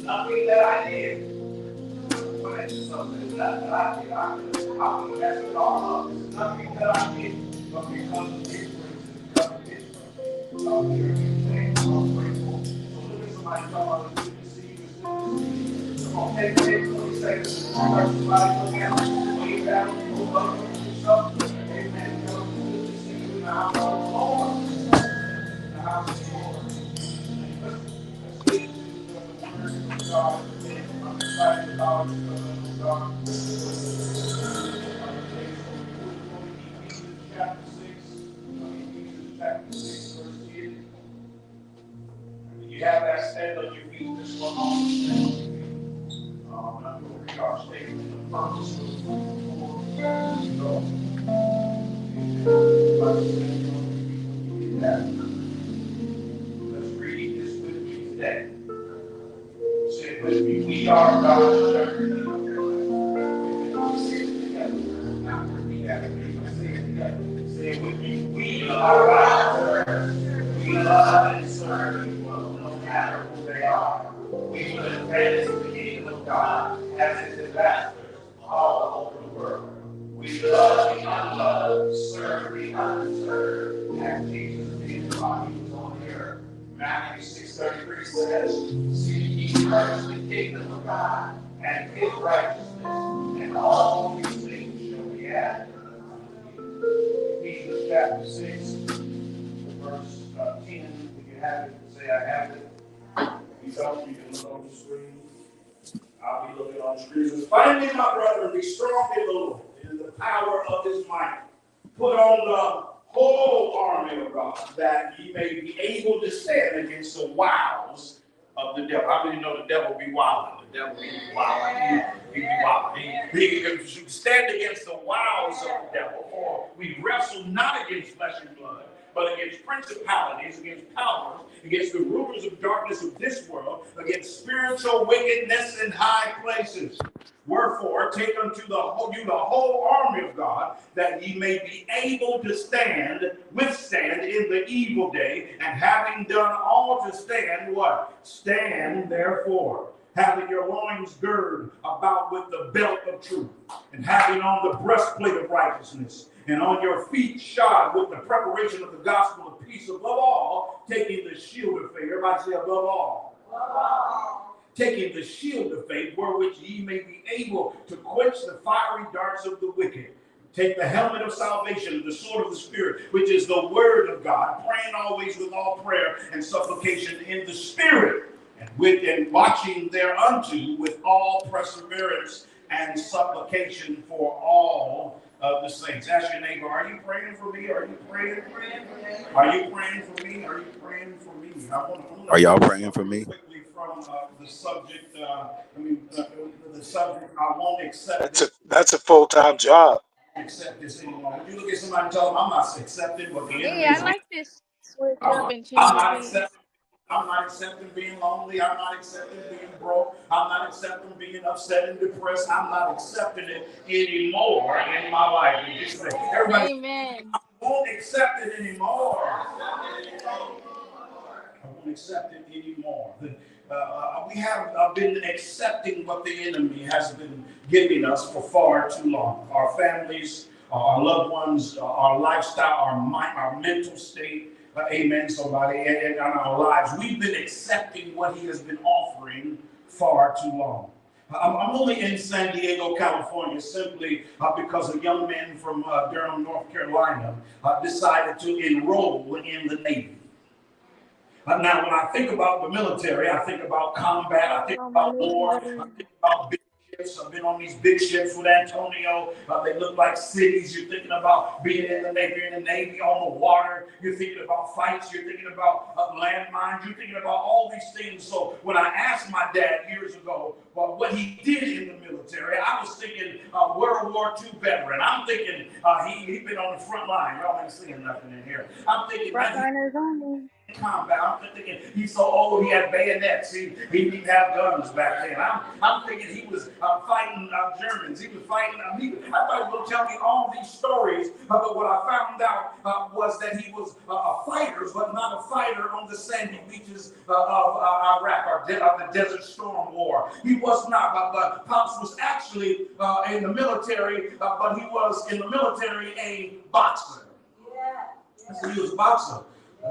Nothing that I did, but mention something that I did. I can mess it all up. It's nothing that I did, but because of His grace and because of His mercy. I'm here today. I'm grateful. So look at somebody talking about it's good to see you. It's good to see you. Come on, take 20 seconds. Touch somebody, look at them, wave at them, go up to yourself. Amen. It's good to see you in the house of the Lord. In the house of the Lord. Let's get into the word of God. I'm excited about the word of God. Ephesians chapter 6. Ephesians chapter 6, verse 10. You have that stand on your feet this one on the stand. I'm going to read our statement of purpose before we go. Let's read this with me today. Say it with me. We are God's church. Say it together. Not repeat after me, but say it together. Say it with me. We are God's church. We love and serve people no matter who they are. We will advance the kingdom of God as His ambassadors all over the world. We love the unloved, serve the unserved, as Jesus did while He was on the earth. Matthew 6:33 says, seek ye first the kingdom of God and His righteousness, and all these things shall be added unto you. Ephesians chapter 6, verse 10. When you have it, say, I have it. If you don't, you can look on the screen. I'll be looking on the screen. Finally, my brethren, be strong in the Lord, in the power of His might. Put on the whole army of God, that ye may be able to stand against the wiles of the devil. How many know the devil be wild? The devil be wild. He be wild. He can stand against the wiles of the devil. For we wrestle not against flesh and blood, but against principalities, against powers, against the rulers of darkness of this world, against spiritual wickedness in high places. Wherefore, take unto you the whole army of God, that ye may be able to withstand in the evil day, and having done all to stand, what? Stand therefore, having your loins girded about with the belt of truth, and having on the breastplate of righteousness, and on your feet shod with the preparation of the gospel of peace, above all, taking the shield of faith. Everybody say, above all. Above all. Taking the shield of faith, wherewith ye may be able to quench the fiery darts of the wicked. Take the helmet of salvation, the sword of the Spirit, which is the word of God, praying always with all prayer and supplication in the Spirit, and watching thereunto with all perseverance and supplication for all of the saints. Ask your neighbor, are you praying for me? Are you praying for me? Are you praying for me? Are you praying for me? Are y'all praying for me? Quickly from the subject, the subject, I won't accept it. That's a full-time job. Accept this anymore. When you look at somebody and tell them, I'm not accepting what the enemy Hey, I is. like this. Switch up and change I'm the not pace. accepting. I'm not accepting being lonely. I'm not accepting being broke. I'm not accepting being upset and depressed. I'm not accepting it anymore in my life. And just say, everybody, Amen. I won't accept it anymore. I won't accept it anymore. We have been accepting what the enemy has been giving us for far too long. Our families, our loved ones, our lifestyle, our mental state. Amen, somebody, and our lives. We've been accepting what he has been offering far too long. I'm only in San Diego, California, simply because a young man from Durham, North Carolina, decided to enroll in the Navy. Now, when I think about the military, I think about combat, I think about war, I think about big ships. I've been on these big ships with Antonio. They look like cities. You're thinking about being in the Navy, on the water. You're thinking about fights. You're thinking about landmines. You're thinking about all these things. So when I asked my dad years ago what he did in the military, I was thinking World War II veteran. I'm thinking he'd been on the front line. Y'all ain't seeing nothing in here. I'm thinking combat. I'm thinking he's so old, he had bayonets. He didn't have guns back then. I'm thinking he was fighting Germans. He was fighting. I thought he was going to tell me all these stories, but what I found out was that he was a fighter, but not a fighter on the sandy beaches of Iraq or the Desert Storm War. He was not, but Pops was actually in the military, but he was in the military a boxer. I said, he was a boxer.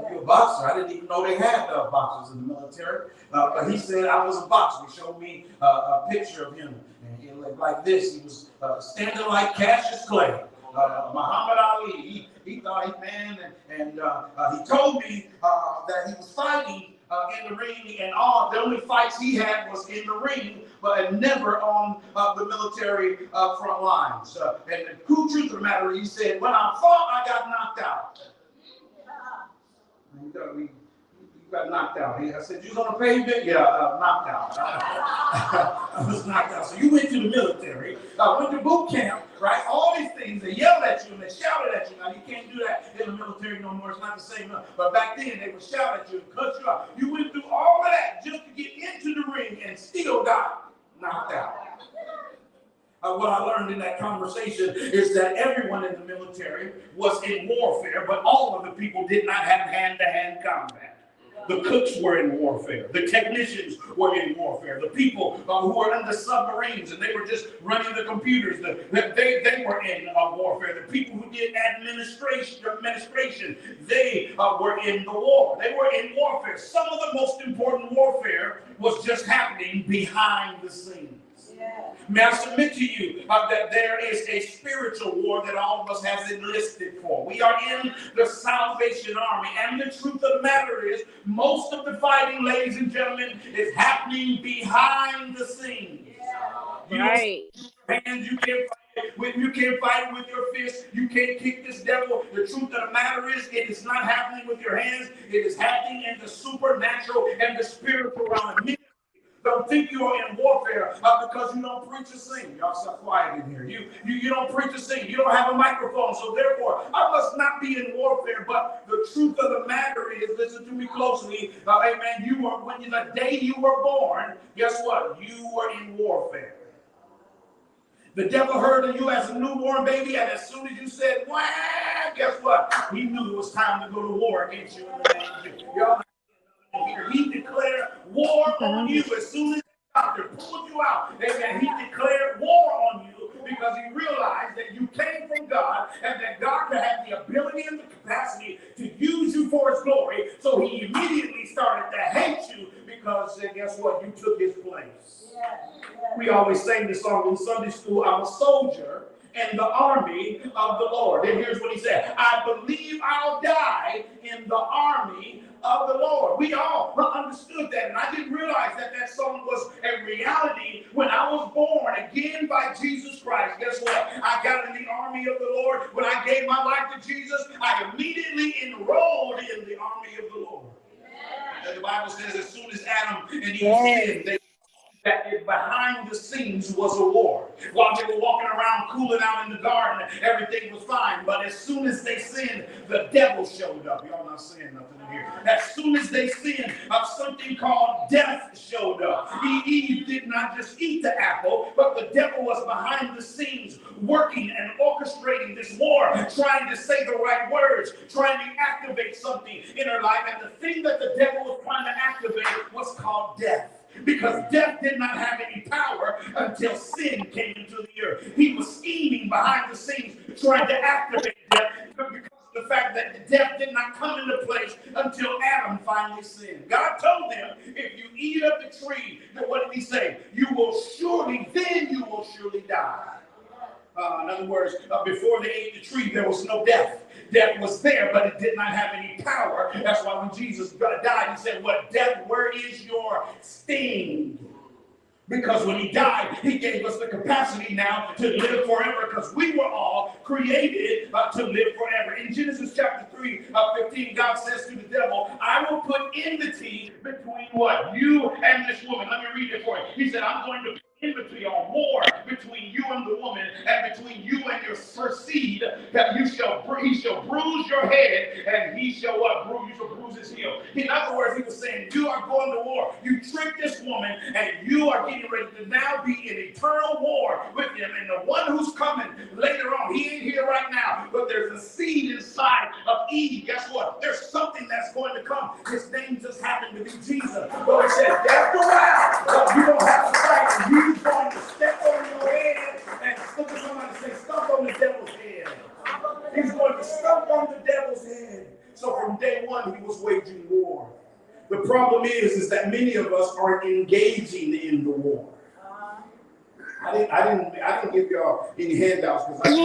You're a boxer. I didn't even know they had boxers in the military. But he said I was a boxer. He showed me a picture of him. And he looked like this. He was standing like Cassius Clay. Muhammad Ali. He thought he man, and he told me that he was fighting in the ring, and the only fights he had was in the ring, but never on the military front lines. And the true truth of the matter, he said, when I fought, I got knocked out. You got knocked out. I said, you was on the pavement? Yeah, knocked out. I was knocked out. So you went to the military, went to boot camp, right? All these things, they yelled at you and they shouted at you. Now, you can't do that in the military no more. It's not the same. But back then, they would shout at you and cut you out. You went through all of that just to get into the ring and still got knocked out. What I learned in that conversation is that everyone in the military was in warfare, but all of the people did not have hand-to-hand combat. The cooks were in warfare. The technicians were in warfare. The people who were in the submarines and they were just running the computers, they were in warfare. The people who did administration, they were in the war. They were in warfare. Some of the most important warfare was just happening behind the scenes. May I submit to you that there is a spiritual war that all of us has enlisted for. We are in the Salvation Army, and the truth of the matter is, most of the fighting, ladies and gentlemen, is happening behind the scenes. Right. And you can't fight it with your fist. You can't kick this devil. The truth of the matter is, it is not happening with your hands. It is happening in the supernatural and the spiritual realm. Don't think you are in warfare because you don't preach or sing. Y'all so quiet in here. You don't preach or sing. You don't have a microphone. So therefore, I must not be in warfare. But the truth of the matter is, listen to me closely. Amen. When the day you were born, guess what? You were in warfare. The devil heard of you as a newborn baby, and as soon as you said, wah, guess what? He knew it was time to go to war against you in the name of Jesus. Y'all here. He declared war on you as soon as the doctor pulled you out. Amen. He declared war on you because he realized that you came from God and that God had the ability and the capacity to use you for his glory. So he immediately started to hate you because guess what? You took his place. We always sang this song in Sunday school. I'm a soldier in the army of the Lord. And here's what he said. I believe I'll die in the army of the Lord. We all understood that, and I didn't realize that that song was a reality when I was born again by Jesus Christ. Guess what? I got in the army of the Lord. When I gave my life to Jesus, I immediately enrolled in the army of the Lord. And the Bible says as soon as Adam and Eve sinned, that behind the scenes was a war. While they were walking around cooling out in the garden, everything was fine. But as soon as they sinned, the devil showed up. Y'all not saying nothing in here. As soon as they sinned, something called death showed up. Eve did not just eat the apple, but the devil was behind the scenes working and orchestrating this war, trying to say the right words, trying to activate something in her life. And the thing that the devil was trying to activate was called death. Because death did not have any power until sin came into the earth. He was scheming behind the scenes, trying to activate death because of the fact that death did not come into place until Adam finally sinned. God told them, if you eat of the tree, then what did he say? You will surely die. In other words, before they ate the tree, there was no death. Death was there, but it did not have any power. That's why when Jesus died, he said, what death, where is your sting? Because when he died, he gave us the capacity now to live forever because we were all created to live forever. In Genesis chapter 3:15, God says to the devil, I will put enmity between what? You and this woman. Let me read it for you. He said, I'm going to put enmity or war between you and the woman and between you and your seed that he shall bruise your head and he shall bruise his healed. In other words, he was saying, you are going to war. You tricked this woman, and you are getting ready to now be in eternal war with him. And the one who's coming later on, he ain't here right now, but there's a seed inside of Eve. Guess what? There's something that's going to come. His name just happened to be Jesus. So he said, after a while, you don't have to fight. He's going to step on your head and look at somebody and say, stomp on the devil's head. He's going to stomp on the devil's head. So from day one, he was waging war. The problem is that many of us are engaging in the war. I didn't give y'all any handouts because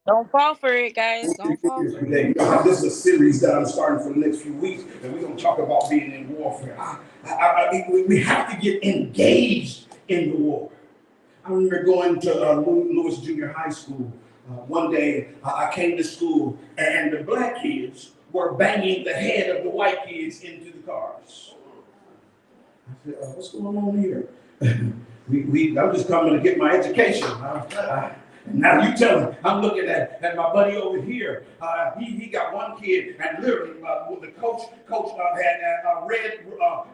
Don't fall for it, guys. Don't fall for it. This is a series that I'm starting for the next few weeks, and we're going to talk about being in warfare. We have to get engaged in the war. I remember going to Lewis Junior High School. One day, I came to school, and the black kids were banging the head of the white kids into the cars. I said, what's going on here? I'm just coming to get my education. Now you tell him, I'm looking at my buddy over here. He got one kid, and literally, the coach had a red,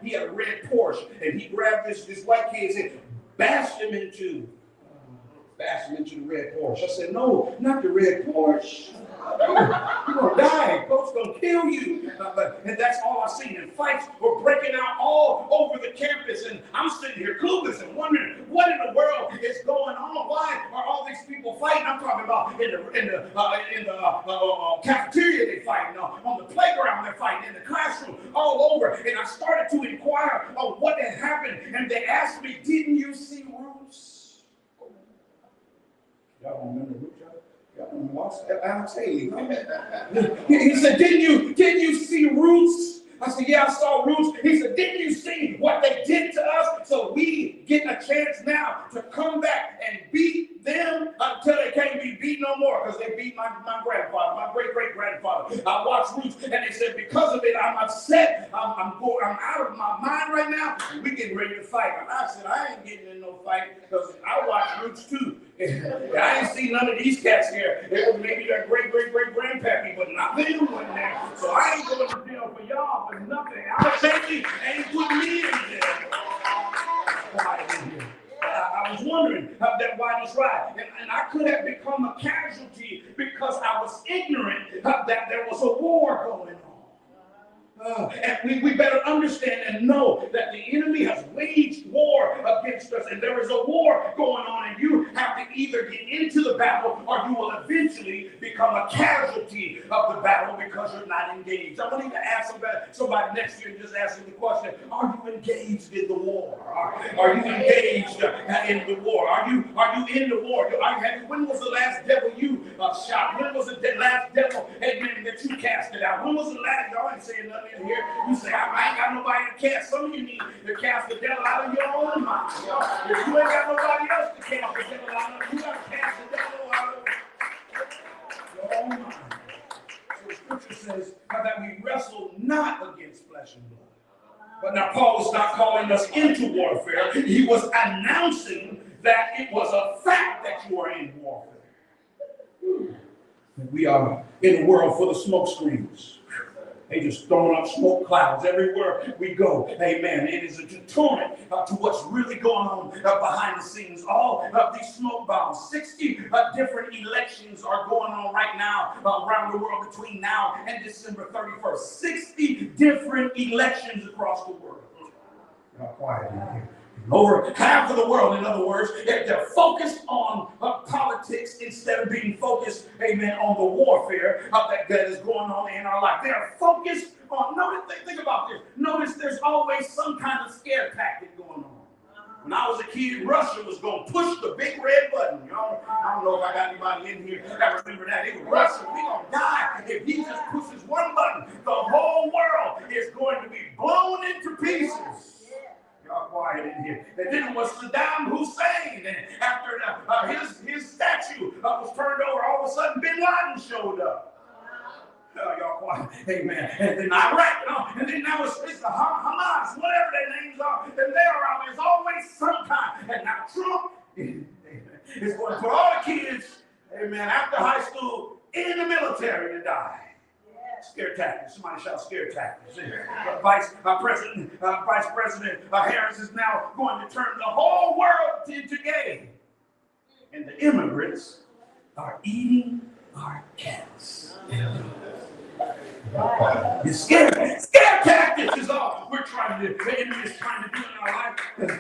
he had a red Porsche, and he grabbed this white kid and bashed him into the red Porsche. I said, no, not the red Porsche. You're gonna die. Coach gonna kill you. And that's all I've seen. And fights were breaking out all over the campus. And I'm sitting here clueless and wondering what in the world is going on. Why are all these people fighting? I'm talking about in the cafeteria they fighting, on the playground they're fighting, in the classroom, all over. And I started to inquire of what had happened. And they asked me, didn't you see Roots? Y'all don't remember Roots? Alex Haley. He said, didn't you see Roots? I said, yeah, I saw Roots. He said, didn't you see what they did to us? So we get a chance now to come back and beat them until they can't be beat no more, because they beat my grandfather, my great-great-grandfather. I watched Roots, and they said, because of it, I'm upset. I'm out of my mind right now, and we getting ready to fight. And I said, I ain't getting in no fight, because I watched Roots too. I ain't seen none of these cats here. It was maybe their great-great-great-grandpappy, but not them wasn't there. So I ain't going to jail for y'all for nothing. Alex Haley ain't putting me in jail. I was wondering why this ride, and I could have become a casualty because I was ignorant that there was a war going on. And we better understand and know that the enemy has waged war against us, and there is a war going on, and you have to either get into the battle or you will eventually become a casualty of the battle because you're not engaged. I want you to ask somebody next to you and just ask them the question, are you engaged in the war? Are you engaged in the war? Are you in the war? When was the last devil you shot? When was the last devil, amen, that you casted out? When was the last, y'all ain't saying nothing in here. You say, I ain't got nobody to cast. Some of you need to cast the devil out of your own mind. If you ain't got nobody else to cast the devil out of, you got to cast the devil out of your own mind. So the scripture says that we wrestle not against flesh and blood. But now Paul is not calling us into warfare. He was announcing that it was a fact that you are in warfare. We are in a world full of smoke screens. They just throwing up smoke clouds everywhere we go. Amen. It is a deterrent to what's really going on behind the scenes. All of these smoke bombs, 60 different elections are going on right now around the world between now and December 31st. 60 different elections across the world. Now, quiet in here. Over half of the world, in other words, they're focused on politics instead of being focused, amen, on the warfare that is going on in our life. They are focused on, think about this. Notice there's always some kind of scare tactic going on. When I was a kid, Russia was going to push the big red button. Y'all, I don't know if I got anybody in here that remember that. It was Russia. We're going to die if he just pushes one button. The whole world is going to be blown into pieces. Y'all quiet in here. And then it was Saddam Hussein. And after his statue was turned over, all of a sudden Bin Laden showed up. Y'all quiet. Amen. And then Iraq. And then now it's the Hamas, whatever their names are. And they are out. There's always some kind. And now Trump is going to put all the kids, amen, after high school in the military to die. Scare tactics. Somebody shout scare tactics. Vice President Harris is now going to turn the whole world into gay. And the immigrants are eating our cats. It's scare tactics is all we're trying to do. The enemy is trying to do in our life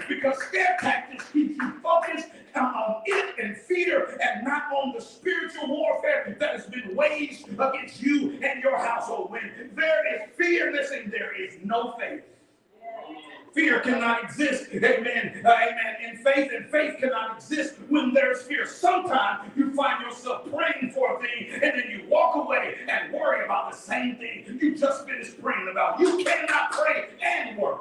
because scare tactics keeps you focused on it and fear and not on the spiritual warfare that has been waged against you and your household. When there is fear, listen, there is no faith. Fear cannot exist, amen, in faith, and faith cannot exist when there's fear. Sometimes you find yourself praying for a thing, and then you walk away and worry about the same thing you just finished praying about. You cannot pray and worry.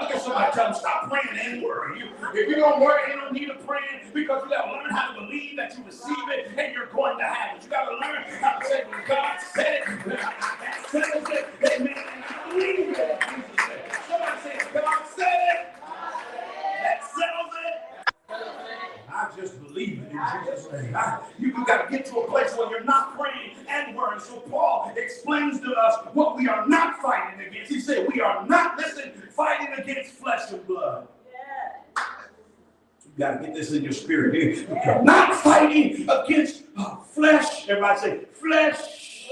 Look at somebody, tell them, stop praying and worry. If you don't worry, you don't need to pray because you got to learn how to believe that you receive it and you're going to have it. You got to learn how to say, when God said it, that settles it, amen, and I believe it. Somebody say, God said it, that settles it. I just believe it in Jesus' name. You got to get to a place where you're not praying and worrying. So Paul explains to us what we are not fighting against. He said we are not, listen, fighting against flesh and blood. You got to get this in your spirit. You're not fighting against flesh. Everybody say flesh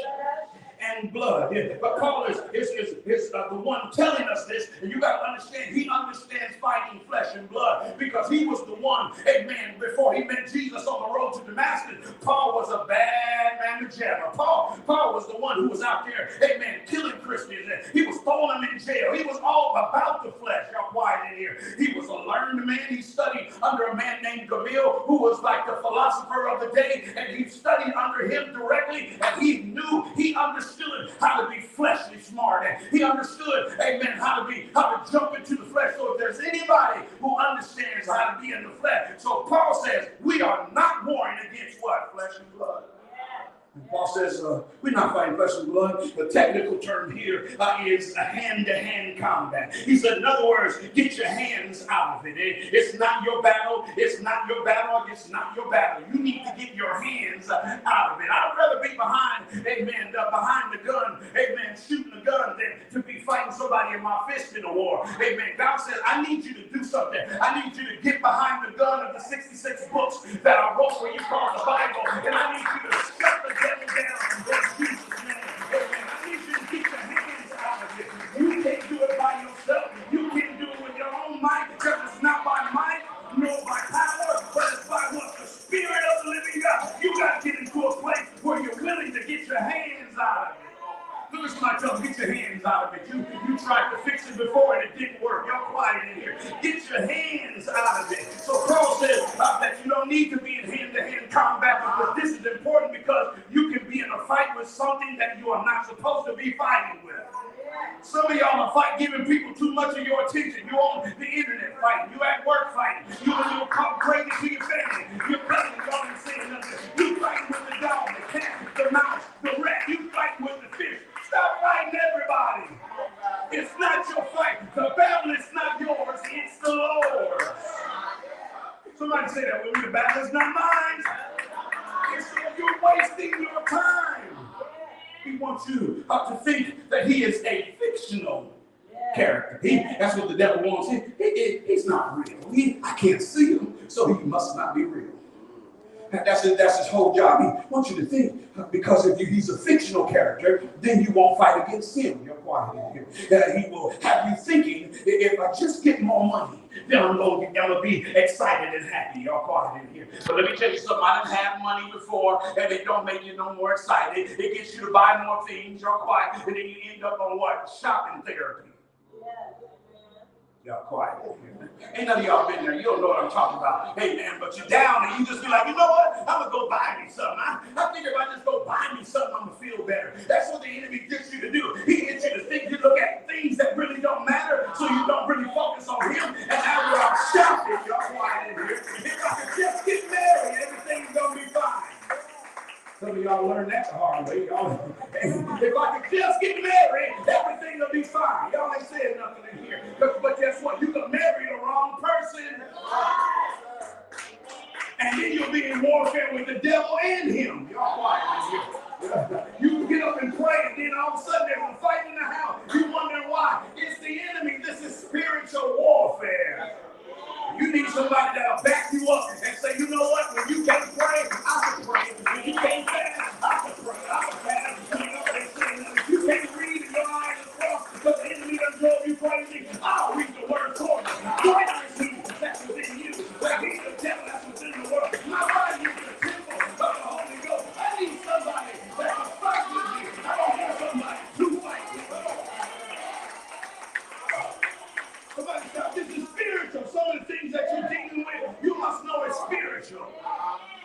and blood. But Paul is the one telling us this, and you got to understand, he understands fighting flesh and blood because he was the one, amen, before he met Jesus on the road to Damascus. Paul was a bad man to jail. Paul was the one who was out there, amen, killing Christians. He was throwing them in jail. He was all about the flesh. Y'all quiet in here. He was a learned man. He studied under a man named Gamaliel, who was like the philosopher of the day, and he studied under him directly, and he understood how to be fleshly smart, and he understood, amen, how to jump into the flesh. So if there's anybody who understands how to be in the flesh, so Paul says we are not warring against what? Flesh and blood. And Paul says we're not fighting flesh and blood. The technical term here is a hand-to-hand combat. He said, in other words, get your hands out of it. It's not your battle. It's not your battle. It's not your battle. You need to get your hands out of it. I'd rather be behind, amen, behind the gun, amen, shooting a gun than to be fighting somebody in my fist in a war. Amen. God says, I need you to do something. I need you to get behind the gun of the 66 books that I wrote for you called the Bible, and I need you to shut the devil down in Jesus' name. Amen. I need you to get your hands out of it. You can't do it by yourself. You can't do it with your own might, because it's not by might nor by power, but it's by what? The Spirit of the living God. You got to get into a place where you're willing to get your hands out of it. Look at somebody tell them, get your hands out of it. You tried to fix it before and it didn't work. Y'all quiet in here. Get your hands out of it. So Paul says that you don't need to be in hand-to-hand combat, but this is important because you can be in a fight with something that you are not supposed to be fighting with. Some of y'all are giving people too much of your attention. You're on the internet fighting. You at work fighting. You're crazy to your family. You're pregnant. Y'all ain't saying nothing. You fighting with the dog, the cat, the mouse, the rat. You fighting with the fish. Stop fighting everybody. It's not your fight. The battle is not yours. It's the Lord's. Somebody say that with me. The battle is not mine. You're wasting your time. He wants you to think that he is a fictional character. That's what the devil wants. He's not real. I can't see him, so he must not be real. That's his whole job. He wants you to think, because if he's a fictional character, then you won't fight against him. You're quiet in here. He will have you thinking, if I just get more money, then I'm going to be excited and happy. Y'all quiet in here. But let me tell you something. I didn't have money before, and it don't make you no more excited. It gets you to buy more things. Y'all quiet. And then you end up on what? Shopping therapy. Y'all quiet. Ain't none of y'all been there. You don't know what I'm talking about. Hey, man, but you're down and you just be like, you know what? I'm going to go buy me something. I think if I just go buy me something, I'm going to feel better. That's what the enemy gets you to do. He gets you to think, you look at things that really don't matter, so you don't really focus on him. And now you're out shopping. Y'all quiet in here. If I could just get married, everything's going to be fine. Some of y'all learned that the hard way. If I could just get married, everything will be fine. Y'all ain't saying nothing in here. But guess what? You can marry the wrong person. And then you'll be in warfare with the devil and him. Y'all quiet in here. You can get up and pray, and then all of a sudden there's a fight in the house. You wonder why? It's the enemy. This is spiritual warfare. You need somebody that'll back you up and say, you know what? When you can't pray, I can pray. When you can't fast, I can pray. I can fast. You know what they say? If you can't read and your eyes are crossed because the enemy done drove you crazy, I'll read the word for you. Greater is he that's within you. But he's the devil that's within the world. My body is the temple of the Holy Ghost. I need somebody that can fight with me. I don't have somebody to fight with me. Somebody shout, this is spiritual. Some of the things that you're dealing with, you must know it's spiritual.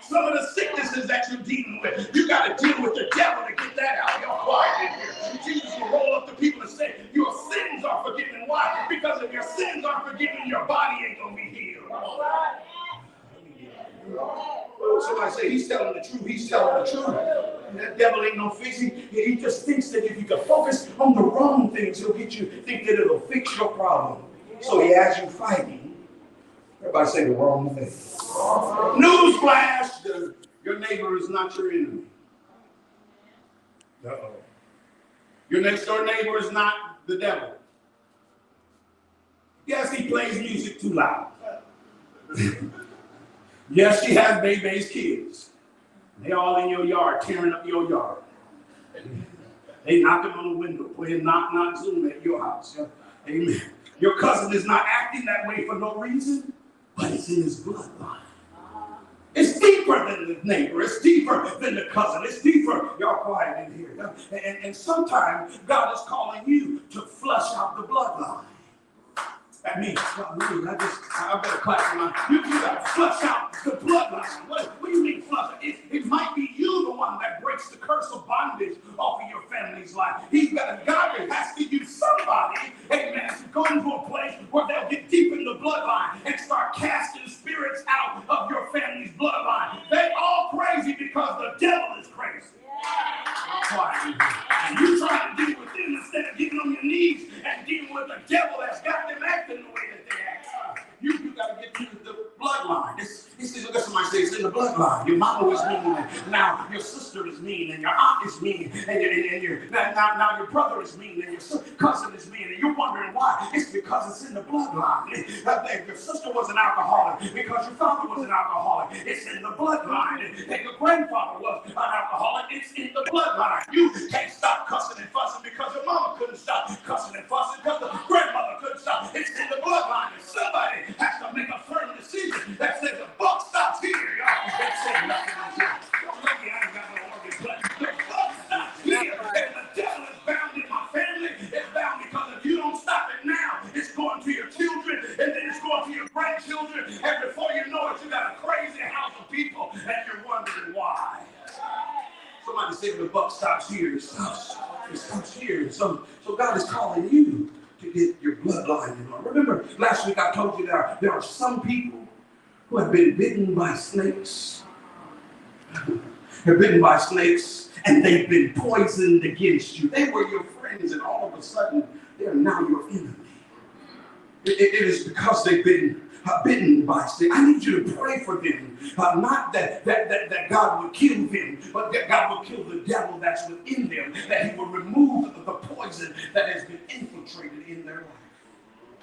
Some of the sicknesses that you're dealing with, you got to deal with the devil to get that out. Y'all quiet in here. Jesus will roll up to people and say, your sins are forgiven. Why? Because if your sins are forgiven, your body ain't going to be healed. Somebody say, he's telling the truth. He's telling the truth. That devil ain't no fixing. He just thinks that if you can focus on the wrong things, he'll get you think that it'll fix your problem. So he has you fighting. Everybody say the wrong thing. Newsflash, your neighbor is not your enemy. Uh-oh. Your next door neighbor is not the devil. Yes, he plays music too loud. Yes, she has baby's kids. They all in your yard, tearing up your yard. They knocking on the window, playing knock Zoom at your house. Amen. Your cousin is not acting that way for no reason, but it's in his bloodline. It's deeper than the neighbor. It's deeper than the cousin. It's deeper. Y'all quiet in here. And sometimes God is calling you to flush out the bloodline. That means, I better clap my. You got to flush out the bloodline. What do you mean flush it? It might be you the one that breaks the curse of bondage off of your family's life. God has to use somebody, amen, to go into a place where they'll get deep in the bloodline and start casting spirits out of your family's bloodline. They all crazy because the devil is crazy. And you trying to deal with them instead of getting on your knees and dealing with the devil that's got them acting the way that they act. You got to get to the bloodline. Look at somebody say it's in the bloodline. Your mama was mean, and now your sister is mean, and your aunt is mean, and now your brother is mean, and your cousin is mean, and you're wondering why. It's because it's in the bloodline. Your sister was an alcoholic because your father was an alcoholic. It's in the bloodline. And your grandfather was an alcoholic. It's in the bloodline. You can't stop cussing and fussing because your mama couldn't stop cussing and fussing because the grandmother couldn't stop. It's in the bloodline. And somebody has to make a firm decision that says the buck stops here. Y'all can't say nothing else here. Lucky I ain't got no organ, but the buck stops here. And the devil is bound in my family. It's bound because if you don't stop it now, it's going to your children, and then it's going to your grandchildren, and before you know it, you got a crazy house of people, and you're wondering why. Somebody say the buck stops here. It stops here. So God is calling you to get your bloodline in order. Remember, last week I told you that there are some people who have been bitten by snakes. They're bitten by snakes, and they've been poisoned against you. They were your friends, and all of a sudden, they're now your enemy. It is because they've been bitten by snakes. I need you to pray for them. Not that God will kill them, but that God will kill the devil that's within them, that he will remove the poison that has been infiltrated in their life.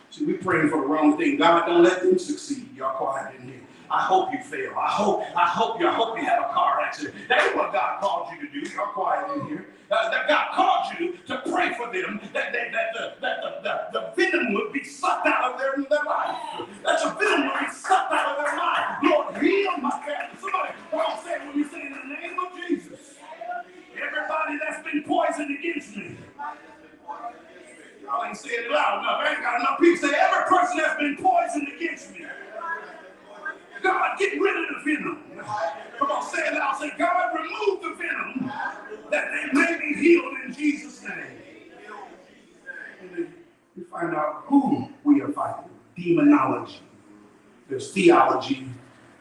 See, we're praying for the wrong thing. God, don't let them succeed. Y'all quiet in here. I hope you fail. I hope you have a car accident. That's what God called you to do. Y'all quiet in here. That God called you to pray for them, that the venom would be sucked out of their life. That the venom would be sucked out of their life. Lord, heal my family. Somebody, don't say it when you say in the name of Jesus. Everybody that's been poisoned against me. Y'all ain't saying it loud enough. I ain't got enough people say every person that's been poisoned against me. God, get rid of the venom. Come on, say it loud. Say, God, remove the venom that they may be healed in Jesus' name. And then we find out who we are fighting. Demonology. There's theology.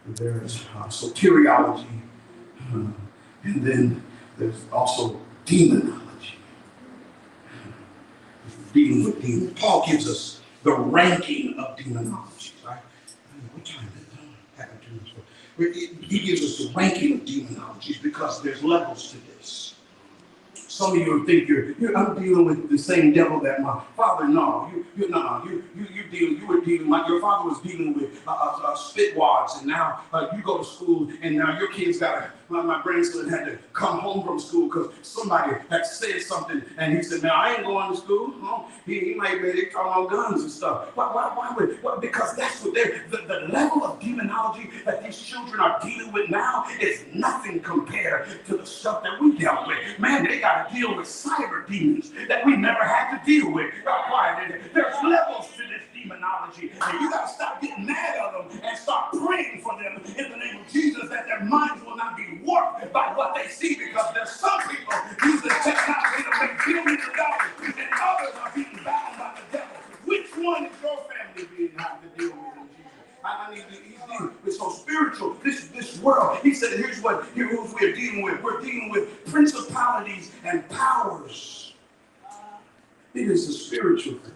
There's soteriology. And then there's also demonology. Dealing with demons. Paul gives us the ranking of demonology, right? What time is it? He gives us the ranking of demonologies because there's levels to this. Some of you think I'm dealing with the same devil that my father. No, you were dealing. Your father was dealing with spitwads, and now you go to school, and now your kids got. My grandson had to come home from school because somebody had said something, and he said, "Man, I ain't going to school." Oh, he might be talking about guns and stuff. Why would? Because that's what the level of demonology that these children are dealing with now is nothing compared to the stuff that we dealt with. Man, they got to deal with cyber demons that we never had to deal with. There's levels to this demonology, and you got to stop getting mad at them and start praying for them in the name of Jesus, that their minds will not be warped by what they see, because there's some people using technology to make billions of dollars, and others are being bound by the devil. Which one is your family being having to deal with in Jesus? I need to, it's so spiritual. This world, he said, here's who we're dealing with. We're dealing with principalities and powers. It is a spiritual thing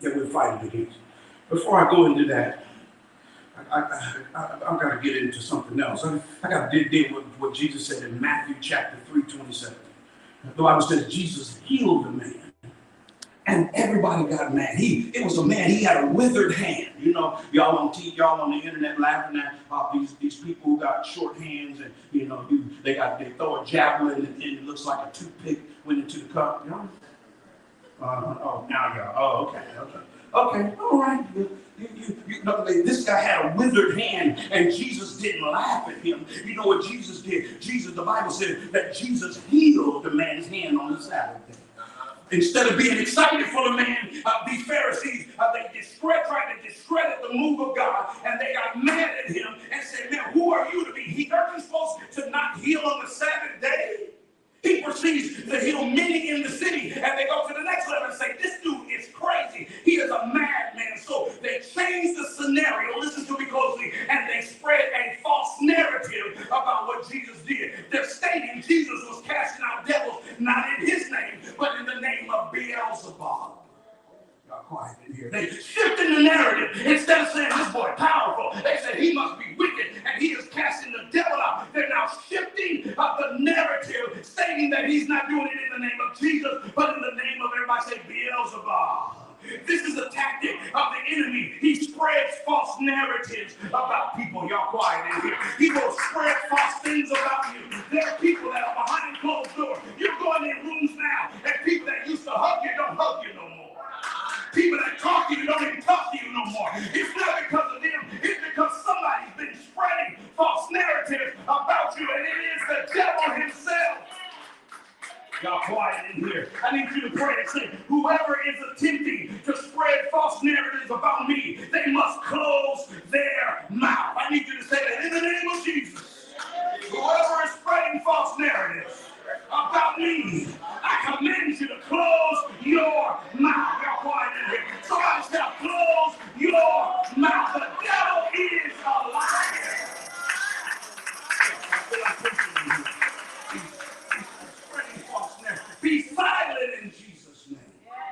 that we're fighting against. Before I go into that, I've got to get into something else. I got to deal with what Jesus said in Matthew chapter 3:27. The Bible says Jesus healed the man, and everybody got mad. It was a man. He had a withered hand. You know, y'all on the internet laughing at these people who got short hands, and they throw a javelin, and it looks like a toothpick went into the cup. You know? Now y'all. Oh, okay, all right. This guy had a withered hand, and Jesus didn't laugh at him. You know what Jesus did? The Bible said that Jesus healed the man's hand on the Sabbath day. Instead of being excited for the man, these Pharisees, they tried to discredit the move of God, and they got mad at him and said, "Man, who are you to be healed? Aren't you supposed to not heal on the Sabbath day?" He proceeds to heal many in the city, and they go to the next level and say, "This dude is crazy. He is a madman." So they changed the scenario, listen to me closely, and they spread a false narrative about what Jesus did. They're stating Jesus was casting out devils, not in his name, but in the name of Beelzebub. Y'all quiet in here. They shifted the narrative. Instead of saying this boy powerful, they said he must be wicked and he is casting the devil out. They're now shifting the narrative, stating that he's not doing it in the name of Jesus, but in the name of, everybody say, Beelzebub. This is a tactic of the enemy. He spreads false narratives about people. Y'all quiet in here. He will spread false things about you. There are people that are behind closed doors. You're going in rooms now, and people that used to hug you don't hug you no more. People that talk to you don't even talk to you no more. It's not because of them. It's because somebody's been spreading false narratives about you, and it is the devil himself. Y'all quiet in here. I need you to pray and say, whoever is attempting to spread false narratives about me, they must close their mouth. I need you to say that in the name of Jesus. Whoever is spreading false narratives about me, I command you to close your mouth. Y'all quiet in here. Somebody shout, close your mouth. The devil is a liar. I feel like preaching in here. Be silent in Jesus' name.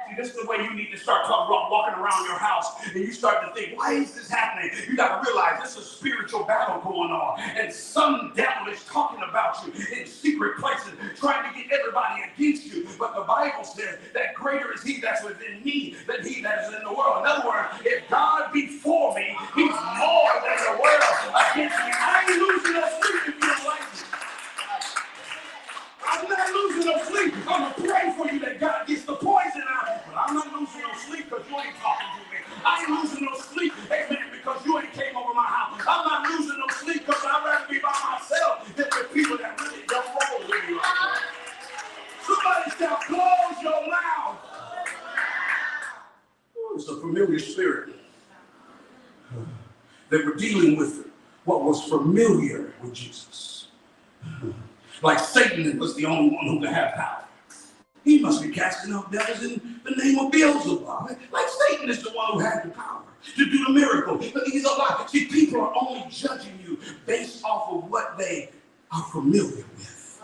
See, this is the way you need to start walking around your house, and you start to think, why is this happening? You got to realize this is a spiritual battle going on, and some devil is talking about you in secret places, trying to get everybody against you. But the Bible says that greater is he that's within me than he that is in the world. In other words, if God be for me, he's more than the world against me. I ain't losing no sleep if you don't like me. I'm not losing no sleep. I'm going to pray for you that God gets the poison out. But I'm not losing no sleep because you ain't talking to me. I ain't losing no sleep, amen, because you ain't came over my house. I'm not losing no sleep because I'd rather be by myself than with people that really don't roll with me like that. Somebody shout, close your mouth. It's a familiar spirit. They were dealing with what was familiar with Jesus. Like Satan was the only one who could have power. He must be casting out devils in the name of Beelzebub. Like Satan is the one who had the power to do the miracle. But he's a lie. See, people are only judging you based off of what they are familiar with.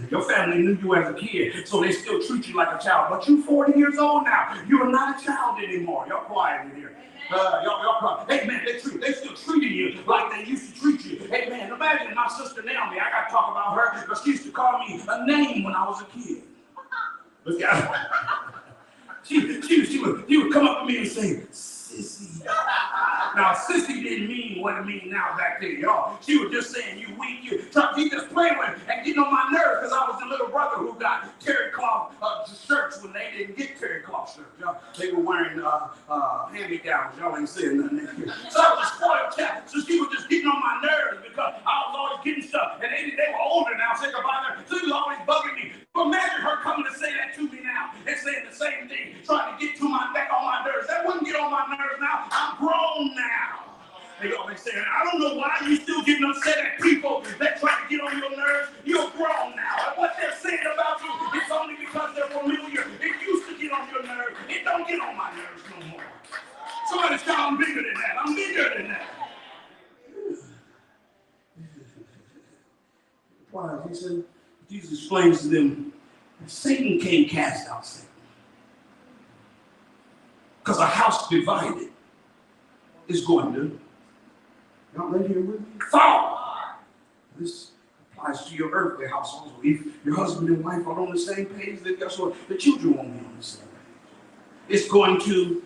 Your family knew you as a kid, so they still treat you like a child. But you're 40 years old now. You are not a child anymore. Y'all quiet in here. Y'all quiet. Hey, man, they still treating you like they used to treat you. Hey man, imagine my sister Naomi. I gotta talk about her because she used to call me a name when I was a kid. Look at her. She would come up to me and say, sissy. Now, sissy didn't mean what it means now back then, y'all. She was just saying you weak. She just playing with and getting on my nerves because I was the little brother who got terry cloth shirts when they didn't get terry cloth shirts. Y'all. They were wearing hand-me-downs. Y'all ain't saying nothing. So I was a spoiled child. So she was just getting on my nerves because I was always getting stuff. And they were older now, say goodbye to her. So she was always bugging me. But imagine her coming to say that to me now and saying the same thing, trying to get to my back on my nerves. That wouldn't get on my nerves now. I'm grown now. They always say, I don't know why you still getting upset at people that try to get on your nerves. You're grown now. And what they're saying about you, it's only because they're familiar. It used to get on your nerves. It don't get on my nerves no more. Somebody shout, I'm bigger than that. I'm bigger than that. Why? He said, Jesus explains to them, Satan can't cast out Satan. Because a house divided is going to, y'all right here with me? Fall. This applies to your earthly house also. If your husband and wife are on the same page, then guess what? The children won't be on the same page. It's going to, you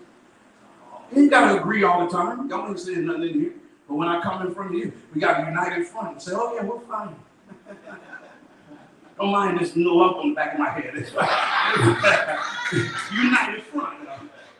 ain't got to agree all the time. Y'all ain't saying nothing in here. But when I come in front of you, we got a united front and say, oh yeah, we're fine. Don't mind this little lump on the back of my head. It's fine. United front.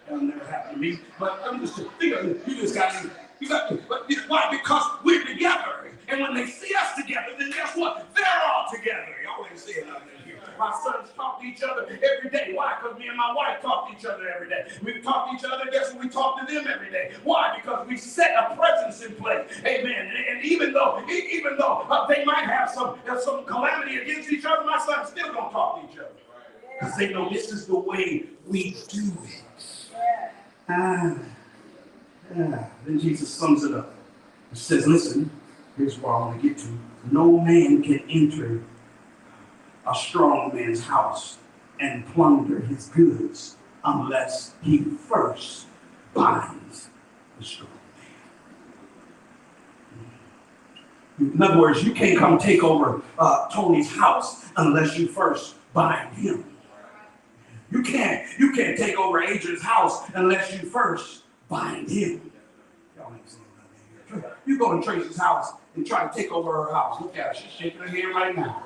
That'll never happen to me. But I'm just thinking, you got to, but why? Because we're together. And when they see us together, then guess what? They're all together. Y'all ain't saying nothing here. My sons talk to each other every day. Why? Because me and my wife talk to each other every day. We talk to each other, guess what? We talk to them every day. Why? Because we set a presence in place. Amen. And even though they might have some calamity against each other, my sons still gonna talk to each other. Because they know this is the way we do it. Then Jesus sums it up. He says, listen, here's where I want to get to. No man can enter a strong man's house and plunder his goods unless he first binds the strong man. In other words, you can't come take over Tony's house unless you first bind him. You can't take over Adrian's house unless you first bind him. Y'all ain't saying nothing here. You go to Tracy's house and try to take over her house. Look at her, she's shaking her head right now.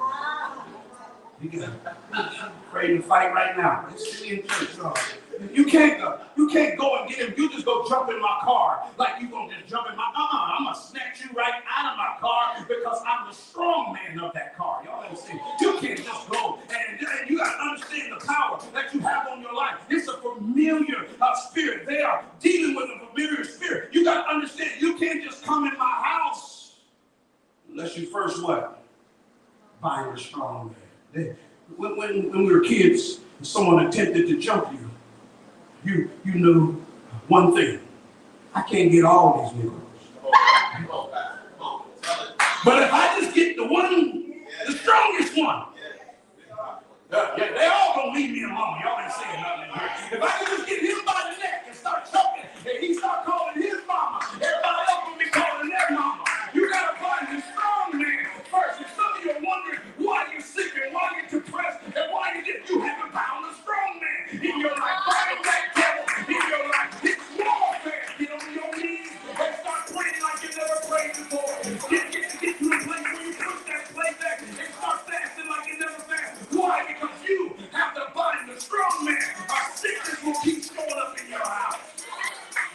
She's ready to fight right now. You can't go and get him. You just go jump in my car like you gonna just jump in my. I'm gonna snatch you right out of my car because I'm the strong man of that car. Y'all understand? You can't just go and you gotta understand the power that you have on your life. It's a familiar spirit. They are dealing with a familiar spirit. You gotta understand. You can't just come in my house unless you first what? Bind the strong man. When we were kids, someone attempted to jump you. You knew one thing. I can't get all these niggas. But if I just get the strongest one, they all gonna leave me alone. Y'all ain't saying nothing in here. If I can just get him by the neck and start choking, and he start calling his mama, everybody else will be calling their mama. You gotta find the strong man first. If some of you are wondering why you're sick and why you're depressed and why you haven't found a strong man in your life. Find that devil in your life. It's warfare. Get on your knees and start praying like you never prayed before. Get to a place where you push that play back and start fasting like you never fasted. Why? Because you have to bind the strong man. Our sickness will keep showing up in your house.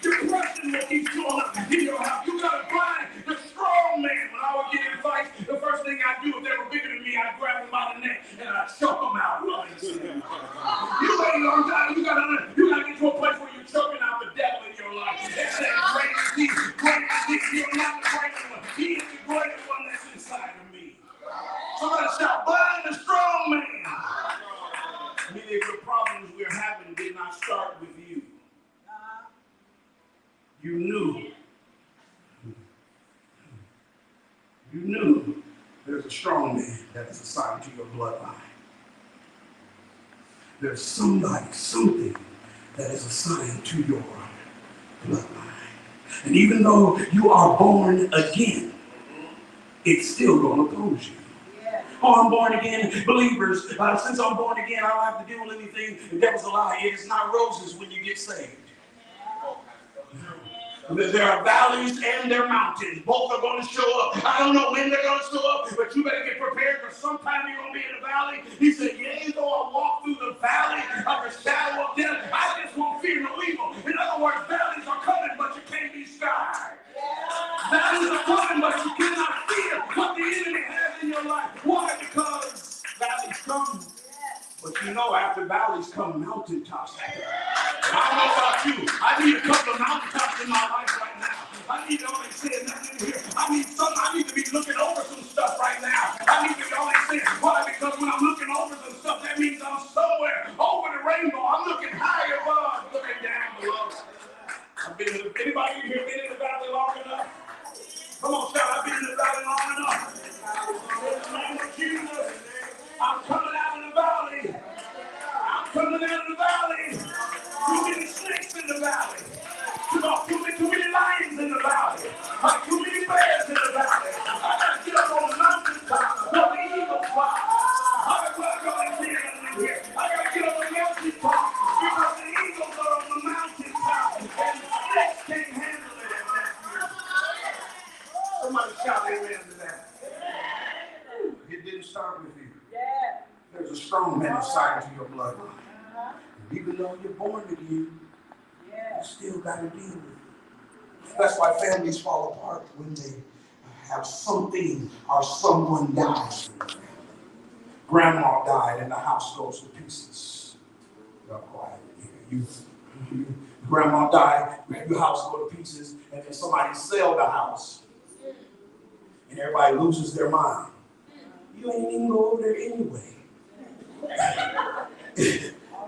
Depression will keep showing up in your house. You gotta bind the strong man. When I would get in fights, the first thing I do if they were bigger than me, I'd grab them by the neck and I'd choke them out. You gotta get to a place where you're choking out the devil in your life. It's that great is he. You're not the greatest one. He is the greatest one that's inside of me. Somebody shout, bind the strong man. Many of the problems we're having did not start with you. You knew there's a strong man that is assigned to your bloodline. There's somebody, something that is assigned to your bloodline. And even though you are born again, it's still going to oppose you. Oh, I'm born again, believers. Since I'm born again, I don't have to deal with anything. The devil's a lie. It is not roses when you get saved. There are valleys and there are mountains. Both are going to show up. I don't know when they're going to show up, but you better get prepared because sometime you're going to be in the valley. He said, yea, though I walk through the valley of the shadow of death, I just won't fear no evil. In other words, valleys are coming, but you can't be scared. Valleys are coming, but you cannot fear what the enemy has in your life. Why? Because valleys come. But you know, after valleys come mountaintops. I don't know about you. I need a couple of mountaintops in my life right now. I need to only say nothing here. I need to be looking over some stuff right now. I need to be only saying, why? Because when I'm looking over some stuff, that means I'm somewhere over the rainbow. I'm looking high above, looking down below. Anybody in here been in the valley long enough? Come on, shout, I've been in the valley long enough. In the name of Jesus, I'm coming out of the valley. I'm coming out of the valley. Too many snakes in the valley. Too many lions in the valley. Too many bears in the valley. I got to get up on the mountaintop where the eagles fly. I got to get up on the mountaintop because the eagles are on the mountaintop and the snakes can't handle it. Somebody shout amen to that. It didn't start with you. There's a strong man inside of your bloodline. Even though you're born again, you still got to deal with it. That's why families fall apart when they have something or someone dies in the family. Grandma died and the house goes to pieces. You're quiet. Grandma died, your house go to pieces, and then somebody sell the house. And everybody loses their mind. You ain't even go over there anyway.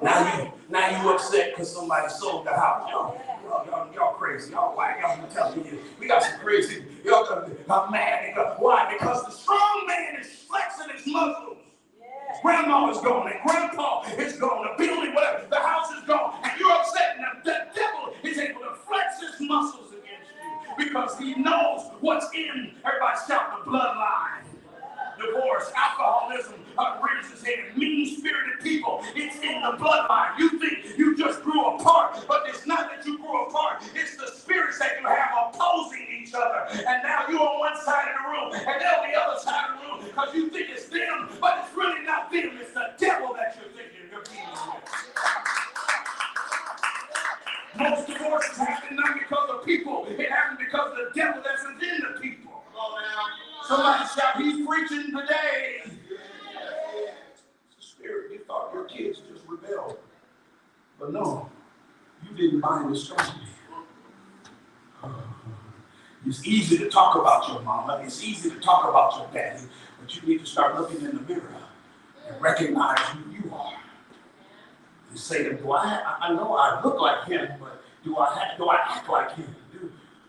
Now you upset because somebody sold the house. Y'all crazy. Y'all white. Y'all telling you. We got some crazy. Y'all got mad. Why? Because the strong man is flexing his muscles. Grandma is gone and grandpa is gone. The building, whatever, the house is gone. And you're upset. And the devil is able to flex his muscles against you because he knows what's in. Everybody shout the bloodline. Divorce, alcoholism, rears his head, mean-spirited people. It's in the bloodline. You think you just grew apart, but it's not that you grew apart. It's the spirits that you have opposing each other. And now you're on one side of the room, and they're on the other side of the room because you think it's them, but it's really not them. It's the devil that you're thinking you're dealing with. Most divorces happen not because of people. It happens because of the devil that's within the people. Somebody shout, he's preaching today. Spirit, you thought your kids just rebelled. But no, you didn't bind the strong man. It's easy to talk about your mama. It's easy to talk about your daddy. But you need to start looking in the mirror and recognize who you are. You say, I know I look like him, but do I act like him?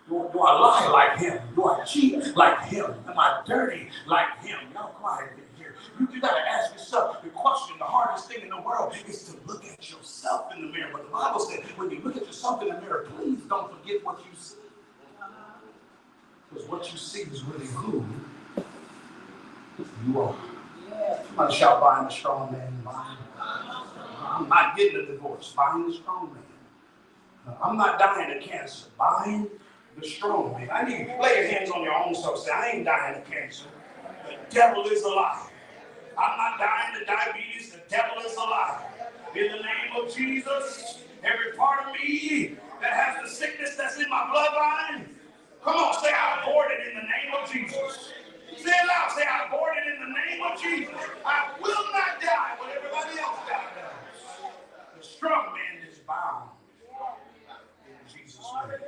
Do I lie like him? Do I cheat like him? Am I dirty like him? Y'all quiet in here. You got to ask yourself the question. The hardest thing in the world is to look at yourself in the mirror. But the Bible said when you look at yourself in the mirror, please don't forget what you see. Because what you see is really who you are. Somebody shout, bind the strong man. I'm not getting a divorce. Bind the strong man. I'm not dying of cancer. Bind the strong man. I need you lay your hands on your own self. Say, I ain't dying of cancer. The devil is a liar. I'm not dying of diabetes. The devil is a liar. In the name of Jesus, every part of me that has the sickness that's in my bloodline, come on, say, I abort it in the name of Jesus. Say it loud. Say, I abort it in the name of Jesus. I will not die what everybody else dies. The strong man is bound. In Jesus' name.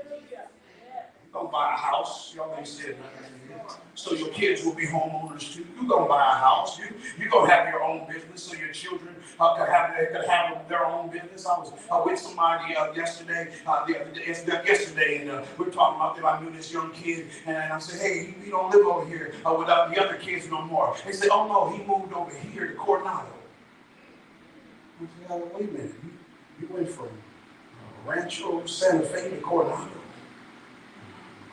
You're going to buy a house. Y'all ain't said nothing. So your kids will be homeowners too. You're going to buy a house. You're going to have your own business so your children can have their own business. I was with somebody yesterday, and we were talking about that. I knew this young kid, and I said, hey, he don't live over here without the other kids no more. They said, oh no, he moved over here to Coronado. I said, wait a minute. You went from Rancho Santa Fe to Coronado.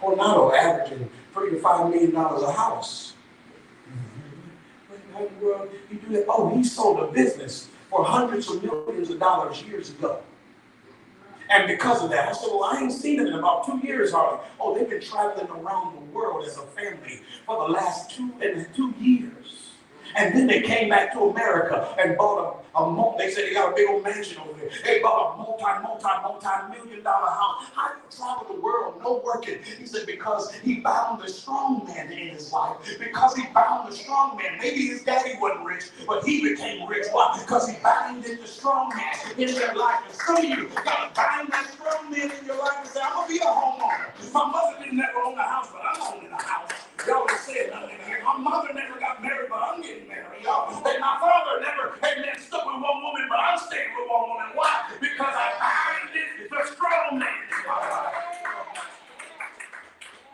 Coronado averaging $3 to $5 million a house. he do that? Oh, he sold a business for hundreds of millions of dollars years ago. And because of that, I said, well, I ain't seen them in about 2 years, Harley. Oh, they've been traveling around the world as a family for the last 2 years. And then they came back to America and bought they said they got a big old mansion over there. They bought a multi-million-dollar house. How do you travel the world, no working? He said, because he bound the strong man in his life. Because he bound the strong man. Maybe his daddy wasn't rich, but he became rich. Why? Because he bound the strong man in their life. And some of you got to bind that strong man in your life and say, I'm going to be a homeowner. My mother didn't never own a house, but I'm owning a house. Y'all ain't saying nothing here. My mother never got married, but I'm getting married, y'all. And my father never stuck with one woman, but I'm staying with one woman. Why? Because I bind it, the strong man.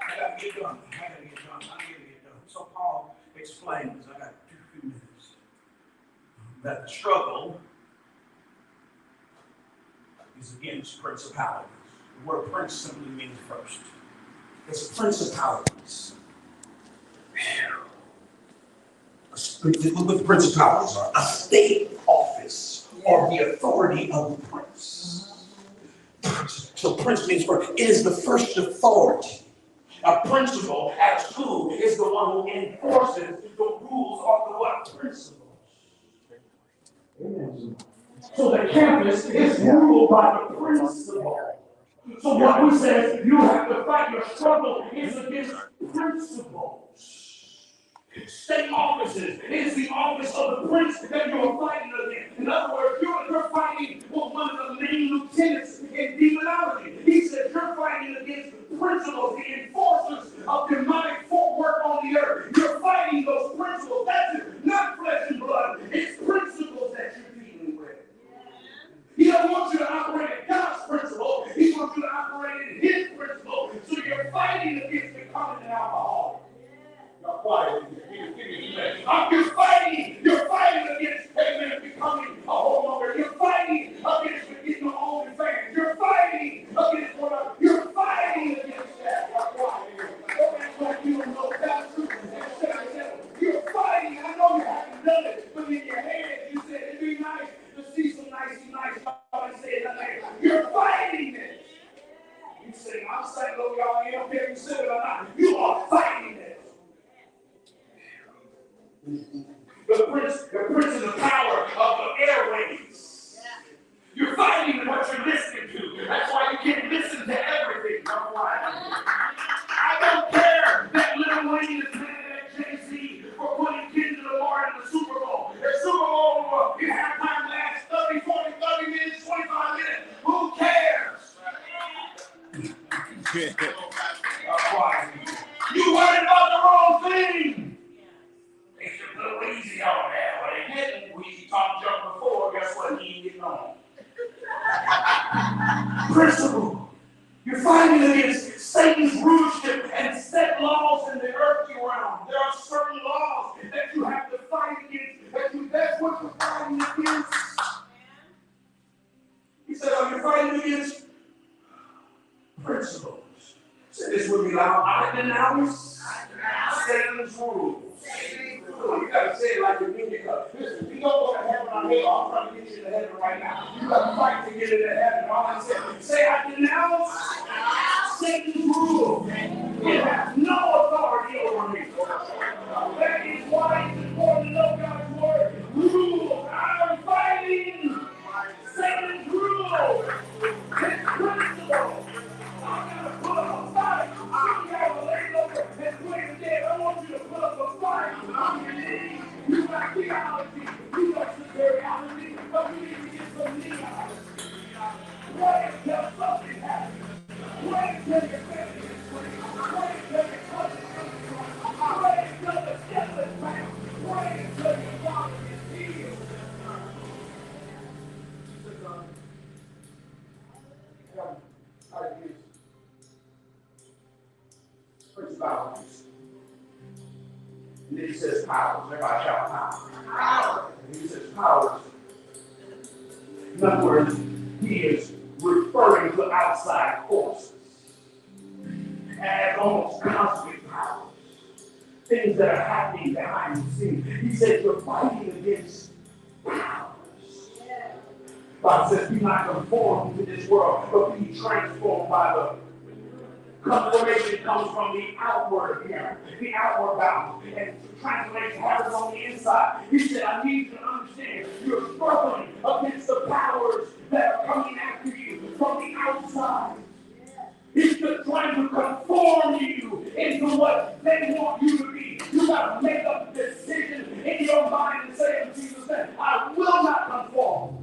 I gotta get done. So Paul explains, I got 2 minutes, that the struggle is against principalities. The word prince simply means first. It's principalities. What the principalities are: a state office or the authority of the prince. So prince means first. It is the first authority. A principal at school is the one who enforces the rules of the what? Principles. So the campus is ruled by the principal. So what we say is you have to fight. Your struggle is against principles. State offices is the office of the prince that you're fighting against. In other words, you're fighting with one of the main lieutenants in demonology. He said you're fighting against the principles, the enforcers of demonic work on the earth. You're fighting those principles. That's it. Not flesh and blood. It's principles that you're dealing with. He doesn't want you to operate in God's principle. He wants you to operate in his principle. So you're fighting against becoming an alcoholic. You're fighting. You're fighting against becoming a homeowner. You're fighting against getting your own fans. You're fighting against what? You're fighting against that. Don't act like you don't know God's truth. You're fighting. I know you haven't done it, but in your head you said it'd be nice to see some nice. You're fighting it. You say, I'm saying, look, y'all, you don't care if you said it or not. You are fighting it. The prince is the power of the airways. You're fighting what you're listening to. That's why you can't listen to everything. I don't care that Lil Wayne is mad at Jay-Z for putting Kendrick Lamar in the Super Bowl. The Super Bowl, you have time lasts 30, 40, 30 minutes, 25 minutes. Who cares? You worried about the wrong thing. They should a little easy on that. Well, they didn't. We talked junk before. Guess what? He ain't getting on. Principle. You're fighting against Satan's rulership and set laws in the earthly realm. There are certain laws that you have to fight against. That's what you're fighting against. He said, you're fighting against principles. Say this with me loud. I denounce Satan's rules. You gotta say it like you mean it. Listen, we don't go to heaven on here. I'm trying to get you to heaven right now. You gotta fight to get into heaven. All I said, say I denounce Satan's rule. It has no authority over me. That is why it's important to know God's word. Rule. I'm fighting Satan's rule. His principle. I'm gonna put up a fight. I'm gonna lay over and play the dead. I want you to put up a fight. I'm your name. You got theology. You got superiority. But we need to get some theology. Wait until something happens. Wait until your family is free. Wait until your cousin is free. Wait until the devil is bound. Wait until your father is healed. Principalities. And then he says powers. Everybody shout power. Power. And he says powers. In other words, he is referring to outside forces as almost cosmic powers. things that are happening behind the scenes. He said you're fighting against powers. God says, be not conformed to this world, but be transformed by the Confirmation comes from the outward appearance, the outward bound, and transformation happens on the inside. He said, I need you to understand you're struggling against the powers that are coming after you from the outside. He's just trying to conform you into what they want you to be. You got to make up a decision in your mind and say in Jesus' name, I will not conform.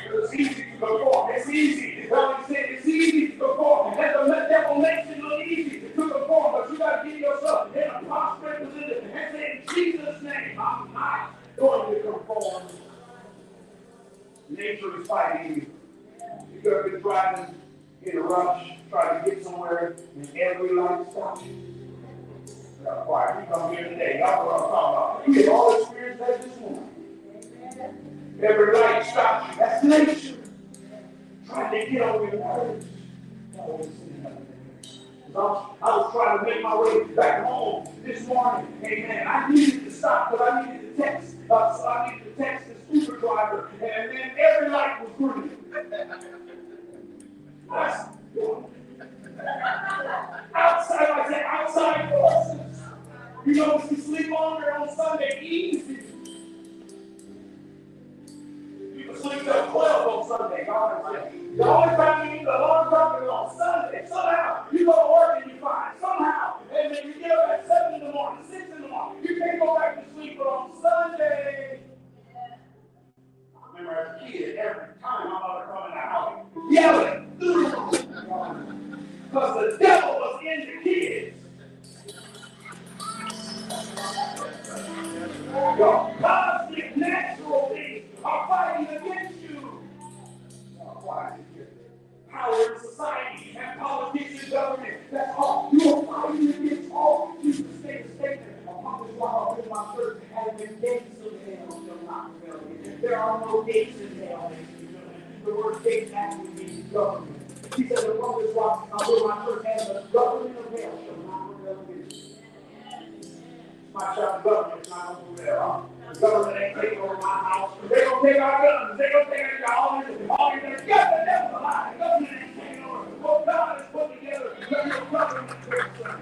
It's easy to conform. It's easy. It's easy to conform. And the devil makes it look easy to conform. But you got to get yourself in a prostrate position and say, in Jesus' name, I'm not going to conform. Nature is fighting you. You could have been driving in a rush, trying to get somewhere, and every light stops you. Quiet. You come here today. Y'all know what I'm talking about. You get all experience that this morning. Every light stops you. That's nature. Trying to get over your nerves. I was trying to make my way back home this morning. Amen. I needed to stop because I needed to text. So I needed to text this Uber driver. And then every light was green. Outside, I said outside forces. You know, if you sleep longer on Sunday, easy. Sleep till 12 on Sunday. The only time you need the alarm clock is on Sunday. Somehow you go to work and you find somehow, and then you get up at 7 in the morning, 6 in the morning. You can't go back to sleep, but on Sunday. I remember as a kid, every time my mother come in the house, yelling, because the devil was in the kids. Your cosmic natural things are fighting against you. Power in society and politics and government. That's all. You are fighting against all. Jesus made a statement. Upon this rock I'll build my church, and the gates of hell shall not prevail against it. There are no gates in hell, ladies and gentlemen. The word gate actually means government. He said, upon this rock I'll build my church, and the government of hell shall not prevail against it. My child government's not over there, huh? The government ain't taking over my house. They gonna take our guns. They gonna take all these things. Get the devil alive. The government ain't taking over. What God has put together, let your government take over.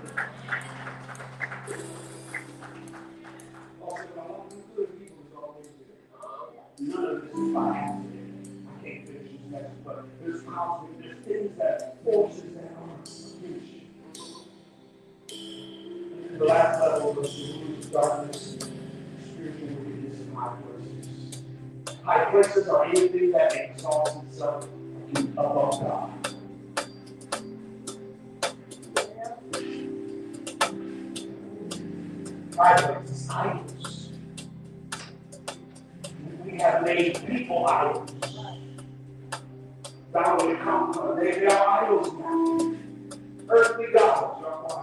None of this is by accident. I can't finish this message, but there's conflict. There's things that forces that are against you. The last level was the root of darkness and spiritual wickedness in high places. High places are anything that exalts itself above God. High places, idols. We have made people idols. God will come. They are idols now. Earthly gods are why.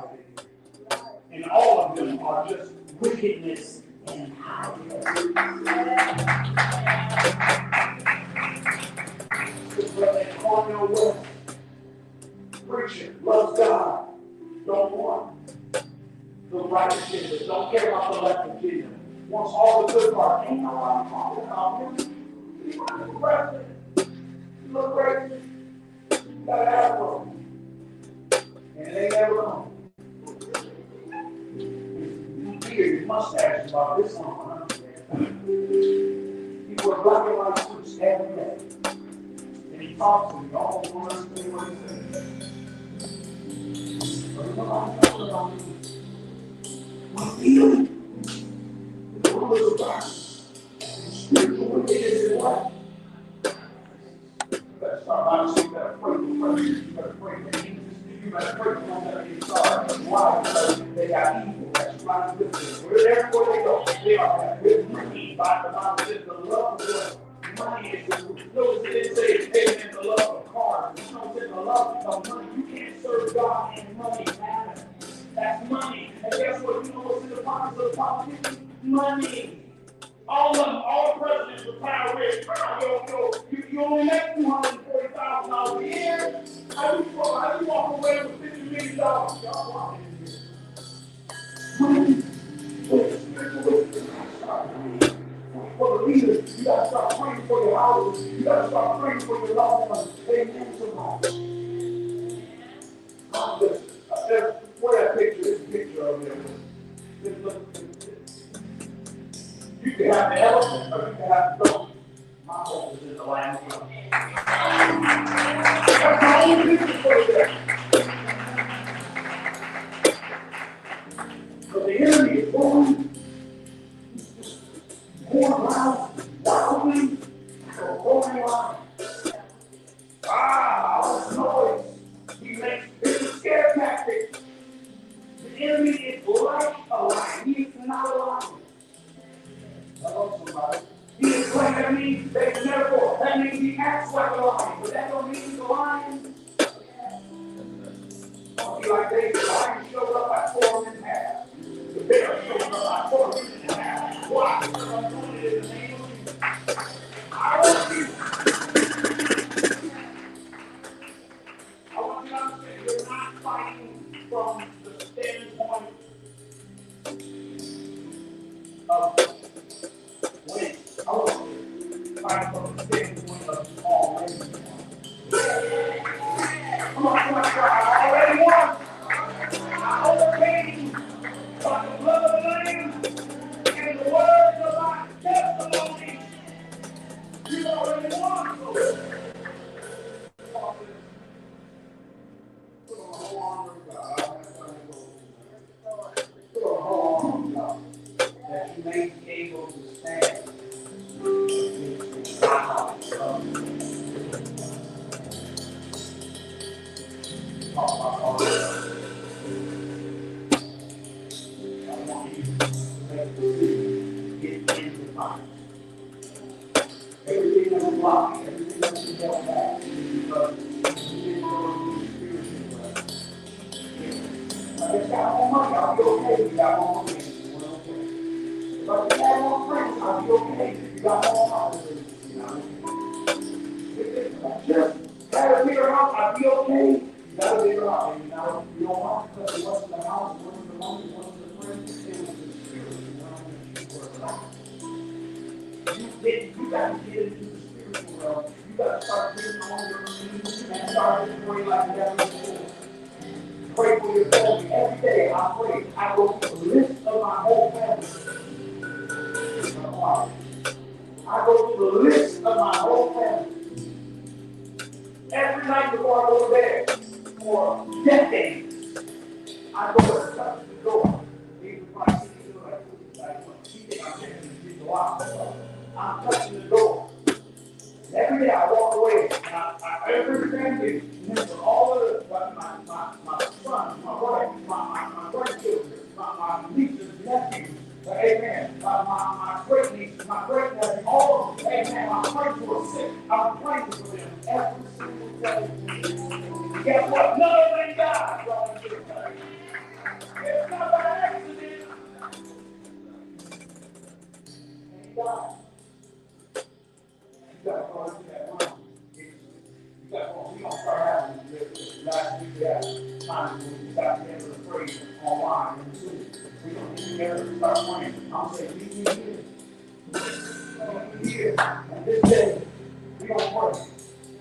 And all of them are just wickedness and high. Cornell West, preacher, loves God, don't want the right agenda, don't care about the left agenda, wants all the good part. Ain't nobody talking about him. He wants to be president. You look great. You got an afro. And it ain't ever come. Your mustache about this one. He wears black and white suits every day. And he talks to me, almost won't understand what he says. But you know what I'm talking about? My feeling. The rulers of darkness. Spiritual wickedness is what? You better start out so you better pray for prayer. You better pray for Jesus. You better pray for them that are inside. Why? Because they got evil that's trying to live them. Wherever they go, they are with money. By the Bible says the love of money is the root. Notice it didn't say amen, the love of cars. No, it said the love of money. You can't serve God and money matter. That's money. And guess what? You know what's in the pockets of the politicians? Money. All of them, all the presidents are power rich. You only make $240,000 a year. How do you walk away with $50 million? Y'all walking in here. Money. You gotta start praying for your houses. You gotta start praying for your loved ones. Amen. Somebody. God bless. Where that picture? This picture over there. Just look at this. You can have the elephant or you can have the donkey. My hope is in the Lamb of God. That's my only picture for you there. But the enemy is going around, wildly, going around. All the noise he makes, it's a scare tactic. The enemy is like a lion. He is not a lion. Hello, somebody. He is like, that means there's metaphor. That means he acts like a lion. But that don't mean he's a lion. Don't be like David. The lion showed up, I tore him in half. The bear showed up, I tore him in half. Why? Because I'm doing it in the name of Jesus. I want you. I want you to understand, you're not fighting from the standpoint of winning. I want you to fight from the standpoint of small wins. Come on, I already won. I overcame by the blood of the Lamb and the words of my testimony. You already won. Put on the whole armor of God. Put on the whole armor of God. That you may be able to stand. Everything that's blocking, everything that's held back, because you didn't go to the spiritual realm. If I just got more money, I'll be okay if you got more money. If I just had more friends, I'll be okay if you got more houses. You know? If I just had a bigger house, I'd be okay. You got a bigger house. You know, you don't want because it wasn't the house, it wasn't the money, it wasn't the friends, it was the spiritual realm that you were alive. You got to get into the spiritual realm. You got to start getting on your knees and start to pray like never before. Pray for your family. Every day I pray. I go through the list of my whole family. I go through the list of my whole family. Every night before I go to bed, for decades, I go and touch the door. Even if I see you like she think I'm taking the while. I'm touching the door. Every day I walk away, and every family member, all of the, my sons, my wife, my grandchildren, my nieces, nephews, amen, my great nieces, my great nephews, all of them, amen, my friends who are sick, I'm praying for them every single day. Guess what? None of them died, y'all. It's not by accident. They died. You got to go into that room. We don't start having this last week we had time when we got together to pray online and Zoom. We don't get together to start praying. I'm saying, meet me here. Meet me here. And this day, we don't pray.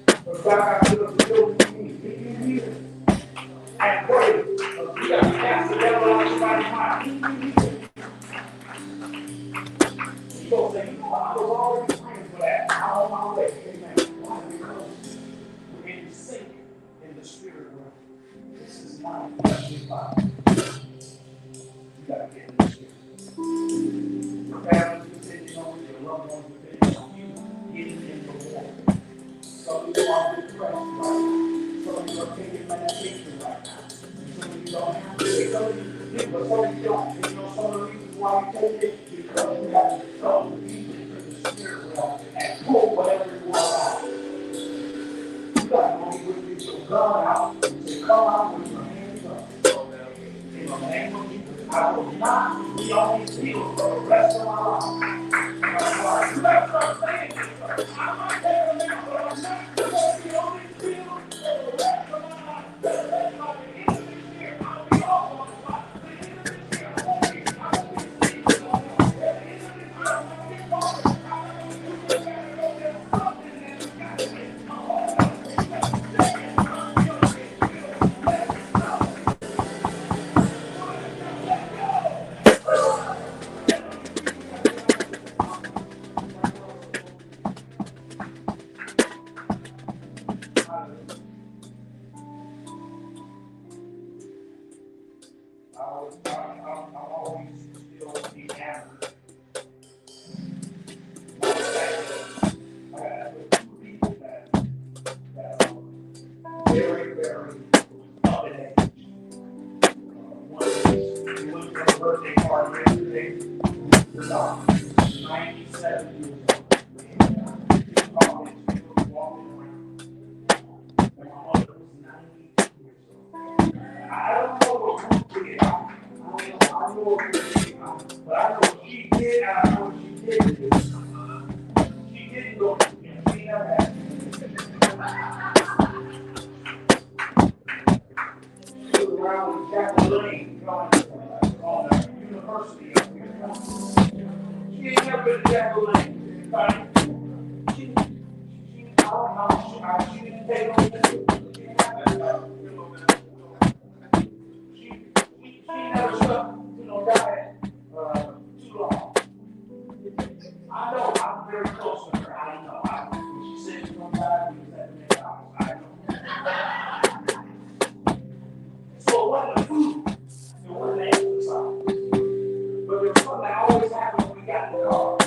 But God got to us to go with me. Meet me here. And pray. But we got to cast the devil out of somebody's mind. Meet me here. You go say, you know, I was already praying for that. I'm on my way. Amen. Why? Because we're in sync in the spirit realm. This is not a fleshly body. You got to get in the spirit. Your family's depending on you, your loved ones depending on you. Get in the war. Some of you are depressed right now. Some of you are taking medication right now. Some of you don't have to take some of you, but some of you don't. You know some of the reasons why you take it? Because you have to go deep into the spirit realm and pull whatever you want out. You got to go with your gun out and say, come out with your hands up. In the name of Jesus, I will not be on these fields for the rest of my life. You got to start saying this. I'm not taking them out, but I'm not going to be on these fields for the rest of my life. That's like the end of this year. I'll be off on the spot. The end of this year, I won't be. I won't be seeing you. At the end of this year, I'm going to get going. I'm going to do this. I'll always still be hammered. I have two people that are very, very up in age. One is, he went to a birthday party yesterday. The doctor, 97 years old. Walking around. And my mother was 92 years old. I don't know what Ruth did. I don't know what Ruth did. But I know what she did, and I know what she didn't do. She didn't go to the gym. She never had. She was around with Jacqueline going on the university up here. She ain't never been to Jacqueline. She didn't take no she never stuck to no diet too long. I know I'm very close to her. I know. When she said she don't die, we was at the McDonald's. I know. So it wasn't the food. It wasn't the exercise. But there was something that always happened when we got in the car.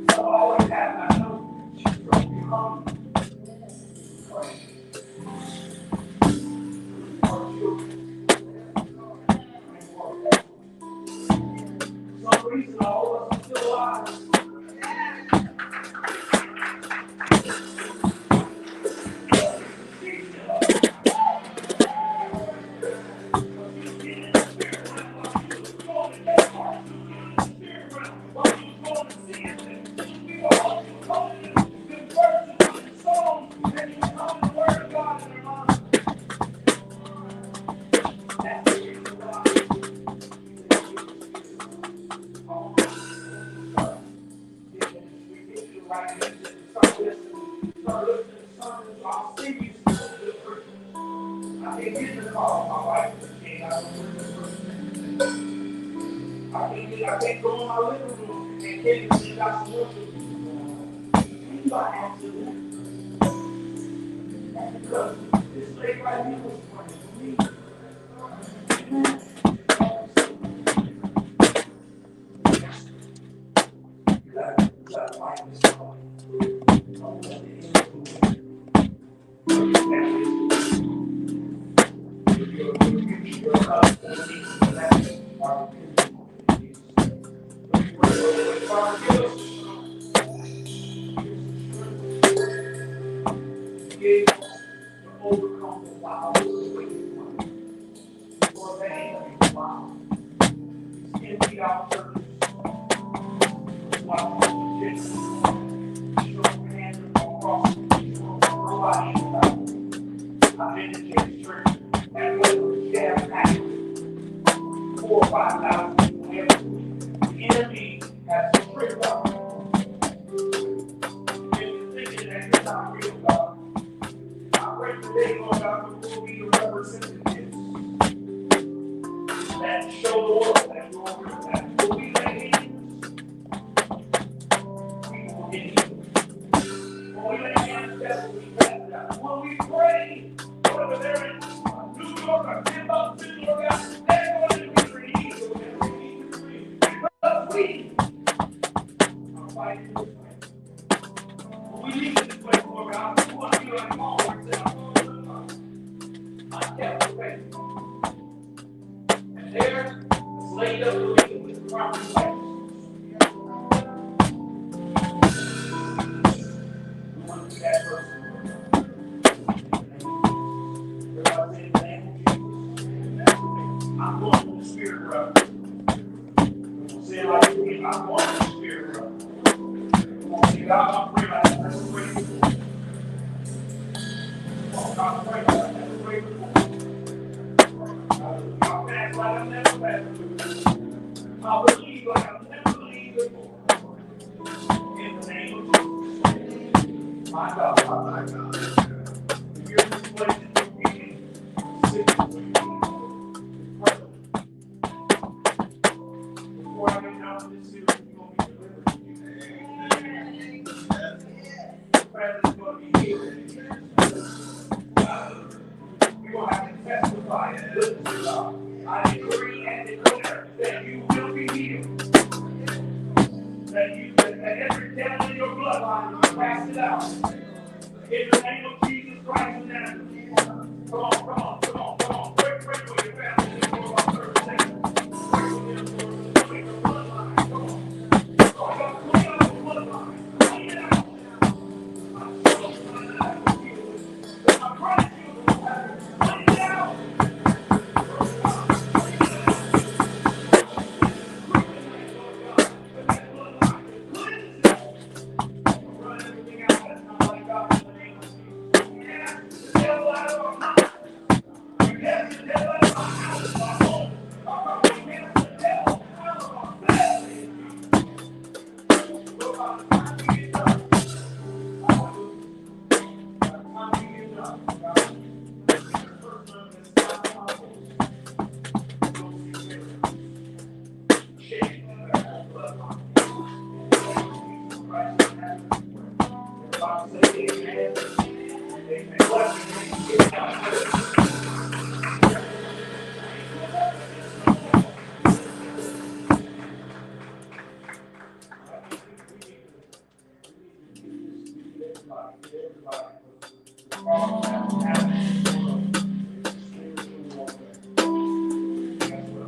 Something always happened. I know she drove me home. For some reason, all of us are still alive. I can't go in my living room and get it got some work to do. By accident. That's because this lady right here was praying for me. You gotta fight this call. Don't let the enemy your husband needs to let our overcome the wild or the enemy wild. Empty out churches. While Jesus show hands across nobody I've been to James Church and was jam packed 4,000 or 5,000 people every week. The enemy has tricked us. You're thinking that you're not real, God. I pray today, Lord God, we will be the representatives that show the world that you're real. That when we lay hands, we will get healed. When we lay hands, death will be cast out. When we pray, whether they're in New York or Timbuktu, Lord God, they're going to be released. Because we are fighting this way. When we leave this place, Lord God, we want to be like Paul and say, I kept the faith. And there was laid up believing with the proper faith. We want to be that person. Everybody say in the name of Jesus. I'm going to the Spirit realm. We'll say it like this. I'm going to the Spirit realm. We'll say, God, I'm praying like that. Let's pray before. God, I'm praying like that. Let's pray before. I'll fast like I've never fasted before. I'll believe like I've never believed before. In the name of Jesus. My God, my God. You're in this place that you're being sick with you. Before I get down to this series, you're going to be delivered.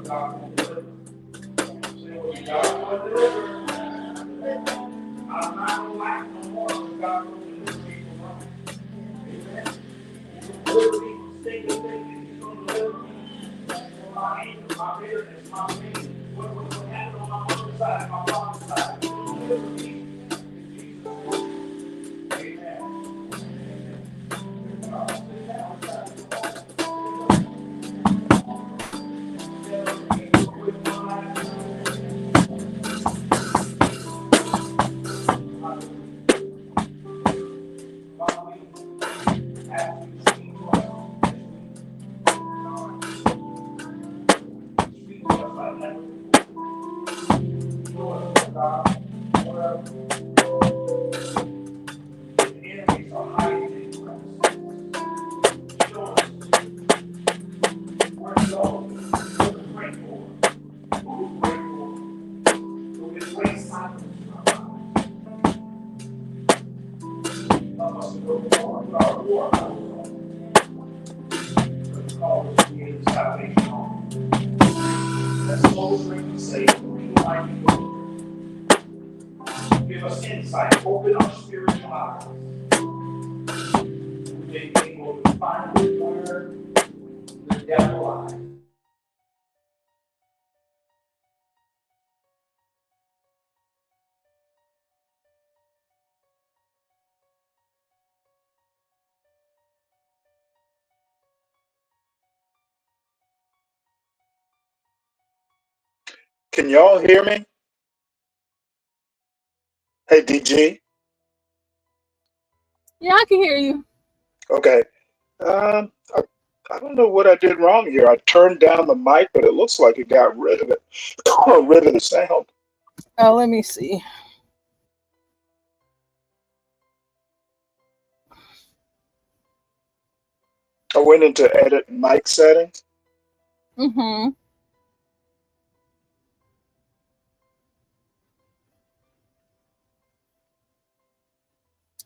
God will deliver. God will deliver. I'm not gonna lack no more. God will deliver me from wrong. Amen. He's gonna deliver me from single things. He's gonna deliver me from my anger, my bitterness, my pain. What happened on my mother's side, my father's side. He's gonna deliver me. Amen. Give us insight, open our spiritual eyes. We may be able to find where the devil lies. Can y'all hear me? Hey, DG. Yeah, I can hear you. Okay. I don't know what I did wrong here. I turned down the mic, but it looks like it got rid of it. Rid of the sound. Oh, let me see. I went into edit mic settings. Mm-hmm.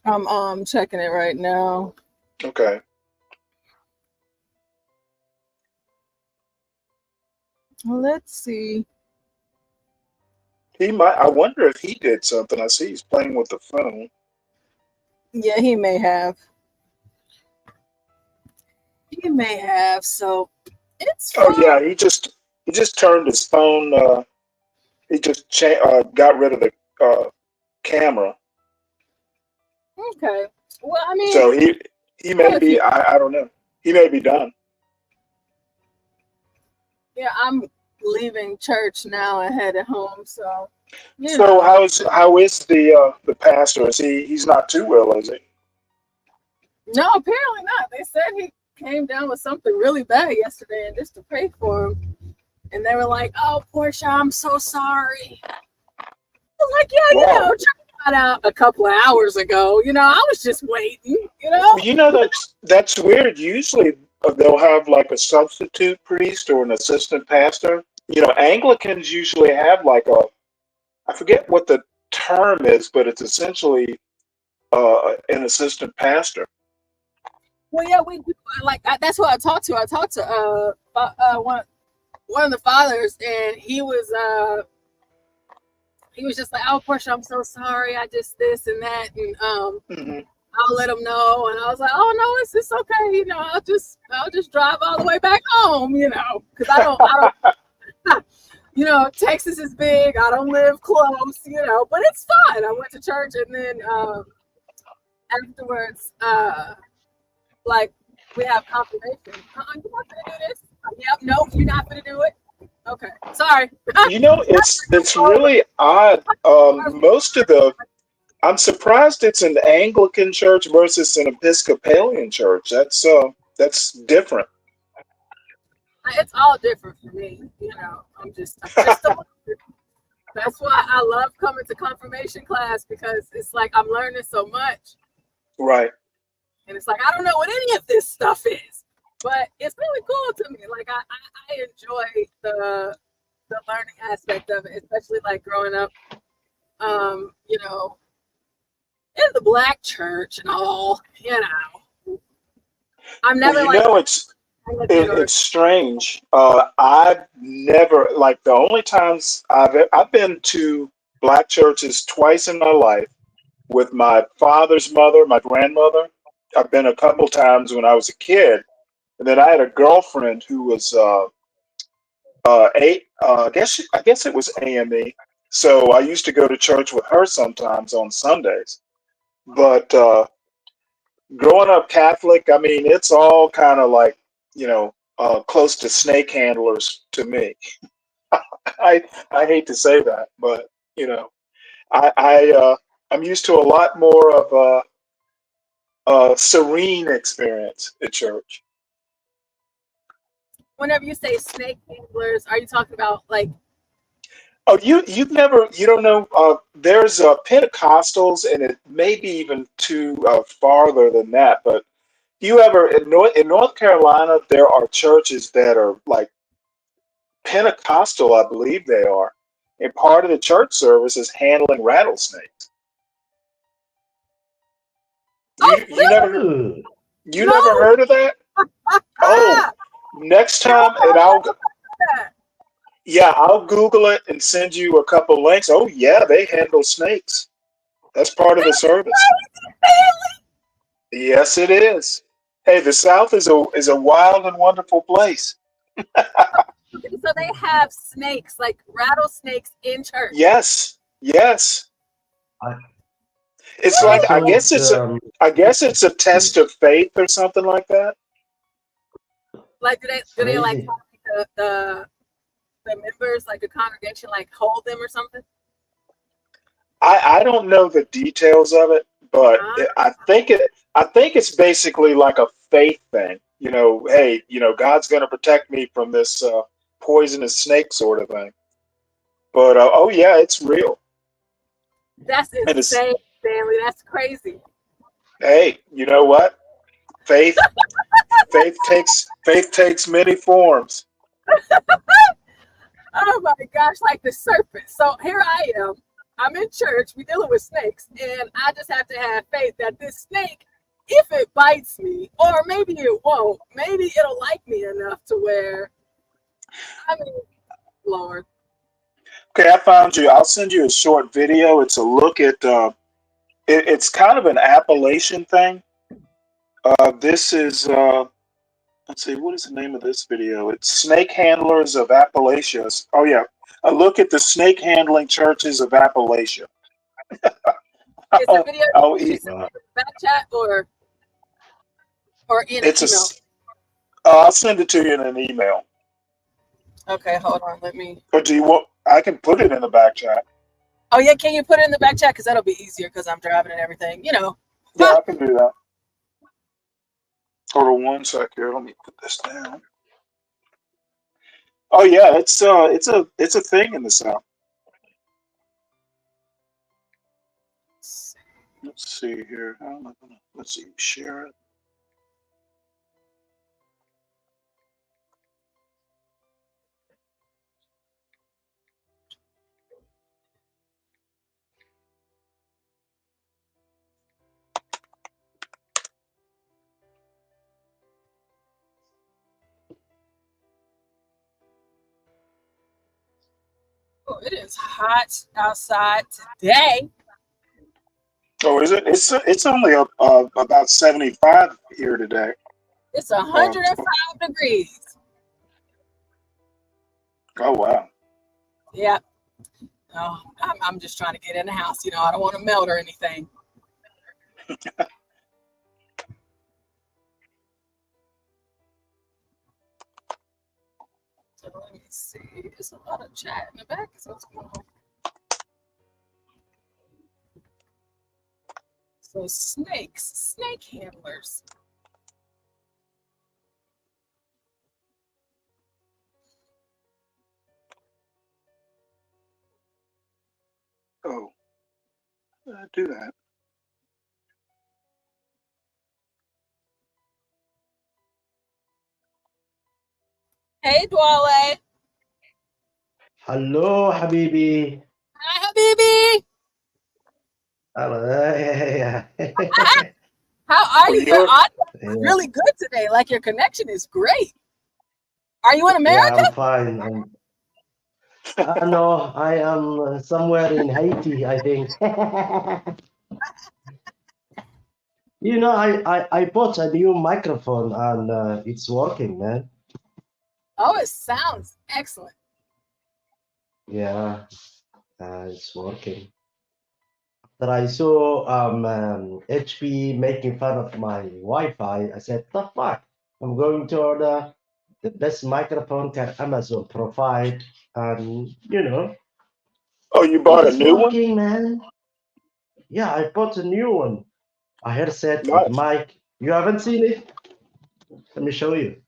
I'm checking it right now. Okay. Let's see. He might. I wonder if he did something. I see he's playing with the phone. Yeah, he may have. He may have. So it's fine. Oh yeah, he just turned his phone. He just got rid of the camera. Okay. Well, I mean, So he may be. I don't know. He may be done. yeah, I'm leaving church now and headed home. So, you So know. how is the pastor? He's not too well, is he? No, apparently not. They said he came down with something really bad yesterday, and just to pray for him. And they were like, "Oh, Portia, I'm so sorry." I was like, "Yeah, you know, Chuck got out a couple of hours ago. You know, I was just waiting. You know." Well, you know that's weird. Usually they'll have like a substitute priest or an assistant pastor. You know, Anglicans usually have like I forget what the term is, but it's essentially an assistant pastor. Well, yeah, we like that's who I talked to. I talked to one of the fathers, and he was just like, "Oh, Portia, I'm so sorry. I just this and that, and I'll let him know." And I was like, "Oh no, it's okay. You know, I'll just drive all the way back home. You know, because I don't." You know, Texas is big. I don't live close, you know, but it's fine. I went to church, and then afterwards, like, we have confirmation. You not gonna do this? Yep, no, you're not gonna do it. Okay, sorry. You know, it's really odd. I'm surprised it's an Anglican church versus an Episcopalian church. That's different. It's all different for me, you know. I'm just that's why I love coming to confirmation class, because it's like I'm learning so much. Right. And it's like I don't know what any of this stuff is, but it's really cool to me. Like I enjoy the learning aspect of it, especially like growing up, you know, in the Black church and all, you know. I'm never Well, you know, it's It's strange. I've never like the only times I've been to black churches twice in my life with my father's mother, my grandmother. I've been a couple times when I was a kid, and then I had a girlfriend who was I guess it was AME. So I used to go to church with her sometimes on Sundays. But growing up Catholic, I mean, it's all kind of like, close to snake handlers to me. I hate to say that, but I'm used to a lot more of a serene experience at church. Whenever you say snake handlers, are you talking about like? Oh, you don't know. There's Pentecostals, and it may be even too farther than that. But you ever in North Carolina, there are churches that are like Pentecostal, I believe they are, and part of the church service is handling rattlesnakes. You never heard of that? Oh, next time, and I'll Google it and send you a couple links. Oh yeah, they handle snakes. That's part of the service. Yes, it is. Hey, the South is a wild and wonderful place. So they have snakes, like rattlesnakes, in church. Yes. It's like I guess it's a test of faith or something like that. Like do they like the members, like the congregation, like hold them or something? I don't know the details of it, but I think it's basically like a faith thing. Hey, God's going to protect me from this poisonous snake sort of thing. But oh yeah, it's real. That's insane, Stanley. That's crazy. Hey, you know what? Faith takes many forms. Oh my gosh, like the serpent. So here I am. I'm in church. We're dealing with snakes, and I just have to have faith that this snake, if it bites me, or maybe it won't, maybe it'll like me enough to where, Lord. Okay, I found you. I'll send you a short video. It's a look at. It's kind of an Appalachian thing. This is. Let's see. What is the name of this video? It's Snake Handlers of Appalachia. Oh yeah, a look at the snake handling churches of Appalachia. It's a video. Back chat or in an email. I'll send it to you in an email. Okay, hold on. Let me. Or do you want? I can put it in the back chat. Oh yeah, can you put it in the back chat? Because that'll be easier. Because I'm driving and everything. Yeah, I can do that. Hold on one sec here. Let me put this down. Oh yeah, it's a thing in the South. Let's see here. Let's see. Share it. Oh, it is hot outside today. Oh, is it? It's only about 75 here today. It's 105 degrees. Oh wow. Yeah. Oh, I'm just trying to get in the house. I don't want to melt or anything. So let me see. There's a lot of chat in the back. So what's going on? So snake handlers. Oh, do that. Hey, Dwale. Hello, Habibi. Hi, Habibi. Hello. Yeah. How are Well, you? Your you're audio is Yeah, really good today. Like your connection is great. Are you in yeah, America? I'm fine. No, I am somewhere in Haiti, I think. I bought a new microphone and it's working, man. Oh, it sounds excellent. Yeah, it's working. But I saw HP making fun of my Wi-Fi. I said, the fuck? I'm going to order the best microphone can Amazon provide. And, Oh, you it bought a is new one? working, man. Yeah, I bought a new one. A headset with Nice. mic. You haven't seen it? Let me show you.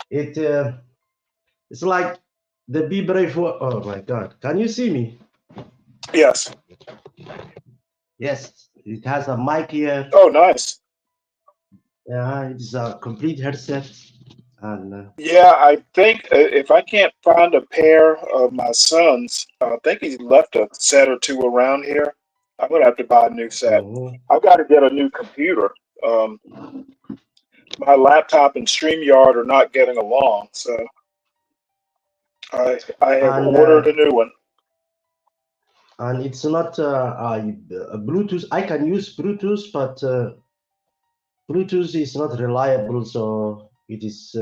It's like the Be Brave one. Oh my God. Can you see me? Yes. Yes. It has a mic here. Oh, nice. Yeah, it's a complete headset. And Yeah, I think if I can't find a pair of my son's, I think he's left a set or two around here. I'm gonna have to buy a new set. I've got to get a new computer. Um, my laptop and StreamYard are not getting along, so I have and ordered a new one. and it's not a Bluetooth. I can use Bluetooth, but Bluetooth is not reliable, so it's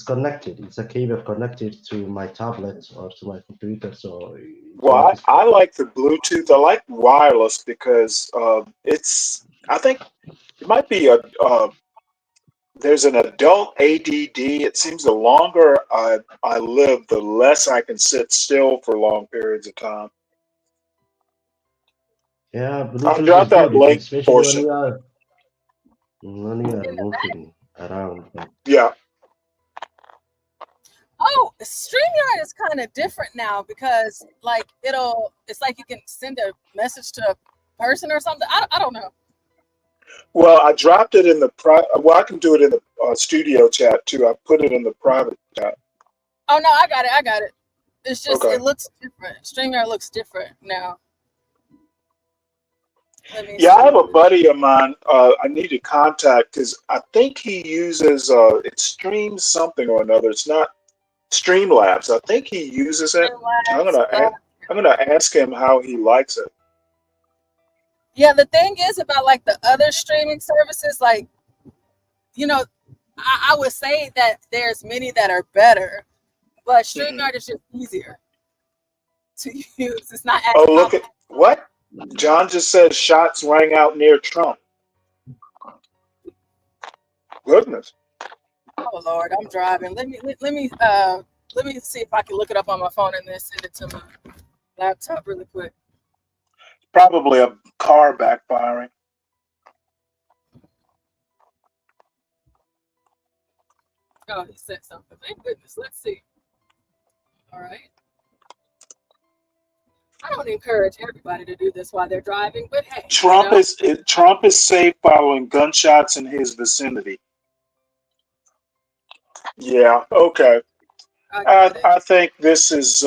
connected. It's a cable connected to my tablet or to my computer, so it Well, works. I like the Bluetooth. I like wireless because I think it might be there's an adult ADD. It seems the longer I live, the less I can sit still for long periods of time. Yeah, I'll Bluetooth drop is that good, link especially portion. when you are walking around. Yeah. Oh, StreamYard is kind of different now because like it's like you can send a message to a person or something. I don't know. Well, I dropped it in the well, I can do it in the studio chat too. I put it in the private chat. Oh no, I got it. It's just Okay. it looks different. StreamYard looks different now. Let me Yeah, I have a see. buddy of mine. I need to contact because I think he uses it streams something or another. It's not Streamlabs. I think he uses it. I'm gonna ask him how he likes it. Yeah, the thing is about like the other streaming services, like I would say that there's many that are better, but StreamYard is just easier to use. It's not as Oh, look at what John just said. Shots rang out near Trump. Goodness. Oh Lord, I'm driving. Let me see if I can look it up on my phone and then send it to my laptop really quick. Probably a car backfiring. Oh, he said something. Thank goodness. Let's see. All right. I don't encourage everybody to do this while they're driving, but hey, Trump is safe following gunshots in his vicinity. Yeah. Okay. I think this is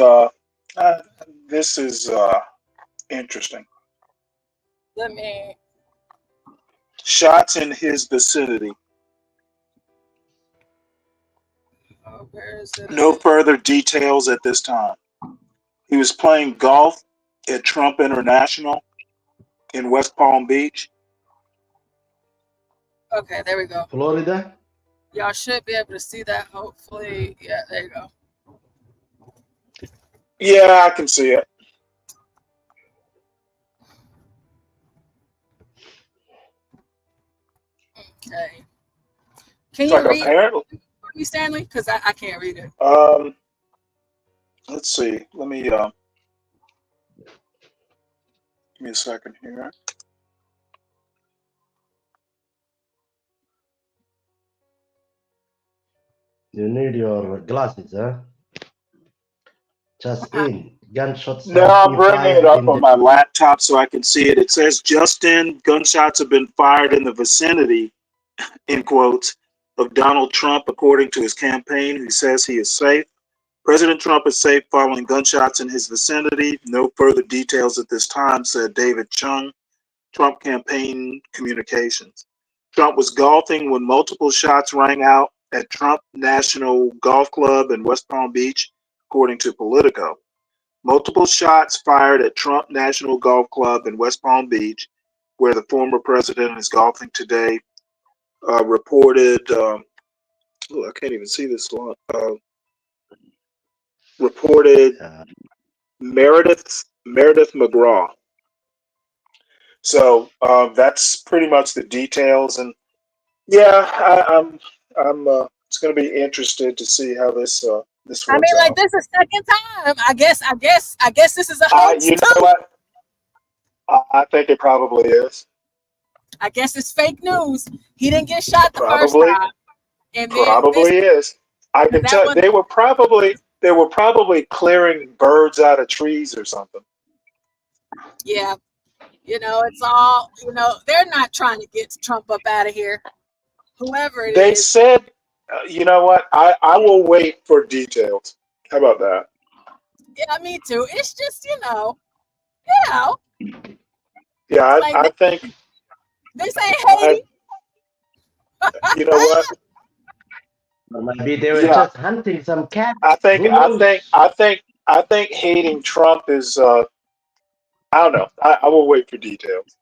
interesting. Let me. Shots in his vicinity. Oh, where is it? No further details at this time. He was playing golf at Trump International in West Palm Beach. Okay, there we go. Florida? Y'all should be able to see that, hopefully. Yeah, there you go. Yeah, I can see it. Okay. Can It's you like read apparently. for me, Stanley? Because I can't read it. Let's see. Let me give me a second here. You need your glasses, huh? Just in. Gunshots No, have I'm been bringing it fired up in on the my laptop so I can see it. It says, just in, gunshots have been fired in the vicinity, in quotes, of Donald Trump, according to his campaign, who says he is safe. President Trump is safe following gunshots in his vicinity. No further details at this time, said David Chung, Trump campaign communications. Trump was golfing when multiple shots rang out at Trump National Golf Club in West Palm Beach, according to Politico. Multiple shots fired at Trump National Golf Club in West Palm Beach, where the former president is golfing today, reported. I can't even see this one. Reported Meredith McGraw. So that's pretty much the details, and yeah, I'm it's going to be interested to see how this this I works mean, like out. this is second time. I guess this is a hoax You know too. what? I think it probably is. I guess it's fake news. He didn't get shot the first Probably, time, and then this probably is. I can that tell one. they were probably clearing birds out of trees or something. Yeah, it's all. They're not trying to get Trump up out of here. Whoever it They is. said, you know what? I will wait for details. How about that? Yeah, me too. It's just Yeah, like I think this ain't Haiti. you know what? Or maybe they were Yeah, just hunting some cats. I think Who knows? I think hating Trump is I don't know. I will wait for details.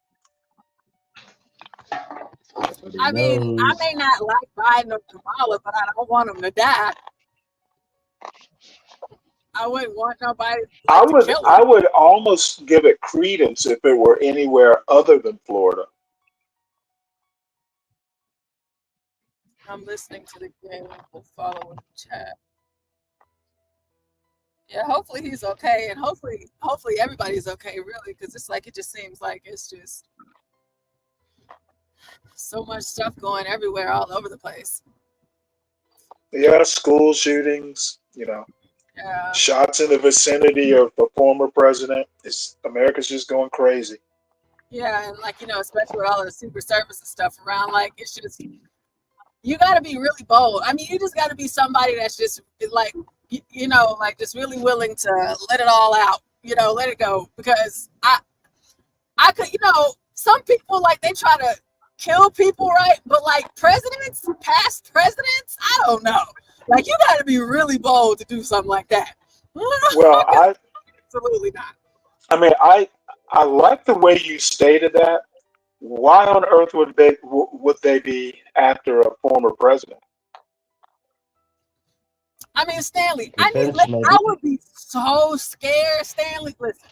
I mean, I may not like Biden or Kamala, but I don't want them to die. I wouldn't want nobody to kill them. I would almost give it credence if it were anywhere other than Florida. I'm listening to the game. We'll follow in the chat. Yeah, hopefully he's okay, and hopefully everybody's okay, really, because it's like it just seems like it's just so much stuff going everywhere, all over the place. Yeah, school shootings, Yeah. shots in the vicinity of the former president. America's just going crazy. Yeah, and especially with all of the Secret Service and stuff around, like it's just you got to be really bold. I mean, you just got to be somebody that's just like just really willing to let it all out. Let it go, because I could, some people like they try to kill people, right? But like past presidents, I don't know. Like you got to be really bold to do something like that. Well, Absolutely not. I mean, I like the way you stated that. Why on earth would they be after a former president? I mean, Stanley, Defense, maybe. I would be so scared, Stanley. Listen.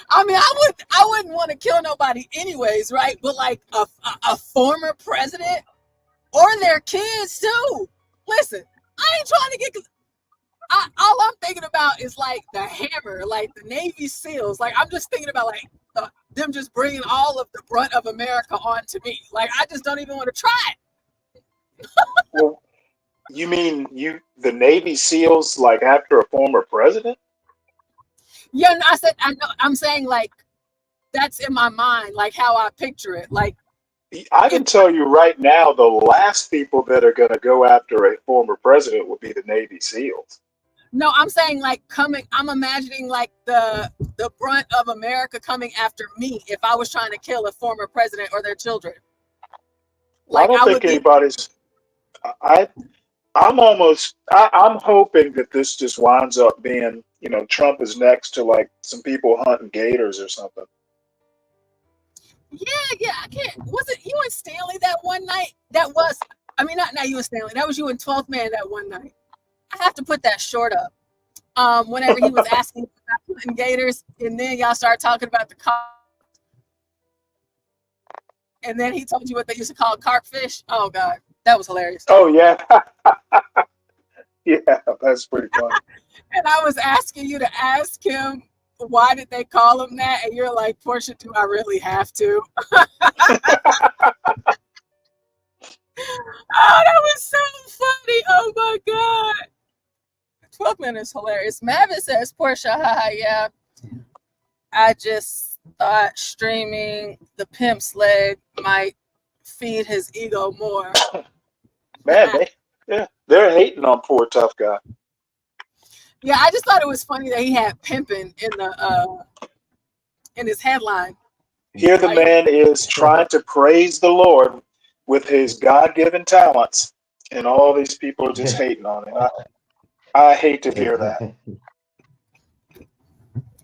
I mean, I wouldn't want to kill nobody anyways, right? But like a former president or their kids too. Listen, I ain't trying to get. All I'm thinking about is like the hammer, like the Navy SEALs. Like I'm just thinking about like them just bringing all of the brunt of America onto me. Like I just don't even want to try it. Well, you mean the Navy SEALs like after a former president? Yeah, no, I know. I'm saying like that's in my mind, like how I picture it. Like I can tell you right now, the last people that are going to go after a former president would be the Navy SEALs. no, I'm saying like I'm imagining like the brunt of America coming after me if I was trying to kill a former president or their children. Like I don't think anybody's. I'm hoping that this just winds up being, Trump is next to like some people hunting gators or something. Yeah, I can't. Was it you and Stanley that one night? Not you and Stanley. That was you and 12th Man that one night. I have to put that short up. Whenever he was asking about hunting gators, and then y'all started talking about the carp, and then he told you what they used to call carpfish. Oh God, that was hilarious. Oh yeah, yeah, that's pretty funny. And I was asking you to ask him why did they call him that, and you're like, Portia, do I really have to? Oh, that was so funny. Oh my God. 12 Man is hilarious. Mavin says, Portia, haha, yeah. I just thought streaming the pimp's leg might feed his ego more. Man, they're hating on poor tough guy. Yeah, I just thought it was funny that he had pimping in in his headline. Here the man is trying to praise the Lord with his God-given talents, and all these people are just hating on him. I hate to hear that.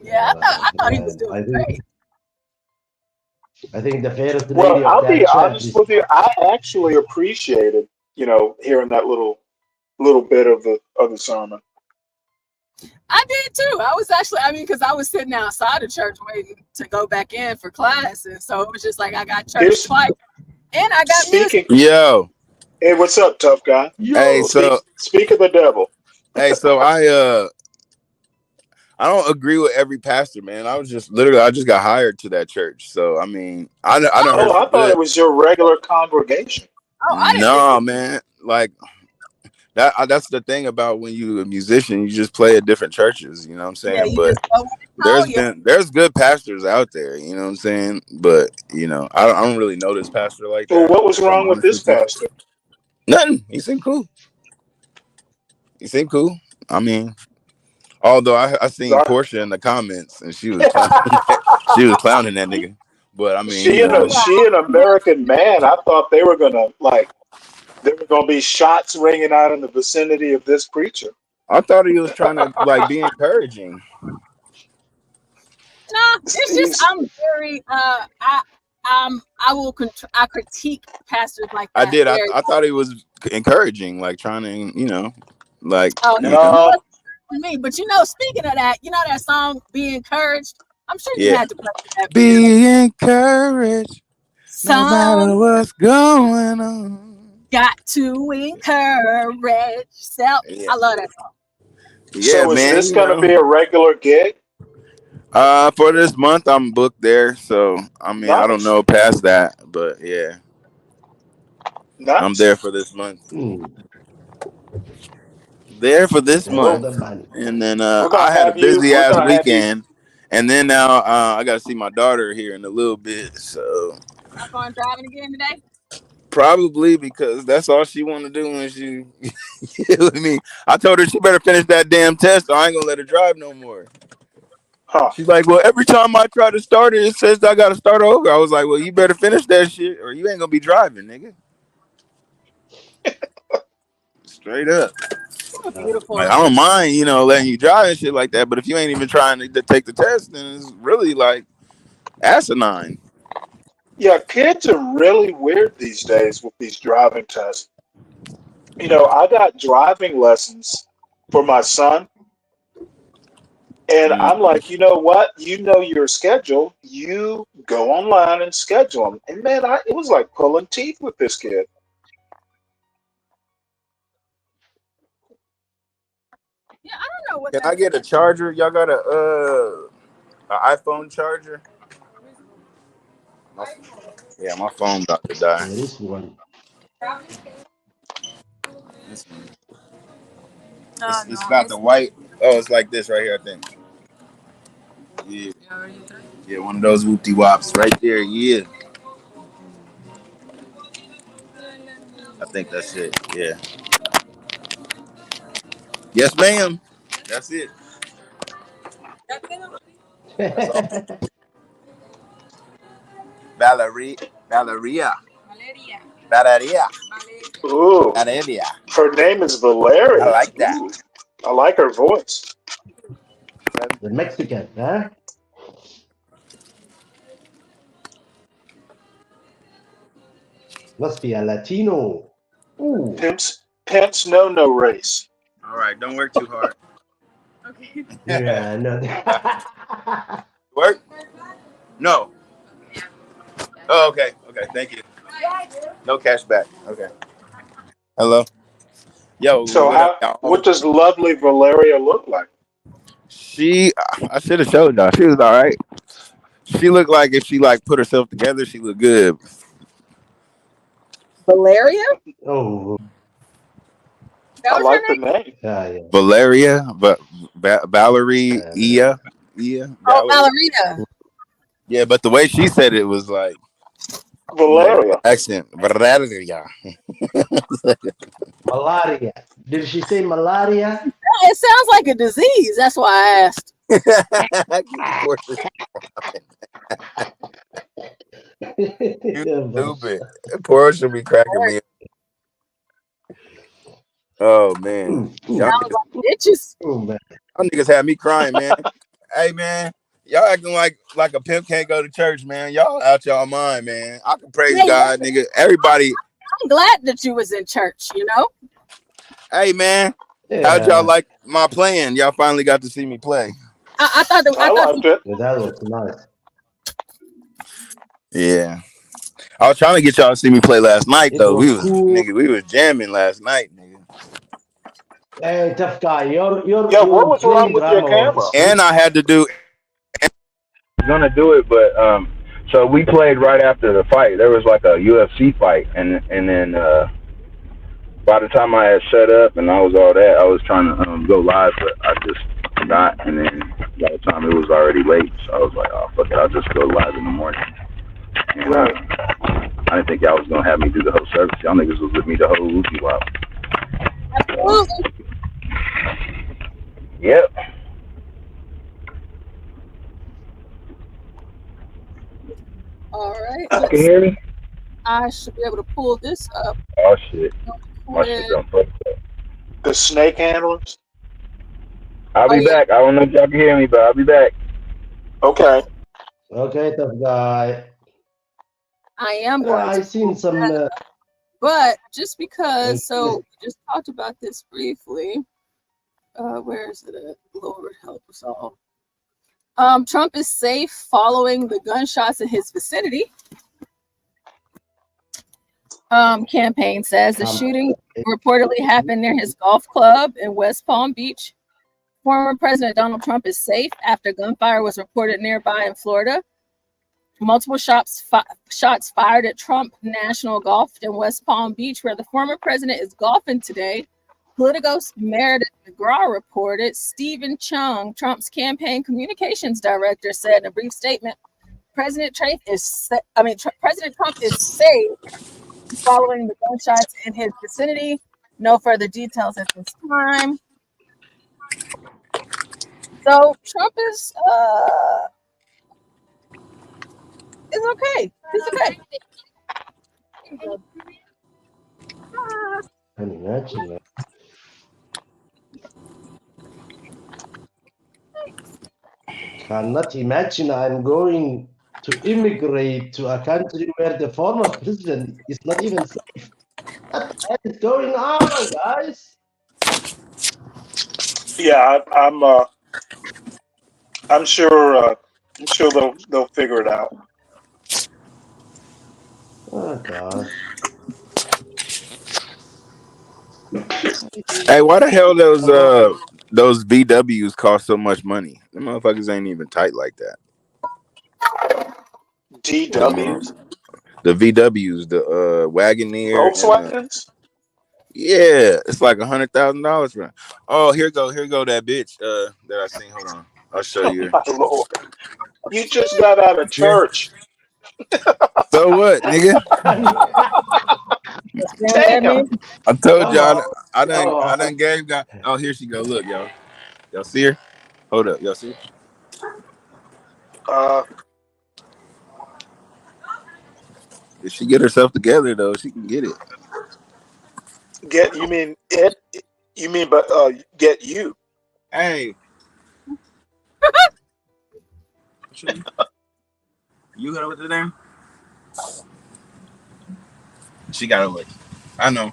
Yeah, I thought he was doing great. I think the fairest lady Well, of I'll that be church honest is with you. I actually appreciated, hearing that little bit of the sermon. I did too. I was actually, because I was sitting outside the church waiting to go back in for class, and so it was just like I got church twice, and I got music. Yo. Hey, what's up, tough guy? Hey, so Speak of the devil. hey, so I don't agree with every pastor, man. I just got hired to that church, so I mean, I don't heard Oh, I some thought good. it was your regular congregation. Oh, I didn't. No, man, like that. That's the thing about when you're a musician, you just play at different churches. You know what I'm saying? Yeah, you But just go with the call, there's good pastors out there. You know what I'm saying? But I don't really know this pastor like that. Well, what was if I'm wrong with honest this you. pastor? Nothing. He seemed cool. I mean, although I seen Portia in the comments and she was clowning that nigga. But I mean, She an American man. I thought they were gonna be shots ringing out in the vicinity of this preacher. I thought he was trying to be encouraging. No, it's just I'm very I critique pastors like that. I did. I thought he was encouraging, trying to, No, me. But speaking of that, that song "Be Encouraged." I'm sure you had to play that. Be encouraged, no matter what's going on. Got to encourage self. I love that song. Yeah, so is man. this gonna be a regular gig? For this month, I'm booked there. So I mean, I don't know past that, but yeah, I'm there for this month. There for this month, and then I had a busy ass weekend, and then now I got to see my daughter here in a little bit. So I'm going driving again today. probably because that's all she want to do when she. You know what I mean, I told her she better finish that damn test, or I ain't gonna let her drive no more. Huh. She's like, well, every time I try to start it, it says I got to start over. I was like, well, you better finish that shit, or you ain't gonna be driving, nigga. Straight up. Beautiful. Like, I don't mind, letting you drive and shit like that, but if you ain't even trying to take the test, then it's really asinine. Yeah, kids are really weird these days with these driving tests. I got driving lessons for my son, and I'm like, you know what? Your schedule. You go online and schedule them. And man, it was like pulling teeth with this kid. Yeah, I don't know what. Can I get a charger? Y'all got an iPhone charger? Yeah, my phone about to die. There is one. It's got the white. Oh, it's like this right here, I think. Yeah, one of those whoopty wops right there. Yeah, I think that's it. Yeah. Yes, ma'am. That's it. That's all. Valeria. Ooh, Valeria. her name is Valeria. I like that. Ooh, I like her voice. The Mexican, huh? Must be a Latino. Ooh. Pimps know no race. All right, don't work too hard. Okay. Yeah, no. Work? No. Oh, okay. Okay, thank you. No cash back. Okay. Hello. Yo. So what does lovely Valeria look like? I should have showed y'all. She was all right. She looked like if she put herself together, she looked good. Valeria? Oh. I like the name. Yeah. Valeria, but Valerie, Oh, Valerina. Yeah, but the way she said it was like Valeria accent. Valeria. Malaria. Did she say malaria? It sounds like a disease. That's why I asked. You stupid. Poor should be cracking me up. Oh man. Y'all Sounds like bitches. niggas had me crying, man. Hey man, y'all acting like a pimp can't go to church, man. Y'all out y'all mind, man. I can praise Hey, God, nigga. Everybody. I'm glad that you was in church, you know? Hey man, how'd y'all like my playing? Y'all finally got to see me play. I thought that I liked it. Yeah, that was nice. Yeah. I was trying to get y'all to see me play last night It though. was We cool. was jamming last night, nigga. Hey, tough guy, you're what was wrong playing with your drama on the camera? street. And I had to do Gonna do it, but so we played right after the fight. There was like a UFC fight, and then by the time I had set up and I was all that, I was trying to go live, but I just forgot, and then by the time it was already late, so I was like, oh fuck it, I'll just go live in the morning. And Right. I didn't think y'all was gonna have me do the whole service. Y'all niggas was with me the whole whoopie while. Absolutely. Yep. All right. You Let's can see. hear me? I should be able to pull this up. Oh shit. My Quick. shit done fucked up. The snake handlers. I'll be back. I don't know if y'all can hear me, but I'll be back. Okay. Okay, tough guy. I am going I to. seen some. But just because, so we just talked about this briefly. Where is it at? Lord help us all. Trump is safe following the gunshots in his vicinity. Campaign says the shooting reportedly happened near his golf club in West Palm Beach. Former President Donald Trump is safe after gunfire was reported nearby in Florida. Multiple shots fired at Trump National Golf in West Palm Beach, where the former president is golfing today. Politico's Meredith McGraw reported. Stephen Chung, Trump's campaign communications director, said in a brief statement, President Trump is safe following the gunshots in his vicinity. No further details at this time. So Trump is okay. He's okay. Can you imagine that? Cannot imagine I'm going to immigrate to a country where the former president is not even safe. What the hell is going on, guys? Yeah, I'm sure they'll figure it out. Oh gosh. Hey, why the hell those VWs cost so much money? Them motherfuckers ain't even tight like that. DWs? The VWs, the Wagoneer. Volkswagens? Yeah, it's like $100,000 for. Oh, here go that bitch that I seen. Hold on, I'll show you. My Lord. You just got out of church. So what, nigga? Damn. I told y'all I done gave God. Oh, here she go. Look, y'all see her? Hold up, y'all see her? If she get herself together though, she can get it. Get you mean it? You mean but get you? Hey. You got over there? She got over. I know.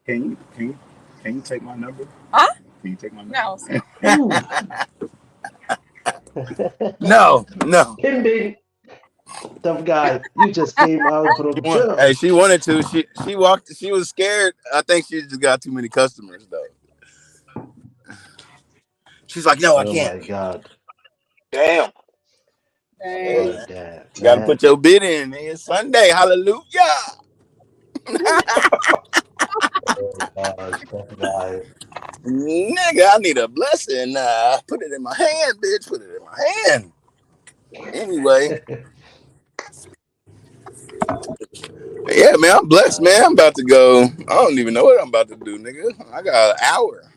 Can you take my number? Huh? Can you take my number? No. No. Bing bing. Tough guy, you just came out from church. Hey, she wanted to. She walked. She was scared. I think she just got too many customers though. She's like, no, I can't. Oh my god. Damn. Hey, Oh, damn. you gotta put your bid in. It's Sunday. Hallelujah. Nigga, I need a blessing. Put it in my hand, bitch. Put it in my hand. Anyway. Yeah, man, I'm blessed, man. I'm about to go. I don't even know what I'm about to do, nigga. I got an hour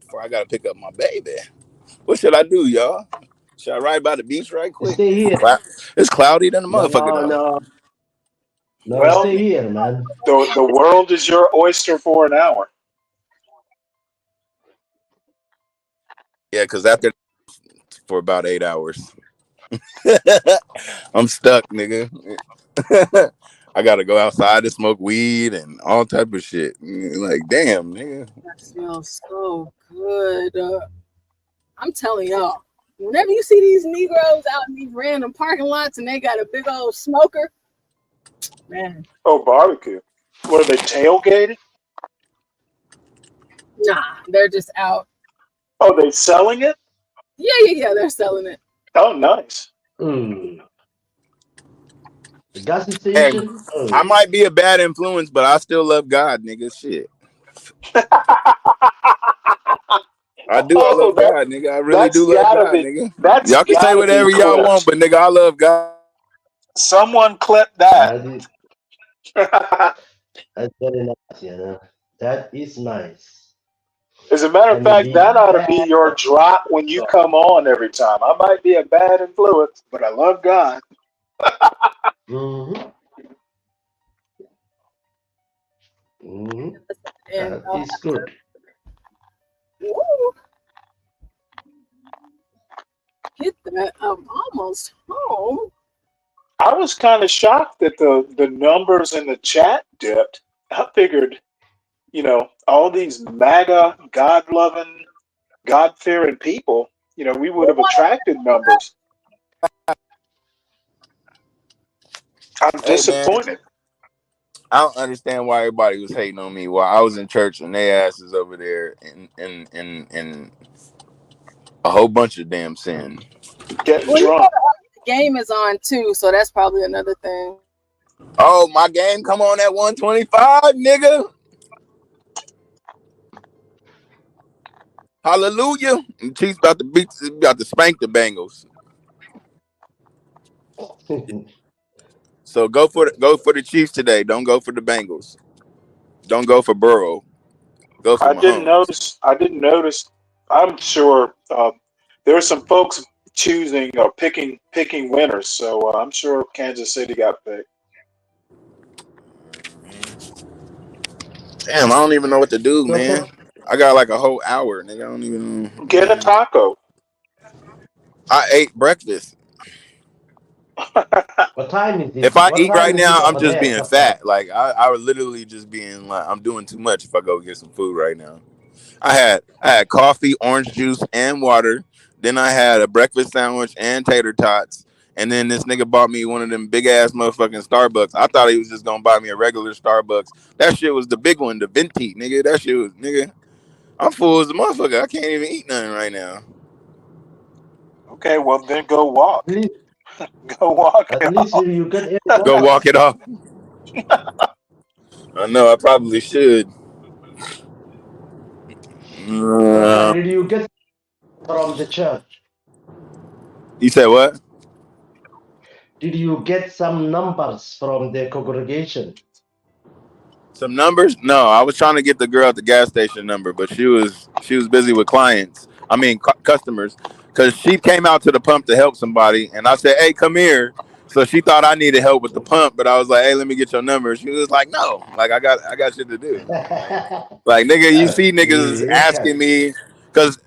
before I gotta pick up my baby. What should I do, y'all? Should I ride by the beach right quick? Stay here. It's cloudy than a No, motherfucker though. no, Well, stay here, man. the world is your oyster for an hour. Yeah, because after for about 8 hours, I'm stuck, nigga. I gotta go outside to smoke weed and all type of shit. Like, damn, nigga. That smells so good. I'm telling y'all, whenever you see these Negroes out in these random parking lots and they got a big old smoker, man. Oh, barbecue. What are they tailgated? Nah, they're just out. Oh, they selling it? Yeah, they're selling it. Oh, nice. The gas Hey, station. I might be a bad influence, but I still love God, nigga. Shit. I do. I love God, nigga. I really do love God, nigga. Y'all can say whatever y'all want, but nigga, I love God. Someone clip that. That's very nice, you know. That is nice. As a matter of fact, that ought to be your drop when you come on every time. I might be a bad influence, but I love God. Mm-hmm. Mm-hmm. And That is good. Ooh, get that. I'm almost home. I was kind of shocked that the numbers in the chat dipped. I figured, you know, all these MAGA, God-loving, God-fearing people, you know, we would have attracted numbers. I'm Hey, man. disappointed. I don't understand why everybody was hating on me while I was in church and they asses over there in a whole bunch of damn sin. Getting Well, drunk. the game is on too, so that's probably another thing. Oh, my game come on at 125, nigga. Hallelujah. And Chiefs about to spank the Bengals. So go for the Chiefs today. Don't go for the Bengals. Don't go for Burrow. Go for I didn't Mahomes. notice. I'm sure there are some folks choosing or picking winners. So I'm sure Kansas City got picked. Damn, I don't even know what to do, man. I got like a whole hour, nigga. I don't even know. Get a taco. I ate breakfast. What time is it? If I What eat time right is now, it I'm over just there, being Papa? fat. Like I would literally just being like, I'm doing too much if I go get some food right now. I had coffee, orange juice, and water. Then I had a breakfast sandwich and tater tots. And then this nigga bought me one of them big ass motherfucking Starbucks. I thought he was just gonna buy me a regular Starbucks. That shit was the big one, the venti, nigga. That shit was, nigga. I'm full as a motherfucker. I can't even eat nothing right now. Okay, well then go walk. At least, Go walk at it least off. you get Go walk it off. I know. I probably should. Papa, did you get from the church? You said what? Did you get some numbers from the congregation? Some numbers? No, I was trying to get the girl at the gas station number, but she was busy with clients. I mean, customers, because she came out to the pump to help somebody, and I said, "Hey, come here." So she thought I needed help with the pump, but I was like, "Hey, let me get your number." She was like, "No, like I got shit to do." Like, nigga, you see niggas asking me, because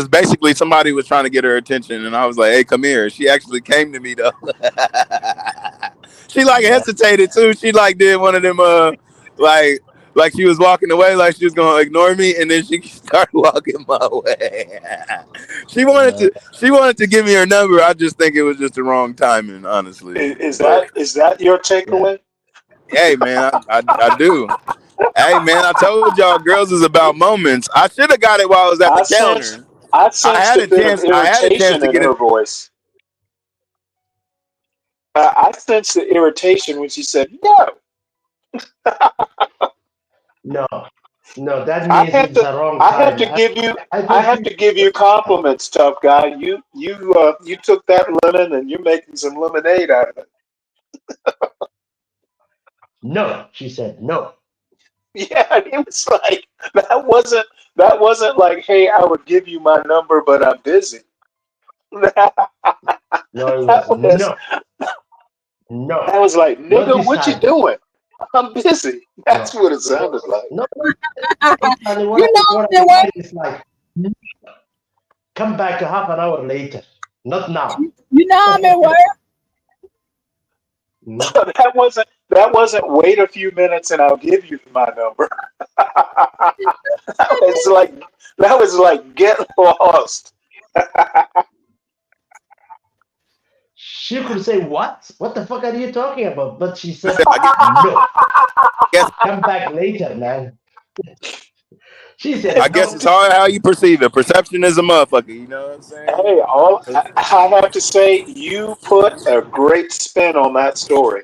basically somebody was trying to get her attention, and I was like, "Hey, come here." She actually came to me though. She like hesitated too. She like did one of them like she was walking away, like she was gonna ignore me, and then she started walking my way. She wanted to give me her number. I just think it was just the wrong timing, honestly. Is that your takeaway? Hey man, I do. Hey man, I told y'all girls is about moments. I should have got it while I was at the counter. I sensed a bit of irritation in her voice. I sensed the irritation when she said no. No, that means it's the wrong time. I have to give you compliments, tough guy. You took that lemon and you're making some lemonade out of it. No, she said no. Yeah, it was like that wasn't like, hey, I would give you my number, but I'm busy. No, it That was was no. I was like, Not nigga, this what you time. doing? I'm busy. That's No. what it sounded like. No. And what You know I it was. mean is like, come back half an hour later. Not now. You know I'm at work. No. That wasn't wait a few minutes and I'll give you my number. that was like get lost. She could say, what? What the fuck are you talking about? But she said, I no. guess Come back later, man. She said, I guess no. it's all how you perceive it. Perception is a motherfucker. You know what I'm saying? Hey, I have to say, you put a great spin on that story.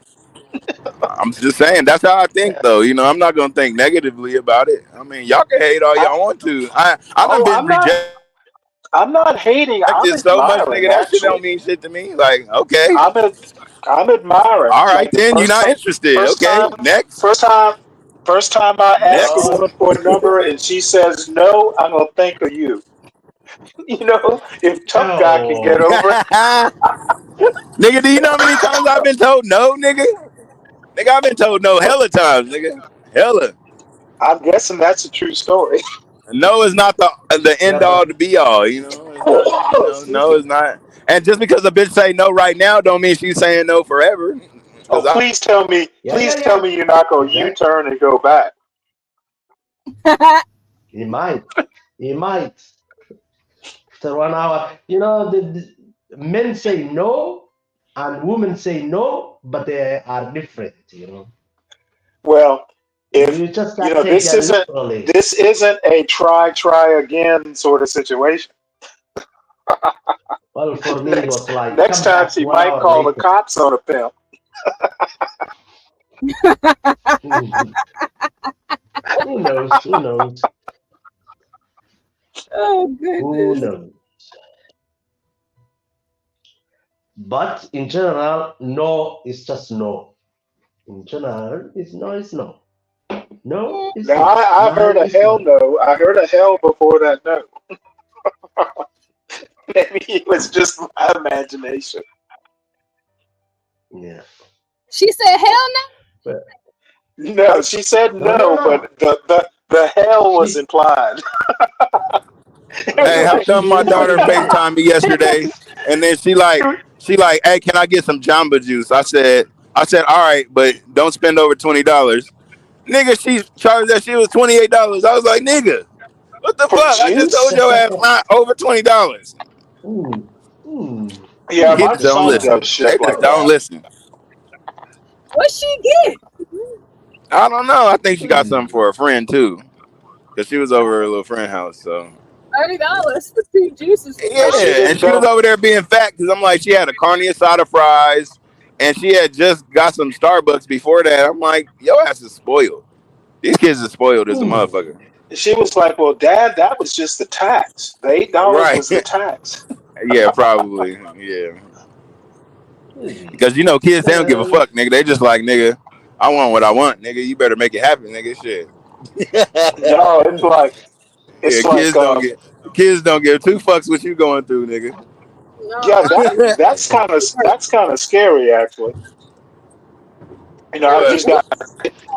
I'm just saying that's how I think, though. You know, I'm not gonna think negatively about it. I mean, y'all can hate all y'all want to. I done been I'm not hating. I'm rejected so much, admiring. nigga. That shit don't Actually, mean shit to me. Like, okay, I'm admiring. all right, Like the then you're not interested. Okay, next. first time I ask Next. a woman for a number and she says no, I'm gonna think of you. You know, if tough guy can get over it. Nigga, do you know how many times I've been told no, nigga? Nigga, I've been told no hella times, nigga. Hella. I'm guessing that's a true story. No is not the end all to be all, you know. No is not. And just because a bitch say no right now don't mean she's saying no forever. Oh, please tell me you're not gonna U-turn and go back. He might. He might. After 1 hour. You know, the men say no and women say no, but they are different, you know. Well, if you just you know, this isn't a try again sort of situation. Well, for me, it was like Next time she might call the cops on a pimp. Who knows? Who knows? Oh Who goodness. knows? But in general, no is just no. In general, it's no is no. No is Now no. I No heard a is hell no. no. I heard a hell before that no. Maybe it was just my imagination. Yeah. She said hell no. No, she said No, no, no, but the hell was implied. Hey, how come my daughter FaceTimed me yesterday and then she like, hey, can I get some Jamba Juice? I said, all right, but don't spend over $20. Nigga, she charged that shit was $28. I was like, nigga, what the For fuck? I just juice? told your ass not over $20. Yeah, my Kids don't son listen. does shit They like just don't that. listen. What she get? I don't know. I think she got something for a friend too, because she was over her little friend's house. So $30 for 2 juices. yeah, and she was over there being fat because I'm like, she had a carne asada fries, and she had just got some Starbucks before that. I'm like, your ass is spoiled. These kids are spoiled as a motherfucker. She was like, "Well, Dad, that was just the tax. The $8 Right. was the tax." Yeah, probably. Yeah. Because you know, kids, they don't give a fuck, nigga. They just like, nigga, I want what I want, nigga. You better make it happen, nigga. Shit. No, it's like kids don't give 2 fucks what you going through, nigga. yeah, that's kind of scary, actually. You know,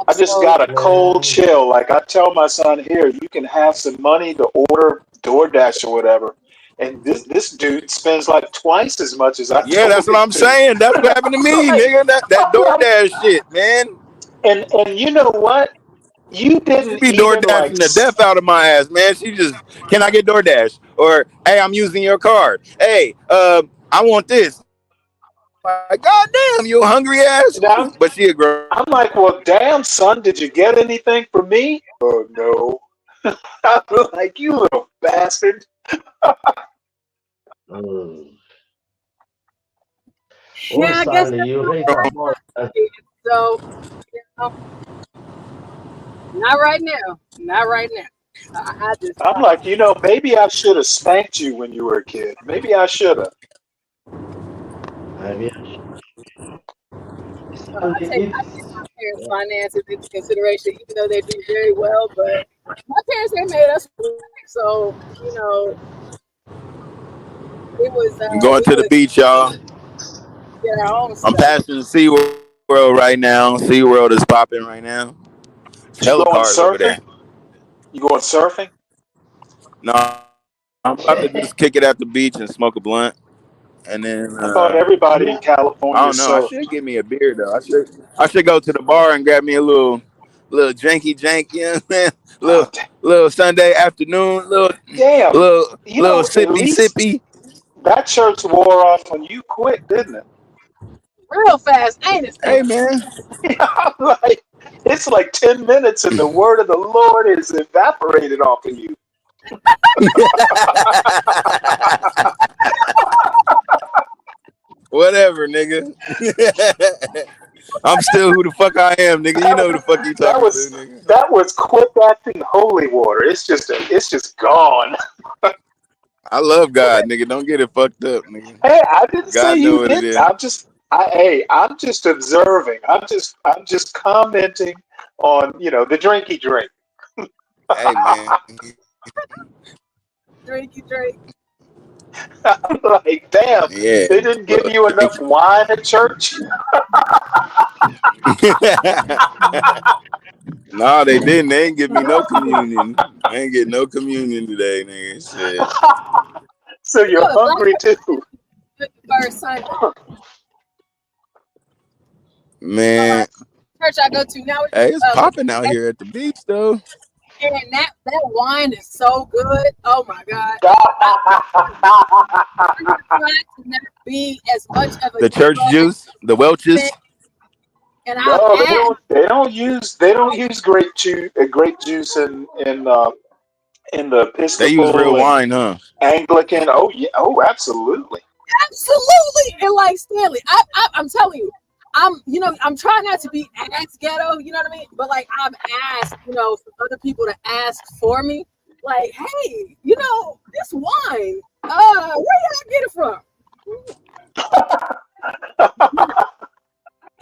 I just got a cold chill. Like I tell my son, here, you can have some money to order DoorDash or whatever. And this dude spends like twice as much as I Yeah, that's what I'm saying. That's what happened to me, nigga. That DoorDash shit, man. And you know what? You didn't be DoorDashing the death out of my ass, man. She just, can I get DoorDash? Or, hey, I'm using your card. Hey, I want this. Like, God damn, you a hungry ass. But she a girl. I'm like, well, damn, son, did you get anything for me? Oh, no. I'm like, you little bastard. Yeah, I guess that's so. You know, not right now. Not right now. I just. I'm like, you know, maybe I should have spanked you when you were a kid. Maybe I should have. Maybe. I take my parents' finances into consideration, even though they do very well. But my parents, they made us work, so you know, It was I'm going to the beach, y'all. yeah, our own I'm stuff. passing SeaWorld right now. SeaWorld is popping right now. It's You hella going cars over there. surfing? You going surfing? No, I'm about to just kick it at the beach and smoke a blunt. And then I thought everybody in I California don't know. I surfed. should get me a beer though. I should go to the bar and grab me a little janky, you know what I'm saying? Oh, Little Sunday afternoon, damn. little You know, at sippy least sippy. that church wore off when you quit, didn't it? Real fast, ain't it? Hey man. I'm like, it's like 10 minutes and the word of the Lord is evaporated off of you. Whatever, nigga. I'm still who the fuck I am, nigga. You know who the fuck you talking to, nigga. That was quick acting holy water. It's just gone. I love God, nigga. Don't get it fucked up, nigga. Hey, I didn't say God know you what it did. is. I'm just observing. I'm just commenting on, the drinky drink. Hey man. Drinky drink. I'm like, damn, Yeah. they didn't give you enough wine at church? No, they didn't. They ain't give me no communion. I ain't get no communion today, nigga. Shit. So you're hungry too. First Sunday. Man. Church I go to now. Hey, it's popping out here at the beach though. And that wine is so good. Oh my God. To not be as much of a The church juice, the Welch's. And No, they don't use grape juice in the Episcopal. They use real wine, huh? Anglican. Oh yeah. Oh, absolutely. Absolutely. And like Stanley, I'm telling you, I'm trying not to be as ghetto, you know what I mean? But like I've asked, for other people to ask for me, like, hey, this wine, where y'all get it from?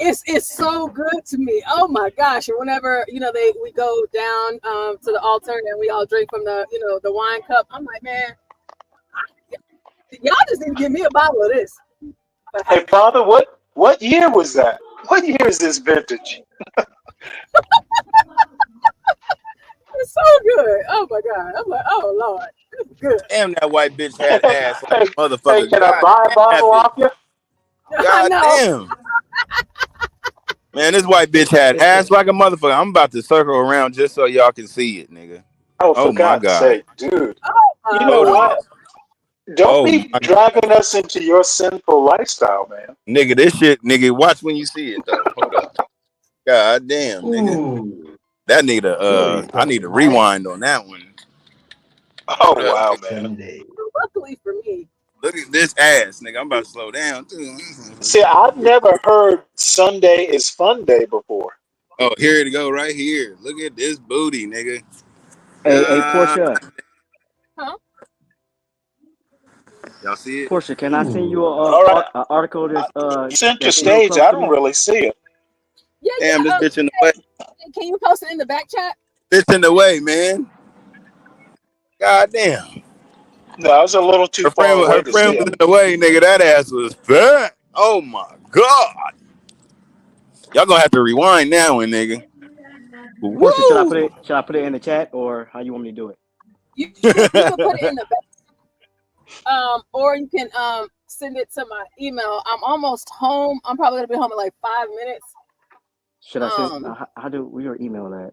It's so good to me. Oh my gosh. And whenever, we go down to the altar and we all drink from the, the wine cup, I'm like, man, y'all just need to give me a bottle of this. Hey, Father, what year was that? What year is this vintage? It's so good. Oh my God. I'm like, oh Lord. It's good. Damn, that white bitch had ass like a motherfucker. Hey, can I buy a bottle off you? God damn. Man, this white bitch had ass like a motherfucker. I'm about to circle around just so y'all can see it, nigga. Oh, for my God's God. sake, dude. You know what? Don't be dragging us into your sinful lifestyle, man. Nigga, this shit, nigga, watch when you see it, though. Hold up. God damn, nigga. Ooh. That need I need to rewind on that one. Oh, wow, man. Luckily for me. Look at this ass, nigga. I'm about to slow down, too. See, I've never heard Sunday is fun day before. Oh, here it go, right here. Look at this booty, nigga. Hey, Portia. Huh? Y'all see it? Portia, can I send you right. an article that's Center stage, I don't really see it. Yeah, Damn, this bitch in the way. Can you post it in the back chat? Bitch in the way, man. God damn. No, I was a little too far away Her friend was in the way, nigga. That ass was fat. Oh my God. Y'all gonna have to rewind now, nigga. Portia, should I put it in the chat or how you want me to do it? You can put it in the back. Or you can send it to my email. I'm almost home. I'm probably gonna be home in like 5 minutes. Should I send? How do we email that?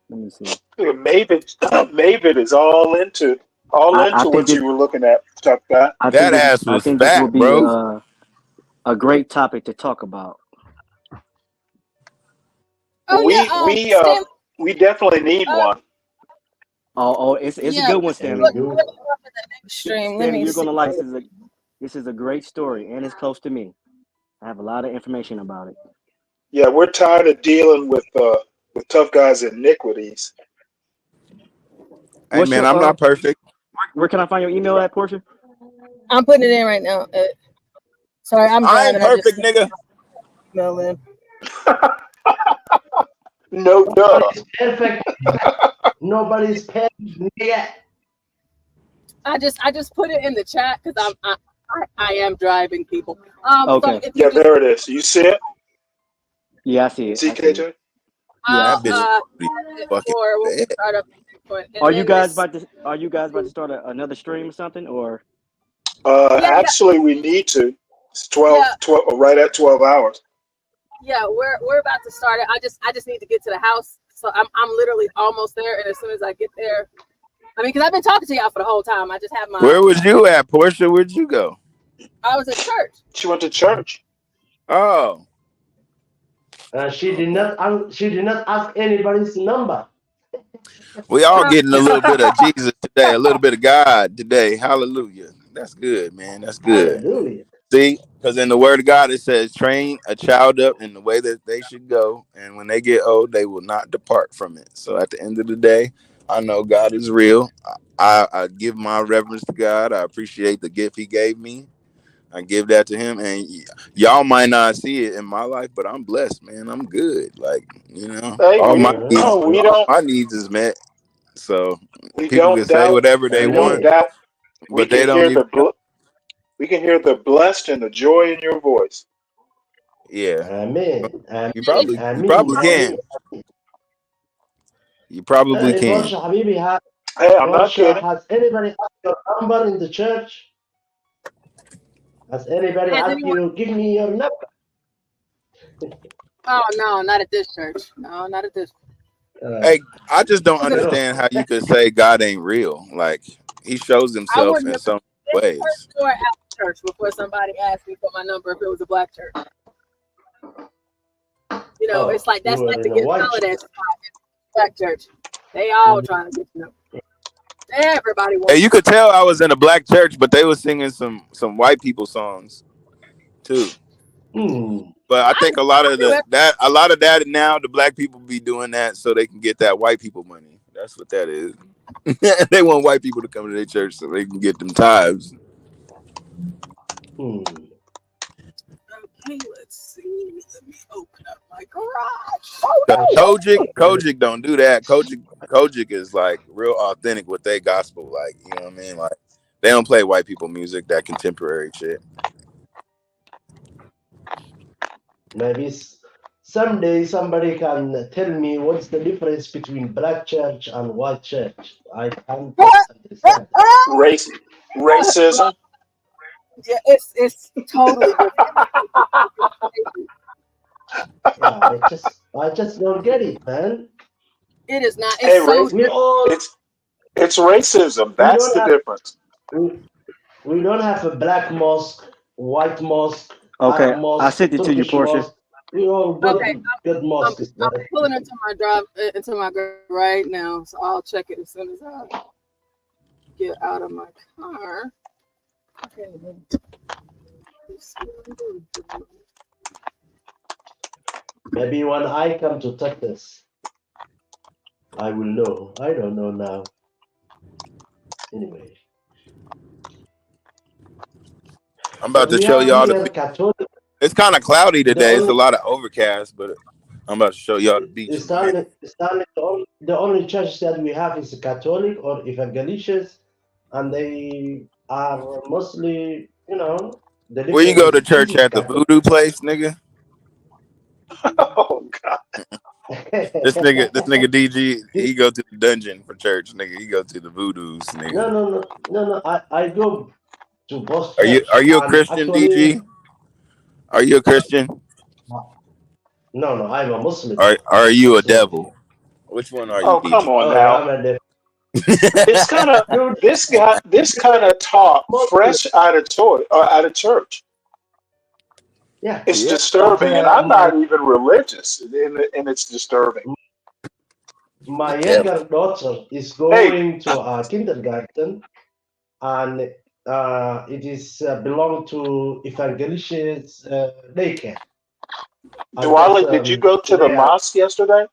Let me see. Maven is all into what you were looking at, tough guy. That ass was fat, this will be, bro. A great topic to talk about. Oh, we definitely need one. It's a good one, Stanley. Stanley, you're gonna like this. This is a great story, and it's close to me. I have a lot of information about it. Yeah, we're tired of dealing with tough guys' iniquities. Hey, man, I'm not perfect. Where can I find your email at, Portia? I'm putting it in right now. Sorry, I'm I ain't perfect, nigga. Email in. No duh. Perfect. Nobody's perfect yet. I just put it in the chat because I am driving people. Okay. So if you Yeah, just there it is. You see it? Yeah, I see it. See I see it. KJ? Yeah. That bitch be fucking or we'll bad. start up and Are you then guys this. about to start another stream or something, or? Yeah, Actually, we need to. It's 12, yeah, 12, right at 12 hours. yeah. We're about to start it. I just need to get to the house, so I'm literally almost there. And as soon as I get there, I mean, because I've been talking to y'all for the whole time. I just have my. Where was you at, Portia? Where'd you go? I was at church. She went to church. Oh. She did not ask anybody's number. We all getting a little bit of Jesus today, a little bit of God today. Hallelujah. That's good, man. That's good. Hallelujah. See, because in the word of God, it says, train a child up in the way that they should go. And when they get old, they will not depart from it. So at the end of the day, I know God is real. I give my reverence to God. I appreciate the gift he gave me. I give that to him. And y'all might not see it in my life, but I'm blessed, man. I'm good. Like, you know, Hey, all my we needs is met. So we people can don't say doubt. whatever they We don't want, doubt. We but they can don't hear even know. we can hear the blessed and the joy in your voice. Yeah. Amen. You probably Amen. can. You probably Hey, can. Porsche, Habibi, Hey, I'm not Porsche, kidding. has anybody asked your number in the church? Has anybody Has asked anyone? you, give me your number? Oh no, not at this church. No, not at this. Hey, I just don't Because understand how you could say God ain't real. Like he shows I himself wouldn't in have some this ways. church or at church before somebody asked me for my number if it was a black church. You know, it's like You that's were like to in a get white solid church. as black church. They all trying to get you know. Everybody wants. Hey, you could tell I was in a black church, but they were singing some white people songs too. But I think a lot of that now the black people be doing that so they can get that white people money. That's what that is. They want white people to come to their church so they can get them tithes. Okay, let's see. Let me open up my garage. Kojic don't do that. Kojic is like real authentic with their gospel. Like, you know what I mean? Like they don't play white people music, that contemporary shit. Maybe someday somebody can tell me what's the difference between black church and white church. I can't understand. Racism. Yeah, it's totally different. Yeah, I just don't get it, man. It is not. Hey, It's so different. it's racism. That's the difference. We don't have a black mosque, white mosque, Okay, Arab mosque, I sent it to you, Turkish Portia. mosque. We all good mosques. I'm pulling into my garage right now, so I'll check it as soon as I get out of my car. Okay. Maybe when I come to Texas, I will know. I don't know now. Anyway. I'm about to show y'all Catholic. It's kind of cloudy today. It's a lot of overcast, but I'm about to show y'all the beach. Stanley, the only church that we have is Catholic or Evangelicians, and they are mostly, you know. Where you go to church at? The voodoo place, nigga? Oh God. This nigga DG, he go to the dungeon for church, nigga. He go to the voodoos, nigga. No. I go to both. Are you a Christian, actually, DG? Are you a Christian? No, I'm a Muslim. Are you a devil? Which one are you? Oh, DG? come on now. This kind of talk fresh out of church. Yeah, it's disturbing, and I'm not even religious, and it's disturbing. My younger daughter is going to kindergarten, and it is belong to Evangelicians daycare. Dwali, did you go to the mosque yesterday?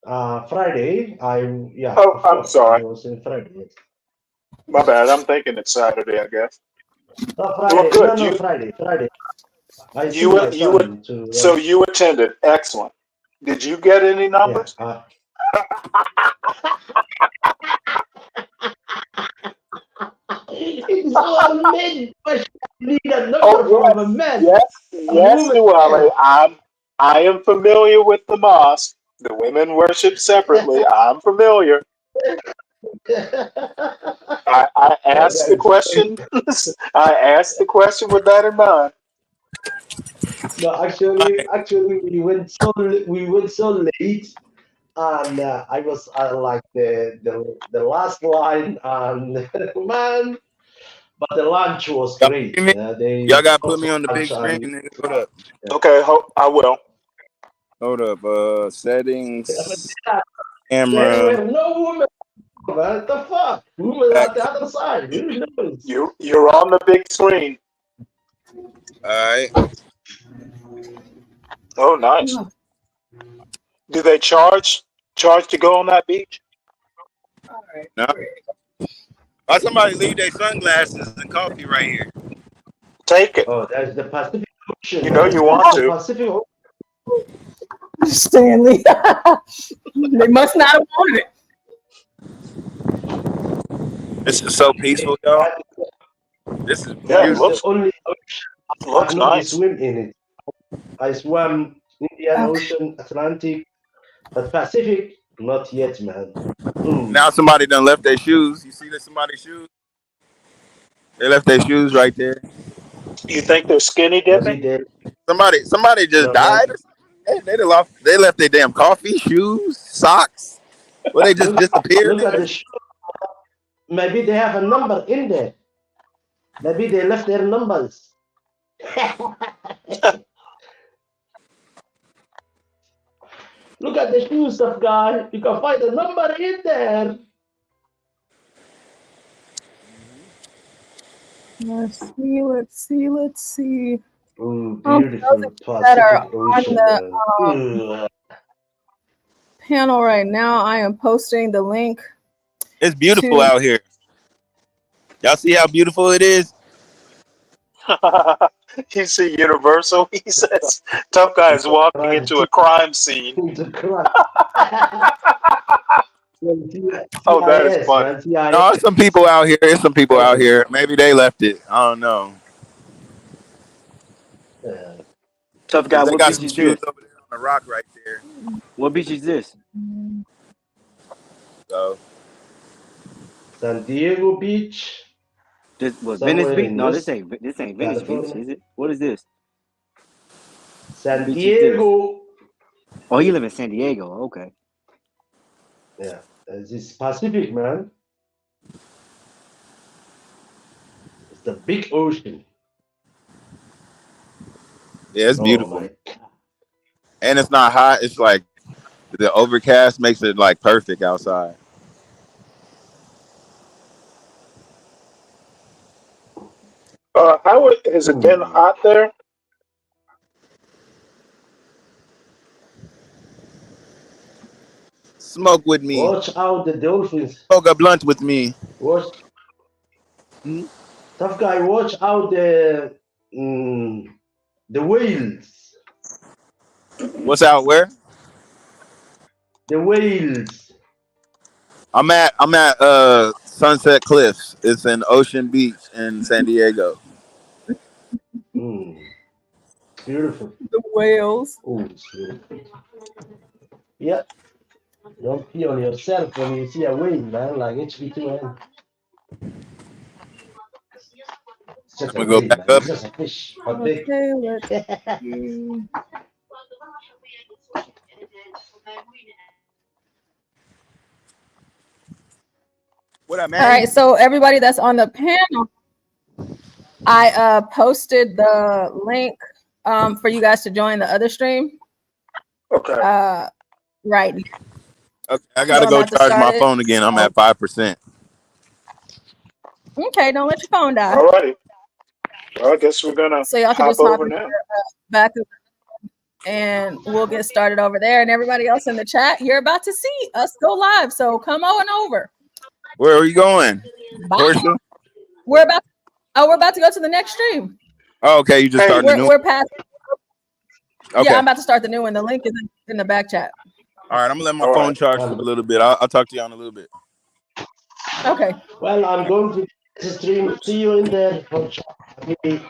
Friday. Oh, I'm sorry. I was in Friday. My bad. I'm thinking it's Saturday, I guess. Friday. Well, good. No, Friday. So you attended. Excellent. Did you get any numbers? Yeah, It's all men. Why should I need a number Oh from a man? yes, A yes, woman Duale. can. I am familiar with the mosque. The women worship separately. I'm familiar. I asked the question. I asked the question with that in mind. No, actually, we went so late, and I was like the last line, and man, but the lunch was Y'all great. hear me? They Y'all got to brought put me some on the big lunch, screen, and nigga. Hold up. Okay, I will. Hold up. Settings, there camera. were no women. What the fuck? Women Back. at the other side. Who knows? You're on the big screen. All right. Oh, nice. Do they charge to go on that beach? No. Why somebody leave their sunglasses and coffee right here? Take it. Oh, that's the Pacific Ocean. You know you want The to. Pacific Ocean. Stanley. They must not have wanted it. This is so peaceful, y'all. This is Yeah, it That's beautiful. the only ocean I looks know to nice. swim in it. I swam Indian Ocean, Atlantic, but Pacific, not yet, man. Now somebody done left their shoes. You see that somebody's shoes? They left their shoes right there. You think they're skinny dipping? Somebody just died or something? They left their damn coffee, shoes, socks. Well, they just disappeared. Look at the shoe. Maybe they have a number in there. Maybe they left their numbers. Look at the shoe stuff, guy. You can find a number in there. Let's see. Beautiful That are Pacific on Ocean, the man. panel right now. I am posting the link. It's beautiful to- out here. Y'all see how beautiful it is? You see Universal? He says tough guy is walking into a crime scene. Oh, that is funny. No, there's some people out here. There's some people out here. Maybe they left it. I don't know. Tough guy, They what got beach some is shoes this? over there on the rock right there. What beach is this? So San Diego Beach. This was Somewhere Venice Beach? in No, West this ain't Venice Beach, California. is it? What is this? San Beach is this? Diego. Oh, you live in San Diego. Okay. Yeah, this is Pacific, man. It's the big ocean. yeah, it's Oh beautiful. my. And it's not hot. It's like the overcast makes it like perfect outside. How has it been hot there? Smoke with me. Watch out the dolphins. Smoke a blunt with me. Watch. Tough guy, watch out the whales. What's out where? The whales. I'm at Sunset Cliffs. It's in Ocean Beach in San Diego. Beautiful. The whales. Oh, it's beautiful. Yeah. Don't pee on yourself when you see a whale, man, like HB2N. It's just a I'm gonna go whale, back man. up. It's just a fish. But big. Okay, let's see. What up, man? All right, so everybody that's on the panel, I posted the link for you guys to join the other stream. Okay. Right. Okay, I gotta So I'm go about to charge my start it. phone again. I'm at 5%. Okay, don't let your phone die. Alrighty. Well, I guess we're gonna So y'all can hop just hop over into now. back of- and we'll get started over there. And everybody else in the chat, you're about to see us go live. So come on over. Where are you going? Bye. Portia? We're about to go to the next stream. Oh, okay, you just started a new We're past. Okay. Yeah, I'm about to start the new one. The link is in the back chat. All right, I'm gonna let my All phone right. charge for a little bit. I'll talk to you in a little bit. Okay. Well, I'm going to Stream. See you in there. Maybe.